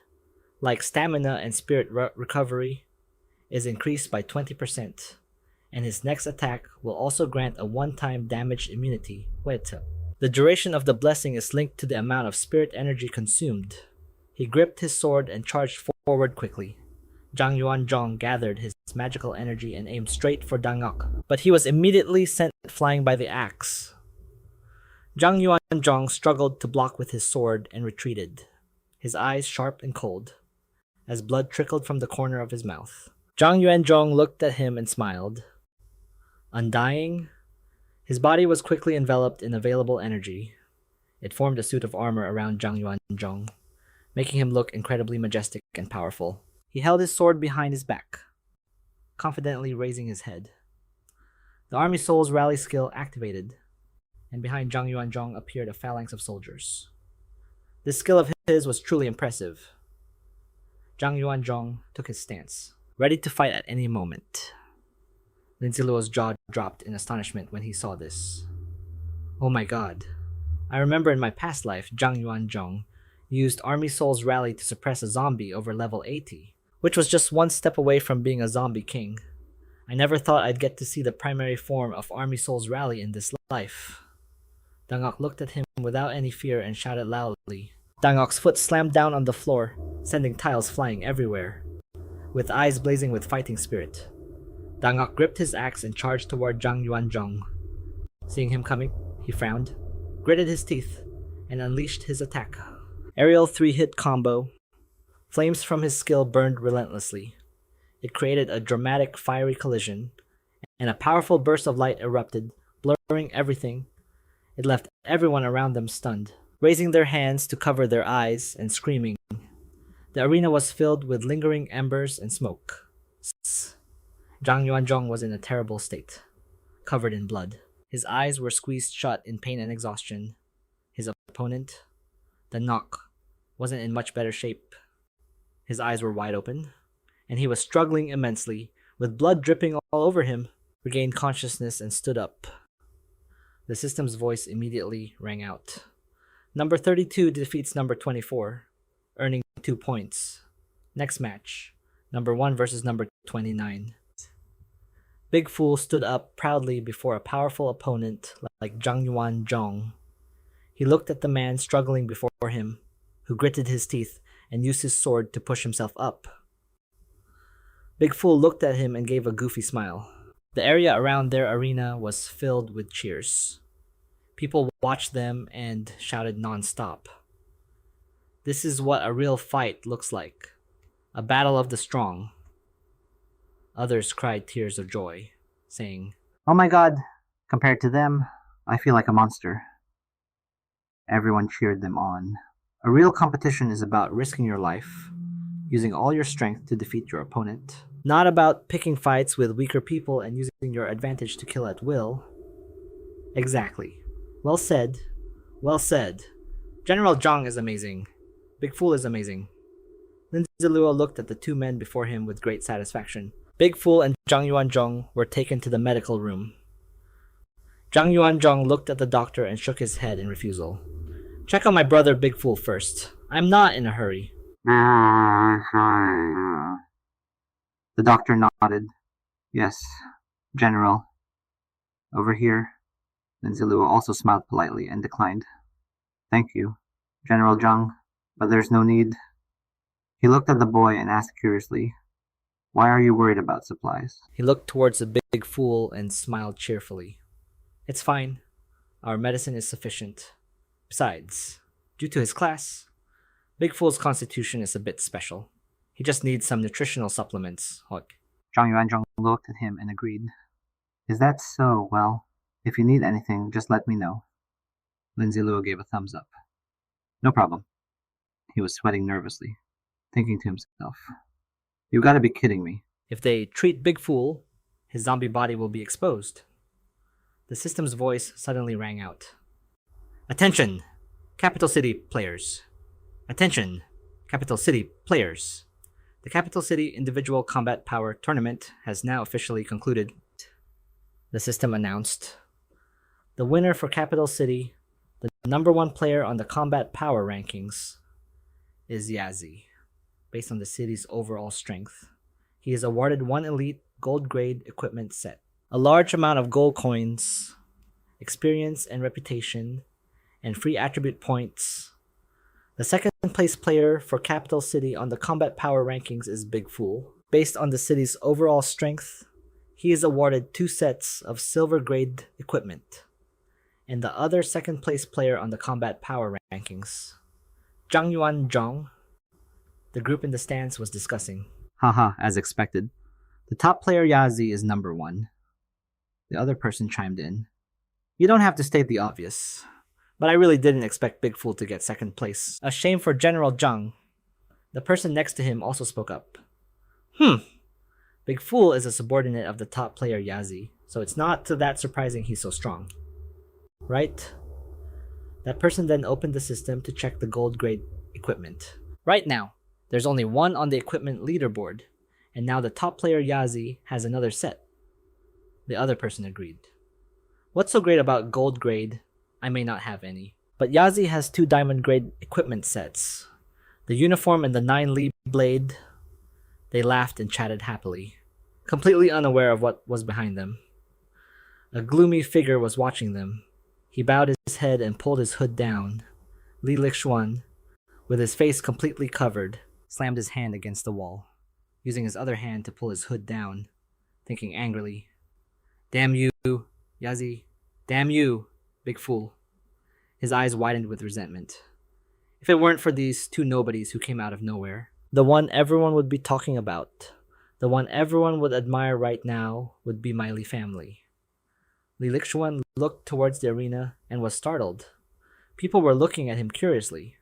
like stamina and spirit recovery, is increased by 20%, and his next attack will also grant a one-time damage immunity. The duration of the blessing is linked to the amount of spirit energy consumed. He gripped his sword and charged forward quickly. Zhang Yuanzhong gathered his magical energy and aimed straight for Dangok, but he was immediately sent flying by the axe. Zhang Yuanzhong struggled to block with his sword and retreated, his eyes sharp and cold, as blood trickled from the corner of his mouth. Zhang Yuanzhong looked at him and smiled. Undying, his body was quickly enveloped in available energy. It formed a suit of armor around Zhang Yuanzhong, making him look incredibly majestic and powerful. He held his sword behind his back, confidently raising his head. The Army Soul's rally skill activated, and behind Zhang Yuanzhong appeared a phalanx of soldiers. This skill of his was truly impressive. Zhang Yuanzhong took his stance, ready to fight at any moment. Lin Zi Luo's jaw dropped in astonishment when he saw this. Oh my god. I remember in my past life, Zhang Yuanzhong used Army Soul's rally to suppress a zombie over level 80. Which was just one step away from being a zombie king. I never thought I'd get to see the primary form of Army Soul's rally in this life. Dangok looked at him without any fear and shouted loudly. Dangok's foot slammed down on the floor, sending tiles flying everywhere. With eyes blazing with fighting spirit, Dangok gripped his axe and charged toward Zhang Yuanzhong. Seeing him coming, he frowned, gritted his teeth, and unleashed his attack. Aerial 3-hit combo. Flames from his skill burned relentlessly. It created a dramatic fiery collision, and a powerful burst of light erupted, blurring everything. It left everyone around them stunned, raising their hands to cover their eyes and screaming. The arena was filled with lingering embers and smoke. Zhang Yuanzhong was in a terrible state, covered in blood. His eyes were squeezed shut in pain and exhaustion. His opponent, the Nok, wasn't in much better shape. His eyes were wide open, and he was struggling immensely, with blood dripping all over him. Regained consciousness and stood up. The system's voice immediately rang out. Number 32 defeats number 24, earning 2 points. Next match, number 1 versus number 29. Big Fool stood up proudly before a powerful opponent like Zhang Yuanzhong. He looked at the man struggling before him, who gritted his teeth and used his sword to push himself up. Big Fool looked at him and gave a goofy smile. The area around their arena was filled with cheers. People watched them and shouted non-stop. This is what a real fight looks like. A battle of the strong. Others cried tears of joy, saying, Oh my god, compared to them, I feel like a monster. Everyone cheered them on. A real competition is about risking your life, using all your strength to defeat your opponent. Not about picking fights with weaker people and using your advantage to kill at will. Exactly. Well said. Well said. General Zhang is amazing. Big Fool is amazing. Lin Zi Luo looked at the two men before him with great satisfaction. Big Fool and Zhang Yuanzhong were taken to the medical room. Zhang Yuanzhong looked at the doctor and shook his head in refusal. Check on my brother Big Fool first. I'm not in a hurry. The doctor nodded. Yes, General. Over here. Lin Zi Luo also smiled politely and declined. Thank you, General Zhang, but there's no need. He looked at the boy and asked curiously, Why are you worried about supplies? He looked towards the Big Fool and smiled cheerfully. It's fine. Our medicine is sufficient. Besides, due to his class, Big Fool's constitution is a bit special. He just needs some nutritional supplements. Zhang Yuanzhong looked at him and agreed. Is that so? Well, if you need anything, just let me know. Lin Zi Luo gave a thumbs up. No problem. He was sweating nervously, thinking to himself, You've got to be kidding me. If they treat Big Fool, his zombie body will be exposed. The system's voice suddenly rang out. Attention, Capital City players. Attention, Capital City players. The Capital City Individual Combat Power Tournament has now officially concluded. The system announced. The winner for Capital City, the number 1 player on the Combat Power rankings, is Yazi. Based on the city's overall strength, he is awarded one elite gold grade equipment set, a large amount of gold coins, experience and reputation, and free attribute points. The second place player for Capital City on the combat power rankings is Big Fool. Based on the city's overall strength, he is awarded 2 sets of silver grade equipment. And the other second place player on the combat power rankings, Zhang Yuan Zhong, the group in the stands was discussing. Haha, as expected. The top player Yazi is number 1. The other person chimed in. You don't have to state the obvious, but I really didn't expect Big Fool to get second place. A shame for General Zhang. The person next to him also spoke up. Big Fool is a subordinate of the top player Yazi, so it's not that surprising he's so strong. Right? That person then opened the system to check the gold grade equipment. Right now, there's only one on the equipment leaderboard, and now the top player Yazi has another set. The other person agreed. What's so great about gold grade? I may not have any. But Yazi has 2 diamond grade equipment sets. The uniform and the 9 Li blade. They laughed and chatted happily, completely unaware of what was behind them. A gloomy figure was watching them. He bowed his head and pulled his hood down. Li Lixuan, with his face completely covered, slammed his hand against the wall, using his other hand to pull his hood down, thinking angrily, "Damn you, Yazi. Damn you, Big Fool." His eyes widened with resentment. If it weren't for these 2 nobodies who came out of nowhere, the one everyone would be talking about, the one everyone would admire right now, would be my Li family. Li Lixuan looked towards the arena and was startled. People were looking at him curiously.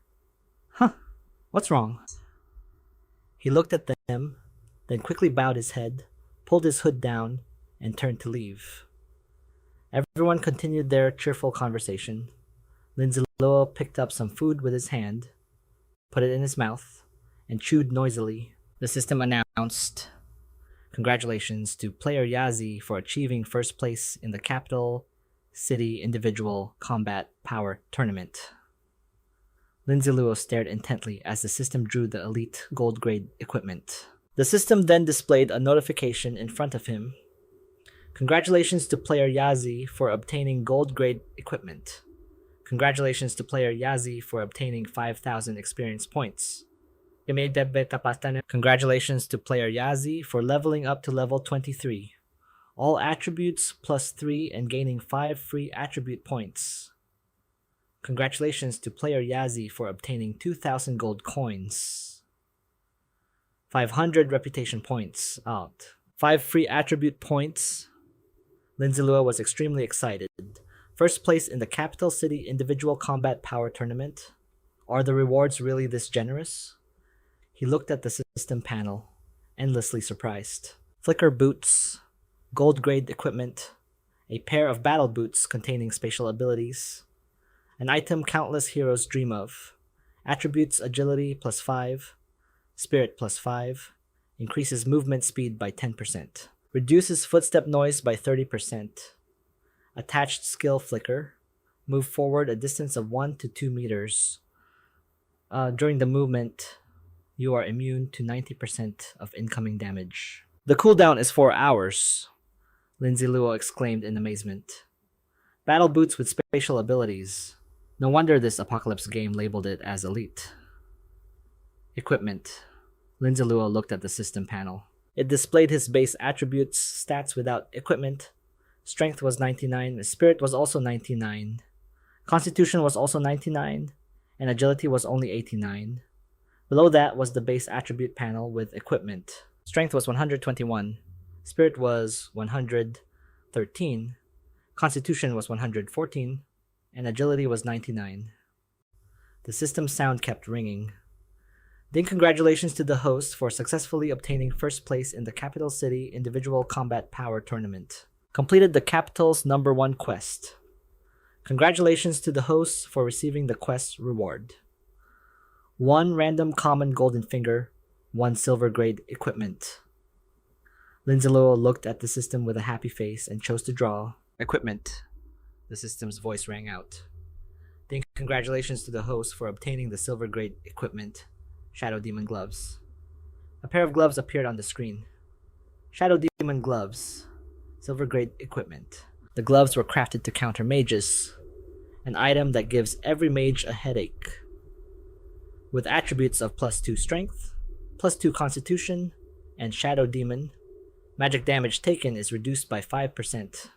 What's wrong? He looked at them, then quickly bowed his head, pulled his hood down, and turned to leave. Everyone continued their cheerful conversation. Lin Zi Luo picked up some food with his hand, put it in his mouth, and chewed noisily. The system announced, "Congratulations to player Yazi for achieving first place in the Capital City Individual Combat Power Tournament." Lin Zi Luo stared intently as the system drew the elite gold grade equipment. The system then displayed a notification in front of him. "Congratulations to player Yazi for obtaining gold grade equipment. Congratulations to player Yazi for obtaining 5,000 experience points. Congratulations to player Yazi for leveling up to level 23. All attributes plus 3 and gaining 5 free attribute points. Congratulations to player Yazi for obtaining 2,000 gold coins. 500 reputation points out. 5 free attribute points." Lin Zi Luo was extremely excited. First place in the Capital City Individual Combat Power Tournament? Are the rewards really this generous? He looked at the system panel, endlessly surprised. Flicker boots, gold grade equipment, a pair of battle boots containing spatial abilities, an item countless heroes dream of, attributes agility plus 5, spirit plus 5, increases movement speed by 10%, reduces footstep noise by 30%, attached skill flicker, move forward a distance of 1 to 2 meters. During the movement, you are immune to 90% of incoming damage. The cooldown is 4 hours, Lin Zi Luo exclaimed in amazement. Battle boots with spatial abilities. No wonder this apocalypse game labeled it as elite. Equipment. Lin Zi Luo looked at the system panel. It displayed his base attributes, stats without equipment. Strength was 99, spirit was also 99, constitution was also 99, and agility was only 89. Below that was the base attribute panel with equipment. Strength was 121, spirit was 113, constitution was 114, and agility was 99. The system sound kept ringing. Then congratulations to the host for successfully obtaining first place in the Capital City Individual Combat Power Tournament. Completed the capital's #1 quest. Congratulations to the hosts for receiving the quest reward. 1 random common golden finger, 1 silver grade equipment. Lin Zi Luo looked at the system with a happy face and chose to draw equipment. The system's voice rang out. Then congratulations to the host for obtaining the silver grade equipment. Shadow Demon gloves. A pair of gloves appeared on the screen. Shadow Demon gloves. Silver grade equipment. The gloves were crafted to counter mages, an item that gives every mage a headache. With attributes of +2 strength, +2 constitution, and Shadow Demon, magic damage taken is reduced by 5%.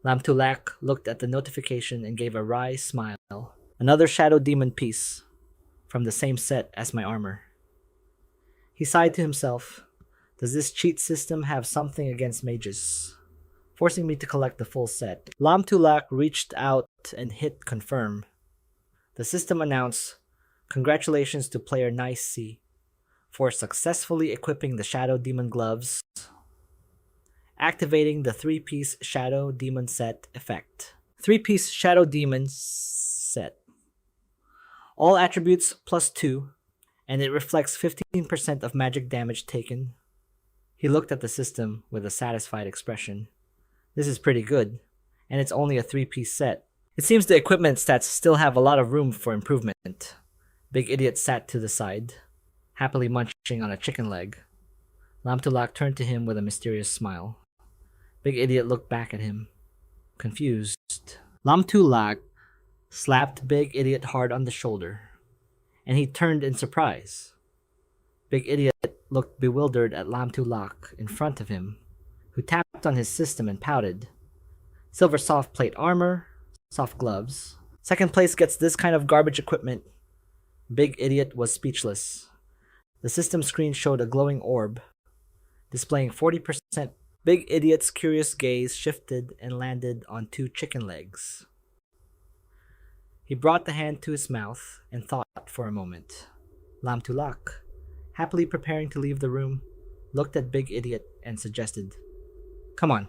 Lamtulak looked at the notification and gave a wry smile. Another Shadow Demon piece, from the same set as my armor. He sighed to himself. Does this cheat system have something against mages? Forcing me to collect the full set. Lamtulak reached out and hit confirm. The system announced, "Congratulations to player Nice C for successfully equipping the Shadow Demon gloves, activating the 3-piece Shadow Demon set effect." 3-piece Shadow Demon set. All attributes +2, and it reflects 15% of magic damage taken. He looked at the system with a satisfied expression. This is pretty good, and it's only a 3-piece set. It seems the equipment stats still have a lot of room for improvement. Big Idiot sat to the side, happily munching on a chicken leg. Lamtulak turned to him with a mysterious smile. Big Idiot looked back at him, confused. Lamtulak slapped Big Idiot hard on the shoulder, and he turned in surprise. Big Idiot looked bewildered at Lamtulak in front of him, who tapped on his system and pouted. Silver soft plate armor, soft gloves. Second place gets this kind of garbage equipment. Big Idiot was speechless. The system screen showed a glowing orb, displaying 40%. Big Idiot's curious gaze shifted and landed on 2 chicken legs. He brought the hand to his mouth and thought for a moment. Lamtulak, happily preparing to leave the room, looked at Big Idiot and suggested, "Come on,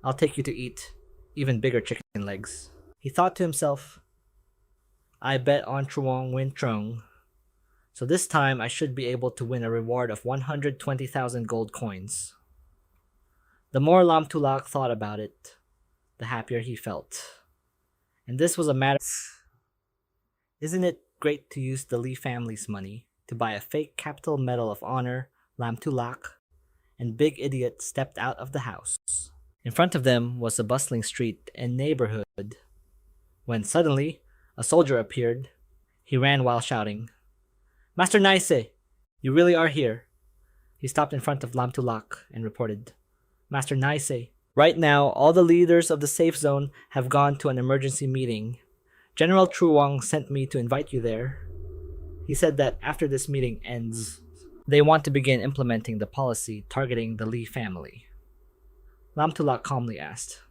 I'll take you to eat even bigger chicken legs." He thought to himself, "I bet on Truong win Trung, so this time I should be able to win a reward of 120,000 gold coins." The more Lamtulak thought about it, the happier he felt. And this was a matter. Isn't it great to use the Lee family's money to buy a fake Capital Medal of Honor? Lamtulak and Big Idiot stepped out of the house. In front of them was a bustling street and neighborhood, when suddenly a soldier appeared. He ran while shouting, "Master Nice, you really are here." He stopped in front of Lamtulak and reported, "Master Nice, right now all the leaders of the safe zone have gone to an emergency meeting. General Truong sent me to invite you there. He said that after this meeting ends, they want to begin implementing the policy targeting the Lee family." Lamtulak calmly asked,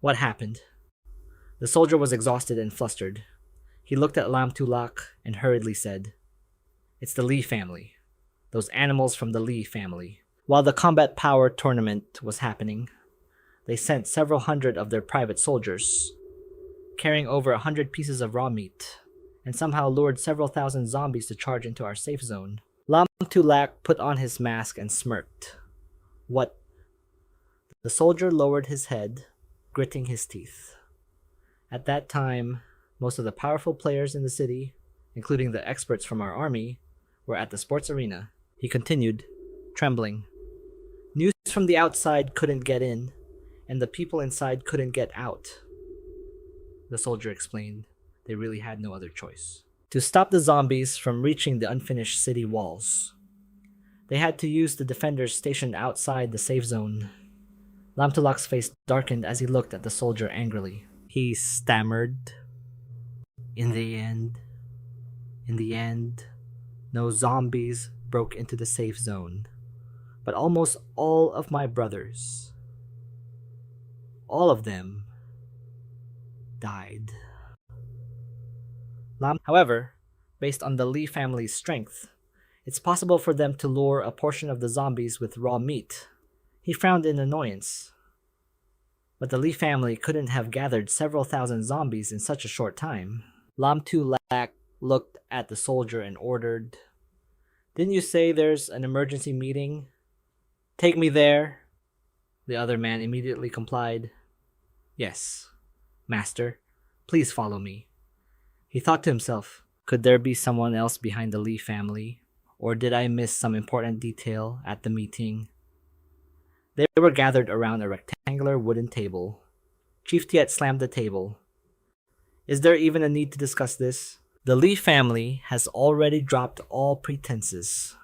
"What happened?" The soldier was exhausted and flustered. He looked at Lamtulak and hurriedly said, "It's the Lee family. Those animals from the Lee family. While the combat power tournament was happening, they sent several hundred of their private soldiers, carrying over 100 pieces of raw meat, and somehow lured several thousand zombies to charge into our safe zone." Lamtulak put on his mask and smirked. "What?" The soldier lowered his head, gritting his teeth. At that time, most of the powerful players in the city, including the experts from our army, were at the sports arena. He continued, trembling. News from the outside couldn't get in, and the people inside couldn't get out. The soldier explained they really had no other choice. To stop the zombies from reaching the unfinished city walls, they had to use the defenders stationed outside the safe zone. Lamtulak's face darkened as he looked at the soldier angrily. He stammered, In the end, no zombies broke into the safe zone, but almost all of my brothers, all of them, died." However, based on the Lee family's strength, it's possible for them to lure a portion of the zombies with raw meat. He frowned in annoyance. But the Lee family couldn't have gathered several thousand zombies in such a short time. Lamtulak looked at the soldier and ordered, "Didn't you say there's an emergency meeting? Take me there." The other man immediately complied. "Yes, master, please follow me." He thought to himself, Could there be someone else behind the Li family? Or did I miss some important detail at the meeting? They were gathered around a rectangular wooden table. Chief Tiet slammed the table. Is there even a need to discuss this? The Li family has already dropped all pretenses.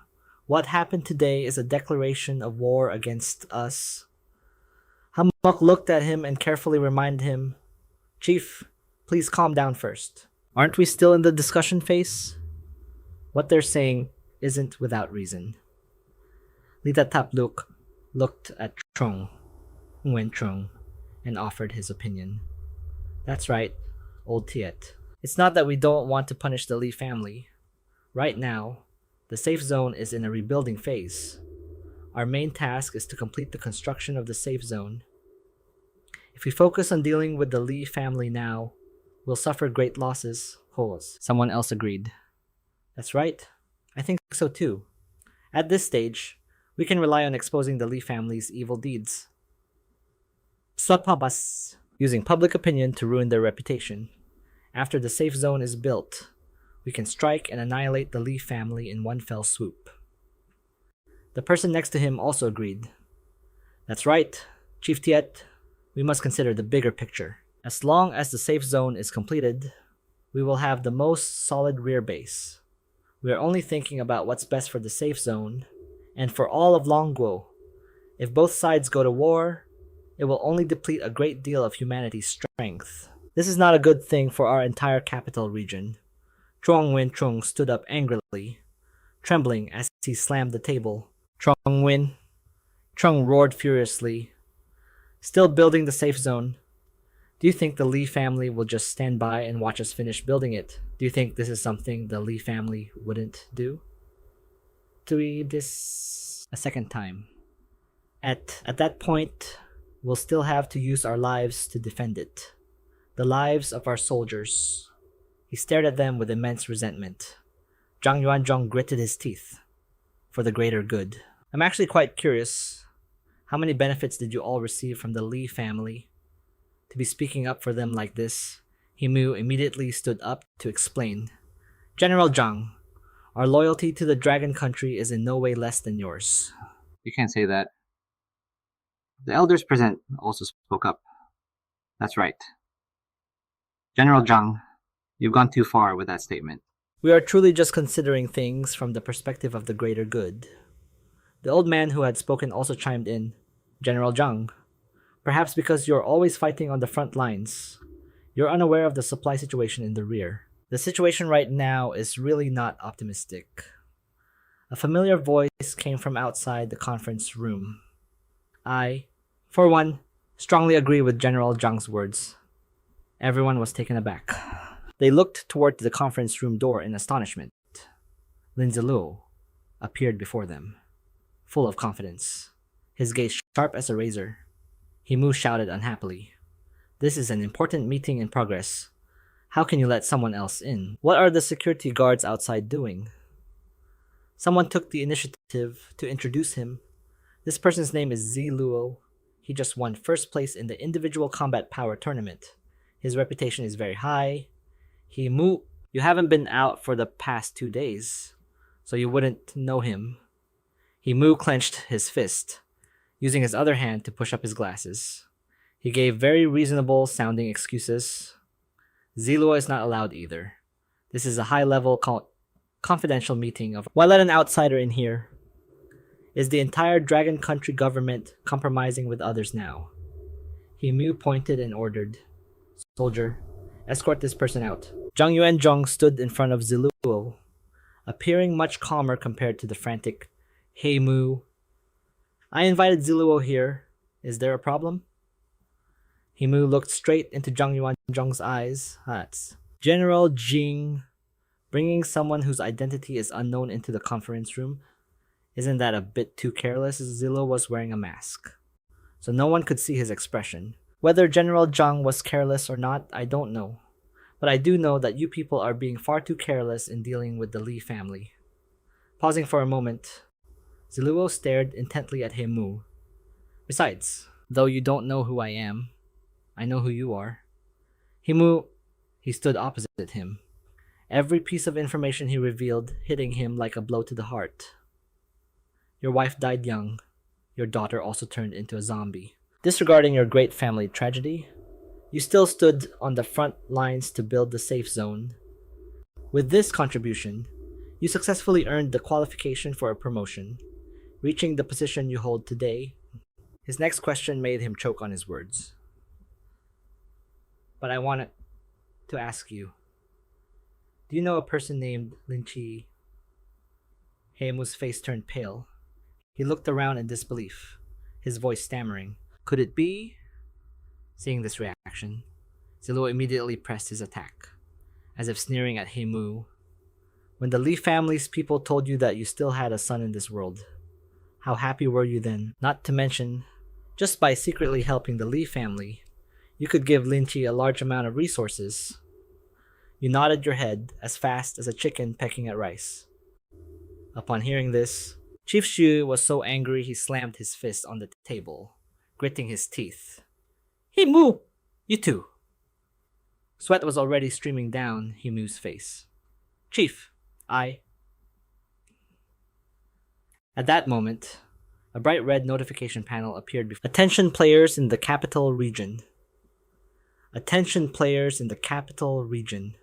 What happened today is a declaration of war against us. Hamok looked at him and carefully reminded him, Chief, please calm down first. Aren't we still in the discussion phase? What they're saying isn't without reason. Lita Tapluk looked at Nguyen Trung, and offered his opinion. That's right, old Tiet. It's not that we don't want to punish the Li family. Right now, the safe zone is in a rebuilding phase. Our main task is to complete the construction of the safe zone. If we focus on dealing with the Li family now, we'll suffer great losses. Someone else agreed. That's right. I think so too. At this stage, we can rely on exposing the Li family's evil deeds. Using public opinion to ruin their reputation. After the safe zone is built, we can strike and annihilate the Li family in one fell swoop. The person next to him also agreed. That's right, Chief Tiet. We must consider the bigger picture. As long as the safe zone is completed, we will have the most solid rear base. We are only thinking about what's best for the safe zone and for all of Longguo. If both sides go to war, it will only deplete a great deal of humanity's strength. This is not a good thing for our entire capital region. Truong Win Trung stood up angrily, trembling as he slammed the table. Truong Win. Trung roared furiously. Still building the safe zone. Do you think the Li family will just stand by and watch us finish building it? Do you think this is something the Li family wouldn't do? To read this a second time. At that point, we'll still have to use our lives to defend it. The lives of our soldiers. He stared at them with immense resentment. Zhang Yuanzhong gritted his teeth. For the greater good. I'm actually quite curious. How many benefits did you all receive from the Li family? To be speaking up for them like this, Himu immediately stood up to explain. General Zhang, our loyalty to the Dragon Country is in no way less than yours. You can't say that. The elders present also spoke up. That's right. General Zhang, you've gone too far with that statement. We are truly just considering things from the perspective of the greater good. The old man who had spoken also chimed in. General Zhang, perhaps because you're always fighting on the front lines, you're unaware of the supply situation in the rear. The situation right now is really not optimistic. A familiar voice came from outside the conference room. I, for one, strongly agree with General Zhang's words. Everyone was taken aback. They looked toward the conference room door in astonishment. Lin Zi Luo appeared before them, full of confidence, his gaze sharp as a razor. Himu shouted unhappily. This is an important meeting in progress. How can you let someone else in? What are the security guards outside doing? Someone took the initiative to introduce him. This person's name is Zi Luo. He just won first place in the individual combat power tournament. His reputation is very high. Himu, you haven't been out for the past 2 days, so you wouldn't know him. Himu clenched his fist, using his other hand to push up his glasses. He gave very reasonable sounding excuses. Zi Luo is not allowed either. This is a high-level confidential meeting of why let an outsider in here? Is the entire Dragon Country government compromising with others now? Himu pointed and ordered, Soldier, escort this person out. Zhang Yuanzhong stood in front of Zi Luo, appearing much calmer compared to the frantic, Hey Mu. I invited Zi Luo here. Is there a problem? Himu looked straight into Zhang Yuanzhong's eyes. That's General Jing. Bringing someone whose identity is unknown into the conference room, isn't that a bit too careless? Zi Luo was wearing a mask, so no one could see his expression. Whether General Zhang was careless or not, I don't know. But I do know that you people are being far too careless in dealing with the Li family. Pausing for a moment, Zi Luo stared intently at Himu. Besides, though you don't know who I am, I know who you are. Himu, he stood opposite him. every piece of information he revealed hitting him like a blow to the heart. Your wife died young. Your daughter also turned into a zombie. Disregarding your great family tragedy, you still stood on the front lines to build the safe zone. With this contribution, you successfully earned the qualification for a promotion, reaching the position you hold today. His next question made him choke on his words. But I wanted to ask you, do you know a person named Lin Zi? Heimu's face turned pale. He looked around in disbelief, his voice stammering. Could it be? Seeing this reaction, Zi Luo immediately pressed his attack, as if sneering at Heimu. When the Li family's people told you that you still had a son in this world, how happy were you then? Not to mention, just by secretly helping the Li family, you could give Lin Zi a large amount of resources. You nodded your head as fast as a chicken pecking at rice. Upon hearing this, Chief Shu was so angry he slammed his fist on the table, gritting his teeth. Heimu! You too! Sweat was already streaming down Heimu's face. Chief, At that moment, a bright red notification panel appeared before. Attention players in the capital region. Attention players in the capital region.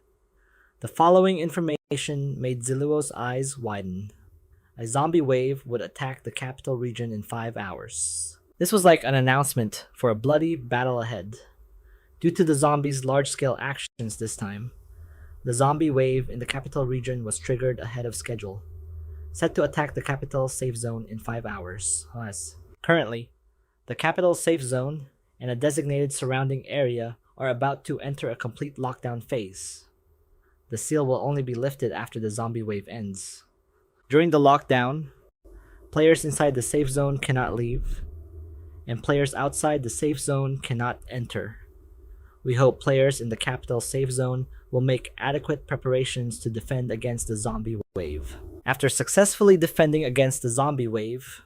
The following information made Zi Luo's eyes widen. A zombie wave would attack the capital region in 5 hours. This was like an announcement for a bloody battle ahead. Due to the zombies' large-scale actions this time, the zombie wave in the capital region was triggered ahead of schedule, set to attack the capital safe zone in 5 hours. Currently, the capital safe zone and a designated surrounding area are about to enter a complete lockdown phase. The seal will only be lifted after the zombie wave ends. During the lockdown, players inside the safe zone cannot leave, and players outside the safe zone cannot enter. We hope players in the capital safe zone will make adequate preparations to defend against the zombie wave. After successfully defending against the zombie wave,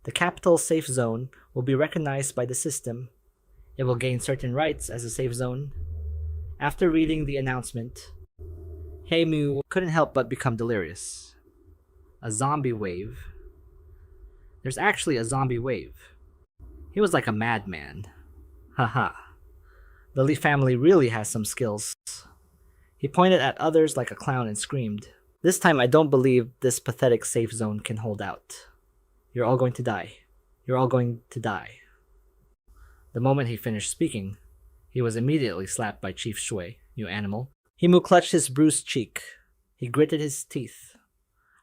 the capital safe zone will be recognized by the system. It will gain certain rights as a safe zone. After reading the announcement, Heimu couldn't help but become delirious. A zombie wave? There's actually a zombie wave. He was like a madman. Haha. The Li family really has some skills. He pointed at others like a clown and screamed. This time I don't believe this pathetic safe zone can hold out. You're all going to die. You're all going to die. The moment he finished speaking, he was immediately slapped by Chief Shui. You animal. Heimu clutched his bruised cheek. He gritted his teeth.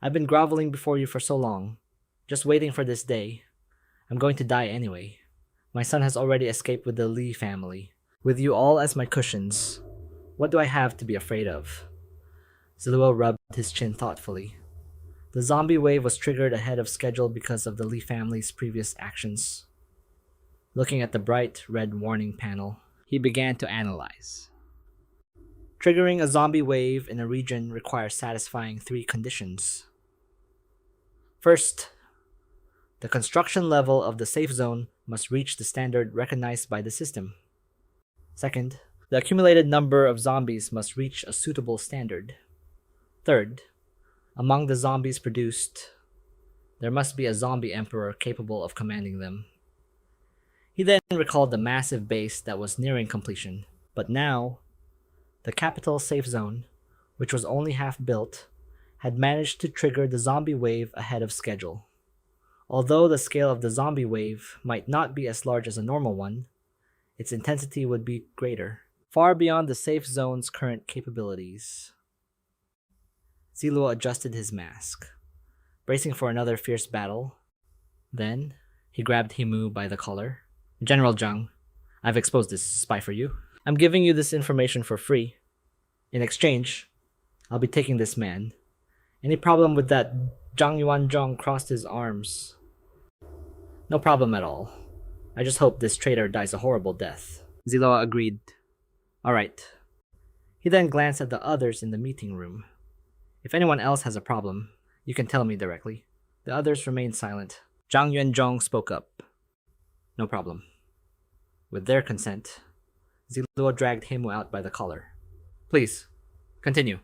I've been groveling before you for so long, just waiting for this day. I'm going to die anyway. My son has already escaped with the Li family. With you all as my cushions, what do I have to be afraid of? Zi Luo rubbed his chin thoughtfully. The zombie wave was triggered ahead of schedule because of the Li family's previous actions. Looking at the bright red warning panel, he began to analyze. Triggering a zombie wave in a region requires satisfying 3 conditions. First, the construction level of the safe zone must reach the standard recognized by the system. Second, the accumulated number of zombies must reach a suitable standard. Third, among the zombies produced, there must be a zombie emperor capable of commanding them. He then recalled the massive base that was nearing completion, but now, the capital safe zone, which was only half built, had managed to trigger the zombie wave ahead of schedule. Although the scale of the zombie wave might not be as large as a normal one, its intensity would be greater, far beyond the safe zone's current capabilities. Zi Luo adjusted his mask, bracing for another fierce battle. Then, he grabbed Heimu by the collar. General Zhang, I've exposed this spy for you. I'm giving you this information for free. In exchange, I'll be taking this man. Any problem with that? Zhang Yuanzhong crossed his arms. No problem at all. I just hope this traitor dies a horrible death. Zi Luo agreed. Alright. He then glanced at the others in the meeting room. If anyone else has a problem, you can tell me directly. The others remained silent. Zhang Yuanzhong spoke up. No problem. With their consent, Zi Luo dragged Heimu out by the collar. Please, continue.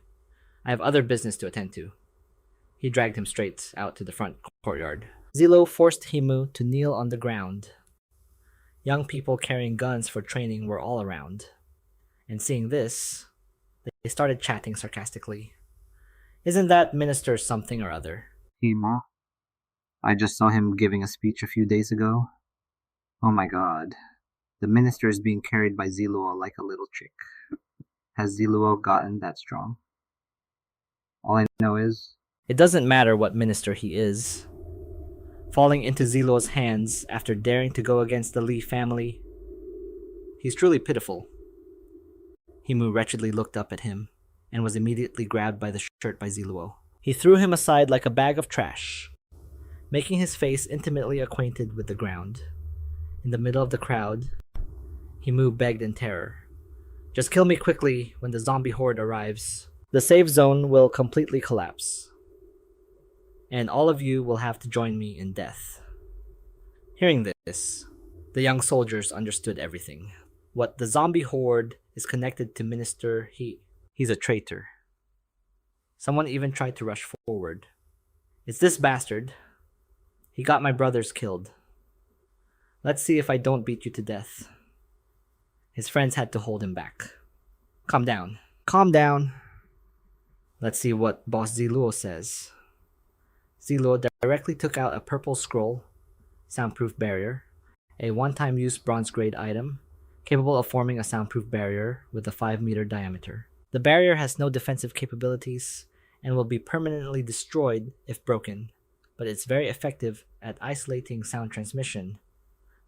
I have other business to attend to. He dragged him straight out to the front courtyard. Zi Luo forced Himu to kneel on the ground. Young people carrying guns for training were all around. And seeing this, they started chatting sarcastically. Isn't that minister something or other? Hima. I just saw him giving a speech a few days ago. Oh my god. The minister is being carried by Zi Luo like a little chick. Has Zi Luo gotten that strong? All I know is... It doesn't matter what minister he is. Falling into Zi Luo's hands after daring to go against the Li family, he's truly pitiful. Himu wretchedly looked up at him and was immediately grabbed by the shirt by Zi Luo. He threw him aside like a bag of trash, making his face intimately acquainted with the ground. In the middle of the crowd, Himu begged in terror. Just kill me quickly when the zombie horde arrives. The safe zone will completely collapse, and all of you will have to join me in death. Hearing this, the young soldiers understood everything. What the zombie horde is connected to Minister he's a traitor. Someone even tried to rush forward. It's this bastard. He got my brothers killed. Let's see if I don't beat you to death. His friends had to hold him back. Calm down. Calm down. Let's see what Boss Zi Luo says. Zi Luo directly took out a purple scroll, soundproof barrier, a one-time use bronze grade item, capable of forming a soundproof barrier with a 5-meter diameter. The barrier has no defensive capabilities and will be permanently destroyed if broken, but it's very effective at isolating sound transmission.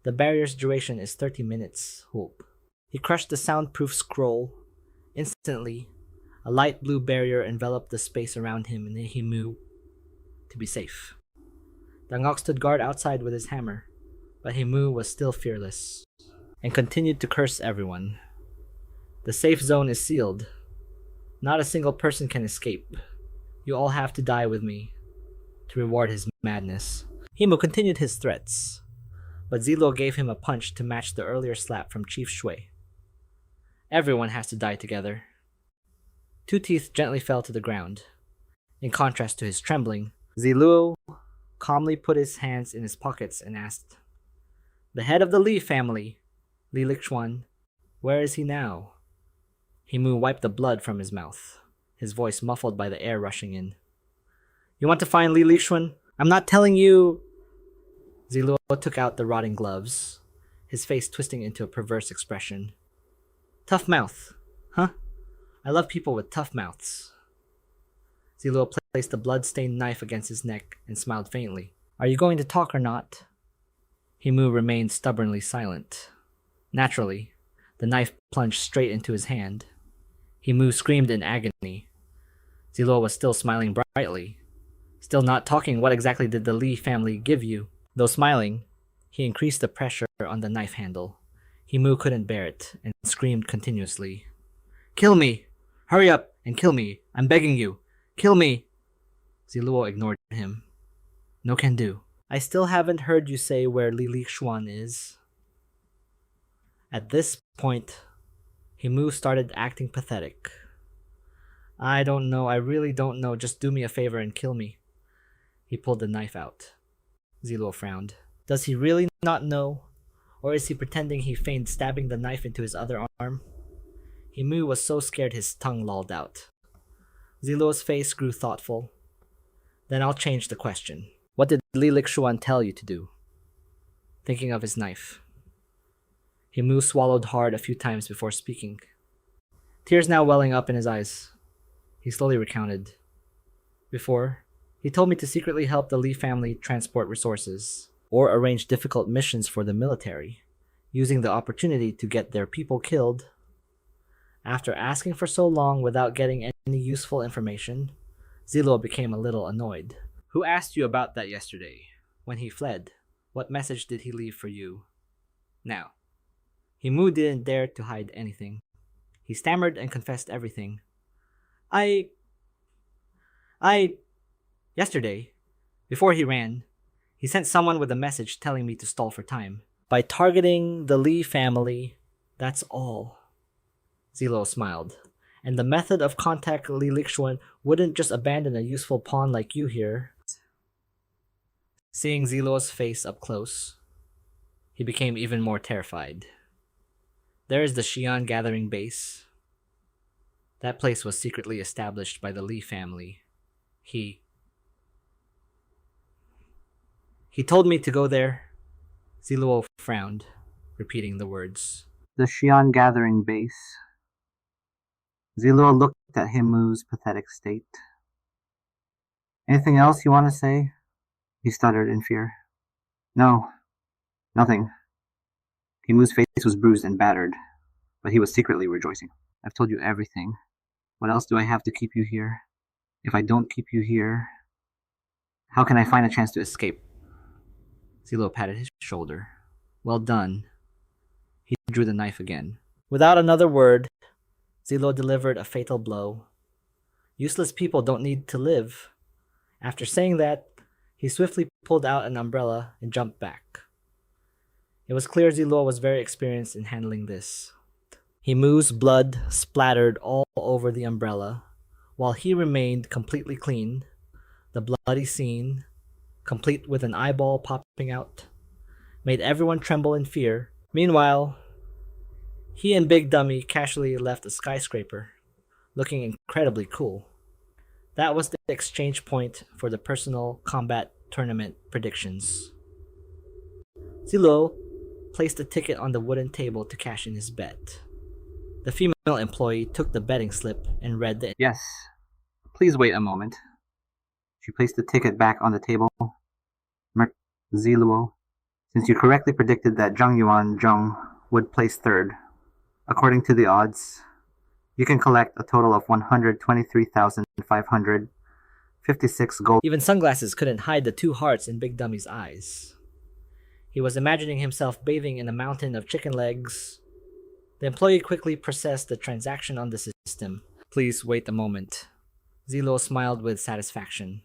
The barrier's duration is 30 minutes. Hope. He crushed the soundproof scroll. Instantly, a light blue barrier enveloped the space around him and he moved to be safe. Dangok stood guard outside with his hammer, but Himu was still fearless and continued to curse everyone. The safe zone is sealed. Not a single person can escape. You all have to die with me to reward his madness. Himu continued his threats, but Zi Luo gave him a punch to match the earlier slap from Chief Shui. Everyone has to die together. Two Teeth gently fell to the ground. In contrast to his trembling, Zi Luo calmly put his hands in his pockets and asked, "The head of the Li family, Li Lixuan, where is he now?" Himu wiped the blood from his mouth, his voice muffled by the air rushing in. "You want to find Li Lixuan? I'm not telling you." Zi Luo took out the rotting gloves, his face twisting into a perverse expression. "Tough mouth, huh? I love people with tough mouths." Zi Luo placed the blood-stained knife against his neck and smiled faintly. "Are you going to talk or not?" Himu remained stubbornly silent. Naturally, the knife plunged straight into his hand. Himu screamed in agony. Zi Luo was still smiling brightly. Still not talking. What exactly did the Li family give you? Though smiling, he increased the pressure on the knife handle. Himu couldn't bear it and screamed continuously. "Kill me! Hurry up and kill me! I'm begging you! Kill me!" Zi Luo ignored him. "No can do. I still haven't heard you say where Li Lixuan is." At this point, Himu started acting pathetic. "I don't know. I really don't know. Just do me a favor and kill me." He pulled the knife out. Zi Luo frowned. Does he really not know? Or is he pretending he feigned stabbing the knife into his other arm? Himu was so scared his tongue lolled out. Zi Luo's face grew thoughtful. "Then I'll change the question. What did Li Lixuan tell you to do?" Thinking of his knife. Himu swallowed hard a few times before speaking. Tears now welling up in his eyes. He slowly recounted. "Before, he told me to secretly help the Li family transport resources, or arrange difficult missions for the military, using the opportunity to get their people killed. After asking for so long without getting any useful information, Zi Luo became a little annoyed. Who asked you about that yesterday? When he fled, what message did he leave for you? Now, Himu didn't dare to hide anything. He stammered and confessed everything. I... Yesterday, before he ran, he sent someone with a message telling me to stall for time. By targeting the Li family, that's all." Zi Luo smiled. And the method of contact Li Lixuan wouldn't just abandon a useful pawn like you here. Seeing Zi Luo's face up close, he became even more terrified. There is the Xi'an gathering base. That place was secretly established by the Li family. He told me to go there. Zi Luo frowned, repeating the words. The Xi'an gathering base. Zi Luo looked at Himu's pathetic state. Anything else you want to say? He stuttered in fear. No, nothing. Himu's face was bruised and battered, but he was secretly rejoicing. I've told you everything. What else do I have to keep you here? If I don't keep you here, how can I find a chance to escape? Zi Luo patted his shoulder. Well done. He drew the knife again. Without another word, Zi Luo delivered a fatal blow. Useless people don't need to live. After saying that, he swiftly pulled out an umbrella and jumped back. It was clear Zi Luo was very experienced in handling this. Himu's blood splattered all over the umbrella, while he remained completely clean. The bloody scene, complete with an eyeball popping out, made everyone tremble in fear. Meanwhile, he and Big Dummy casually left a skyscraper, looking incredibly cool. That was the exchange point for the personal combat tournament predictions. Zi Luo placed a ticket on the wooden table to cash in his bet. The female employee took the betting slip and read the... Yes. Please wait a moment. She placed the ticket back on the table. Zi Luo, since you correctly predicted that Zhang Yuan Zheng would place third, according to the odds, you can collect a total of 123,556 gold. Even sunglasses couldn't hide the two hearts in Big Dummy's eyes. He was imagining himself bathing in a mountain of chicken legs. The employee quickly processed the transaction on the system. Please wait a moment. Zi Luo smiled with satisfaction.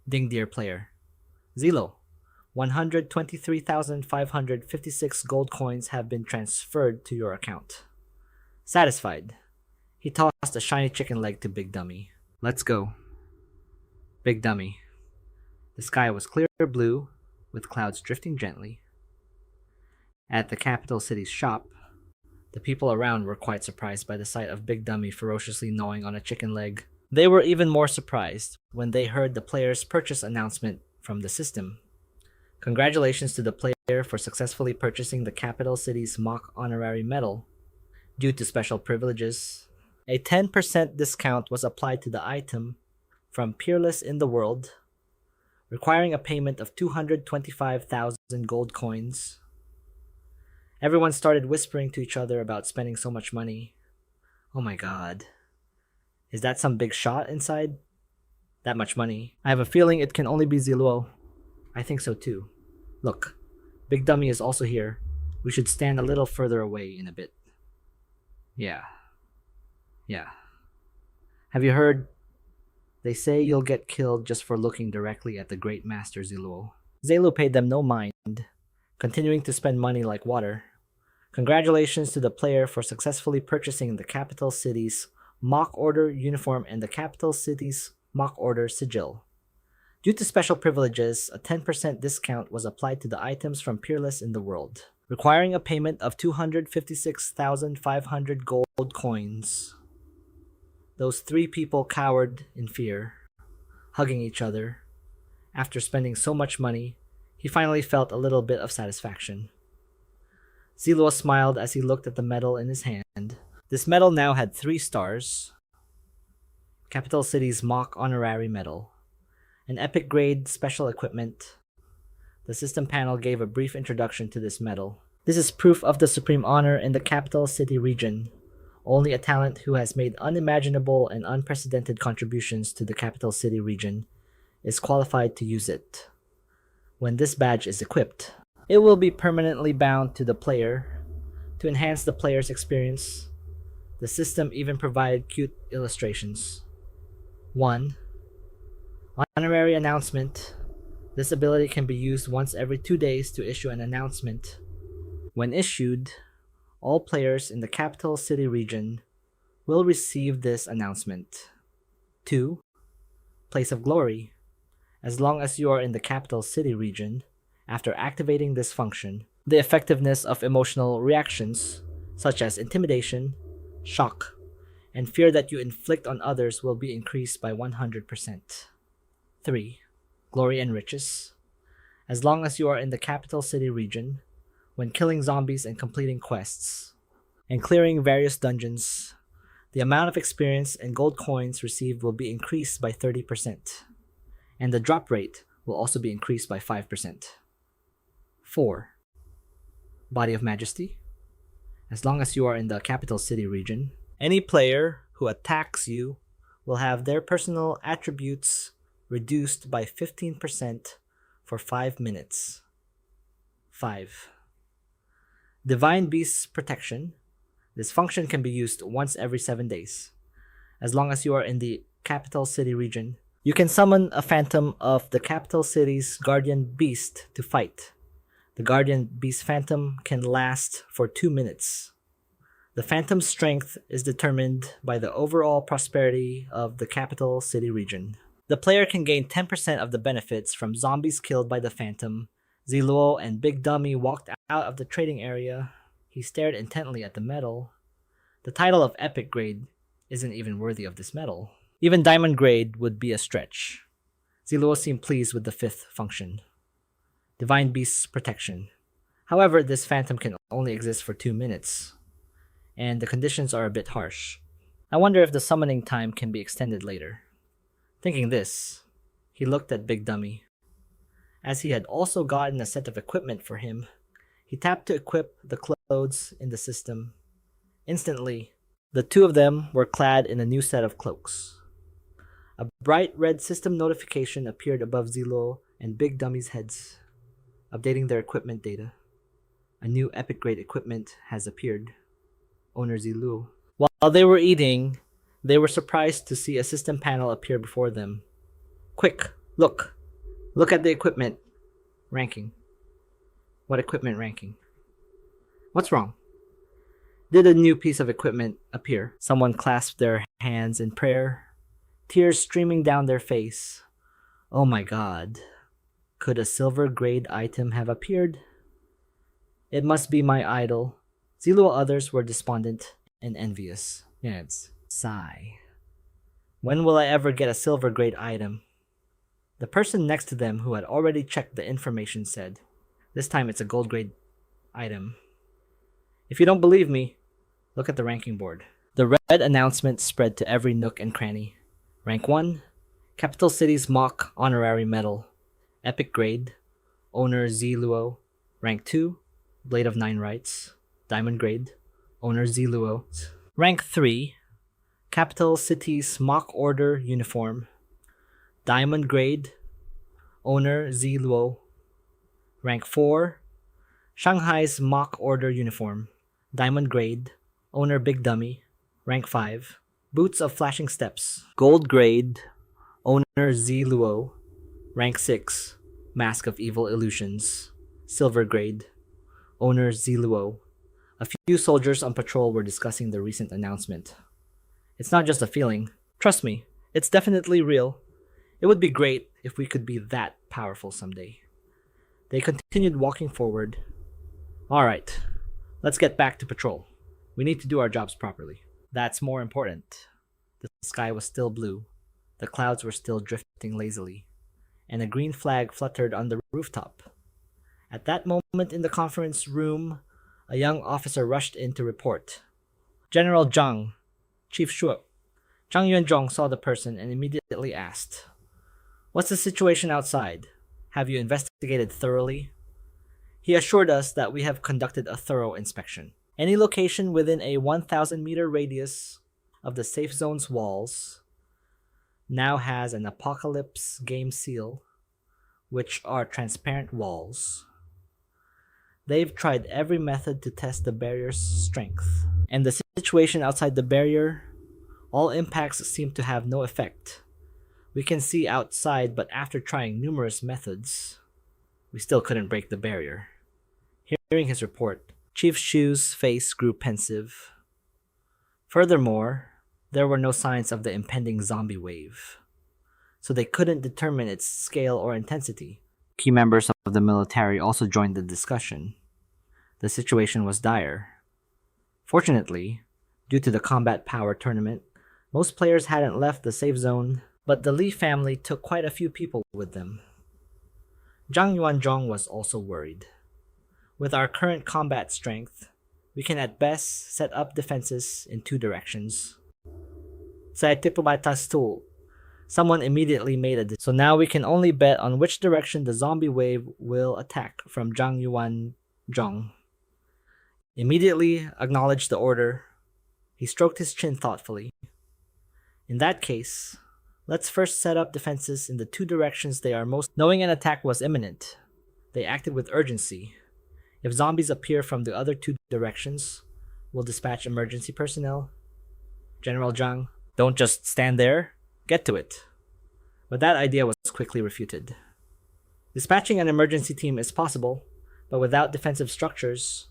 Ding, dear player. Zi Luo, 123,556 gold coins have been transferred to your account. Satisfied, he tossed a shiny chicken leg to Big Dummy. Let's go. Big Dummy. The sky was clear blue, with clouds drifting gently. At the capital city's shop, the people around were quite surprised by the sight of Big Dummy ferociously gnawing on a chicken leg. They were even more surprised when they heard the player's purchase announcement from the system. Congratulations to the player for successfully purchasing the capital city's mock honorary medal. Due to special privileges, a 10% discount was applied to the item from Peerless in the World, requiring a payment of 225,000 gold coins. Everyone started whispering to each other about spending so much money. Oh my god. Is that some big shot inside? That much money. I have a feeling it can only be Zi Luo. I think so too. Look, Big Dummy is also here. We should stand a little further away in a bit. Yeah. Have you heard? They say you'll get killed just for looking directly at the great master Zi Luo. Zi Luo paid them no mind, continuing to spend money like water. Congratulations to the player for successfully purchasing the capital city's mock order uniform and the capital city's mock order sigil. Due to special privileges, a 10% discount was applied to the items from Peerless in the World, requiring a payment of 256,500 gold coins. Those three people cowered in fear, hugging each other. After spending so much money, he finally felt a little bit of satisfaction. Zi Luo smiled as he looked at the medal in his hand. This medal now had 3 stars. Capital City's mock honorary medal. An epic grade special equipment. The system panel gave a brief introduction to this medal. This is proof of the supreme honor in the capital city region. Only a talent who has made unimaginable and unprecedented contributions to the capital city region is qualified to use it. When this badge is equipped, it will be permanently bound to the player. To enhance the player's experience, the system even provided cute illustrations. 1. Honorary announcement. This ability can be used once every 2 days to issue an announcement. When issued, all players in the capital city region will receive this announcement. 2. Place of Glory. As long as you are in the capital city region, after activating this function, the effectiveness of emotional reactions, such as intimidation, shock, and fear that you inflict on others will be increased by 100%. 3. Glory and Riches. As long as you are in the capital city region, when killing zombies and completing quests, and clearing various dungeons, the amount of experience and gold coins received will be increased by 30%, and the drop rate will also be increased by 5%. 4. Body of Majesty. As long as you are in the capital city region, any player who attacks you will have their personal attributes reduced by 15% for 5 minutes. 5. Divine Beast's Protection. This function can be used once every 7 days. As long as you are in the capital city region, you can summon a phantom of the capital city's guardian beast to fight. The guardian beast phantom can last for 2 minutes. The phantom's strength is determined by the overall prosperity of the capital city region. The player can gain 10% of the benefits from zombies killed by the phantom. Zi Luo and Big Dummy walked out of the trading area. He stared intently at the medal. The title of Epic Grade isn't even worthy of this medal. Even Diamond Grade would be a stretch. Zi Luo seemed pleased with the 5th function. Divine Beast's Protection. However, this phantom can only exist for 2 minutes, and the conditions are a bit harsh. I wonder if the summoning time can be extended later. Thinking this, he looked at Big Dummy. As he had also gotten a set of equipment for him, he tapped to equip the clothes in the system. Instantly, the two of them were clad in a new set of cloaks. A bright red system notification appeared above Zi Luo and Big Dummy's heads, updating their equipment data. A new epic grade equipment has appeared. Owner Zi Luo. While they were eating, they were surprised to see a system panel appear before them. Quick, look! Look at the equipment ranking. What equipment ranking? What's wrong? Did a new piece of equipment appear? Someone clasped their hands in prayer, tears streaming down their face. Oh my god. Could a silver grade item have appeared? It must be my idol. Zi Luo others were despondent and envious. Yes. Sigh. When will I ever get a silver grade item? The person next to them who had already checked the information said, this time it's a gold grade item. If you don't believe me, look at the ranking board. The red announcement spread to every nook and cranny. Rank 1, Capital City's Mock Honorary Medal. Epic Grade, Owner Zi Luo. Rank 2, Blade of 9 Rights. Diamond Grade, Owner Zi Luo. Rank 3, Capital City's Mock Order Uniform. Diamond Grade, Owner Zi Luo. Rank 4, Shanghai's Mock Order Uniform. Diamond Grade, Owner Big Dummy. Rank 5, Boots of Flashing Steps. Gold Grade, Owner Zi Luo. Rank 6, Mask of Evil Illusions. Silver Grade, Owner Zi Luo. A few soldiers on patrol were discussing the recent announcement. It's not just a feeling. Trust me, it's definitely real. It would be great if we could be that powerful someday. They continued walking forward. Alright, let's get back to patrol. We need to do our jobs properly. That's more important. The sky was still blue. The clouds were still drifting lazily, and a green flag fluttered on the rooftop. At that moment in the conference room, a young officer rushed in to report. General Zhang, Chief Shuo. Zhang Yuanzhong saw the person and immediately asked, "What's the situation outside? Have you investigated thoroughly?" He assured us that we have conducted a thorough inspection. Any location within a 1,000-meter radius of the safe zone's walls now has an Apocalypse game seal, which are transparent walls. They've tried every method to test the barrier's strength, and the situation outside the barrier, all impacts seem to have no effect. We can see outside, but after trying numerous methods, we still couldn't break the barrier. Hearing his report, Chief Shu's face grew pensive. Furthermore, there were no signs of the impending zombie wave, so they couldn't determine its scale or intensity. Key members of the military also joined the discussion. The situation was dire. Fortunately, due to the combat power tournament, most players hadn't left the safe zone, but the Li family took quite a few people with them. Zhang Yuanzhong was also worried. With our current combat strength, we can at best set up defenses in two directions. Someone immediately made a decision. So now we can only bet on which direction the zombie wave will attack from Zhang Yuanzhong. Immediately acknowledged the order. He stroked his chin thoughtfully. In that case, let's first set up defenses in the two directions they are most. Knowing an attack was imminent, they acted with urgency. If zombies appear from the other two directions, we'll dispatch emergency personnel. General Zhang, don't just stand there, get to it. But that idea was quickly refuted. Dispatching an emergency team is possible, but without defensive structures,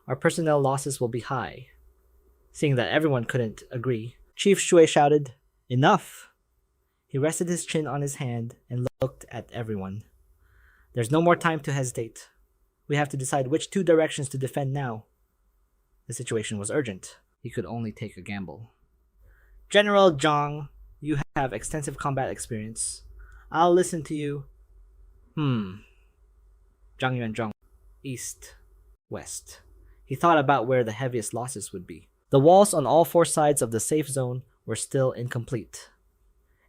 our personnel losses will be high. Seeing that everyone couldn't agree, Chief Shui shouted, "Enough!" He rested his chin on his hand and looked at everyone. There's no more time to hesitate. We have to decide which two directions to defend now. The situation was urgent. He could only take a gamble. General Zhang, you have extensive combat experience. I'll listen to you. Zhang Yuanzhong. East. West. He thought about where the heaviest losses would be. The walls on all four sides of the safe zone were still incomplete,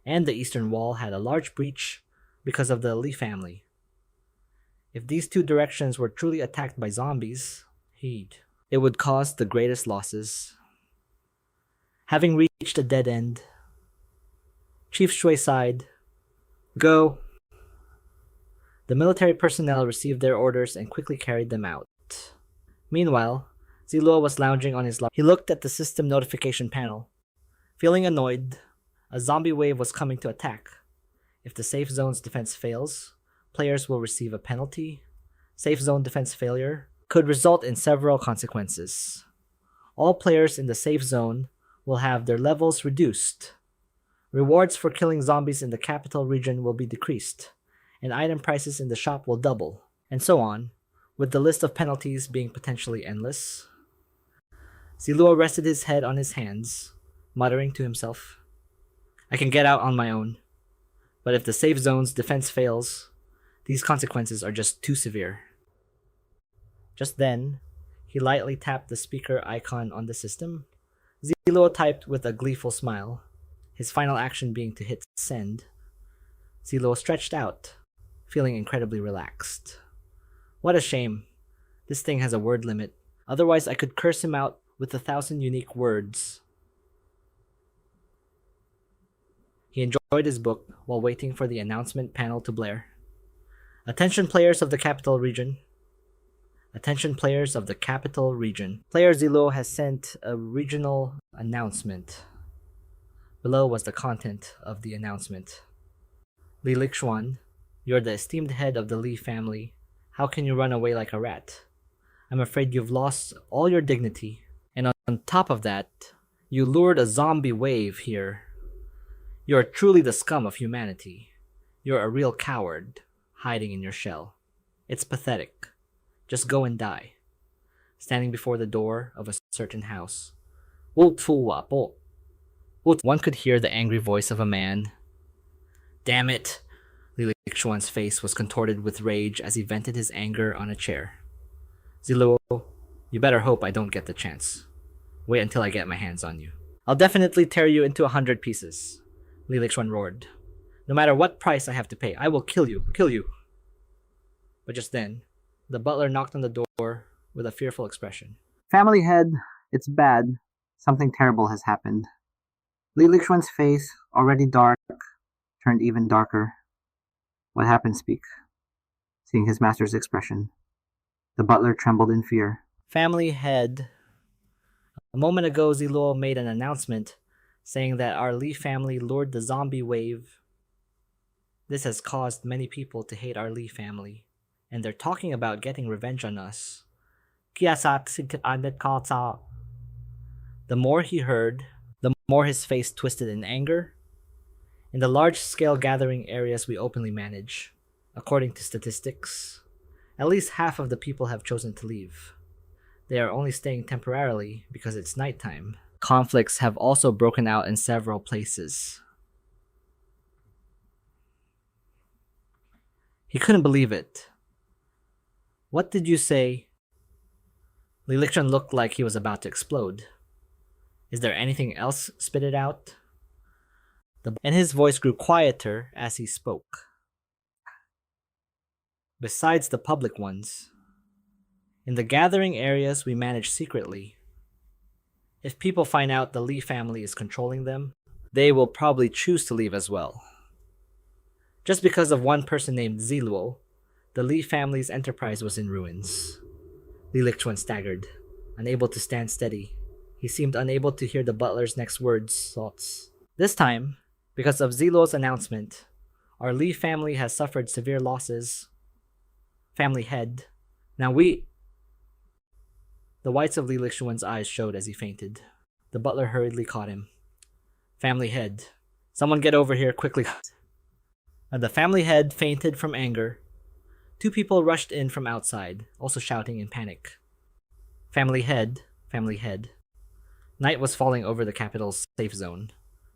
and the eastern wall had a large breach because of the Li family. If these two directions were truly attacked by zombies, it would cause the greatest losses. Having reached a dead end, Chief Shui sighed. Go. The military personnel received their orders and quickly carried them out. Meanwhile, Zi Luo was lounging on his lap. He looked at the system notification panel. Feeling annoyed, a zombie wave was coming to attack. If the safe zone's defense fails, players will receive a penalty. Safe zone defense failure could result in several consequences. All players in the safe zone will have their levels reduced. Rewards for killing zombies in the capital region will be decreased, and item prices in the shop will double, and so on, with the list of penalties being potentially endless. Zi Luo rested his head on his hands, muttering to himself, I can get out on my own, but if the safe zone's defense fails, these consequences are just too severe. Just then, he lightly tapped the speaker icon on the system. Zi Luo typed with a gleeful smile, his final action being to hit send. Zi Luo stretched out, feeling incredibly relaxed. What a shame. This thing has a word limit. Otherwise, I could curse him out with 1,000 unique words. He enjoyed his book while waiting for the announcement panel to blare. Attention players of the capital region. Attention players of the capital region. Player Zi Luo has sent a regional announcement. Below was the content of the announcement. Li Lixuan, you're the esteemed head of the Li family. How can you run away like a rat? I'm afraid you've lost all your dignity. And on top of that, you lured a zombie wave here. You're truly the scum of humanity. You're a real coward, hiding in your shell. It's pathetic. Just go and die. Standing before the door of a certain house. One could hear the angry voice of a man. Damn it! Li Lixuan's face was contorted with rage as he vented his anger on a chair. Zi Luo, you better hope I don't get the chance. Wait until I get my hands on you. I'll definitely tear you into 100 pieces, Li Lixuan roared. No matter what price I have to pay, I will kill you. But just then, the butler knocked on the door with a fearful expression. Family head, it's bad. Something terrible has happened. Li Lixuan's face, already dark, turned even darker. What happened, speak? Seeing his master's expression, the butler trembled in fear. Family head. A moment ago, Zi Luo made an announcement saying that our Li family lured the zombie wave. This has caused many people to hate our Li family, and they're talking about getting revenge on us. The more he heard, the more his face twisted in anger. In the large-scale gathering areas we openly manage, according to statistics, at least half of the people have chosen to leave. They are only staying temporarily because it's nighttime. Conflicts have also broken out in several places. He couldn't believe it. What did you say? Li Lichun looked like he was about to explode. Is there anything else? Spit it out. And his voice grew quieter as he spoke. Besides the public ones, in the gathering areas we manage secretly. If people find out the Li family is controlling them, they will probably choose to leave as well. Just because of one person named Zi Luo, the Li family's enterprise was in ruins. Li Lichun staggered, unable to stand steady. He seemed unable to hear the butler's next words, thoughts. This time, because of Zi Luo's announcement, our Li family has suffered severe losses. Family head. Now we... The whites of Li Lichun's eyes showed as he fainted. The butler hurriedly caught him. Family head. Someone get over here quickly. The family head fainted from anger. Two people rushed in from outside, also shouting in panic. Family head, family head. Night was falling over the capital's safe zone,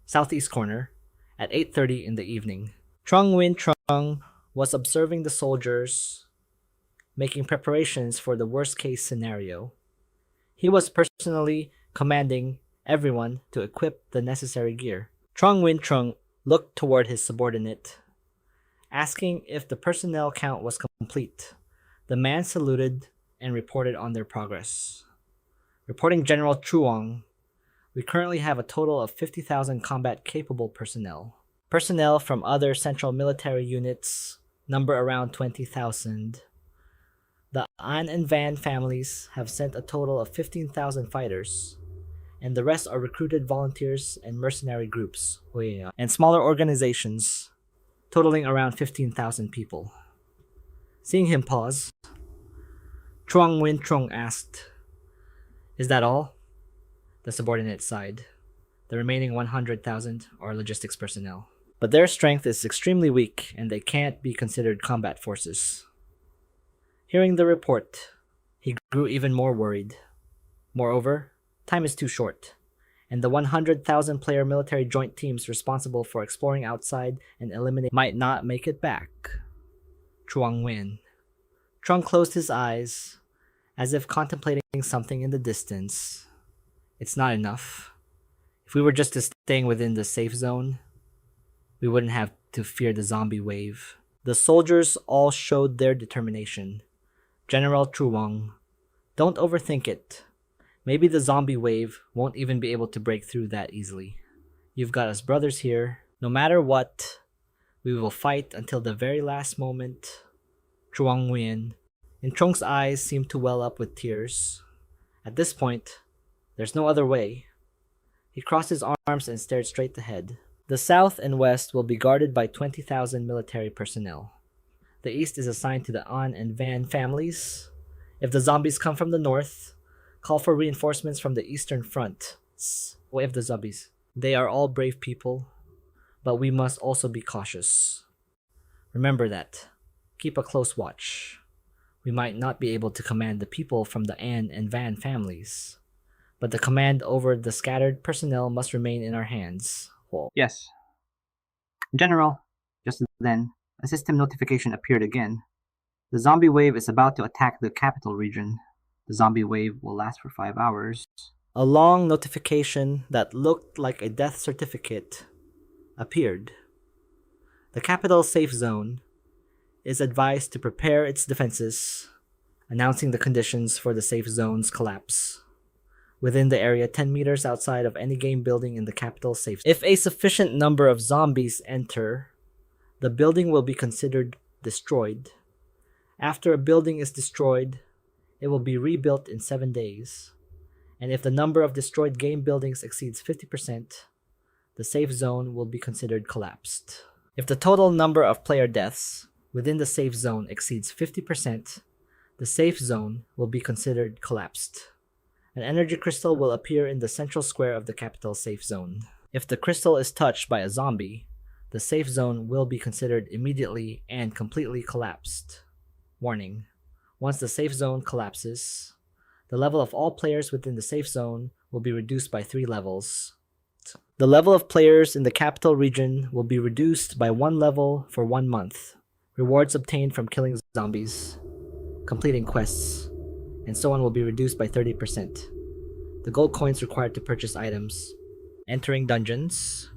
southeast corner, at 8:30 in the evening. Trung Win Trung was observing the soldiers, making preparations for the worst-case scenario. He was personally commanding everyone to equip the necessary gear. Trung Win Trung looked toward his subordinate, asking if the personnel count was complete. The man saluted and reported on their progress. Reporting General Truong, we currently have a total of 50,000 combat-capable personnel. Personnel from other central military units number around 20,000. The An and Van families have sent a total of 15,000 fighters, and the rest are recruited volunteers and mercenary groups, and smaller organizations, totaling around 15,000 people. Seeing him pause, Truong Win Trung asked, "Is that all?" The subordinate sighed. The remaining 100,000 are logistics personnel. But their strength is extremely weak and they can't be considered combat forces. Hearing the report, he grew even more worried. Moreover, time is too short, and the 100,000 player military joint teams responsible for exploring outside and eliminating might not make it back. Truong Win. Trung closed his eyes, as if contemplating something in the distance. It's not enough. If we were just staying within the safe zone, we wouldn't have to fear the zombie wave. The soldiers all showed their determination. General Truong, don't overthink it. Maybe the zombie wave won't even be able to break through that easily. You've got us brothers here. No matter what, we will fight until the very last moment. Truong Nguyen. In Trung's eyes seemed to well up with tears. At this point, there's no other way. He crossed his arms and stared straight ahead. The south and west will be guarded by 20,000 military personnel. The east is assigned to the An and Van families. If the zombies come from the north, call for reinforcements from the eastern front. Wave the zombies. They are all brave people, but we must also be cautious. Remember that. Keep a close watch. We might not be able to command the people from the An and Van families, but the command over the scattered personnel must remain in our hands. Yes. General, just then, a system notification appeared again. The zombie wave is about to attack the capital region. The zombie wave will last for 5 hours. A long notification that looked like a death certificate appeared. The capital safe zone is advised to prepare its defenses, announcing the conditions for the safe zone's collapse. Within the area 10 meters outside of any game building in the capital safe zone. If a sufficient number of zombies enter, the building will be considered destroyed. After a building is destroyed, it will be rebuilt in 7 days. And if the number of destroyed game buildings exceeds 50%, the safe zone will be considered collapsed. If the total number of player deaths within the safe zone exceeds 50%, the safe zone will be considered collapsed. An energy crystal will appear in the central square of the capital safe zone. If the crystal is touched by a zombie, the safe zone will be considered immediately and completely collapsed. Warning: once the safe zone collapses, the level of all players within the safe zone will be reduced by 3 levels. The level of players in the capital region will be reduced by 1 level for 1 month. Rewards obtained from killing zombies, completing quests, and so on will be reduced by 30%. The gold coins required to purchase items, entering dungeons,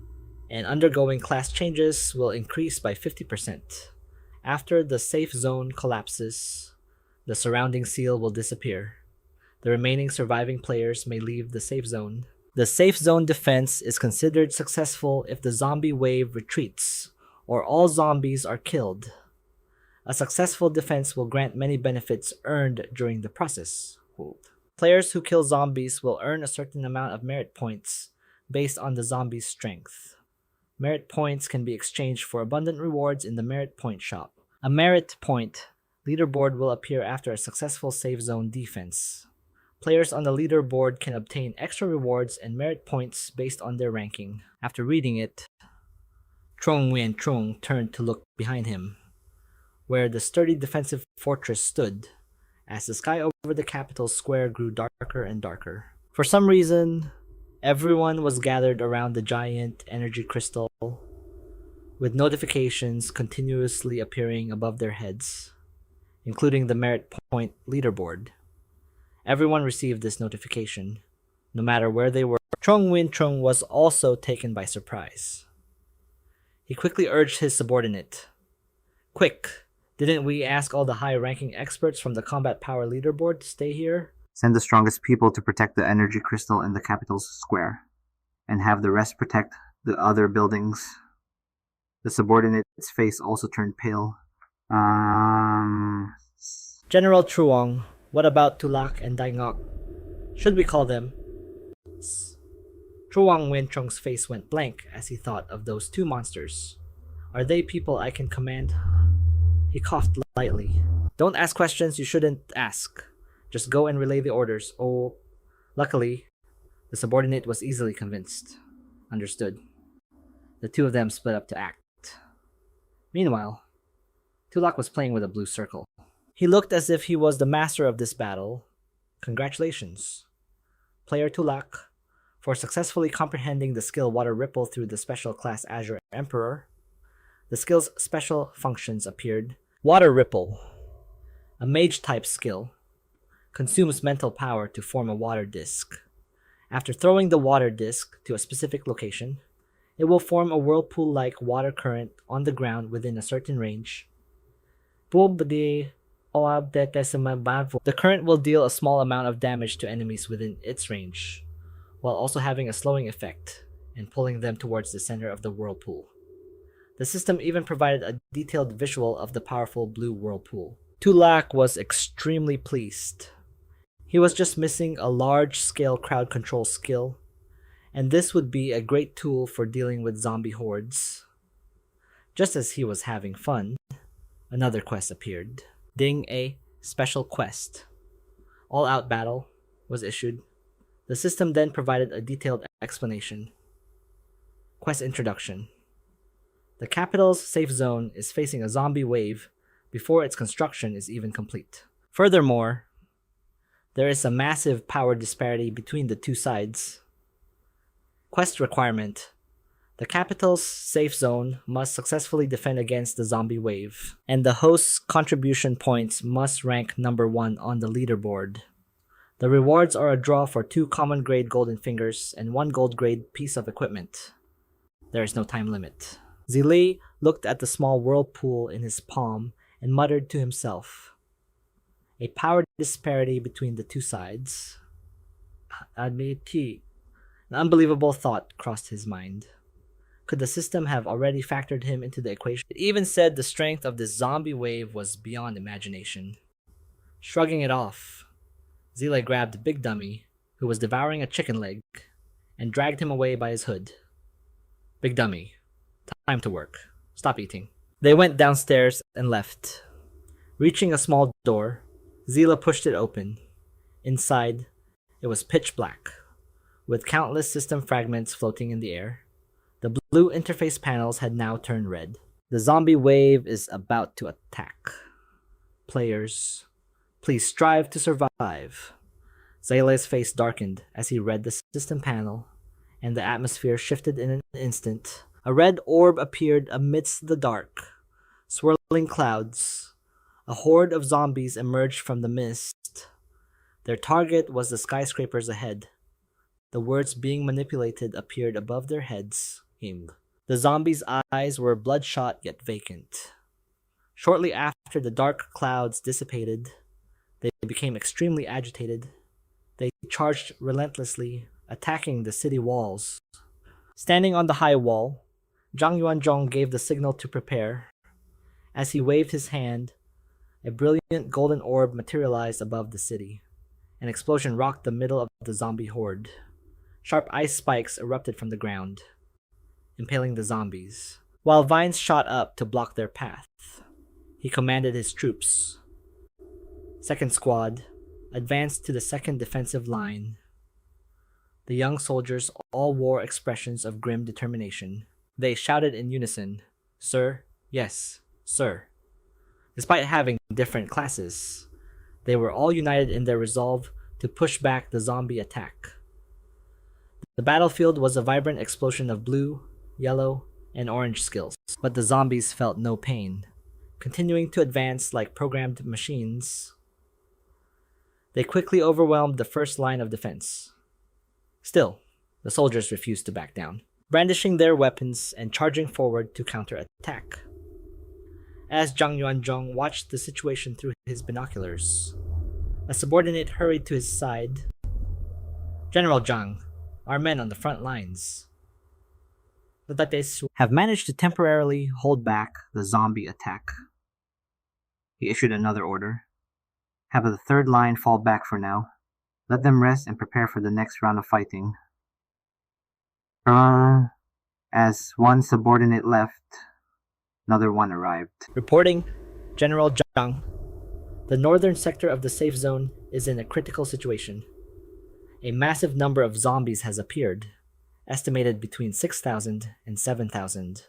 and undergoing class changes will increase by 50%. After the safe zone collapses, the surrounding seal will disappear. The remaining surviving players may leave the safe zone. The safe zone defense is considered successful if the zombie wave retreats or all zombies are killed. A successful defense will grant many benefits earned during the process. Players who kill zombies will earn a certain amount of merit points based on the zombie's strength. Merit points can be exchanged for abundant rewards in the merit point shop. A merit point leaderboard will appear after a successful safe zone defense. Players on the leaderboard can obtain extra rewards and merit points based on their ranking. After reading it, Trong Nguyen Trung turned to look behind him, where the sturdy defensive fortress stood, as the sky over the capital square grew darker and darker. For some reason, everyone was gathered around the giant energy crystal, with notifications continuously appearing above their heads, including the merit point leaderboard. Everyone received this notification, no matter where they were. Trong Nguyen Trung was also taken by surprise. He quickly urged his subordinate, "Quick! Didn't we ask all the high-ranking experts from the combat power leaderboard to stay here?" Send the strongest people to protect the energy crystal in the capital's square, and have the rest protect the other buildings. The subordinate's face also turned pale. General Truong, what about Tulak and Daingok? Should we call them? Truong Nguyen-Trung's face went blank as he thought of those 2 monsters. Are they people I can command? He coughed lightly. Don't ask questions you shouldn't ask. Just go and relay the orders. Oh, luckily, the subordinate was easily convinced. Understood. The 2 of them split up to act. Meanwhile, Tulak was playing with a blue circle. He looked as if he was the master of this battle. Congratulations, player Tulak, for successfully comprehending the skill Water Ripple through the special class Azure Emperor. The skill's special functions appeared. Water Ripple, a mage-type skill, consumes mental power to form a water disc. After throwing the water disc to a specific location, it will form a whirlpool-like water current on the ground within a certain range. The current will deal a small amount of damage to enemies within its range, while also having a slowing effect and pulling them towards the center of the whirlpool. The system even provided a detailed visual of the powerful blue whirlpool. Tulak was extremely pleased. He was just missing a large-scale crowd control skill, and this would be a great tool for dealing with zombie hordes. Just as he was having fun, another quest appeared. Ding a special quest. All-out battle was issued. The system then provided a detailed explanation. Quest introduction. The capital's safe zone is facing a zombie wave before its construction is even complete. Furthermore, there is a massive power disparity between the 2 sides. Quest requirement. The capital's safe zone must successfully defend against the zombie wave, and the host's contribution points must rank number 1 on the leaderboard. The rewards are a draw for 2 common grade golden fingers and 1 gold grade piece of equipment. There is no time limit. Zili looked at the small whirlpool in his palm and muttered to himself. A power disparity between the 2 sides. An unbelievable thought crossed his mind. Could the system have already factored him into the equation? It even said the strength of this zombie wave was beyond imagination. Shrugging it off, Zile grabbed Big Dummy, who was devouring a chicken leg, and dragged him away by his hood. Big Dummy, time to work. Stop eating. They went downstairs and left. Reaching a small door, Zila pushed it open. Inside, It was pitch black, with countless system fragments floating in the air. The blue interface panels had now turned red. The zombie wave is about to attack. Players, please strive to survive. Zayle's face darkened as he read the system panel, and the atmosphere shifted in an instant. A red orb appeared amidst the dark, swirling clouds. A horde of zombies emerged from the mist. Their target was the skyscrapers ahead. The words being manipulated appeared above their heads. The zombies' eyes were bloodshot yet vacant. Shortly after the dark clouds dissipated, they became extremely agitated. They charged relentlessly, attacking the city walls. Standing on the high wall, Zhang Yuanzhong gave the signal to prepare. As he waved his hand, a brilliant golden orb materialized above the city. An explosion rocked the middle of the zombie horde. Sharp ice spikes erupted from the ground, impaling the zombies, while vines shot up to block their path. He commanded his troops. Second squad, advanced to the second defensive line. The young soldiers all wore expressions of grim determination. They shouted in unison, "Sir, yes, sir." Despite having different classes, they were all united in their resolve to push back the zombie attack. The battlefield was a vibrant explosion of blue, yellow, and orange skills, but the zombies felt no pain, continuing to advance like programmed machines. They quickly overwhelmed the first line of defense. Still, the soldiers refused to back down, brandishing their weapons and charging forward to counterattack. As Zhang Yuanzhong watched the situation through his binoculars, a subordinate hurried to his side. "General Zhang, our men on the front lines have managed to temporarily hold back the zombie attack." He issued another order. "Have the third line fall back for now. Let them rest and prepare for the next round of fighting." As one subordinate left, another one arrived. Reporting, General Zhang. The northern sector of the safe zone is in a critical situation. A massive number of zombies has appeared, estimated between 6,000 and 7,000.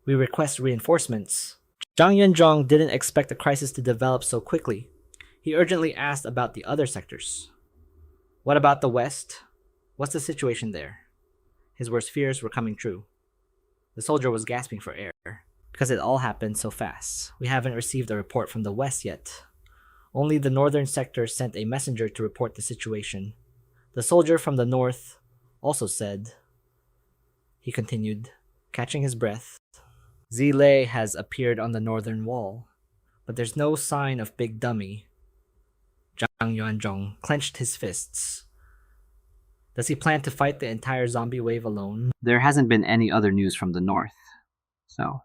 We request reinforcements. Zhang Yuanzhong didn't expect the crisis to develop so quickly. He urgently asked about the other sectors. "What about the west? What's the situation there?" His worst fears were coming true. The soldier was gasping for air, because it all happened so fast. "We haven't received a report from the west yet. Only the northern sector sent a messenger to report the situation. The soldier from the north also said," he continued, catching his breath, "Zile has appeared on the northern wall, but there's no sign of Big Dummy." Zhang Yuanzhong clenched his fists. Does he plan to fight the entire zombie wave alone? There hasn't been any other news from the north, so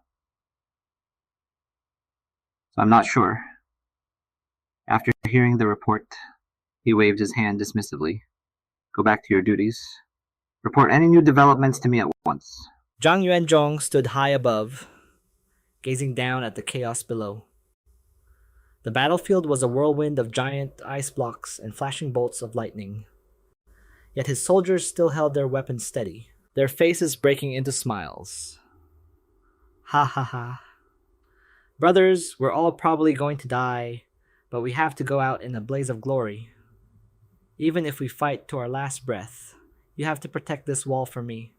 I'm not sure. After hearing the report, he waved his hand dismissively. "Go back to your duties. Report any new developments to me at once." Zhang Yuanzhong stood high above, gazing down at the chaos below. The battlefield was a whirlwind of giant ice blocks and flashing bolts of lightning. Yet his soldiers still held their weapons steady, their faces breaking into smiles. "Ha ha ha. Brothers, we're all probably going to die, but we have to go out in a blaze of glory. Even if we fight to our last breath, you have to protect this wall for me."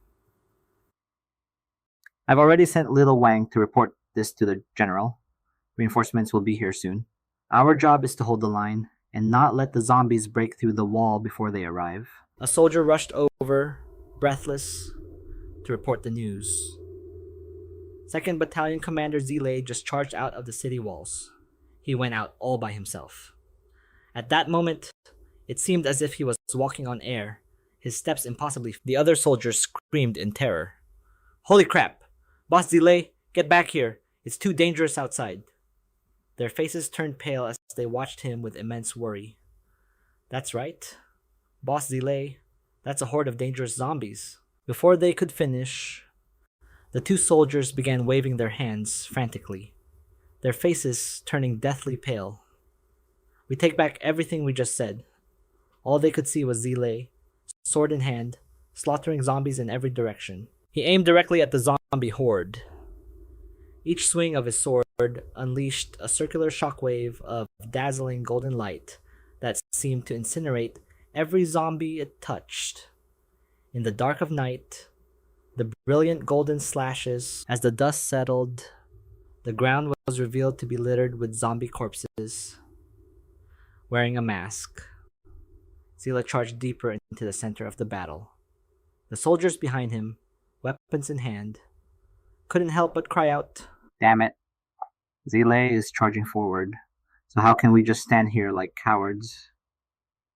"I've already sent Little Wang to report this to the general. Reinforcements will be here soon. Our job is to hold the line and not let the zombies break through the wall before they arrive." A soldier rushed over, breathless, to report the news. 2nd Battalion Commander Zile just charged out of the city walls. He went out all by himself. At that moment, it seemed as if he was walking on air, his steps impossibly. The other soldiers screamed in terror. "Holy crap! Boss Zile, get back here! It's too dangerous outside." Their faces turned pale as they watched him with immense worry. "That's right. Boss Zile, that's a horde of dangerous zombies." Before they could finish, the two soldiers began waving their hands frantically, their faces turning deathly pale. "We take back everything we just said. All they could see was Zile, sword in hand, slaughtering zombies in every direction. He aimed directly at the zombie horde. Each swing of his sword unleashed a circular shockwave of dazzling golden light that seemed to incinerate every zombie it touched. In the dark of night, the brilliant golden slashes, as the dust settled, the ground was revealed to be littered with zombie corpses. Wearing a mask, Zila charged deeper into the center of the battle. The soldiers behind him, weapons in hand, couldn't help but cry out, Damn it. Zile is charging forward, so how can we just stand here like cowards?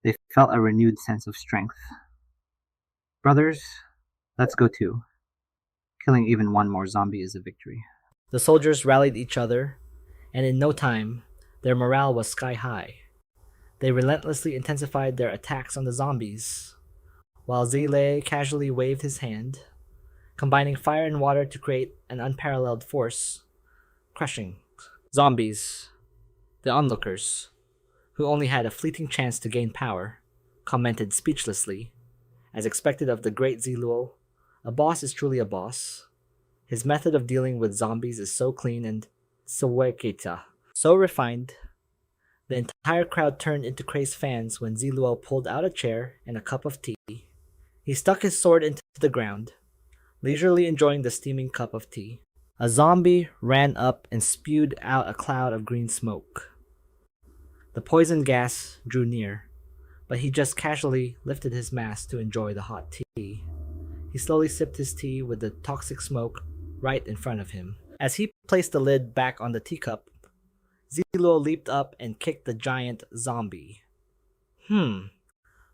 They felt a renewed sense of strength. Brothers, let's go too. Killing even one more zombie is a victory. The soldiers rallied each other, and in no time, their morale was sky high. They relentlessly intensified their attacks on the zombies, while Zile casually waved his hand, combining fire and water to create an unparalleled force, crushing zombies. The onlookers, who only had a fleeting chance to gain power, commented speechlessly. As expected of the great Zi Luo, a boss is truly a boss. His method of dealing with zombies is so clean and so refined. The entire crowd turned into crazed fans when Zi Luo pulled out a chair and a cup of tea. He stuck his sword into the ground, leisurely enjoying the steaming cup of tea. A zombie ran up and spewed out a cloud of green smoke. The poison gas drew near, but he just casually lifted his mask to enjoy the hot tea. He slowly sipped his tea with the toxic smoke right in front of him. As he placed the lid back on the teacup, Zi Luo leaped up and kicked the giant zombie.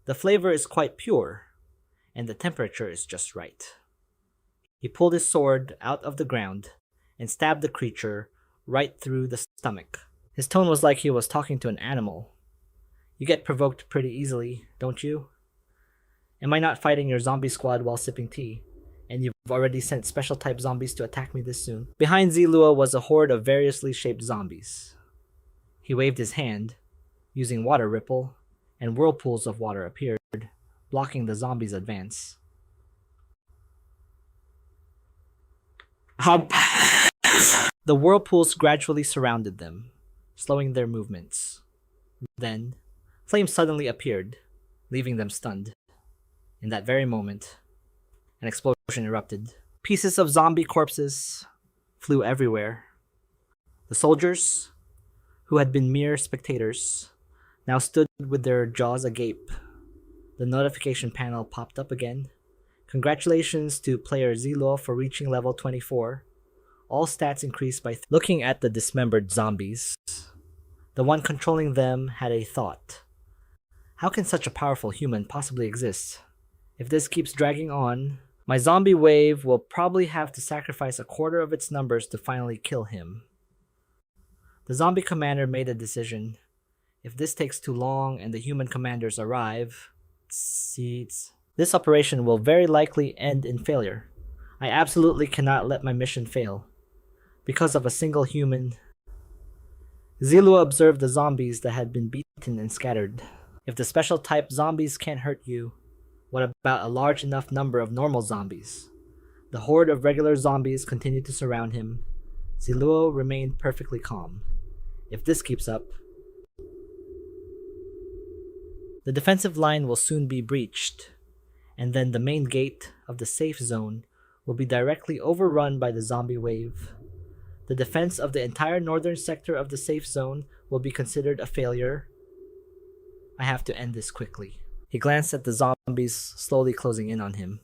The flavor is quite pure, and the temperature is just right. He pulled his sword out of the ground and stabbed the creature right through the stomach. His tone was like he was talking to an animal. You get provoked pretty easily, don't you? Am I not fighting your zombie squad while sipping tea? And you've already sent special type zombies to attack me this soon? Behind Zi Luo was a horde of variously shaped zombies. He waved his hand, using water ripple, and whirlpools of water appeared, blocking the zombies' advance. The whirlpools gradually surrounded them, slowing their movements. Then, flames suddenly appeared, leaving them stunned. In that very moment, an explosion erupted. Pieces of zombie corpses flew everywhere. The soldiers, who had been mere spectators, now stood with their jaws agape. The notification panel popped up again. Congratulations to player Zi Luo for reaching level 24. All stats increased by looking at the dismembered zombies. The one controlling them had a thought. How can such a powerful human possibly exist? If this keeps dragging on, my zombie wave will probably have to sacrifice a quarter of its numbers to finally kill him. The zombie commander made a decision. If this takes too long and the human commanders arrive, this operation will very likely end in failure. I absolutely cannot let my mission fail. Because of a single human. Zi Luo observed the zombies that had been beaten and scattered. If the special type zombies can't hurt you, what about a large enough number of normal zombies? The horde of regular zombies continued to surround him. Zi Luo remained perfectly calm. If this keeps up, the defensive line will soon be breached, and then the main gate of the safe zone will be directly overrun by the zombie wave. The defense of the entire northern sector of the safe zone will be considered a failure. I have to end this quickly. He glanced at the zombies slowly closing in on him.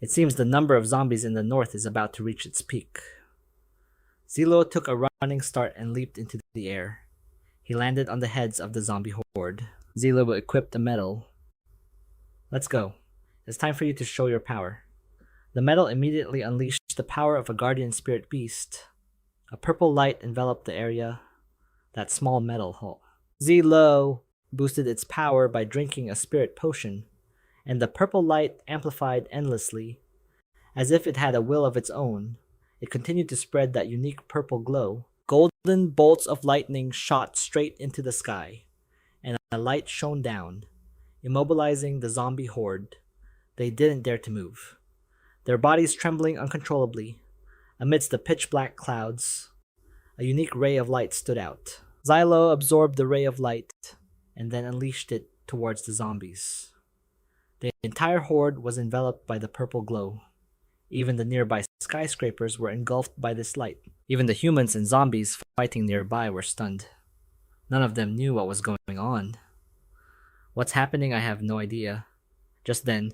It seems the number of zombies in the north is about to reach its peak. Zi Luo took a running start and leaped into the air. He landed on the heads of the zombie horde. Zi Luo equipped a medal. Let's go. It's time for you to show your power. The medal immediately unleashed the power of a guardian spirit beast. A purple light enveloped the area, that small metal hole. Zi Luo boosted its power by drinking a spirit potion, and the purple light amplified endlessly. As if it had a will of its own, it continued to spread that unique purple glow. Golden bolts of lightning shot straight into the sky, and a light shone down, immobilizing the zombie horde. They didn't dare to move, their bodies trembling uncontrollably. Amidst the pitch-black clouds, a unique ray of light stood out. Zylo absorbed the ray of light and then unleashed it towards the zombies. The entire horde was enveloped by the purple glow. Even the nearby skyscrapers were engulfed by this light. Even the humans and zombies fighting nearby were stunned. None of them knew what was going on. What's happening, I have no idea. Just then,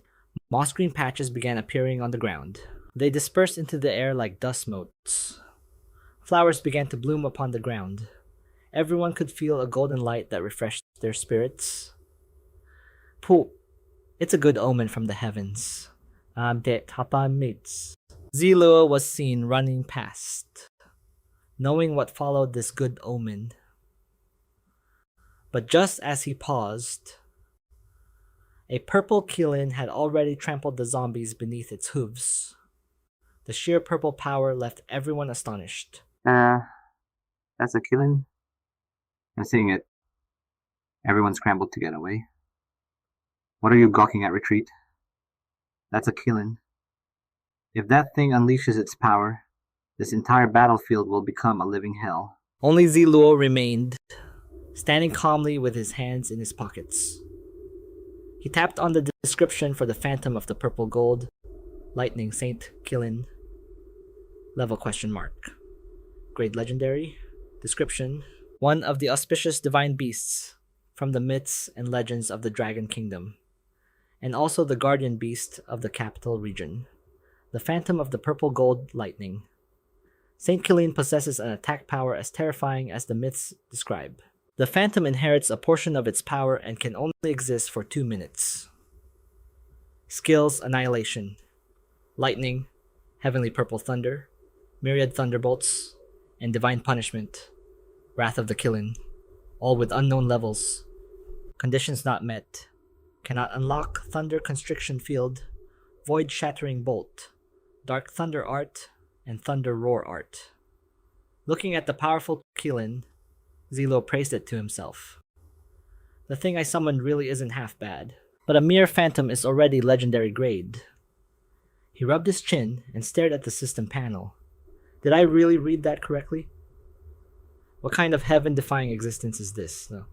moss green patches began appearing on the ground. They dispersed into the air like dust motes. Flowers began to bloom upon the ground. Everyone could feel a golden light that refreshed their spirits. Pooh, it's a good omen from the heavens. Zi Luo was seen running past, knowing what followed this good omen. But just as he paused, a purple Qilin had already trampled the zombies beneath its hooves. The sheer purple power left everyone astonished. That's a killing? I'm seeing it. Everyone scrambled to get away. What are you gawking at, retreat? That's a killing. If that thing unleashes its power, this entire battlefield will become a living hell. Only Zi Luo remained, standing calmly with his hands in his pockets. He tapped on the description for the Phantom of the Purple Gold, Lightning Saint Qilin. Level ? Grade Legendary. Description: one of the auspicious divine beasts from the myths and legends of the Dragon Kingdom, and also the guardian beast of the capital region, the Phantom of the Purple Gold Lightning. Saint Qilin possesses an attack power as terrifying as the myths describe. The Phantom inherits a portion of its power and can only exist for 2 minutes. Skills: Annihilation, Lightning, Heavenly Purple Thunder, Myriad Thunderbolts, and Divine Punishment, Wrath of the Qilin, all with unknown levels. Conditions not met. Cannot unlock Thunder Constriction Field, Void Shattering Bolt, Dark Thunder Art, and Thunder Roar Art. Looking at the powerful Qilin, Zi Luo praised it to himself. The thing I summoned really isn't half bad, but a mere phantom is already legendary grade. He rubbed his chin and stared at the system panel. Did I really read that correctly? What kind of heaven-defying existence is this? No.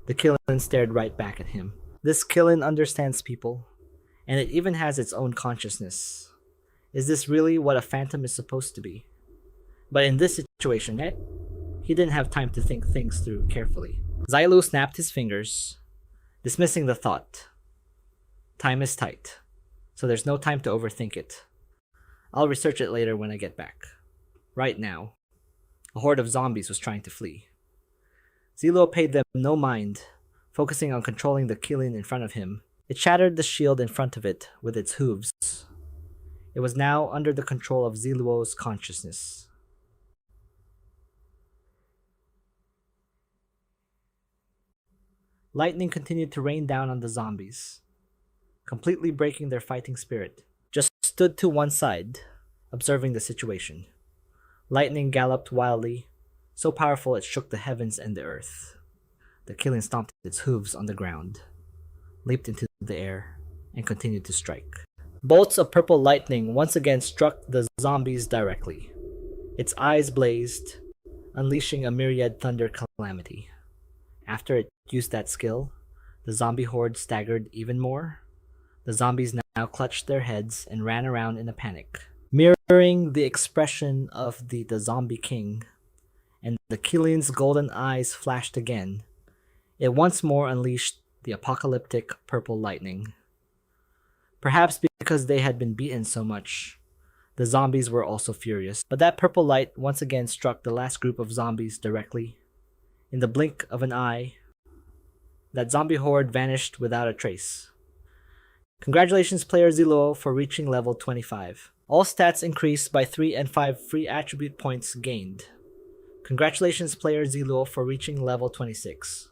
The Qilin stared right back at him. This Qilin understands people, and it even has its own consciousness. Is this really what a phantom is supposed to be? But in this situation, he didn't have time to think things through carefully. Zi Luo snapped his fingers, dismissing the thought. Time is tight, so there's no time to overthink it. I'll research it later when I get back. Right now, a horde of zombies was trying to flee. Zi Luo paid them no mind, focusing on controlling the Qilin in front of him. It shattered the shield in front of it with its hooves. It was now under the control of Zi Luo's consciousness. Lightning continued to rain down on the zombies, completely breaking their fighting spirit. Just stood to one side, observing the situation. Lightning galloped wildly, so powerful it shook the heavens and the earth. The Qilin stomped its hooves on the ground, leaped into the air, and continued to strike. Bolts of purple lightning once again struck the zombies directly. Its eyes blazed, unleashing a myriad thunder calamity. After it used that skill, the zombie horde staggered even more. The zombies now clutched their heads and ran around in a panic, mirroring the expression of the zombie king, and the Qilin's golden eyes flashed again. It once more unleashed the apocalyptic purple lightning. Perhaps because they had been beaten so much, the zombies were also furious. But that purple light once again struck the last group of zombies directly. In the blink of an eye, that zombie horde vanished without a trace. Congratulations, player Zi Luo, for reaching level 25. All stats increased by 3 and 5 free attribute points gained. Congratulations, player Zi Luo, for reaching level 26.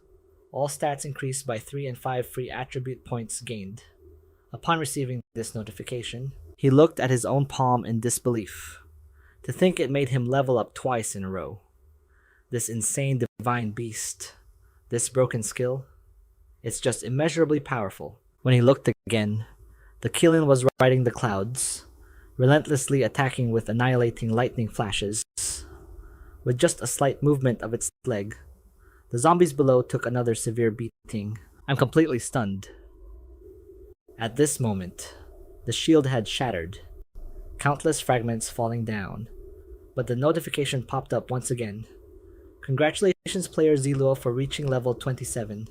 All stats increased by 3 and 5 free attribute points gained. Upon receiving this notification, he looked at his own palm in disbelief. To think it made him level up twice in a row. This insane divine beast, this broken skill, It's just immeasurably powerful. When he looked again, the Killin was riding the clouds, relentlessly attacking with annihilating lightning flashes. With just a slight movement of its leg, the zombies below took another severe beating. I'm completely stunned. At this moment, the shield had shattered, countless fragments falling down, but the notification popped up once again. Congratulations player Zi Luo for reaching level 27.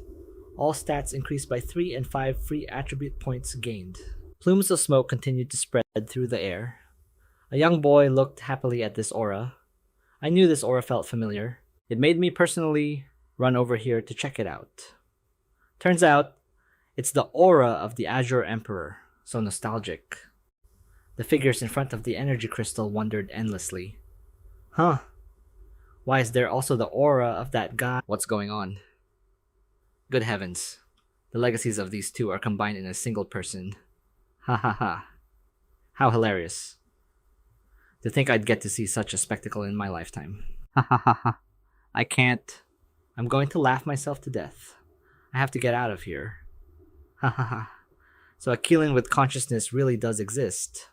All stats increased by 3 and 5 free attribute points gained. Plumes of smoke continued to spread through the air. A young boy looked happily at this aura. I knew this aura felt familiar. It made me personally run over here to check it out. Turns out, it's the aura of the Azure Emperor, so nostalgic. The figures in front of the energy crystal wondered endlessly. Huh? Why is there also the aura of that guy? What's going on? Good heavens. The legacies of these two are combined in a single person. Ha ha ha. How hilarious. To think I'd get to see such a spectacle in my lifetime. Ha ha ha ha. I can't. I'm going to laugh myself to death. I have to get out of here. Ha ha ha. So a Killin with consciousness really does exist.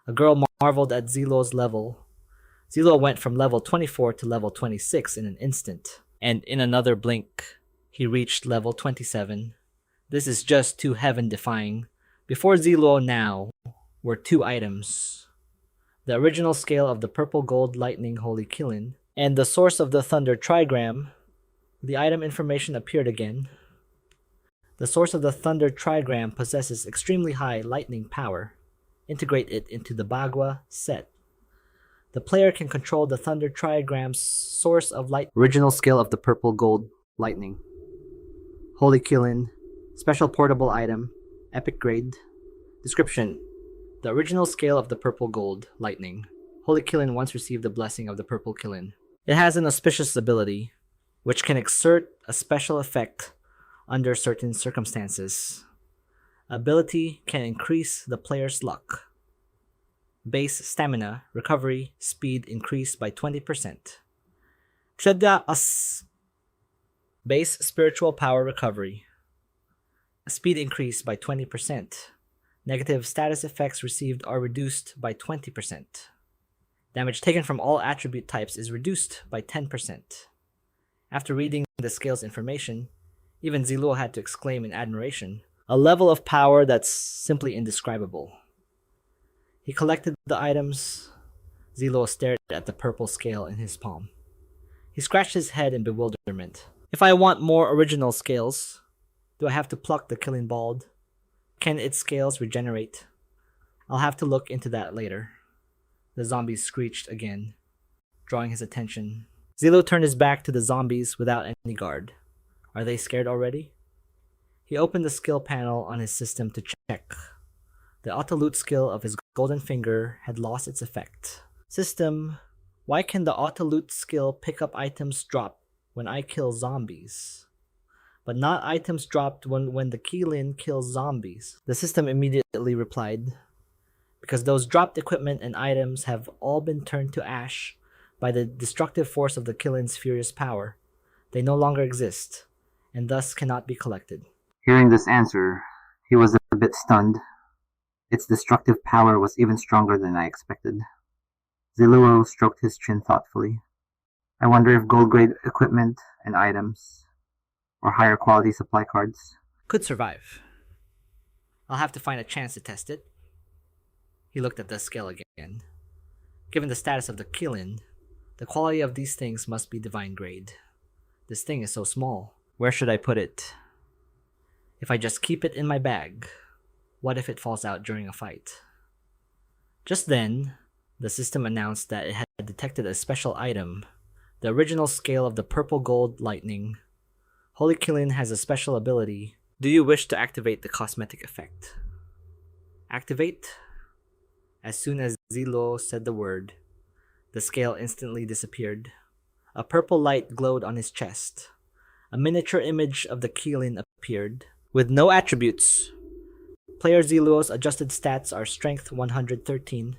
A girl marveled at Zi Luo's level. Zi Luo went from level 24 to level 26 in an instant. And in another blink, he reached level 27. This is just too heaven-defying. Before Zi Luo now were 2 items. The original scale of the purple gold lightning holy Killin, and the source of the thunder trigram. The item information appeared again. The source of the thunder trigram possesses extremely high lightning power. Integrate it into the Bagua set. The player can control the thunder triagram's source of light. Original scale of the purple gold lightning. Holy Killin. Special portable item. Epic grade. Description. The original scale of the purple gold lightning. Holy Killin once received the blessing of the purple Killin. It has an auspicious ability, which can exert a special effect under certain circumstances. Ability can increase the player's luck. Base stamina, recovery, speed increased by 20%. Base spiritual power recovery. Speed increased by 20%. Negative status effects received are reduced by 20%. Damage taken from all attribute types is reduced by 10%. After reading the scale's information, even Zi Luo had to exclaim in admiration, a level of power that's simply indescribable. He collected the items. Zi Luo stared at the purple scale in his palm. He scratched his head in bewilderment. If I want more original scales, do I have to pluck the Killing Bald? Can its scales regenerate? I'll have to look into that later. The zombies screeched again, drawing his attention. Zi Luo turned his back to the zombies without any guard. Are they scared already? He opened the skill panel on his system to check. The auto-loot skill of his golden finger had lost its effect. System, why can the auto-loot skill pick up items dropped when I kill zombies, but not items dropped when the Killin kills zombies? The system immediately replied, because those dropped equipment and items have all been turned to ash by the destructive force of the Killin's furious power. They no longer exist, and thus cannot be collected. Hearing this answer, he was a bit stunned. Its destructive power was even stronger than I expected. Zi Luo stroked his chin thoughtfully. I wonder if gold-grade equipment and items, or higher quality supply cards, could survive. I'll have to find a chance to test it. He looked at the scale again. Given the status of the Killin, the quality of these things must be divine grade. This thing is so small. Where should I put it? If I just keep it in my bag, what if it falls out during a fight? Just then, the system announced that it had detected a special item, the original scale of the purple gold lightning. Holy Killin has a special ability. Do you wish to activate the cosmetic effect? Activate? As soon as Zi Luo said the word, the scale instantly disappeared. A purple light glowed on his chest. A miniature image of the Killin appeared. With no attributes, player Zi Luo's adjusted stats are Strength 113,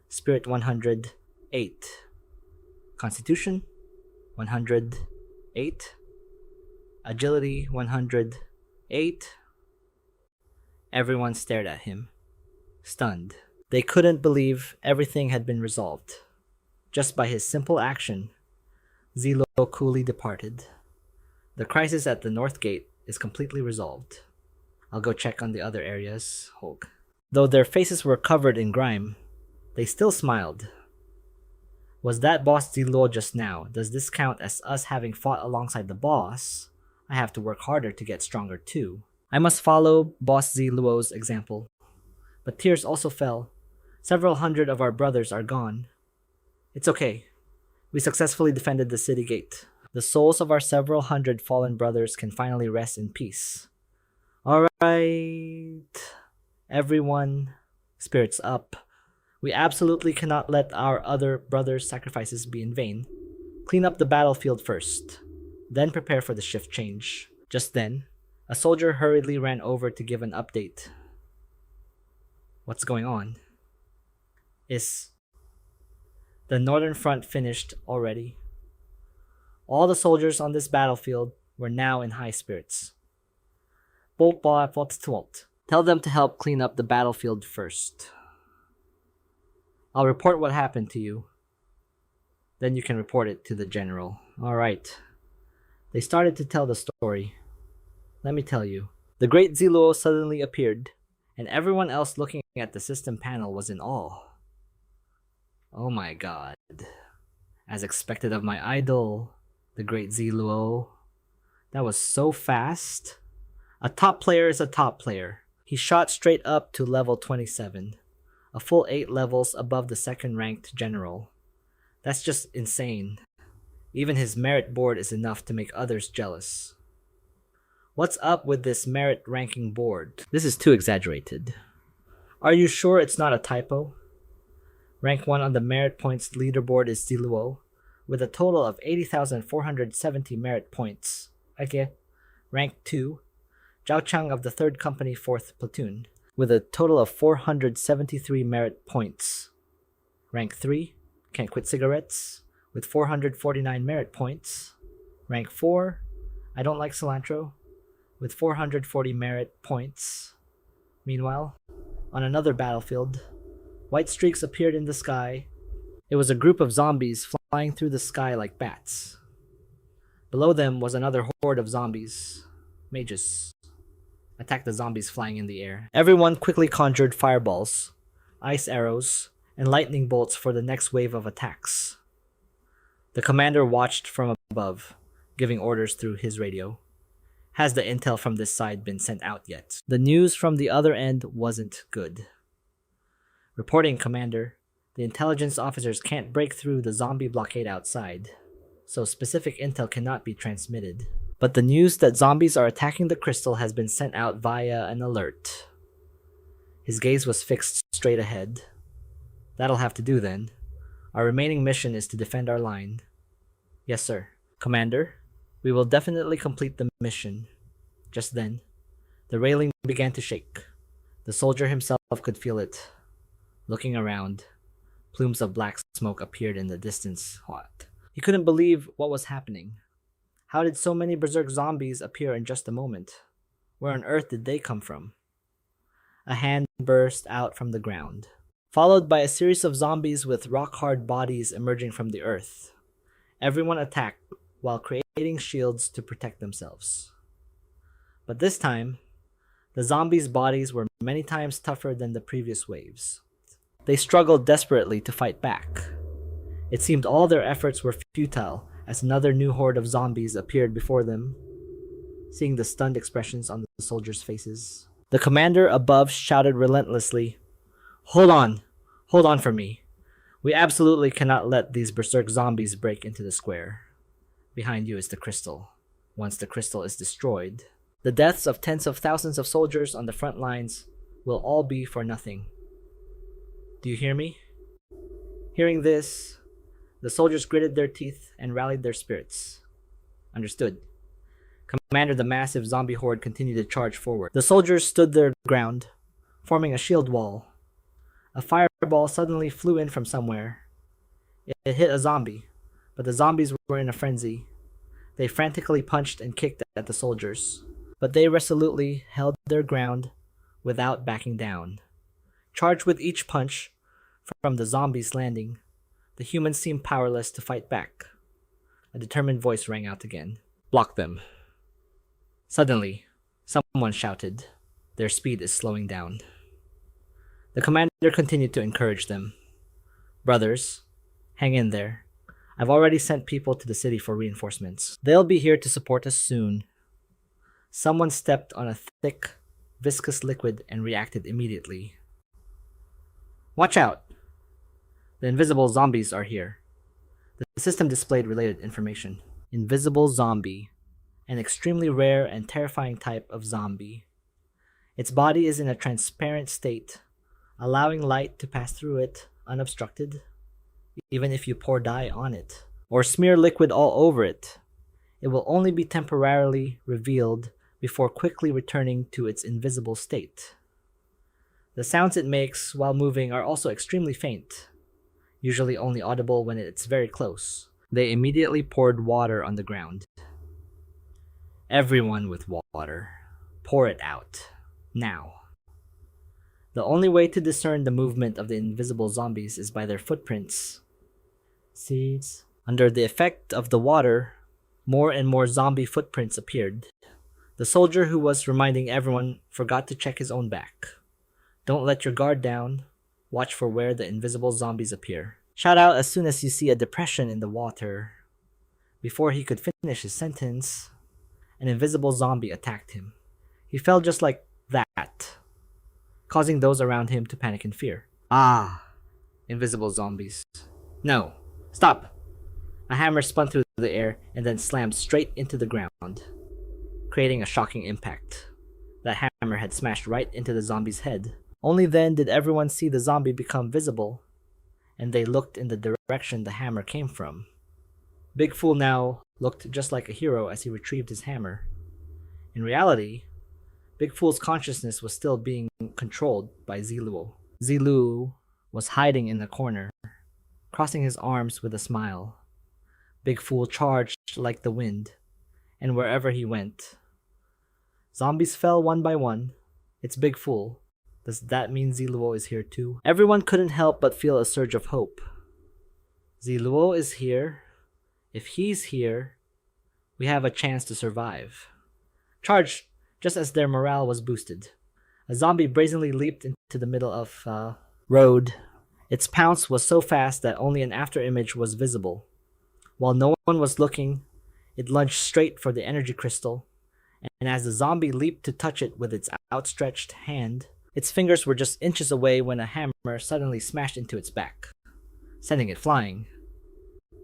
Spirit 108, Constitution 108, Agility 108, 8. Everyone stared at him, stunned. They couldn't believe everything had been resolved. Just by his simple action, Zi Luo coolly departed. The crisis at the North Gate is completely resolved. I'll go check on the other areas, Hulk. Though their faces were covered in grime, they still smiled. Was that boss Zi Luo just now? Does this count as us having fought alongside the boss? I have to work harder to get stronger too. I must follow boss Zi Luo's example. But tears also fell. Several hundred of our brothers are gone. It's okay. We successfully defended the city gate. The souls of our several hundred fallen brothers can finally rest in peace. Alright, everyone, spirits up. We absolutely cannot let our other brothers' sacrifices be in vain. Clean up the battlefield first, then prepare for the shift change. Just then, a soldier hurriedly ran over to give an update. What's going on? Is the Northern Front finished already? All the soldiers on this battlefield were now in high spirits. Tell them to help clean up the battlefield first. I'll report what happened to you. Then you can report it to the general. Alright. They started to tell the story. Let me tell you. The great Zi Luo suddenly appeared, and everyone else looking at the system panel was in awe. Oh my god. As expected of my idol, the great Zi Luo. That was so fast. A top player is a top player. He shot straight up to level 27, a full 8 levels above the second ranked general. That's just insane. Even his merit board is enough to make others jealous. What's up with this merit ranking board? This is too exaggerated. Are you sure it's not a typo? Rank 1 on the merit points leaderboard is Zi Luo, with a total of 80,470 merit points. Okay. Rank 2, Zhao Chang of the 3rd Company 4th Platoon, with a total of 473 merit points. Rank 3, Can't Quit Cigarettes, with 449 merit points. Rank 4, I Don't Like Cilantro, with 440 merit points. Meanwhile, on another battlefield, white streaks appeared in the sky. It was a group of zombies flying through the sky like bats. Below them was another horde of zombies, mages. Attacked the zombies flying in the air. Everyone quickly conjured fireballs, ice arrows, and lightning bolts for the next wave of attacks. The commander watched from above, giving orders through his radio. Has the intel from this side been sent out yet? The news from the other end wasn't good. Reporting, Commander. The intelligence officers can't break through the zombie blockade outside, so specific intel cannot be transmitted. But the news that zombies are attacking the crystal has been sent out via an alert. His gaze was fixed straight ahead. That'll have to do then. Our remaining mission is to defend our line. Yes, sir. Commander, we will definitely complete the mission. Just then, the railing began to shake. The soldier himself could feel it. Looking around, plumes of black smoke appeared in the distance. What? He couldn't believe what was happening. How did so many berserk zombies appear in just a moment? Where on earth did they come from? A hand burst out from the ground, followed by a series of zombies with rock-hard bodies emerging from the earth. Everyone attacked while creating shields to protect themselves. But this time, the zombies' bodies were many times tougher than the previous waves. They struggled desperately to fight back. It seemed all their efforts were futile as another new horde of zombies appeared before them. Seeing the stunned expressions on the soldiers' faces, the commander above shouted relentlessly, Hold on for me. We absolutely cannot let these berserk zombies break into the square. Behind you is the crystal. Once the crystal is destroyed, the deaths of tens of thousands of soldiers on the front lines will all be for nothing. Do you hear me? Hearing this, the soldiers gritted their teeth and rallied their spirits. Understood. Commander, the massive zombie horde continued to charge forward. The soldiers stood their ground, forming a shield wall. A fireball suddenly flew in from somewhere. It hit a zombie, but the zombies were in a frenzy. They frantically punched and kicked at the soldiers. but they resolutely held their ground without backing down. Charged with each punch from the zombies landing, the humans seemed powerless to fight back. A determined voice rang out again. "Block them." Suddenly, someone shouted, "Their speed is slowing down." The commander continued to encourage them. "Brothers, hang in there. I've already sent people to the city for reinforcements. They'll be here to support us soon." Someone stepped on a thick, viscous liquid and reacted immediately. "Watch out! The invisible zombies are here." The system displayed related information. Invisible zombie, an extremely rare and terrifying type of zombie. Its body is in a transparent state, allowing light to pass through it unobstructed. Even if you pour dye on it, or smear liquid all over it, it will only be temporarily revealed before quickly returning to its invisible state. The sounds it makes while moving are also extremely faint, usually only audible when it's very close. They immediately poured water on the ground. "Everyone with water. Pour it out. Now." The only way to discern the movement of the invisible zombies is by their footprints. See, under the effect of the water, more and more zombie footprints appeared. The soldier who was reminding everyone forgot to check his own back. Don't let your guard down. Watch for where the invisible zombies appear. Shout out as soon as you see a depression in the water. Before he could finish his sentence, an invisible zombie attacked him. He fell just like that, causing those around him to panic in fear. "Ah, invisible zombies. No, stop!" A hammer spun through the air and then slammed straight into the ground, creating a shocking impact. That hammer had smashed right into the zombie's head. Only then did everyone see the zombie become visible, and they looked in the direction the hammer came from. Big Fool now looked just like a hero as he retrieved his hammer. In reality, Big Fool's consciousness was still being controlled by Zi Luo. Zi Luo was hiding in the corner, crossing his arms with a smile. Big Fool charged like the wind, and wherever he went, zombies fell one by one. It's Big Fool. Does that mean Zi Luo is here too? Everyone couldn't help but feel a surge of hope. Zi Luo is here. If he's here, we have a chance to survive. Charge! Just as their morale was boosted, a zombie brazenly leaped into the middle of road. Its pounce was so fast that only an afterimage was visible. While no one was looking, it lunged straight for the energy crystal, and as the zombie leaped to touch it with its outstretched hand, its fingers were just inches away when a hammer suddenly smashed into its back, sending it flying.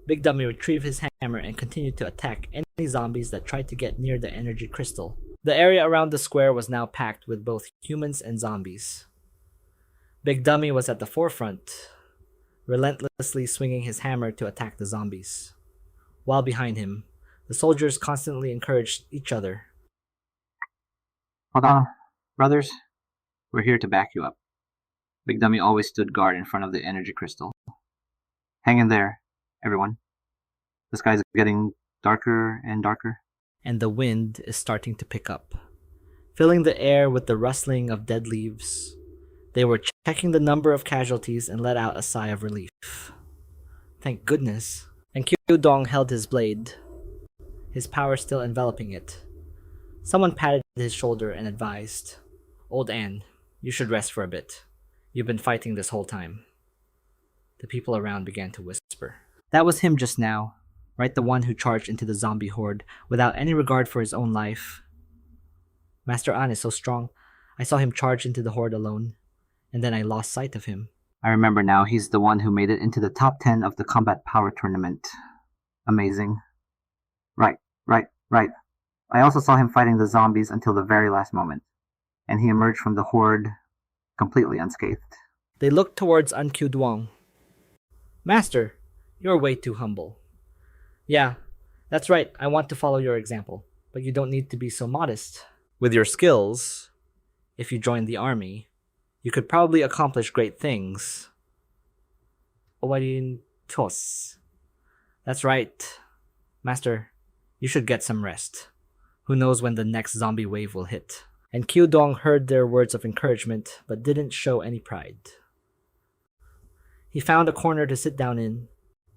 Big Dummy retrieved his hammer and continued to attack any zombies that tried to get near the energy crystal. The area around the square was now packed with both humans and zombies. Big Dummy was at the forefront, relentlessly swinging his hammer to attack the zombies. While behind him, the soldiers constantly encouraged each other. "Hold on, brothers. We're here to back you up." Big Dummy always stood guard in front of the energy crystal. "Hang in there, everyone. The sky's getting darker and darker." And the wind is starting to pick up, filling the air with the rustling of dead leaves. They were checking the number of casualties and let out a sigh of relief. Thank goodness. And Kyu Dong held his blade, his power still enveloping it. Someone patted his shoulder and advised, "Old Anne, you should rest for a bit. You've been fighting this whole time." The people around began to whisper. That was him just now. Right, the one who charged into the zombie horde without any regard for his own life. Master An is so strong. I saw him charge into the horde alone, and then I lost sight of him. I remember now, he's the one who made it into the top 10 of the combat power tournament. Amazing. Right. I also saw him fighting the zombies until the very last moment, and he emerged from the horde completely unscathed. They looked towards An Kyu Duong. "Master, you're way too humble." "Yeah, that's right, I want to follow your example, but you don't need to be so modest. With your skills, if you joined the army, you could probably accomplish great things." Owarin Tos. "That's right. Master, you should get some rest. Who knows when the next zombie wave will hit? And Qiu Dong heard their words of encouragement, but didn't show any pride. He found a corner to sit down in,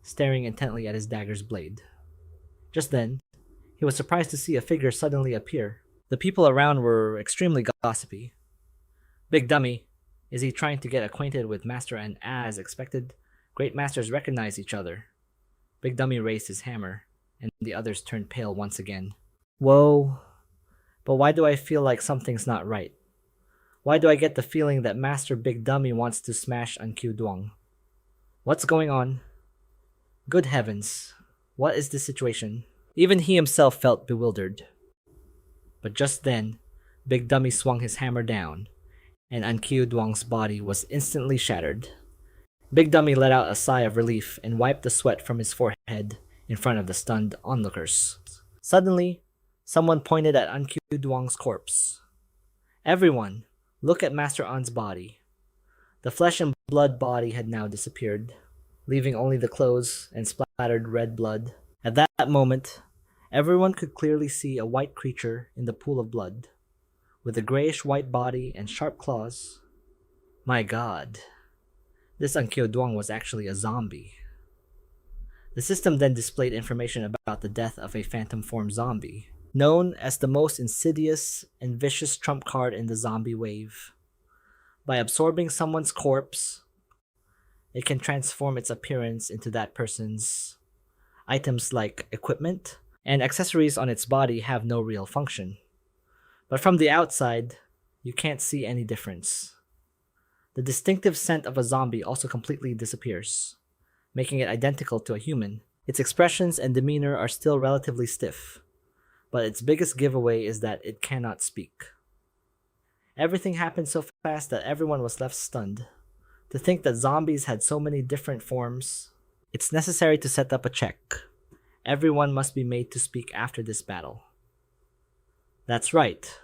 staring intently at his dagger's blade. Just then, he was surprised to see a figure suddenly appear. The people around were extremely gossipy. Big dummy, is he trying to get acquainted with Master? And as expected, great masters recognize each other. Big dummy raised his hammer, and the others turned pale once again. Whoa, but why do I feel like something's not right? Why do I get the feeling that Master Big Dummy wants to smash on Qiu Duang? What's going on? Good heavens, what is this situation? Even he himself felt bewildered. But just then, Big Dummy swung his hammer down, and An Qiu Duang's body was instantly shattered. Big Dummy let out a sigh of relief and wiped the sweat from his forehead in front of the stunned onlookers. Suddenly, someone pointed at An Qiu Duang's corpse. Everyone, look at Master An's body. The flesh and blood body had now disappeared, leaving only the clothes and splattered red blood. At that moment, everyone could clearly see a white creature in the pool of blood, with a grayish-white body and sharp claws. My god, this An Qiu Duang was actually a zombie. The system then displayed information about the death of a phantom form zombie, known as the most insidious and vicious trump card in the zombie wave. By absorbing someone's corpse, it can transform its appearance into that person's. Items like equipment and accessories on its body have no real function. But from the outside, you can't see any difference. The distinctive scent of a zombie also completely disappears, making it identical to a human. Its expressions and demeanor are still relatively stiff, but its biggest giveaway is that it cannot speak. Everything happened so fast that everyone was left stunned. To think that zombies had so many different forms, it's necessary to set up a check. Everyone must be made to speak after this battle. That's right.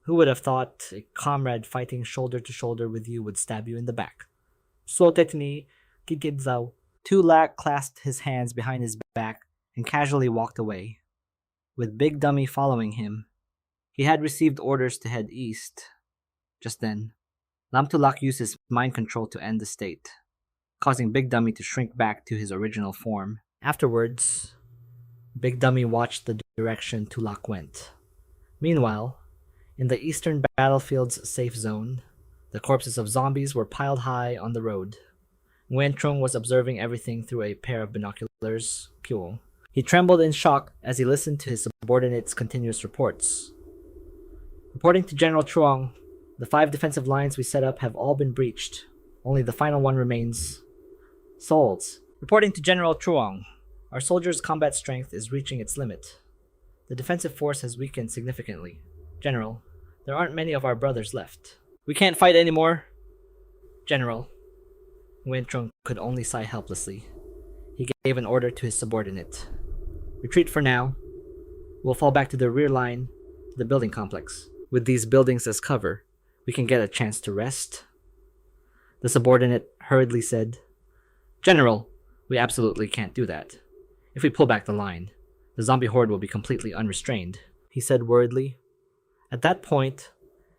Who would have thought a comrade fighting shoulder to shoulder with you would stab you in the back? Sotetni Kikibzao. Tulak clasped his hands behind his back and casually walked away, with Big Dummy following him. He had received orders to head east. Just then, Lam Tulak used his mind control to end the state, causing Big Dummy to shrink back to his original form. Afterwards, Big Dummy watched the direction Tulak went. Meanwhile, in the eastern battlefield's safe zone, the corpses of zombies were piled high on the road. Nguyen Trung was observing everything through a pair of binoculars. Pyo. He trembled in shock as he listened to his subordinates' continuous reports. According to General Truong, the 5 defensive lines we set up have all been breached. Only the final one remains. Souls. Reporting to General Truong, our soldiers' combat strength is reaching its limit. The defensive force has weakened significantly. General, there aren't many of our brothers left. We can't fight anymore. General. Nguyen Trung could only sigh helplessly. He gave an order to his subordinate. Retreat for now. We'll fall back to the rear line, to the building complex. With these buildings as cover, we can get a chance to rest. The subordinate hurriedly said, General, we absolutely can't do that. If we pull back the line, the zombie horde will be completely unrestrained, he said worriedly. At that point,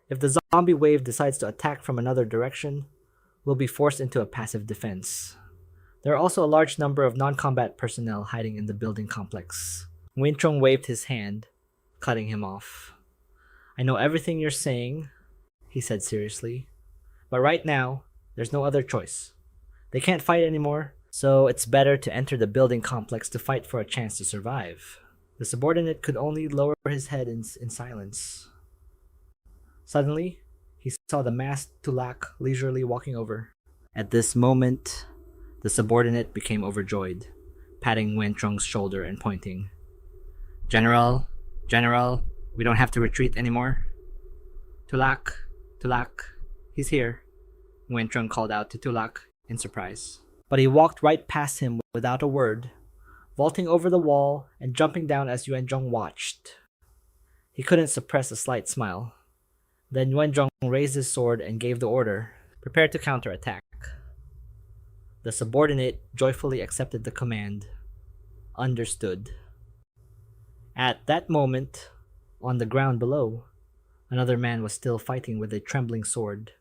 if the zombie wave decides to attack from another direction, we'll be forced into a passive defense. There are also a large number of non-combat personnel hiding in the building complex. Nguyen Trung waved his hand, cutting him off. I know everything you're saying, he said seriously, but right now, there's no other choice. They can't fight anymore, so it's better to enter the building complex to fight for a chance to survive. The subordinate could only lower his head in silence. Suddenly, he saw the masked Tulak leisurely walking over. At this moment, the subordinate became overjoyed, patting Nguyen Trung's shoulder and pointing. General, we don't have to retreat anymore. Tulak, he's here, Nguyen Trung called out to Tulak in surprise. But he walked right past him without a word, vaulting over the wall and jumping down as Yuan Zhong watched. He couldn't suppress a slight smile. Then Yuan Zhong raised his sword and gave the order, prepare to counterattack. The subordinate joyfully accepted the command. Understood. At that moment, On the ground below, another man was still fighting with a trembling sword,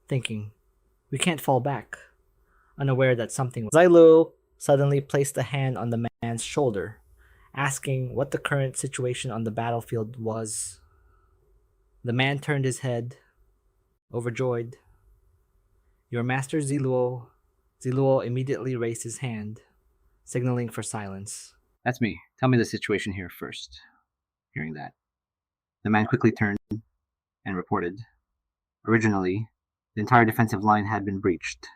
thinking, "We can't fall back," unaware that something was. Zi Luo suddenly placed a hand on the man's shoulder, asking what the current situation on the battlefield was. The man turned his head, overjoyed. "Your master Zi Luo." Zi Luo immediately raised his hand, signaling for silence. That's me. Tell me the situation here first. Hearing that, the man quickly turned and reported. Originally, the entire defensive line had been breached,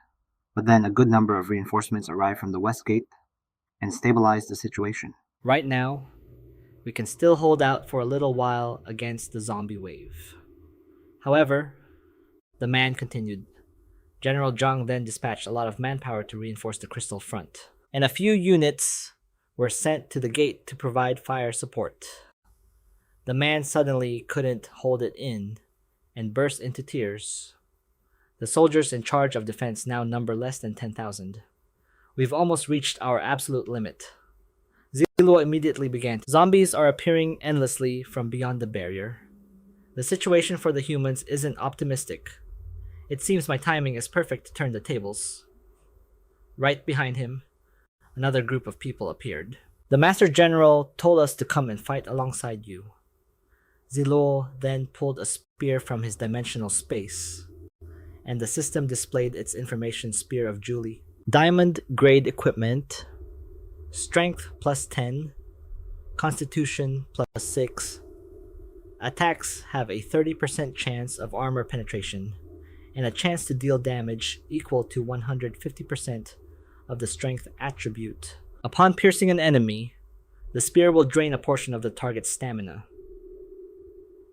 but then a good number of reinforcements arrived from the west gate and stabilized the situation. Right now, we can still hold out for a little while against the zombie wave. However, the man continued. General Zhang then dispatched a lot of manpower to reinforce the crystal front, and a few units were sent to the gate to provide fire support. The man suddenly couldn't hold it in and burst into tears. The soldiers in charge of defense now number less than 10,000. We've almost reached our absolute limit. Zi Luo immediately began. Zombies are appearing endlessly from beyond the barrier. The situation for the humans isn't optimistic. It seems my timing is perfect to turn the tables. Right behind him, another group of people appeared. The Master General told us to come and fight alongside you. Zi Luo then pulled a spear from his dimensional space, and the system displayed its information spear of Julie. Diamond grade equipment, strength plus 10, constitution plus 6. Attacks have a 30% chance of armor penetration, and a chance to deal damage equal to 150% of the strength attribute. Upon piercing an enemy, the spear will drain a portion of the target's stamina.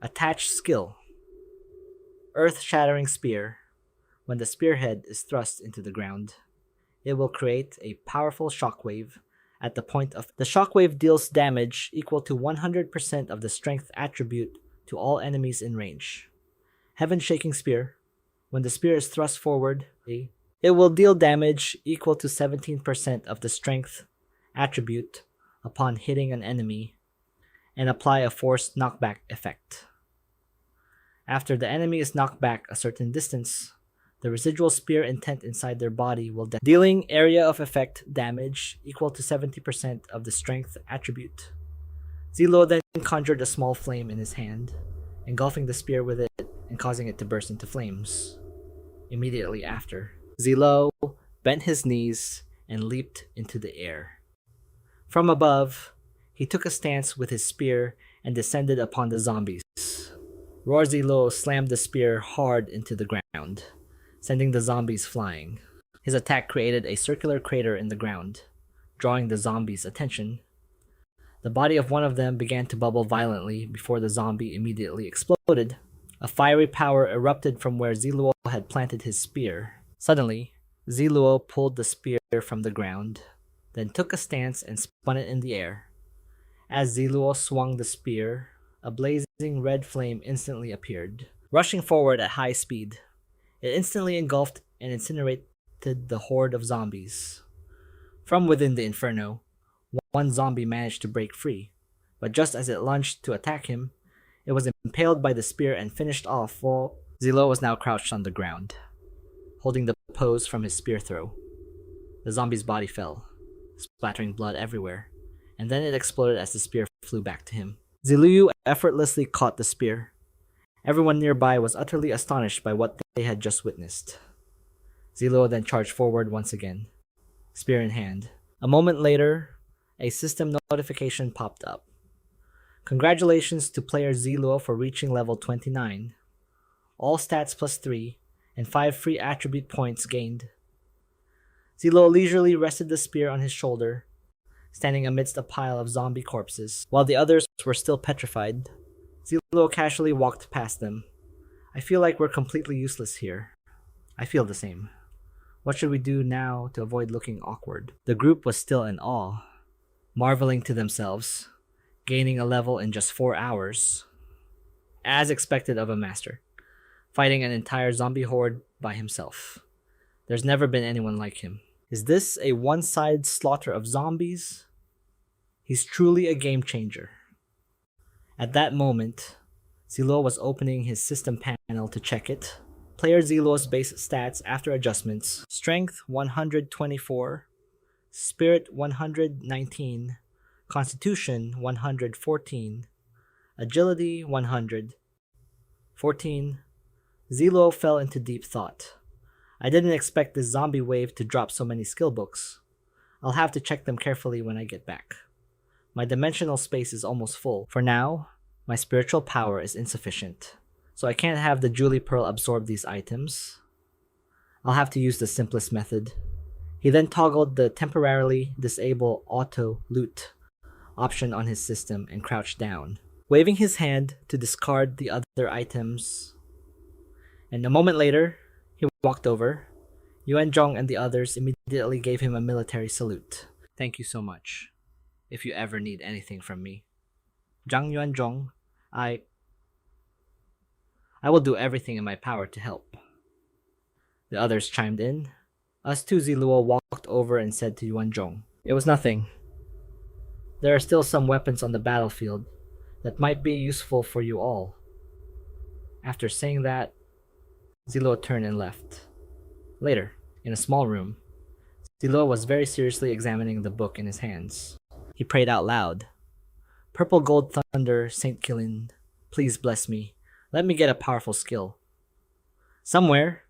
Attached skill: Earth-shattering spear. When the spearhead is thrust into the ground, it will create a powerful shockwave at the point of. The shockwave deals damage equal to 100% of the strength attribute to all enemies in range. Heaven-shaking spear. When the spear is thrust forward, it will deal damage equal to 17% of the strength attribute upon hitting an enemy and apply a forced knockback effect. After the enemy is knocked back a certain distance, the residual spear intent inside their body will dealing area of effect damage equal to 70% of the strength attribute. Zi Luo then conjured a small flame in his hand, engulfing the spear with it and causing it to burst into flames. Immediately after, Zi Luo bent his knees and leaped into the air. From above, he took a stance with his spear and descended upon the zombies. Roar Zi Luo slammed the spear hard into the ground, sending the zombies flying. His attack created a circular crater in the ground, drawing the zombies' attention. The body of one of them began to bubble violently before the zombie immediately exploded. A fiery power erupted from where Zi Luo had planted his spear. Suddenly, Zi Luo pulled the spear from the ground, then took a stance and spun it in the air. As Zi Luo swung the spear, a blazing red flame instantly appeared, rushing forward at high speed. It instantly engulfed and incinerated the horde of zombies. From within the inferno, one zombie managed to break free, but just as it lunged to attack him, it was impaled by the spear and finished off while Zi Luo was now crouched on the ground, holding the pose from his spear throw. The zombie's body fell, splattering blood everywhere, and then it exploded as the spear flew back to him. Zi Luo effortlessly caught the spear. Everyone nearby was utterly astonished by what they had just witnessed. Zi Luo then charged forward once again, spear in hand. A moment later, a system notification popped up. Congratulations to player Zi Luo for reaching level 29. All stats plus 3, and 5 free attribute points gained. Zi Luo leisurely rested the spear on his shoulder, standing amidst a pile of zombie corpses. While the others were still petrified, Zi Luo casually walked past them. I feel like we're completely useless here. I feel the same. What should we do now to avoid looking awkward? The group was still in awe, marveling to themselves, gaining a level in just 4 hours. As expected of a master, fighting an entire zombie horde by himself. There's never been anyone like him. Is this a one-sided slaughter of zombies? He's truly a game changer. At that moment, Zi Luo was opening his system panel to check it. Player Zi Luo's base stats after adjustments: Strength 124, Spirit 119, Constitution 114, Agility 100. 14. Zi Luo fell into deep thought. I didn't expect this zombie wave to drop so many skill books. I'll have to check them carefully when I get back. My dimensional space is almost full. For now, my spiritual power is insufficient, so I can't have the Julie Pearl absorb these items. I'll have to use the simplest method. He then toggled the temporarily disable auto loot option on his system and crouched down, waving his hand to discard the other items. And a moment later, he walked over. Yuan Zhong and the others immediately gave him a military salute. Thank you so much. If you ever need anything from me. Zhang Yuan Zhong, I will do everything in my power to help. The others chimed in. Us too, Zi Luo walked over and said to Yuan Zhong, it was nothing. There are still some weapons on the battlefield that might be useful for you all. After saying that, Zi Luo turned and left. Later, in a small room, Zi Luo was very seriously examining the book in his hands. He prayed out loud. Purple Gold Thunder, Saint Kilin, please bless me. Let me get a powerful skill. Somewhere,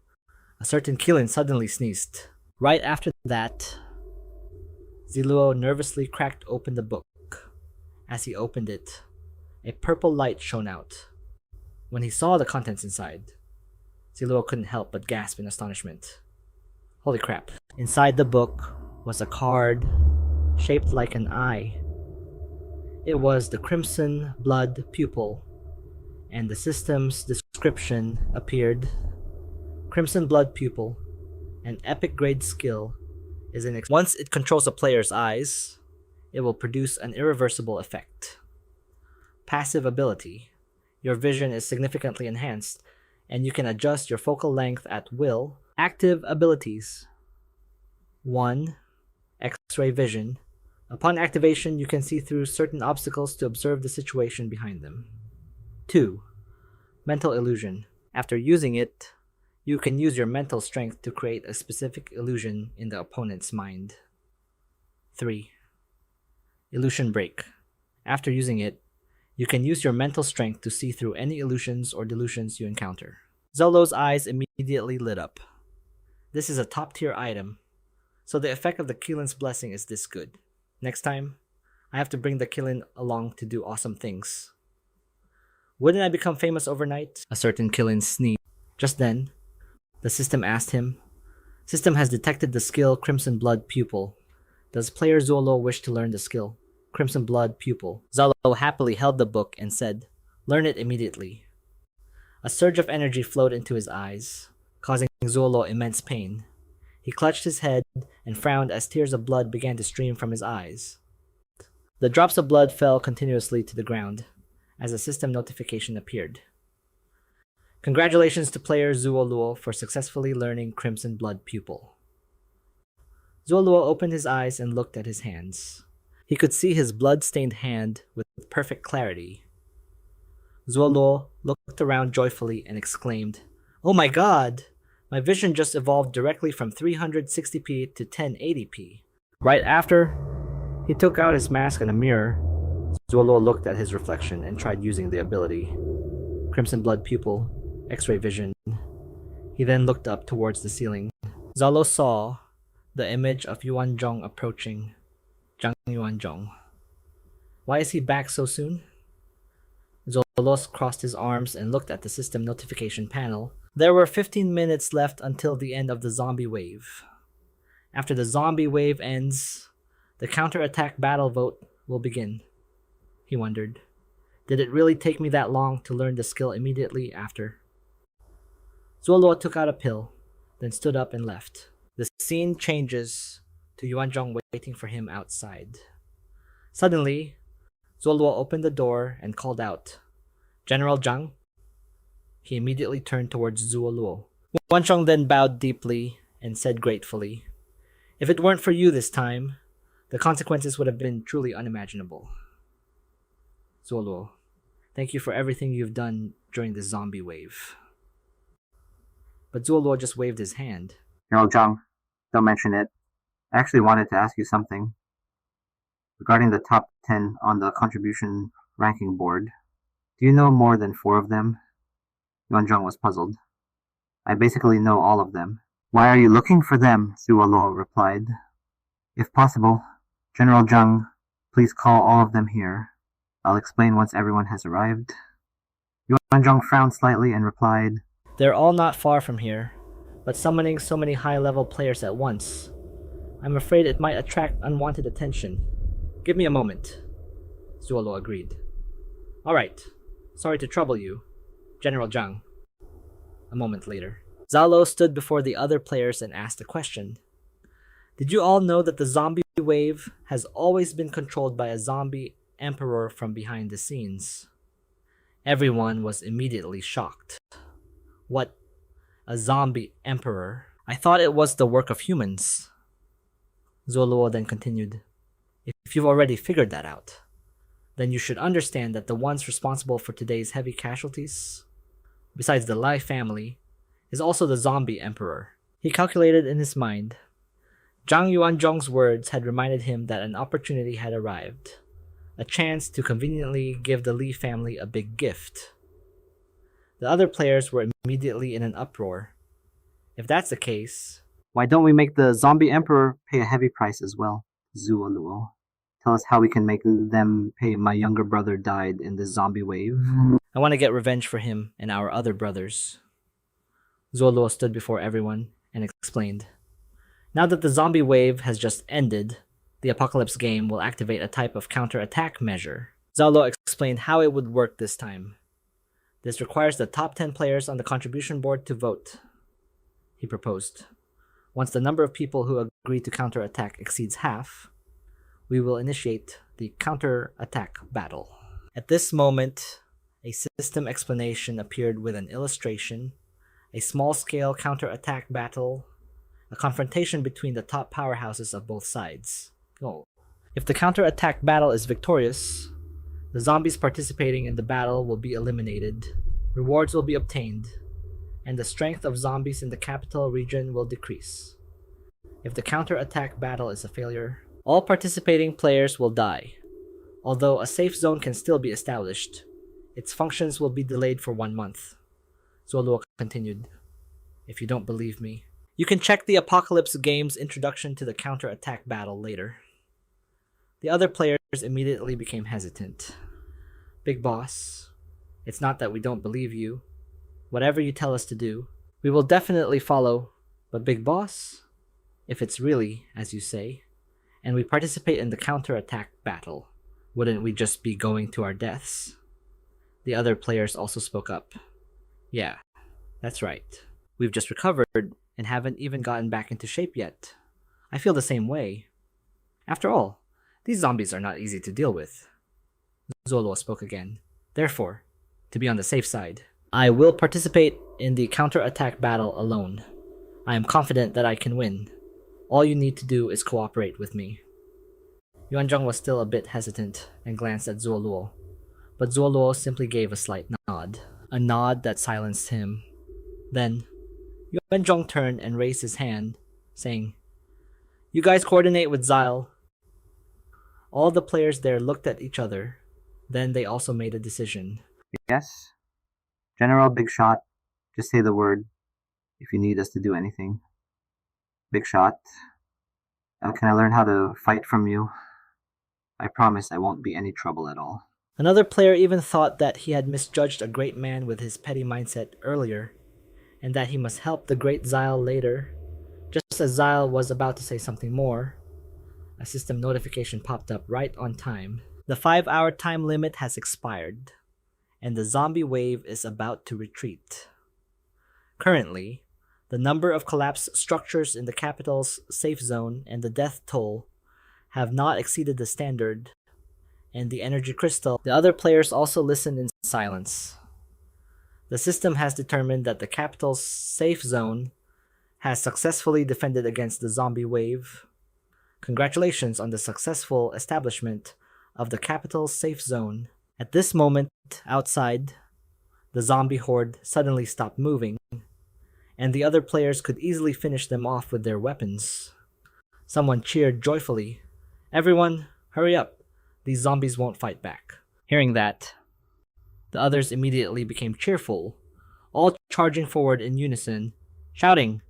a certain Kilin suddenly sneezed. Right after that, Zi Luo nervously cracked open the book. As he opened it, a purple light shone out. When he saw the contents inside, Zi Luo couldn't help but gasp in astonishment. Holy crap. Inside the book was a card shaped like an eye. It was the Crimson Blood Pupil, and the system's description appeared. Crimson Blood Pupil, an epic grade skill, is once it controls a player's eyes, it will produce an irreversible effect. Passive ability. Your vision is significantly enhanced, and you can adjust your focal length at will. Active abilities. 1. X-ray vision. Upon activation, you can see through certain obstacles to observe the situation behind them. 2. Mental illusion. After using it, you can use your mental strength to create a specific illusion in the opponent's mind. 3. Illusion break. After using it, you can use your mental strength to see through any illusions or delusions you encounter. Zolo's eyes immediately lit up. This is a top-tier item, so the effect of the Killin's blessing is this good. Next time, I have to bring the Killin along to do awesome things. Wouldn't I become famous overnight? A certain Killin sneezed. Just then, the system asked him, System has detected the skill Crimson Blood Pupil. Does player Zolo wish to learn the skill Crimson Blood Pupil? Zolo happily held the book and said, learn it immediately. A surge of energy flowed into his eyes, causing Zolo immense pain. He clutched his head and frowned as tears of blood began to stream from his eyes. The drops of blood fell continuously to the ground as a system notification appeared. Congratulations to player Zuo Luo for successfully learning Crimson Blood Pupil. Zuo Luo opened his eyes and looked at his hands. He could see his blood-stained hand with perfect clarity. Zuo Luo looked around joyfully and exclaimed, Oh my god! My vision just evolved directly from 360p to 1080p. Right after, he took out his mask and a mirror. Zuo Luo looked at his reflection and tried using the ability. Crimson Blood Pupil, X-ray vision. He then looked up towards the ceiling. Zolo saw the image of Yuan Zhong approaching. Zhang Yuan Zhong. Why is he back so soon? Zolos crossed his arms and looked at the system notification panel. There were 15 minutes left until the end of the zombie wave. After the zombie wave ends, the counterattack battle vote will begin. He wondered, did it really take me that long to learn the skill immediately after? Zuoluo took out a pill, then stood up and left. The scene changes to Yuan Zhong waiting for him outside. Suddenly, Zuoluo opened the door and called out, General Zhang? He immediately turned towards Zuo Luo. Yuan Zhong then bowed deeply and said gratefully, If it weren't for you this time, the consequences would have been truly unimaginable. Zuo Luo, Thank you for everything you've done during this zombie wave. But Zuo Luo just waved his hand. General Zhang, don't mention it. I actually wanted to ask you something. Regarding the top 10 on the contribution ranking board, do you know more than 4 of them? Yuan Zhang was puzzled. I basically know all of them. Why are you looking for them? Zuo Luo replied. If possible, General Zhang, please call all of them here. I'll explain once everyone has arrived. Yuan Zhang frowned slightly and replied, They're all not far from here, but summoning so many high-level players at once, I'm afraid it might attract unwanted attention. Give me a moment. Zuo Luo agreed. Alright, sorry to trouble you, General Zhang. A moment later, Zhao Luo stood before the other players and asked a question. Did you all know that the zombie wave has always been controlled by a zombie emperor from behind the scenes? Everyone was immediately shocked. What? A zombie emperor? I thought it was the work of humans. Zuo Luo then continued. If you've already figured that out, then you should understand that the ones responsible for today's heavy casualties, besides the Lai family, is also the zombie emperor. He calculated in his mind. Zhang Yuanzhong's words had reminded him that an opportunity had arrived, a chance to conveniently give the Li family a big gift. The other players were immediately in an uproar. If that's the case, why don't we make the zombie emperor pay a heavy price as well? Zuo Luo. Tell us how we can make them pay. My younger brother died in the zombie wave. I want to get revenge for him and our other brothers. Zuo Luo stood before everyone and explained. Now that the zombie wave has just ended, the Apocalypse game will activate a type of counter-attack measure. Zhao Luo explained how it would work this time. This requires the top 10 players on the contribution board to vote. He proposed. Once the number of people who agree to counter-attack exceeds half, we will initiate the counter-attack battle. At this moment, a system explanation appeared with an illustration, a small-scale counter-attack battle, a confrontation between the top powerhouses of both sides. If the counter-attack battle is victorious, the zombies participating in the battle will be eliminated, rewards will be obtained, and the strength of zombies in the capital region will decrease. If the counter-attack battle is a failure, all participating players will die. Although a safe zone can still be established, its functions will be delayed for 1 month. Zuo Luo continued. If you don't believe me, you can check the Apocalypse game's introduction to the counter-attack battle later. The other players immediately became hesitant. Big boss, it's not that we don't believe you. Whatever you tell us to do, we will definitely follow. But big boss, if it's really, as you say, and we participate in the counter-attack battle, wouldn't we just be going to our deaths? The other players also spoke up. Yeah, that's right. We've just recovered and haven't even gotten back into shape yet. I feel the same way. After all, these zombies are not easy to deal with. Zuo Luo spoke again. Therefore, to be on the safe side, I will participate in the counter-attack battle alone. I am confident that I can win. All you need to do is cooperate with me. Yuanzhong was still a bit hesitant and glanced at Zuo Luo, but Zuo Luo simply gave a slight nod, a nod that silenced him. Then, Yuanzhong turned and raised his hand, saying, You guys coordinate with Zyle. All the players there looked at each other. Then they also made a decision. Yes? General Big Shot, just say the word if you need us to do anything. Big Shot, can I learn how to fight from you? I promise I won't be any trouble at all. Another player even thought that he had misjudged a great man with his petty mindset earlier, and that he must help the great Zyle later. Just as Zyle was about to say something more, a system notification popped up right on time. The 5-hour time limit has expired, and the zombie wave is about to retreat. Currently, the number of collapsed structures in the capital's safe zone and the death toll have not exceeded the standard, and the energy crystal. The other players also listened in silence. The system has determined that the capital's safe zone has successfully defended against the zombie wave. Congratulations on the successful establishment of the capital's safe zone. At this moment, outside, the zombie horde suddenly stopped moving, and the other players could easily finish them off with their weapons. Someone cheered joyfully, "Everyone, hurry up! These zombies won't fight back." Hearing that, the others immediately became cheerful, all charging forward in unison, shouting,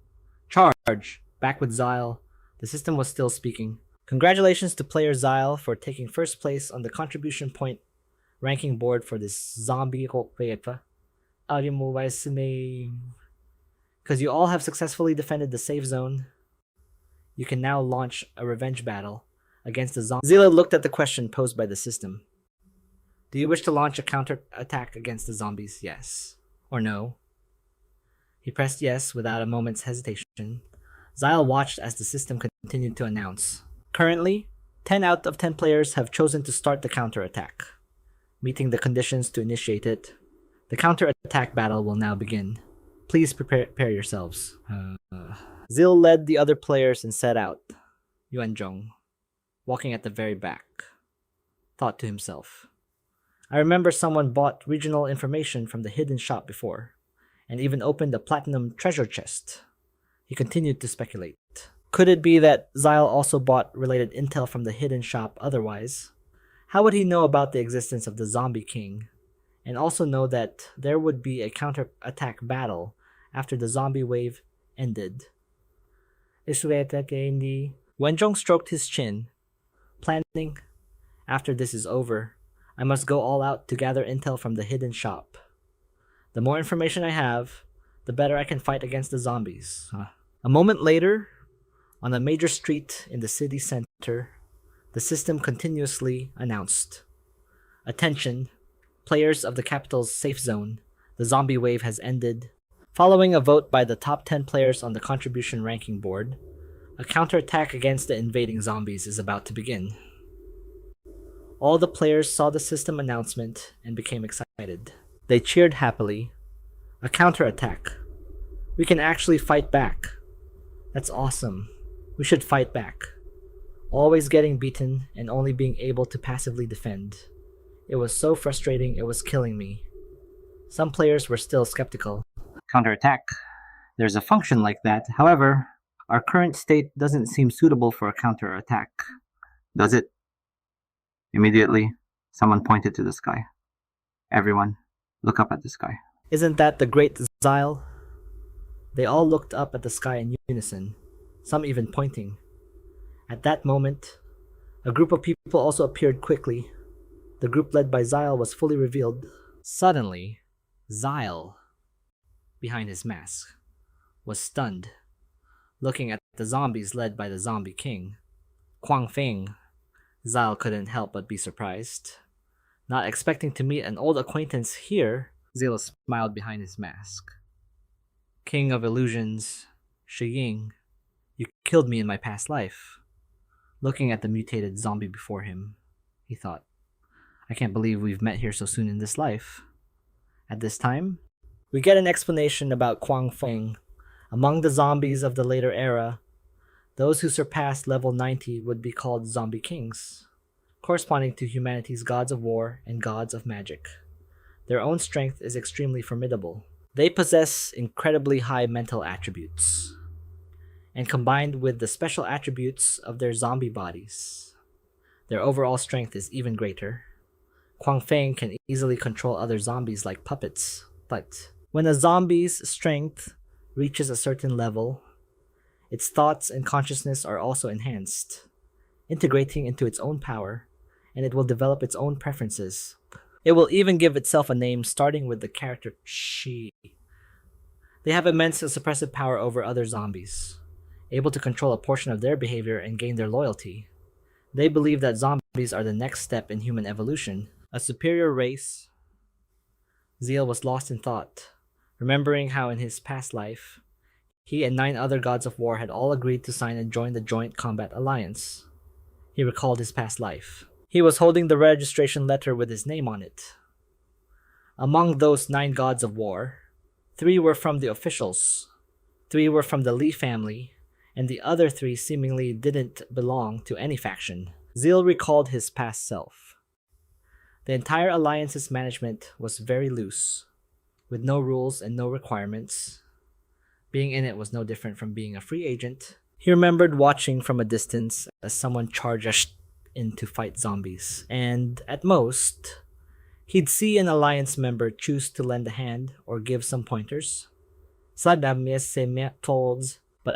"Charge!" Back with Zyle, the system was still speaking. "Congratulations to player Zyle for taking first place on the contribution point ranking board for this zombie because you all have successfully defended the safe zone. You can now launch a revenge battle against the zombie." Zila looked at the question posed by the system. "Do you wish to launch a counter-attack against the zombies? Yes. Or no?" He pressed yes without a moment's hesitation. Zyle watched as the system continued to announce. "Currently, 10 out of 10 players have chosen to start the counter-attack. Meeting the conditions to initiate it, the counter-attack battle will now begin. Please prepare yourselves." Zil led the other players and set out. Yuanzhong, walking at the very back, thought to himself, "I remember someone bought regional information from the hidden shop before, and even opened a platinum treasure chest." He continued to speculate. Could it be that Zyle also bought related intel from the hidden shop otherwise? How would he know about the existence of the Zombie King, and also know that there would be a counter-attack battle after the zombie wave ended? Wenjong stroked his chin, planning, "After this is over, I must go all out to gather intel from the hidden shop. The more information I have, the better I can fight against the zombies." A moment later, on a major street in the city center, the system continuously announced, "Attention, players of the capital's safe zone, the zombie wave has ended. Following a vote by the top 10 players on the contribution ranking board, a counterattack against the invading zombies is about to begin." All the players saw the system announcement and became excited. They cheered happily. "A counterattack. We can actually fight back. That's awesome. We should fight back. Always getting beaten and only being able to passively defend. It was so frustrating, it was killing me." Some players were still skeptical. Counterattack. There's a function like that. However, our current state doesn't seem suitable for a counterattack. Does it? Immediately, someone pointed to the sky. "Everyone, look up at the sky." "Isn't that the great Zyle?" They all looked up at the sky in unison, some even pointing. At that moment, a group of people also appeared quickly. The group led by Zyle was fully revealed. Suddenly, Zyle, behind his mask, was stunned, looking at the zombies led by the Zombie King, Quang Feng. Zyle couldn't help but be surprised. Not expecting to meet an old acquaintance here, Zyle smiled behind his mask. "King of Illusions, Shi Ying, you killed me in my past life." Looking at the mutated zombie before him, he thought, "I can't believe we've met here so soon in this life." At this time, we get an explanation about Quang Feng. Among the zombies of the later era, those who surpassed level 90 would be called Zombie Kings, corresponding to humanity's gods of war and gods of magic. Their own strength is extremely formidable. They possess incredibly high mental attributes, and combined with the special attributes of their zombie bodies, their overall strength is even greater. Quang Feng can easily control other zombies like puppets, but when a zombie's strength reaches a certain level, its thoughts and consciousness are also enhanced, integrating into its own power, and it will develop its own preferences. It will even give itself a name starting with the character Shi. They have immense suppressive power over other zombies, able to control a portion of their behavior and gain their loyalty. They believe that zombies are the next step in human evolution, a superior race. Zeal was lost in thought, remembering how in his past life, he and 9 other gods of war had all agreed to sign and join the Joint Combat Alliance. He recalled his past life. He was holding the registration letter with his name on it. Among those 9 gods of war, 3 were from the officials, 3 were from the Li family, and the other 3 seemingly didn't belong to any faction. Zeal recalled his past self. The entire alliance's management was very loose, with no rules and no requirements. Being in it was no different from being a free agent. He remembered watching from a distance as someone charged in to fight zombies, and at most, he'd see an alliance member choose to lend a hand or give some pointers. But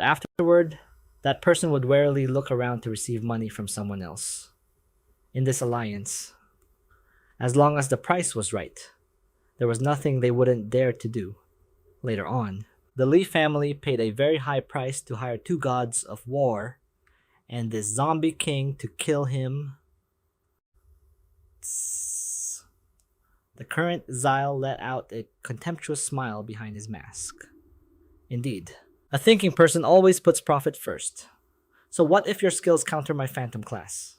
afterward, that person would warily look around to receive money from someone else. In this alliance, as long as the price was right, there was nothing they wouldn't dare to do. Later on, the Lee family paid a very high price to hire 2 gods of war and this zombie king to kill him. The current Zyle let out a contemptuous smile behind his mask. Indeed, a thinking person always puts profit first. So what if your skills counter my phantom class?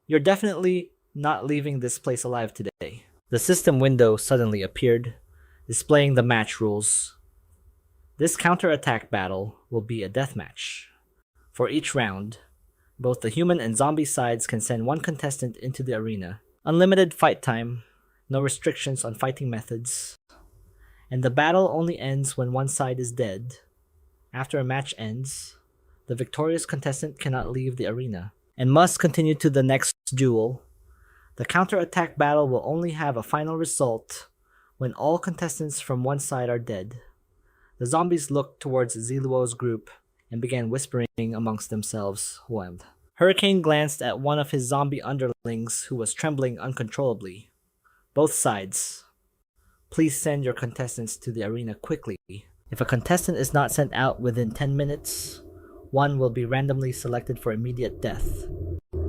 You're definitely not leaving this place alive today. The system window suddenly appeared, displaying the match rules. This counterattack battle will be a deathmatch. For each round, both the human and zombie sides can send 1 contestant into the arena. Unlimited fight time, no restrictions on fighting methods, and the battle only ends when one side is dead. After a match ends, the victorious contestant cannot leave the arena and must continue to the next duel. The counterattack battle will only have a final result when all contestants from one side are dead. The zombies looked towards Zi Luo's group and began whispering amongst themselves. Hurricane glanced at one of his zombie underlings who was trembling uncontrollably. Both sides, please send your contestants to the arena quickly. If a contestant is not sent out within 10 minutes, one will be randomly selected for immediate death.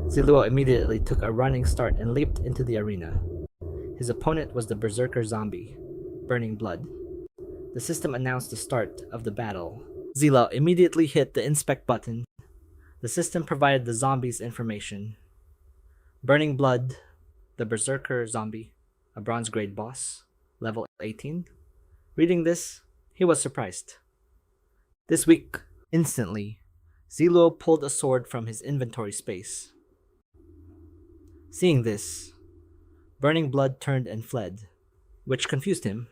Zi Luo immediately took a running start and leaped into the arena. His opponent was the berserker zombie, Burning Blood. The system announced the start of the battle. Zi Luo immediately hit the inspect button. The system provided the zombies information. Burning Blood, the berserker zombie, a bronze grade boss, level 18. Reading this, he was surprised. This week, instantly, Zi Luo pulled a sword from his inventory space. Seeing this, Burning Blood turned and fled, which confused him.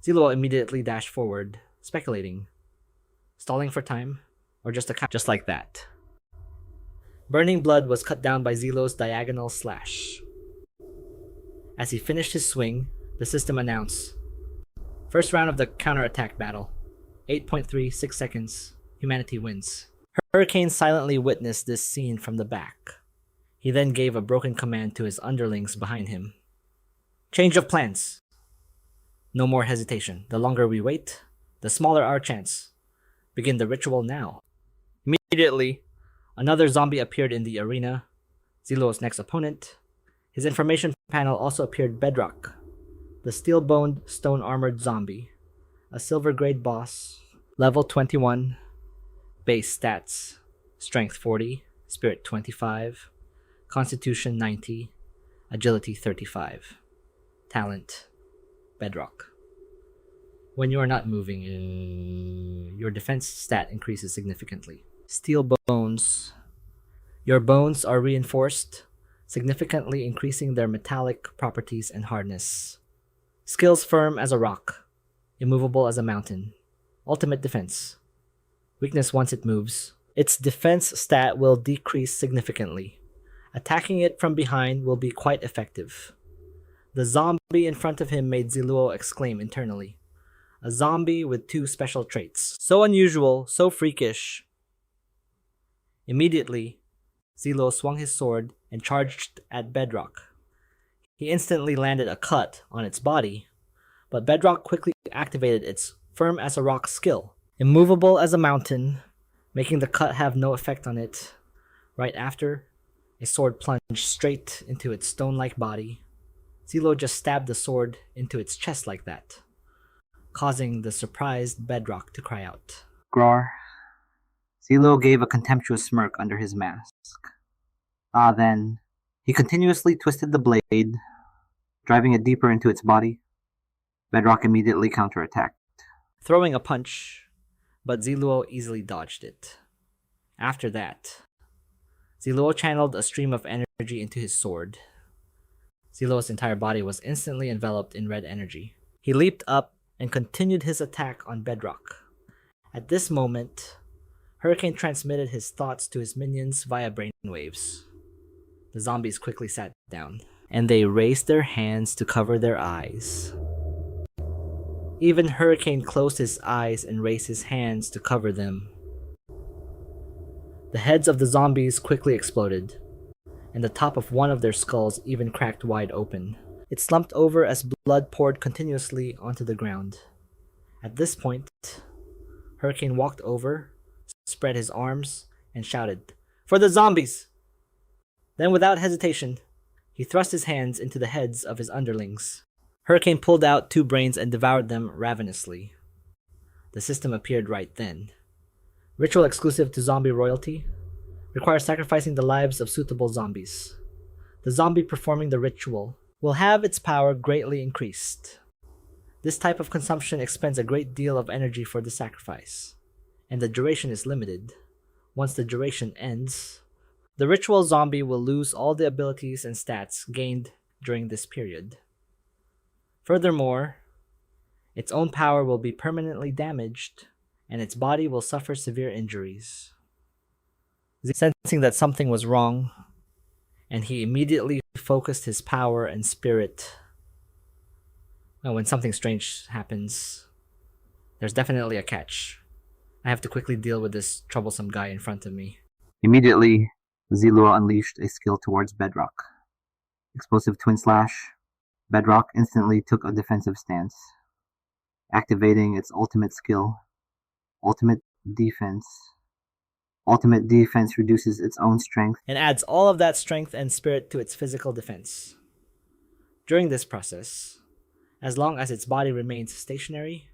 Zi Luo immediately dashed forward, speculating, stalling for time, or just like that. Burning Blood was cut down by Zi Luo's diagonal slash. As he finished his swing, the system announced, first round of the counterattack battle, 8.36 seconds, humanity wins. Hurricane silently witnessed this scene from the back. He then gave a broken command to his underlings behind him. Change of plans. No more hesitation. The longer we wait, the smaller our chance. Begin the ritual now. Immediately, another zombie appeared in the arena, Zi Luo's next opponent. His information panel also appeared Bedrock, the steel-boned, stone-armored zombie, a silver-grade boss, level 21, base stats, strength 40, spirit 25, constitution 90, agility 35, talent, Bedrock. When you are not moving, your defense stat increases significantly. Steel bones. Your bones are reinforced, significantly increasing their metallic properties and hardness. Skills firm as a rock, immovable as a mountain. Ultimate defense. Weakness once it moves. Its defense stat will decrease significantly. Attacking it from behind will be quite effective. The zombie in front of him made Zi Luo exclaim internally. A zombie with 2 special traits. So unusual, so freakish. Immediately, Zi Luo swung his sword and charged at Bedrock. He instantly landed a cut on its body, but Bedrock quickly activated its firm as a rock skill. Immovable as a mountain, making the cut have no effect on it. Right after, a sword plunged straight into its stone-like body. Zi Luo just stabbed the sword into its chest like that, causing the surprised Bedrock to cry out. Grar. Zi Luo gave a contemptuous smirk under his mask. Then, he continuously twisted the blade, driving it deeper into its body. Bedrock immediately counterattacked, throwing a punch, but Zi Luo easily dodged it. After that, Zi Luo channeled a stream of energy into his sword. Ziluo's entire body was instantly enveloped in red energy. He leaped up and continued his attack on Bedrock. At this moment, Hurricane transmitted his thoughts to his minions via brainwaves. The zombies quickly sat down, and they raised their hands to cover their eyes. Even Hurricane closed his eyes and raised his hands to cover them. The heads of the zombies quickly exploded, and the top of one of their skulls even cracked wide open. It slumped over as blood poured continuously onto the ground. At this point, Hurricane walked over, spread his arms, and shouted, "For the zombies!" Then without hesitation, he thrust his hands into the heads of his underlings. Hurricane pulled out 2 brains and devoured them ravenously. The system appeared right then. Ritual exclusive to zombie royalty requires sacrificing the lives of suitable zombies. The zombie performing the ritual will have its power greatly increased. This type of consumption expends a great deal of energy for the sacrifice, and the duration is limited. Once the duration ends, the ritual zombie will lose all the abilities and stats gained during this period. Furthermore, its own power will be permanently damaged, and its body will suffer severe injuries. Sensing that something was wrong, and he immediately focused his power and spirit. Now, when something strange happens, there's definitely a catch. I have to quickly deal with this troublesome guy in front of me. Immediately, Zi Luo unleashed a skill towards Bedrock. Explosive Twin Slash. Bedrock instantly took a defensive stance, activating its ultimate skill, Ultimate Defense. Ultimate Defense reduces its own strength And adds all of that strength and spirit to its physical defense. During this process, as long as its body remains stationary,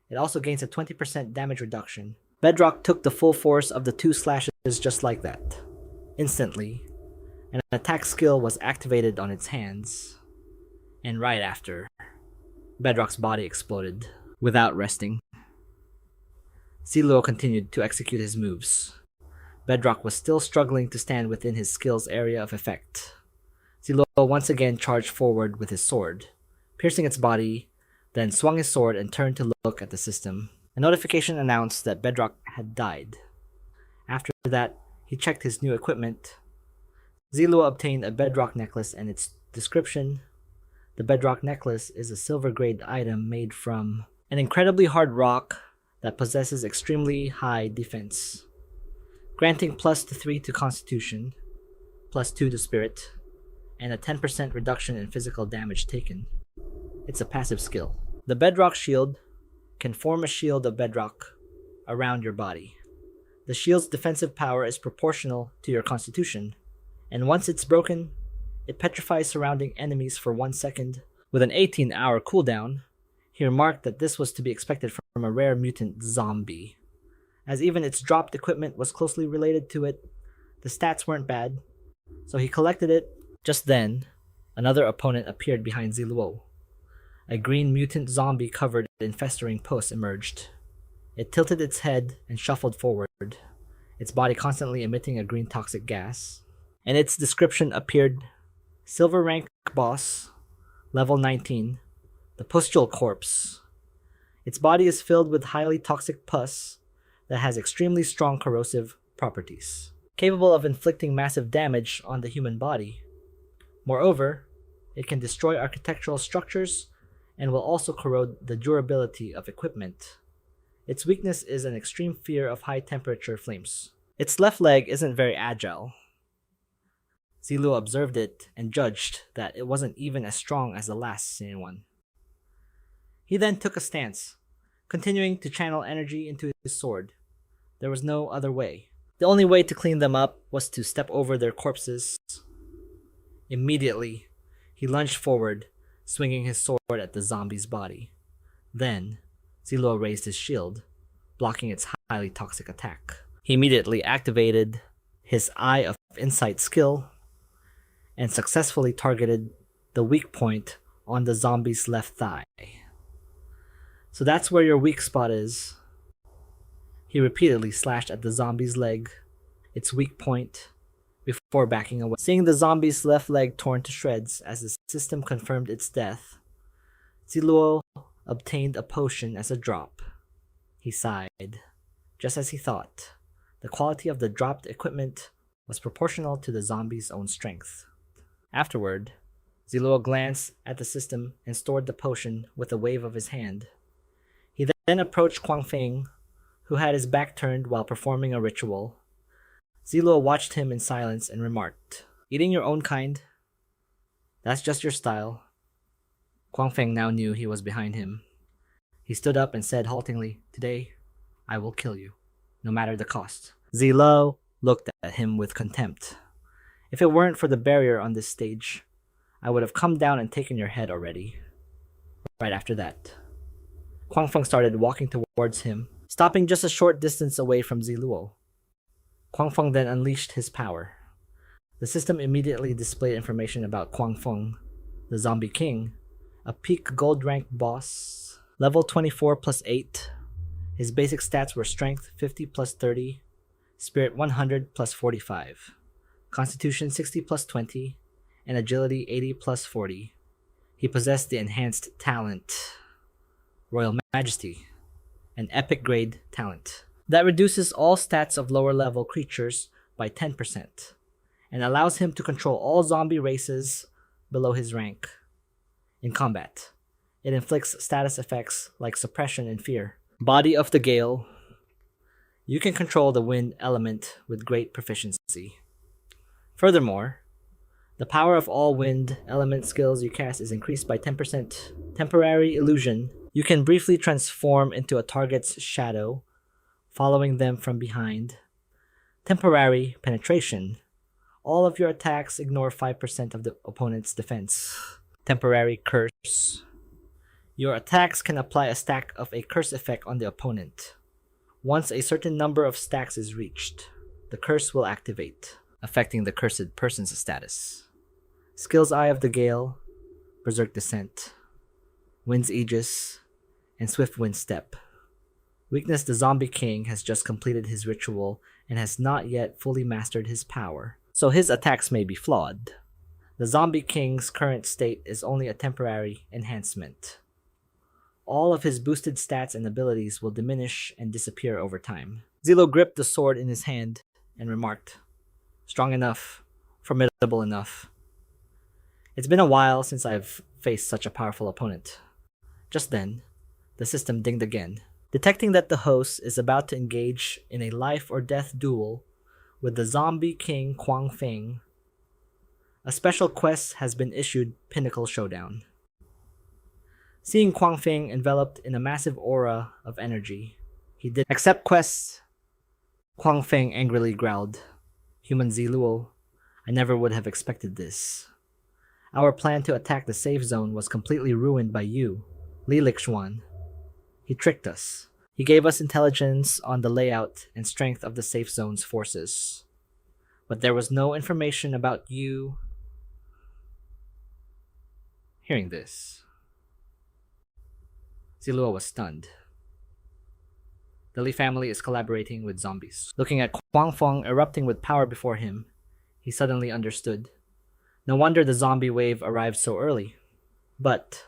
it also gains a 20% damage reduction. Bedrock took the full force of the 2 slashes just like that. Instantly, an attack skill was activated on its hands, and right after, Bedrock's body exploded. Without resting. Zi Luo continued to execute his moves. Bedrock was still struggling to stand within his skill's area of effect. Zi Luo once again charged forward with his sword, piercing its body, then swung his sword and turned to look at the system. A notification announced that Bedrock had died. After that, he checked his new equipment. Zi Luo obtained a Bedrock necklace and its description. The Bedrock necklace is a silver-grade item made from an incredibly hard rock that possesses extremely high defense, granting +3 to Constitution, +2 to Spirit, and a 10% reduction in physical damage taken. It's a passive skill. The Bedrock Shield can form a shield of bedrock around your body. The shield's defensive power is proportional to your Constitution, and once it's broken, it petrifies surrounding enemies for 1 second with an 18-hour cooldown. He remarked that this was to be expected from a rare mutant zombie, as even its dropped equipment was closely related to it. The stats weren't bad, so he collected it. Just then, another opponent appeared behind Zi Luo. A green mutant zombie covered in festering pus emerged. It tilted its head and shuffled forward, its body constantly emitting a green toxic gas. And its description appeared: Silver rank boss, level 19, the pustule corpse. Its body is filled with highly toxic pus that has extremely strong corrosive properties, capable of inflicting massive damage on the human body. Moreover, it can destroy architectural structures and will also corrode the durability of equipment. Its weakness is an extreme fear of high-temperature flames. Its left leg isn't very agile. Zi Luo observed it and judged that it wasn't even as strong as the last seen one. He then took a stance, continuing to channel energy into his sword. There was no other way. The only way to clean them up was to step over their corpses. Immediately, he lunged forward, swinging his sword at the zombie's body. Then, Zi Luo raised his shield, blocking its highly toxic attack. He immediately activated his Eye of Insight skill and successfully targeted the weak point on the zombie's left thigh. So that's where your weak spot is. He repeatedly slashed at the zombie's leg, its weak point, before backing away. Seeing the zombie's left leg torn to shreds as the system confirmed its death, Zi Luo obtained a potion as a drop. He sighed. Just as he thought, the quality of the dropped equipment was proportional to the zombie's own strength. Afterward, Zi Luo glanced at the system and stored the potion with a wave of his hand. He then approached Quang Feng, who had his back turned while performing a ritual. Zi Luo watched him in silence and remarked, "Eating your own kind? That's just your style." Quang Feng now knew he was behind him. He stood up and said haltingly, "Today, I will kill you, no matter the cost." Zi Luo looked at him with contempt. "If it weren't for the barrier on this stage, I would have come down and taken your head already." Right after that, Quang Feng started walking towards him, stopping just a short distance away from Zi Luo. Quang Feng then unleashed his power. The system immediately displayed information about Quang Feng, the Zombie King, a peak gold rank boss, level 24 plus 8. His basic stats were Strength 50 plus 30, Spirit 100 plus 45, Constitution 60 plus 20, and Agility 80 plus 40. He possessed the enhanced talent, Royal Majesty, an epic grade talent that reduces all stats of lower level creatures by 10% and allows him to control all zombie races below his rank. In combat, it inflicts status effects like suppression and fear. Body of the Gale. You can control the wind element with great proficiency. Furthermore, the power of all wind element skills you cast is increased by 10%. Temporary illusion. You can briefly transform into a target's shadow, following them from behind. Temporary penetration. All of your attacks ignore 5% of the opponent's defense. Temporary curse. Your attacks can apply a stack of a curse effect on the opponent. Once a certain number of stacks is reached, the curse will activate, affecting the cursed person's status. Skills Eye of the Gale, Berserk Descent, Wind's Aegis, and Swift Wind Step. Weakness: the Zombie King has just completed his ritual and has not yet fully mastered his power, so his attacks may be flawed. The Zombie King's current state is only a temporary enhancement. All of his boosted stats and abilities will diminish and disappear over time. Zi Luo gripped the sword in his hand and remarked, "Strong enough, formidable enough. It's been a while since I've faced such a powerful opponent." Just then, the system dinged again, detecting that the host is about to engage in a life or death duel with the Zombie King Quang Feng. A special quest has been issued, Pinnacle Showdown. Seeing Quang Feng enveloped in a massive aura of energy, he did accept quests. Quang Feng angrily growled, "Human Zi Luo, I never would have expected this. Our plan to attack the safe zone was completely ruined by you, Li Lixuan. He tricked us. He gave us intelligence on the layout and strength of the safe zone's forces. But there was no information about you." Hearing this, Zi Luo was stunned. The Li family is collaborating with zombies. Looking at Quang Feng erupting with power before him, he suddenly understood. No wonder the zombie wave arrived so early. But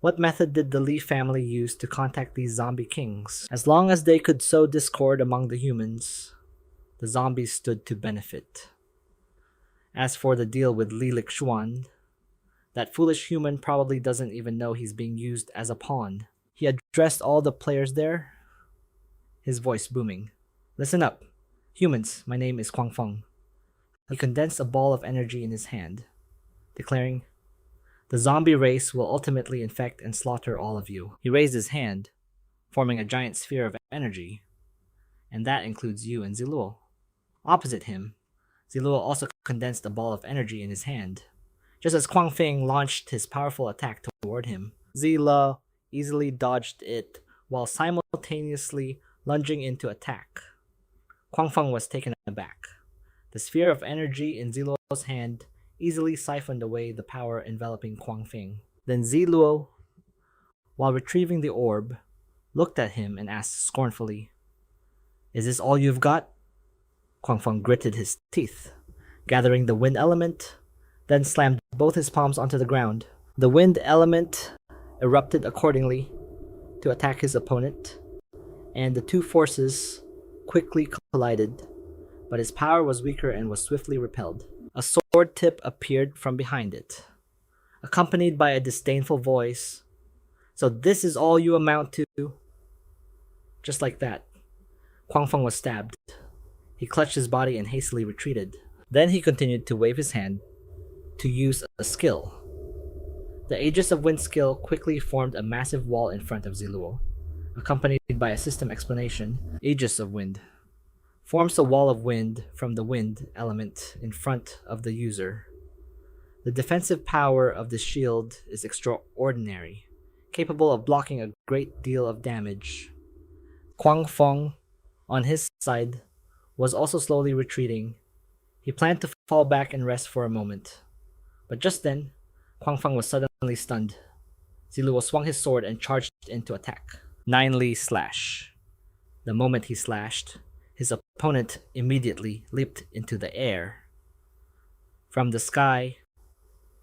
what method did the Li family use to contact these zombie kings? As long as they could sow discord among the humans, the zombies stood to benefit. As for the deal with Li Lixuan, that foolish human probably doesn't even know he's being used as a pawn. He addressed all the players there, his voice booming. "Listen up. Humans, my name is Quang Feng." He condensed a ball of energy in his hand, declaring, "The zombie race will ultimately infect and slaughter all of you." He raised his hand, forming a giant sphere of energy, and that includes you and Zi Luo. Opposite him, Zi Luo also condensed a ball of energy in his hand. Just as Quang Feng launched his powerful attack toward him, Zi Luo easily dodged it while simultaneously lunging into attack. Quang Feng was taken aback. The sphere of energy in Zi Luo's hand easily siphoned away the power enveloping Quang Feng. Then Zi Luo, while retrieving the orb, looked at him and asked scornfully, "Is this all you've got?" Quang Feng gritted his teeth. gathering the wind element, then slammed both his palms onto the ground. The wind element erupted accordingly to attack his opponent, and the two forces quickly collided, but his power was weaker and was swiftly repelled. A sword tip appeared from behind it, accompanied by a disdainful voice. "So this is all you amount to?" Just like that, Kwang Feng was stabbed. He clutched his body and hastily retreated. Then he continued to wave his hand to use a skill. The Aegis of Wind skill quickly formed a massive wall in front of Zi Luo, accompanied by a system explanation. Aegis of Wind forms a wall of wind from the wind element in front of the user. The defensive power of the shield is extraordinary, capable of blocking a great deal of damage. Kwang Feng, on his side, was also slowly retreating. He planned to fall back and rest for a moment. But just then, Kwang Feng was suddenly stunned. Zi Luo swung his sword and charged in to attack. 9-li slash. The moment he slashed, his opponent immediately leaped into the air. From the sky,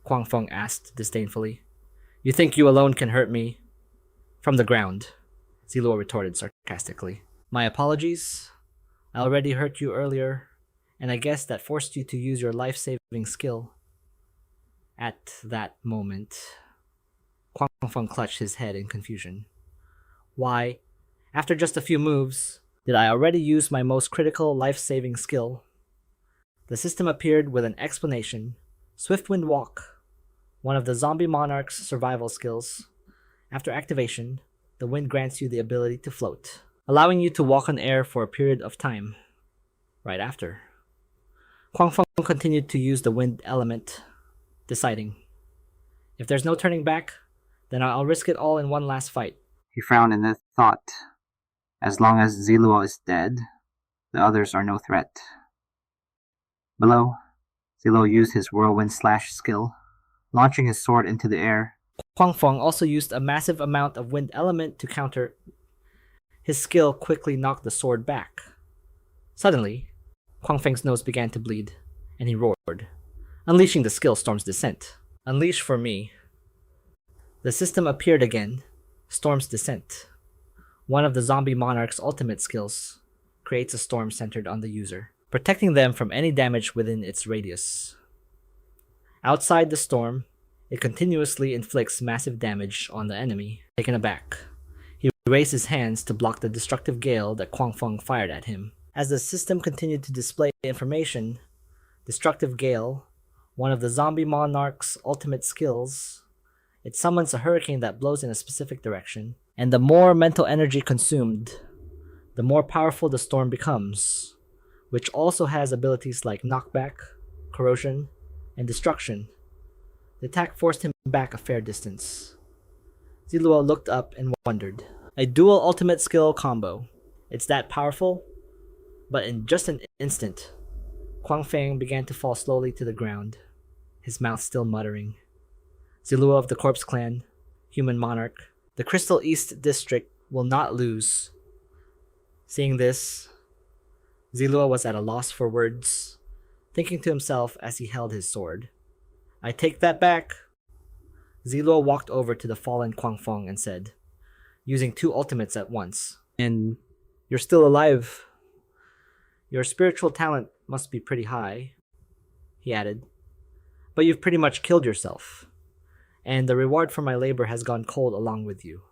Kwang Feng asked disdainfully, "You think you alone can hurt me?" "From the ground," Zi Luo retorted sarcastically. "My apologies. I already hurt you earlier, and I guess that forced you to use your life-saving skill." At that moment, Kwang Feng clutched his head in confusion. Why, after just a few moves, did I already use my most critical life-saving skill? The system appeared with an explanation. Swift Wind Walk, one of the zombie monarch's survival skills. After activation, the wind grants you the ability to float, allowing you to walk on air for a period of time. Right after, Kwang Feng continued to use the wind element, deciding, "If there's no turning back, then I'll risk it all in one last fight." He frowned in the thought, as long as Zi Luo is dead, the others are no threat. Below, Zi Luo used his whirlwind slash skill, launching his sword into the air. Kwang Feng also used a massive amount of wind element to counter. His skill quickly knocked the sword back. Suddenly, Kwang Feng's nose began to bleed, and he roared, unleashing the skill Storm's Descent. "Unleash for me." The system appeared again, Storm's Descent. One of the zombie monarch's ultimate skills creates a storm centered on the user, protecting them from any damage within its radius. Outside the storm, it continuously inflicts massive damage on the enemy. Taken aback, he raised his hands to block the destructive gale that Kwang Feng fired at him. As the system continued to display information, Destructive Gale, one of the zombie monarch's ultimate skills, it summons a hurricane that blows in a specific direction, and the more mental energy consumed, the more powerful the storm becomes, which also has abilities like knockback, corrosion, and destruction. The attack forced him back a fair distance. Zi Luo looked up and wondered. A dual ultimate skill combo. It's that powerful? But in just an instant, Kwang Feng began to fall slowly to the ground, his mouth still muttering. Zi Luo of the Corpse Clan, human monarch, the Crystal East District will not lose. Seeing this, Zi Luo was at a loss for words, thinking to himself as he held his sword. "I take that back." Zi Luo walked over to the fallen Kwang Feng and said, using two ultimates at once, "And you're still alive. Your spiritual talent must be pretty high," he added. "But you've pretty much killed yourself, and the reward for my labor has gone cold along with you."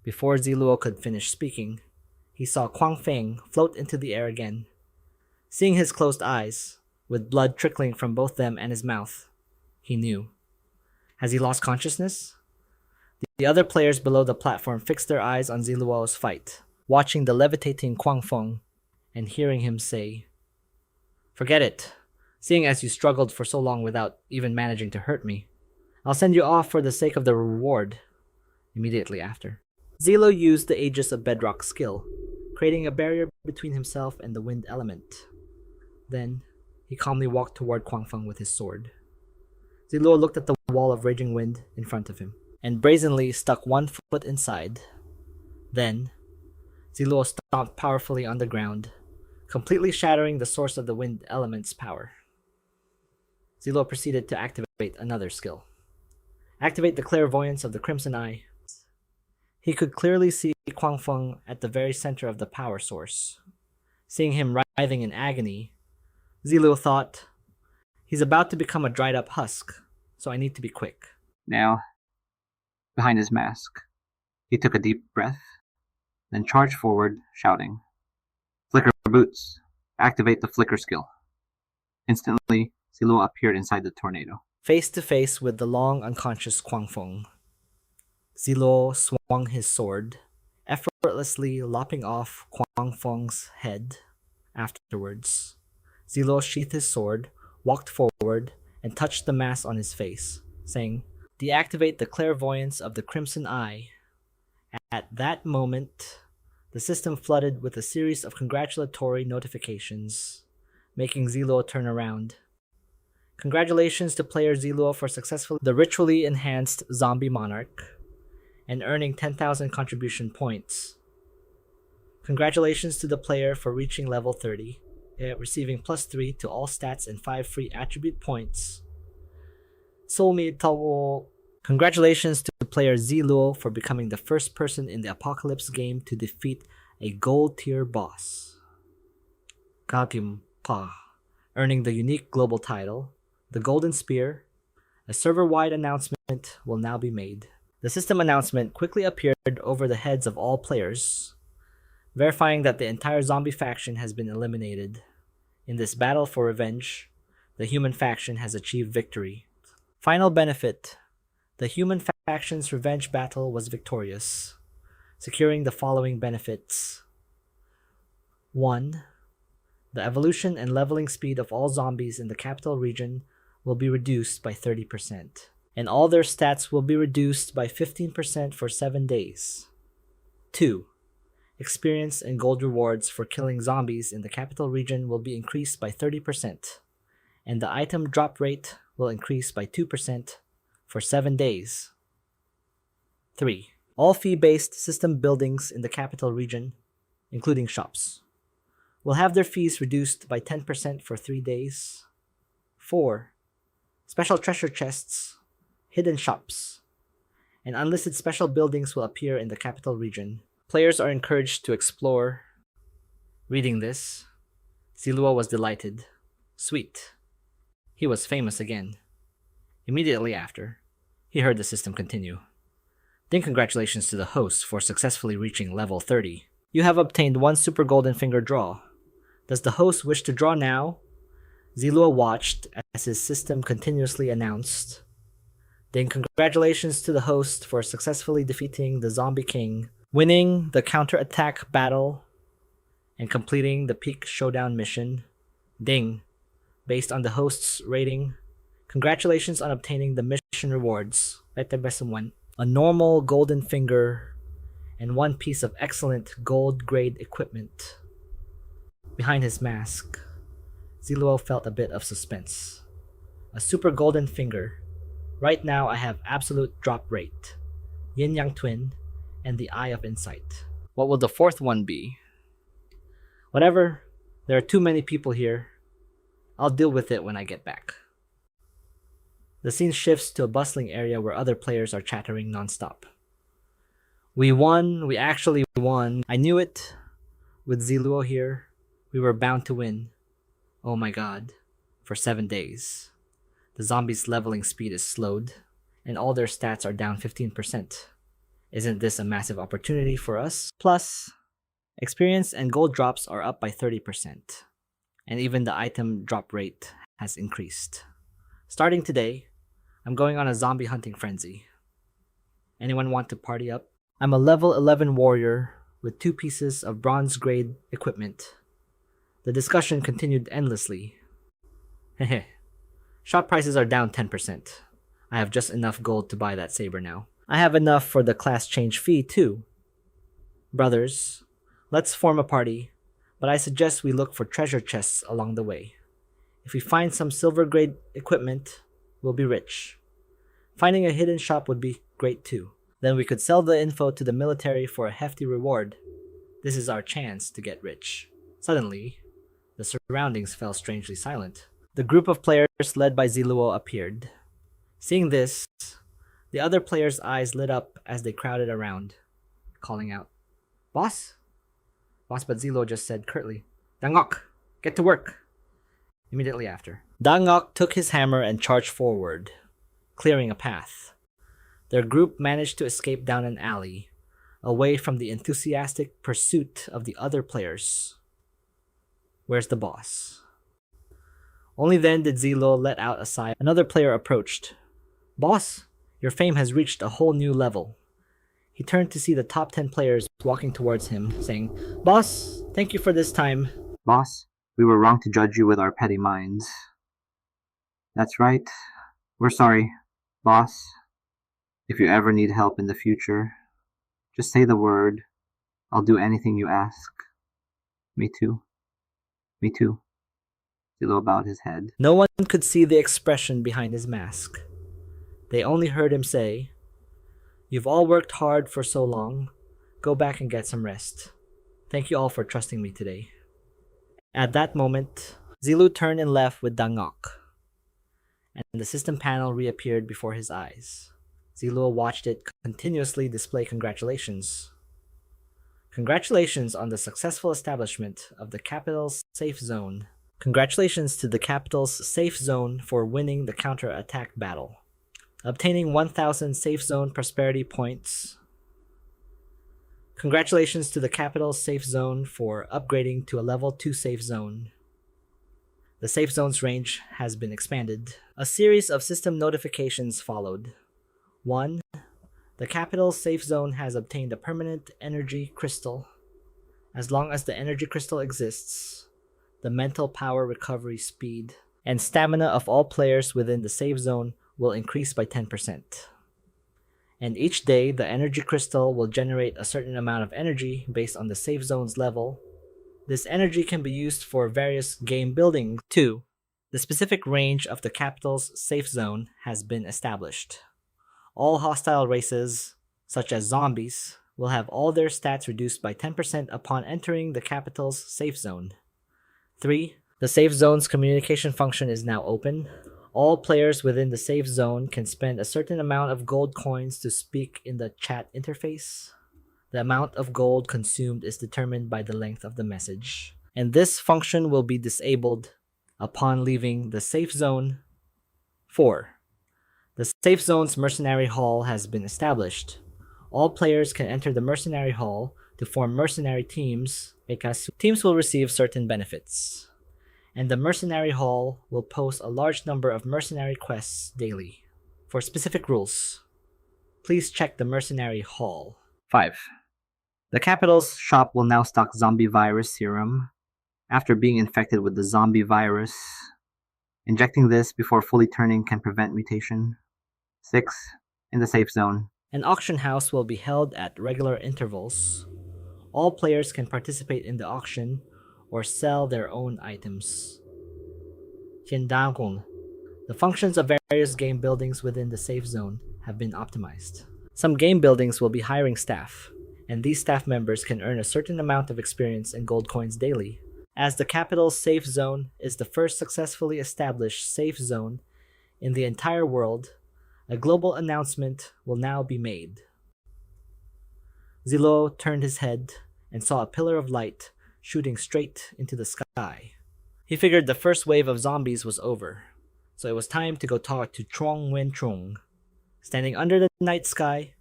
Before Zi Luo could finish speaking, he saw Kwang Feng float into the air again. Seeing his closed eyes, with blood trickling from both them and his mouth, he knew. Has he lost consciousness? The other players below the platform fixed their eyes on Zi Luo's fight, watching the levitating Kwang Feng and hearing him say, "Forget it, seeing as you struggled for so long without even managing to hurt me. I'll send you off for the sake of the reward." Immediately after, Zi Luo used the Aegis of Bedrock skill, creating a barrier between himself and the wind element. Then, he calmly walked toward Kwang Feng with his sword. Zi Luo looked at the wall of raging wind in front of him, and brazenly stuck one foot inside. Then, Zi Luo stomped powerfully on the ground, completely shattering the source of the wind element's power. Zi Luo proceeded to activate another skill. Activate the clairvoyance of the Crimson Eye. He could clearly see Kuang Feng at the very center of the power source. Seeing him writhing in agony, Zi Luo thought, he's about to become a dried up husk, so I need to be quick. Now, behind his mask, he took a deep breath, then charged forward, shouting, "Flicker boots! Activate the flicker skill." Instantly, Zi Luo appeared inside the tornado. Face to face with the long unconscious Kuang Feng, Zi Luo swung his sword, effortlessly lopping off Kuang Feng's head. Afterwards, Zi Luo sheathed his sword, walked forward, and touched the mask on his face, saying, "Deactivate the clairvoyance of the Crimson Eye." At that moment, the system flooded with a series of congratulatory notifications, making Zi Luo turn around. Congratulations to player Zi Luo for successfully the ritually enhanced zombie monarch and earning 10,000 contribution points. Congratulations to the player for reaching level 30, receiving +3 to all stats and 5 free attribute points. Soulmate Tawo. Congratulations to player Zi Luo for becoming the first person in the Apocalypse game to defeat a gold tier boss. Kakim Pa, earning the unique global title, the Golden Spear. A server-wide announcement will now be made. The system announcement quickly appeared over the heads of all players, verifying that the entire zombie faction has been eliminated. In this battle for revenge, the human faction has achieved victory. Final benefit: the human faction's revenge battle was victorious, securing the following benefits. 1. The evolution and leveling speed of all zombies in the capital region will be reduced by 30%, and all their stats will be reduced by 15% for 7 days. 2. Experience and gold rewards for killing zombies in the capital region will be increased by 30%, and the item drop rate will increase by 2% for 7 days. 3. All fee-based system buildings in the capital region, including shops, will have their fees reduced by 10% for 3 days. 4. Special treasure chests, hidden shops, and unlisted special buildings will appear in the capital region. Players are encouraged to explore. Reading this, Zi Luo was delighted. Sweet. He was famous again. Immediately after, he heard the system continue. Then congratulations to the host for successfully reaching level 30. You have obtained 1 super golden finger draw. Does the host wish to draw now? Zi Luo watched as his system continuously announced. Then congratulations to the host for successfully defeating the Zombie King, winning the counterattack battle, and completing the peak showdown mission. Ding. Based on the host's rating, congratulations on obtaining the mission rewards. A normal golden finger and 1 piece of excellent gold grade equipment. Behind his mask, Zi Luo felt a bit of suspense. A super golden finger. Right now I have absolute drop rate, Yin Yang Twin, and the Eye of Insight. What will the 4th one be? Whatever, there are too many people here. I'll deal with it when I get back. The scene shifts to a bustling area where other players are chattering non-stop. We won, we actually won. I knew it. With Zi Luo here, we were bound to win. Oh my god. For 7 days. The zombies' leveling speed is slowed, and all their stats are down 15%. Isn't this a massive opportunity for us? Plus, experience and gold drops are up by 30%, and even the item drop rate has increased. Starting today, I'm going on a zombie hunting frenzy. Anyone want to party up? I'm a level 11 warrior with 2 pieces of bronze grade equipment. The discussion continued endlessly. Hehe. Shop prices are down 10%. I have just enough gold to buy that saber now. I have enough for the class change fee too. Brothers, let's form a party, but I suggest we look for treasure chests along the way. If we find some silver grade equipment, we'll be rich. Finding a hidden shop would be great too. Then we could sell the info to the military for a hefty reward. This is our chance to get rich. Suddenly, The surroundings fell strangely silent. The group of players led by Zi Luo appeared. Seeing this, the other players' eyes lit up as they crowded around, calling out, "Boss?" Boss, but Zi Luo just said curtly, "Dangok, get to work!" Immediately after, Dangok took his hammer and charged forward, clearing a path. Their group managed to escape down an alley, away from the enthusiastic pursuit of the other players. Where's the boss? Only then did Zi Luo let out a sigh. Another player approached. "Boss, your fame has reached a whole new level." He turned to see the top 10 players walking towards him, saying, "Boss, thank you for this time." Boss, we were wrong to judge you with our petty minds. That's right. We're sorry, boss. If you ever need help in the future, just say the word. I'll do anything you ask. Me too. Me too. Zi Luo bowed his head. No one could see the expression behind his mask. They only heard him say, "You've all worked hard for so long. Go back and get some rest. Thank you all for trusting me today." At that moment, Zi Luo turned and left with Dangok, and the system panel reappeared before his eyes. Zi Luo watched it continuously display congratulations. Congratulations on the successful establishment of the capital's safe zone. Congratulations to the capital's safe zone for winning the counter-attack battle, obtaining 1,000 safe zone prosperity points. Congratulations to the capital's safe zone for upgrading to a level 2 safe zone. The safe zone's range has been expanded. A series of system notifications followed. 1. The capital's safe zone has obtained a permanent energy crystal. As long as the energy crystal exists, the mental power recovery speed and stamina of all players within the safe zone will increase by 10%. And each day, the energy crystal will generate a certain amount of energy based on the safe zone's level. This energy can be used for various game building. 2. The specific range of the capital's safe zone has been established. All hostile races, such as zombies, will have all their stats reduced by 10% upon entering the capital's safe zone. 3. The safe zone's communication function is now open. All players within the safe zone can spend a certain amount of gold coins to speak in the chat interface. The amount of gold consumed is determined by the length of the message, and this function will be disabled upon leaving the safe zone. 4. The safe zone's mercenary hall has been established. All players can enter the mercenary hall to form mercenary teams because teams will receive certain benefits. And the mercenary hall will post a large number of mercenary quests daily. For specific rules, please check the mercenary hall. 5. The capital's shop will now stock zombie virus serum. After being infected with the zombie virus, injecting this before fully turning can prevent mutation. 6. In the safe zone. An auction house will be held at regular intervals. All players can participate in the auction or sell their own items. 天大宫. The functions of various game buildings within the safe zone have been optimized. Some game buildings will be hiring staff, and these staff members can earn a certain amount of experience and gold coins daily. As the capital's safe zone is the first successfully established safe zone in the entire world, a global announcement will now be made. Zi Luo turned his head and saw a pillar of light shooting straight into the sky. He figured the first wave of zombies was over, so it was time to go talk to Trong Wen Trung. Standing under the night sky,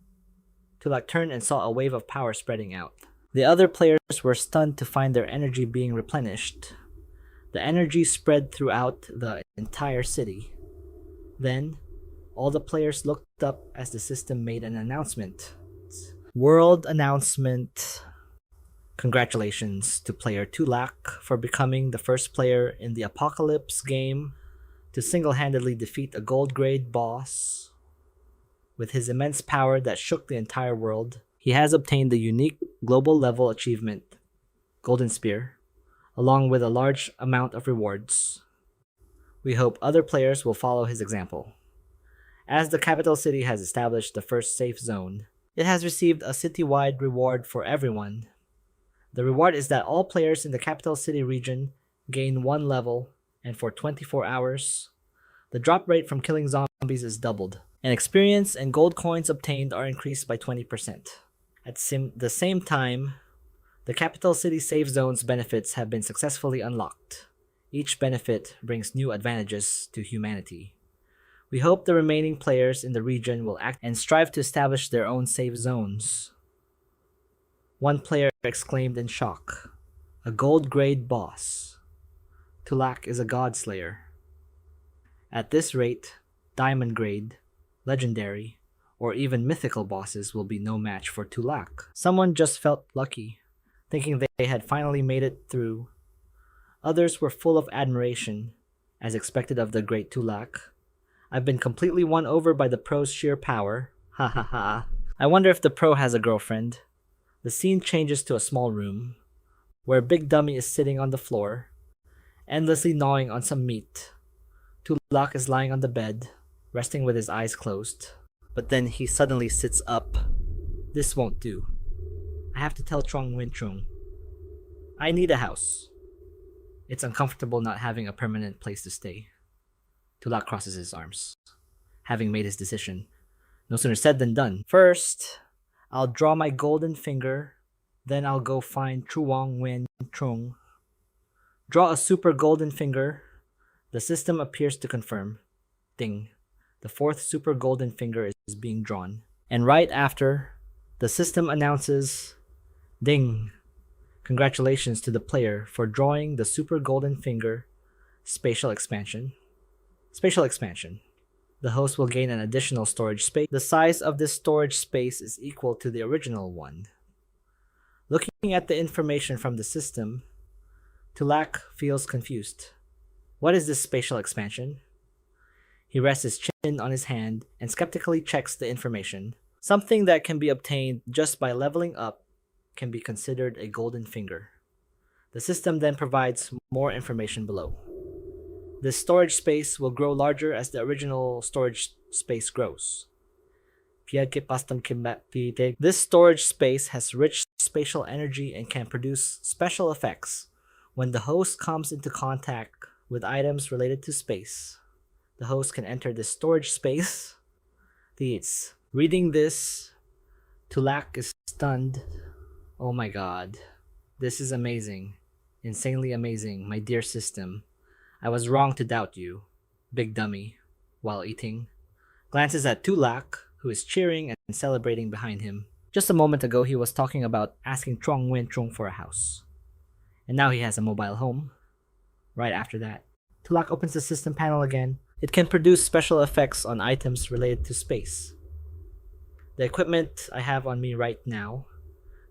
Tulak turned and saw a wave of power spreading out. The other players were stunned to find their energy being replenished. The energy spread throughout the entire city. Then, all the players looked up as the system made an announcement. World announcement. Congratulations to player Tulak for becoming the first player in the Apocalypse game to single-handedly defeat a gold-grade boss. With his immense power that shook the entire world, he has obtained the unique global-level achievement, Golden Spear, along with a large amount of rewards. We hope other players will follow his example. As the capital city has established the first safe zone, it has received a citywide reward for everyone. The reward is that all players in the capital city region gain 1 level, and for 24 hours, the drop rate from killing zombies is doubled, and experience and gold coins obtained are increased by 20%. At the same time, the capital city save zone's benefits have been successfully unlocked. Each benefit brings new advantages to humanity. We hope the remaining players in the region will act and strive to establish their own save zones. One player exclaimed in shock, "A gold grade boss. Tulak is a god slayer." At this rate, diamond grade, legendary, or even mythical bosses will be no match for Tulak. Someone just felt lucky, thinking they had finally made it through. Others were full of admiration, as expected of the great Tulak. "I've been completely won over by the pro's sheer power. Ha ha ha." I wonder if the pro has a girlfriend. The scene changes to a small room, where Big Dummy is sitting on the floor, endlessly gnawing on some meat. Tulak is lying on the bed, resting with his eyes closed. But then he suddenly sits up. "This won't do. I have to tell Trong Win Chung. I need a house. It's uncomfortable not having a permanent place to stay." Tulak crosses his arms, having made his decision. No sooner said than done. "First, I'll draw my golden finger, then I'll go find Truong Wen Trung. Draw a super golden finger." The system appears to confirm. Ding. The 4th super golden finger is being drawn. And right after, the system announces, "Ding. Congratulations to the player for drawing the super golden finger spatial expansion." Spatial expansion. The host will gain an additional storage space. The size of this storage space is equal to the original one. Looking at the information from the system, Tulak feels confused. What is this spatial expansion? He rests his chin on his hand and skeptically checks the information. Something that can be obtained just by leveling up can be considered a golden finger. The system then provides more information below. This storage space will grow larger as the original storage space grows. This storage space has rich spatial energy and can produce special effects when the host comes into contact with items related to space. The host can enter this storage space. Reading this, Tulak is stunned. "Oh my god. This is amazing. Insanely amazing, my dear system. I was wrong to doubt you." Big Dummy, while eating, glances at Tulak, who is cheering and celebrating behind him. Just a moment ago, he was talking about asking Trong Win Chung for a house. And now he has a mobile home. Right after that, Tulak opens the system panel again. It can produce special effects on items related to space. The equipment I have on me right now,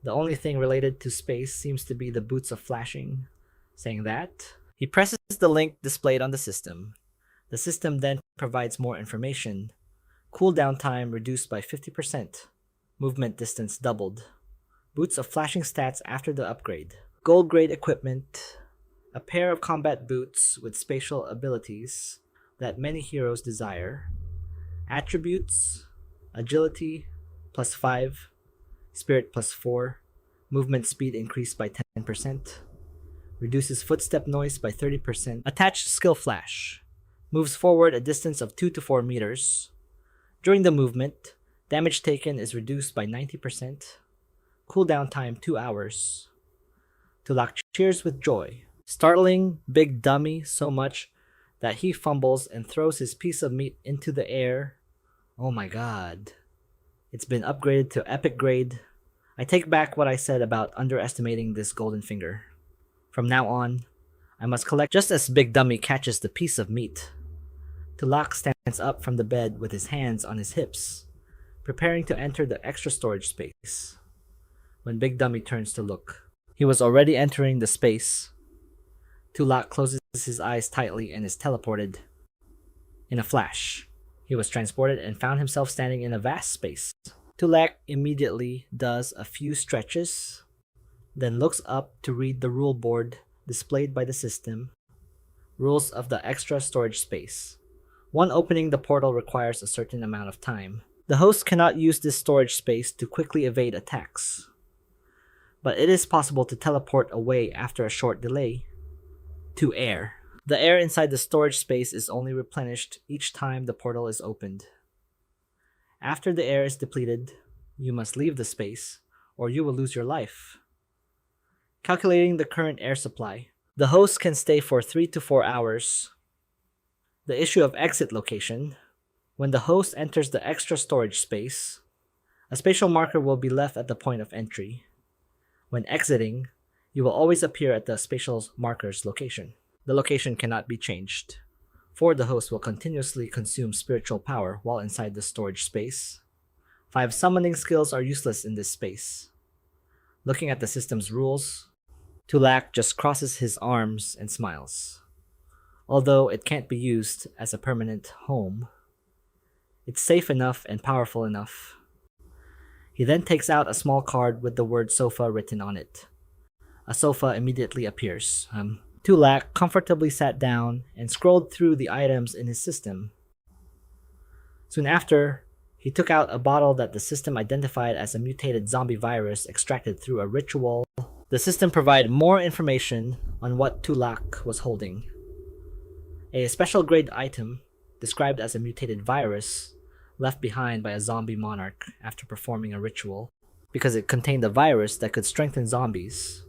the only thing related to space seems to be the boots of flashing. Saying that, he presses the link displayed on the system. The system then provides more information. Cooldown time reduced by 50%. Movement distance doubled. Boots of flashing stats after the upgrade. Gold grade equipment. A pair of combat boots with spatial abilities that many heroes desire. Attributes. Agility +5. Spirit +4. Movement speed increased by 10%. Reduces footstep noise by 30%. Attached skill flash. Moves forward a distance of 2 to 4 meters. During the movement, damage taken is reduced by 90%. Cooldown time 2 hours. Tulak cheers with joy, startling Big Dummy so much that he fumbles and throws his piece of meat into the air. Oh my god. It's been upgraded to epic grade. I take back what I said about underestimating this golden finger. From now on, I must collect just as Big Dummy catches the piece of meat. Tulak stands up from the bed with his hands on his hips, preparing to enter the extra storage space. When Big Dummy turns to look, he was already entering the space. Tulak closes his eyes tightly and is teleported. In a flash, he was transported and found himself standing in a vast space. Tulak immediately does a few stretches, then looks up to read the rule board displayed by the system. Rules of the extra storage space. One opening the portal requires a certain amount of time. The host cannot use this storage space to quickly evade attacks, but it is possible to teleport away after a short delay. to air. The air inside the storage space is only replenished each time the portal is opened. After the air is depleted, you must leave the space, or you will lose your life. Calculating the current air supply, the host can stay for 3 to 4 hours. The issue of exit location. When the host enters the extra storage space, a spatial marker will be left at the point of entry. When exiting, you will always appear at the spatial marker's location. The location cannot be changed, for the host will continuously consume spiritual power while inside the storage space. 5 summoning skills are useless in this space. Looking at the system's rules, Tulak just crosses his arms and smiles. Although it can't be used as a permanent home, it's safe enough and powerful enough. He then takes out a small card with the word sofa written on it. A sofa immediately appears. Tulak comfortably sat down and scrolled through the items in his system. Soon after, he took out a bottle that the system identified as a mutated zombie virus extracted through a ritual. The system provided more information on what Tulak was holding. A special grade item, described as a mutated virus, left behind by a zombie monarch after performing a ritual, because it contained a virus that could strengthen zombies.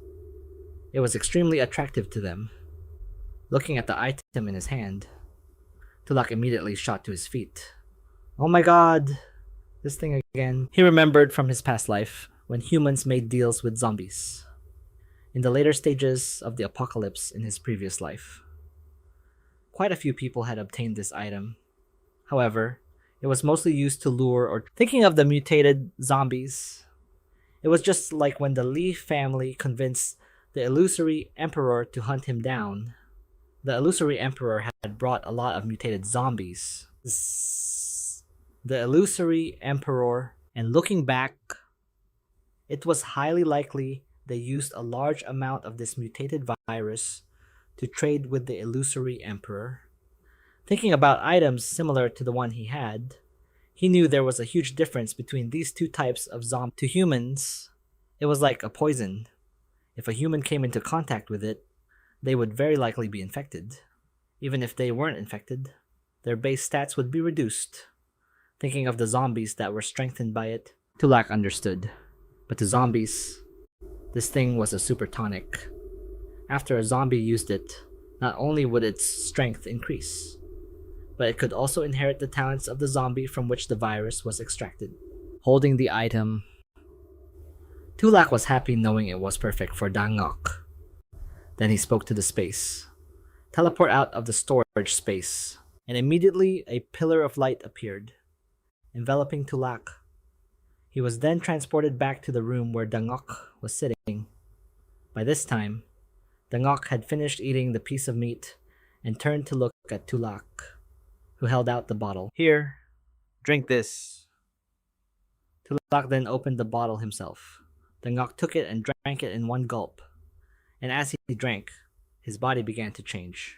It was extremely attractive to them. Looking at the item in his hand, Tulak immediately shot to his feet. Oh my god, this thing again. He remembered from his past life when humans made deals with zombies, in the later stages of the apocalypse in his previous life. Quite a few people had obtained this item. However, it was mostly used to lure or thinking of the mutated zombies. It was just like when the Li family convinced the illusory emperor to hunt him down. The illusory emperor had brought a lot of mutated zombies. The illusory emperor, and looking back, it was highly likely they used a large amount of this mutated virus to trade with the illusory emperor. Thinking about items similar to the one he had, he knew there was a huge difference between these two types of zombie. To humans, it was like a poison. If a human came into contact with it, they would very likely be infected. Even if they weren't infected, their base stats would be reduced. Thinking of the zombies that were strengthened by it, Tulak understood. But to zombies, this thing was a super tonic. After a zombie used it, not only would its strength increase, but it could also inherit the talents of the zombie from which the virus was extracted. Holding the item, Tulak was happy knowing it was perfect for Dangok. Then he spoke to the space. Teleport out of the storage space, and immediately a pillar of light appeared, enveloping Tulak. He was then transported back to the room where Dangok was sitting. By this time, Dangok had finished eating the piece of meat and turned to look at Tulak, who held out the bottle. Here, drink this. Tulak then opened the bottle himself. Dangok took it and drank it in one gulp, and as he drank, his body began to change.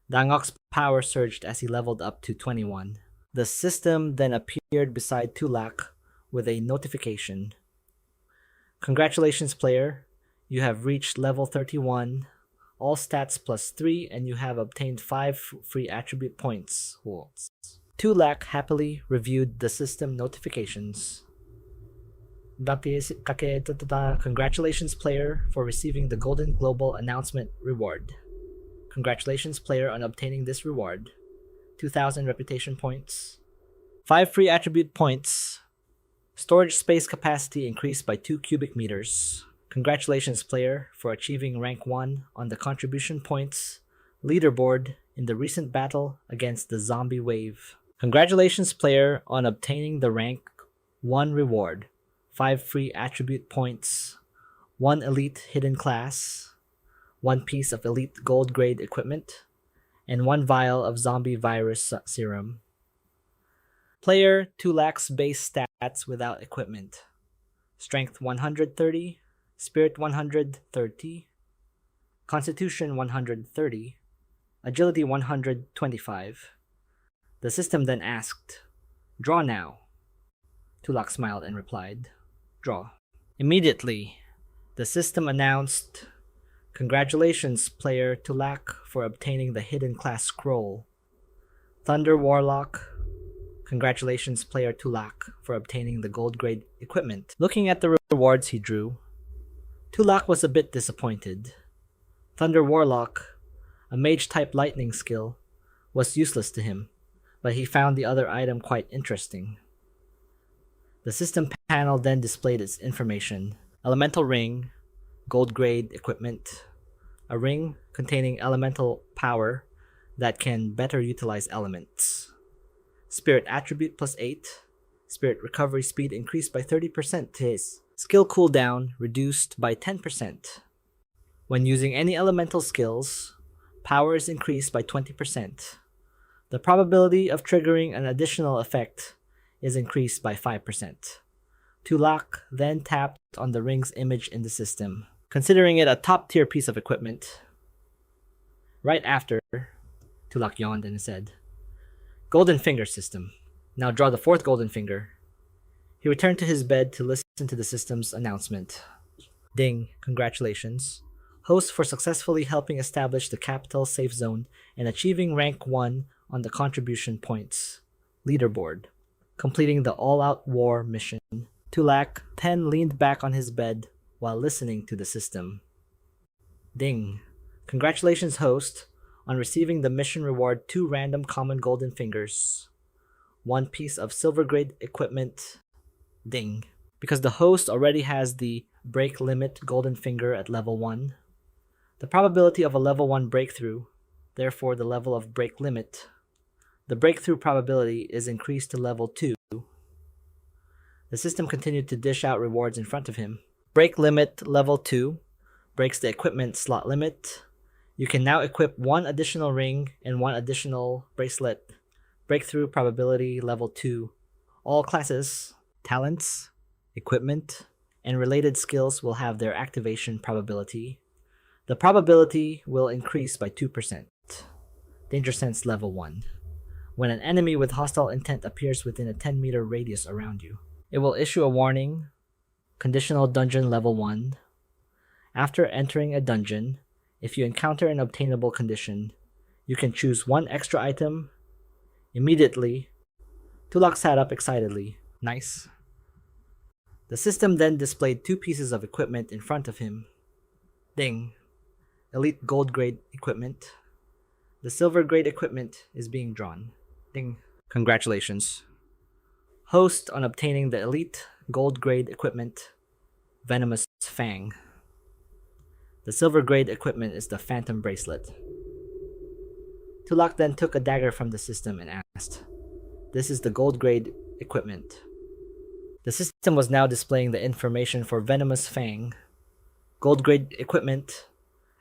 Dangok's power surged as he leveled up to 21. The system then appeared beside Tulak with a notification. Congratulations, player. You have reached level 31, all stats +3, and you have obtained 5 free attribute points. Tulak happily reviewed the system notifications. Congratulations, player, for receiving the Golden Global Announcement reward. Congratulations, player, on obtaining this reward. 2,000 reputation points. 5 free attribute points. Storage space capacity increased by 2 cubic meters. Congratulations, player, for achieving rank 1 on the contribution points leaderboard in the recent battle against the zombie wave. Congratulations, player, on obtaining the rank 1 reward. 5 free attribute points, 1 elite hidden class, 1 piece of elite gold grade equipment, and 1 vial of zombie virus serum. Player Tulak's base stats without equipment. Strength 130, Spirit 130, Constitution 130, Agility 125. The system then asked, "Draw now." Tulak smiled and replied, "Draw." Immediately, the system announced, Congratulations, player Tulak, for obtaining the hidden class scroll. Thunder Warlock. Congratulations, player Tulak, for obtaining the gold grade equipment. Looking at the rewards he drew, Tulak was a bit disappointed. Thunder Warlock, a mage-type lightning skill, was useless to him, but he found the other item quite interesting. The system panel then displayed its information. Elemental Ring, gold grade equipment, a ring containing elemental power that can better utilize elements. Spirit attribute plus 8, spirit recovery speed increased by 30% to his. Skill cooldown reduced by 10%. When using any elemental skills, power is increased by 20%. The probability of triggering an additional effect is increased by 5%. Tulak then tapped on the ring's image in the system, considering it a top-tier piece of equipment. Right after, Tulak yawned and said, "Golden finger system. Now draw the fourth golden finger." He returned to his bed to listen to the system's announcement. Ding, congratulations. Host for successfully helping establish the capital safe zone and achieving rank 1 on the contribution points leaderboard. Completing the all-out war mission. Tulak then leaned back on his bed while listening to the system. Ding, congratulations, host, on receiving the mission reward 2 random common golden fingers, 1 piece of silver grade equipment. Ding. Because the host already has the break limit golden finger at level 1, the probability of a level 1 breakthrough, therefore the level of break limit, the breakthrough probability is increased to level 2. The system continued to dish out rewards in front of him. Break limit level 2 breaks the equipment slot limit. You can now equip 1 additional ring and 1 additional bracelet. Breakthrough probability level 2. All classes, talents, equipment, and related skills will have their activation probability. The probability will increase by 2%. Danger Sense level 1. When an enemy with hostile intent appears within a 10-meter radius around you, it will issue a warning. Conditional dungeon level 1. After entering a dungeon, if you encounter an obtainable condition, you can choose 1 extra item immediately. Tulak sat up excitedly. Nice. The system then displayed 2 pieces of equipment in front of him. Ding. Elite gold grade equipment. The silver grade equipment is being drawn. Ding. Congratulations. Host on obtaining the elite gold grade equipment, Venomous Fang. The silver grade equipment is the Phantom Bracelet. Tulak then took a dagger from the system and asked, "This is the gold grade equipment." The system was now displaying the information for Venomous Fang. Gold grade equipment,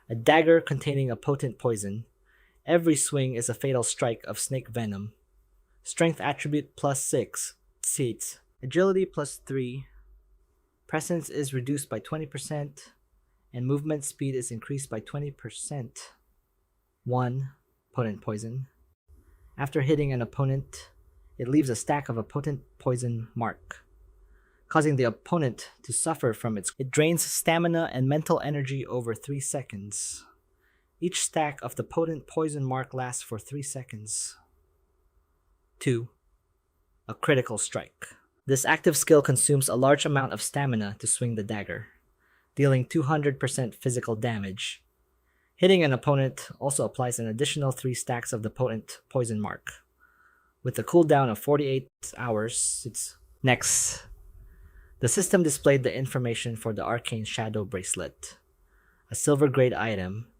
a dagger containing a potent poison. Every swing is a fatal strike of snake venom. Strength attribute plus 6. Seats. Agility plus 3. Presence is reduced by 20%. And movement speed is increased by 20%. 1. Potent poison. After hitting an opponent, it leaves a stack of a potent poison mark, causing the opponent to suffer from it. It drains stamina and mental energy over 3 seconds. Each stack of the potent poison mark lasts for 3 seconds. 2. A critical strike. This active skill consumes a large amount of stamina to swing the dagger, dealing 200% physical damage. Hitting an opponent also applies an additional 3 stacks of the potent poison mark. With a cooldown of 48 hours, it's next. The system displayed the information for the Arcane Shadow Bracelet, a silver grade item.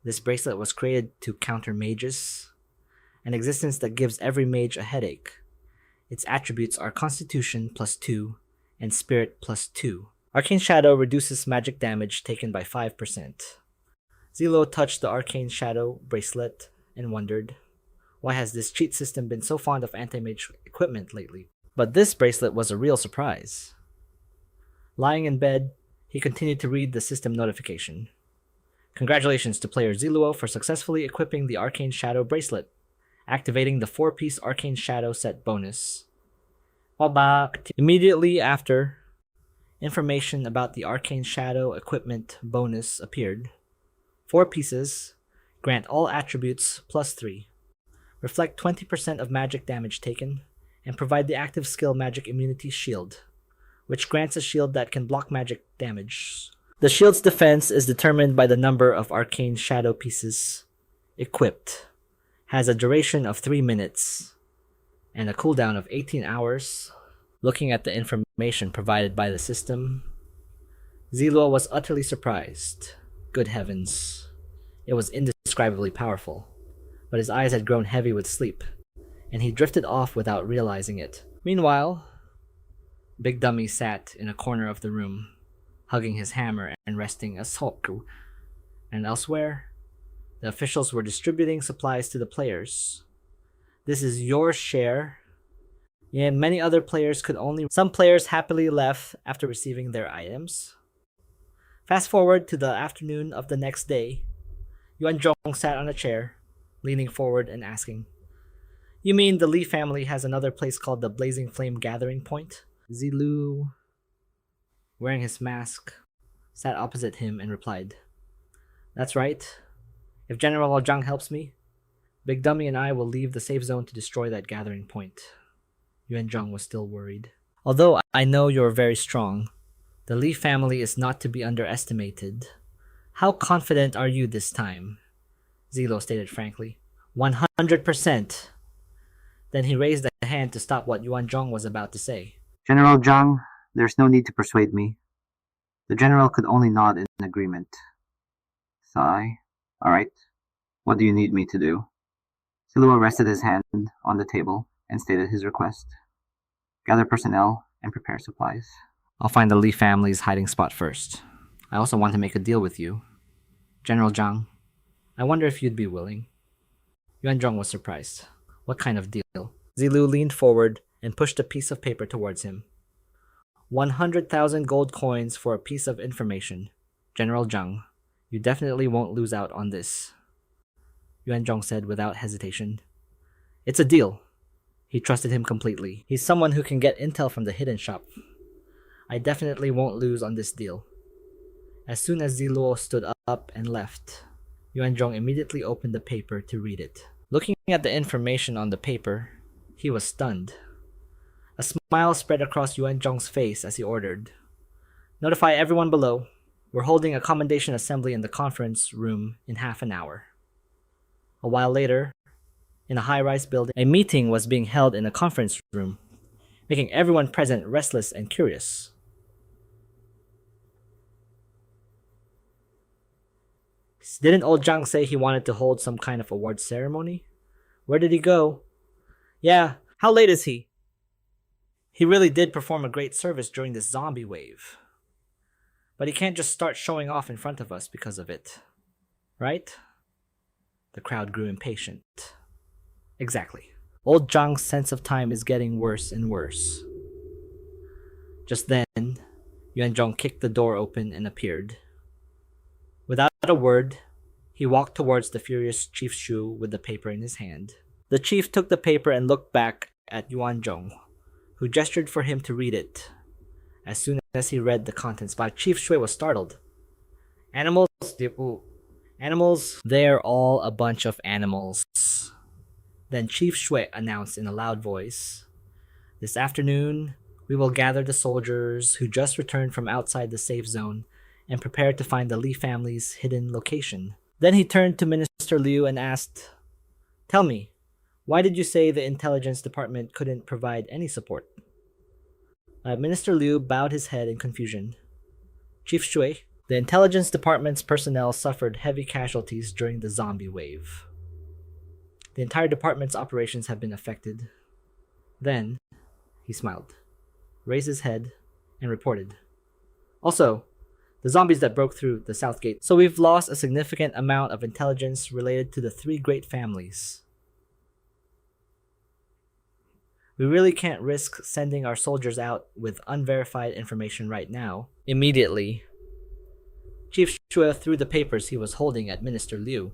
This bracelet was created to counter mages, an existence that gives every mage a headache. Its attributes are Constitution plus 2 and Spirit plus 2. Arcane Shadow reduces magic damage taken by 5%. Zi Luo touched the Arcane Shadow bracelet and wondered, why has this cheat system been so fond of anti-mage equipment lately? But this bracelet was a real surprise. Lying in bed, he continued to read the system notification. Congratulations to player Zi Luo for successfully equipping the Arcane Shadow bracelet, activating the 4-piece Arcane Shadow set bonus. Immediately after, information about the Arcane Shadow equipment bonus appeared. 4 pieces. Grant all attributes plus 3. Reflect 20% of magic damage taken, and provide the active skill Magic Immunity Shield, which grants a shield that can block magic damage. The shield's defense is determined by the number of arcane shadow pieces equipped, has a duration of 3 minutes, and a cooldown of 18 hours. Looking at the information provided by the system, Zi Luo was utterly surprised. Good heavens. It was indescribably powerful, but his eyes had grown heavy with sleep, and he drifted off without realizing it. Meanwhile, Big Dummy sat in a corner of the room, hugging his hammer and resting a sulk. And elsewhere, the officials were distributing supplies to the players. This is your share. And many other players could only... Some players happily left after receiving their items. Fast forward to the afternoon of the next day. Yuan Zhong sat on a chair, leaning forward and asking, "You mean the Li family has another place called the Blazing Flame Gathering Point?" Zi Luo, wearing his mask, sat opposite him and replied, "That's right. If General Zhang helps me, Big Dummy and I will leave the safe zone to destroy that gathering point." Yuan Zhong was still worried. "Although I know you're very strong, the Li family is not to be underestimated. How confident are you this time?" Zi Luo stated frankly. 100%. Then he raised a hand to stop what Yuan Zhong was about to say. General Zhang, there's no need to persuade me. The general could only nod in agreement. Sigh. Alright. What do you need me to do? Zi Luo rested his hand on the table and stated his request. Gather personnel and prepare supplies. "I'll find the Li family's hiding spot first. I also want to make a deal with you. General Zhang, I wonder if you'd be willing." Yuan Zhong was surprised. What kind of deal? Zi Luo leaned forward and pushed a piece of paper towards him. 100,000 gold coins for a piece of information. General Zhang, you definitely won't lose out on this. Yuan Zhong said without hesitation. "It's a deal." He trusted him completely. He's someone who can get intel from the hidden shop. "I definitely won't lose on this deal." As soon as Zi Luo stood up and left, Yuan Zhong immediately opened the paper to read it. Looking at the information on the paper, he was stunned. A smile spread across Yuan Zhong's face as he ordered, "Notify everyone below. We're holding a commendation assembly in the conference room in half an hour." A while later, in a high-rise building, a meeting was being held in a conference room, making everyone present restless and curious. Didn't old Zhang say he wanted to hold some kind of award ceremony? Where did he go? Yeah, how late is he? He really did perform a great service during this zombie wave. But he can't just start showing off in front of us because of it. Right? The crowd grew impatient. Exactly. Old Zhang's sense of time is getting worse and worse. Just then, Yuan Zhong kicked the door open and appeared. Without a word, he walked towards the furious Chief Shu with the paper in his hand. The chief took the paper and looked back at Yuan Zhong, who gestured for him to read it. As soon as he read the contents, Chief Shui was startled. Animals? Animals? They're all a bunch of animals. Then Chief Shui announced in a loud voice, "This afternoon, we will gather the soldiers who just returned from outside the safe zone and prepare to find the Li family's hidden location." Then he turned to Minister Liu and asked, "Tell me, why did you say the intelligence department couldn't provide any support?" Minister Liu bowed his head in confusion. "Chief Shui, the intelligence department's personnel suffered heavy casualties during the zombie wave. The entire department's operations have been affected." Then, he smiled, raised his head, and reported, "Also, the zombies that broke through the south gate. So we've lost a significant amount of intelligence related to the 3 great families. We really can't risk sending our soldiers out with unverified information right now." Immediately, Chief Shui threw the papers he was holding at Minister Liu,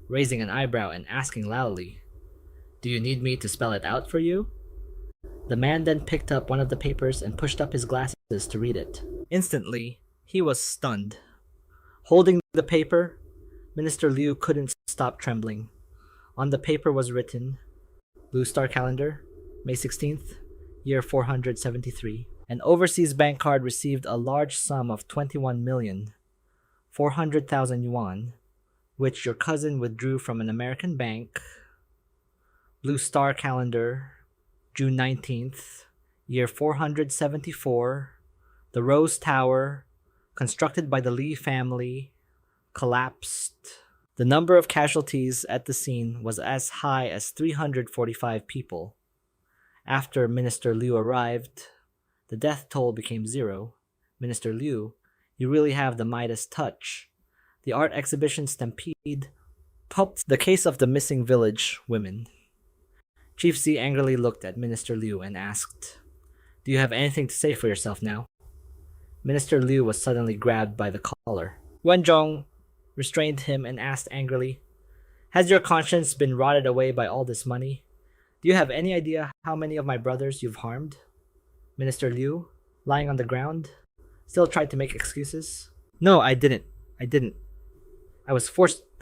raising an eyebrow and asking loudly, "Do you need me to spell it out for you?" The man then picked up one of the papers and pushed up his glasses to read it. Instantly, he was stunned. Holding the paper, Minister Liu couldn't stop trembling. On the paper was written, Blue Star Calendar, May 16th, year 473. An overseas bank card received a large sum of 21,400,000 yuan, which your cousin withdrew from an American bank. Blue Star Calendar, June 19th, year 474. The Rose Tower, constructed by the Li family, collapsed. The number of casualties at the scene was as high as 345 people. After Minister Liu arrived, the death toll became 0. Minister Liu, you really have the Midas touch. The art exhibition Stampede helped the case of the missing village women. Chief Z angrily looked at Minister Liu and asked, Do you have anything to say for yourself now? Minister Liu was suddenly grabbed by the collar. Wenzhong restrained him and asked angrily, Has your conscience been rotted away by all this money? Do you have any idea how many of my brothers you've harmed? Minister Liu, lying on the ground, still tried to make excuses. No, I didn't. They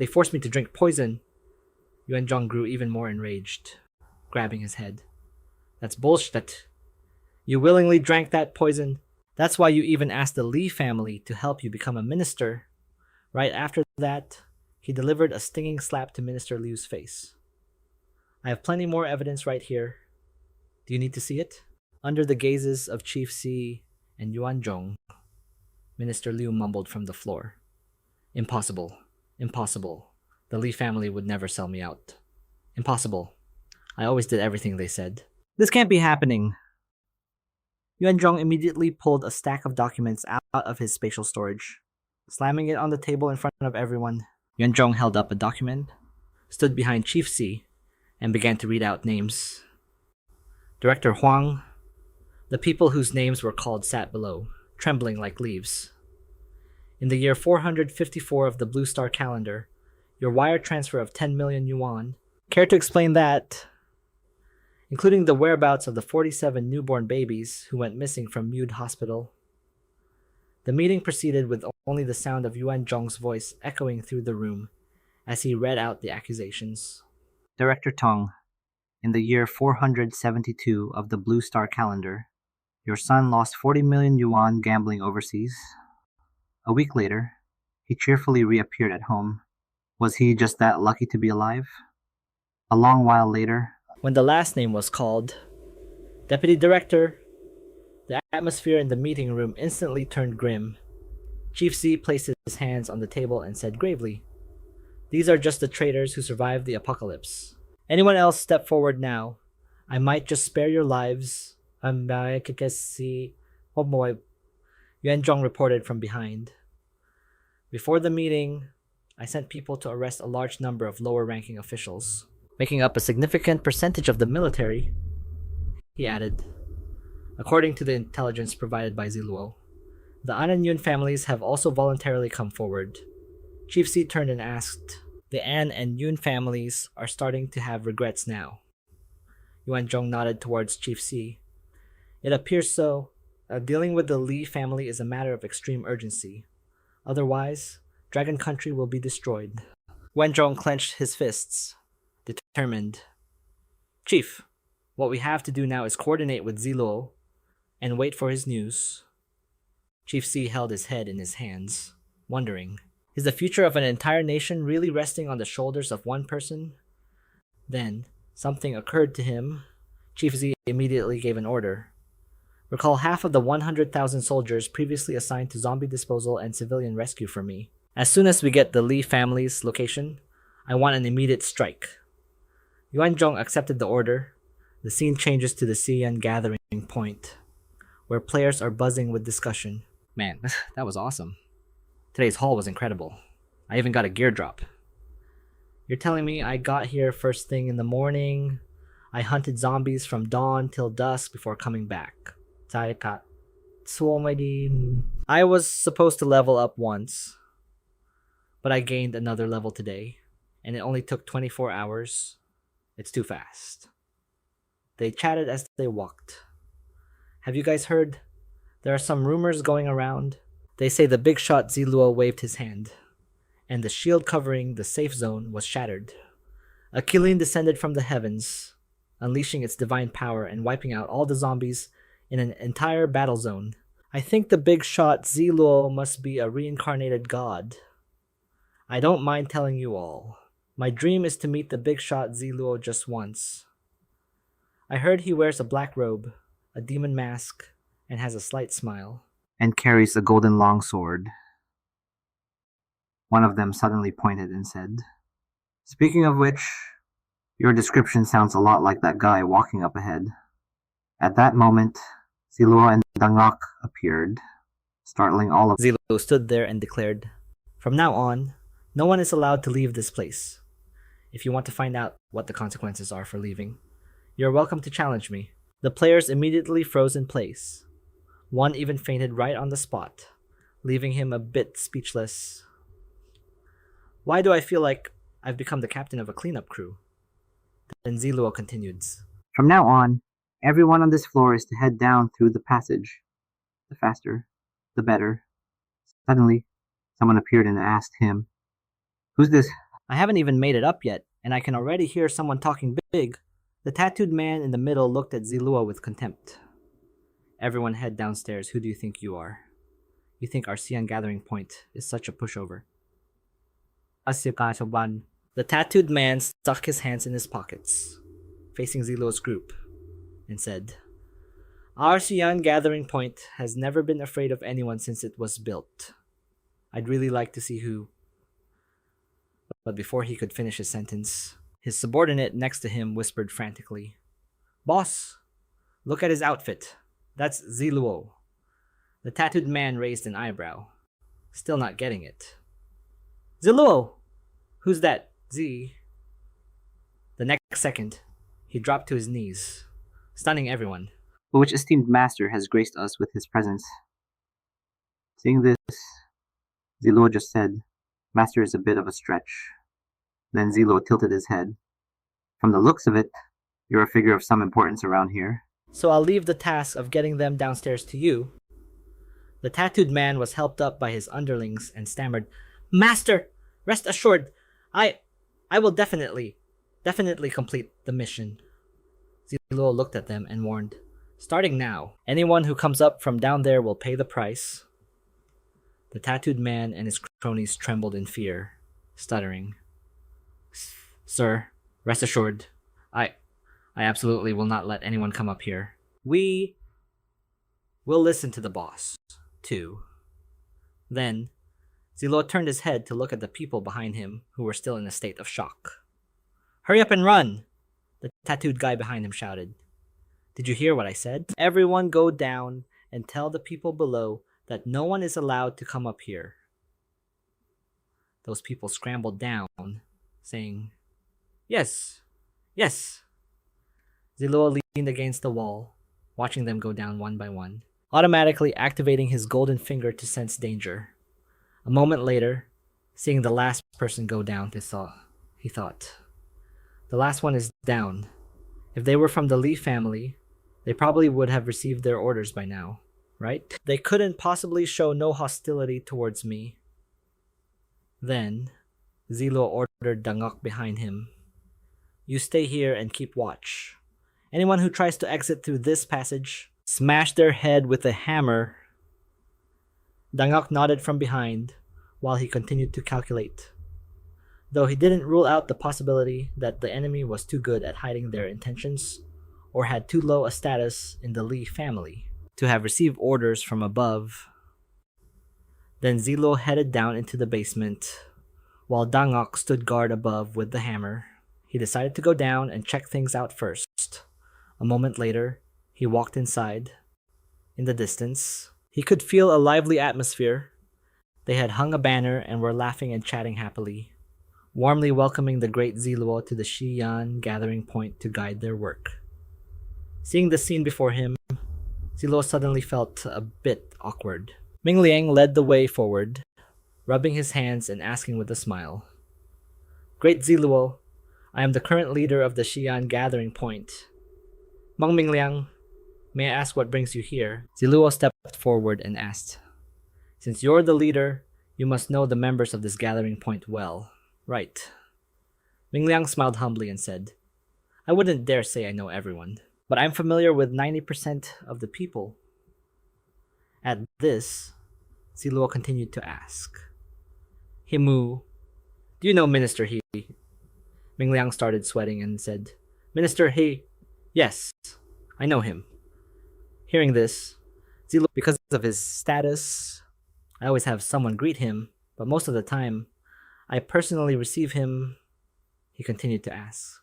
forced me to drink poison. Yuanzhong grew even more enraged, grabbing his head. That's bullshit. You willingly drank that poison. That's why you even asked the Li family to help you become a minister. Right after that, he delivered a stinging slap to Minister Liu's face. I have plenty more evidence right here. Do you need to see it? Under the gazes of Chief Si and Yuanzhong, Minister Liu mumbled from the floor. Impossible. The Li family would never sell me out. Impossible. I always did everything they said. This can't be happening. Yuanzhong immediately pulled a stack of documents out of his spatial storage. Slamming it on the table in front of everyone, Yuanzhong held up a document, stood behind Chief Si, and began to read out names. Director Huang. The people whose names were called sat below, trembling like leaves. In the year 454 of the Blue Star Calendar, your wire transfer of 10 million yuan. Care to explain that? Including the whereabouts of the 47 newborn babies who went missing from Mude Hospital. The meeting proceeded with only the sound of Yuanzhong's voice echoing through the room as he read out the accusations. Director Tong, in the year 472 of the Blue Star Calendar, your son lost 40 million yuan gambling overseas. A week later, he cheerfully reappeared at home. Was he just that lucky to be alive? A long while later, when the last name was called, Deputy Director, the atmosphere in the meeting room instantly turned grim. Chief Z placed his hands on the table and said gravely, These are just the traitors who survived the apocalypse. Anyone else step forward now. I might just spare your lives. Oh boy, Yuanzhong reported from behind. Before the meeting, I sent people to arrest a large number of lower-ranking officials, making up a significant percentage of the military, he added. According to the intelligence provided by Zi Luo, the An and Yun families have also voluntarily come forward. Chief Si turned and asked, The An and Yun families are starting to have regrets now. Yuanzhong nodded towards Chief Si. It appears so. Dealing with the Li family is a matter of extreme urgency. Otherwise, Dragon Country will be destroyed. Wenzhong clenched his fists, determined. Chief, what we have to do now is coordinate with Zi Luo and wait for his news. Chief Si held his head in his hands, wondering, is the future of an entire nation really resting on the shoulders of one person? Then, something occurred to him. Chief Z immediately gave an order. Recall half of the 100,000 soldiers previously assigned to zombie disposal and civilian rescue for me. As soon as we get the Li family's location, I want an immediate strike. Yuanzhong accepted the order. The scene changes to the Xi'an gathering point, where players are buzzing with discussion. Man, that was awesome. Today's haul was incredible. I even got a gear drop. You're telling me I got here first thing in the morning? I hunted zombies from dawn till dusk before coming back. I was supposed to level up once, but I gained another level today, and it only took 24 hours. It's too fast. They chatted as they walked. Have you guys heard? There are some rumors going around. They say the big shot Zi Luo waved his hand. and the shield covering the safe zone was shattered. A killing descended from the heavens, unleashing its divine power and wiping out all the zombies in an entire battle zone. I think the big shot Zi Luo must be a reincarnated god. I don't mind telling you all. My dream is to meet the big shot Zi Luo just once. I heard he wears a black robe, a demon mask, and has a slight smile. And carries a golden longsword. One of them suddenly pointed and said, "Speaking of which, your description sounds a lot like that guy walking up ahead." At that moment, Zi Luo and Dangok appeared, startling all of them. Zi Luo stood there and declared, "From now on, no one is allowed to leave this place. If you want to find out what the consequences are for leaving, you're welcome to challenge me." The players immediately froze in place. One even fainted right on the spot, leaving him a bit speechless. Why do I feel like I've become the captain of a cleanup crew? Then Zi Luo continued. From now on, everyone on this floor is to head down through the passage. The faster, the better. Suddenly, someone appeared and asked him, "Who's this?" I haven't even made it up yet, and I can already hear someone talking big. The tattooed man in the middle looked at Zi Luo with contempt. "Everyone head downstairs. Who do you think you are? You think our Xi'an gathering point is such a pushover?" The tattooed man stuck his hands in his pockets, facing Zi Luo's group, and said, "Our Xi'an gathering point has never been afraid of anyone since it was built. I'd really like to see who..." But before he could finish his sentence, his subordinate next to him whispered frantically, "Boss, look at his outfit. That's Zi Luo." The tattooed man raised an eyebrow, still not getting it. "Zi Luo! Who's that, Zi?" The next second, he dropped to his knees, stunning everyone. "But which esteemed master has graced us with his presence?" Seeing this, Zi Luo just said, "Master is a bit of a stretch." Then Zi Luo tilted his head. "From the looks of it, you're a figure of some importance around here." "So I'll leave the task of getting them downstairs to you." The tattooed man was helped up by his underlings and stammered, "Master, rest assured, I will definitely complete the mission." Zi Luo looked at them and warned, "Starting now, anyone who comes up from down there will pay the price." The tattooed man and his cronies trembled in fear, stuttering, "Sir, rest assured, I absolutely will not let anyone come up here. We will listen to the boss, too." Then, Zi Luo turned his head to look at the people behind him who were still in a state of shock. "Hurry up and run!" the tattooed guy behind him shouted. "Did you hear what I said? Everyone go down and tell the people below that no one is allowed to come up here." Those people scrambled down, saying, "Yes, yes." Zi Luo leaned against the wall, watching them go down one by one, automatically activating his golden finger to sense danger. A moment later, seeing the last person go down, he thought, "The last one is down. If they were from the Li family, they probably would have received their orders by now, right? They couldn't possibly show no hostility towards me." Then, Zi Luo ordered Dangok behind him, "You stay here and keep watch. Anyone who tries to exit through this passage, smash their head with a hammer." Dangok nodded from behind, while he continued to calculate, though he didn't rule out the possibility that the enemy was too good at hiding their intentions, or had too low a status in the Li family to have received orders from above. Then Zi Luo headed down into the basement, while Dangok stood guard above with the hammer. He decided to go down and check things out first. A moment later, he walked inside. In the distance, he could feel a lively atmosphere. They had hung a banner and were laughing and chatting happily, warmly welcoming the great Zi Luo to the Xi'an gathering point to guide their work. Seeing the scene before him, Zi Luo suddenly felt a bit awkward. Ming Liang led the way forward, rubbing his hands and asking with a smile, "Great Zi Luo, I am the current leader of the Xi'an gathering point. Meng Ming Liang, may I ask what brings you here?" Zi Luo stepped forward and asked, "Since you're the leader, You must know the members of this gathering point well. Right. Ming Liang smiled humbly and said, I wouldn't dare say I know everyone, but I'm familiar with 90% of the people. At this, Zi Luo continued to ask, Himu, do you know Minister He? Ming Liang started sweating and said, Minister He? Yes, I know him. Hearing this, Zi Luo, because of his status, I always have someone greet him, but most of the time, I personally receive him, he continued to ask.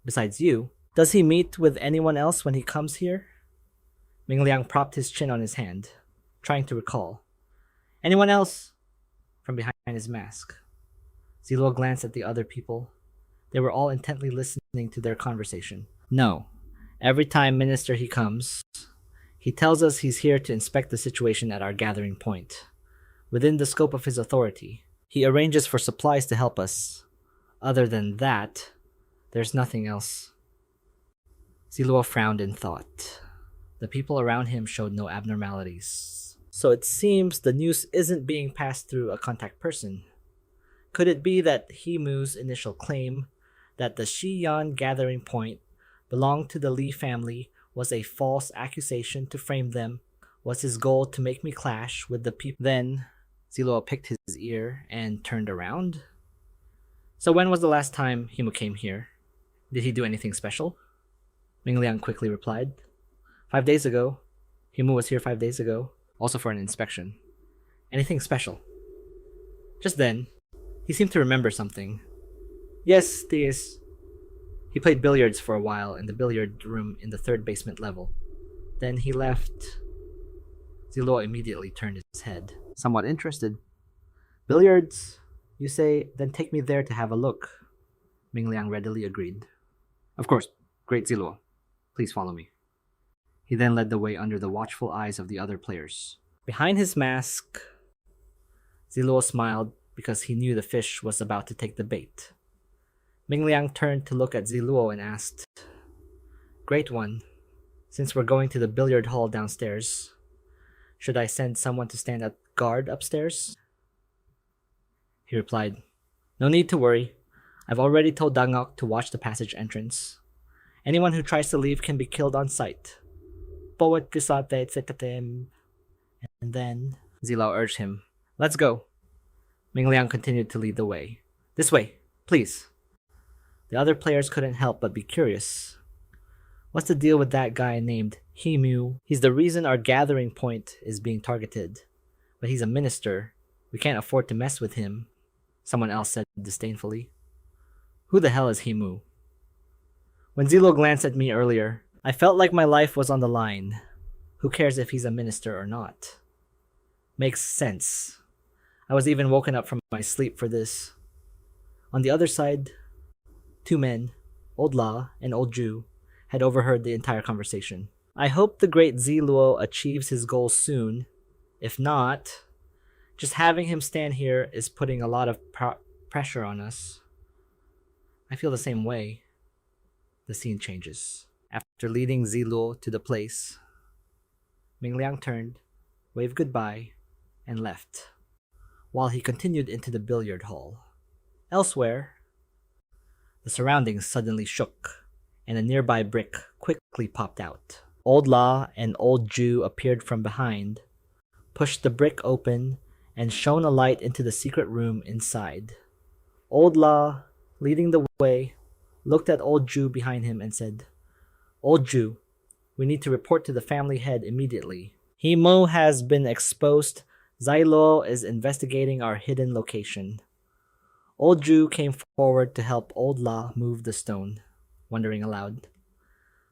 Besides you, does he meet with anyone else when he comes here? Ming Liang propped his chin on his hand, trying to recall. Anyone else? From behind his mask. Zi Luo glanced at the other people. They were all intently listening to their conversation. No. Every time Minister He comes, he tells us he's here to inspect the situation at our gathering point. Within the scope of his authority, he arranges for supplies to help us. Other than that, there's nothing else. Zi Luo frowned in thought. The people around him showed no abnormalities. So it seems the news isn't being passed through a contact person. Could it be that Himu's initial claim that the Shiyan gathering point belonged to the Li family was a false accusation to frame them? Was his goal to make me clash with the people? Then, Zi Luo picked his ear and turned around. So when was the last time Himu came here? Did he do anything special? Ming Liang quickly replied. 5 days ago. Himu was here 5 days ago, also for an inspection. Anything special? Just then, he seemed to remember something. Yes, this. He played billiards for a while in the billiard room in the 3rd basement level. Then he left. Zi Luo immediately turned his head, somewhat interested. Billiards? You say, then take me there to have a look. Ming Liang readily agreed. Of course, great Zi Luo. Please follow me. He then led the way under the watchful eyes of the other players. Behind his mask, Zi Luo smiled because he knew the fish was about to take the bait. Ming Liang turned to look at Zi Luo and asked, Great one, since we're going to the billiard hall downstairs, should I send someone to stand at guard upstairs? He replied, No need to worry. I've already told Dangok to watch the passage entrance. Anyone who tries to leave can be killed on sight. And then Zi Luo urged him, Let's go. Ming Liang continued to lead the way. This way, please. The other players couldn't help but be curious. What's the deal with that guy named Himu? He's the reason our gathering point is being targeted. But he's a minister. We can't afford to mess with him, someone else said disdainfully. Who the hell is Himu? When Zi Luo glanced at me earlier, I felt like my life was on the line. Who cares if he's a minister or not? Makes sense. I was even woken up from my sleep for this. On the other side, 2 men, Old La and Old Ju, had overheard the entire conversation. I hope the great Zi Luo achieves his goal soon. If not, just having him stand here is putting a lot of pressure on us. I feel the same way. The scene changes. After leading Zi Luo to the place, Ming Liang turned, waved goodbye, and left, while he continued into the billiard hall. Elsewhere, the surroundings suddenly shook, and a nearby brick quickly popped out. Old La and Old Ju appeared from behind, pushed the brick open, and shone a light into the secret room inside. Old La, leading the way, looked at Old Ju behind him and said, Old Ju, we need to report to the family head immediately. Himu has been exposed. Zi Luo is investigating our hidden location. Old Ju came forward to help Old La move the stone, wondering aloud.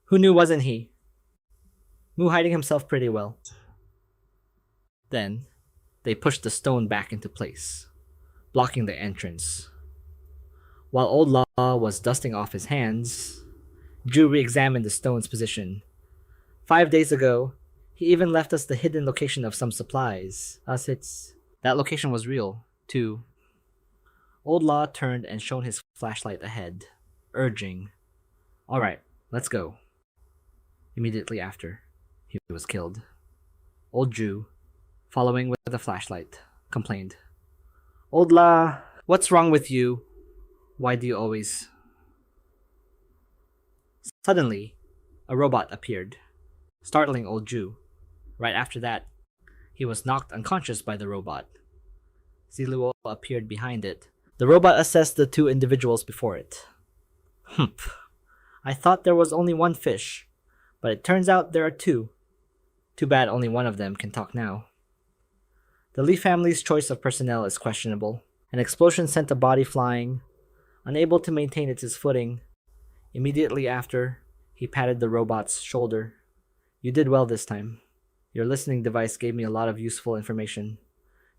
Who knew wasn't he? Mu hiding himself pretty well. Then, they pushed the stone back into place, blocking the entrance. While Old La was dusting off his hands, Ju re-examined the stone's position. 5 days ago, he even left us the hidden location of some supplies. That location was real, too. Old La turned and shone his flashlight ahead, urging, Alright, let's go. Immediately after, he was killed. Old Ju, following with the flashlight, complained, Old La, what's wrong with you? Why do you always... Suddenly, a robot appeared, startling old Jew. Right after that, he was knocked unconscious by the robot. Zi Luo appeared behind it. The robot assessed the two individuals before it. Humph. I thought there was only one fish, but it turns out there are two. Too bad only one of them can talk now. The Li family's choice of personnel is questionable. An explosion sent the body flying. Unable to maintain its footing, immediately after, he patted the robot's shoulder. You did well this time. Your listening device gave me a lot of useful information.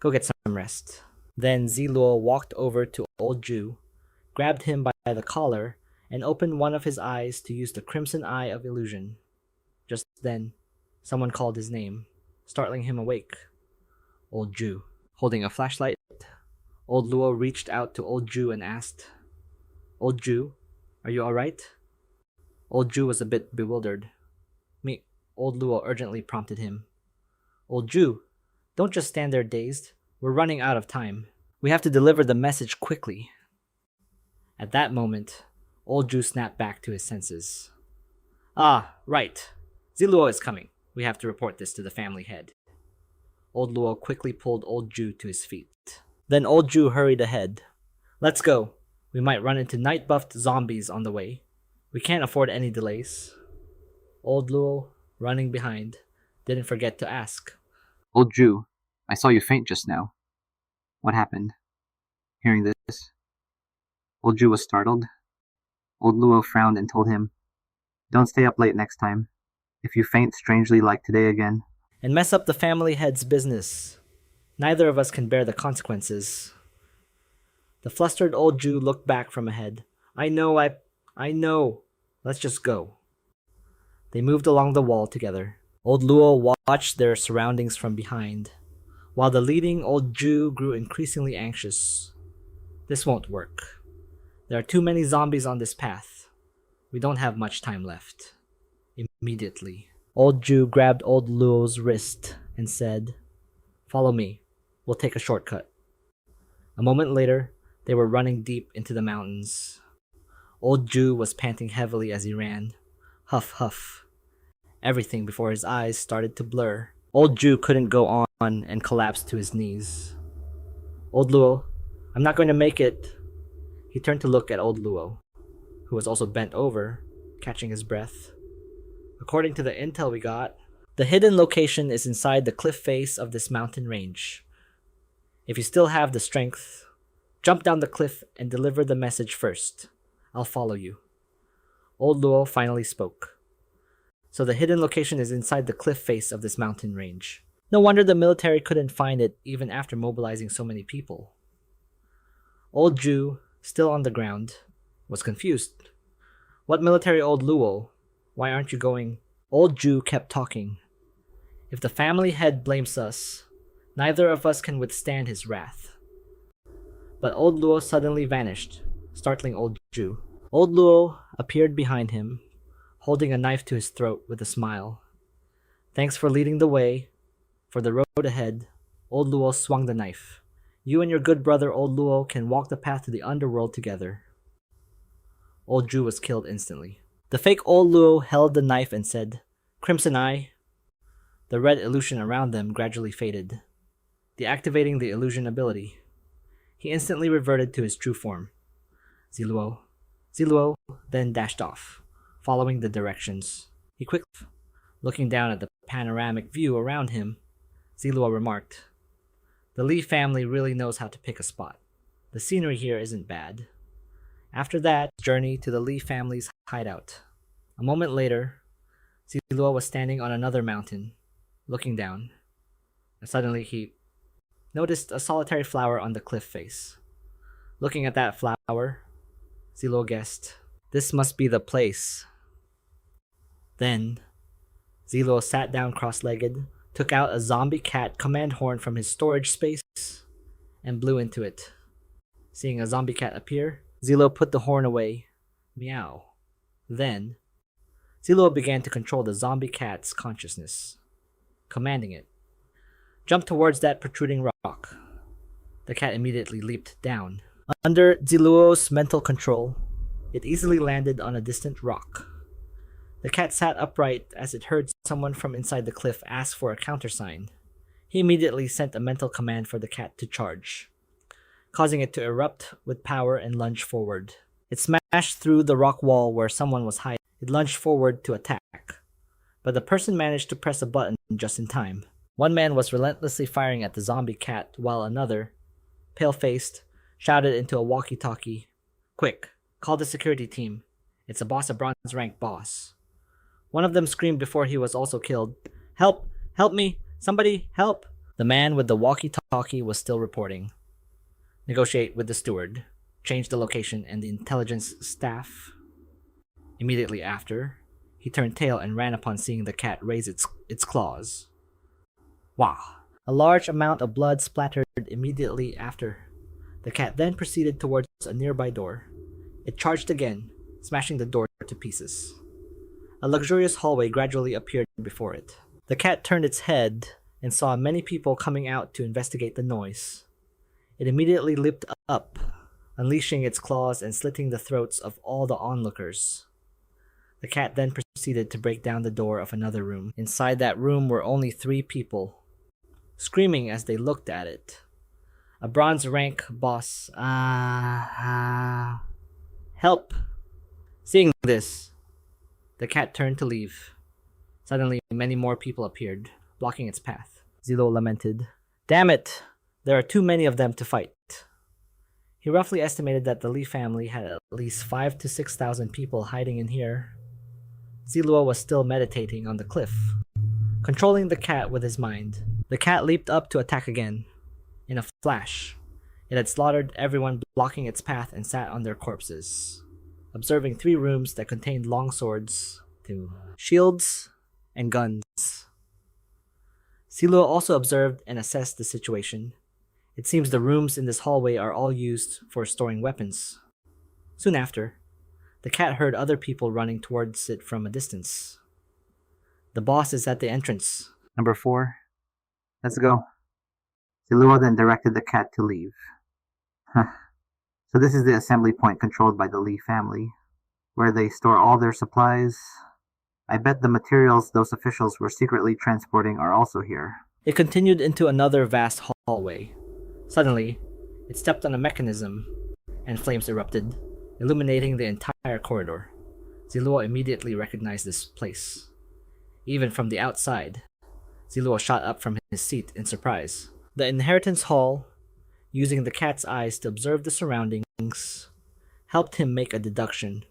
Go get some rest. Then Zi Luo walked over to old Jew, grabbed him by the collar, and opened one of his eyes to use the crimson eye of illusion. Just then, someone called his name, startling him awake. Old Jew. Holding a flashlight, old Luo reached out to old Jew and asked, Old Jew, are you alright? Old Jew was a bit bewildered. Old Luo urgently prompted him. Old Jew, don't just stand there dazed. We're running out of time. We have to deliver the message quickly. At that moment, old Jew snapped back to his senses. Ah, right. Zi Luo is coming. We have to report this to the family head. Old Luo quickly pulled old Jew to his feet. Then old Jew hurried ahead. Let's go. We might run into night-buffed zombies on the way. We can't afford any delays. Old Luo, running behind, didn't forget to ask. Old Jew, I saw you faint just now. What happened? Hearing this, old Jew was startled. Old Luo frowned and told him, Don't stay up late next time. If you faint strangely like today again, and mess up the family head's business. Neither of us can bear the consequences. The flustered old Jew looked back from ahead. I know. Let's just go. They moved along the wall together. Old Luo watched their surroundings from behind, while the leading old Jew grew increasingly anxious. This won't work. There are too many zombies on this path. We don't have much time left. Immediately, old Jew grabbed old Luo's wrist and said, Follow me. We'll take a shortcut. A moment later, they were running deep into the mountains. Old Jew was panting heavily as he ran. Huff, huff. Everything before his eyes started to blur. Old Jew couldn't go on and collapsed to his knees. Old Luo, I'm not going to make it. He turned to look at old Luo, who was also bent over, catching his breath. According to the intel we got, the hidden location is inside the cliff face of this mountain range. If you still have the strength, jump down the cliff and deliver the message first. I'll follow you. Old Luo finally spoke. So the hidden location is inside the cliff face of this mountain range. No wonder the military couldn't find it even after mobilizing so many people. Old Jew, still on the ground, was confused. What military, old Luo? Why aren't you going? Old Jew kept talking. If the family head blames us, neither of us can withstand his wrath. But old Luo suddenly vanished, startling old Jew. Old Luo appeared behind him, holding a knife to his throat with a smile. Thanks for leading the way. For the road ahead, old Luo swung the knife. You and your good brother old Luo can walk the path to the underworld together. Old Jew was killed instantly. The fake old Luo held the knife and said, Crimson Eye. The red illusion around them gradually faded, deactivating the illusion ability. He instantly reverted to his true form. Zi Luo then dashed off, following the directions. He quickly, looking down at the panoramic view around him, Zi Luo remarked, The Li family really knows how to pick a spot. The scenery here isn't bad. After that, journey to the Li family's hideout. A moment later, Zi Luo was standing on another mountain, looking down. And suddenly he noticed a solitary flower on the cliff face. Looking at that flower, Zi Luo guessed, this must be the place. Then, Zi Luo sat down cross-legged, took out a zombie cat command horn from his storage space, and blew into it. Seeing a zombie cat appear, Zi Luo put the horn away. Meow. Then, Zi Luo began to control the zombie cat's consciousness, commanding it, jump towards that protruding rock. The cat immediately leaped down. Under Zi Luo's mental control, it easily landed on a distant rock. The cat sat upright as it heard someone from inside the cliff ask for a countersign. He immediately sent a mental command for the cat to charge, causing it to erupt with power and lunge forward. It smashed through the rock wall where someone was hiding. It lunged forward to attack, but the person managed to press a button just in time. One man was relentlessly firing at the zombie cat, while another, pale-faced, shouted into a walkie-talkie, "Quick, call the security team. It's a boss, a bronze rank boss." One of them screamed before he was also killed, "Help! Help me! Somebody help!" The man with the walkie-talkie was still reporting. "Negotiate with the steward. Change the location and the intelligence staff." Immediately after, he turned tail and ran upon seeing the cat raise its claws. Wow! A large amount of blood splattered immediately after. The cat then proceeded towards a nearby door. It charged again, smashing the door to pieces. A luxurious hallway gradually appeared before it. The cat turned its head and saw many people coming out to investigate the noise. It immediately leaped up, unleashing its claws and slitting the throats of all the onlookers. The cat then proceeded to break down the door of another room. Inside that room were only 3 people, screaming as they looked at it. A bronze rank boss, help! Seeing this, the cat turned to leave. Suddenly, many more people appeared, blocking its path. Zi Luo lamented, "Damn it! There are too many of them to fight." He roughly estimated that the Li family had at least 5,000 to 6,000 people hiding in here. Zi Luo was still meditating on the cliff, controlling the cat with his mind. The cat leaped up to attack again. In a flash, it had slaughtered everyone blocking its path and sat on their corpses, observing 3 rooms that contained long swords, shields, and guns. Zi Luo also observed and assessed the situation. It seems the rooms in this hallway are all used for storing weapons. Soon after, the cat heard other people running towards it from a distance. "The boss is at the entrance." Number 4. Let's go. Zi Luo then directed the cat to leave. So this is the assembly point controlled by the Li family, where they store all their supplies. I bet the materials those officials were secretly transporting are also here. It continued into another vast hallway. Suddenly, it stepped on a mechanism, and flames erupted, illuminating the entire corridor. Zi Luo immediately recognized this place. Even from the outside, Zi Luo shot up from his seat in surprise. The inheritance hall, using the cat's eyes to observe the surroundings, helped him make a deduction.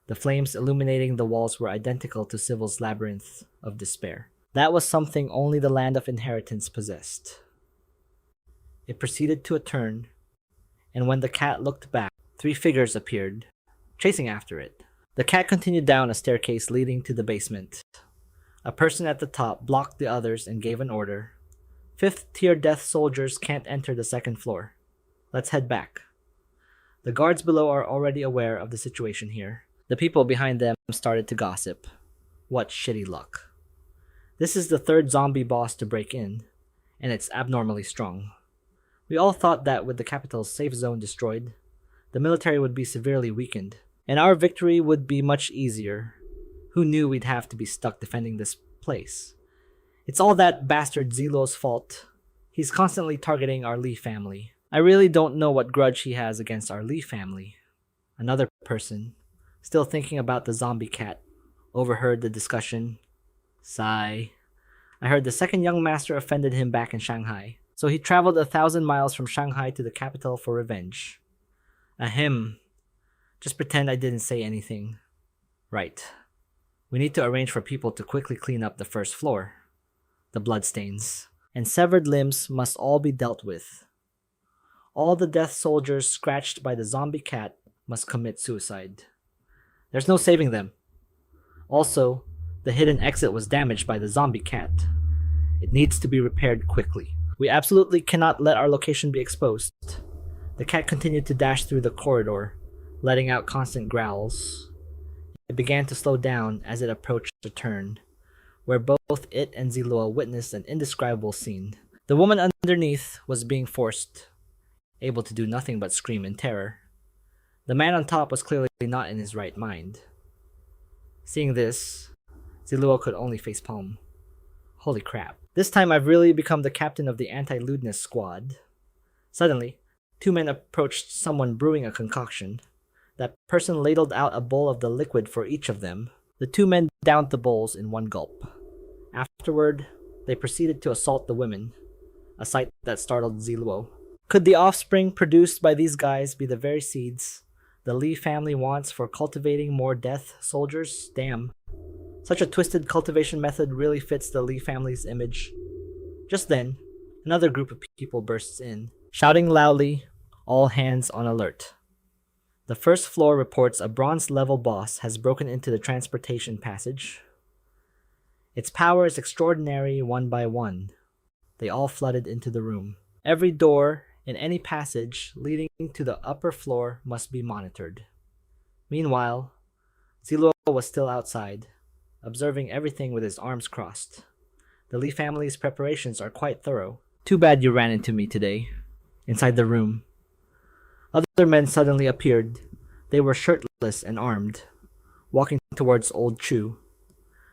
The flames illuminating the walls were identical to Sybil's labyrinth of despair. That was something only the land of inheritance possessed. It proceeded to a turn, and when the cat looked back, 3 figures appeared, chasing after it. The cat continued down a staircase leading to the basement. A person at the top blocked the others and gave an order. 5th-tier death soldiers can't enter the 2nd floor. Let's head back. The guards below are already aware of the situation here. The people behind them started to gossip. What shitty luck. This is the 3rd zombie boss to break in, and it's abnormally strong. We all thought that with the capital's safe zone destroyed, the military would be severely weakened, and our victory would be much easier. Who knew we'd have to be stuck defending this place? It's all that bastard Zi Luo's fault. He's constantly targeting our Li family. I really don't know what grudge he has against our Li family. Another person, still thinking about the zombie cat, overheard the discussion. Sigh. I heard the 2nd young master offended him back in Shanghai, so he traveled 1,000 miles from Shanghai to the capital for revenge. Ahem. Just pretend I didn't say anything. Right. We need to arrange for people to quickly clean up the 1st floor. The bloodstains and severed limbs must all be dealt with. All the death soldiers scratched by the zombie cat must commit suicide. There's no saving them. Also, the hidden exit was damaged by the zombie cat. It needs to be repaired quickly. We absolutely cannot let our location be exposed. The cat continued to dash through the corridor, letting out constant growls. It began to slow down as it approached a turn, where both it and Zi Luo witnessed an indescribable scene. The woman underneath was being forced, able to do nothing but scream in terror. The man on top was clearly not in his right mind. Seeing this, Zi Luo could only facepalm. Holy crap. This time I've really become the captain of the anti-lewdness squad. Suddenly, two men approached someone brewing a concoction. That person ladled out a bowl of the liquid for each of them. The two men downed the bowls in one gulp. Afterward, they proceeded to assault the women, a sight that startled Zi Luo. Could the offspring produced by these guys be the very seeds the Li family wants for cultivating more death soldiers? Damn. Such a twisted cultivation method really fits the Li family's image. Just then, another group of people bursts in, shouting loudly, "All hands on alert." The first floor reports a bronze-level boss has broken into the transportation passage. Its power is extraordinary one by one. They all flooded into the room. Every door in any passage leading to the upper floor must be monitored. Meanwhile, Zi Luo was still outside, observing everything with his arms crossed. The Li family's preparations are quite thorough. Too bad you ran into me today. Inside the room, other men suddenly appeared. They were shirtless and armed, walking towards old Chu.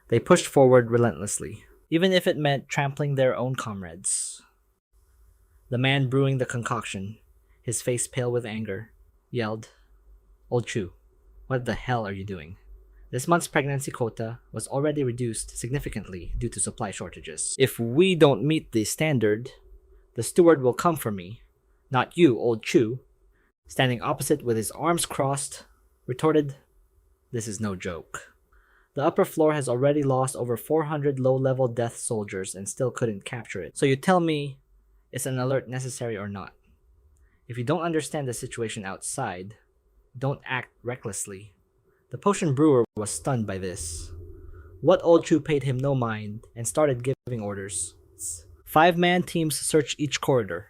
They pushed forward relentlessly, even if it meant trampling their own comrades. The man brewing the concoction, his face pale with anger, yelled, "Old Chu, what the hell are you doing?" This month's pregnancy quota was already reduced significantly due to supply shortages. "If we don't meet the standard, the steward will come for me, not you, Old Chu," standing opposite with his arms crossed, retorted, "This is no joke. The upper floor has already lost over 400 low-level death soldiers and still couldn't capture it. So you tell me, is an alert necessary or not? If you don't understand the situation outside, don't act recklessly." The potion brewer was stunned by this. What Old Chu paid him no mind and started giving orders. 5-man teams search each corridor.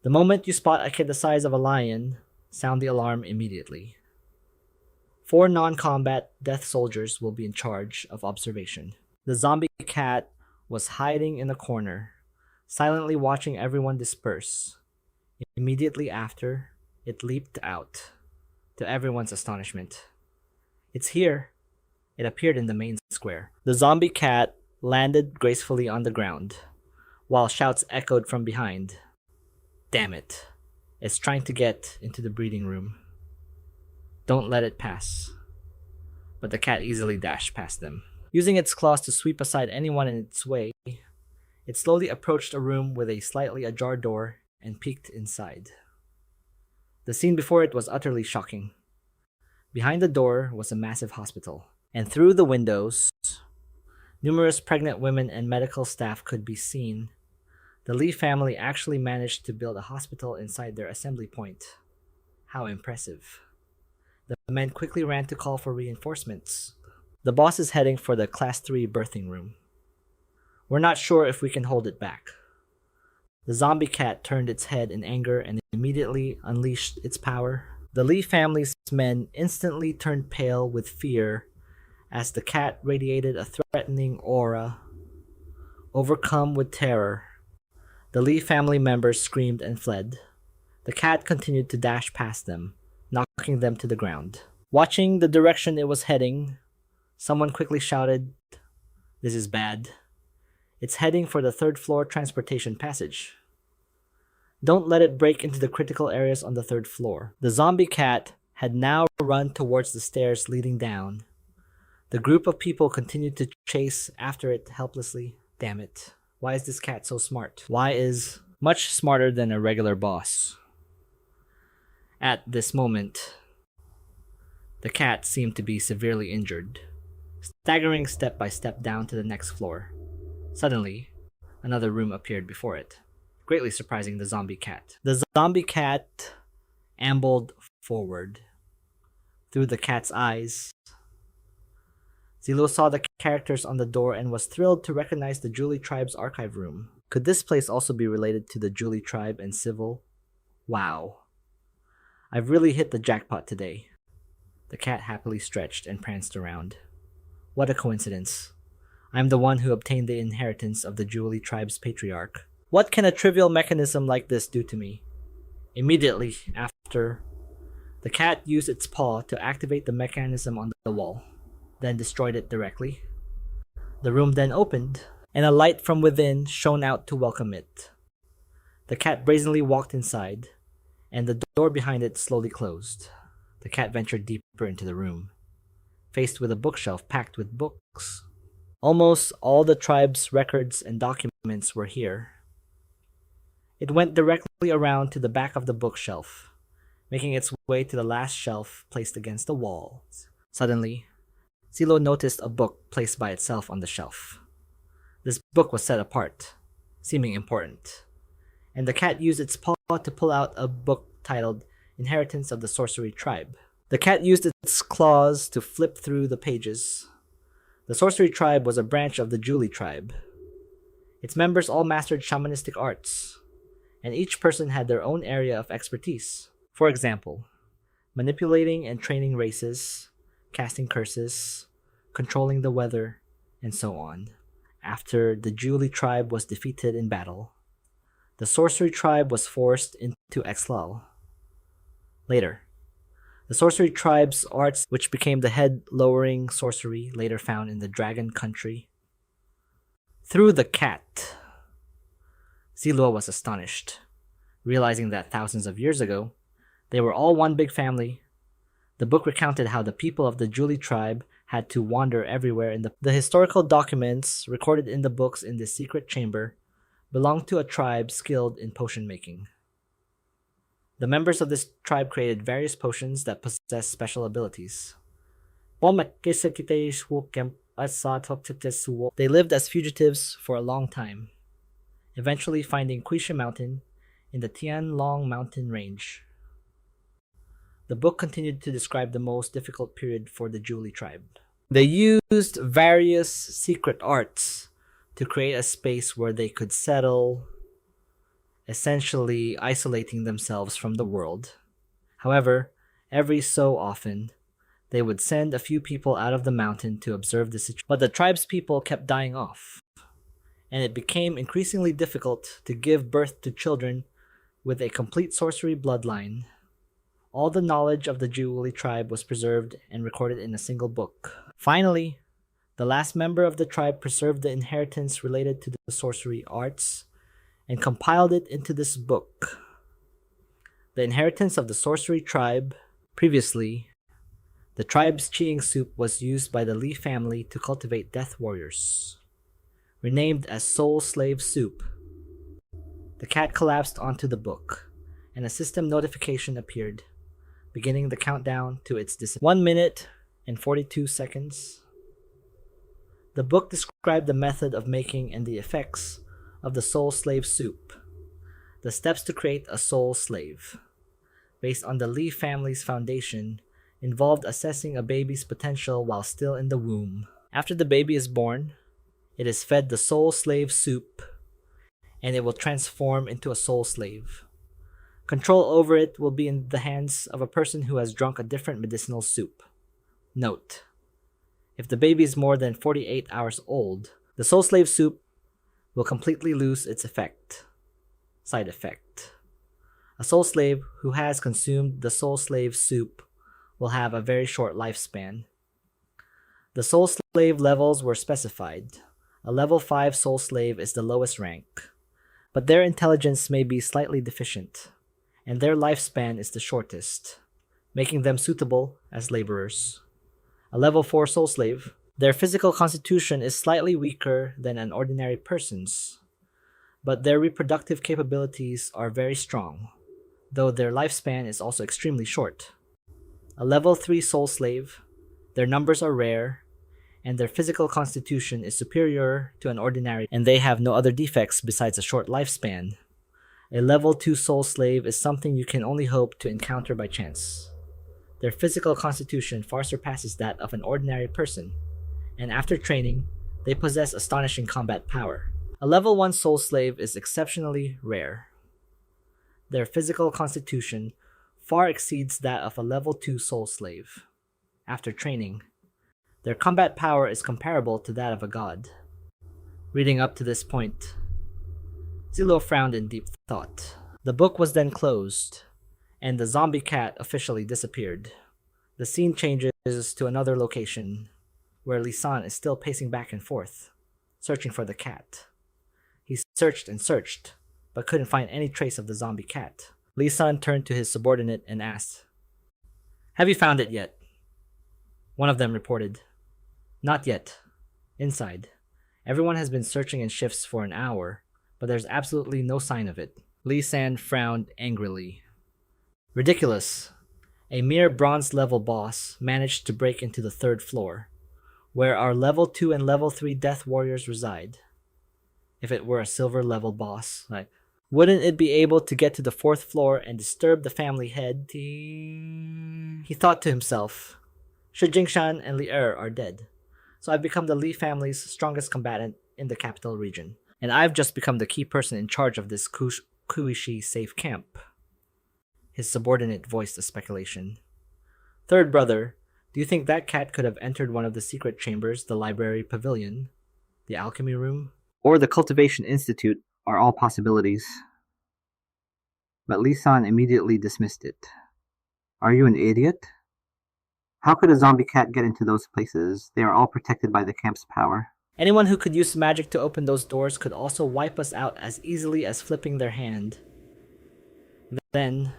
The moment you spot a kid the size of a lion, sound the alarm immediately. 4 non-combat death soldiers will be in charge of observation. The zombie cat was hiding in a corner, silently watching everyone disperse. Immediately after, it leaped out, to everyone's astonishment. "It's here." It appeared in the main square. The zombie cat landed gracefully on the ground, while shouts echoed from behind. "Damn it. It's trying to get into the breeding room. Don't let it pass." But the cat easily dashed past them. Using its claws to sweep aside anyone in its way, it slowly approached a room with a slightly ajar door and peeked inside. The scene before it was utterly shocking. Behind the door was a massive hospital, and through the windows, numerous pregnant women and medical staff could be seen. The Li family actually managed to build a hospital inside their assembly point. How impressive. The men quickly ran to call for reinforcements. The boss is heading for the Class 3 birthing room. We're not sure if we can hold it back. The zombie cat turned its head in anger and immediately unleashed its power. The Li family's men instantly turned pale with fear as the cat radiated a threatening aura. Overcome with terror, the Li family members screamed and fled. The cat continued to dash past them, knocking them to the ground. Watching the direction it was heading, someone quickly shouted, "This is bad. It's heading for the 3rd floor transportation passage. Don't let it break into the critical areas on the 3rd floor." The zombie cat had now run towards the stairs leading down. The group of people continued to chase after it helplessly. Damn it. Why is this cat so smart? Why is much smarter than a regular boss? At this moment, the cat seemed to be severely injured, staggering step by step down to the next floor. Suddenly, another room appeared before it, greatly surprising the zombie cat. The zombie cat ambled forward. Through the cat's eyes, Zi Luo saw the characters on the door and was thrilled to recognize the Julie tribe's archive room. Could this place also be related to the Julie tribe and civil? Wow. I've really hit the jackpot today. The cat happily stretched and pranced around. What a coincidence. I'm the one who obtained the inheritance of the Julie tribe's patriarch. What can a trivial mechanism like this do to me? Immediately after, the cat used its paw to activate the mechanism on the wall, then destroyed it directly. The room then opened, and a light from within shone out to welcome it. The cat brazenly walked inside, and the door behind it slowly closed. The cat ventured deeper into the room, faced with a bookshelf packed with books. Almost all the tribe's records and documents were here. It went directly around to the back of the bookshelf, making its way to the last shelf placed against the wall. Suddenly, Zi Luo noticed a book placed by itself on the shelf. This book was set apart, seeming important, and the cat used its paw to pull out a book titled Inheritance of the Sorcery Tribe. The cat used its claws to flip through the pages. The Sorcery Tribe was a branch of the Julie tribe. Its members all mastered shamanistic arts, and each person had their own area of expertise. For example, manipulating and training races, casting curses, controlling the weather, and so on. After the Julie tribe was defeated in battle, the Sorcery Tribe was forced into exile. Later, the Sorcery Tribe's arts, which became the head-lowering sorcery later found in the Dragon Country. Through the cat, Zi Luo was astonished, realizing that thousands of years ago, they were all one big family. The book recounted how the people of the Julie tribe had to wander everywhere in the historical documents recorded in the books in this secret chamber belonged to a tribe skilled in potion making. The members of this tribe created various potions that possessed special abilities. They lived as fugitives for a long time, eventually finding Quisha Mountain in the Tianlong Mountain range. The book continued to describe the most difficult period for the Julie tribe. They used various secret arts to create a space where they could settle, essentially isolating themselves from the world. However, every so often, they would send a few people out of the mountain to observe the situation. But the tribe's people kept dying off, and it became increasingly difficult to give birth to children with a complete sorcery bloodline. All the knowledge of the Julie tribe was preserved and recorded in a single book. Finally, the last member of the tribe preserved the inheritance related to the sorcery arts and compiled it into this book. The Inheritance of the Sorcery Tribe. Previously, the tribe's Chiing soup was used by the Li family to cultivate death warriors. Renamed as Soul Slave Soup, the cat collapsed onto the book, and a system notification appeared, beginning the countdown to its disappearance. 1 minute and 42 seconds. The book described the method of making and the effects of the Soul Slave Soup, the steps to create a soul slave, based on the Li family's foundation, involved assessing a baby's potential while still in the womb. After the baby is born, it is fed the Soul Slave Soup, and it will transform into a soul slave. Control over it will be in the hands of a person who has drunk a different medicinal soup. Note: if the baby is more than 48 hours old, the Soul Slave Soup will completely lose its effect. Side effect: a soul slave who has consumed the Soul Slave Soup will have a very short lifespan. The soul slave levels were specified. A level 5 soul slave is the lowest rank, but their intelligence may be slightly deficient, and their lifespan is the shortest, making them suitable as laborers. A level 4 soul slave, their physical constitution is slightly weaker than an ordinary person's, but their reproductive capabilities are very strong, though their lifespan is also extremely short. A level 3 soul slave, their numbers are rare, and their physical constitution is superior to an ordinary, and they have no other defects besides a short lifespan. A level 2 soul slave is something you can only hope to encounter by chance. Their physical constitution far surpasses that of an ordinary person, and after training, they possess astonishing combat power. A level 1 soul slave is exceptionally rare. Their physical constitution far exceeds that of a level 2 soul slave. After training, their combat power is comparable to that of a god. Reading up to this point, Zi Luo frowned in deep thought. The book was then closed, and the zombie cat officially disappeared. The scene changes to another location, where Lisan is still pacing back and forth, searching for the cat. He searched and searched, but couldn't find any trace of the zombie cat. Lisan turned to his subordinate and asked, "Have you found it yet?" One of them reported, "Not yet. Inside. Everyone has been searching in shifts for an hour, but there's absolutely no sign of it." Lisan frowned angrily. Ridiculous. A mere bronze level boss managed to break into the third floor, where our level 2 and level 3 death warriors reside. If it were a silver level boss, wouldn't it be able to get to the 4th floor and disturb the family head? He thought to himself, Shi Jingshan and Li Er are dead, so I've become the Li family's strongest combatant in the capital region, and I've just become the key person in charge of this Kuishi safe camp. His subordinate voiced a speculation. "Third brother, do you think that cat could have entered one of the secret chambers, the library pavilion, the alchemy room?" Or the Cultivation Institute are all possibilities. But Lisan immediately dismissed it. Are you an idiot? How could a zombie cat get into those places? They are all protected by the camp's power. Anyone who could use magic to open those doors could also wipe us out as easily as flipping their hand. Then,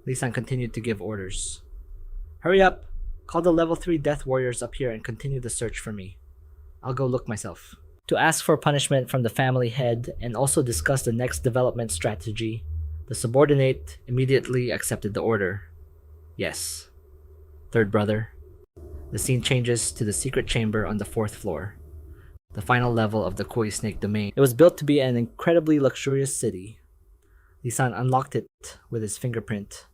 Lisan continued to give orders. "Hurry up! Call the level 3 death warriors up here and continue the search for me. I'll go look myself." To ask for punishment from the family head and also discuss the next development strategy, the subordinate immediately accepted the order. Yes. Third brother. The scene changes to the secret chamber on the 4th floor, the final level of the Koi Snake domain. It was built to be an incredibly luxurious city. Lisan unlocked it with his fingerprint,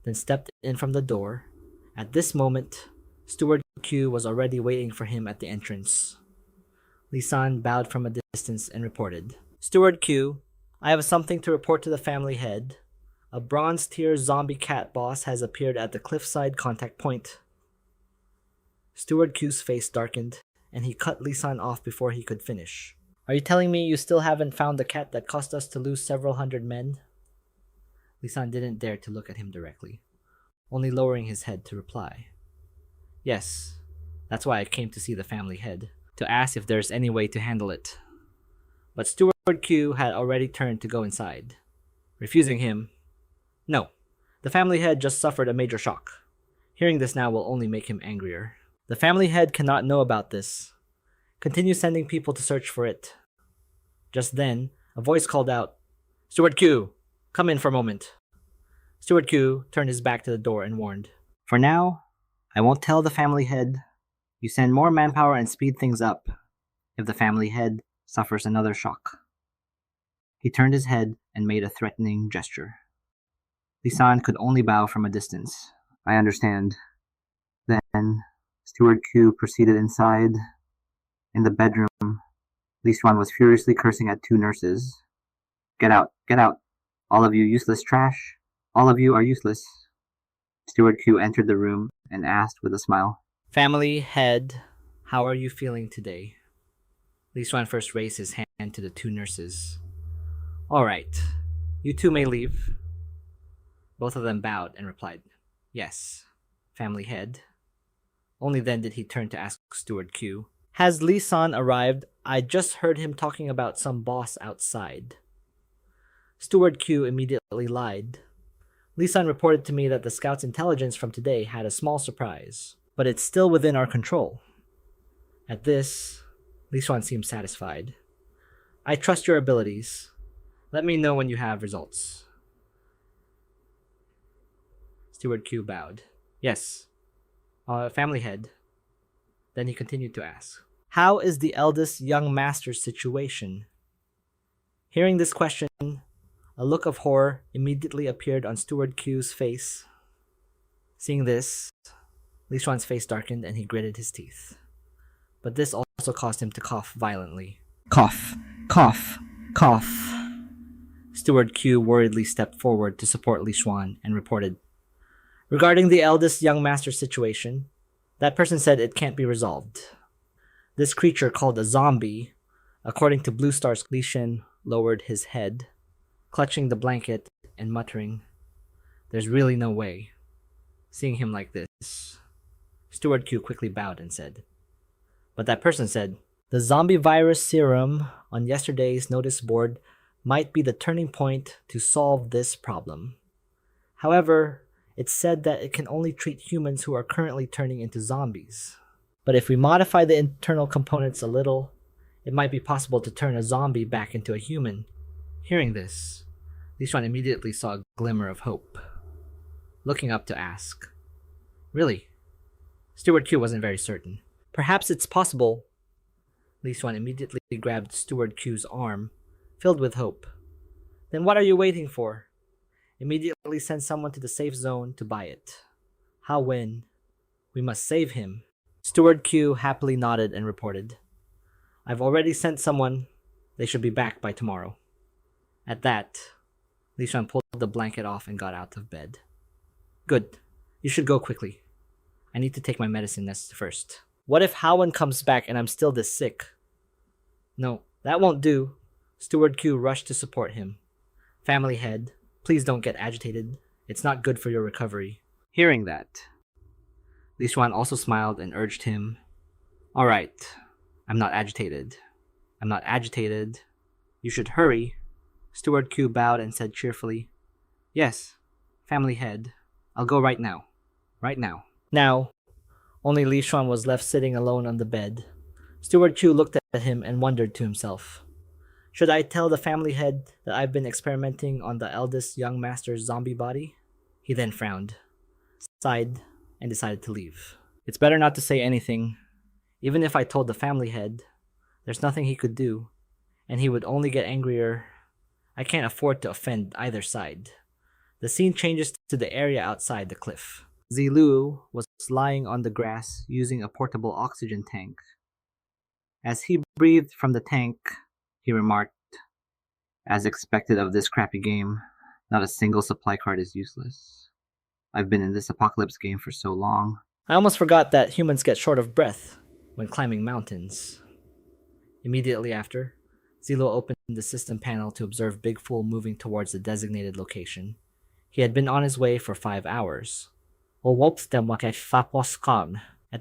then stepped in from the door. At this moment, Steward Q was already waiting for him at the entrance. Lisan bowed from a distance and reported, "Steward Q, I have something to report to the family head. A bronze-tier zombie cat boss has appeared at the cliffside contact point." Steward Q's face darkened, and he cut Lisan off before he could finish. "Are you telling me you still haven't found the cat that caused us to lose several hundred men?" Lisan didn't dare to look at him directly, only lowering his head to reply. "Yes, that's why I came to see the family head, to ask if there's any way to handle it." But Steward Q had already turned to go inside, refusing him. "No, the family head just suffered a major shock. Hearing this now will only make him angrier. The family head cannot know about this. Continue sending people to search for it." Just then, a voice called out, "Steward Q, come in for a moment." Steward Q turned his back to the door and warned, For now, I won't tell the family head. You send more manpower and speed things up if the family head suffers another shock. He turned his head and made a threatening gesture. Lisan could only bow from a distance. I understand. Then, Steward Q proceeded inside. In the bedroom, Li Xuan was furiously cursing at 2 nurses. Get out, get out. All of you useless trash. All of you are useless." Steward Q entered the room and asked with a smile, "Family head, how are you feeling today?" Li Xuan first raised his hand to the 2 nurses. "All right, you 2 may leave." Both of them bowed and replied, "Yes, family head." Only then did he turn to ask Steward Q, "Has Li San arrived? I just heard him talking about some boss outside." Steward Q immediately lied. Li San reported to me that the scout's intelligence from today had a small surprise, but it's still within our control. At this, Li Xuan seemed satisfied. "I trust your abilities. Let me know when you have results." Steward Q bowed. "Yes. Family head." Then he continued to ask, "How is the eldest young master's situation?" Hearing this question, a look of horror immediately appeared on Steward Q's face. Seeing this, Li Xuan's face darkened and he gritted his teeth. But this also caused him to cough violently. Cough, cough, cough. Steward Q worriedly stepped forward to support Li Xuan and reported, "Regarding the eldest young master's situation, that person said it can't be resolved. This creature called a zombie, according to Blue Star's Li Shen lowered his head. clutching the blanket and muttering, "There's really no way." Seeing him like this, Steward Q quickly bowed and said, "But that person said, the zombie virus serum on yesterday's notice board might be the turning point to solve this problem. However, it said that it can only treat humans who are currently turning into zombies. But if we modify the internal components a little, it might be possible to turn a zombie back into a human." Hearing this, Li Xuan immediately saw a glimmer of hope, looking up to ask, "Really?" Steward Q wasn't very certain. "Perhaps it's possible." Li Xuan immediately grabbed Steward Q's arm, filled with hope. "Then what are you waiting for? Immediately send someone to the safe zone to buy it. How Wen? We must save him." Steward Q happily nodded and reported, "I've already sent someone. They should be back by tomorrow." At that, Li Xuan pulled the blanket off and got out of bed. "Good. You should go quickly. I need to take my medicine first. What if Howen comes back and I'm still this sick?" "No, that won't do." Steward Q rushed to support him. "Family head, please don't get agitated. It's not good for your recovery." Hearing that, Li Xuan also smiled and urged him, "All right, I'm not agitated. I'm not agitated. You should hurry." Steward Q bowed and said cheerfully, "Yes, family head. I'll go right now. Right now." Now, only Li Xuan was left sitting alone on the bed. Steward Q looked at him and wondered to himself, "Should I tell the family head that I've been experimenting on the eldest young master's zombie body?" He then frowned, sighed, and decided to leave. It's better not to say anything. Even if I told the family head, there's nothing he could do, and he would only get angrier. I can't afford to offend either side. The scene changes to the area outside the cliff. Zi Luo was lying on the grass using a portable oxygen tank. As he breathed from the tank, he remarked, "As expected of this crappy game, not a single supply card is useless. I've been in this apocalypse game for so long." I almost forgot that humans get short of breath when climbing mountains. Immediately after, Zi Luo opened the system panel to observe Big Fool moving towards the designated location. He had been on his way for 5 hours. At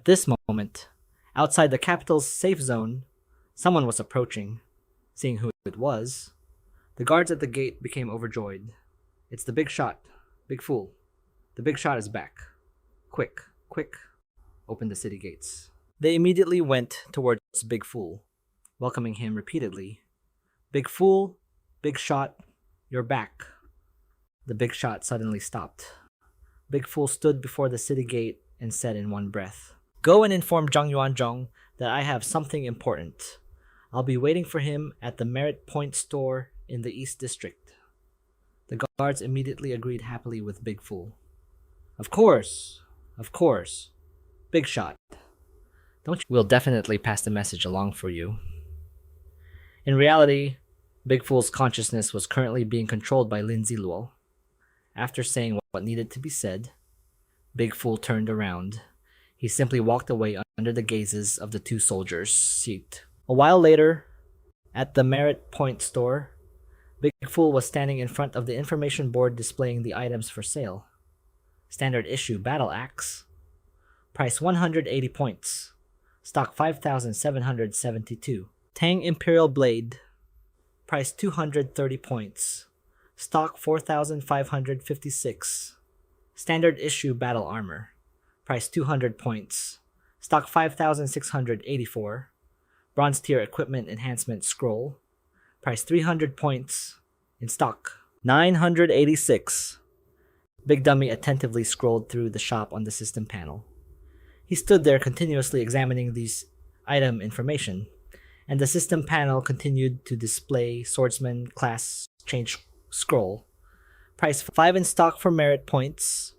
this moment, outside the capital's safe zone, someone was approaching. Seeing who it was, the guards at the gate became overjoyed. "It's the big shot, Big Fool. The big shot is back. Quick, quick, open the city gates." They immediately went towards Big Fool, welcoming him repeatedly. "Big Fool, Big Shot, you're back." The big shot suddenly stopped. Big Fool stood before the city gate and said in one breath, "Go and inform Zhang Yuanzhong that I have something important. I'll be waiting for him at the Merit Point store in the East District." The guards immediately agreed happily with Big Fool. Of course. Big Shot. Don't you? We'll definitely pass the message along for you." In reality, Big Fool's consciousness was currently being controlled by Lin Zi Luo. After saying what needed to be said, Big Fool turned around. He simply walked away under the gazes of the two soldiers. A while later, at the Merit Point store, Big Fool was standing in front of the information board displaying the items for sale. Standard issue battle axe. Price 180 points. Stock 5,772. Tang Imperial Blade. Price 230 points. Stock 4,556. Standard issue battle armor. Price 200 points. Stock 5,684. Bronze tier equipment enhancement scroll. Price 300 points. In stock 986. Big Dummy attentively scrolled through the shop on the system panel. He stood there continuously examining these item information, and the system panel continued to display swordsman class change scroll. Price 5 in stock for merit points.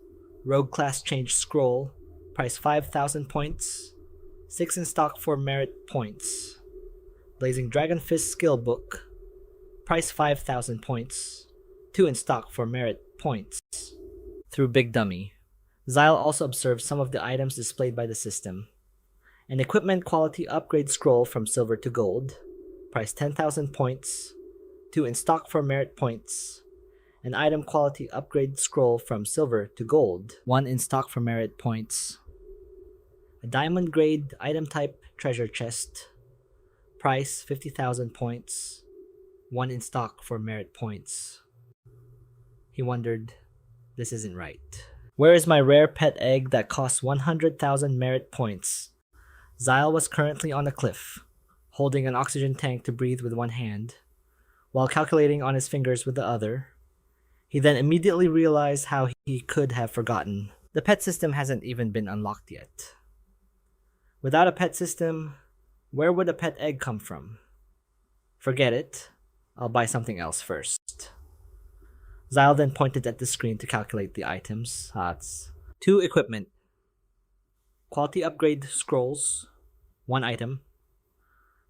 Rogue class change scroll. Price 5,000 points. 6 in stock for merit points. Blazing Dragon Fist skill book. Price 5,000 points. 2 in stock for merit points. Through Big Dummy, Zyle also observed some of the items displayed by the system. An equipment quality upgrade scroll from silver to gold. Price 10,000 points. 2 in stock for merit points, an item quality upgrade scroll from silver to gold, 1 in stock for merit points, a diamond grade item type treasure chest, price 50,000 points, 1 in stock for merit points. He wondered, this isn't right. Where is my rare pet egg that costs 100,000 merit points? Zyle was currently on a cliff, holding an oxygen tank to breathe with one hand, while calculating on his fingers with the other. He then immediately realized how he could have forgotten. The pet system hasn't even been unlocked yet. Without a pet system, where would a pet egg come from? Forget it. I'll buy something else first. Zyle then pointed at the screen to calculate the items. 2 equipment. Quality upgrade scrolls, 1 item.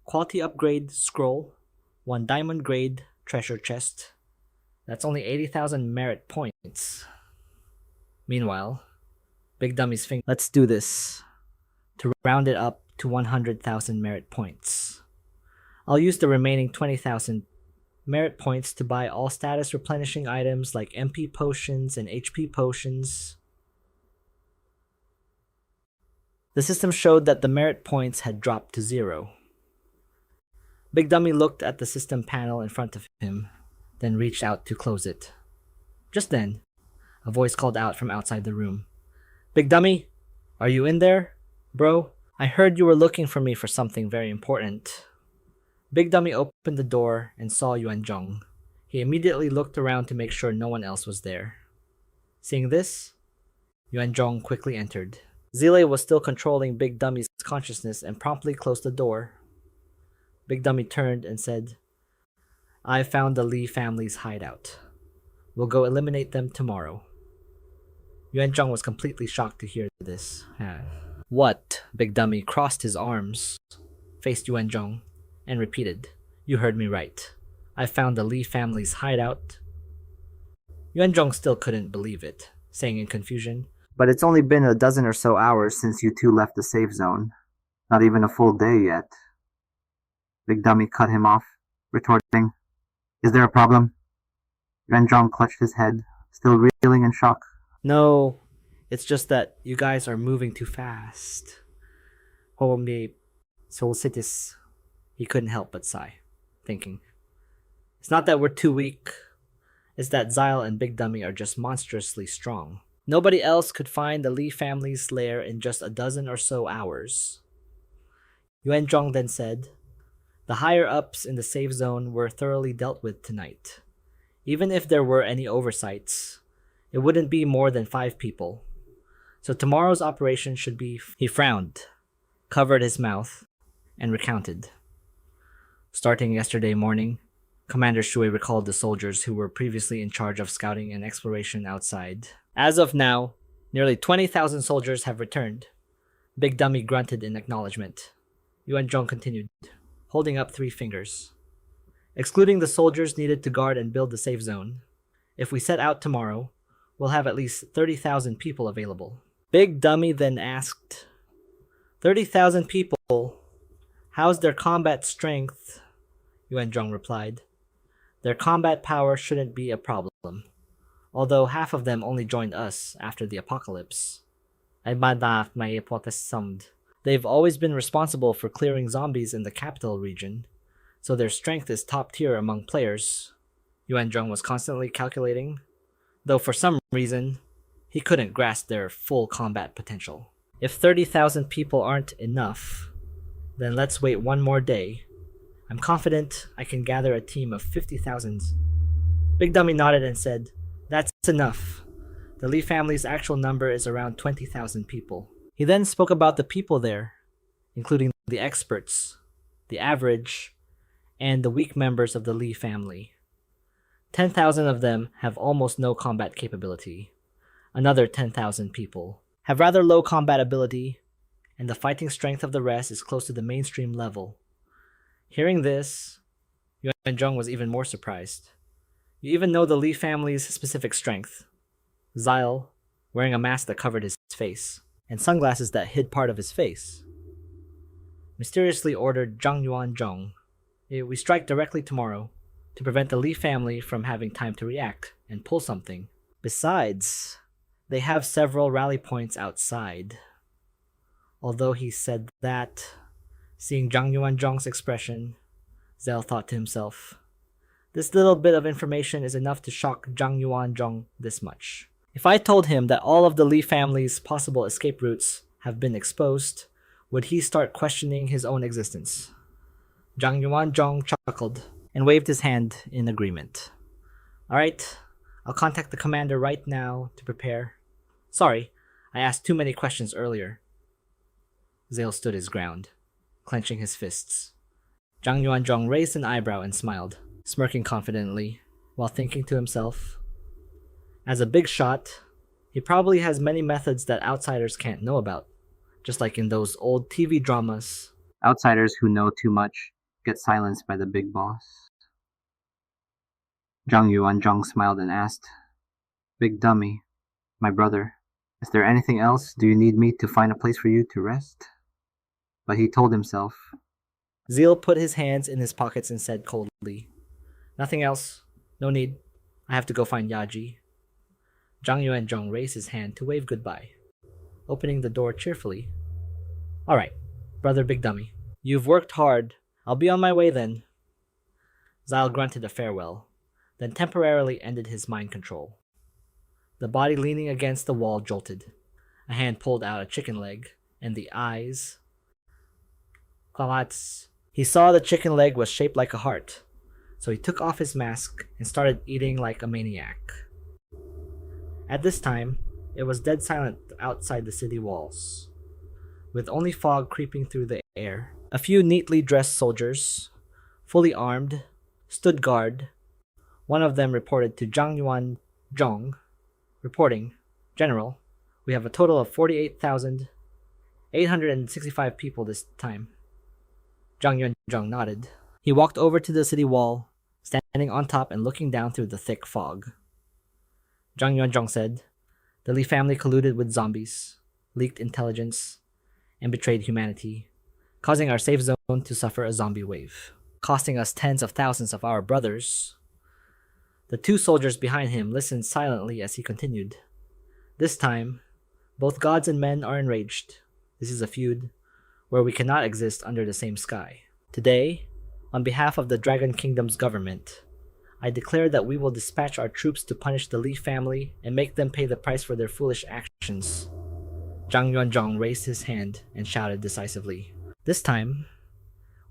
Quality upgrade scroll, 1 diamond grade treasure chest. That's only 80,000 merit points. Meanwhile, Big Dummy's finger. Let's do this. To round it up to 100,000 merit points. I'll use the remaining 20,000 merit points to buy all status replenishing items like MP potions and HP potions. The system showed that the merit points had dropped to 0. Big Dummy looked at the system panel in front of him, then reached out to close it. Just then, a voice called out from outside the room. Big Dummy, are you in there? Bro, I heard you were looking for me for something very important. Big Dummy opened the door and saw Yuan Zhong. He immediately looked around to make sure no one else was there. Seeing this, Yuan Zhong quickly entered. Zile was still controlling Big Dummy's consciousness and promptly closed the door. Big Dummy turned and said, I found the Li family's hideout. We'll go eliminate them tomorrow. Yuan Zhong was completely shocked to hear this. What? Big Dummy crossed his arms, faced Yuan Zhong, and repeated, You heard me right. I found the Li family's hideout. Yuan Zhong still couldn't believe it, saying in confusion, But it's only been a dozen or so hours since you two left the safe zone. Not even a full day yet. Big Dummy cut him off, retorting, Is there a problem? Yuan Zhong clutched his head, still reeling in shock. No, it's just that you guys are moving too fast. Homie Solicitus, he couldn't help but sigh, thinking, It's not that we're too weak, it's that Zyle and Big Dummy are just monstrously strong. Nobody else could find the Li family's lair in just a dozen or so hours. Yuan Zhong then said, The higher-ups in the safe zone were thoroughly dealt with tonight. Even if there were any oversights, it wouldn't be more than 5 people. So tomorrow's operation should be... He frowned, covered his mouth, and recounted. Starting yesterday morning, Commander Shui recalled the soldiers who were previously in charge of scouting and exploration outside. As of now, nearly 20,000 soldiers have returned. Big Dummy grunted in acknowledgement. Yuan Zhong continued, holding up 3 fingers. Excluding the soldiers needed to guard and build the safe zone, if we set out tomorrow, we'll have at least 30,000 people available. Big Dummy then asked, 30,000 people? How's their combat strength? Yuan Zhong replied, Their combat power shouldn't be a problem, although half of them only joined us after the apocalypse. They've always been responsible for clearing zombies in the capital region, so their strength is top tier among players. Yuan Zhong was constantly calculating, though for some reason, he couldn't grasp their full combat potential. If 30,000 people aren't enough, then let's wait one more day. I'm confident I can gather a team of 50,000. Big Dummy nodded and said, That's enough. The Li family's actual number is around 20,000 people. He then spoke about the people there, including the experts, the average, and the weak members of the Li family. 10,000 of them have almost no combat capability. Another 10,000 people have rather low combat ability, and the fighting strength of the rest is close to the mainstream level. Hearing this, Yuan Zhong was even more surprised. You even know the Li family's specific strength. Zyle, wearing a mask that covered his face, and sunglasses that hid part of his face, mysteriously ordered Zhang Yuan Zhong, We strike directly tomorrow, to prevent the Li family from having time to react and pull something. Besides, they have several rally points outside. Although he said that, seeing Zhang Yuanzhong's expression, Zhao thought to himself, this little bit of information is enough to shock Zhang Yuanzhong this much. If I told him that all of the Li family's possible escape routes have been exposed, would he start questioning his own existence? Zhang Yuanzhong chuckled and waved his hand in agreement. Alright, I'll contact the commander right now to prepare. Sorry, I asked too many questions earlier. Zale stood his ground, clenching his fists. Zhang Yuanzhong raised an eyebrow and smiled, smirking confidently, while thinking to himself, as a big shot, he probably has many methods that outsiders can't know about, just like in those old TV dramas. Outsiders who know too much get silenced by the big boss. Zhang Yuanzhong smiled and asked, Big dummy, my brother, is there anything else? Do you need me to find a place for you to rest? But he told himself. Zeal put his hands in his pockets and said coldly, Nothing else. No need. I have to go find Yaji. Zhang Yuanzhong raised his hand to wave goodbye, opening the door cheerfully. Alright, brother big dummy. You've worked hard. I'll be on my way then. Zyle grunted a farewell, then temporarily ended his mind control. The body leaning against the wall jolted. A hand pulled out a chicken leg, and the eyes... Kawats. He saw the chicken leg was shaped like a heart, so he took off his mask and started eating like a maniac. At this time, it was dead silent outside the city walls, with only fog creeping through the air. A few neatly dressed soldiers, fully armed, stood guard. One of them reported to Zhang Yuanzhong, reporting, General, we have a total of 48,865 people this time. Zhang Yuanzhong nodded. He walked over to the city wall, standing on top and looking down through the thick fog. Zhang Yuanzhong said, the Li family colluded with zombies, leaked intelligence, and betrayed humanity, causing our safe zone to suffer a zombie wave, costing us tens of thousands of our brothers. The two soldiers behind him listened silently as he continued. This time, both gods and men are enraged. This is a feud where we cannot exist under the same sky. Today, on behalf of the Dragon Kingdom's government, I declare that we will dispatch our troops to punish the Li family and make them pay the price for their foolish actions. Zhang Yuanzhong raised his hand and shouted decisively. This time,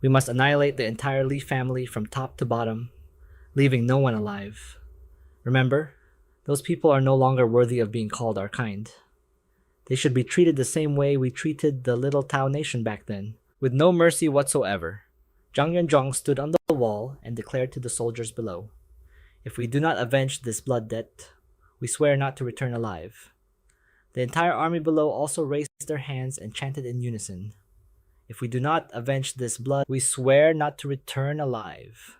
we must annihilate the entire Li family from top to bottom, leaving no one alive. Remember, those people are no longer worthy of being called our kind. They should be treated the same way we treated the little Tao nation back then, with no mercy whatsoever. Zhang Yuanzhong stood on the wall and declared to the soldiers below, if we do not avenge this blood debt, we swear not to return alive. The entire army below also raised their hands and chanted in unison, if we do not avenge this blood, we swear not to return alive.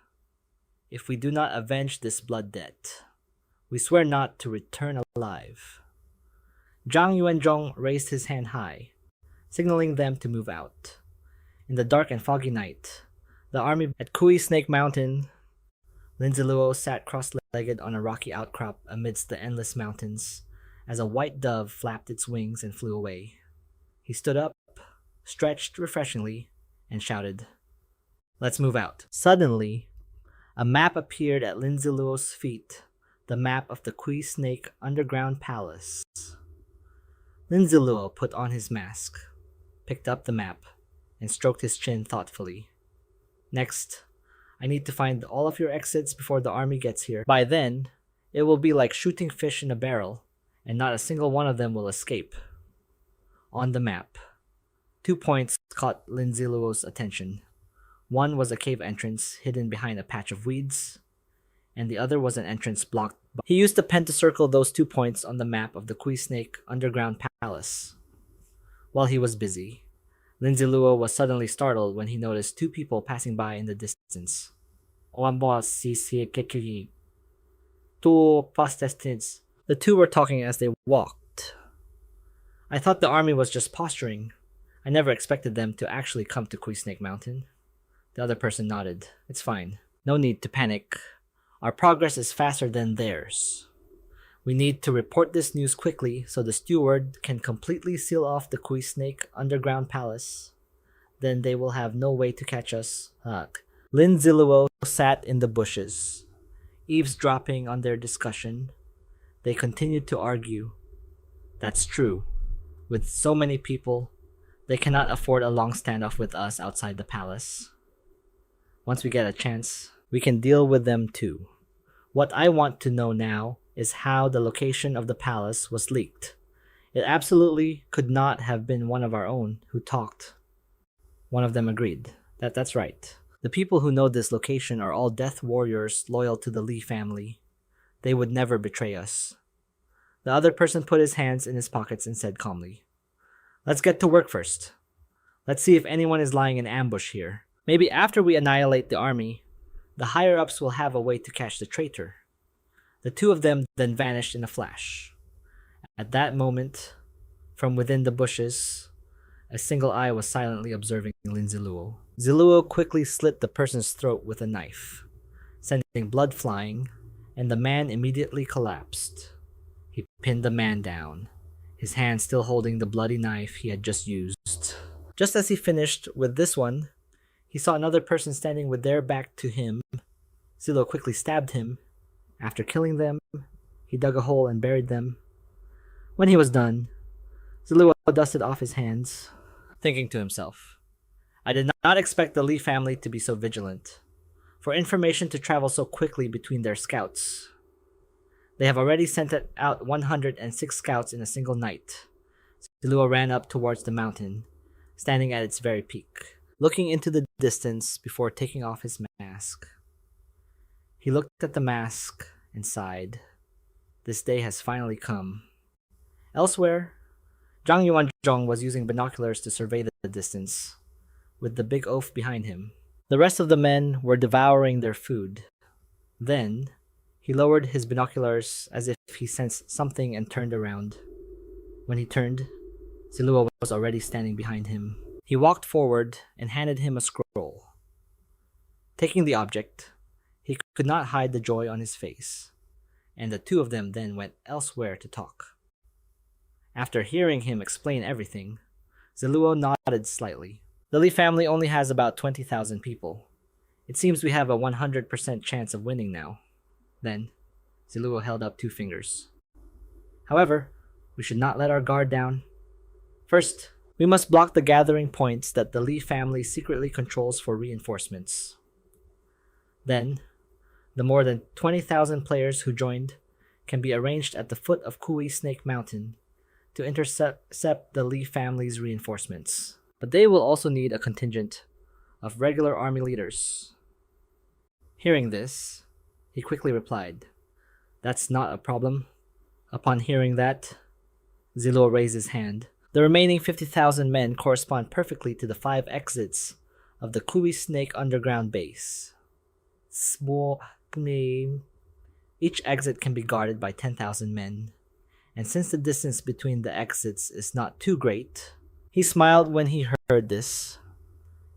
If we do not avenge this blood debt, we swear not to return alive. Zhang Yuanzhong raised his hand high, signaling them to move out. In the dark and foggy night, the army at Kui Snake Mountain, Lin Zi Luo sat cross-legged on a rocky outcrop amidst the endless mountains as a white dove flapped its wings and flew away. He stood up, stretched refreshingly, and shouted, Let's move out. Suddenly, a map appeared at Lin Zi Luo's feet, the map of the Kui Snake underground palace. Lin Zi Luo put on his mask, picked up the map, and stroked his chin thoughtfully. Next, I need to find all of your exits before the army gets here. By then, it will be like shooting fish in a barrel, and not a single one of them will escape. On the map, 2 points caught Lin Zi Luo's attention. One was a cave entrance hidden behind a patch of weeds, and the other was an entrance blocked. He used the pen to circle those 2 points on the map of the Kui Snake underground palace. While he was busy, Lin Zi Luo was suddenly startled when he noticed 2 people passing by in the distance. The 2 were talking as they walked. I thought the army was just posturing. I never expected them to actually come to Kui Snake Mountain. The other person nodded. It's fine. No need to panic. Our progress is faster than theirs. We need to report this news quickly so the steward can completely seal off the Kui Snake underground palace. Then they will have no way to catch us. Lin Zi Luo sat in the bushes, eavesdropping on their discussion. They continued to argue. That's true. With so many people, they cannot afford a long standoff with us outside the palace. Once we get a chance, we can deal with them too. What I want to know now is how the location of the palace was leaked. It absolutely could not have been one of our own who talked. One of them agreed. That's right. The people who know this location are all death warriors loyal to the Li family. They would never betray us. The other person put his hands in his pockets and said calmly, "Let's get to work first. Let's see if anyone is lying in ambush here. Maybe after we annihilate the army, the higher-ups will have a way to catch the traitor." The two of them then vanished in a flash. At that moment, from within the bushes, a single eye was silently observing Lin Zi Luo. Zi Luo quickly slit the person's throat with a knife, sending blood flying, and the man immediately collapsed. He pinned the man down, his hand still holding the bloody knife he had just used. Just as he finished with this one, he saw another person standing with their back to him. Zi Luo quickly stabbed him. After killing them, he dug a hole and buried them. When he was done, Zi Luo dusted off his hands, thinking to himself, "I did not expect the Li family to be so vigilant, for information to travel so quickly between their scouts. They have already sent out 106 scouts in a single night." Zi Luo ran up towards the mountain, standing at its very peak, looking into the distance before taking off his mask. He looked at the mask and sighed. This day has finally come. Elsewhere, Zhang Yuanzhong was using binoculars to survey the distance, with the big oaf behind him. The rest of the men were devouring their food. Then, he lowered his binoculars as if he sensed something and turned around. When he turned, Zi Luo was already standing behind him. He walked forward and handed him a scroll. Taking the object, he could not hide the joy on his face, and the two of them then went elsewhere to talk. After hearing him explain everything, Zi Luo nodded slightly. The Li family only has about 20,000 people. It seems we have a 100% chance of winning now. Then, Zi Luo held up 2 fingers. However, we should not let our guard down. First, we must block the gathering points that the Li family secretly controls for reinforcements. Then, the more than 20,000 players who joined can be arranged at the foot of Kui Snake Mountain to intercept the Li family's reinforcements. But they will also need a contingent of regular army leaders. Hearing this, he quickly replied, "That's not a problem." Upon hearing that, Zi Luo raised his hand. The remaining 50,000 men correspond perfectly to the 5 exits of the Kui Snake underground base. Small name. Each exit can be guarded by 10,000 men, and since the distance between the exits is not too great, he smiled when he heard this.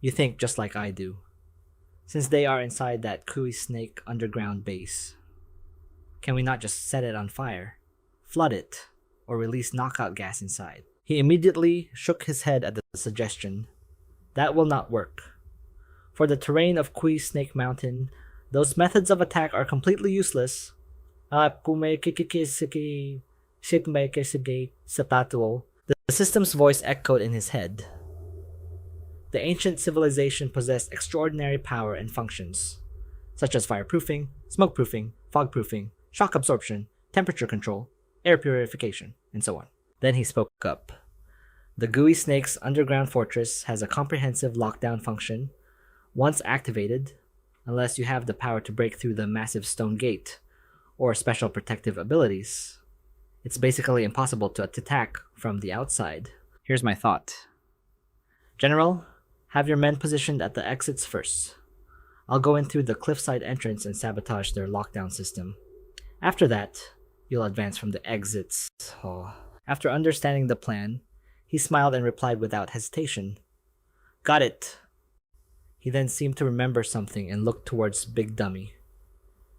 "You think just like I do. Since they are inside that Kui Snake underground base, can we not just set it on fire, flood it, or release knockout gas inside?" He immediately shook his head at the suggestion. "That will not work. For the terrain of Kui Snake Mountain, those methods of attack are completely useless." The system's voice echoed in his head. The ancient civilization possessed extraordinary power and functions, such as fireproofing, smokeproofing, fogproofing, shock absorption, temperature control, air purification, and so on. Then he spoke up. "The Kui Snake's underground fortress has a comprehensive lockdown function. Once activated, unless you have the power to break through the massive stone gate or special protective abilities, it's basically impossible to attack from the outside. Here's my thought. General, have your men positioned at the exits first. I'll go in through the cliffside entrance and sabotage their lockdown system. After that, you'll advance from the exits." After understanding the plan, he smiled and replied without hesitation, "Got it." He then seemed to remember something and looked towards Big Dummy.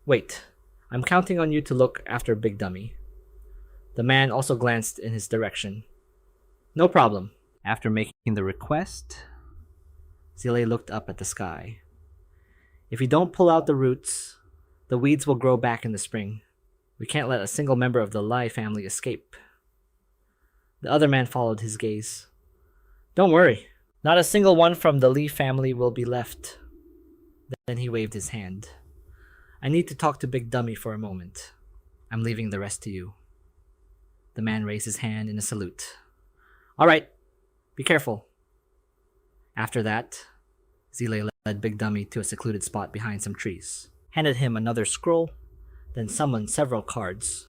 Wait, I'm counting on you to look after Big Dummy. The man also glanced in his direction. No problem. After making the request, Zile looked up at the sky. If you don't pull out the roots, the weeds will grow back in the spring. We can't let a single member of the Lai family escape. The other man followed his gaze. Don't worry, not a single one from the Li family will be left. Then he waved his hand. I need to talk to Big Dummy for a moment. I'm leaving the rest to you. The man raised his hand in a salute. All right, be careful. After that, Zile led Big Dummy to a secluded spot behind some trees, handed him another scroll, then summoned several cards.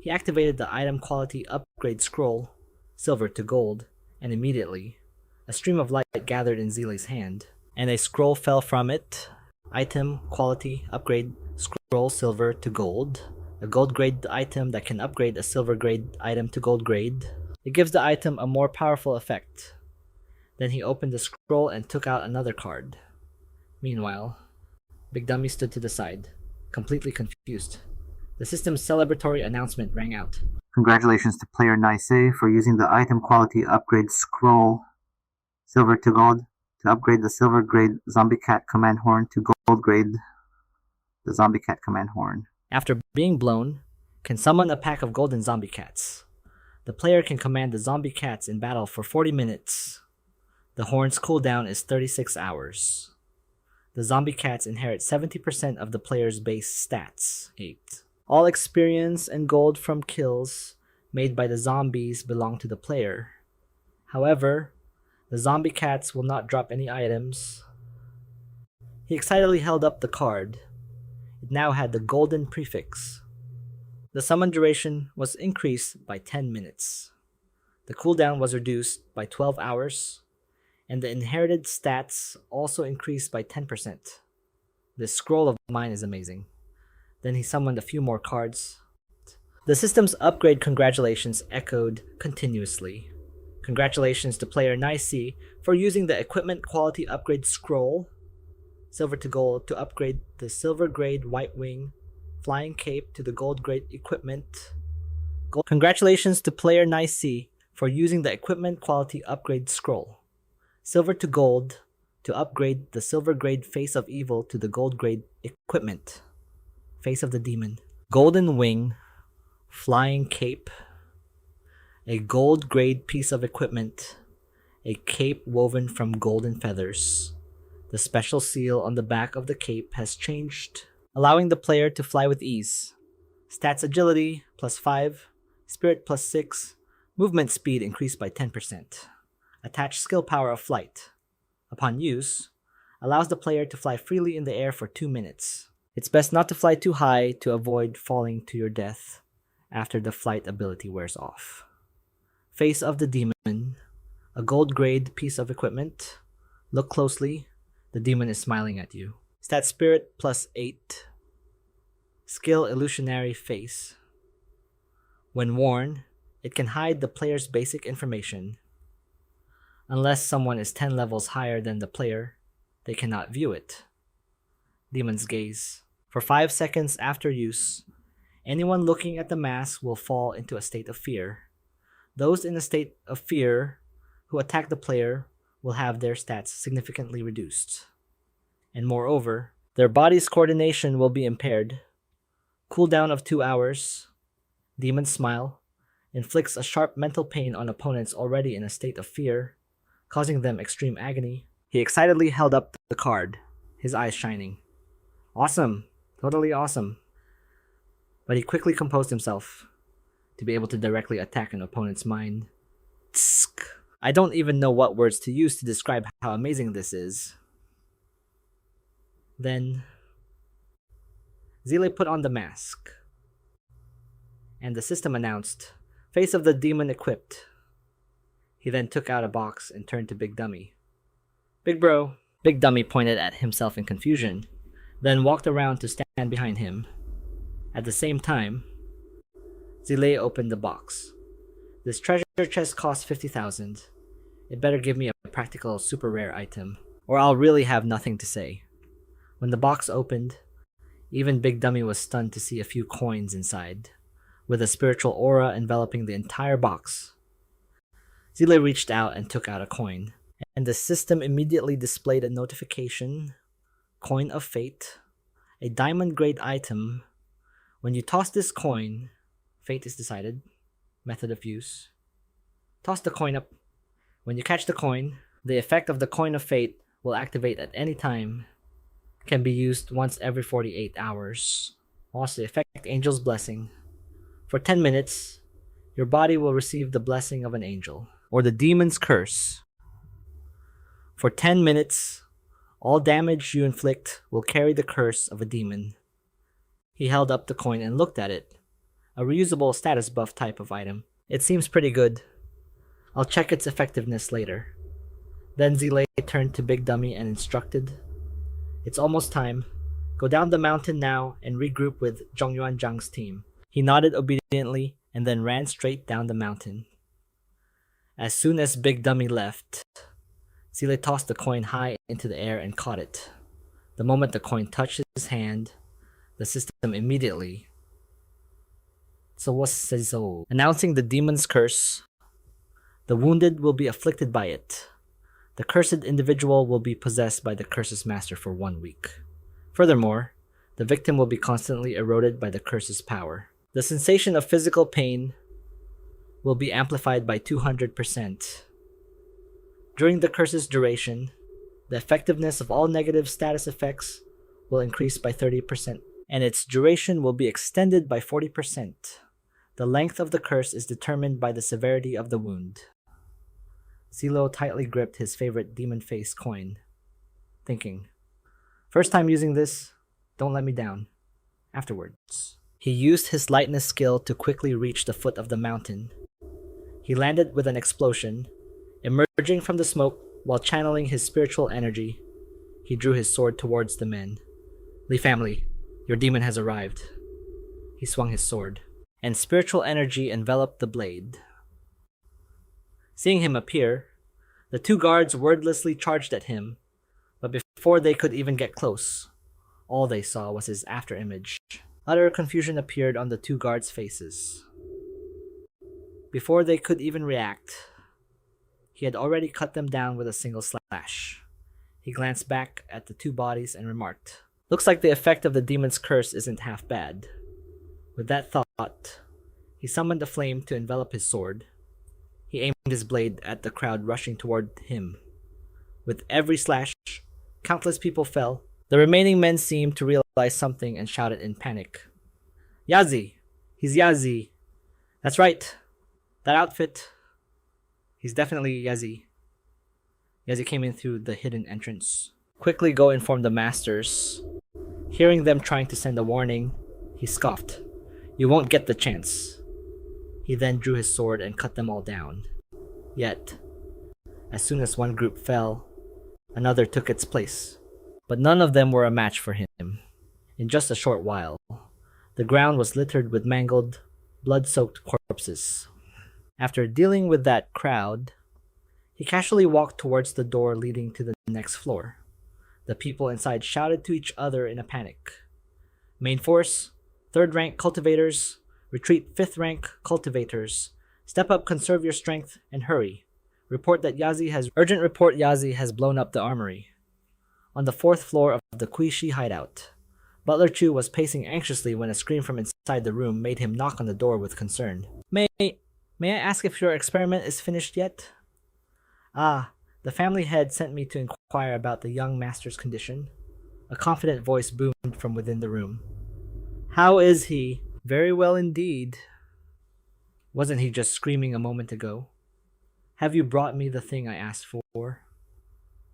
He activated the item quality upgrade scroll, silver to gold, and immediately, a stream of light gathered in Zile's hand, and a scroll fell from it. Item quality upgrade scroll silver to gold. A gold grade item that can upgrade a silver grade item to gold grade. It gives the item a more powerful effect. Then he opened the scroll and took out another card. Meanwhile, Big Dummy stood to the side, completely confused. The system's celebratory announcement rang out. congratulations to player Nice for using the item quality upgrade scroll silver to gold to upgrade the silver grade zombie cat command horn to gold grade the zombie cat command horn. After being blown, can summon a pack of golden zombie cats. The player can command the zombie cats in battle for 40 minutes. The horn's cooldown is 36 hours. The zombie cats inherit 70% of the player's base stats. 8. All experience and gold from kills made by the zombies belong to the player. However, the zombie cats will not drop any items. He excitedly held up the card. It now had the golden prefix. The summon duration was increased by 10 minutes. The cooldown was reduced by 12 hours, and the inherited stats also increased by 10%. This scroll of mine is amazing. Then he summoned a few more cards. The system's upgrade congratulations echoed continuously. Congratulations to player Nice for using the equipment quality upgrade scroll, silver to gold, to upgrade the silver grade white wing flying cape to the gold grade equipment. Congratulations to player Nice for using the equipment quality upgrade scroll, silver to gold, to upgrade the silver grade face of evil to the gold grade equipment, face of the demon, golden wing, flying cape, a gold grade piece of equipment, a cape woven from golden feathers. The special seal on the back of the cape has changed, allowing the player to fly with ease. Stats agility +5, spirit +6, movement speed increased by 10%. Attached skill power of flight. Upon use, allows the player to fly freely in the air for 2 minutes. It's best not to fly too high to avoid falling to your death after the flight ability wears off. Face of the demon, a gold grade piece of equipment. Look closely, the demon is smiling at you. Stat spirit +8. Skill illusionary face. When worn, it can hide the player's basic information. Unless someone is 10 levels higher than the player, they cannot view it. Demon's gaze. For 5 seconds after use, anyone looking at the mask will fall into a state of fear. Those in a state of fear who attack the player will have their stats significantly reduced. And moreover, their body's coordination will be impaired. Cooldown of 2 hours. Demon's smile inflicts a sharp mental pain on opponents already in a state of fear, causing them extreme agony. He excitedly held up the card, his eyes shining. Awesome, totally awesome. But he quickly composed himself to be able to directly attack an opponent's mind. Tsk. I don't even know what words to use to describe how amazing this is. Then, Zile put on the mask, and the system announced, face of the demon equipped. He then took out a box and turned to Big Dummy. Big bro. Big Dummy pointed at himself in confusion, then walked around to stand behind him. At the same time, Zile opened the box. This treasure chest costs 50,000. It better give me a practical super rare item, or I'll really have nothing to say. When the box opened, Even Big Dummy was stunned to see a few coins inside, with a spiritual aura enveloping the entire box. Zile reached out and took out a coin, and the system immediately displayed a notification: Coin of Fate, a diamond-grade item. When you toss this coin, fate is decided. Method of use: toss the coin up. When you catch the coin, the effect of the Coin of Fate will activate at any time. Can be used once every 48 hours. Also, effect Angel's Blessing. For 10 minutes, your body will receive the blessing of an angel, or the demon's curse. For 10 minutes, all damage you inflict will carry the curse of a demon. He held up the coin and looked at it. A reusable status buff type of item. It seems pretty good. I'll check its effectiveness later. Then Zile turned to Big Dummy and instructed, It's almost time. Go down the mountain now and regroup with Zhongyuan Zhang's team. He nodded obediently and then ran straight down the mountain. As soon as Big Dummy left, Zile tossed the coin high into the air and caught it. The moment the coin touched his hand, the system immediately announcing the demon's curse. The wounded will be afflicted by it. The cursed individual will be possessed by the curse's master for 1 week. Furthermore, the victim will be constantly eroded by the curse's power. The sensation of physical pain will be amplified by 200%. During the curse's duration, the effectiveness of all negative status effects will increase by 30%, and its duration will be extended by 40%. The length of the curse is determined by the severity of the wound. Zilo tightly gripped his favorite demon face coin, thinking, First time using this, don't let me down. Afterwards, he used his lightness skill to quickly reach the foot of the mountain. He landed with an explosion. Emerging from the smoke while channeling his spiritual energy, he drew his sword towards the men. Li family, your demon has arrived. He swung his sword, and spiritual energy enveloped the blade. Seeing him appear, the two guards wordlessly charged at him, but before they could even get close, all they saw was his afterimage. Utter confusion appeared on the two guards' faces. Before they could even react, he had already cut them down with a single slash. He glanced back at the two bodies and remarked, Looks like the effect of the demon's curse isn't half bad. With that thought, he summoned a flame to envelop his sword. He aimed his blade at the crowd rushing toward him. With every slash, countless people fell. The remaining men seemed to realize something and shouted in panic, Yazi! He's Yazi! That's right! That outfit! He's definitely Yazi. Yazi came in through the hidden entrance. Quickly go inform the masters. Hearing them trying to send a warning, he scoffed. You won't get the chance. He then drew his sword and cut them all down. Yet, as soon as one group fell, another took its place. But none of them were a match for him. In just a short while, the ground was littered with mangled, blood-soaked corpses. After dealing with that crowd, he casually walked towards the door leading to the next floor. The people inside shouted to each other in a panic. Main force, 3rd rank cultivators, retreat 5th rank cultivators. Step up, conserve your strength, and hurry. Urgent report Yazi has blown up the armory. On the 4th floor of the Kuishi hideout, Butler Chu was pacing anxiously when a scream from inside the room made him knock on the door with concern. May I ask if your experiment is finished yet? The family head sent me to inquire about the young master's condition. A confident voice boomed from within the room. How is he? Very well indeed. Wasn't he just screaming a moment ago? Have you brought me the thing I asked for?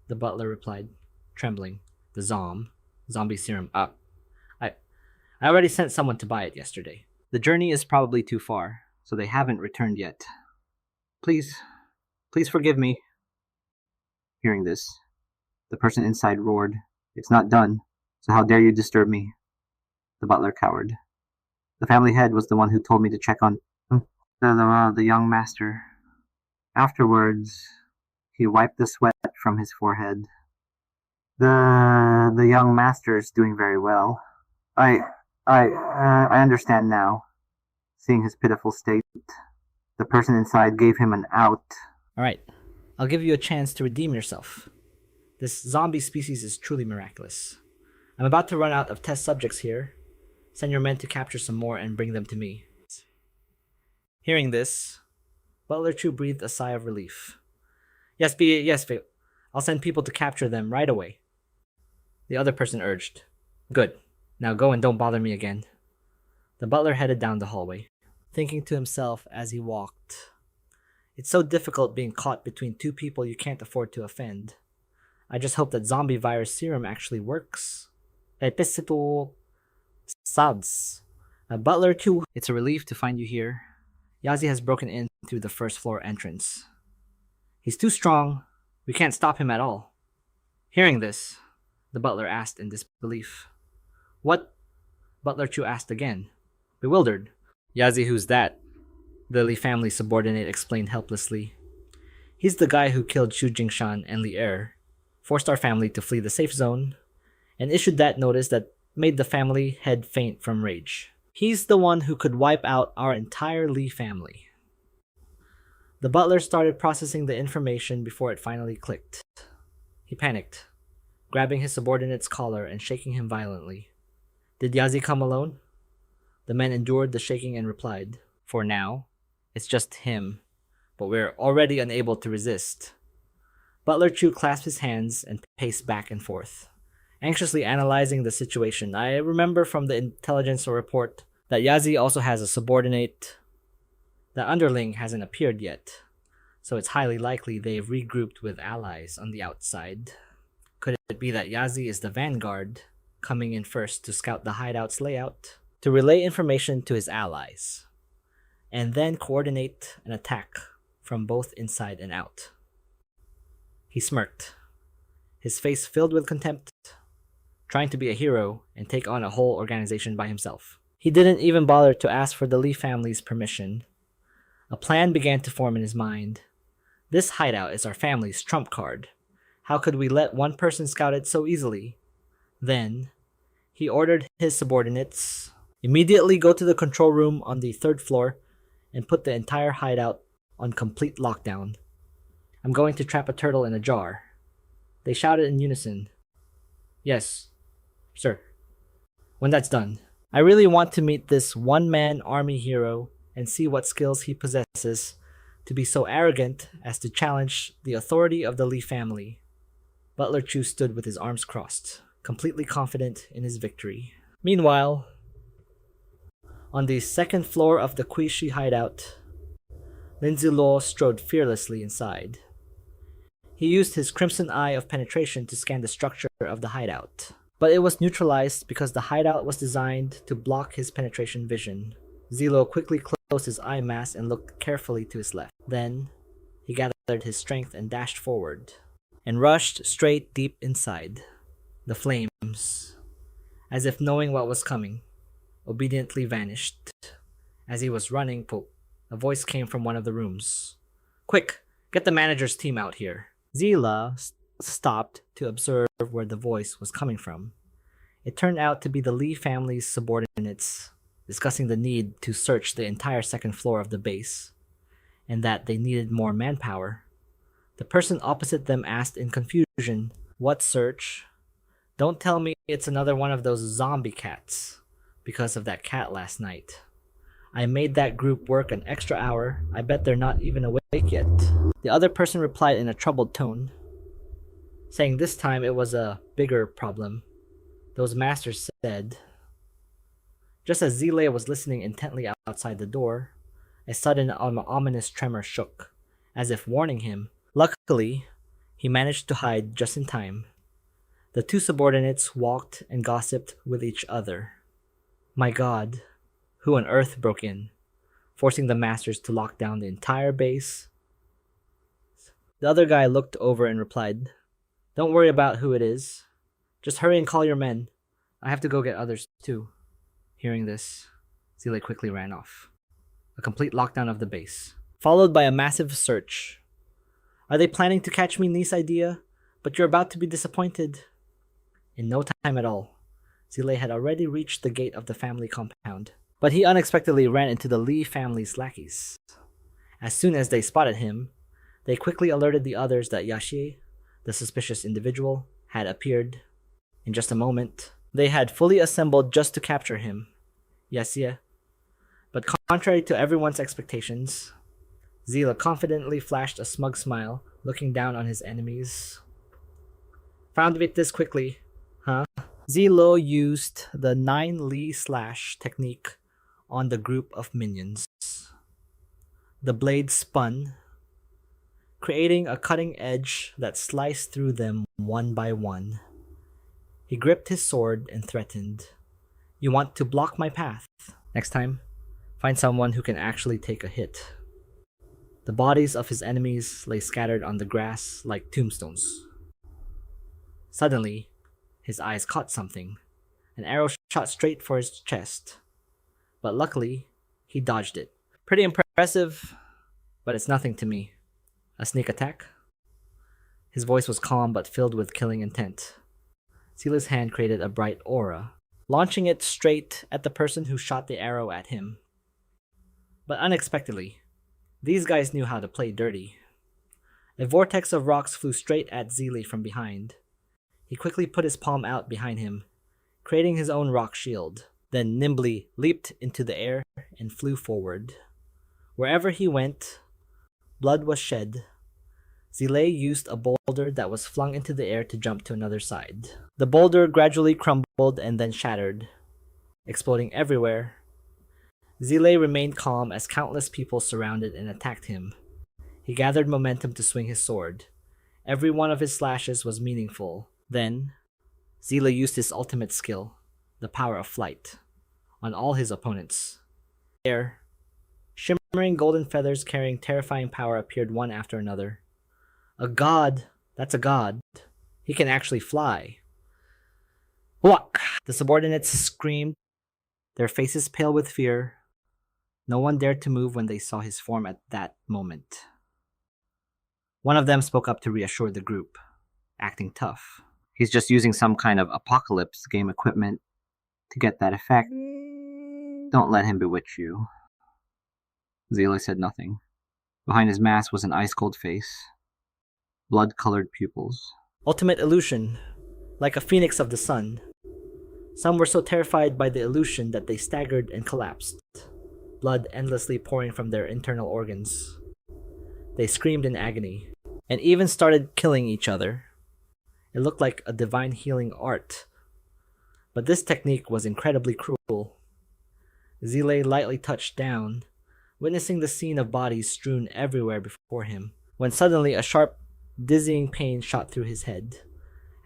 The butler replied, trembling. The zombie serum. I already sent someone to buy it yesterday. The journey is probably too far, so they haven't returned yet. Please forgive me. Hearing this, the person inside roared, It's not done, so how dare you disturb me? The butler cowered. The family head was the one who told me to check on the young master. Afterwards, he wiped the sweat from his forehead. The young master is doing very well. I, I understand now. Seeing his pitiful state, the person inside gave him an out. Alright, I'll give you a chance to redeem yourself. This zombie species is truly miraculous. I'm about to run out of test subjects here. Send your men to capture some more and bring them to me. Hearing this, Butler Chu breathed a sigh of relief. Yes, I'll send people to capture them right away. The other person urged. Good. Now go and don't bother me again. The butler headed down the hallway, thinking to himself as he walked. It's so difficult being caught between two people you can't afford to offend. I just hope that zombie virus serum actually works. Episipul Sabs. Butler Chu, it's a relief to find you here. Yazi has broken in through the first floor entrance. He's too strong. We can't stop him at all. Hearing this, the butler asked in disbelief. What? Butler Chu asked again, bewildered. Yazi, who's that? The Li family subordinate explained helplessly. He's the guy who killed Xu Jingshan and Li Er, forced our family to flee the safe zone, and issued that notice that made the family head faint from rage. He's the one who could wipe out our entire Li family. The butler started processing the information before it finally clicked. He panicked, grabbing his subordinate's collar and shaking him violently. Did Yazi come alone? The men endured the shaking and replied, For now, it's just him, but we're already unable to resist. Butler Chu clasped his hands and paced back and forth, anxiously analyzing the situation. I remember from the intelligence report that Yazi also has a subordinate. The underling hasn't appeared yet, so it's highly likely they've regrouped with allies on the outside. Could it be that Yazi is the vanguard, coming in first to scout the hideout's layout, to relay information to his allies, and then coordinate an attack from both inside and out? He smirked, his face filled with contempt, trying to be a hero and take on a whole organization by himself. He didn't even bother to ask for the Li family's permission. A plan began to form in his mind. This hideout is our family's trump card. How could we let one person scout it so easily? Then, he ordered his subordinates immediately go to the control room on the 3rd floor and put the entire hideout on complete lockdown. I'm going to trap a turtle in a jar. They shouted in unison. Yes, sir. When that's done, I really want to meet this one-man army hero and see what skills he possesses to be so arrogant as to challenge the authority of the Li family. Butler Chu stood with his arms crossed, completely confident in his victory. Meanwhile, on the 2nd floor of the Kuishi hideout, Lin Zi Luo strode fearlessly inside. He used his crimson eye of penetration to scan the structure of the hideout, but it was neutralized because the hideout was designed to block his penetration vision. Zi Luo quickly closed his eye mask and looked carefully to his left. Then, he gathered his strength and dashed forward, and rushed straight deep inside. The flames, as if knowing what was coming, obediently vanished. As he was running, a voice came from one of the rooms. Quick, get the manager's team out here. Zila stopped to observe where the voice was coming from. It turned out to be the Li family's subordinates discussing the need to search the entire 2nd floor of the base, and that they needed more manpower. The person opposite them asked in confusion, What search? Don't tell me it's another one of those zombie cats, because of that cat last night. I made that group work an extra hour. I bet they're not even awake yet. The other person replied in a troubled tone, saying this time it was a bigger problem. Those masters said. Just as Zile was listening intently outside the door, a sudden ominous tremor shook, as if warning him. Luckily, he managed to hide just in time. The two subordinates walked and gossiped with each other. My God, who on earth broke in, forcing the masters to lock down the entire base? The other guy looked over and replied, Don't worry about who it is. Just hurry and call your men. I have to go get others too. Hearing this, Zile quickly ran off. A complete lockdown of the base, followed by a massive search. Are they planning to catch me, niece idea? But you're about to be disappointed. In no time at all, Zile had already reached the gate of the family compound, but he unexpectedly ran into the Li family's lackeys. As soon as they spotted him, they quickly alerted the others that Yaxie, the suspicious individual, had appeared. In just a moment, they had fully assembled just to capture him, Yaxie. But contrary to everyone's expectations, Zila confidently flashed a smug smile, looking down on his enemies. Found it this quickly, huh? Zi Luo used the 9 Li slash technique on the group of minions. The blade spun, creating a cutting edge that sliced through them one by one. He gripped his sword and threatened, "You want to block my path? Next time, find someone who can actually take a hit." The bodies of his enemies lay scattered on the grass like tombstones. Suddenly, his eyes caught something. An arrow shot straight for his chest. But luckily, he dodged it. Pretty impressive, but it's nothing to me. A sneak attack? His voice was calm but filled with killing intent. Zila's hand created a bright aura, launching it straight at the person who shot the arrow at him. But unexpectedly, these guys knew how to play dirty. A vortex of rocks flew straight at Zili from behind. He quickly put his palm out behind him, creating his own rock shield, then nimbly leaped into the air and flew forward. Wherever he went, blood was shed. Zile used a boulder that was flung into the air to jump to another side. The boulder gradually crumbled and then shattered, exploding everywhere. Zile remained calm as countless people surrounded and attacked him. He gathered momentum to swing his sword. Every one of his slashes was meaningful. Then, Zile used his ultimate skill, the power of flight, on all his opponents. There, shimmering golden feathers carrying terrifying power appeared one after another. A god! That's a god. He can actually fly. Whack! The subordinates screamed, their faces pale with fear. No one dared to move when they saw his form at that moment. One of them spoke up to reassure the group, acting tough. He's just using some kind of apocalypse game equipment to get that effect. Don't let him bewitch you. Zila said nothing. Behind his mask was an ice-cold face, blood-colored pupils. Ultimate illusion, like a phoenix of the sun. Some were so terrified by the illusion that they staggered and collapsed, blood endlessly pouring from their internal organs. They screamed in agony, and even started killing each other. It looked like a divine healing art. But this technique was incredibly cruel. Zile lightly touched down, witnessing the scene of bodies strewn everywhere before him, when suddenly a sharp, dizzying pain shot through his head.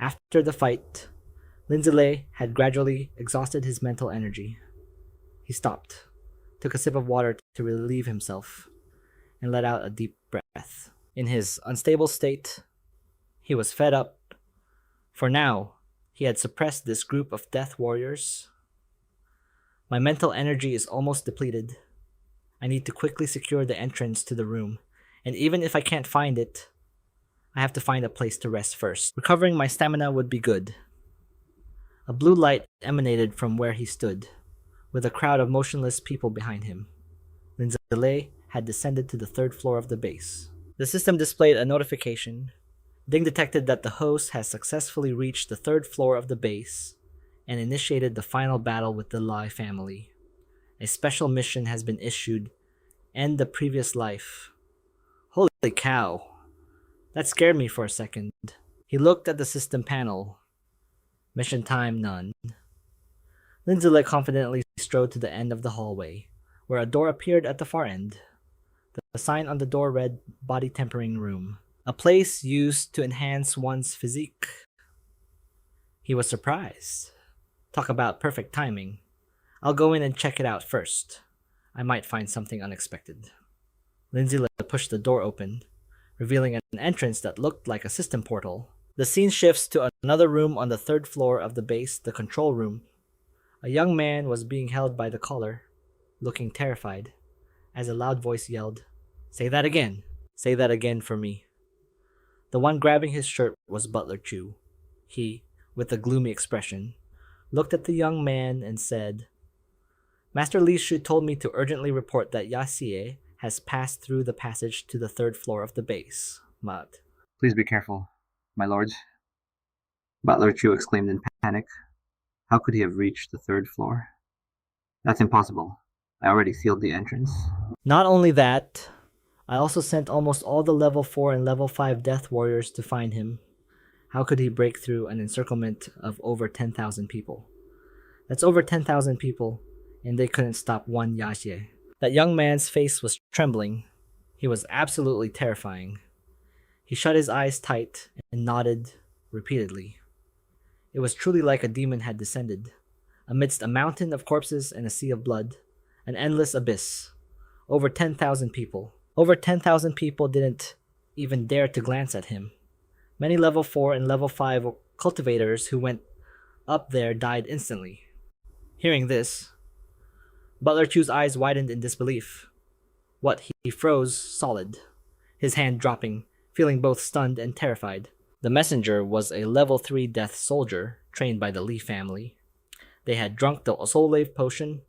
After the fight, Lin Zi Luo had gradually exhausted his mental energy. He stopped, took a sip of water to relieve himself, and let out a deep breath. In his unstable state, he was fed up. For now, he had suppressed this group of death warriors. My mental energy is almost depleted. I need to quickly secure the entrance to the room, and even if I can't find it, I have to find a place to rest first. Recovering my stamina would be good. A blue light emanated from where he stood, with a crowd of motionless people behind him. Lin Zi Luo had descended to the 3rd floor of the base. The system displayed a notification. Ding detected that the host has successfully reached the 3rd floor of the base and initiated the final battle with the Lai family. A special mission has been issued. End the previous life. Holy cow. That scared me for a second. He looked at the system panel. Mission time, none. Lin Zi Luo confidently strode to the end of the hallway, where a door appeared at the far end. The sign on the door read, Body Tempering Room, a place used to enhance one's physique. He was surprised. Talk about perfect timing. I'll go in and check it out first. I might find something unexpected. Lin Zi Luo pushed the door open, revealing an entrance that looked like a system portal. The scene shifts to another room on the 3rd floor of the base, the control room. A young man was being held by the collar, looking terrified, as a loud voice yelled, "Say that again! Say that again for me." The one grabbing his shirt was Butler Chu. He, with a gloomy expression, looked at the young man and said, Master Li Shu told me to urgently report that Yaxie has passed through the passage to the third floor of the base. Mud. Please be careful, my lords. Butler Chu exclaimed in panic. How could he have reached the third floor? That's impossible. I already sealed the entrance. Not only that, I also sent almost all the level 4 and level 5 death warriors to find him. How could he break through an encirclement of over 10,000 people? That's over 10,000 people, and they couldn't stop one Yaxie. That young man's face was trembling. He was absolutely terrifying. He shut his eyes tight and nodded repeatedly. It was truly like a demon had descended. Amidst a mountain of corpses and a sea of blood, an endless abyss. Over 10,000 people. Over 10,000 people didn't even dare to glance at him. Many level 4 and level 5 cultivators who went up there died instantly. Hearing this, Butler Chu's eyes widened in disbelief. He froze solid, his hand dropping, feeling both stunned and terrified. The messenger was a level 3 death soldier trained by the Li family. They had drunk the soul wave potion,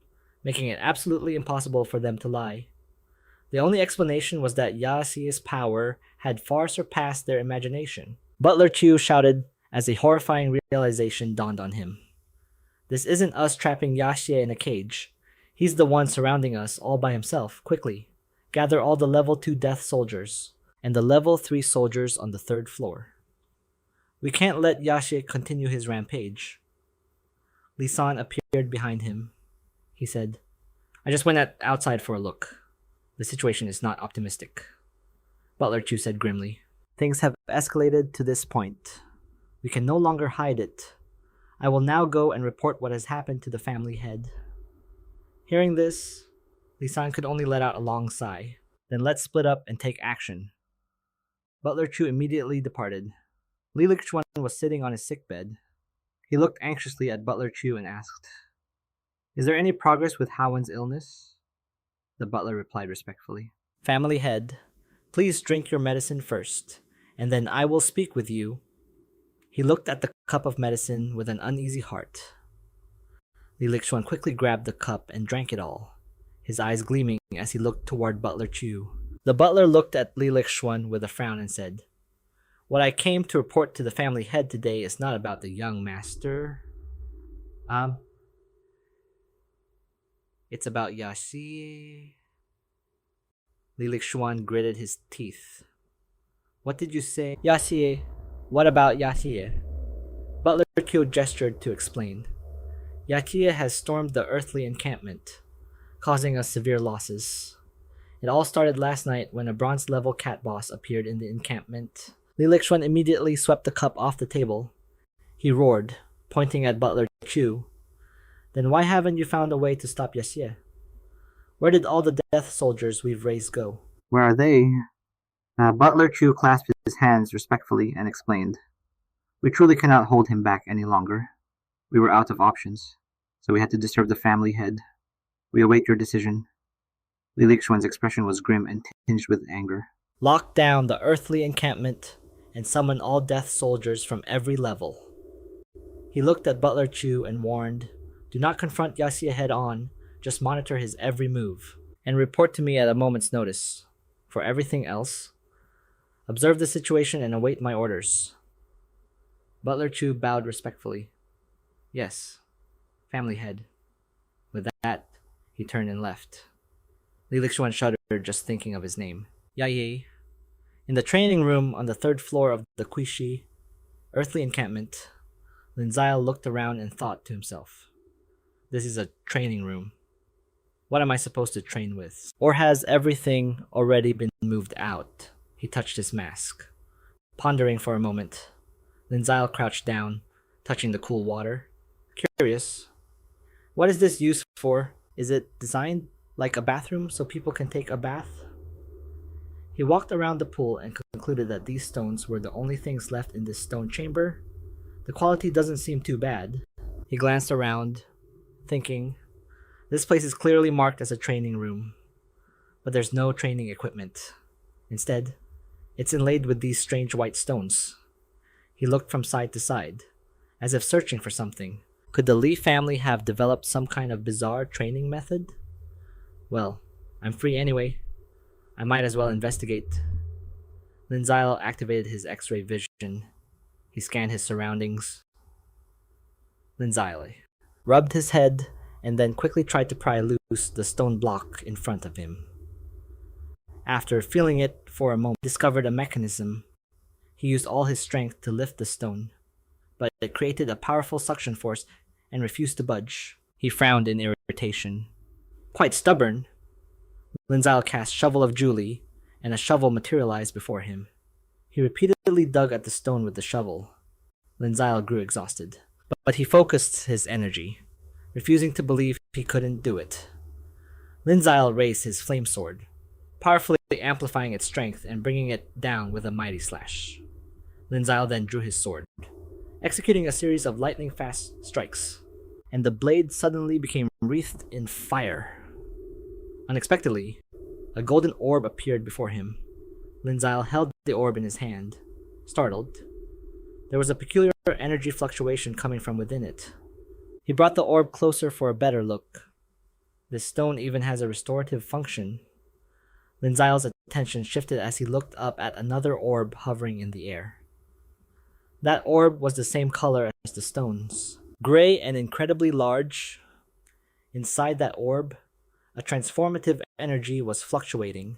making it absolutely impossible for them to lie. The only explanation was that Yaxie's power had far surpassed their imagination. Butler Chu shouted as a horrifying realization dawned on him. This isn't us trapping Yaxie in a cage. He's the one surrounding us all by himself. Quickly, gather all the level 2 death soldiers and the level 3 soldiers on the third floor. We can't let Yaxie continue his rampage. Li San appeared behind him. He said, I just went outside for a look. The situation is not optimistic. Butler Chu said grimly. Things have escalated to this point. We can no longer hide it. I will now go and report what has happened to the family head. Hearing this, Li San could only let out a long sigh. Then let's split up and take action. Butler Chu immediately departed. Li Lichuan was sitting on his sickbed. He looked anxiously at Butler Chu and asked, Is there any progress with Hawen's illness? The butler replied respectfully. Family head, please drink your medicine first, and then I will speak with you. He looked at the cup of medicine with an uneasy heart. Li Lichuan quickly grabbed the cup and drank it all, his eyes gleaming as he looked toward Butler Chu. The butler looked at Li Lichuan with a frown and said, What I came to report to the family head today is not about the young master. It's about Yaxie. Li Lichuan gritted his teeth. What did you say? Yaxie. What about Yaxie? Butler Chu gestured to explain. Yaxie has stormed the earthly encampment, causing us severe losses. It all started last night when a bronze-level cat boss appeared in the encampment. Li Lichuan immediately swept the cup off the table. He roared, pointing at Butler Chu. Then why haven't you found a way to stop Yaxie? Where did all the death soldiers we've raised go? Where are they? Butler Chu clasped his hands respectfully and explained. We truly cannot hold him back any longer. We were out of options, so we had to disturb the family head. We await your decision. Li Lichuan's expression was grim and tinged with anger. Lock down the earthly encampment and summon all death soldiers from every level. He looked at Butler Chu and warned, Do not confront Yaxie head on, just monitor his every move, and report to me at a moment's notice. For everything else, observe the situation and await my orders. Butler Chu bowed respectfully. Yes, family head. With that, he turned and left. Li Lichuan shuddered just thinking of his name. Yaye. In the training room on the third floor of the Kuishi, earthly encampment, Lin Zi Luo looked around and thought to himself, This is a training room. What am I supposed to train with? Or has everything already been moved out? He touched his mask. Pondering for a moment, Lin Zi Luo crouched down, touching the cool water. Curious. What is this used for? Is it designed like a bathroom so people can take a bath? He walked around the pool and concluded that these stones were the only things left in this stone chamber. The quality doesn't seem too bad. He glanced around, thinking, this place is clearly marked as a training room, but there's no training equipment. Instead, it's inlaid with these strange white stones. He looked from side to side, as if searching for something, Could the Li family have developed some kind of bizarre training method? Well, I'm free anyway. I might as well investigate. Lin Zi Luo activated his X-ray vision. He scanned his surroundings. Lin Zi Luo rubbed his head and then quickly tried to pry loose the stone block in front of him. After feeling it for a moment, he discovered a mechanism. He used all his strength to lift the stone, but it created a powerful suction force and refused to budge. He frowned in irritation. Quite stubborn, Lin Zi Luo cast Shovel of Julie, and a shovel materialized before him. He repeatedly dug at the stone with the shovel. Lin Zi Luo grew exhausted, but he focused his energy, refusing to believe he couldn't do it. Lin Zi Luo raised his flame sword, powerfully amplifying its strength and bringing it down with a mighty slash. Lin Zi Luo then drew his sword, executing a series of lightning-fast strikes, and the blade suddenly became wreathed in fire. Unexpectedly, a golden orb appeared before him. Lin Zi Luo held the orb in his hand, startled. There was a peculiar energy fluctuation coming from within it. He brought the orb closer for a better look. This stone even has a restorative function. Lin Zi Luo's attention shifted as he looked up at another orb hovering in the air. That orb was the same color as the stones, gray and incredibly large. Inside that orb, a transformative energy was fluctuating.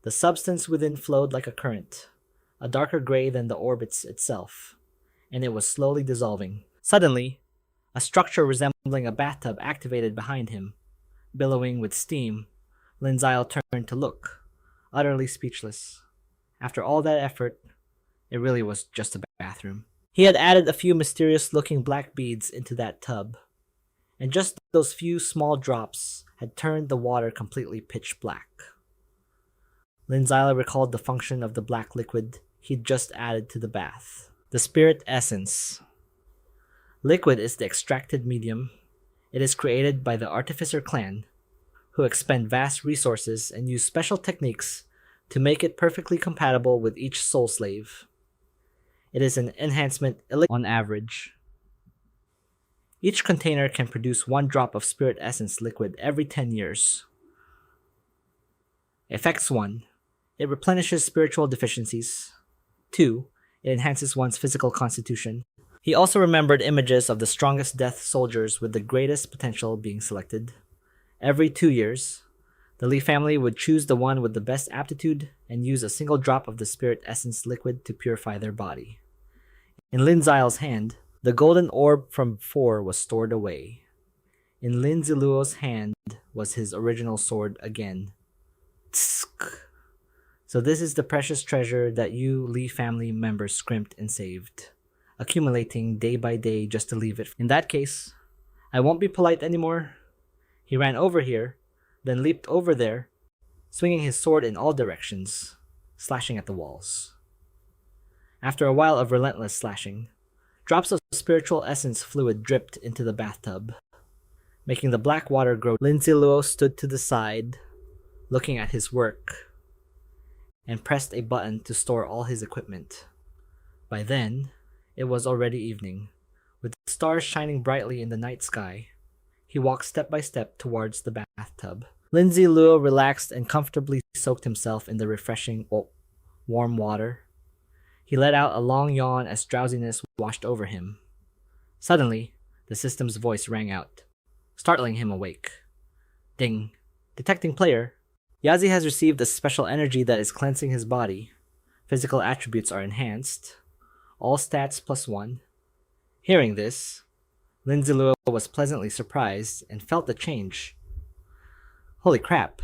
The substance within flowed like a current, a darker gray than the orb itself, and it was slowly dissolving. Suddenly, a structure resembling a bathtub activated behind him. Billowing with steam, Lin Zi Luo turned to look, utterly speechless. After all that effort, it really was just a bathroom. He had added a few mysterious-looking black beads into that tub, and just those few small drops had turned the water completely pitch black. Lin Zi Luo recalled the function of the black liquid he'd just added to the bath. The spirit essence. Liquid is the extracted medium. It is created by the Artificer clan, who expend vast resources and use special techniques to make it perfectly compatible with each soul slave. It is an enhancement elixir on average. Each container can produce 1 drop of spirit essence liquid every 10 years. Effects 1. It replenishes spiritual deficiencies. 2. It enhances one's physical constitution. He also remembered images of the strongest death soldiers with the greatest potential being selected. Every 2 years, the Li family would choose the one with the best aptitude and use a single drop of the spirit essence liquid to purify their body. In Lin Zi Luo's hand, the golden orb from before was stored away. In Lin Zi Luo's hand was his original sword again. Tsk. So this is the precious treasure that you Li family members scrimped and saved, accumulating day by day just to leave it. In that case, I won't be polite anymore. He ran over here, then leaped over there, swinging his sword in all directions, slashing at the walls. After a while of relentless slashing, drops of spiritual essence fluid dripped into the bathtub, making the black water grow. Lin Zi Luo stood to the side, looking at his work, and pressed a button to store all his equipment. By then, it was already evening. With the stars shining brightly in the night sky, he walked step by step towards the bathtub. Lin Zi Luo relaxed and comfortably soaked himself in the refreshing, warm water. He let out a long yawn as drowsiness washed over him. Suddenly, the system's voice rang out, startling him awake. Ding. Detecting player. Yazi has received a special energy that is cleansing his body. Physical attributes are enhanced. All stats +1. Hearing this, Lin Zi Luo was pleasantly surprised and felt the change. Holy crap,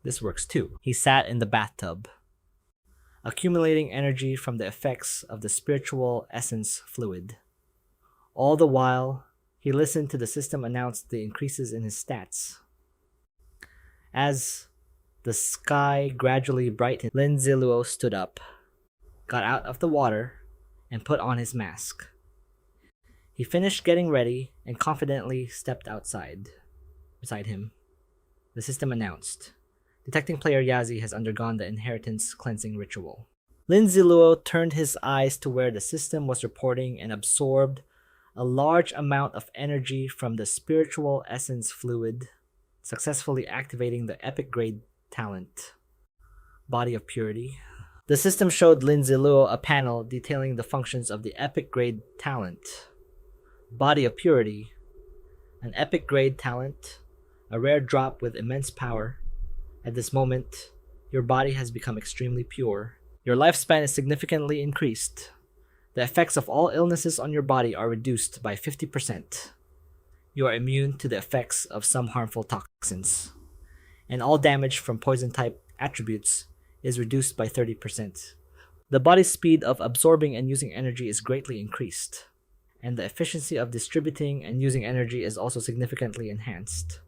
this works too. He sat in the bathtub, accumulating energy from the effects of the spiritual essence fluid. All the while, he listened to the system announce the increases in his stats. As the sky gradually brightened, Lin Zi Luo stood up, got out of the water, and put on his mask. He finished getting ready and confidently stepped outside. Beside him, the system announced, detecting player Yazi has undergone the inheritance cleansing ritual. Lin Zi Luo turned his eyes to where the system was reporting and absorbed a large amount of energy from the spiritual essence fluid, successfully activating the epic grade talent, Body of Purity. The system showed Lin Zi Luo a panel detailing the functions of the epic grade talent, Body of Purity, an epic grade talent, a rare drop with immense power. At this moment, your body has become extremely pure. Your lifespan is significantly increased. The effects of all illnesses on your body are reduced by 50%. You are immune to the effects of some harmful toxins. And all damage from poison-type attributes is reduced by 30%. The body's speed of absorbing and using energy is greatly increased, and the efficiency of distributing and using energy is also significantly enhanced.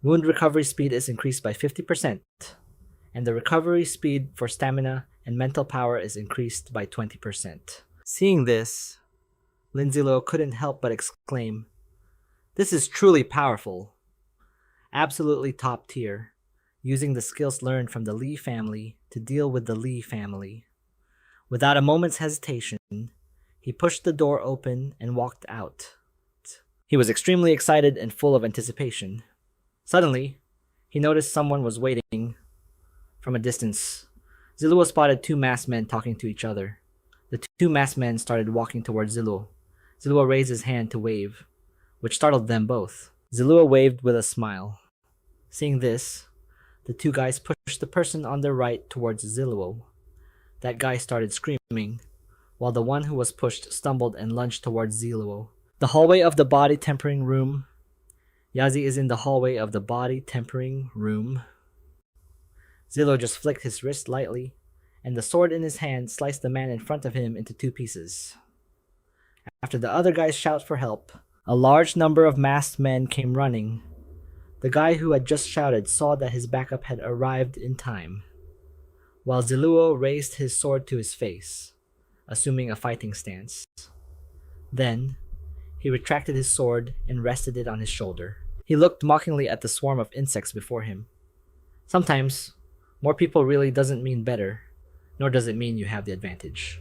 Wound recovery speed is increased by 50%, and the recovery speed for stamina and mental power is increased by 20%. Seeing this, Lin Zi Luo couldn't help but exclaim, "This is truly powerful. Absolutely top tier, using the skills learned from the Li family to deal with the Li family." Without a moment's hesitation, he pushed the door open and walked out. He was extremely excited and full of anticipation. Suddenly, he noticed someone was waiting from a distance. Zi Luo spotted two masked men talking to each other. The two masked men started walking towards Zi Luo. Zi Luo raised his hand to wave, which startled them both. Zi Luo waved with a smile. Seeing this, the two guys pushed the person on their right towards Zi Luo. That guy started screaming, while the one who was pushed stumbled and lunged towards Zi Luo. The hallway of the body tempering room. Yazi is in the hallway of the body tempering room. Zi Luo just flicked his wrist lightly, and the sword in his hand sliced the man in front of him into two pieces. After the other guys shout for help, a large number of masked men came running. The guy who had just shouted saw that his backup had arrived in time, while Zi Luo raised his sword to his face, assuming a fighting stance. Then, he retracted his sword and rested it on his shoulder. He looked mockingly at the swarm of insects before him. Sometimes, more people really doesn't mean better, nor does it mean you have the advantage.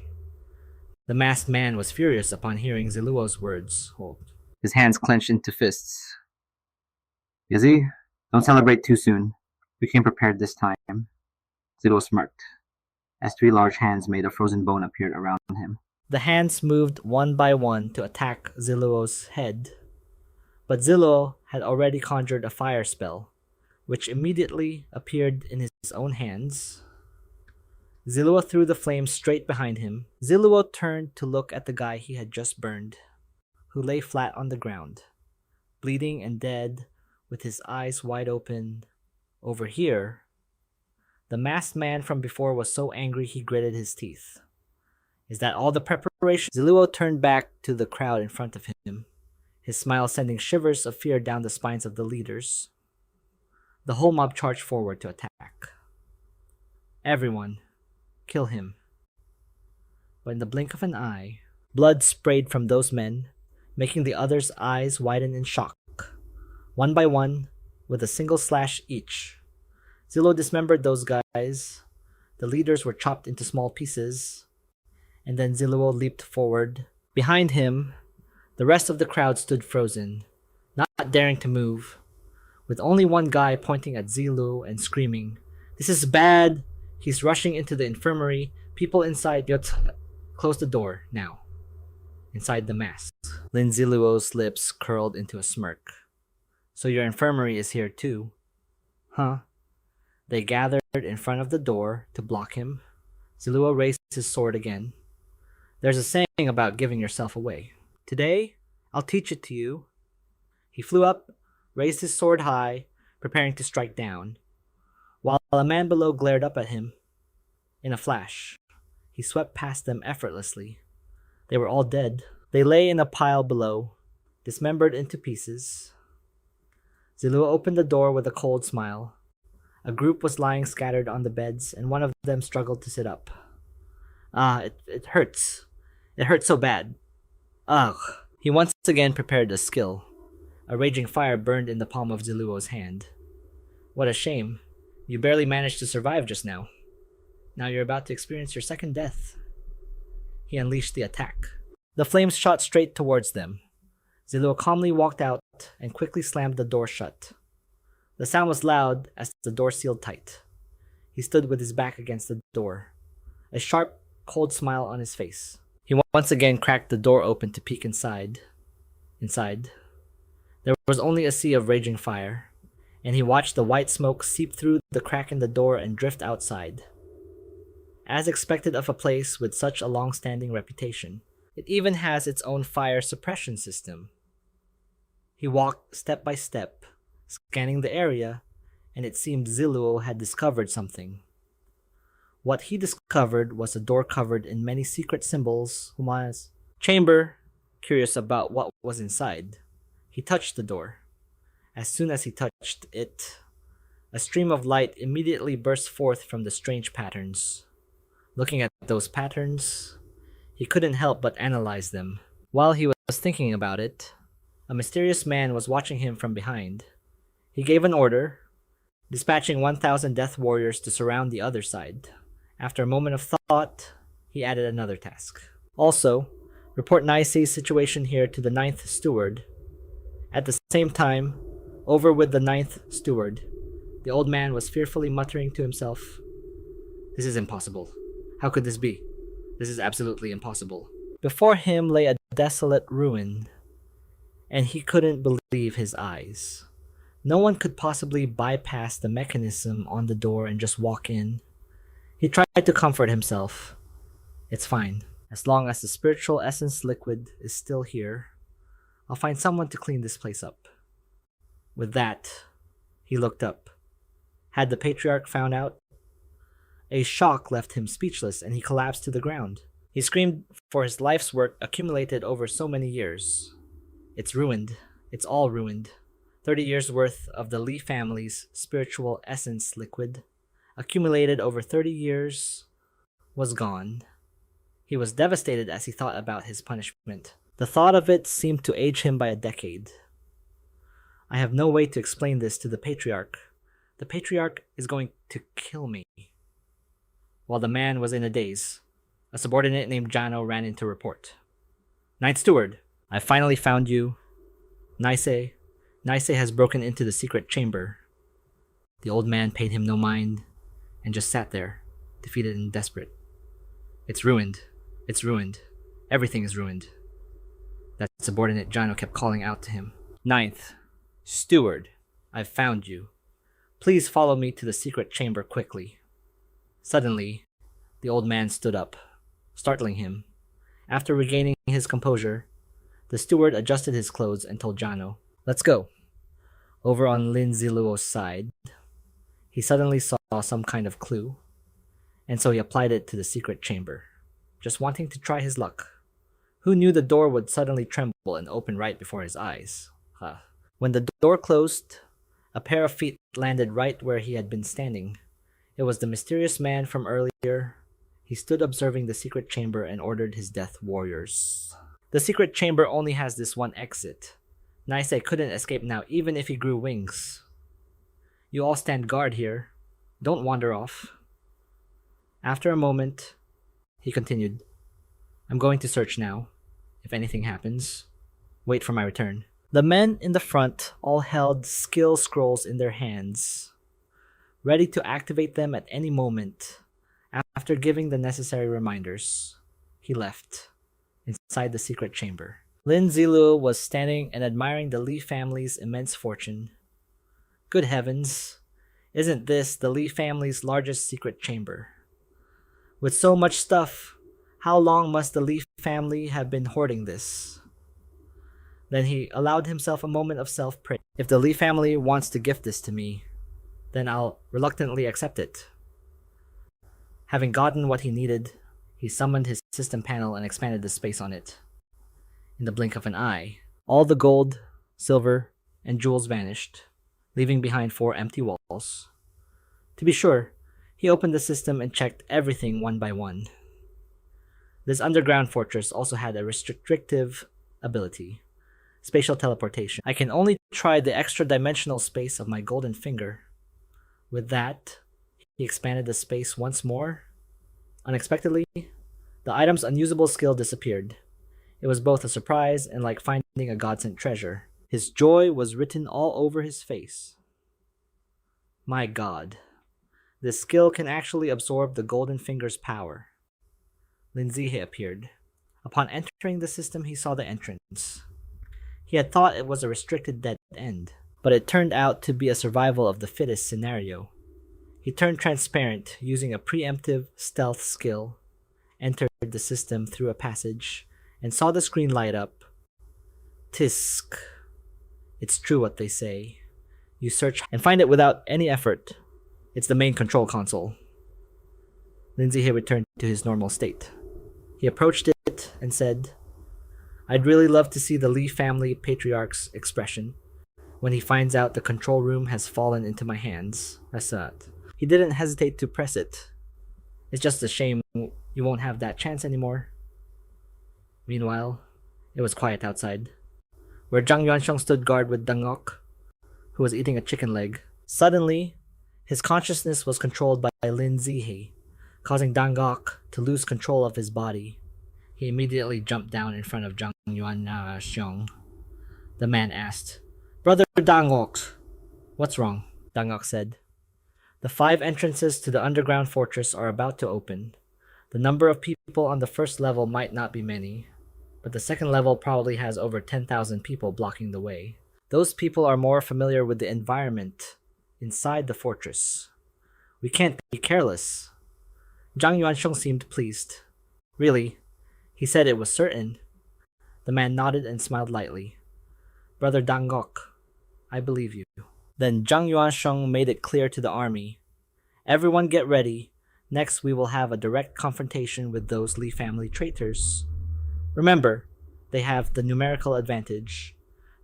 The masked man was furious upon hearing Zi Luo's words. His hands clenched into fists. Yazi, don't celebrate too soon. We came prepared this time. Zi Luo smirked, as three large hands made of frozen bone appeared around him. The hands moved one by one to attack Zi Luo's head, but Zi Luo had already conjured a fire spell, which immediately appeared in his own hands. Zi Luo threw the flames straight behind him. Zi Luo turned to look at the guy he had just burned, who lay flat on the ground, bleeding and dead, with his eyes wide open. Over here, the masked man from before was so angry he gritted his teeth. Is that all the preparation? Zi Luo turned back to the crowd in front of him, his smile sending shivers of fear down the spines of the leaders. The whole mob charged forward to attack. Everyone, kill him. But in the blink of an eye, blood sprayed from those men, making the others' eyes widen in shock. One by one, with a single slash each, Zi Luo dismembered those guys. The leaders were chopped into small pieces, and then Zi Luo leaped forward. Behind him, the rest of the crowd stood frozen, not daring to move, with only one guy pointing at Zi Luo and screaming, "This is bad! He's rushing into the infirmary. People inside, close the door, now." Inside the mask, Lin Zi Luo's lips curled into a smirk. "So your infirmary is here too, huh?" They gathered in front of the door to block him. Zi Luo raised his sword again. "There's a saying about giving yourself away. Today, I'll teach it to you." He flew up, raised his sword high, preparing to strike down, while a man below glared up at him. In a flash, he swept past them effortlessly. They were all dead. They lay in a pile below, dismembered into pieces. Zi Luo opened the door with a cold smile. A group was lying scattered on the beds, and one of them struggled to sit up. It hurts. It hurts so bad. Ugh." He once again prepared a skill. A raging fire burned in the palm of Zi Luo's hand. "What a shame. You barely managed to survive just now. Now you're about to experience your second death." He unleashed the attack. The flames shot straight towards them. Zi Luo calmly walked out and quickly slammed the door shut. The sound was loud as the door sealed tight. He stood with his back against the door, a sharp, cold smile on his face. He once again cracked the door open to peek inside. There was only a sea of raging fire, and he watched the white smoke seep through the crack in the door and drift outside. As expected of a place with such a long-standing reputation, it even has its own fire suppression system. He walked step by step, scanning the area, and it seemed Zi Luo had discovered something. What he discovered was a door covered in many secret symbols. Huma's chamber, curious about what was inside. He touched the door. As soon as he touched it, a stream of light immediately burst forth from the strange patterns. Looking at those patterns, he couldn't help but analyze them. While he was thinking about it, a mysterious man was watching him from behind. He gave an order, dispatching 1,000 death warriors to surround the other side. After a moment of thought, he added another task. Also, report Naisei's situation here to the 9th steward. At the same time, over with the 9th steward, the old man was fearfully muttering to himself, "This is impossible. How could this be? This is absolutely impossible." Before him lay a desolate ruin, and he couldn't believe his eyes. No one could possibly bypass the mechanism on the door and just walk in. He tried to comfort himself. It's fine. As long as the spiritual essence liquid is still here, I'll find someone to clean this place up. With that, he looked up. Had the patriarch found out? A shock left him speechless and he collapsed to the ground. He screamed for his life's work accumulated over so many years. It's ruined. It's all ruined. 30 years worth of the Li family's spiritual essence liquid, accumulated over 30 years, was gone. He was devastated as he thought about his punishment. The thought of it seemed to age him by a decade. I have no way to explain this to the patriarch. The patriarch is going to kill me. While the man was in a daze, a subordinate named Jano ran in to report. "Ninth Steward, I finally found you. Naisei has broken into the secret chamber." The old man paid him no mind and just sat there, defeated and desperate. "It's ruined. It's ruined. Everything is ruined." That subordinate Jano kept calling out to him. "Ninth Steward, I've found you. Please follow me to the secret chamber quickly." Suddenly, the old man stood up, startling him. After regaining his composure, the steward adjusted his clothes and told Jano, "Let's go." Over on Lin Zi Luo's side, he suddenly saw some kind of clue, and so he applied it to the secret chamber, just wanting to try his luck. Who knew the door would suddenly tremble and open right before his eyes? When the door closed, a pair of feet landed right where he had been standing. It was the mysterious man from earlier. He stood observing the secret chamber and ordered his death warriors. The secret chamber only has this one exit. Naisei couldn't escape now even if he grew wings. "You all stand guard here. Don't wander off." After a moment, he continued, "I'm going to search now. If anything happens, wait for my return." The men in the front all held skill scrolls in their hands, ready to activate them at any moment. After giving the necessary reminders, he left, inside the secret chamber. Lin Zi Luo was standing and admiring the Li family's immense fortune. Good heavens, isn't this the Li family's largest secret chamber? With so much stuff, how long must the Li family have been hoarding this? Then he allowed himself a moment of self-praise. If the Li family wants to gift this to me, then I'll reluctantly accept it. Having gotten what he needed, he summoned his system panel and expanded the space on it. In the blink of an eye, all the gold, silver, and jewels vanished, leaving behind 4 empty walls. To be sure, he opened the system and checked everything one by one. This underground fortress also had a restrictive ability. Spatial teleportation. I can only try the extra-dimensional space of my golden finger. With that, he expanded the space once more. Unexpectedly, the item's unusable skill disappeared. It was both a surprise and like finding a godsent treasure. His joy was written all over his face. My god. This skill can actually absorb the Golden Finger's power. Lin Zi appeared. Upon entering the system, he saw the entrance. He had thought it was a restricted dead end, but it turned out to be a survival of the fittest scenario. He turned transparent using a preemptive stealth skill, entered the system through a passage, and saw the screen light up. Tisk. It's true what they say. You search and find it without any effort. It's the main control console. Lin Zi returned to his normal state. He approached it and said, I'd really love to see the Li family patriarch's expression when he finds out the control room has fallen into my hands. He didn't hesitate to press it. It's just a shame you won't have that chance anymore. Meanwhile, it was quiet outside, where Zhang Yuansheng stood guard with Dangok, who was eating a chicken leg. Suddenly, his consciousness was controlled by Lin Zi, causing Dangok to lose control of his body. He immediately jumped down in front of Zhang Yuansheng. The man asked, Brother Dangok, what's wrong? Dangok said, The 5 entrances to the underground fortress are about to open. The number of people on the first level might not be many, but the second level probably has over 10,000 people blocking the way. Those people are more familiar with the environment inside the fortress. We can't be careless. Zhang Yuansheng seemed pleased. Really? He said it was certain. The man nodded and smiled lightly. Brother Dangok, I believe you. Then Zhang Yuansheng made it clear to the army. Everyone get ready. Next we will have a direct confrontation with those Li family traitors. Remember, they have the numerical advantage.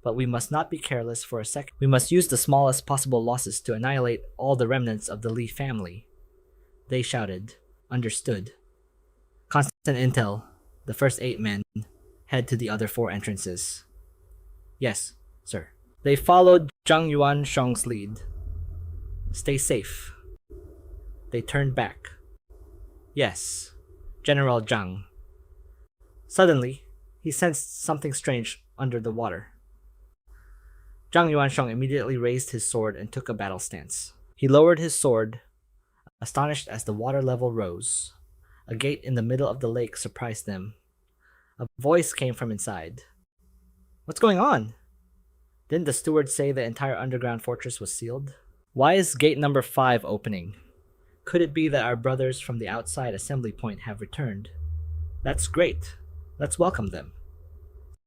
But we must not be careless for a second. We must use the smallest possible losses to annihilate all the remnants of the Li family. They shouted, Understood. Constant intel. The first 8 men head to the other 4 entrances. Yes, sir. They followed Zhang Yuansheng's lead. Stay safe. They turned back. Yes, General Zhang. Suddenly, he sensed something strange under the water. Zhang Yuansheng immediately raised his sword and took a battle stance. He lowered his sword, astonished as the water level rose. A gate in the middle of the lake surprised them. A voice came from inside. What's going on? Didn't the steward say the entire underground fortress was sealed? Why is gate number 5 opening? Could it be that our brothers from the outside assembly point have returned? That's great. Let's welcome them.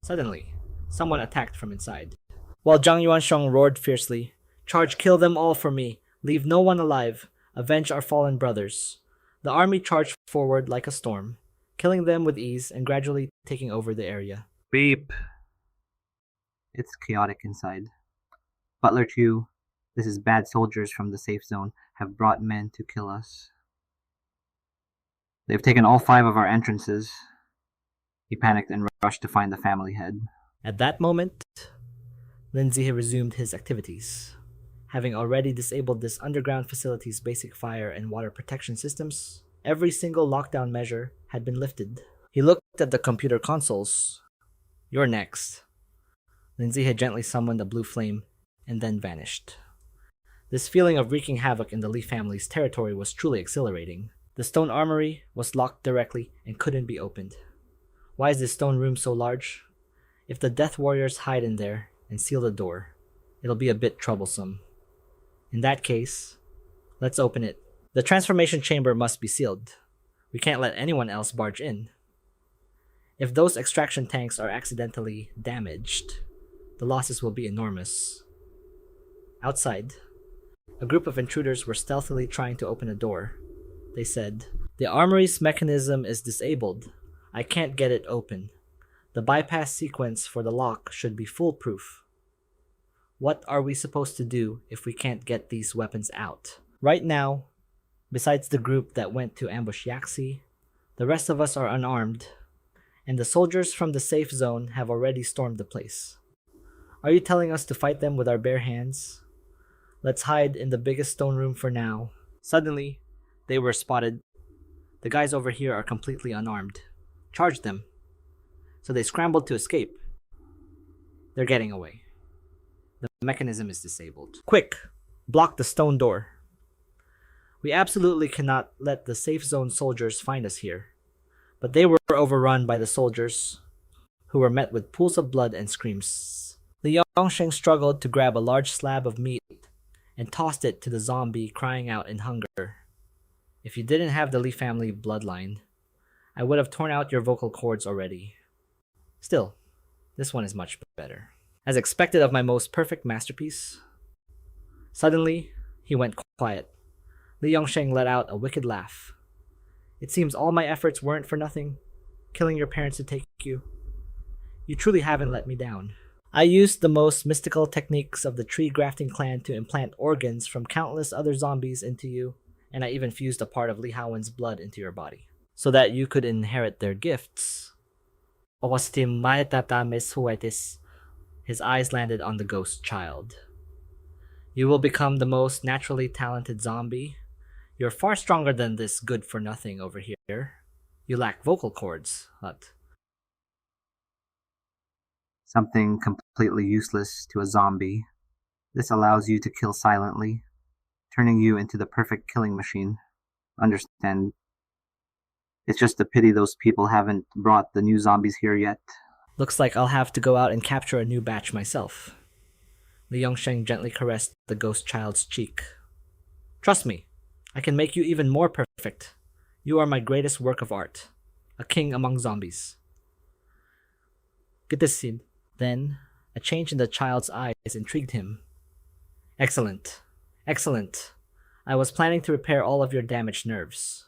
Suddenly, someone attacked from inside. While Zhang Yuansheng roared fiercely, Charge, kill them all for me. Leave no one alive. Avenge our fallen brothers. The army charged forward like a storm, killing them with ease and gradually taking over the area. Beep. It's chaotic inside. Butler Chu, this is bad soldiers from the safe zone, have brought men to kill us. They've taken all 5 of our entrances. He panicked and rushed to find the family head. At that moment, Lin Zi resumed his activities. Having already disabled this underground facility's basic fire and water protection systems, every single lockdown measure had been lifted. He looked at the computer consoles. You're next. Lin Zi had gently summoned a blue flame and then vanished. This feeling of wreaking havoc in the Li family's territory was truly exhilarating. The stone armory was locked directly and couldn't be opened. Why is this stone room so large? If the Death Warriors hide in there and seal the door, it'll be a bit troublesome. In that case, let's open it. The transformation chamber must be sealed. We can't let anyone else barge in. If those extraction tanks are accidentally damaged, the losses will be enormous. Outside, a group of intruders were stealthily trying to open a door. They said, The armory's mechanism is disabled. I can't get it open. The bypass sequence for the lock should be foolproof. What are we supposed to do if we can't get these weapons out? Right now, besides the group that went to ambush Yaxi, the rest of us are unarmed, and the soldiers from the safe zone have already stormed the place. Are you telling us to fight them with our bare hands? Let's hide in the biggest stone room for now. Suddenly, they were spotted. The guys over here are completely unarmed. Charge them. so they scrambled to escape. They're getting away. The mechanism is disabled. Quick! Block the stone door. We absolutely cannot let the safe zone soldiers find us here. But they were overrun by the soldiers, who were met with pools of blood and screams. Li Yongsheng struggled to grab a large slab of meat and tossed it to the zombie crying out in hunger. If you didn't have the Li family bloodline, I would have torn out your vocal cords already. Still, this one is much better. As expected of my most perfect masterpiece, suddenly, he went quiet. Li Yongsheng let out a wicked laugh. It seems all my efforts weren't for nothing, killing your parents to take you. You truly haven't let me down. I used the most mystical techniques of the tree grafting clan to implant organs from countless other zombies into you, and I even fused a part of Li Haowen's blood into your body, so that you could inherit their gifts. His eyes landed on the ghost child. You will become the most naturally talented zombie. You're far stronger than this good-for-nothing over here. You lack vocal cords, Hut. Something completely useless to a zombie. This allows you to kill silently, turning you into the perfect killing machine. Understand? It's just a pity those people haven't brought the new zombies here yet. Looks like I'll have to go out and capture a new batch myself. Li Yongsheng gently caressed the ghost child's cheek. Trust me, I can make you even more perfect. You are my greatest work of art. A king among zombies. Get this scene. Then, a change in the child's eyes intrigued him. Excellent. Excellent. I was planning to repair all of your damaged nerves.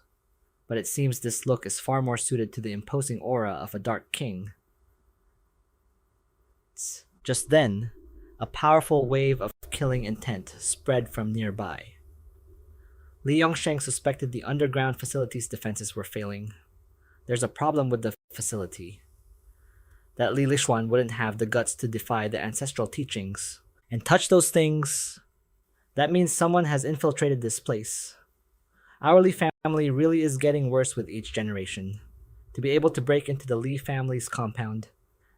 But it seems this look is far more suited to the imposing aura of a dark king. Just then, a powerful wave of killing intent spread from nearby. Li Yongsheng suspected the underground facility's defenses were failing. There's a problem with the facility. That Li Lishuan wouldn't have the guts to defy the ancestral teachings and touch those things. That means someone has infiltrated this place. Our Li family really is getting worse with each generation. To be able to break into the Li family's compound,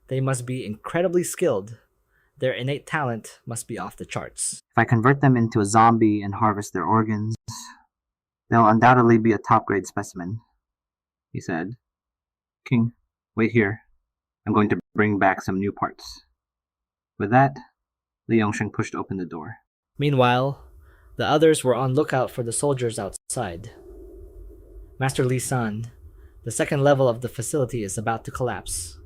they must be incredibly skilled. Their innate talent must be off the charts. If I convert them into a zombie and harvest their organs, they'll undoubtedly be a top-grade specimen, he said. King, wait here. I'm going to bring back some new parts. With that, Li Yongsheng pushed open the door. Meanwhile, the others were on lookout for the soldiers outside. Master Li San, the second level of the facility is about to collapse.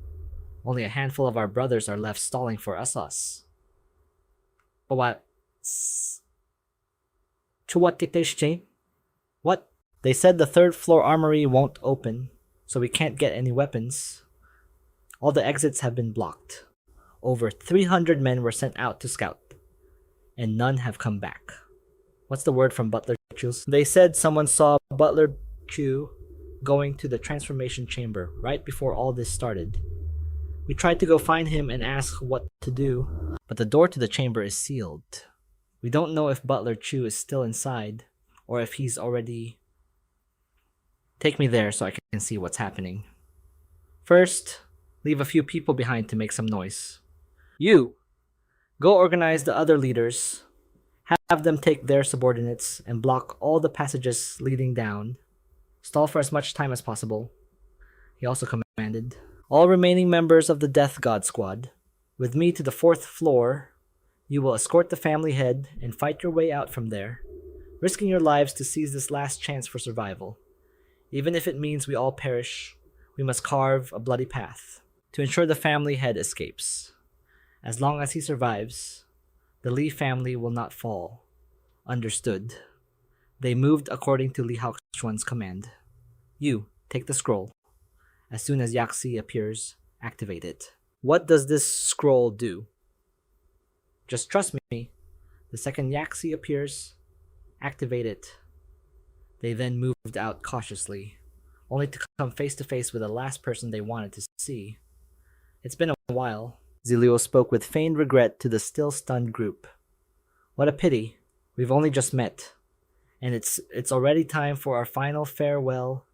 Only a handful of our brothers are left stalling for us. But what? What? They said the third floor armory won't open, so we can't get any weapons. All the exits have been blocked. Over 300 men were sent out to scout, and none have come back. What's the word from Butler Chu's? They said someone saw Butler Chu going to the transformation chamber right before all this started. We tried to go find him and ask what to do, but the door to the chamber is sealed. We don't know if Butler Chu is still inside, or if he's already... Take me there so I can see what's happening. First, leave a few people behind to make some noise. You! Go organize the other leaders. Have them take their subordinates and block all the passages leading down. Stall for as much time as possible. He also commanded. All remaining members of the Death God Squad, with me to the 4th floor, you will escort the family head and fight your way out from there, risking your lives to seize this last chance for survival. Even if it means we all perish, we must carve a bloody path to ensure the family head escapes. As long as he survives, the Li family will not fall. Understood. They moved according to Li Haoxuan's command. You, take the scroll. As soon as Yaxi appears, activate it. What does this scroll do? Just trust me. The second Yaxi appears, activate it. They then moved out cautiously, only to come face to face with the last person they wanted to see. It's been a while. Zi Luo spoke with feigned regret to the still stunned group. What a pity. We've only just met. And it's already time for our final farewell.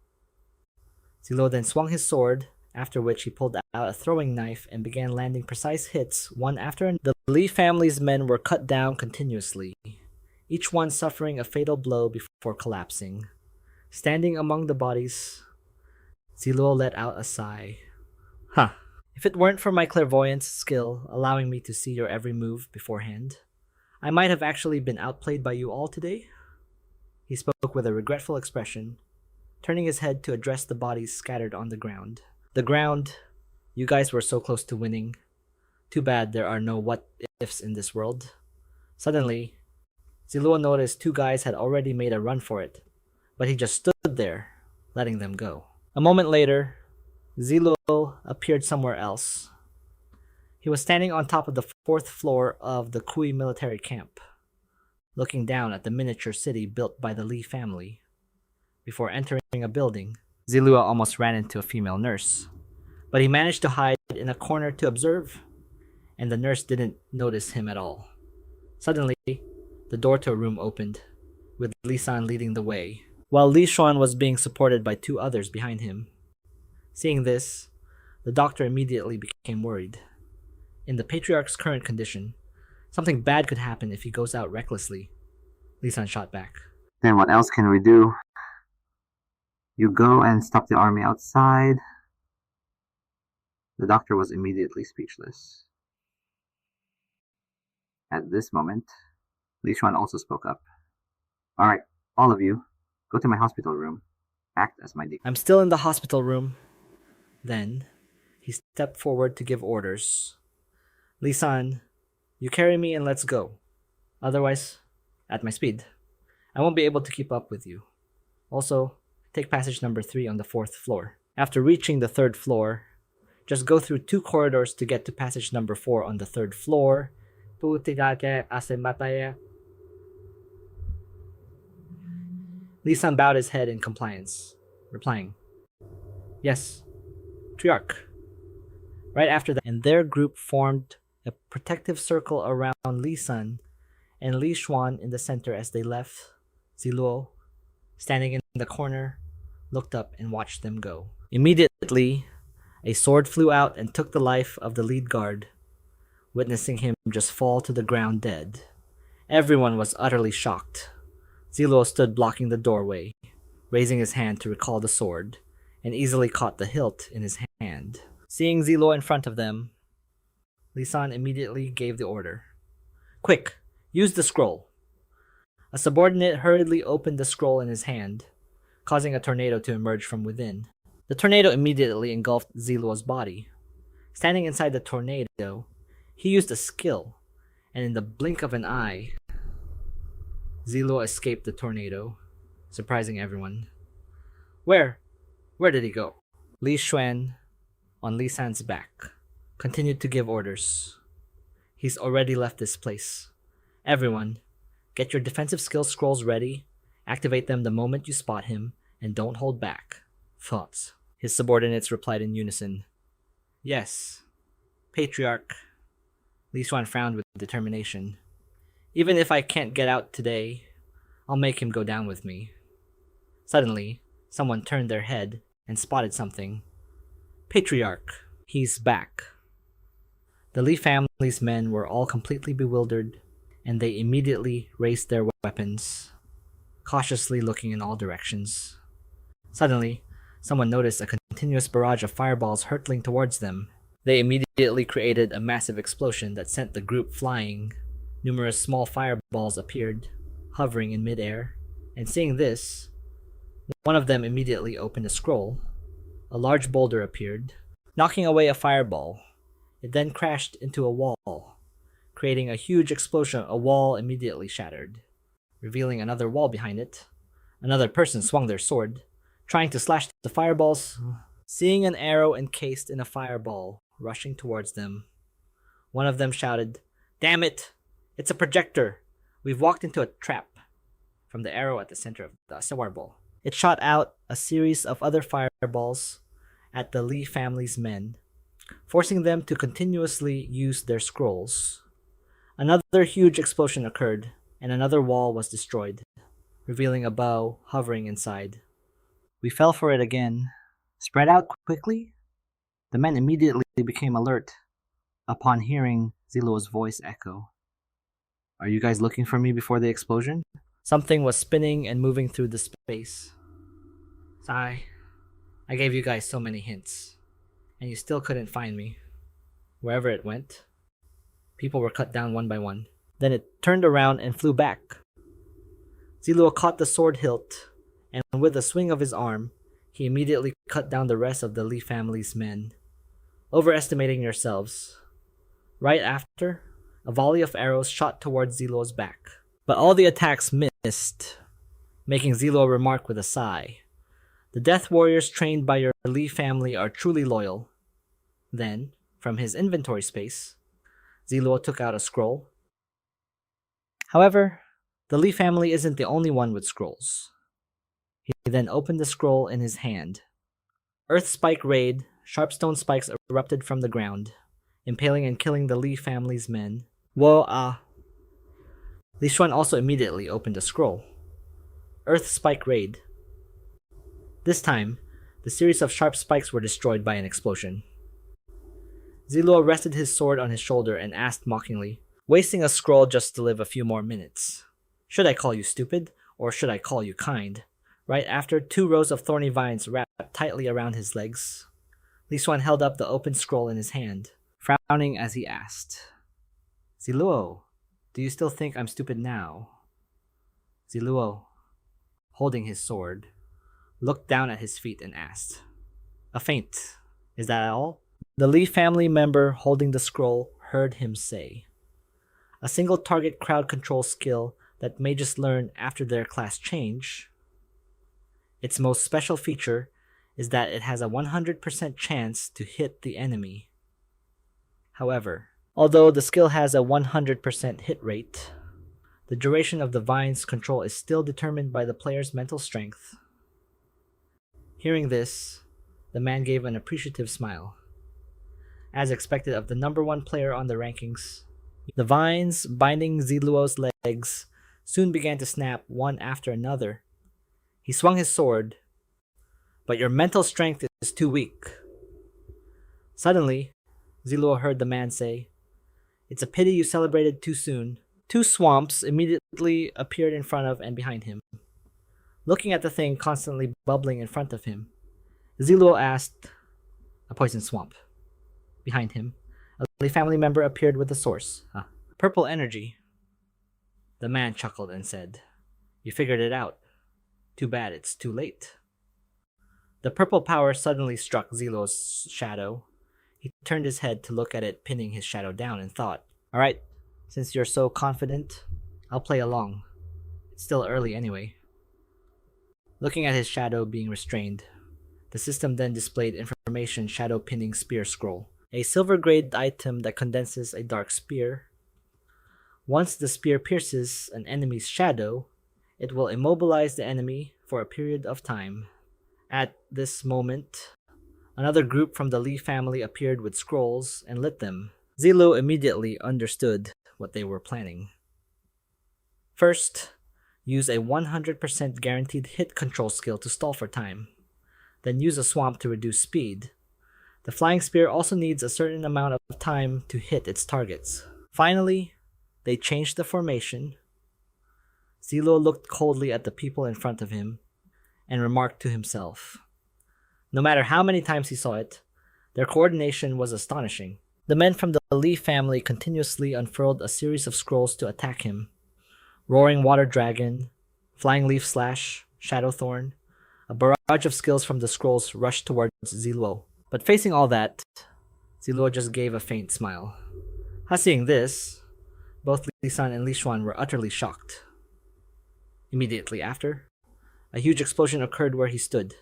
Zi Luo then swung his sword after which he pulled out a throwing knife and began landing precise hits one after another. The Li family's men were cut down continuously, each one suffering a fatal blow before collapsing. Standing among the bodies, Zi Luo let out a sigh. Huh. If it weren't for my clairvoyance skill allowing me to see your every move beforehand, I might have actually been outplayed by you all today. He spoke with a regretful expression, turning his head to address the bodies scattered on the ground. The ground, you guys were so close to winning. Too bad there are no what-ifs in this world. Suddenly, Zi Luo noticed two guys had already made a run for it, but he just stood there, letting them go. A moment later, Zi Luo appeared somewhere else. He was standing on top of the 4th floor of the Kui military camp, looking down at the miniature city built by the Li family. Before entering a building, Zi Luo almost ran into a female nurse, but he managed to hide in a corner to observe, and the nurse didn't notice him at all. Suddenly, the door to a room opened, with Li San leading the way, while Li Xuan was being supported by two others behind him. Seeing this, the doctor immediately became worried. In the patriarch's current condition, something bad could happen if he goes out recklessly. Li San shot back. Then what else can we do? You go and stop the army outside. The doctor was immediately speechless. At this moment, Li Xuan also spoke up. Alright, all of you, go to my hospital room. Act as my deacon. I'm still in the hospital room. Then, he stepped forward to give orders. Li San, you carry me and let's go. Otherwise, at my speed, I won't be able to keep up with you. Also, take passage number 3 on the 4th floor. After reaching the 3rd floor, just go through 2 corridors to get to passage number 4 on the 3rd floor. Li San bowed his head in compliance, replying, Yes, Triarch. Right after that, and their group formed a protective circle around Li San and Li Xuan in the center as they left. Zi Luo, standing in the corner, looked up and watched them go. Immediately, a sword flew out and took the life of the lead guard, witnessing him just fall to the ground dead. Everyone was utterly shocked. Zi Luo stood blocking the doorway, raising his hand to recall the sword, and easily caught the hilt in his hand. Seeing Zi Luo in front of them, Li San immediately gave the order. Quick, use the scroll. A subordinate hurriedly opened the scroll in his hand, causing a tornado to emerge from within. The tornado immediately engulfed Zi Luo's body. Standing inside the tornado, he used a skill, and in the blink of an eye, Zi Luo escaped the tornado, surprising everyone. Where did he go? Li Xuan, on Li San's back, continued to give orders. He's already left this place. Everyone, get your defensive skill scrolls ready, activate them the moment you spot him, and don't hold back. Thoughts? His subordinates replied in unison. Yes, Patriarch. Li Xuan frowned with determination. Even if I can't get out today, I'll make him go down with me. Suddenly, someone turned their head and spotted something. Patriarch, he's back. The Li family's men were all completely bewildered, and they immediately raised their weapons, cautiously looking in all directions. Suddenly, someone noticed a continuous barrage of fireballs hurtling towards them. They immediately created a massive explosion that sent the group flying. Numerous small fireballs appeared, hovering in midair, and seeing this, one of them immediately opened a scroll. A large boulder appeared, knocking away a fireball. It then crashed into a wall, creating a huge explosion. A wall immediately shattered, revealing another wall behind it. Another person swung their sword, trying to slash the fireballs. Seeing an arrow encased in a fireball rushing towards them, one of them shouted, "Damn it! It's a projector! We've walked into a trap!" From the arrow at the center of the fireball, it shot out a series of other fireballs at the Li family's men, forcing them to continuously use their scrolls. Another huge explosion occurred, and another wall was destroyed, revealing a bow hovering inside. We fell for it again. Spread out quickly? The men immediately became alert upon hearing Zi Luo's voice echo. Are you guys looking for me before the explosion? Something was spinning and moving through the space. Sigh. I gave you guys so many hints, and you still couldn't find me. Wherever it went, people were cut down one by one. Then it turned around and flew back. Zi Luo caught the sword hilt, and with a swing of his arm, he immediately cut down the rest of the Li family's men. Overestimating yourselves. Right after, a volley of arrows shot towards Zi Luo's back. But all the attacks missed, making Zi Luo remark with a sigh. The death warriors trained by your Li family are truly loyal. Then, from his inventory space, Zi Luo took out a scroll. However, the Li family isn't the only one with scrolls. He then opened the scroll in his hand. Earth Spike Raid, sharp stone spikes erupted from the ground, impaling and killing the Li family's men. Li Xuan also immediately opened a scroll. Earth Spike Raid. This time, the series of sharp spikes were destroyed by an explosion. Zi Luo rested his sword on his shoulder and asked mockingly, wasting a scroll just to live a few more minutes. Should I call you stupid, or should I call you kind? Right after, 2 rows of thorny vines wrapped tightly around his legs. Li Xuan held up the open scroll in his hand, frowning as he asked, Zi Luo, do you still think I'm stupid now? Zi Luo, holding his sword, looked down at his feet and asked, a feint, is that all? The Li family member holding the scroll heard him say, a single target crowd control skill that mages learn after their class change. Its most special feature is that it has a 100% chance to hit the enemy. However, although the skill has a 100% hit rate, the duration of the vine's control is still determined by the player's mental strength. Hearing this, the man gave an appreciative smile. As expected of the number 1 player on the rankings, the vines binding Zi Luo's legs soon began to snap one after another. He swung his sword, but your mental strength is too weak. Suddenly, Zi Luo heard the man say, it's a pity you celebrated too soon. 2 swamps immediately appeared in front of and behind him. Looking at the thing constantly bubbling in front of him, Zi Luo asked, a poison swamp. Behind him, a Li family member appeared with a source. Purple energy. The man chuckled and said, you figured it out. Too bad it's too late. The purple power suddenly struck Zi Luo's shadow. He turned his head to look at it, pinning his shadow down, and thought, alright, since you're so confident, I'll play along. It's still early anyway. Looking at his shadow being restrained, the system then displayed information shadow pinning spear scroll, a silver grade item that condenses a dark spear. Once the spear pierces an enemy's shadow, it will immobilize the enemy for a period of time. At this moment, another group from the Li family appeared with scrolls and lit them. Zi Luo immediately understood what they were planning. First, use a 100% guaranteed hit control skill to stall for time. Then use a swamp to reduce speed. The flying spear also needs a certain amount of time to hit its targets. Finally, they changed the formation. Zi Luo looked coldly at the people in front of him and remarked to himself. No matter how many times he saw it, their coordination was astonishing. The men from the Li family continuously unfurled a series of scrolls to attack him. Roaring Water Dragon, Flying Leaf Slash, Shadow Thorn. A barrage of skills from the scrolls rushed towards Zi Luo. But facing all that, Zi Luo just gave a faint smile. Seeing this, both Li San and Li Xuan were utterly shocked. Immediately after, a huge explosion occurred where he stood,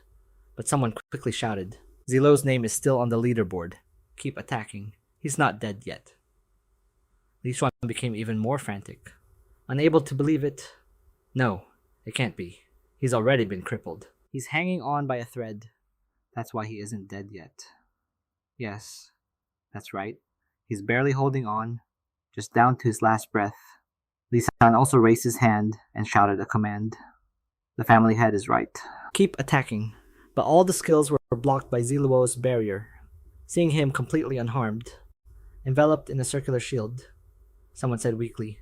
but someone quickly shouted, Zi Luo's name is still on the leaderboard. Keep attacking. He's not dead yet. Li Xuan became even more frantic. Unable to believe it. No, it can't be. He's already been crippled. He's hanging on by a thread. That's why he isn't dead yet. Yes, that's right. He's barely holding on, just down to his last breath. Li San also raised his hand and shouted a command. The family head is right. Keep attacking. But all the skills were blocked by Zi Luo's barrier. Seeing him completely unharmed, enveloped in a circular shield, someone said weakly,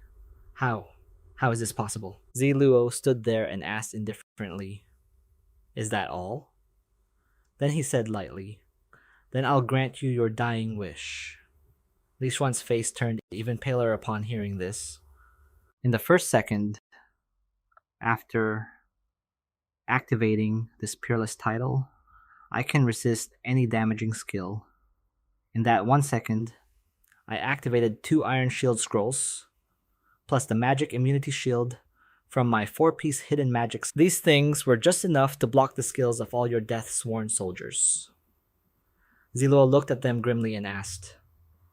How? How is this possible? Zi Luo stood there and asked indifferently, Is that all? Then he said lightly, Then I'll grant you your dying wish. Li Xuan's face turned even paler upon hearing this. In the first second, after activating this peerless title, I can resist any damaging skill. In that 1 second, I activated 2 Iron Shield scrolls, plus the magic immunity shield from my 4-piece hidden magics. These things were just enough to block the skills of all your death-sworn soldiers. Zi Luo looked at them grimly and asked,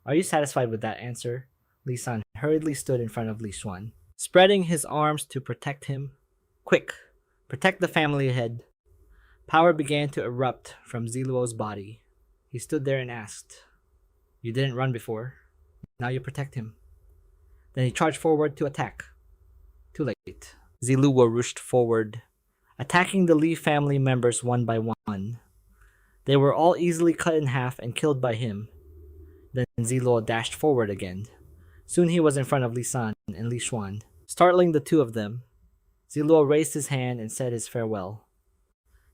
Are you satisfied with that answer? Li San hurriedly stood in front of Li Xuan, spreading his arms to protect him. Quick, protect the family head. Power began to erupt from Zi Luo's body. He stood there and asked, You didn't run before. Now you protect him. Then he charged forward to attack. Too late. Zi Luo rushed forward, attacking the Li family members one by one. They were all easily cut in half and killed by him. Then Zi Luo dashed forward again. Soon he was in front of Li San and Li Xuan. Startling the two of them, Zi Luo raised his hand and said his farewell.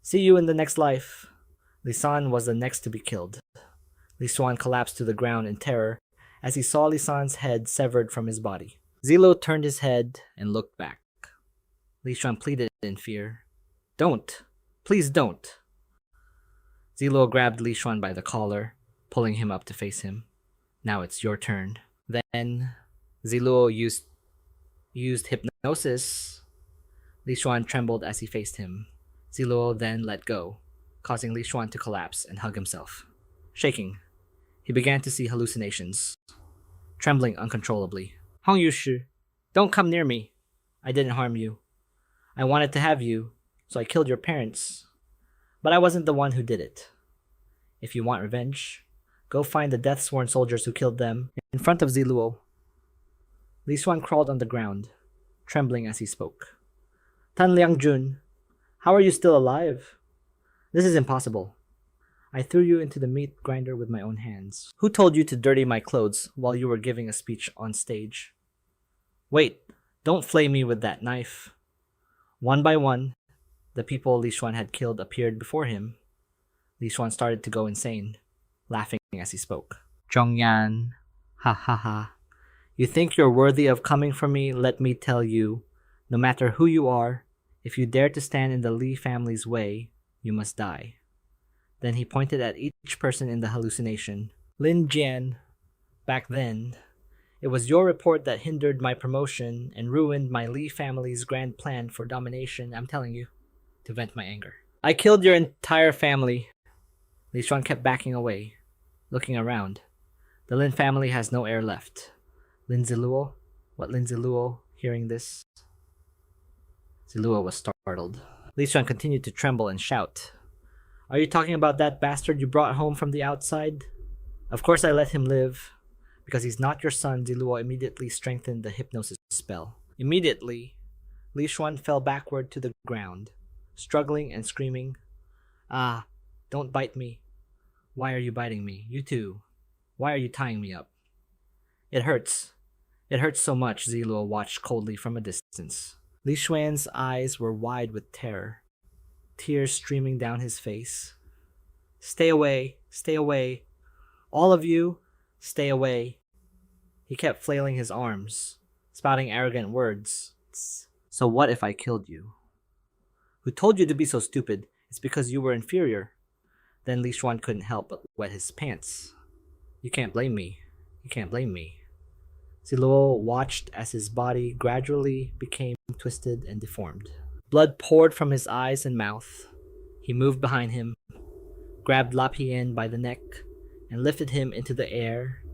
See you in the next life. Li San was the next to be killed. Li Xuan collapsed to the ground in terror as he saw Li San's head severed from his body. Zi Luo turned his head and looked back. Li Xuan pleaded in fear. Don't. Please don't. Zi Luo grabbed Li Xuan by the collar, pulling him up to face him. Now it's your turn. Then Zi Luo used hypnosis. Li Xuan trembled as he faced him. Zi Luo then let go, causing Li Xuan to collapse and hug himself. Shaking, he began to see hallucinations, trembling uncontrollably. Hong Yushi, don't come near me. I didn't harm you. I wanted to have you, so I killed your parents. But I wasn't the one who did it. If you want revenge, go find the death-sworn soldiers who killed them in front of Zi Luo. Li Xuan crawled on the ground, trembling as he spoke. Tan Liangjun, how are you still alive? This is impossible. I threw you into the meat grinder with my own hands. Who told you to dirty my clothes while you were giving a speech on stage? Wait, don't flay me with that knife. One by one, the people Li Xuan had killed appeared before him. Li Xuan started to go insane, laughing as he spoke. Zhongyan, Ha ha ha. You think you're worthy of coming for me? Let me tell you, no matter who you are, if you dare to stand in the Li family's way, you must die. Then he pointed at each person in the hallucination. Lin Jian, back then, it was your report that hindered my promotion and ruined my Li family's grand plan for domination, I'm telling you, to vent my anger. I killed your entire family. Li Xuan kept backing away, looking around. The Lin family has no heir left. Lin Zi Luo? What Lin Zi Luo, hearing this? Zi Luo was startled. Li Xuan continued to tremble and shout. Are you talking about that bastard you brought home from the outside? Of course I let him live. Because he's not your son, Zi Luo immediately strengthened the hypnosis spell. Immediately, Li Xuan fell backward to the ground, struggling and screaming, Ah, don't bite me. Why are you biting me? You too. Why are you tying me up? It hurts. It hurts so much, Zi Luo watched coldly from a distance. Li Xuan's eyes were wide with terror, tears streaming down his face. Stay away, stay away. All of you, stay away. He kept flailing his arms, spouting arrogant words. So what if I killed you? Who told you to be so stupid? It's because you were inferior. Then Li Xuan couldn't help but wet his pants. You can't blame me. You can't blame me. Zi Luo watched as his body gradually became twisted and deformed. Blood poured from his eyes and mouth. He moved behind him, grabbed Lapien by the neck, and lifted him into the air.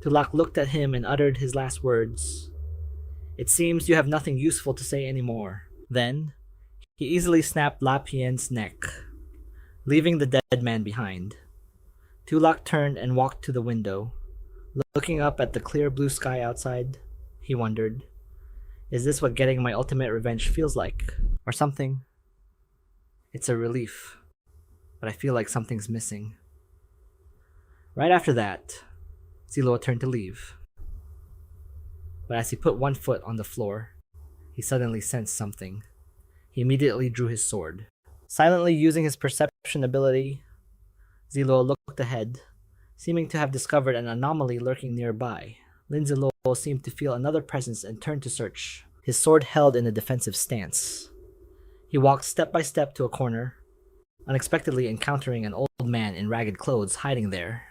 Tulak looked at him and uttered his last words. It seems you have nothing useful to say anymore. Then, he easily snapped Lapien's neck, leaving the dead man behind. Tulak turned and walked to the window. Looking up at the clear blue sky outside, he wondered, is this what getting my ultimate revenge feels like? Or something? It's a relief, but I feel like something's missing. Right after that, Zi Luo turned to leave. But as he put one foot on the floor, he suddenly sensed something. He immediately drew his sword. Silently using his perception ability, Zi Luo looked ahead, seeming to have discovered an anomaly lurking nearby. Lin Zi Luo seemed to feel another presence and turned to search, his sword held in a defensive stance. He walked step by step to a corner, unexpectedly encountering an old man in ragged clothes hiding there.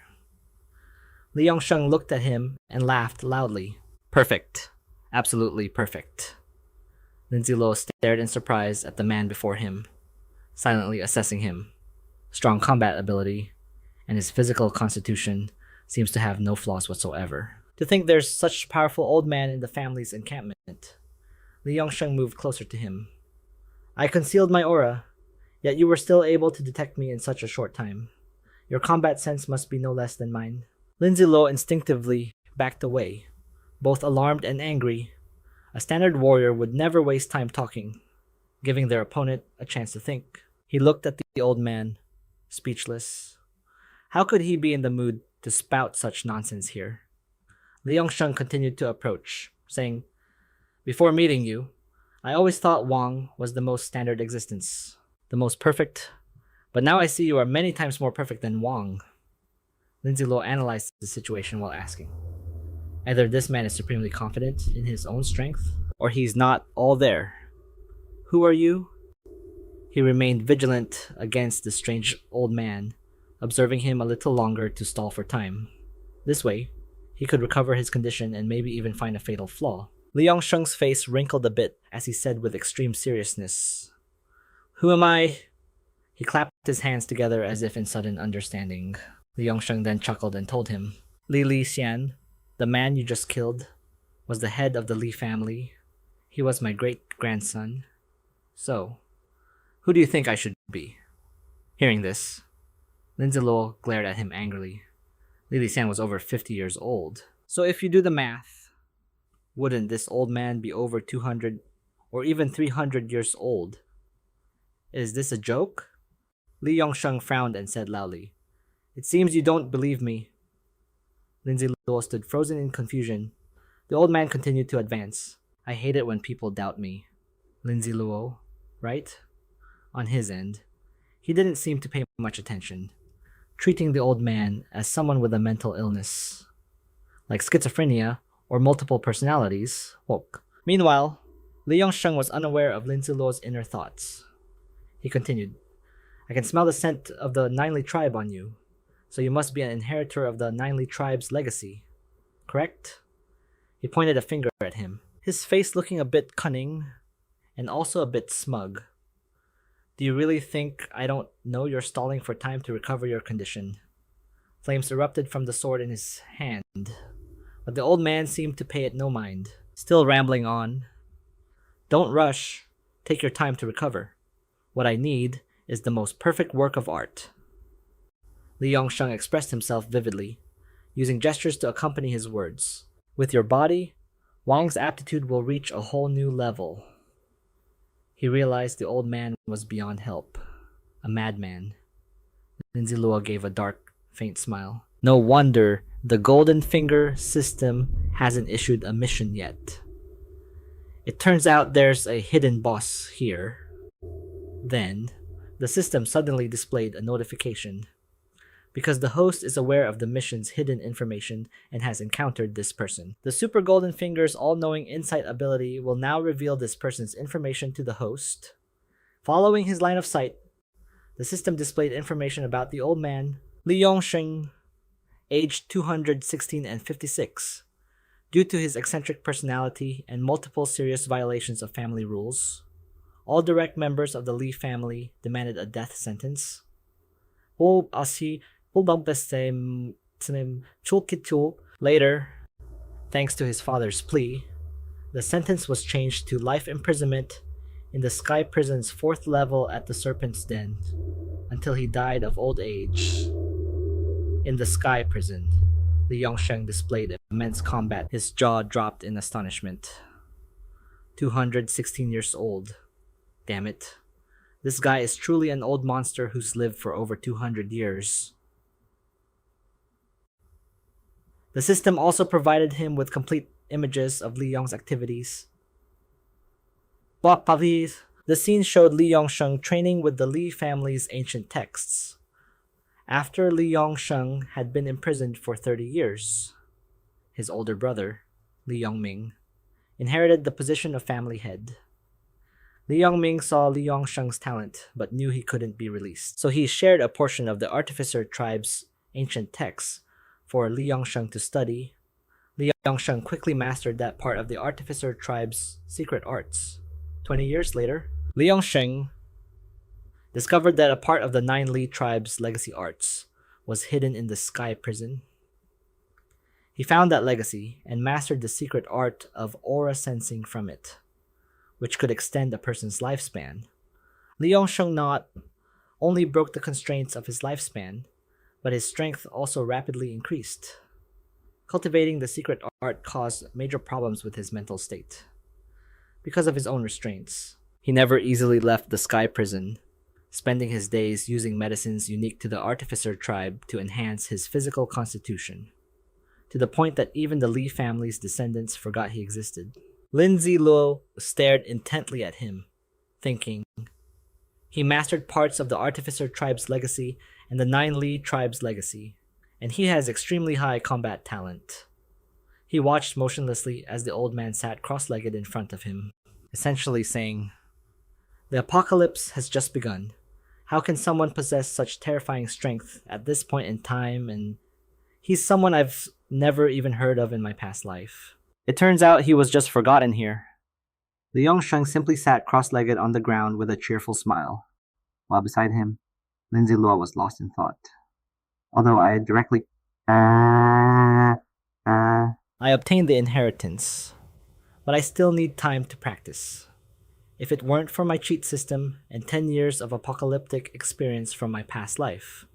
Li Yongsheng looked at him and laughed loudly. Perfect. Absolutely perfect. Lin Zi Luo stared in surprise at the man before him, silently assessing him. Strong combat ability, and his physical constitution seems to have no flaws whatsoever. To think there's such a powerful old man in the family's encampment. Li Yongsheng moved closer to him. I concealed my aura, yet you were still able to detect me in such a short time. Your combat sense must be no less than mine. Lin Zi Luo instinctively backed away, both alarmed and angry. A standard warrior would never waste time talking, giving their opponent a chance to think. He looked at the old man, speechless. How could he be in the mood to spout such nonsense here? Li Yongsheng continued to approach, saying, Before meeting you, I always thought Wang was the most standard existence, the most perfect, but now I see you are many times more perfect than Wang. Lin Zi Luo analyzed the situation while asking, either this man is supremely confident in his own strength, or he's not all there. Who are you? He remained vigilant against the strange old man, observing him a little longer to stall for time. This way, he could recover his condition and maybe even find a fatal flaw. Li Yongsheng's face wrinkled a bit as he said with extreme seriousness, Who am I? He clapped his hands together as if in sudden understanding. Li Yongsheng then chuckled and told him, Li Xian, the man you just killed, was the head of the Li family. He was my great-grandson. So, who do you think I should be? Hearing this, Lin Zi Luo glared at him angrily. Li Xian was over 50 years old. So if you do the math, wouldn't this old man be over 200 or even 300 years old? Is this a joke? Li Yongsheng frowned and said loudly, It seems you don't believe me. Lin Zi Luo stood frozen in confusion. The old man continued to advance. I hate it when people doubt me. Lin Zi Luo, right? On his end, he didn't seem to pay much attention, treating the old man as someone with a mental illness, like schizophrenia or multiple personalities. Woke. Meanwhile, Li Yongsheng was unaware of Lin Zi Luo's inner thoughts. He continued, I can smell the scent of the Ninely tribe on you, so you must be an inheritor of the Ninely tribe's legacy, correct? He pointed a finger at him, his face looking a bit cunning and also a bit smug. Do you really think I don't know you're stalling for time to recover your condition? Flames erupted from the sword in his hand, but the old man seemed to pay it no mind, still rambling on. Don't rush. Take your time to recover. What I need is the most perfect work of art. Li Yongsheng expressed himself vividly, using gestures to accompany his words. With your body, Wang's aptitude will reach a whole new level. He realized the old man was beyond help. A madman. Lin Zi Luo gave a dark, faint smile. No wonder the Golden Finger system hasn't issued a mission yet. It turns out there's a hidden boss here. Then, the system suddenly displayed a notification. Because the host is aware of the mission's hidden information and has encountered this person. The Super Golden Finger's all-knowing insight ability will now reveal this person's information to the host. Following his line of sight, the system displayed information about the old man, Li Yongsheng, aged 216 and 56. Due to his eccentric personality and multiple serious violations of family rules, all direct members of the Li family demanded a death sentence. Later, thanks to his father's plea, the sentence was changed to life imprisonment in the Sky Prison's 4th level at the Serpent's Den until he died of old age. In the Sky Prison, Li Yongsheng displayed immense combat. His jaw dropped in astonishment. 216 years old. Damn it. This guy is truly an old monster who's lived for over 200 years. The system also provided him with complete images of Li Yong's activities. The scene showed Li Yongsheng training with the Li family's ancient texts. After Li Yongsheng had been imprisoned for 30 years, his older brother, Li Yongming, inherited the position of family head. Li Yongming saw Li Yongsheng's talent, but knew he couldn't be released, so he shared a portion of the Artificer tribe's ancient texts for Li Yongsheng to study. Li Yongsheng quickly mastered that part of the Artificer tribe's secret arts. 20 years later, Li Yongsheng discovered that a part of the Nine Li tribe's legacy arts was hidden in the Sky Prison. He found that legacy and mastered the secret art of aura sensing from it, which could extend a person's lifespan. Li Yongsheng not only broke the constraints of his lifespan, but his strength also rapidly increased. Cultivating the secret art caused major problems with his mental state. Because of his own restraints, he never easily left the Sky Prison, spending his days using medicines unique to the Artificer tribe to enhance his physical constitution, to the point that even the Li family's descendants forgot he existed. Lin Zi Luo stared intently at him, thinking. He mastered parts of the Artificer tribe's legacy and the Nine Li tribe's legacy, and he has extremely high combat talent. He watched motionlessly as the old man sat cross-legged in front of him, essentially saying, "The apocalypse has just begun. How can someone possess such terrifying strength at this point in time, and he's someone I've never even heard of in my past life." It turns out he was just forgotten here. Li Yongsheng simply sat cross-legged on the ground with a cheerful smile, while beside him, Lin Zi Luo was lost in thought. Although I directly... I obtained the inheritance, but I still need time to practice. If it weren't for my cheat system and 10 years of apocalyptic experience from my past life,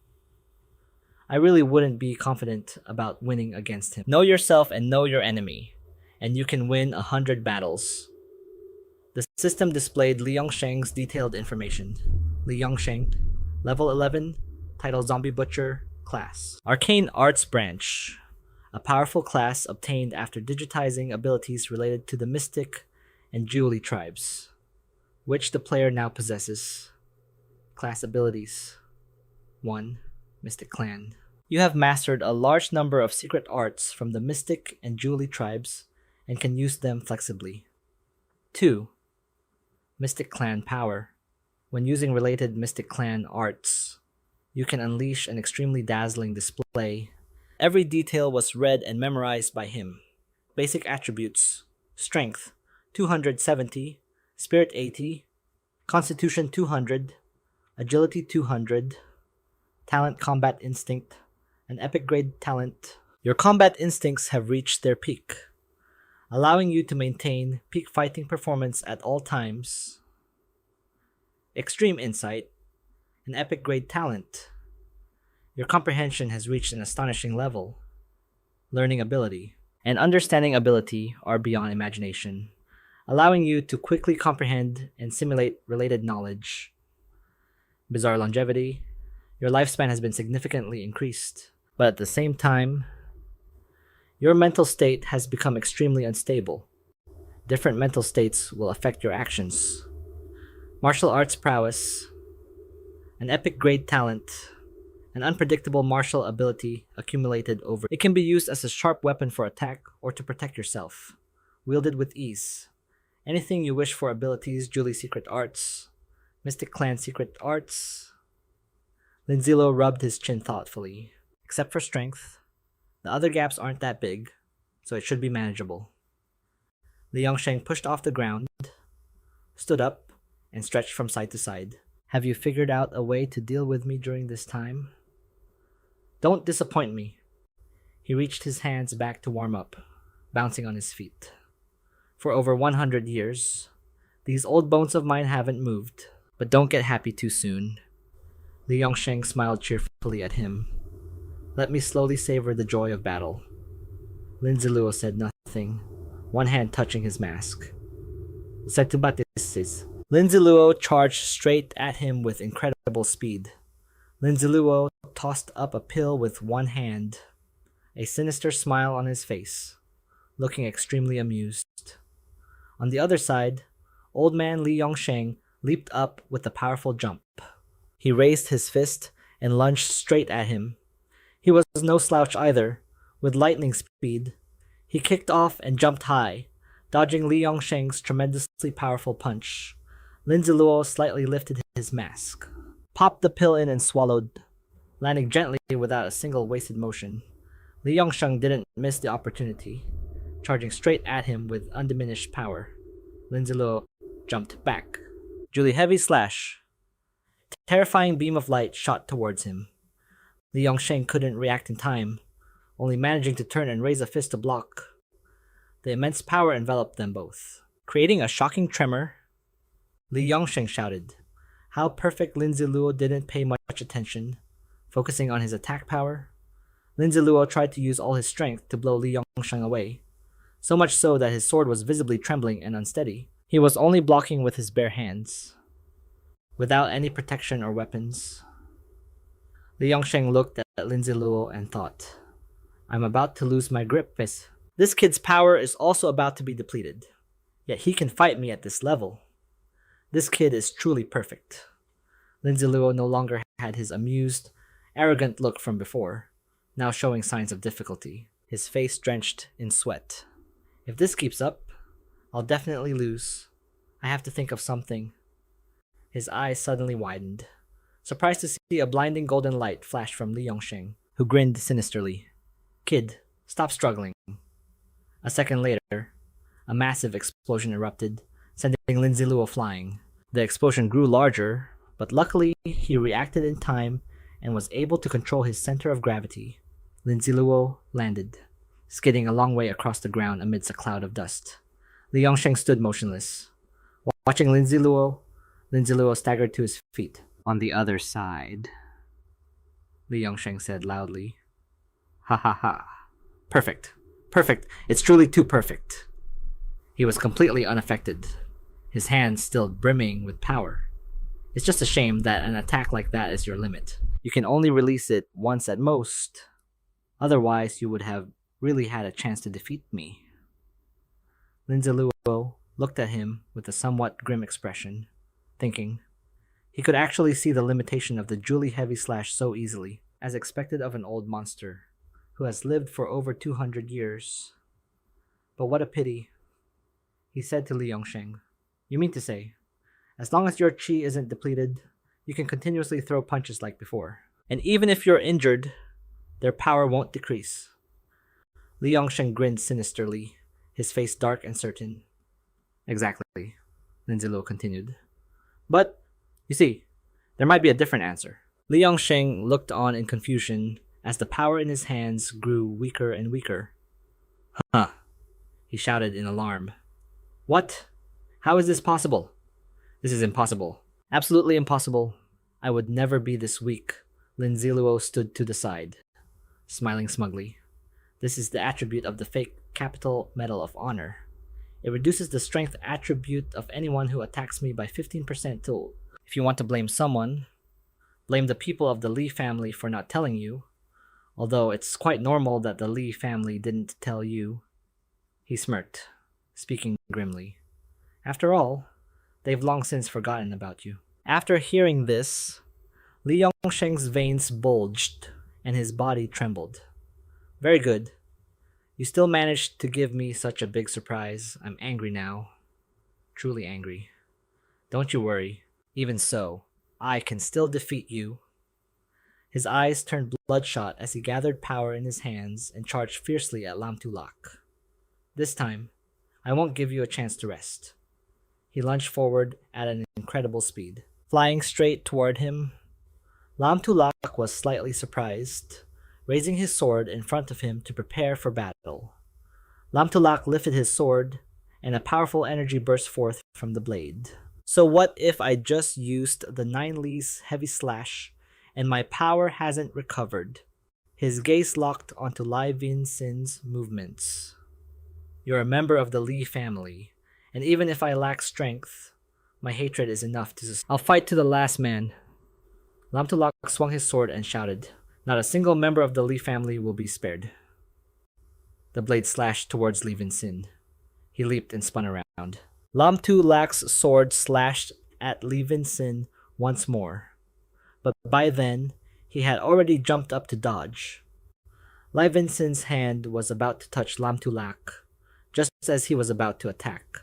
I really wouldn't be confident about winning against him. Know yourself and know your enemy, and you can win 100 battles. The system displayed Li Yongsheng's detailed information. Li Yongsheng, level 11, title Zombie Butcher, class. Arcane Arts Branch, a powerful class obtained after digitizing abilities related to the Mystic and Julie tribes, which the player now possesses. Class abilities. 1. Mystic Clan. You have mastered a large number of secret arts from the Mystic and Julie tribes and can use them flexibly. 2. Mystic Clan Power. When using related Mystic Clan arts, you can unleash an extremely dazzling display. Every detail was read and memorized by him. Basic attributes: Strength 270, Spirit 80, Constitution 200, Agility 200, Talent Combat Instinct, an epic grade talent. Your combat instincts have reached their peak, allowing you to maintain peak fighting performance at all times. Extreme Insight, an epic grade talent. Your comprehension has reached an astonishing level. Learning ability and understanding ability are beyond imagination, allowing you to quickly comprehend and simulate related knowledge. Bizarre longevity. Your lifespan has been significantly increased, but at the same time, your mental state has become extremely unstable. Different mental states will affect your actions. Martial arts prowess, an epic grade talent, an unpredictable martial ability accumulated over. It can be used as a sharp weapon for attack or to protect yourself, wielded with ease. Anything you wish for abilities: Julie Secret Arts, Mystic Clan Secret Arts. Lin Zi Luo rubbed his chin thoughtfully. Except for strength, the other gaps aren't that big, so it should be manageable. Li Yongsheng pushed off the ground, stood up, and stretched from side to side. Have you figured out a way to deal with me during this time? Don't disappoint me. He reached his hands back to warm up, bouncing on his feet. For over 100 years, these old bones of mine haven't moved, but don't get happy too soon. Li Yongsheng smiled cheerfully at him. Let me slowly savor the joy of battle. Lin Zi Luo said nothing, one hand touching his mask. Lin Zi Luo charged straight at him with incredible speed. Lin Zi Luo tossed up a pill with one hand, a sinister smile on his face, looking extremely amused. On the other side, old man Li Yongsheng leaped up with a powerful jump. He raised his fist and lunged straight at him. He was no slouch either. With lightning speed, he kicked off and jumped high, dodging Li Yongsheng's tremendously powerful punch. Lin Zi Luo slightly lifted his mask, popped the pill in and swallowed, landing gently without a single wasted motion. Li Yongsheng didn't miss the opportunity, charging straight at him with undiminished power. Lin Zi Luo jumped back. Julie heavy slash. Terrifying beam of light shot towards him. Li Yongsheng couldn't react in time, only managing to turn and raise a fist to block. The immense power enveloped them both, creating a shocking tremor. Li Yongsheng shouted. How perfect Lin Zi Luo didn't pay much attention, focusing on his attack power. Lin Zi Luo tried to use all his strength to blow Li Yongsheng away, so much so that his sword was visibly trembling and unsteady. He was only blocking with his bare hands, without any protection or weapons. Li Yongsheng looked at Lin Zi Luo and thought, I'm about to lose my grip, miss. This kid's power is also about to be depleted, yet he can fight me at this level. This kid is truly perfect. Lin Zi Luo no longer had his amused, arrogant look from before, now showing signs of difficulty, his face drenched in sweat. If this keeps up, I'll definitely lose. I have to think of something. His eyes suddenly widened, surprised to see a blinding golden light flash from Li Yongsheng, who grinned sinisterly. Kid, stop struggling. A second later, a massive explosion erupted, sending Lin Zi Luo flying. The explosion grew larger, but luckily he reacted in time and was able to control his center of gravity. Lin Zi Luo landed, skidding a long way across the ground amidst a cloud of dust. Li Yongsheng stood motionless. Watching Lin Zi Luo staggered to his feet. On the other side, Li Yongsheng said loudly. Ha ha ha. Perfect. Perfect. It's truly too perfect. He was completely unaffected, his hands still brimming with power. It's just a shame that an attack like that is your limit. You can only release it once at most. Otherwise, you would have really had a chance to defeat me. Lin Zi Luo looked at him with a somewhat grim expression, thinking, he could actually see the limitation of the Julie heavy slash so easily, as expected of an old monster, who has lived for over 200 years. But what a pity, he said to Li Yongsheng. You mean to say, as long as your chi isn't depleted, you can continuously throw punches like before. And even if you're injured, their power won't decrease. Li Yongsheng grinned sinisterly, his face dark and certain. Exactly, Lin Zi Luo continued. But, you see, there might be a different answer. Li Yongsheng looked on in confusion as the power in his hands grew weaker and weaker. Huh, he shouted in alarm. What? How is this possible? This is impossible. Absolutely impossible. I would never be this weak. Lin Zi Luo stood to the side, smiling smugly. This is the attribute of the fake capital Medal of Honor. It reduces the strength attribute of anyone who attacks me by 15% too. If you want to blame someone, blame the people of the Li family for not telling you, although it's quite normal that the Li family didn't tell you. He smirked, speaking grimly. After all, they've long since forgotten about you. After hearing this, Li Yongsheng's veins bulged and his body trembled. Very good. You still managed to give me such a big surprise. I'm angry now. Truly angry. Don't you worry. Even so, I can still defeat you. His eyes turned bloodshot as he gathered power in his hands and charged fiercely at Lam Tulak. This time, I won't give you a chance to rest. He lunged forward at an incredible speed. Flying straight toward him, Lam Tulak was slightly surprised, raising his sword in front of him to prepare for battle. Lam Tulak lifted his sword, and a powerful energy burst forth from the blade. So what if I just used the 9 Li's heavy slash, and my power hasn't recovered? His gaze locked onto Lai Vin Sin's movements. You're a member of the Li family, and even if I lack strength, my hatred is enough to I'll fight to the last man. Lam Tulak swung his sword and shouted, Not a single member of the Li family will be spared. The blade slashed towards Li Sin. He leaped and spun around. Lam Tu Lak's sword slashed at Li Sin once more, but by then he had already jumped up to dodge. Li Sin's hand was about to touch Lam Tu Lak, just as he was about to attack.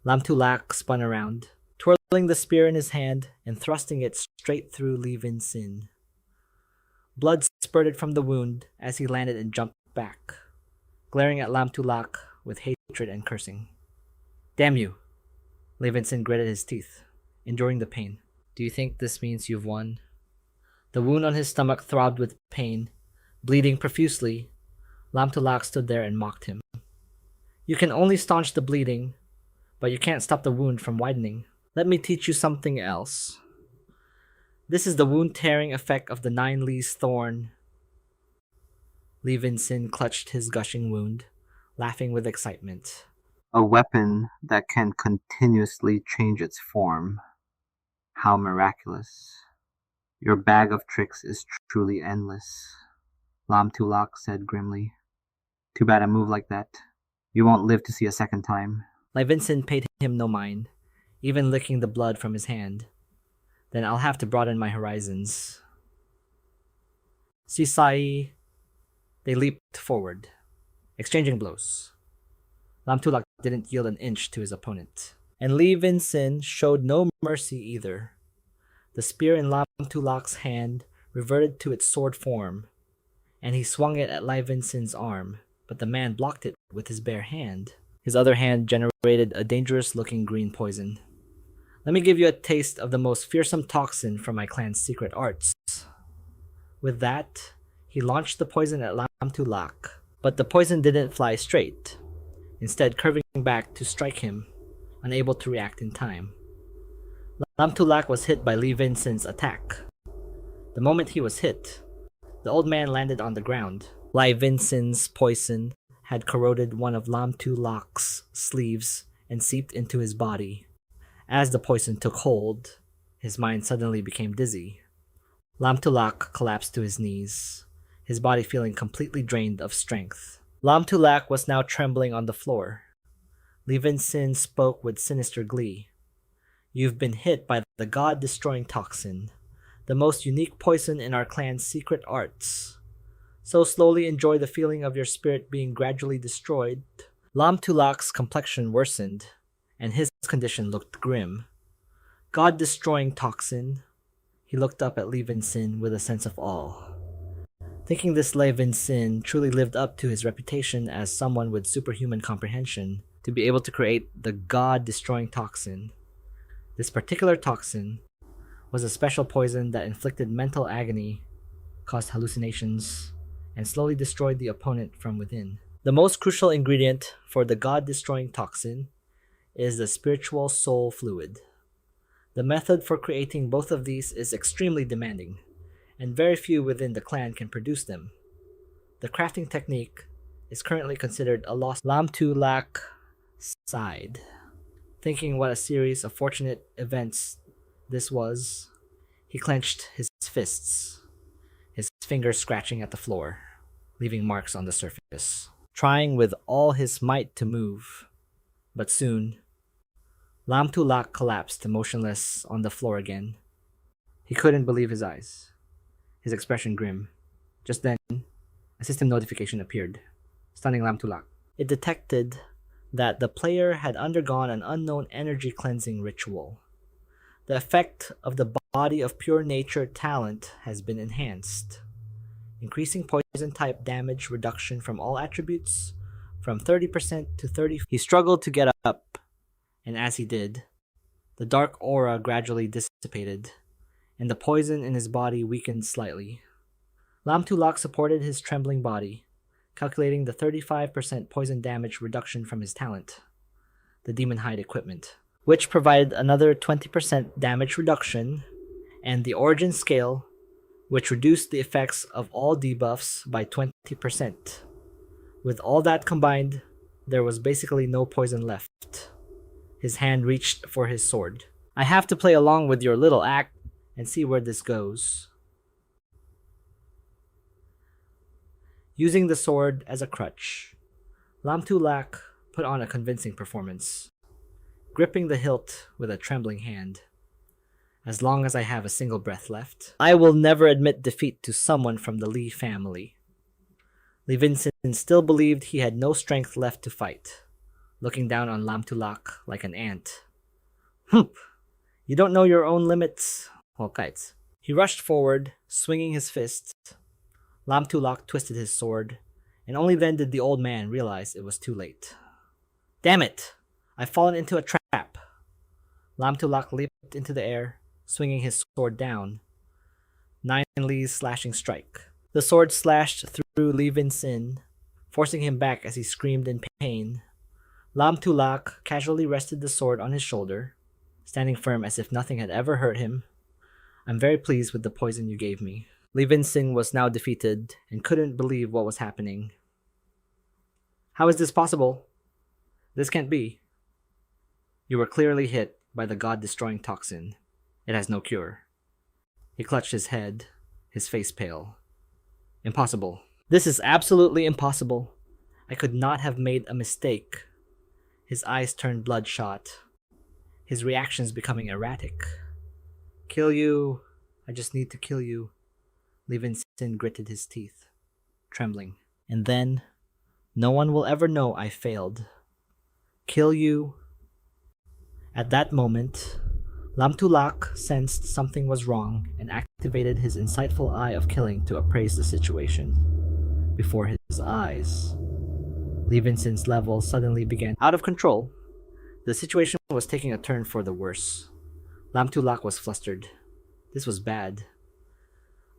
Lam Tu Lak spun around, twirling the spear in his hand and thrusting it straight through Li Sin. Blood spurted from the wound as he landed and jumped back, glaring at Lam Tu Lak with hatred and cursing. "Damn you!" Li Sin gritted his teeth, enduring the pain. "Do you think this means you've won?" The wound on his stomach throbbed with pain. Bleeding profusely, Lam Tu Lak stood there and mocked him. "You can only staunch the bleeding, but you can't stop the wound from widening. Let me teach you something else. This is the wound-tearing effect of the 9 Li's thorn." Li Sin clutched his gushing wound, laughing with excitement. A weapon that can continuously change its form. How miraculous. Your bag of tricks is truly endless, Lam Tu Lak said grimly. Too bad a move like that. You won't live to see a second time. Li Sin paid him no mind, even licking the blood from his hand. Then I'll have to broaden my horizons. Sisai. They leaped forward, exchanging blows. Lam Tu Lak didn't yield an inch to his opponent, and Li Sin showed no mercy either. The spear in Lam Tu Lak's hand reverted to its sword form, and he swung it at Li Sin's arm, but the man blocked it with his bare hand. His other hand generated a dangerous-looking green poison. "Let me give you a taste of the most fearsome toxin from my clan's secret arts." With that, he launched the poison at Lam Tu Lak, but the poison didn't fly straight, instead curving back to strike him, unable to react in time. Lam Tu Lak was hit by Li Sin's attack. The moment he was hit, the old man landed on the ground. Li Sin's poison had corroded one of Lam Tu Lak's sleeves and seeped into his body. As the poison took hold, his mind suddenly became dizzy. Lam Tu Lak collapsed to his knees, his body feeling completely drained of strength. Lam Tu Lak was now trembling on the floor. Li Sin spoke with sinister glee. "You've been hit by the god-destroying toxin, the most unique poison in our clan's secret arts. So slowly enjoy the feeling of your spirit being gradually destroyed." Lam Tu Lak's complexion worsened, and his condition looked grim. God-destroying toxin. He looked up at Li Sin with a sense of awe, thinking this Li Sin truly lived up to his reputation as someone with superhuman comprehension to be able to create the god-destroying toxin. This particular toxin was a special poison that inflicted mental agony, caused hallucinations, and slowly destroyed the opponent from within. The most crucial ingredient for the god-destroying toxin is the spiritual soul fluid. The method for creating both of these is extremely demanding, and very few within the clan can produce them. The crafting technique is currently considered a lost. Lam Tu Lak sighed, thinking what a series of fortunate events this was. He clenched his fists, his fingers scratching at the floor, leaving marks on the surface, trying with all his might to move. But soon, Lam Tu Lak collapsed motionless on the floor again. He couldn't believe his eyes, his expression grim. Just then, a system notification appeared, stunning Lam Tu Lak. It detected that the player had undergone an unknown energy cleansing ritual. The effect of the body of pure nature talent has been enhanced, increasing poison type damage reduction from all attributes from 30% to 30%. He struggled to get up, and as he did, the dark aura gradually dissipated, and the poison in his body weakened slightly. Lam Tu Lak supported his trembling body, calculating the 35% poison damage reduction from his talent, the Demon Hide equipment, which provided another 20% damage reduction, and the Origin Scale, which reduced the effects of all debuffs by 20%. With all that combined, there was basically no poison left. His hand reached for his sword. "I have to play along with your little act and see where this goes." Using the sword as a crutch, Lam Tulak put on a convincing performance, gripping the hilt with a trembling hand. As long as I have a single breath left, I will never admit defeat to someone from the Li family. Li Vincent still believed he had no strength left to fight, looking down on Lam Tulak like an ant. Humph! You don't know your own limits. Well, kites. He rushed forward, swinging his fists. Lam Tulak twisted his sword, and only then did the old man realize it was too late. Damn it! I've fallen into a trap. Lam Tulak leaped into the air, swinging his sword down. 9 Li's slashing strike. The sword slashed through Li Vincent, forcing him back as he screamed in pain. Lam Tulak casually rested the sword on his shoulder, standing firm as if nothing had ever hurt him. I'm very pleased with the poison you gave me. Li Vincent was now defeated and couldn't believe what was happening. How is this possible? This can't be. You were clearly hit by the god-destroying toxin. It has no cure. He clutched his head, his face pale. Impossible. This is absolutely impossible. I could not have made a mistake. His eyes turned bloodshot, his reactions becoming erratic. Kill you. I just need to kill you. Li Vincent gritted his teeth, trembling. And then, no one will ever know I failed. Kill you. At that moment, Lam Tulak sensed something was wrong and activated his insightful eye of killing to appraise the situation. Before his eyes, Li Vincent's level suddenly began out of control. The situation was taking a turn for the worse. Lam Tulak was flustered. This was bad.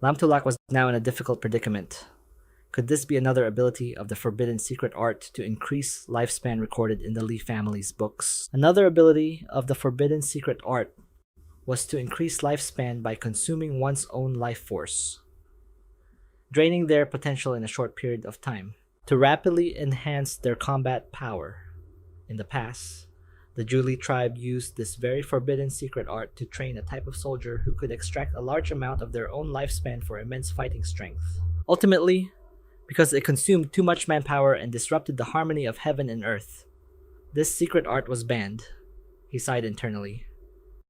Lam Tulak was now in a difficult predicament. Could this be another ability of the forbidden secret art to increase lifespan recorded in the Li family's books? Another ability of the forbidden secret art was to increase lifespan by consuming one's own life force, draining their potential in a short period of time, to rapidly enhance their combat power. In the past, the Julie tribe used this very forbidden secret art to train a type of soldier who could extract a large amount of their own lifespan for immense fighting strength. Ultimately, because it consumed too much manpower and disrupted the harmony of heaven and earth, this secret art was banned. He sighed internally.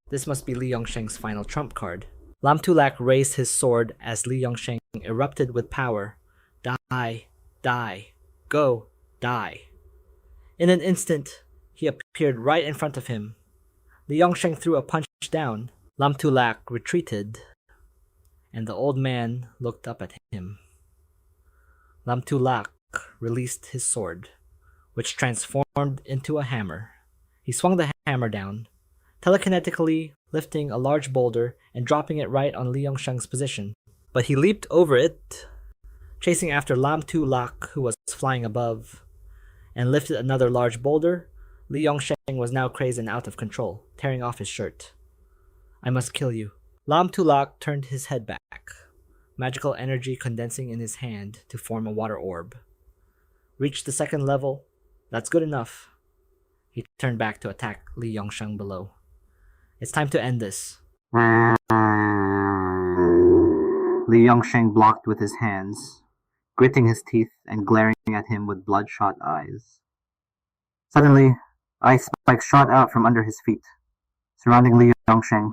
This must be Li Yongsheng's final trump card. Lam Tulak raised his sword as Li Yongsheng erupted with power. Die, die, go, die. In an instant, he appeared right in front of him. Li Yongsheng threw a punch down. Lam Tulak retreated, and the old man looked up at him. Lam Tulak released his sword, which transformed into a hammer. He swung the hammer down, telekinetically lifting a large boulder and dropping it right on Li Yongsheng's position. But he leaped over it, chasing after Lam Tulak, who was flying above, and lifted another large boulder. Li Yongsheng was now crazed and out of control, tearing off his shirt. I must kill you. Lam Tulak turned his head back, magical energy condensing in his hand to form a water orb. Reached the second level. That's good enough. He turned back to attack Li Yongsheng below. It's time to end this. Li Yongsheng blocked with his hands, gritting his teeth and glaring at him with bloodshot eyes. Suddenly, ice spikes shot out from under his feet, surrounding Li Yongsheng.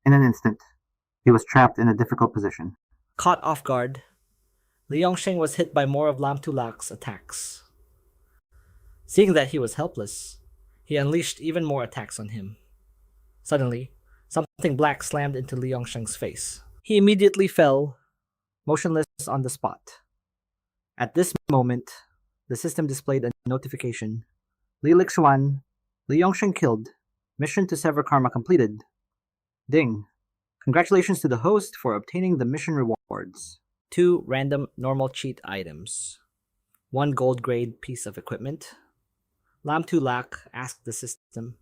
In an instant, he was trapped in a difficult position. Caught off guard, Li Yongsheng was hit by more of Lam Tulak's attacks. Seeing that he was helpless, he unleashed even more attacks on him. Suddenly, something black slammed into Li Yongsheng's face. He immediately fell, motionless on the spot. At this moment, the system displayed a notification. Li Lixuan, Li Yongsheng killed. Mission to sever karma completed. Ding. Congratulations to the host for obtaining the mission rewards. 2 random normal cheat items. 1 gold grade piece of equipment. Lam Tulak asked the system.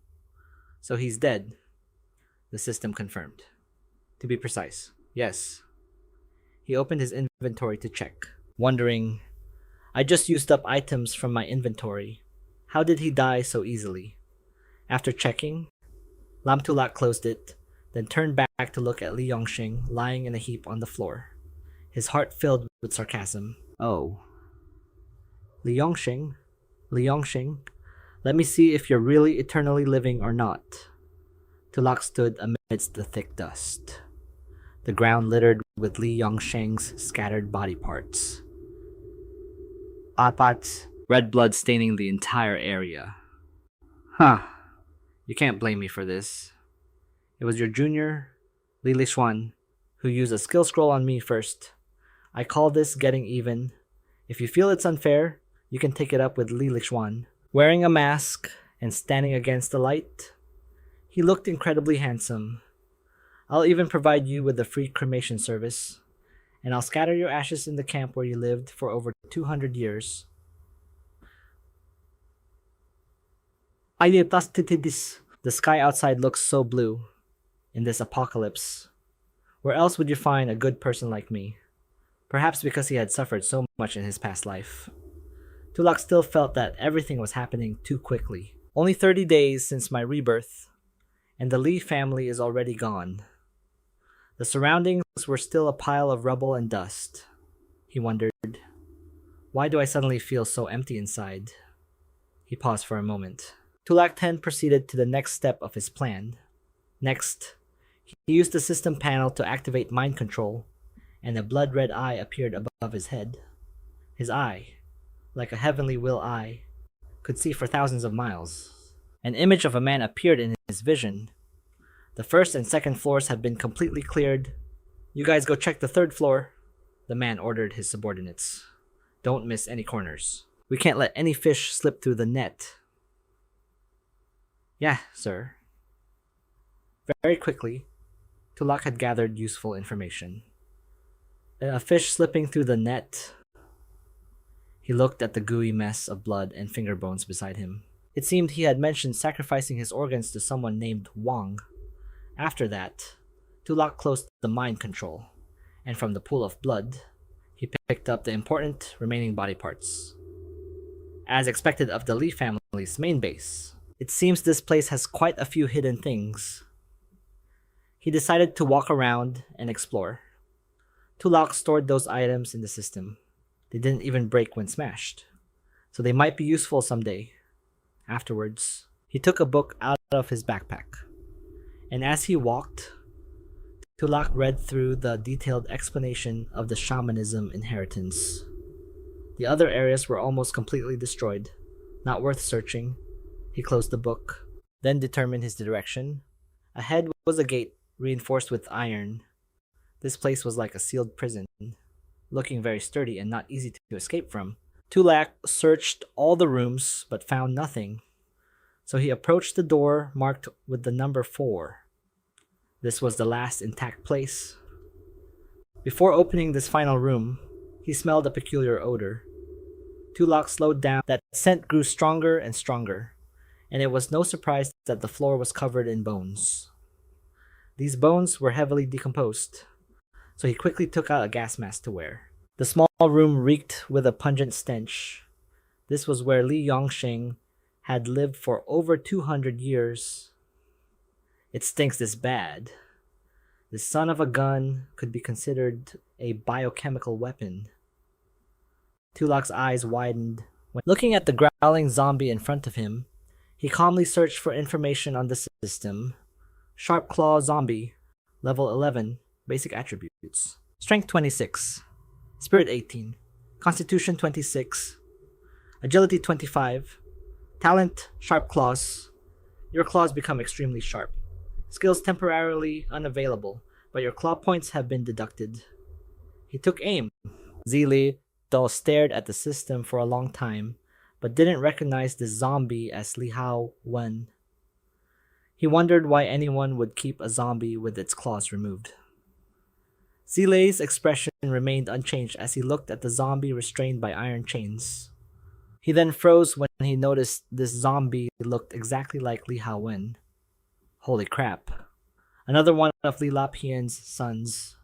So he's dead. The system confirmed. To be precise, yes. He opened his inventory to check, wondering, I just used up items from my inventory. How did he die so easily? After checking, Lam Tulak closed it, then turned back to look at Li Yongsheng lying in a heap on the floor, his heart filled with sarcasm. Oh. Li Yongsheng, Li Yongxing, let me see if you're really eternally living or not. Tulak stood amidst the thick dust, the ground littered with Li Yongsheng's scattered body parts. Odd parts, red blood staining the entire area. Huh. You can't blame me for this. It was your junior, Li Lixuan, who used a skill scroll on me first. I call this getting even. If you feel it's unfair, you can take it up with Li Lixuan. Wearing a mask and standing against the light, he looked incredibly handsome. I'll even provide you with a free cremation service, and I'll scatter your ashes in the camp where you lived for over 200 years. The sky outside looks so blue in this apocalypse. Where else would you find a good person like me? Perhaps because he had suffered so much in his past life. Tulak still felt that everything was happening too quickly. Only 30 days since my rebirth, and the Li family is already gone. The surroundings were still a pile of rubble and dust. He wondered, why do I suddenly feel so empty inside? He paused for a moment. Tulak then proceeded to the next step of his plan. Next, he used the system panel to activate mind control, and a blood-red eye appeared above his head. His eye, like a heavenly will eye, could see for thousands of miles. An image of a man appeared in his vision. The first and second floors have been completely cleared. You guys go check the third floor, the man ordered his subordinates. Don't miss any corners. We can't let any fish slip through the net. Yeah, sir. Very quickly, Tulak had gathered useful information. A fish slipping through the net. He looked at the gooey mess of blood and finger bones beside him. It seemed he had mentioned sacrificing his organs to someone named Wang. After that, Tulak closed the mind control, and from the pool of blood, he picked up the important remaining body parts. As expected of the Li family's main base, it seems this place has quite a few hidden things. He decided to walk around and explore. Tulak stored those items in the system. They didn't even break when smashed, so they might be useful someday. Afterwards, he took a book out of his backpack, and as he walked, Tulak read through the detailed explanation of the shamanism inheritance. The other areas were almost completely destroyed, not worth searching. He closed the book, then determined his direction. Ahead was a gate reinforced with iron. This place was like a sealed prison, looking very sturdy and not easy to escape from. Tulak searched all the rooms but found nothing, so he approached the door marked with the number 4. This was the last intact place. Before opening this final room, he smelled a peculiar odor. Tulak slowed down. That scent grew stronger and stronger, and it was no surprise that the floor was covered in bones. These bones were heavily decomposed, so he quickly took out a gas mask to wear. The small room reeked with a pungent stench. This was where Li Yongxing had lived for over 200 years. It stinks this bad. The son of a gun could be considered a biochemical weapon. Tulak's eyes widened. When looking at the growling zombie in front of him, he calmly searched for information on the system. Sharp Claw Zombie, level 11, basic attributes. Strength 26, Spirit 18, Constitution 26, Agility 25, Talent Sharp Claws. Your claws become extremely sharp. Skills temporarily unavailable, but your claw points have been deducted. He took aim. Zi Luo stared at the system for a long time, but didn't recognize the zombie as Li Hao Wen. He wondered why anyone would keep a zombie with its claws removed. Zilei's expression remained unchanged as he looked at the zombie restrained by iron chains. He then froze when he noticed this zombie looked exactly like Li Hao Wen. Holy crap. Another one of Li Lapian's sons.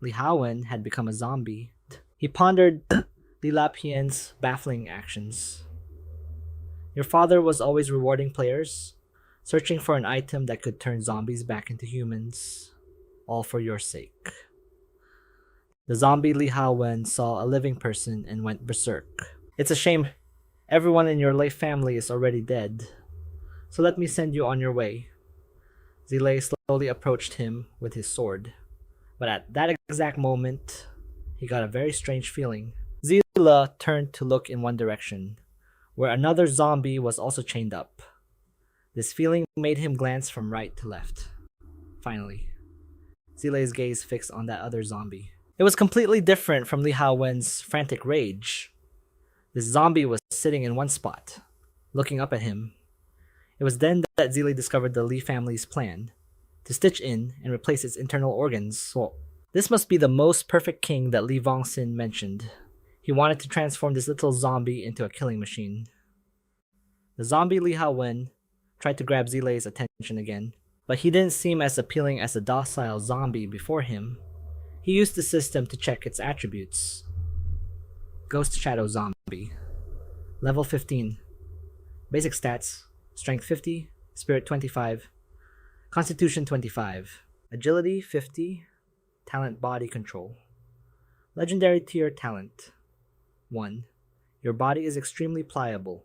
Li Hao Wen had become a zombie. He pondered Li Lapian's baffling actions. Your father was always rewarding players, searching for an item that could turn zombies back into humans, all for your sake. The zombie Li Hao Wen saw a living person and went berserk. It's a shame Everyone in your Lei family is already dead, so let me send you on your way. Zilei slowly approached him with his sword, but at that exact moment, he got a very strange feeling. Zila turned to look in one direction, where another zombie was also chained up. This feeling made him glance from right to left. Finally, Zilei's gaze fixed on that other zombie. It was completely different from Li Haowen's frantic rage. This zombie was sitting in one spot, looking up at him. It was then that Zilei discovered the Li family's plan to stitch in and replace its internal organs. So, this must be the most perfect king that Li Vongxin mentioned. He wanted to transform this little zombie into a killing machine. The zombie Li Haowen tried to grab Zilei's attention again, but he didn't seem as appealing as the docile zombie before him. He used the system to check its attributes. Ghost Shadow Zombie. Level 15. Basic stats: Strength 50, Spirit 25, Constitution 25, Agility 50, Talent Body Control. Legendary Tier Talent 1. Your body is extremely pliable,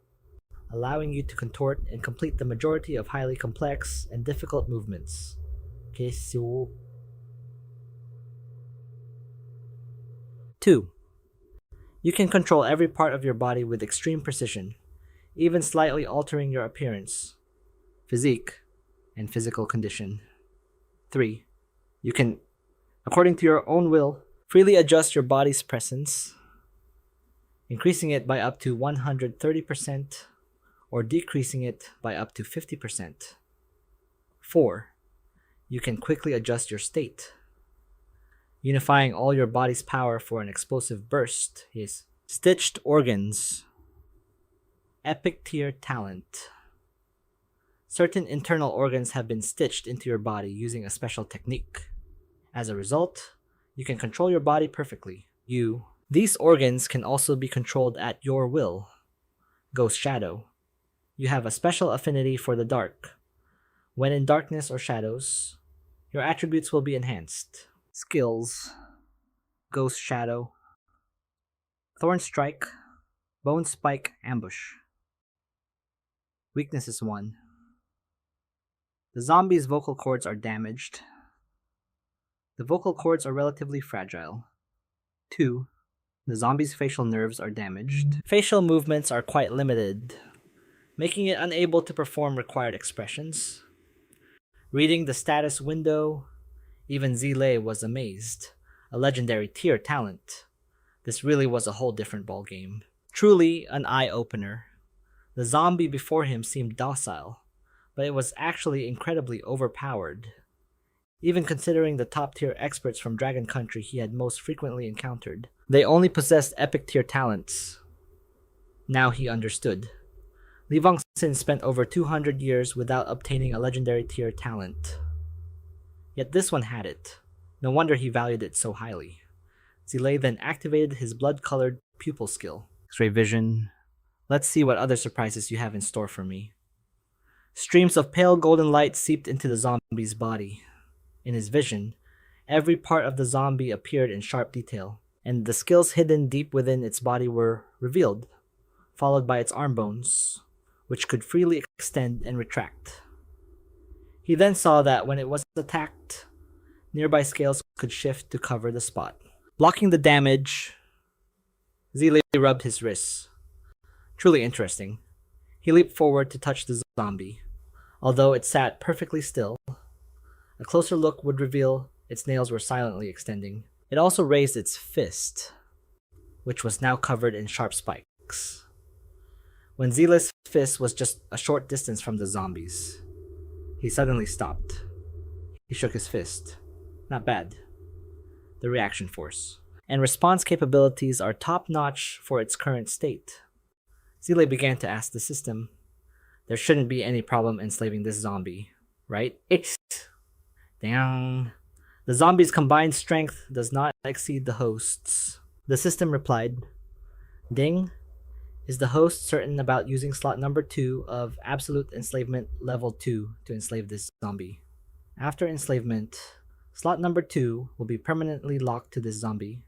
allowing you to contort and complete the majority of highly complex and difficult movements. 2. You can control every part of your body with extreme precision, even slightly altering your appearance, physique, and physical condition. 3. You can, according to your own will, freely adjust your body's presence, increasing it by up to 130% or decreasing it by up to 50%. 4. You can quickly adjust your state, unifying all your body's power for an explosive burst. Is Stitched Organs. Epic Tier Talent. Certain internal organs have been stitched into your body using a special technique. As a result, you can control your body perfectly. These organs can also be controlled at your will. Ghost Shadow. You have a special affinity for the dark. When in darkness or shadows, your attributes will be enhanced. Skills: Ghost Shadow, Thorn Strike, Bone Spike Ambush. Weaknesses 1. The zombie's vocal cords are damaged. The vocal cords are relatively fragile. 2. The zombie's facial nerves are damaged. Facial movements are quite limited, making it unable to perform required expressions. Reading the status window, even Zilei was amazed. A legendary tier talent. This really was a whole different ballgame. Truly an eye-opener. The zombie before him seemed docile, but it was actually incredibly overpowered. Even considering the top-tier experts from Dragon Country he had most frequently encountered, they only possessed epic tier talents. Now he understood. Li Vongxin spent over 200 years without obtaining a legendary tier talent. Yet this one had it. No wonder he valued it so highly. Zilei then activated his blood-colored pupil skill. X-ray vision. Let's see what other surprises you have in store for me. Streams of pale golden light seeped into the zombie's body. In his vision, every part of the zombie appeared in sharp detail, and the skills hidden deep within its body were revealed, followed by its arm bones, which could freely extend and retract. He then saw that when it was attacked, nearby scales could shift to cover the spot. Blocking the damage, Zilei rubbed his wrists. Truly interesting. He leaped forward to touch the zombie. Although it sat perfectly still, a closer look would reveal its nails were silently extending. It also raised its fist, which was now covered in sharp spikes. When Zilei's fist was just a short distance from the zombies, he suddenly stopped. He shook his fist. Not bad. The reaction force and response capabilities are top-notch for its current state. Zilei began to ask the system, there shouldn't be any problem enslaving this zombie, right? Dang. The zombie's combined strength does not exceed the host's. The system replied, Ding, is the host certain about using slot number 2 of Absolute Enslavement Level 2 to enslave this zombie? After enslavement, slot number 2 will be permanently locked to this zombie.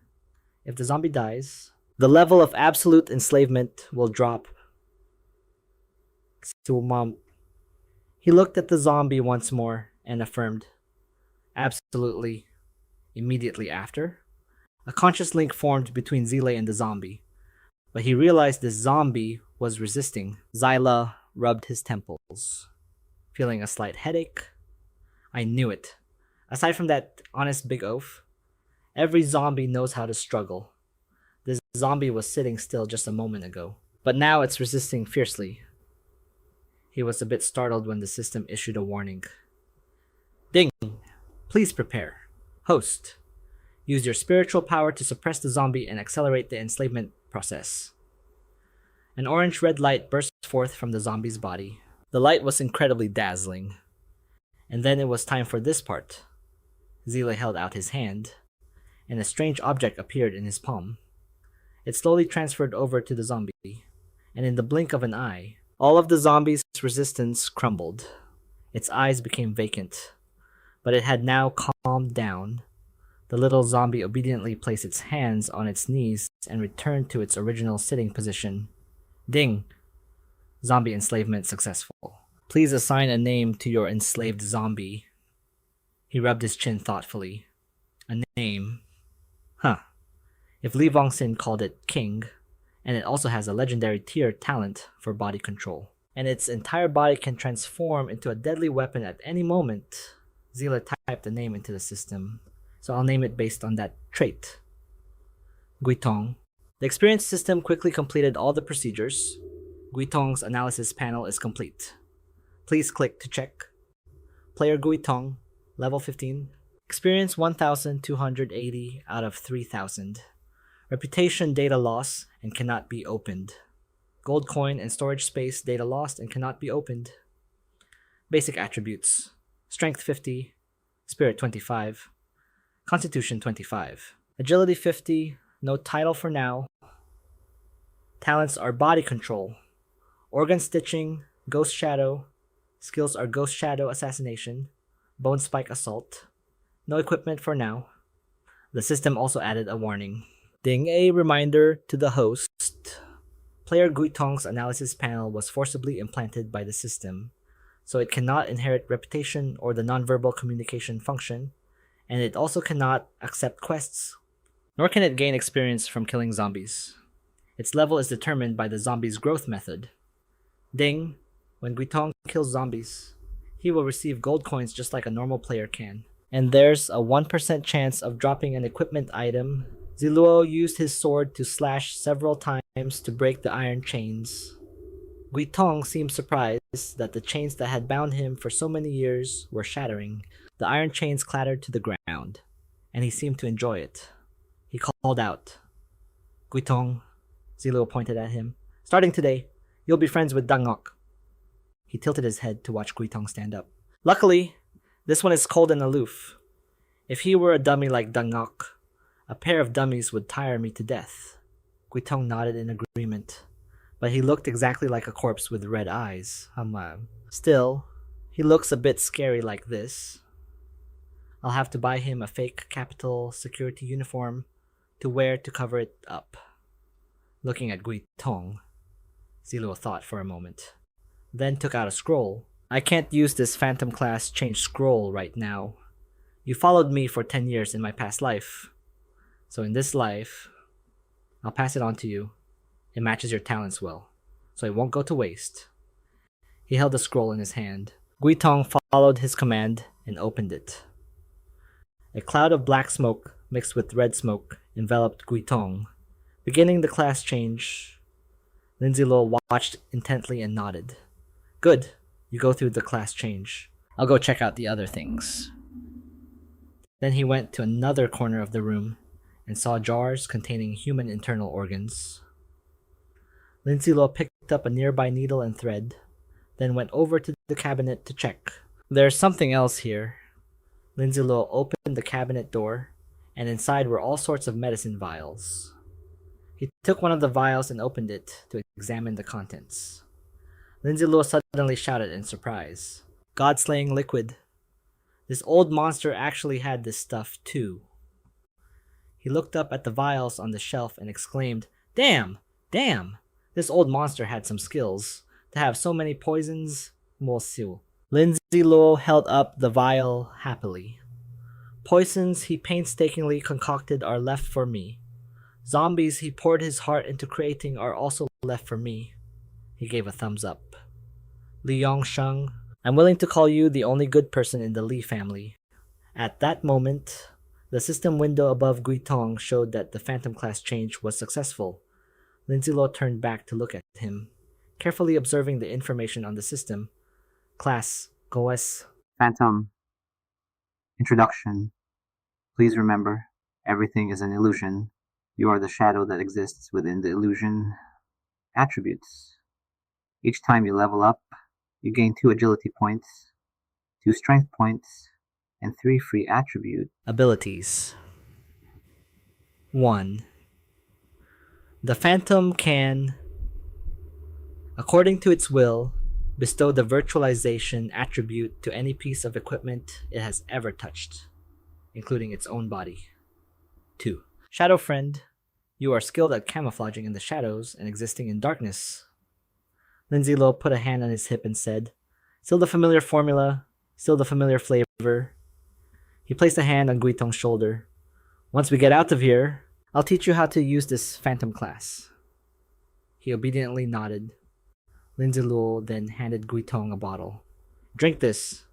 If the zombie dies, the level of absolute enslavement will drop Sumam. He looked at the zombie once more and affirmed, absolutely, immediately after. A conscious link formed between Zile and the zombie, but he realized this zombie was resisting. Zyla rubbed his temples, feeling a slight headache. I knew it. Aside from that honest big oaf, every zombie knows how to struggle. This zombie was sitting still just a moment ago, but now it's resisting fiercely. He was a bit startled when the system issued a warning. Ding! Please prepare. Host. Use your spiritual power to suppress the zombie and accelerate the enslavement process. An orange-red light burst forth from the zombie's body. The light was incredibly dazzling. And then it was time for this part. Zile held out his hand, and a strange object appeared in his palm. It slowly transferred over to the zombie, and in the blink of an eye, all of the zombie's resistance crumbled. Its eyes became vacant, but it had now calmed down. The little zombie obediently placed its hands on its knees and returned to its original sitting position. Ding! Zombie enslavement successful. Please assign a name to your enslaved zombie. He rubbed his chin thoughtfully. A name. Huh. If Li Vongxin called it King, and it also has a legendary tier talent for body control, and its entire body can transform into a deadly weapon at any moment, Zila typed the name into the system, so I'll name it based on that trait. Guitong. The experience system quickly completed all the procedures. Guitong's analysis panel is complete. Please click to check. Player Guitong, level 15. Experience 1,280 out of 3,000. Reputation data loss and cannot be opened. Gold coin and storage space data lost and cannot be opened. Basic attributes. Strength 50, Spirit 25, Constitution 25, Agility 50, no title for now. Talents are body control, organ stitching, ghost shadow. Skills are ghost shadow assassination, bone spike assault. No equipment for now. The system also added a warning. Ding a reminder to the host. Player Guitong's analysis panel was forcibly implanted by the system, so it cannot inherit reputation or the nonverbal communication function, and it also cannot accept quests, nor can it gain experience from killing zombies. Its level is determined by the zombie's growth method. Ding, when Guitong kills zombies, he will receive gold coins just like a normal player can. And there's a 1% chance of dropping an equipment item. Zi Luo used his sword to slash several times to break the iron chains. Guitong seemed surprised that the chains that had bound him for so many years were shattering. The iron chains clattered to the ground, and he seemed to enjoy it. He called out, Guitong, Zi Luo pointed at him. Starting today, you'll be friends with Dangok. He tilted his head to watch Guitong stand up. Luckily, this one is cold and aloof. If he were a dummy like Dangok, a pair of dummies would tire me to death. Guitong nodded in agreement, but he looked exactly like a corpse with red eyes. Still, he looks a bit scary like this. I'll have to buy him a fake capital security uniform to wear to cover it up. Looking at Guitong, Zi Luo thought for a moment, then took out a scroll. I can't use this Phantom class change scroll right now. You followed me for 10 years in my past life. So in this life, I'll pass it on to you. It matches your talents well, so it won't go to waste. He held the scroll in his hand. Guitong followed his command and opened it. A cloud of black smoke mixed with red smoke enveloped Guitong. Beginning the class change, Lin Zi Luo watched intently and nodded. Good, you go through the class change. I'll go check out the other things. Then he went to another corner of the room and saw jars containing human internal organs. Lin Zi Luo picked up a nearby needle and thread, then went over to the cabinet to check. There's something else here. Lin Zi Luo opened the cabinet door, and inside were all sorts of medicine vials. He took one of the vials and opened it to examine the contents. Lin Zi Luo suddenly shouted in surprise. God-slaying liquid. This old monster actually had this stuff too. He looked up at the vials on the shelf and exclaimed, Damn! Damn! This old monster had some skills. to have so many poisons, mo siu. Lin Zi Luo held up the vial happily. Poisons he painstakingly concocted are left for me. Zombies he poured his heart into creating are also left for me. He gave a thumbs up. Li Yongsheng, I'm willing to call you the only good person in the Li family. At that moment, the system window above Guitong showed that the Phantom class change was successful. Lin Zi Luo turned back to look at him, carefully observing the information on the system. Class, Goes. Phantom. Introduction. Please remember, everything is an illusion. You are the shadow that exists within the illusion. Attributes. Each time you level up, you gain 2 agility points, 2 strength points, and 3 free attribute Abilities. 1. The Phantom can, according to its will, bestow the virtualization attribute to any piece of equipment it has ever touched, including its own body. 2. Shadow Friend, you are skilled at camouflaging in the shadows and existing in darkness. Lin Zi Luo put a hand on his hip and said, still the familiar formula, still the familiar flavor. He placed a hand on Guitong's shoulder. Once we get out of here, I'll teach you how to use this Phantom class. He obediently nodded. Lin Zi Luo then handed Guitong a bottle. Drink this.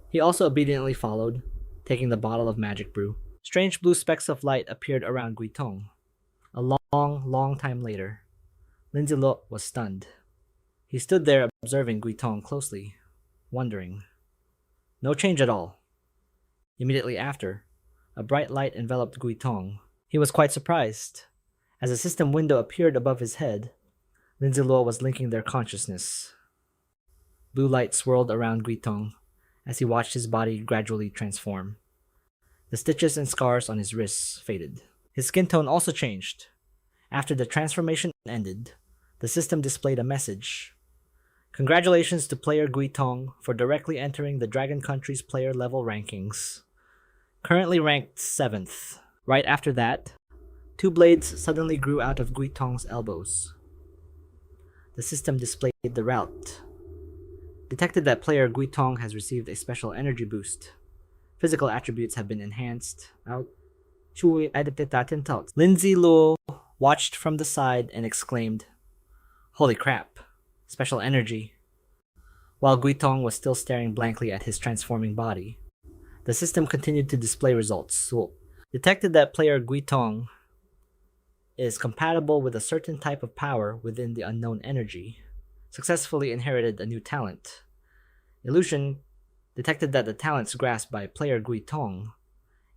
He also obediently followed, taking the bottle of magic brew. Strange blue specks of light appeared around Guitong. A long time later, Lin Zi Luo was stunned. He stood there observing Guitong closely, wondering. No change at all. Immediately after, a bright light enveloped Guitong. He was quite surprised. As a system window appeared above his head, Lin Zi Luo was linking their consciousness. Blue light swirled around Guitong as he watched his body gradually transform. The stitches and scars on his wrists faded. His skin tone also changed. After the transformation ended, the system displayed a message. Congratulations to player Guitong for directly entering the Dragon Country's player level rankings. Currently ranked 7th. Right after that, 2 blades suddenly grew out of Guitong's elbows. The system displayed the route. Detected that player Guitong has received a special energy boost. Physical attributes have been enhanced. Lin Zi Luo watched from the side and exclaimed, Holy crap, special energy. While Guitong was still staring blankly at his transforming body, the system continued to display results. Detected that player Guitong is compatible with a certain type of power within the unknown energy. Successfully inherited a new talent. Illusion detected that the talents grasped by player Guitong,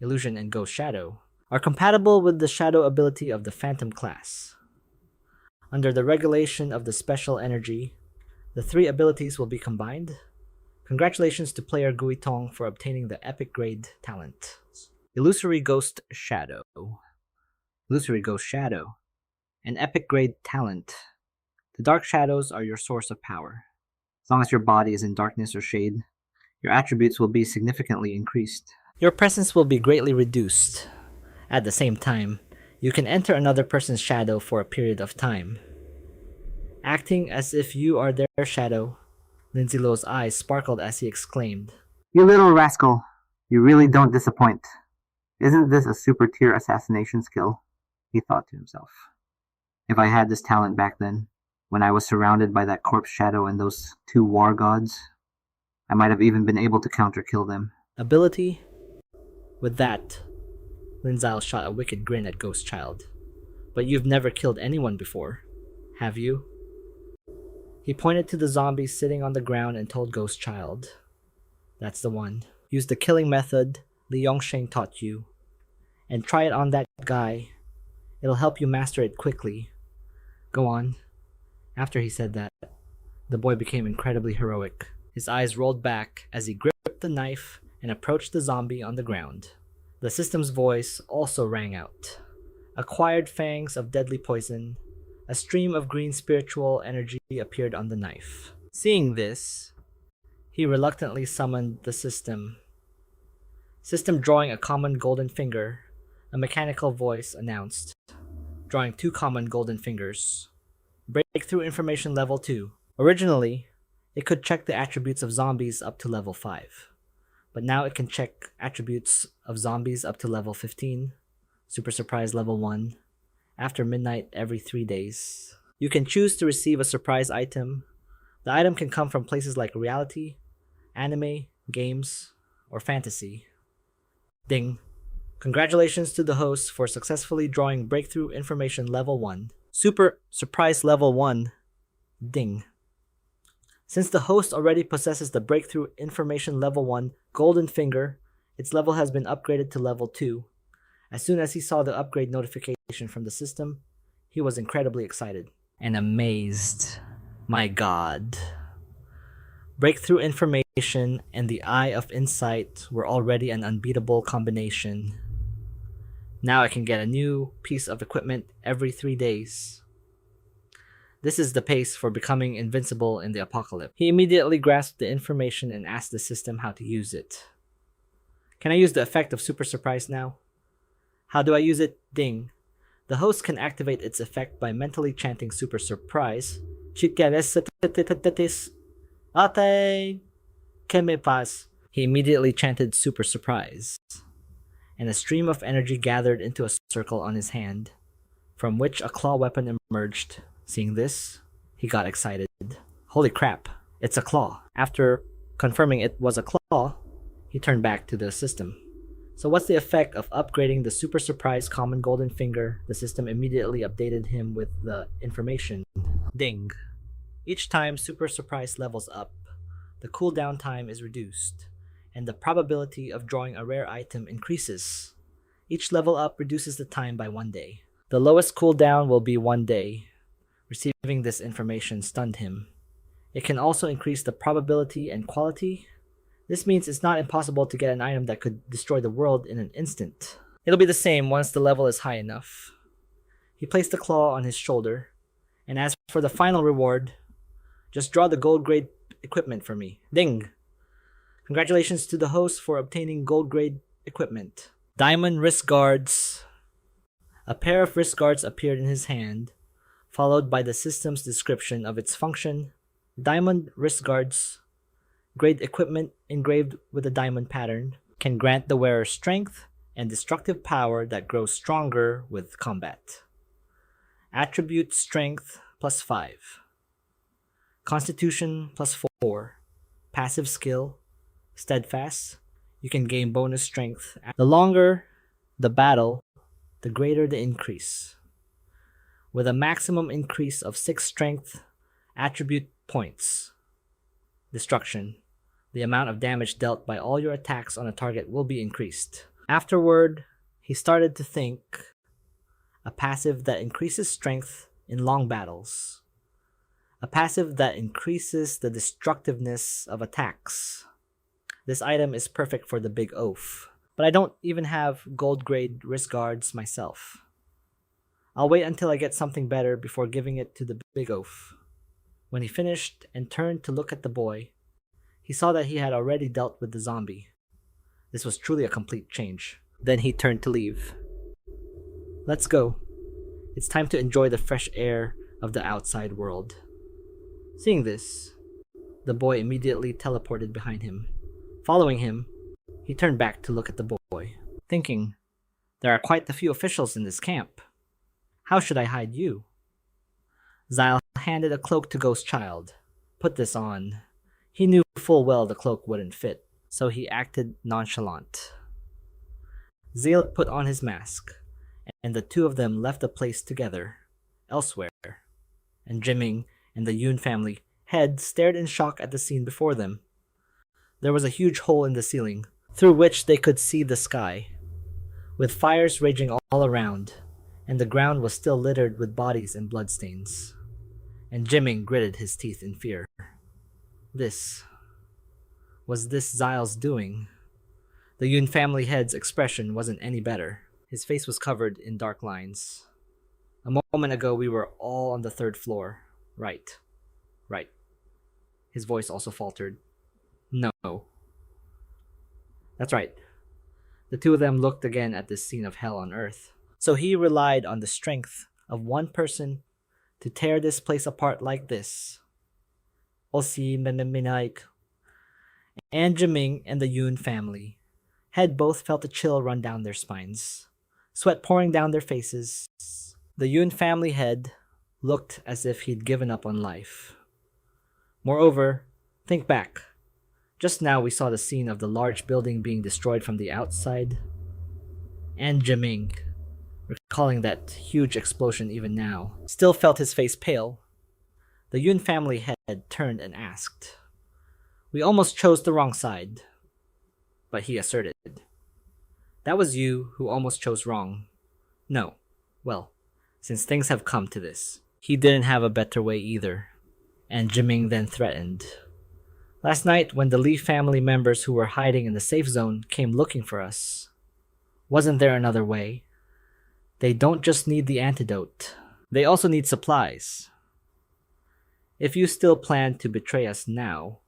Illusion and Ghost Shadow, are compatible with the shadow ability of the Phantom class. Under the regulation of the special energy, the 3 abilities will be combined. Congratulations to player Guitong for obtaining the epic grade talent. Illusory Ghost Shadow. Illusory Ghost Shadow. An epic grade talent. The dark shadows are your source of power. As long as your body is in darkness or shade, your attributes will be significantly increased. Your presence will be greatly reduced. At the same time, you can enter another person's shadow for a period of time. Acting as if you are their shadow, Lin Zi Luo's eyes sparkled as he exclaimed, You little rascal, you really don't disappoint. Isn't this a super tier assassination skill? He thought to himself. If I had this talent back then, when I was surrounded by that corpse shadow and those 2 war gods, I might have even been able to counter-kill them. Ability? With that, Lin Zi shot a wicked grin at Ghost Child. But you've never killed anyone before, have you? He pointed to the zombie sitting on the ground and told Ghost Child, That's the one. Use the killing method Li Yongsheng taught you, and try it on that guy. It'll help you master it quickly. Go on. After he said that, the boy became incredibly heroic. His eyes rolled back as he gripped the knife and approached the zombie on the ground. The system's voice also rang out. Acquired fangs of deadly poison. A stream of green spiritual energy appeared on the knife. Seeing this, he reluctantly summoned the system. System drawing a common golden finger, a mechanical voice announced. Drawing 2 common golden fingers. Breakthrough information level 2. Originally, it could check the attributes of zombies up to level 5, but now it can check attributes of zombies up to level 15, Super Surprise level 1, after midnight every 3 days. You can choose to receive a surprise item. The item can come from places like reality, anime, games, or fantasy. Ding. Congratulations to the host for successfully drawing Breakthrough Information Level 1. Super Surprise Level 1. Ding. Since the host already possesses the Breakthrough Information Level 1 Golden Finger, its level has been upgraded to Level 2. As soon as he saw the upgrade notification from the system, he was incredibly excited and amazed. My god. Breakthrough Information and the Eye of Insight were already an unbeatable combination. Now I can get a new piece of equipment every 3 days. This is the pace for becoming invincible in the apocalypse. He immediately grasped the information and asked the system how to use it. Can I use the effect of Super Surprise now? How do I use it? Ding. The host can activate its effect by mentally chanting Super Surprise. He immediately chanted Super Surprise, and a stream of energy gathered into a circle on his hand, from which a claw weapon emerged. Seeing this, he got excited. Holy crap, it's a claw. After confirming it was a claw, he turned back to the system. So what's the effect of upgrading the Super Surprise Common Golden Finger? The system immediately updated him with the information. Ding. Each time Super Surprise levels up, the cooldown time is reduced, and the probability of drawing a rare item increases. Each level up reduces the time by 1 day. The lowest cooldown will be 1 day. Receiving this information stunned him. It can also increase the probability and quality. This means it's not impossible to get an item that could destroy the world in an instant. It'll be the same once the level is high enough. He placed the claw on his shoulder, and as for the final reward, just draw the gold grade equipment for me. Ding! Congratulations to the host for obtaining gold grade equipment. Diamond wrist guards. A pair of wrist guards appeared in his hand, followed by the system's description of its function. Diamond wrist guards, grade equipment engraved with a diamond pattern, can grant the wearer strength and destructive power that grows stronger with combat. Attribute strength plus 5. Constitution plus 4. Passive skill, steadfast. You can gain bonus strength. The longer the battle, the greater the increase, with a maximum increase of 6 strength attribute points. Destruction. The amount of damage dealt by all your attacks on a target will be increased. Afterward, he started to think. A passive that increases strength in long battles. A passive that increases the destructiveness of attacks. This item is perfect for the big oaf, but I don't even have gold grade wrist guards myself. I'll wait until I get something better before giving it to the big oaf. When he finished and turned to look at the boy, he saw that he had already dealt with the zombie. This was truly a complete change. Then he turned to leave. Let's go. It's time to enjoy the fresh air of the outside world. Seeing this, the boy immediately teleported behind him. Following him, he turned back to look at the boy, thinking, there are quite a few officials in this camp. How should I hide you? Zyle handed a cloak to Ghost Child. Put this on. He knew full well the cloak wouldn't fit, so he acted nonchalant. Zyle put on his mask, and the two of them left the place together, elsewhere. And Jimming and the Yoon family head stared in shock at the scene before them. There was a huge hole in the ceiling, through which they could see the sky, with fires raging all around, and the ground was still littered with bodies and bloodstains. And Jimming gritted his teeth in fear. Was this Zyle's doing? The Yoon family head's expression wasn't any better. His face was covered in dark lines. A moment ago we were all on the 3rd floor. Right. His voice also faltered. No. That's right. The two of them looked again at this scene of hell on earth. So he relied on the strength of one person to tear this place apart like this. Osi Mememinaik, and Jiming and the Yoon family had both felt a chill run down their spines, sweat pouring down their faces. The Yoon family head looked as if he'd given up on life. Moreover, think back. Just now we saw the scene of the large building being destroyed from the outside. And Jiming, recalling that huge explosion even now, still felt his face pale. The Yoon family head turned and asked, "We almost chose the wrong side." But he asserted, "That was you who almost chose wrong." No. Well, since things have come to this, he didn't have a better way either. And Jiming then threatened, "Last night, when the Lee family members who were hiding in the safe zone came looking for us, wasn't there another way? They don't just need the antidote. They also need supplies. If you still plan to betray us now,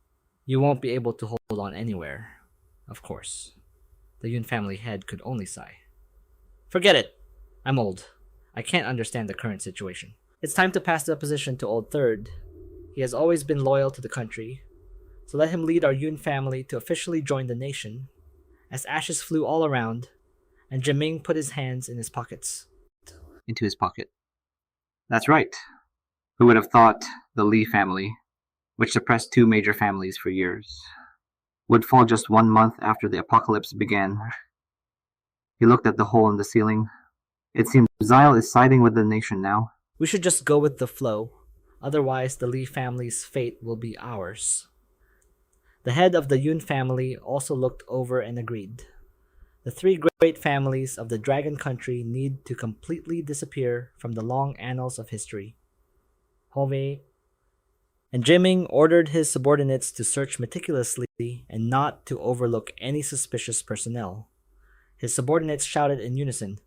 you won't be able to hold on anywhere." Of course, the Yoon family head could only sigh. "Forget it. I'm old. I can't understand the current situation. It's time to pass the position to Old Third. He has always been loyal to the country, so let him lead our Yoon family to officially join the nation." As ashes flew all around, and Jiming put his hands in his pockets. Into his pocket. That's right. Who would have thought the Lee family, which suppressed two major families for years, would fall just 1 month after the apocalypse began? He looked at the hole in the ceiling. It seems Zyle is siding with the nation now. We should just go with the flow, otherwise the Lee family's fate will be ours. The head of the Yoon family also looked over and agreed. The three great families of the Dragon Country need to completely disappear from the long annals of history. Hove. And Jiming ordered his subordinates to search meticulously and not to overlook any suspicious personnel. His subordinates shouted in unison,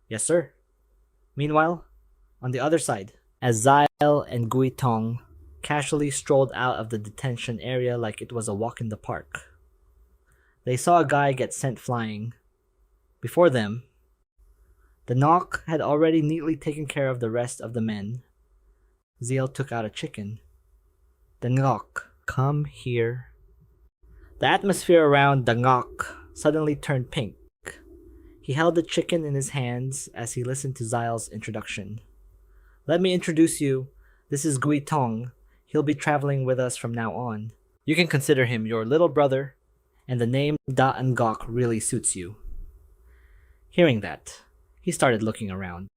"Yes, sir." Meanwhile, on the other side, as Zyle and Gui Tong casually strolled out of the detention area like it was a walk in the park, they saw a guy get sent flying. Before them, the knock had already neatly taken care of the rest of the men. Zyle took out a chicken. The Ngok, "Come here." The atmosphere around the Ngok suddenly turned pink. He held the chicken in his hands as he listened to Zyle's introduction. "Let me introduce you. This is Gui Tong. He'll be traveling with us from now on. You can consider him your little brother, and the name Da Ngok really suits you." Hearing that, he started looking around.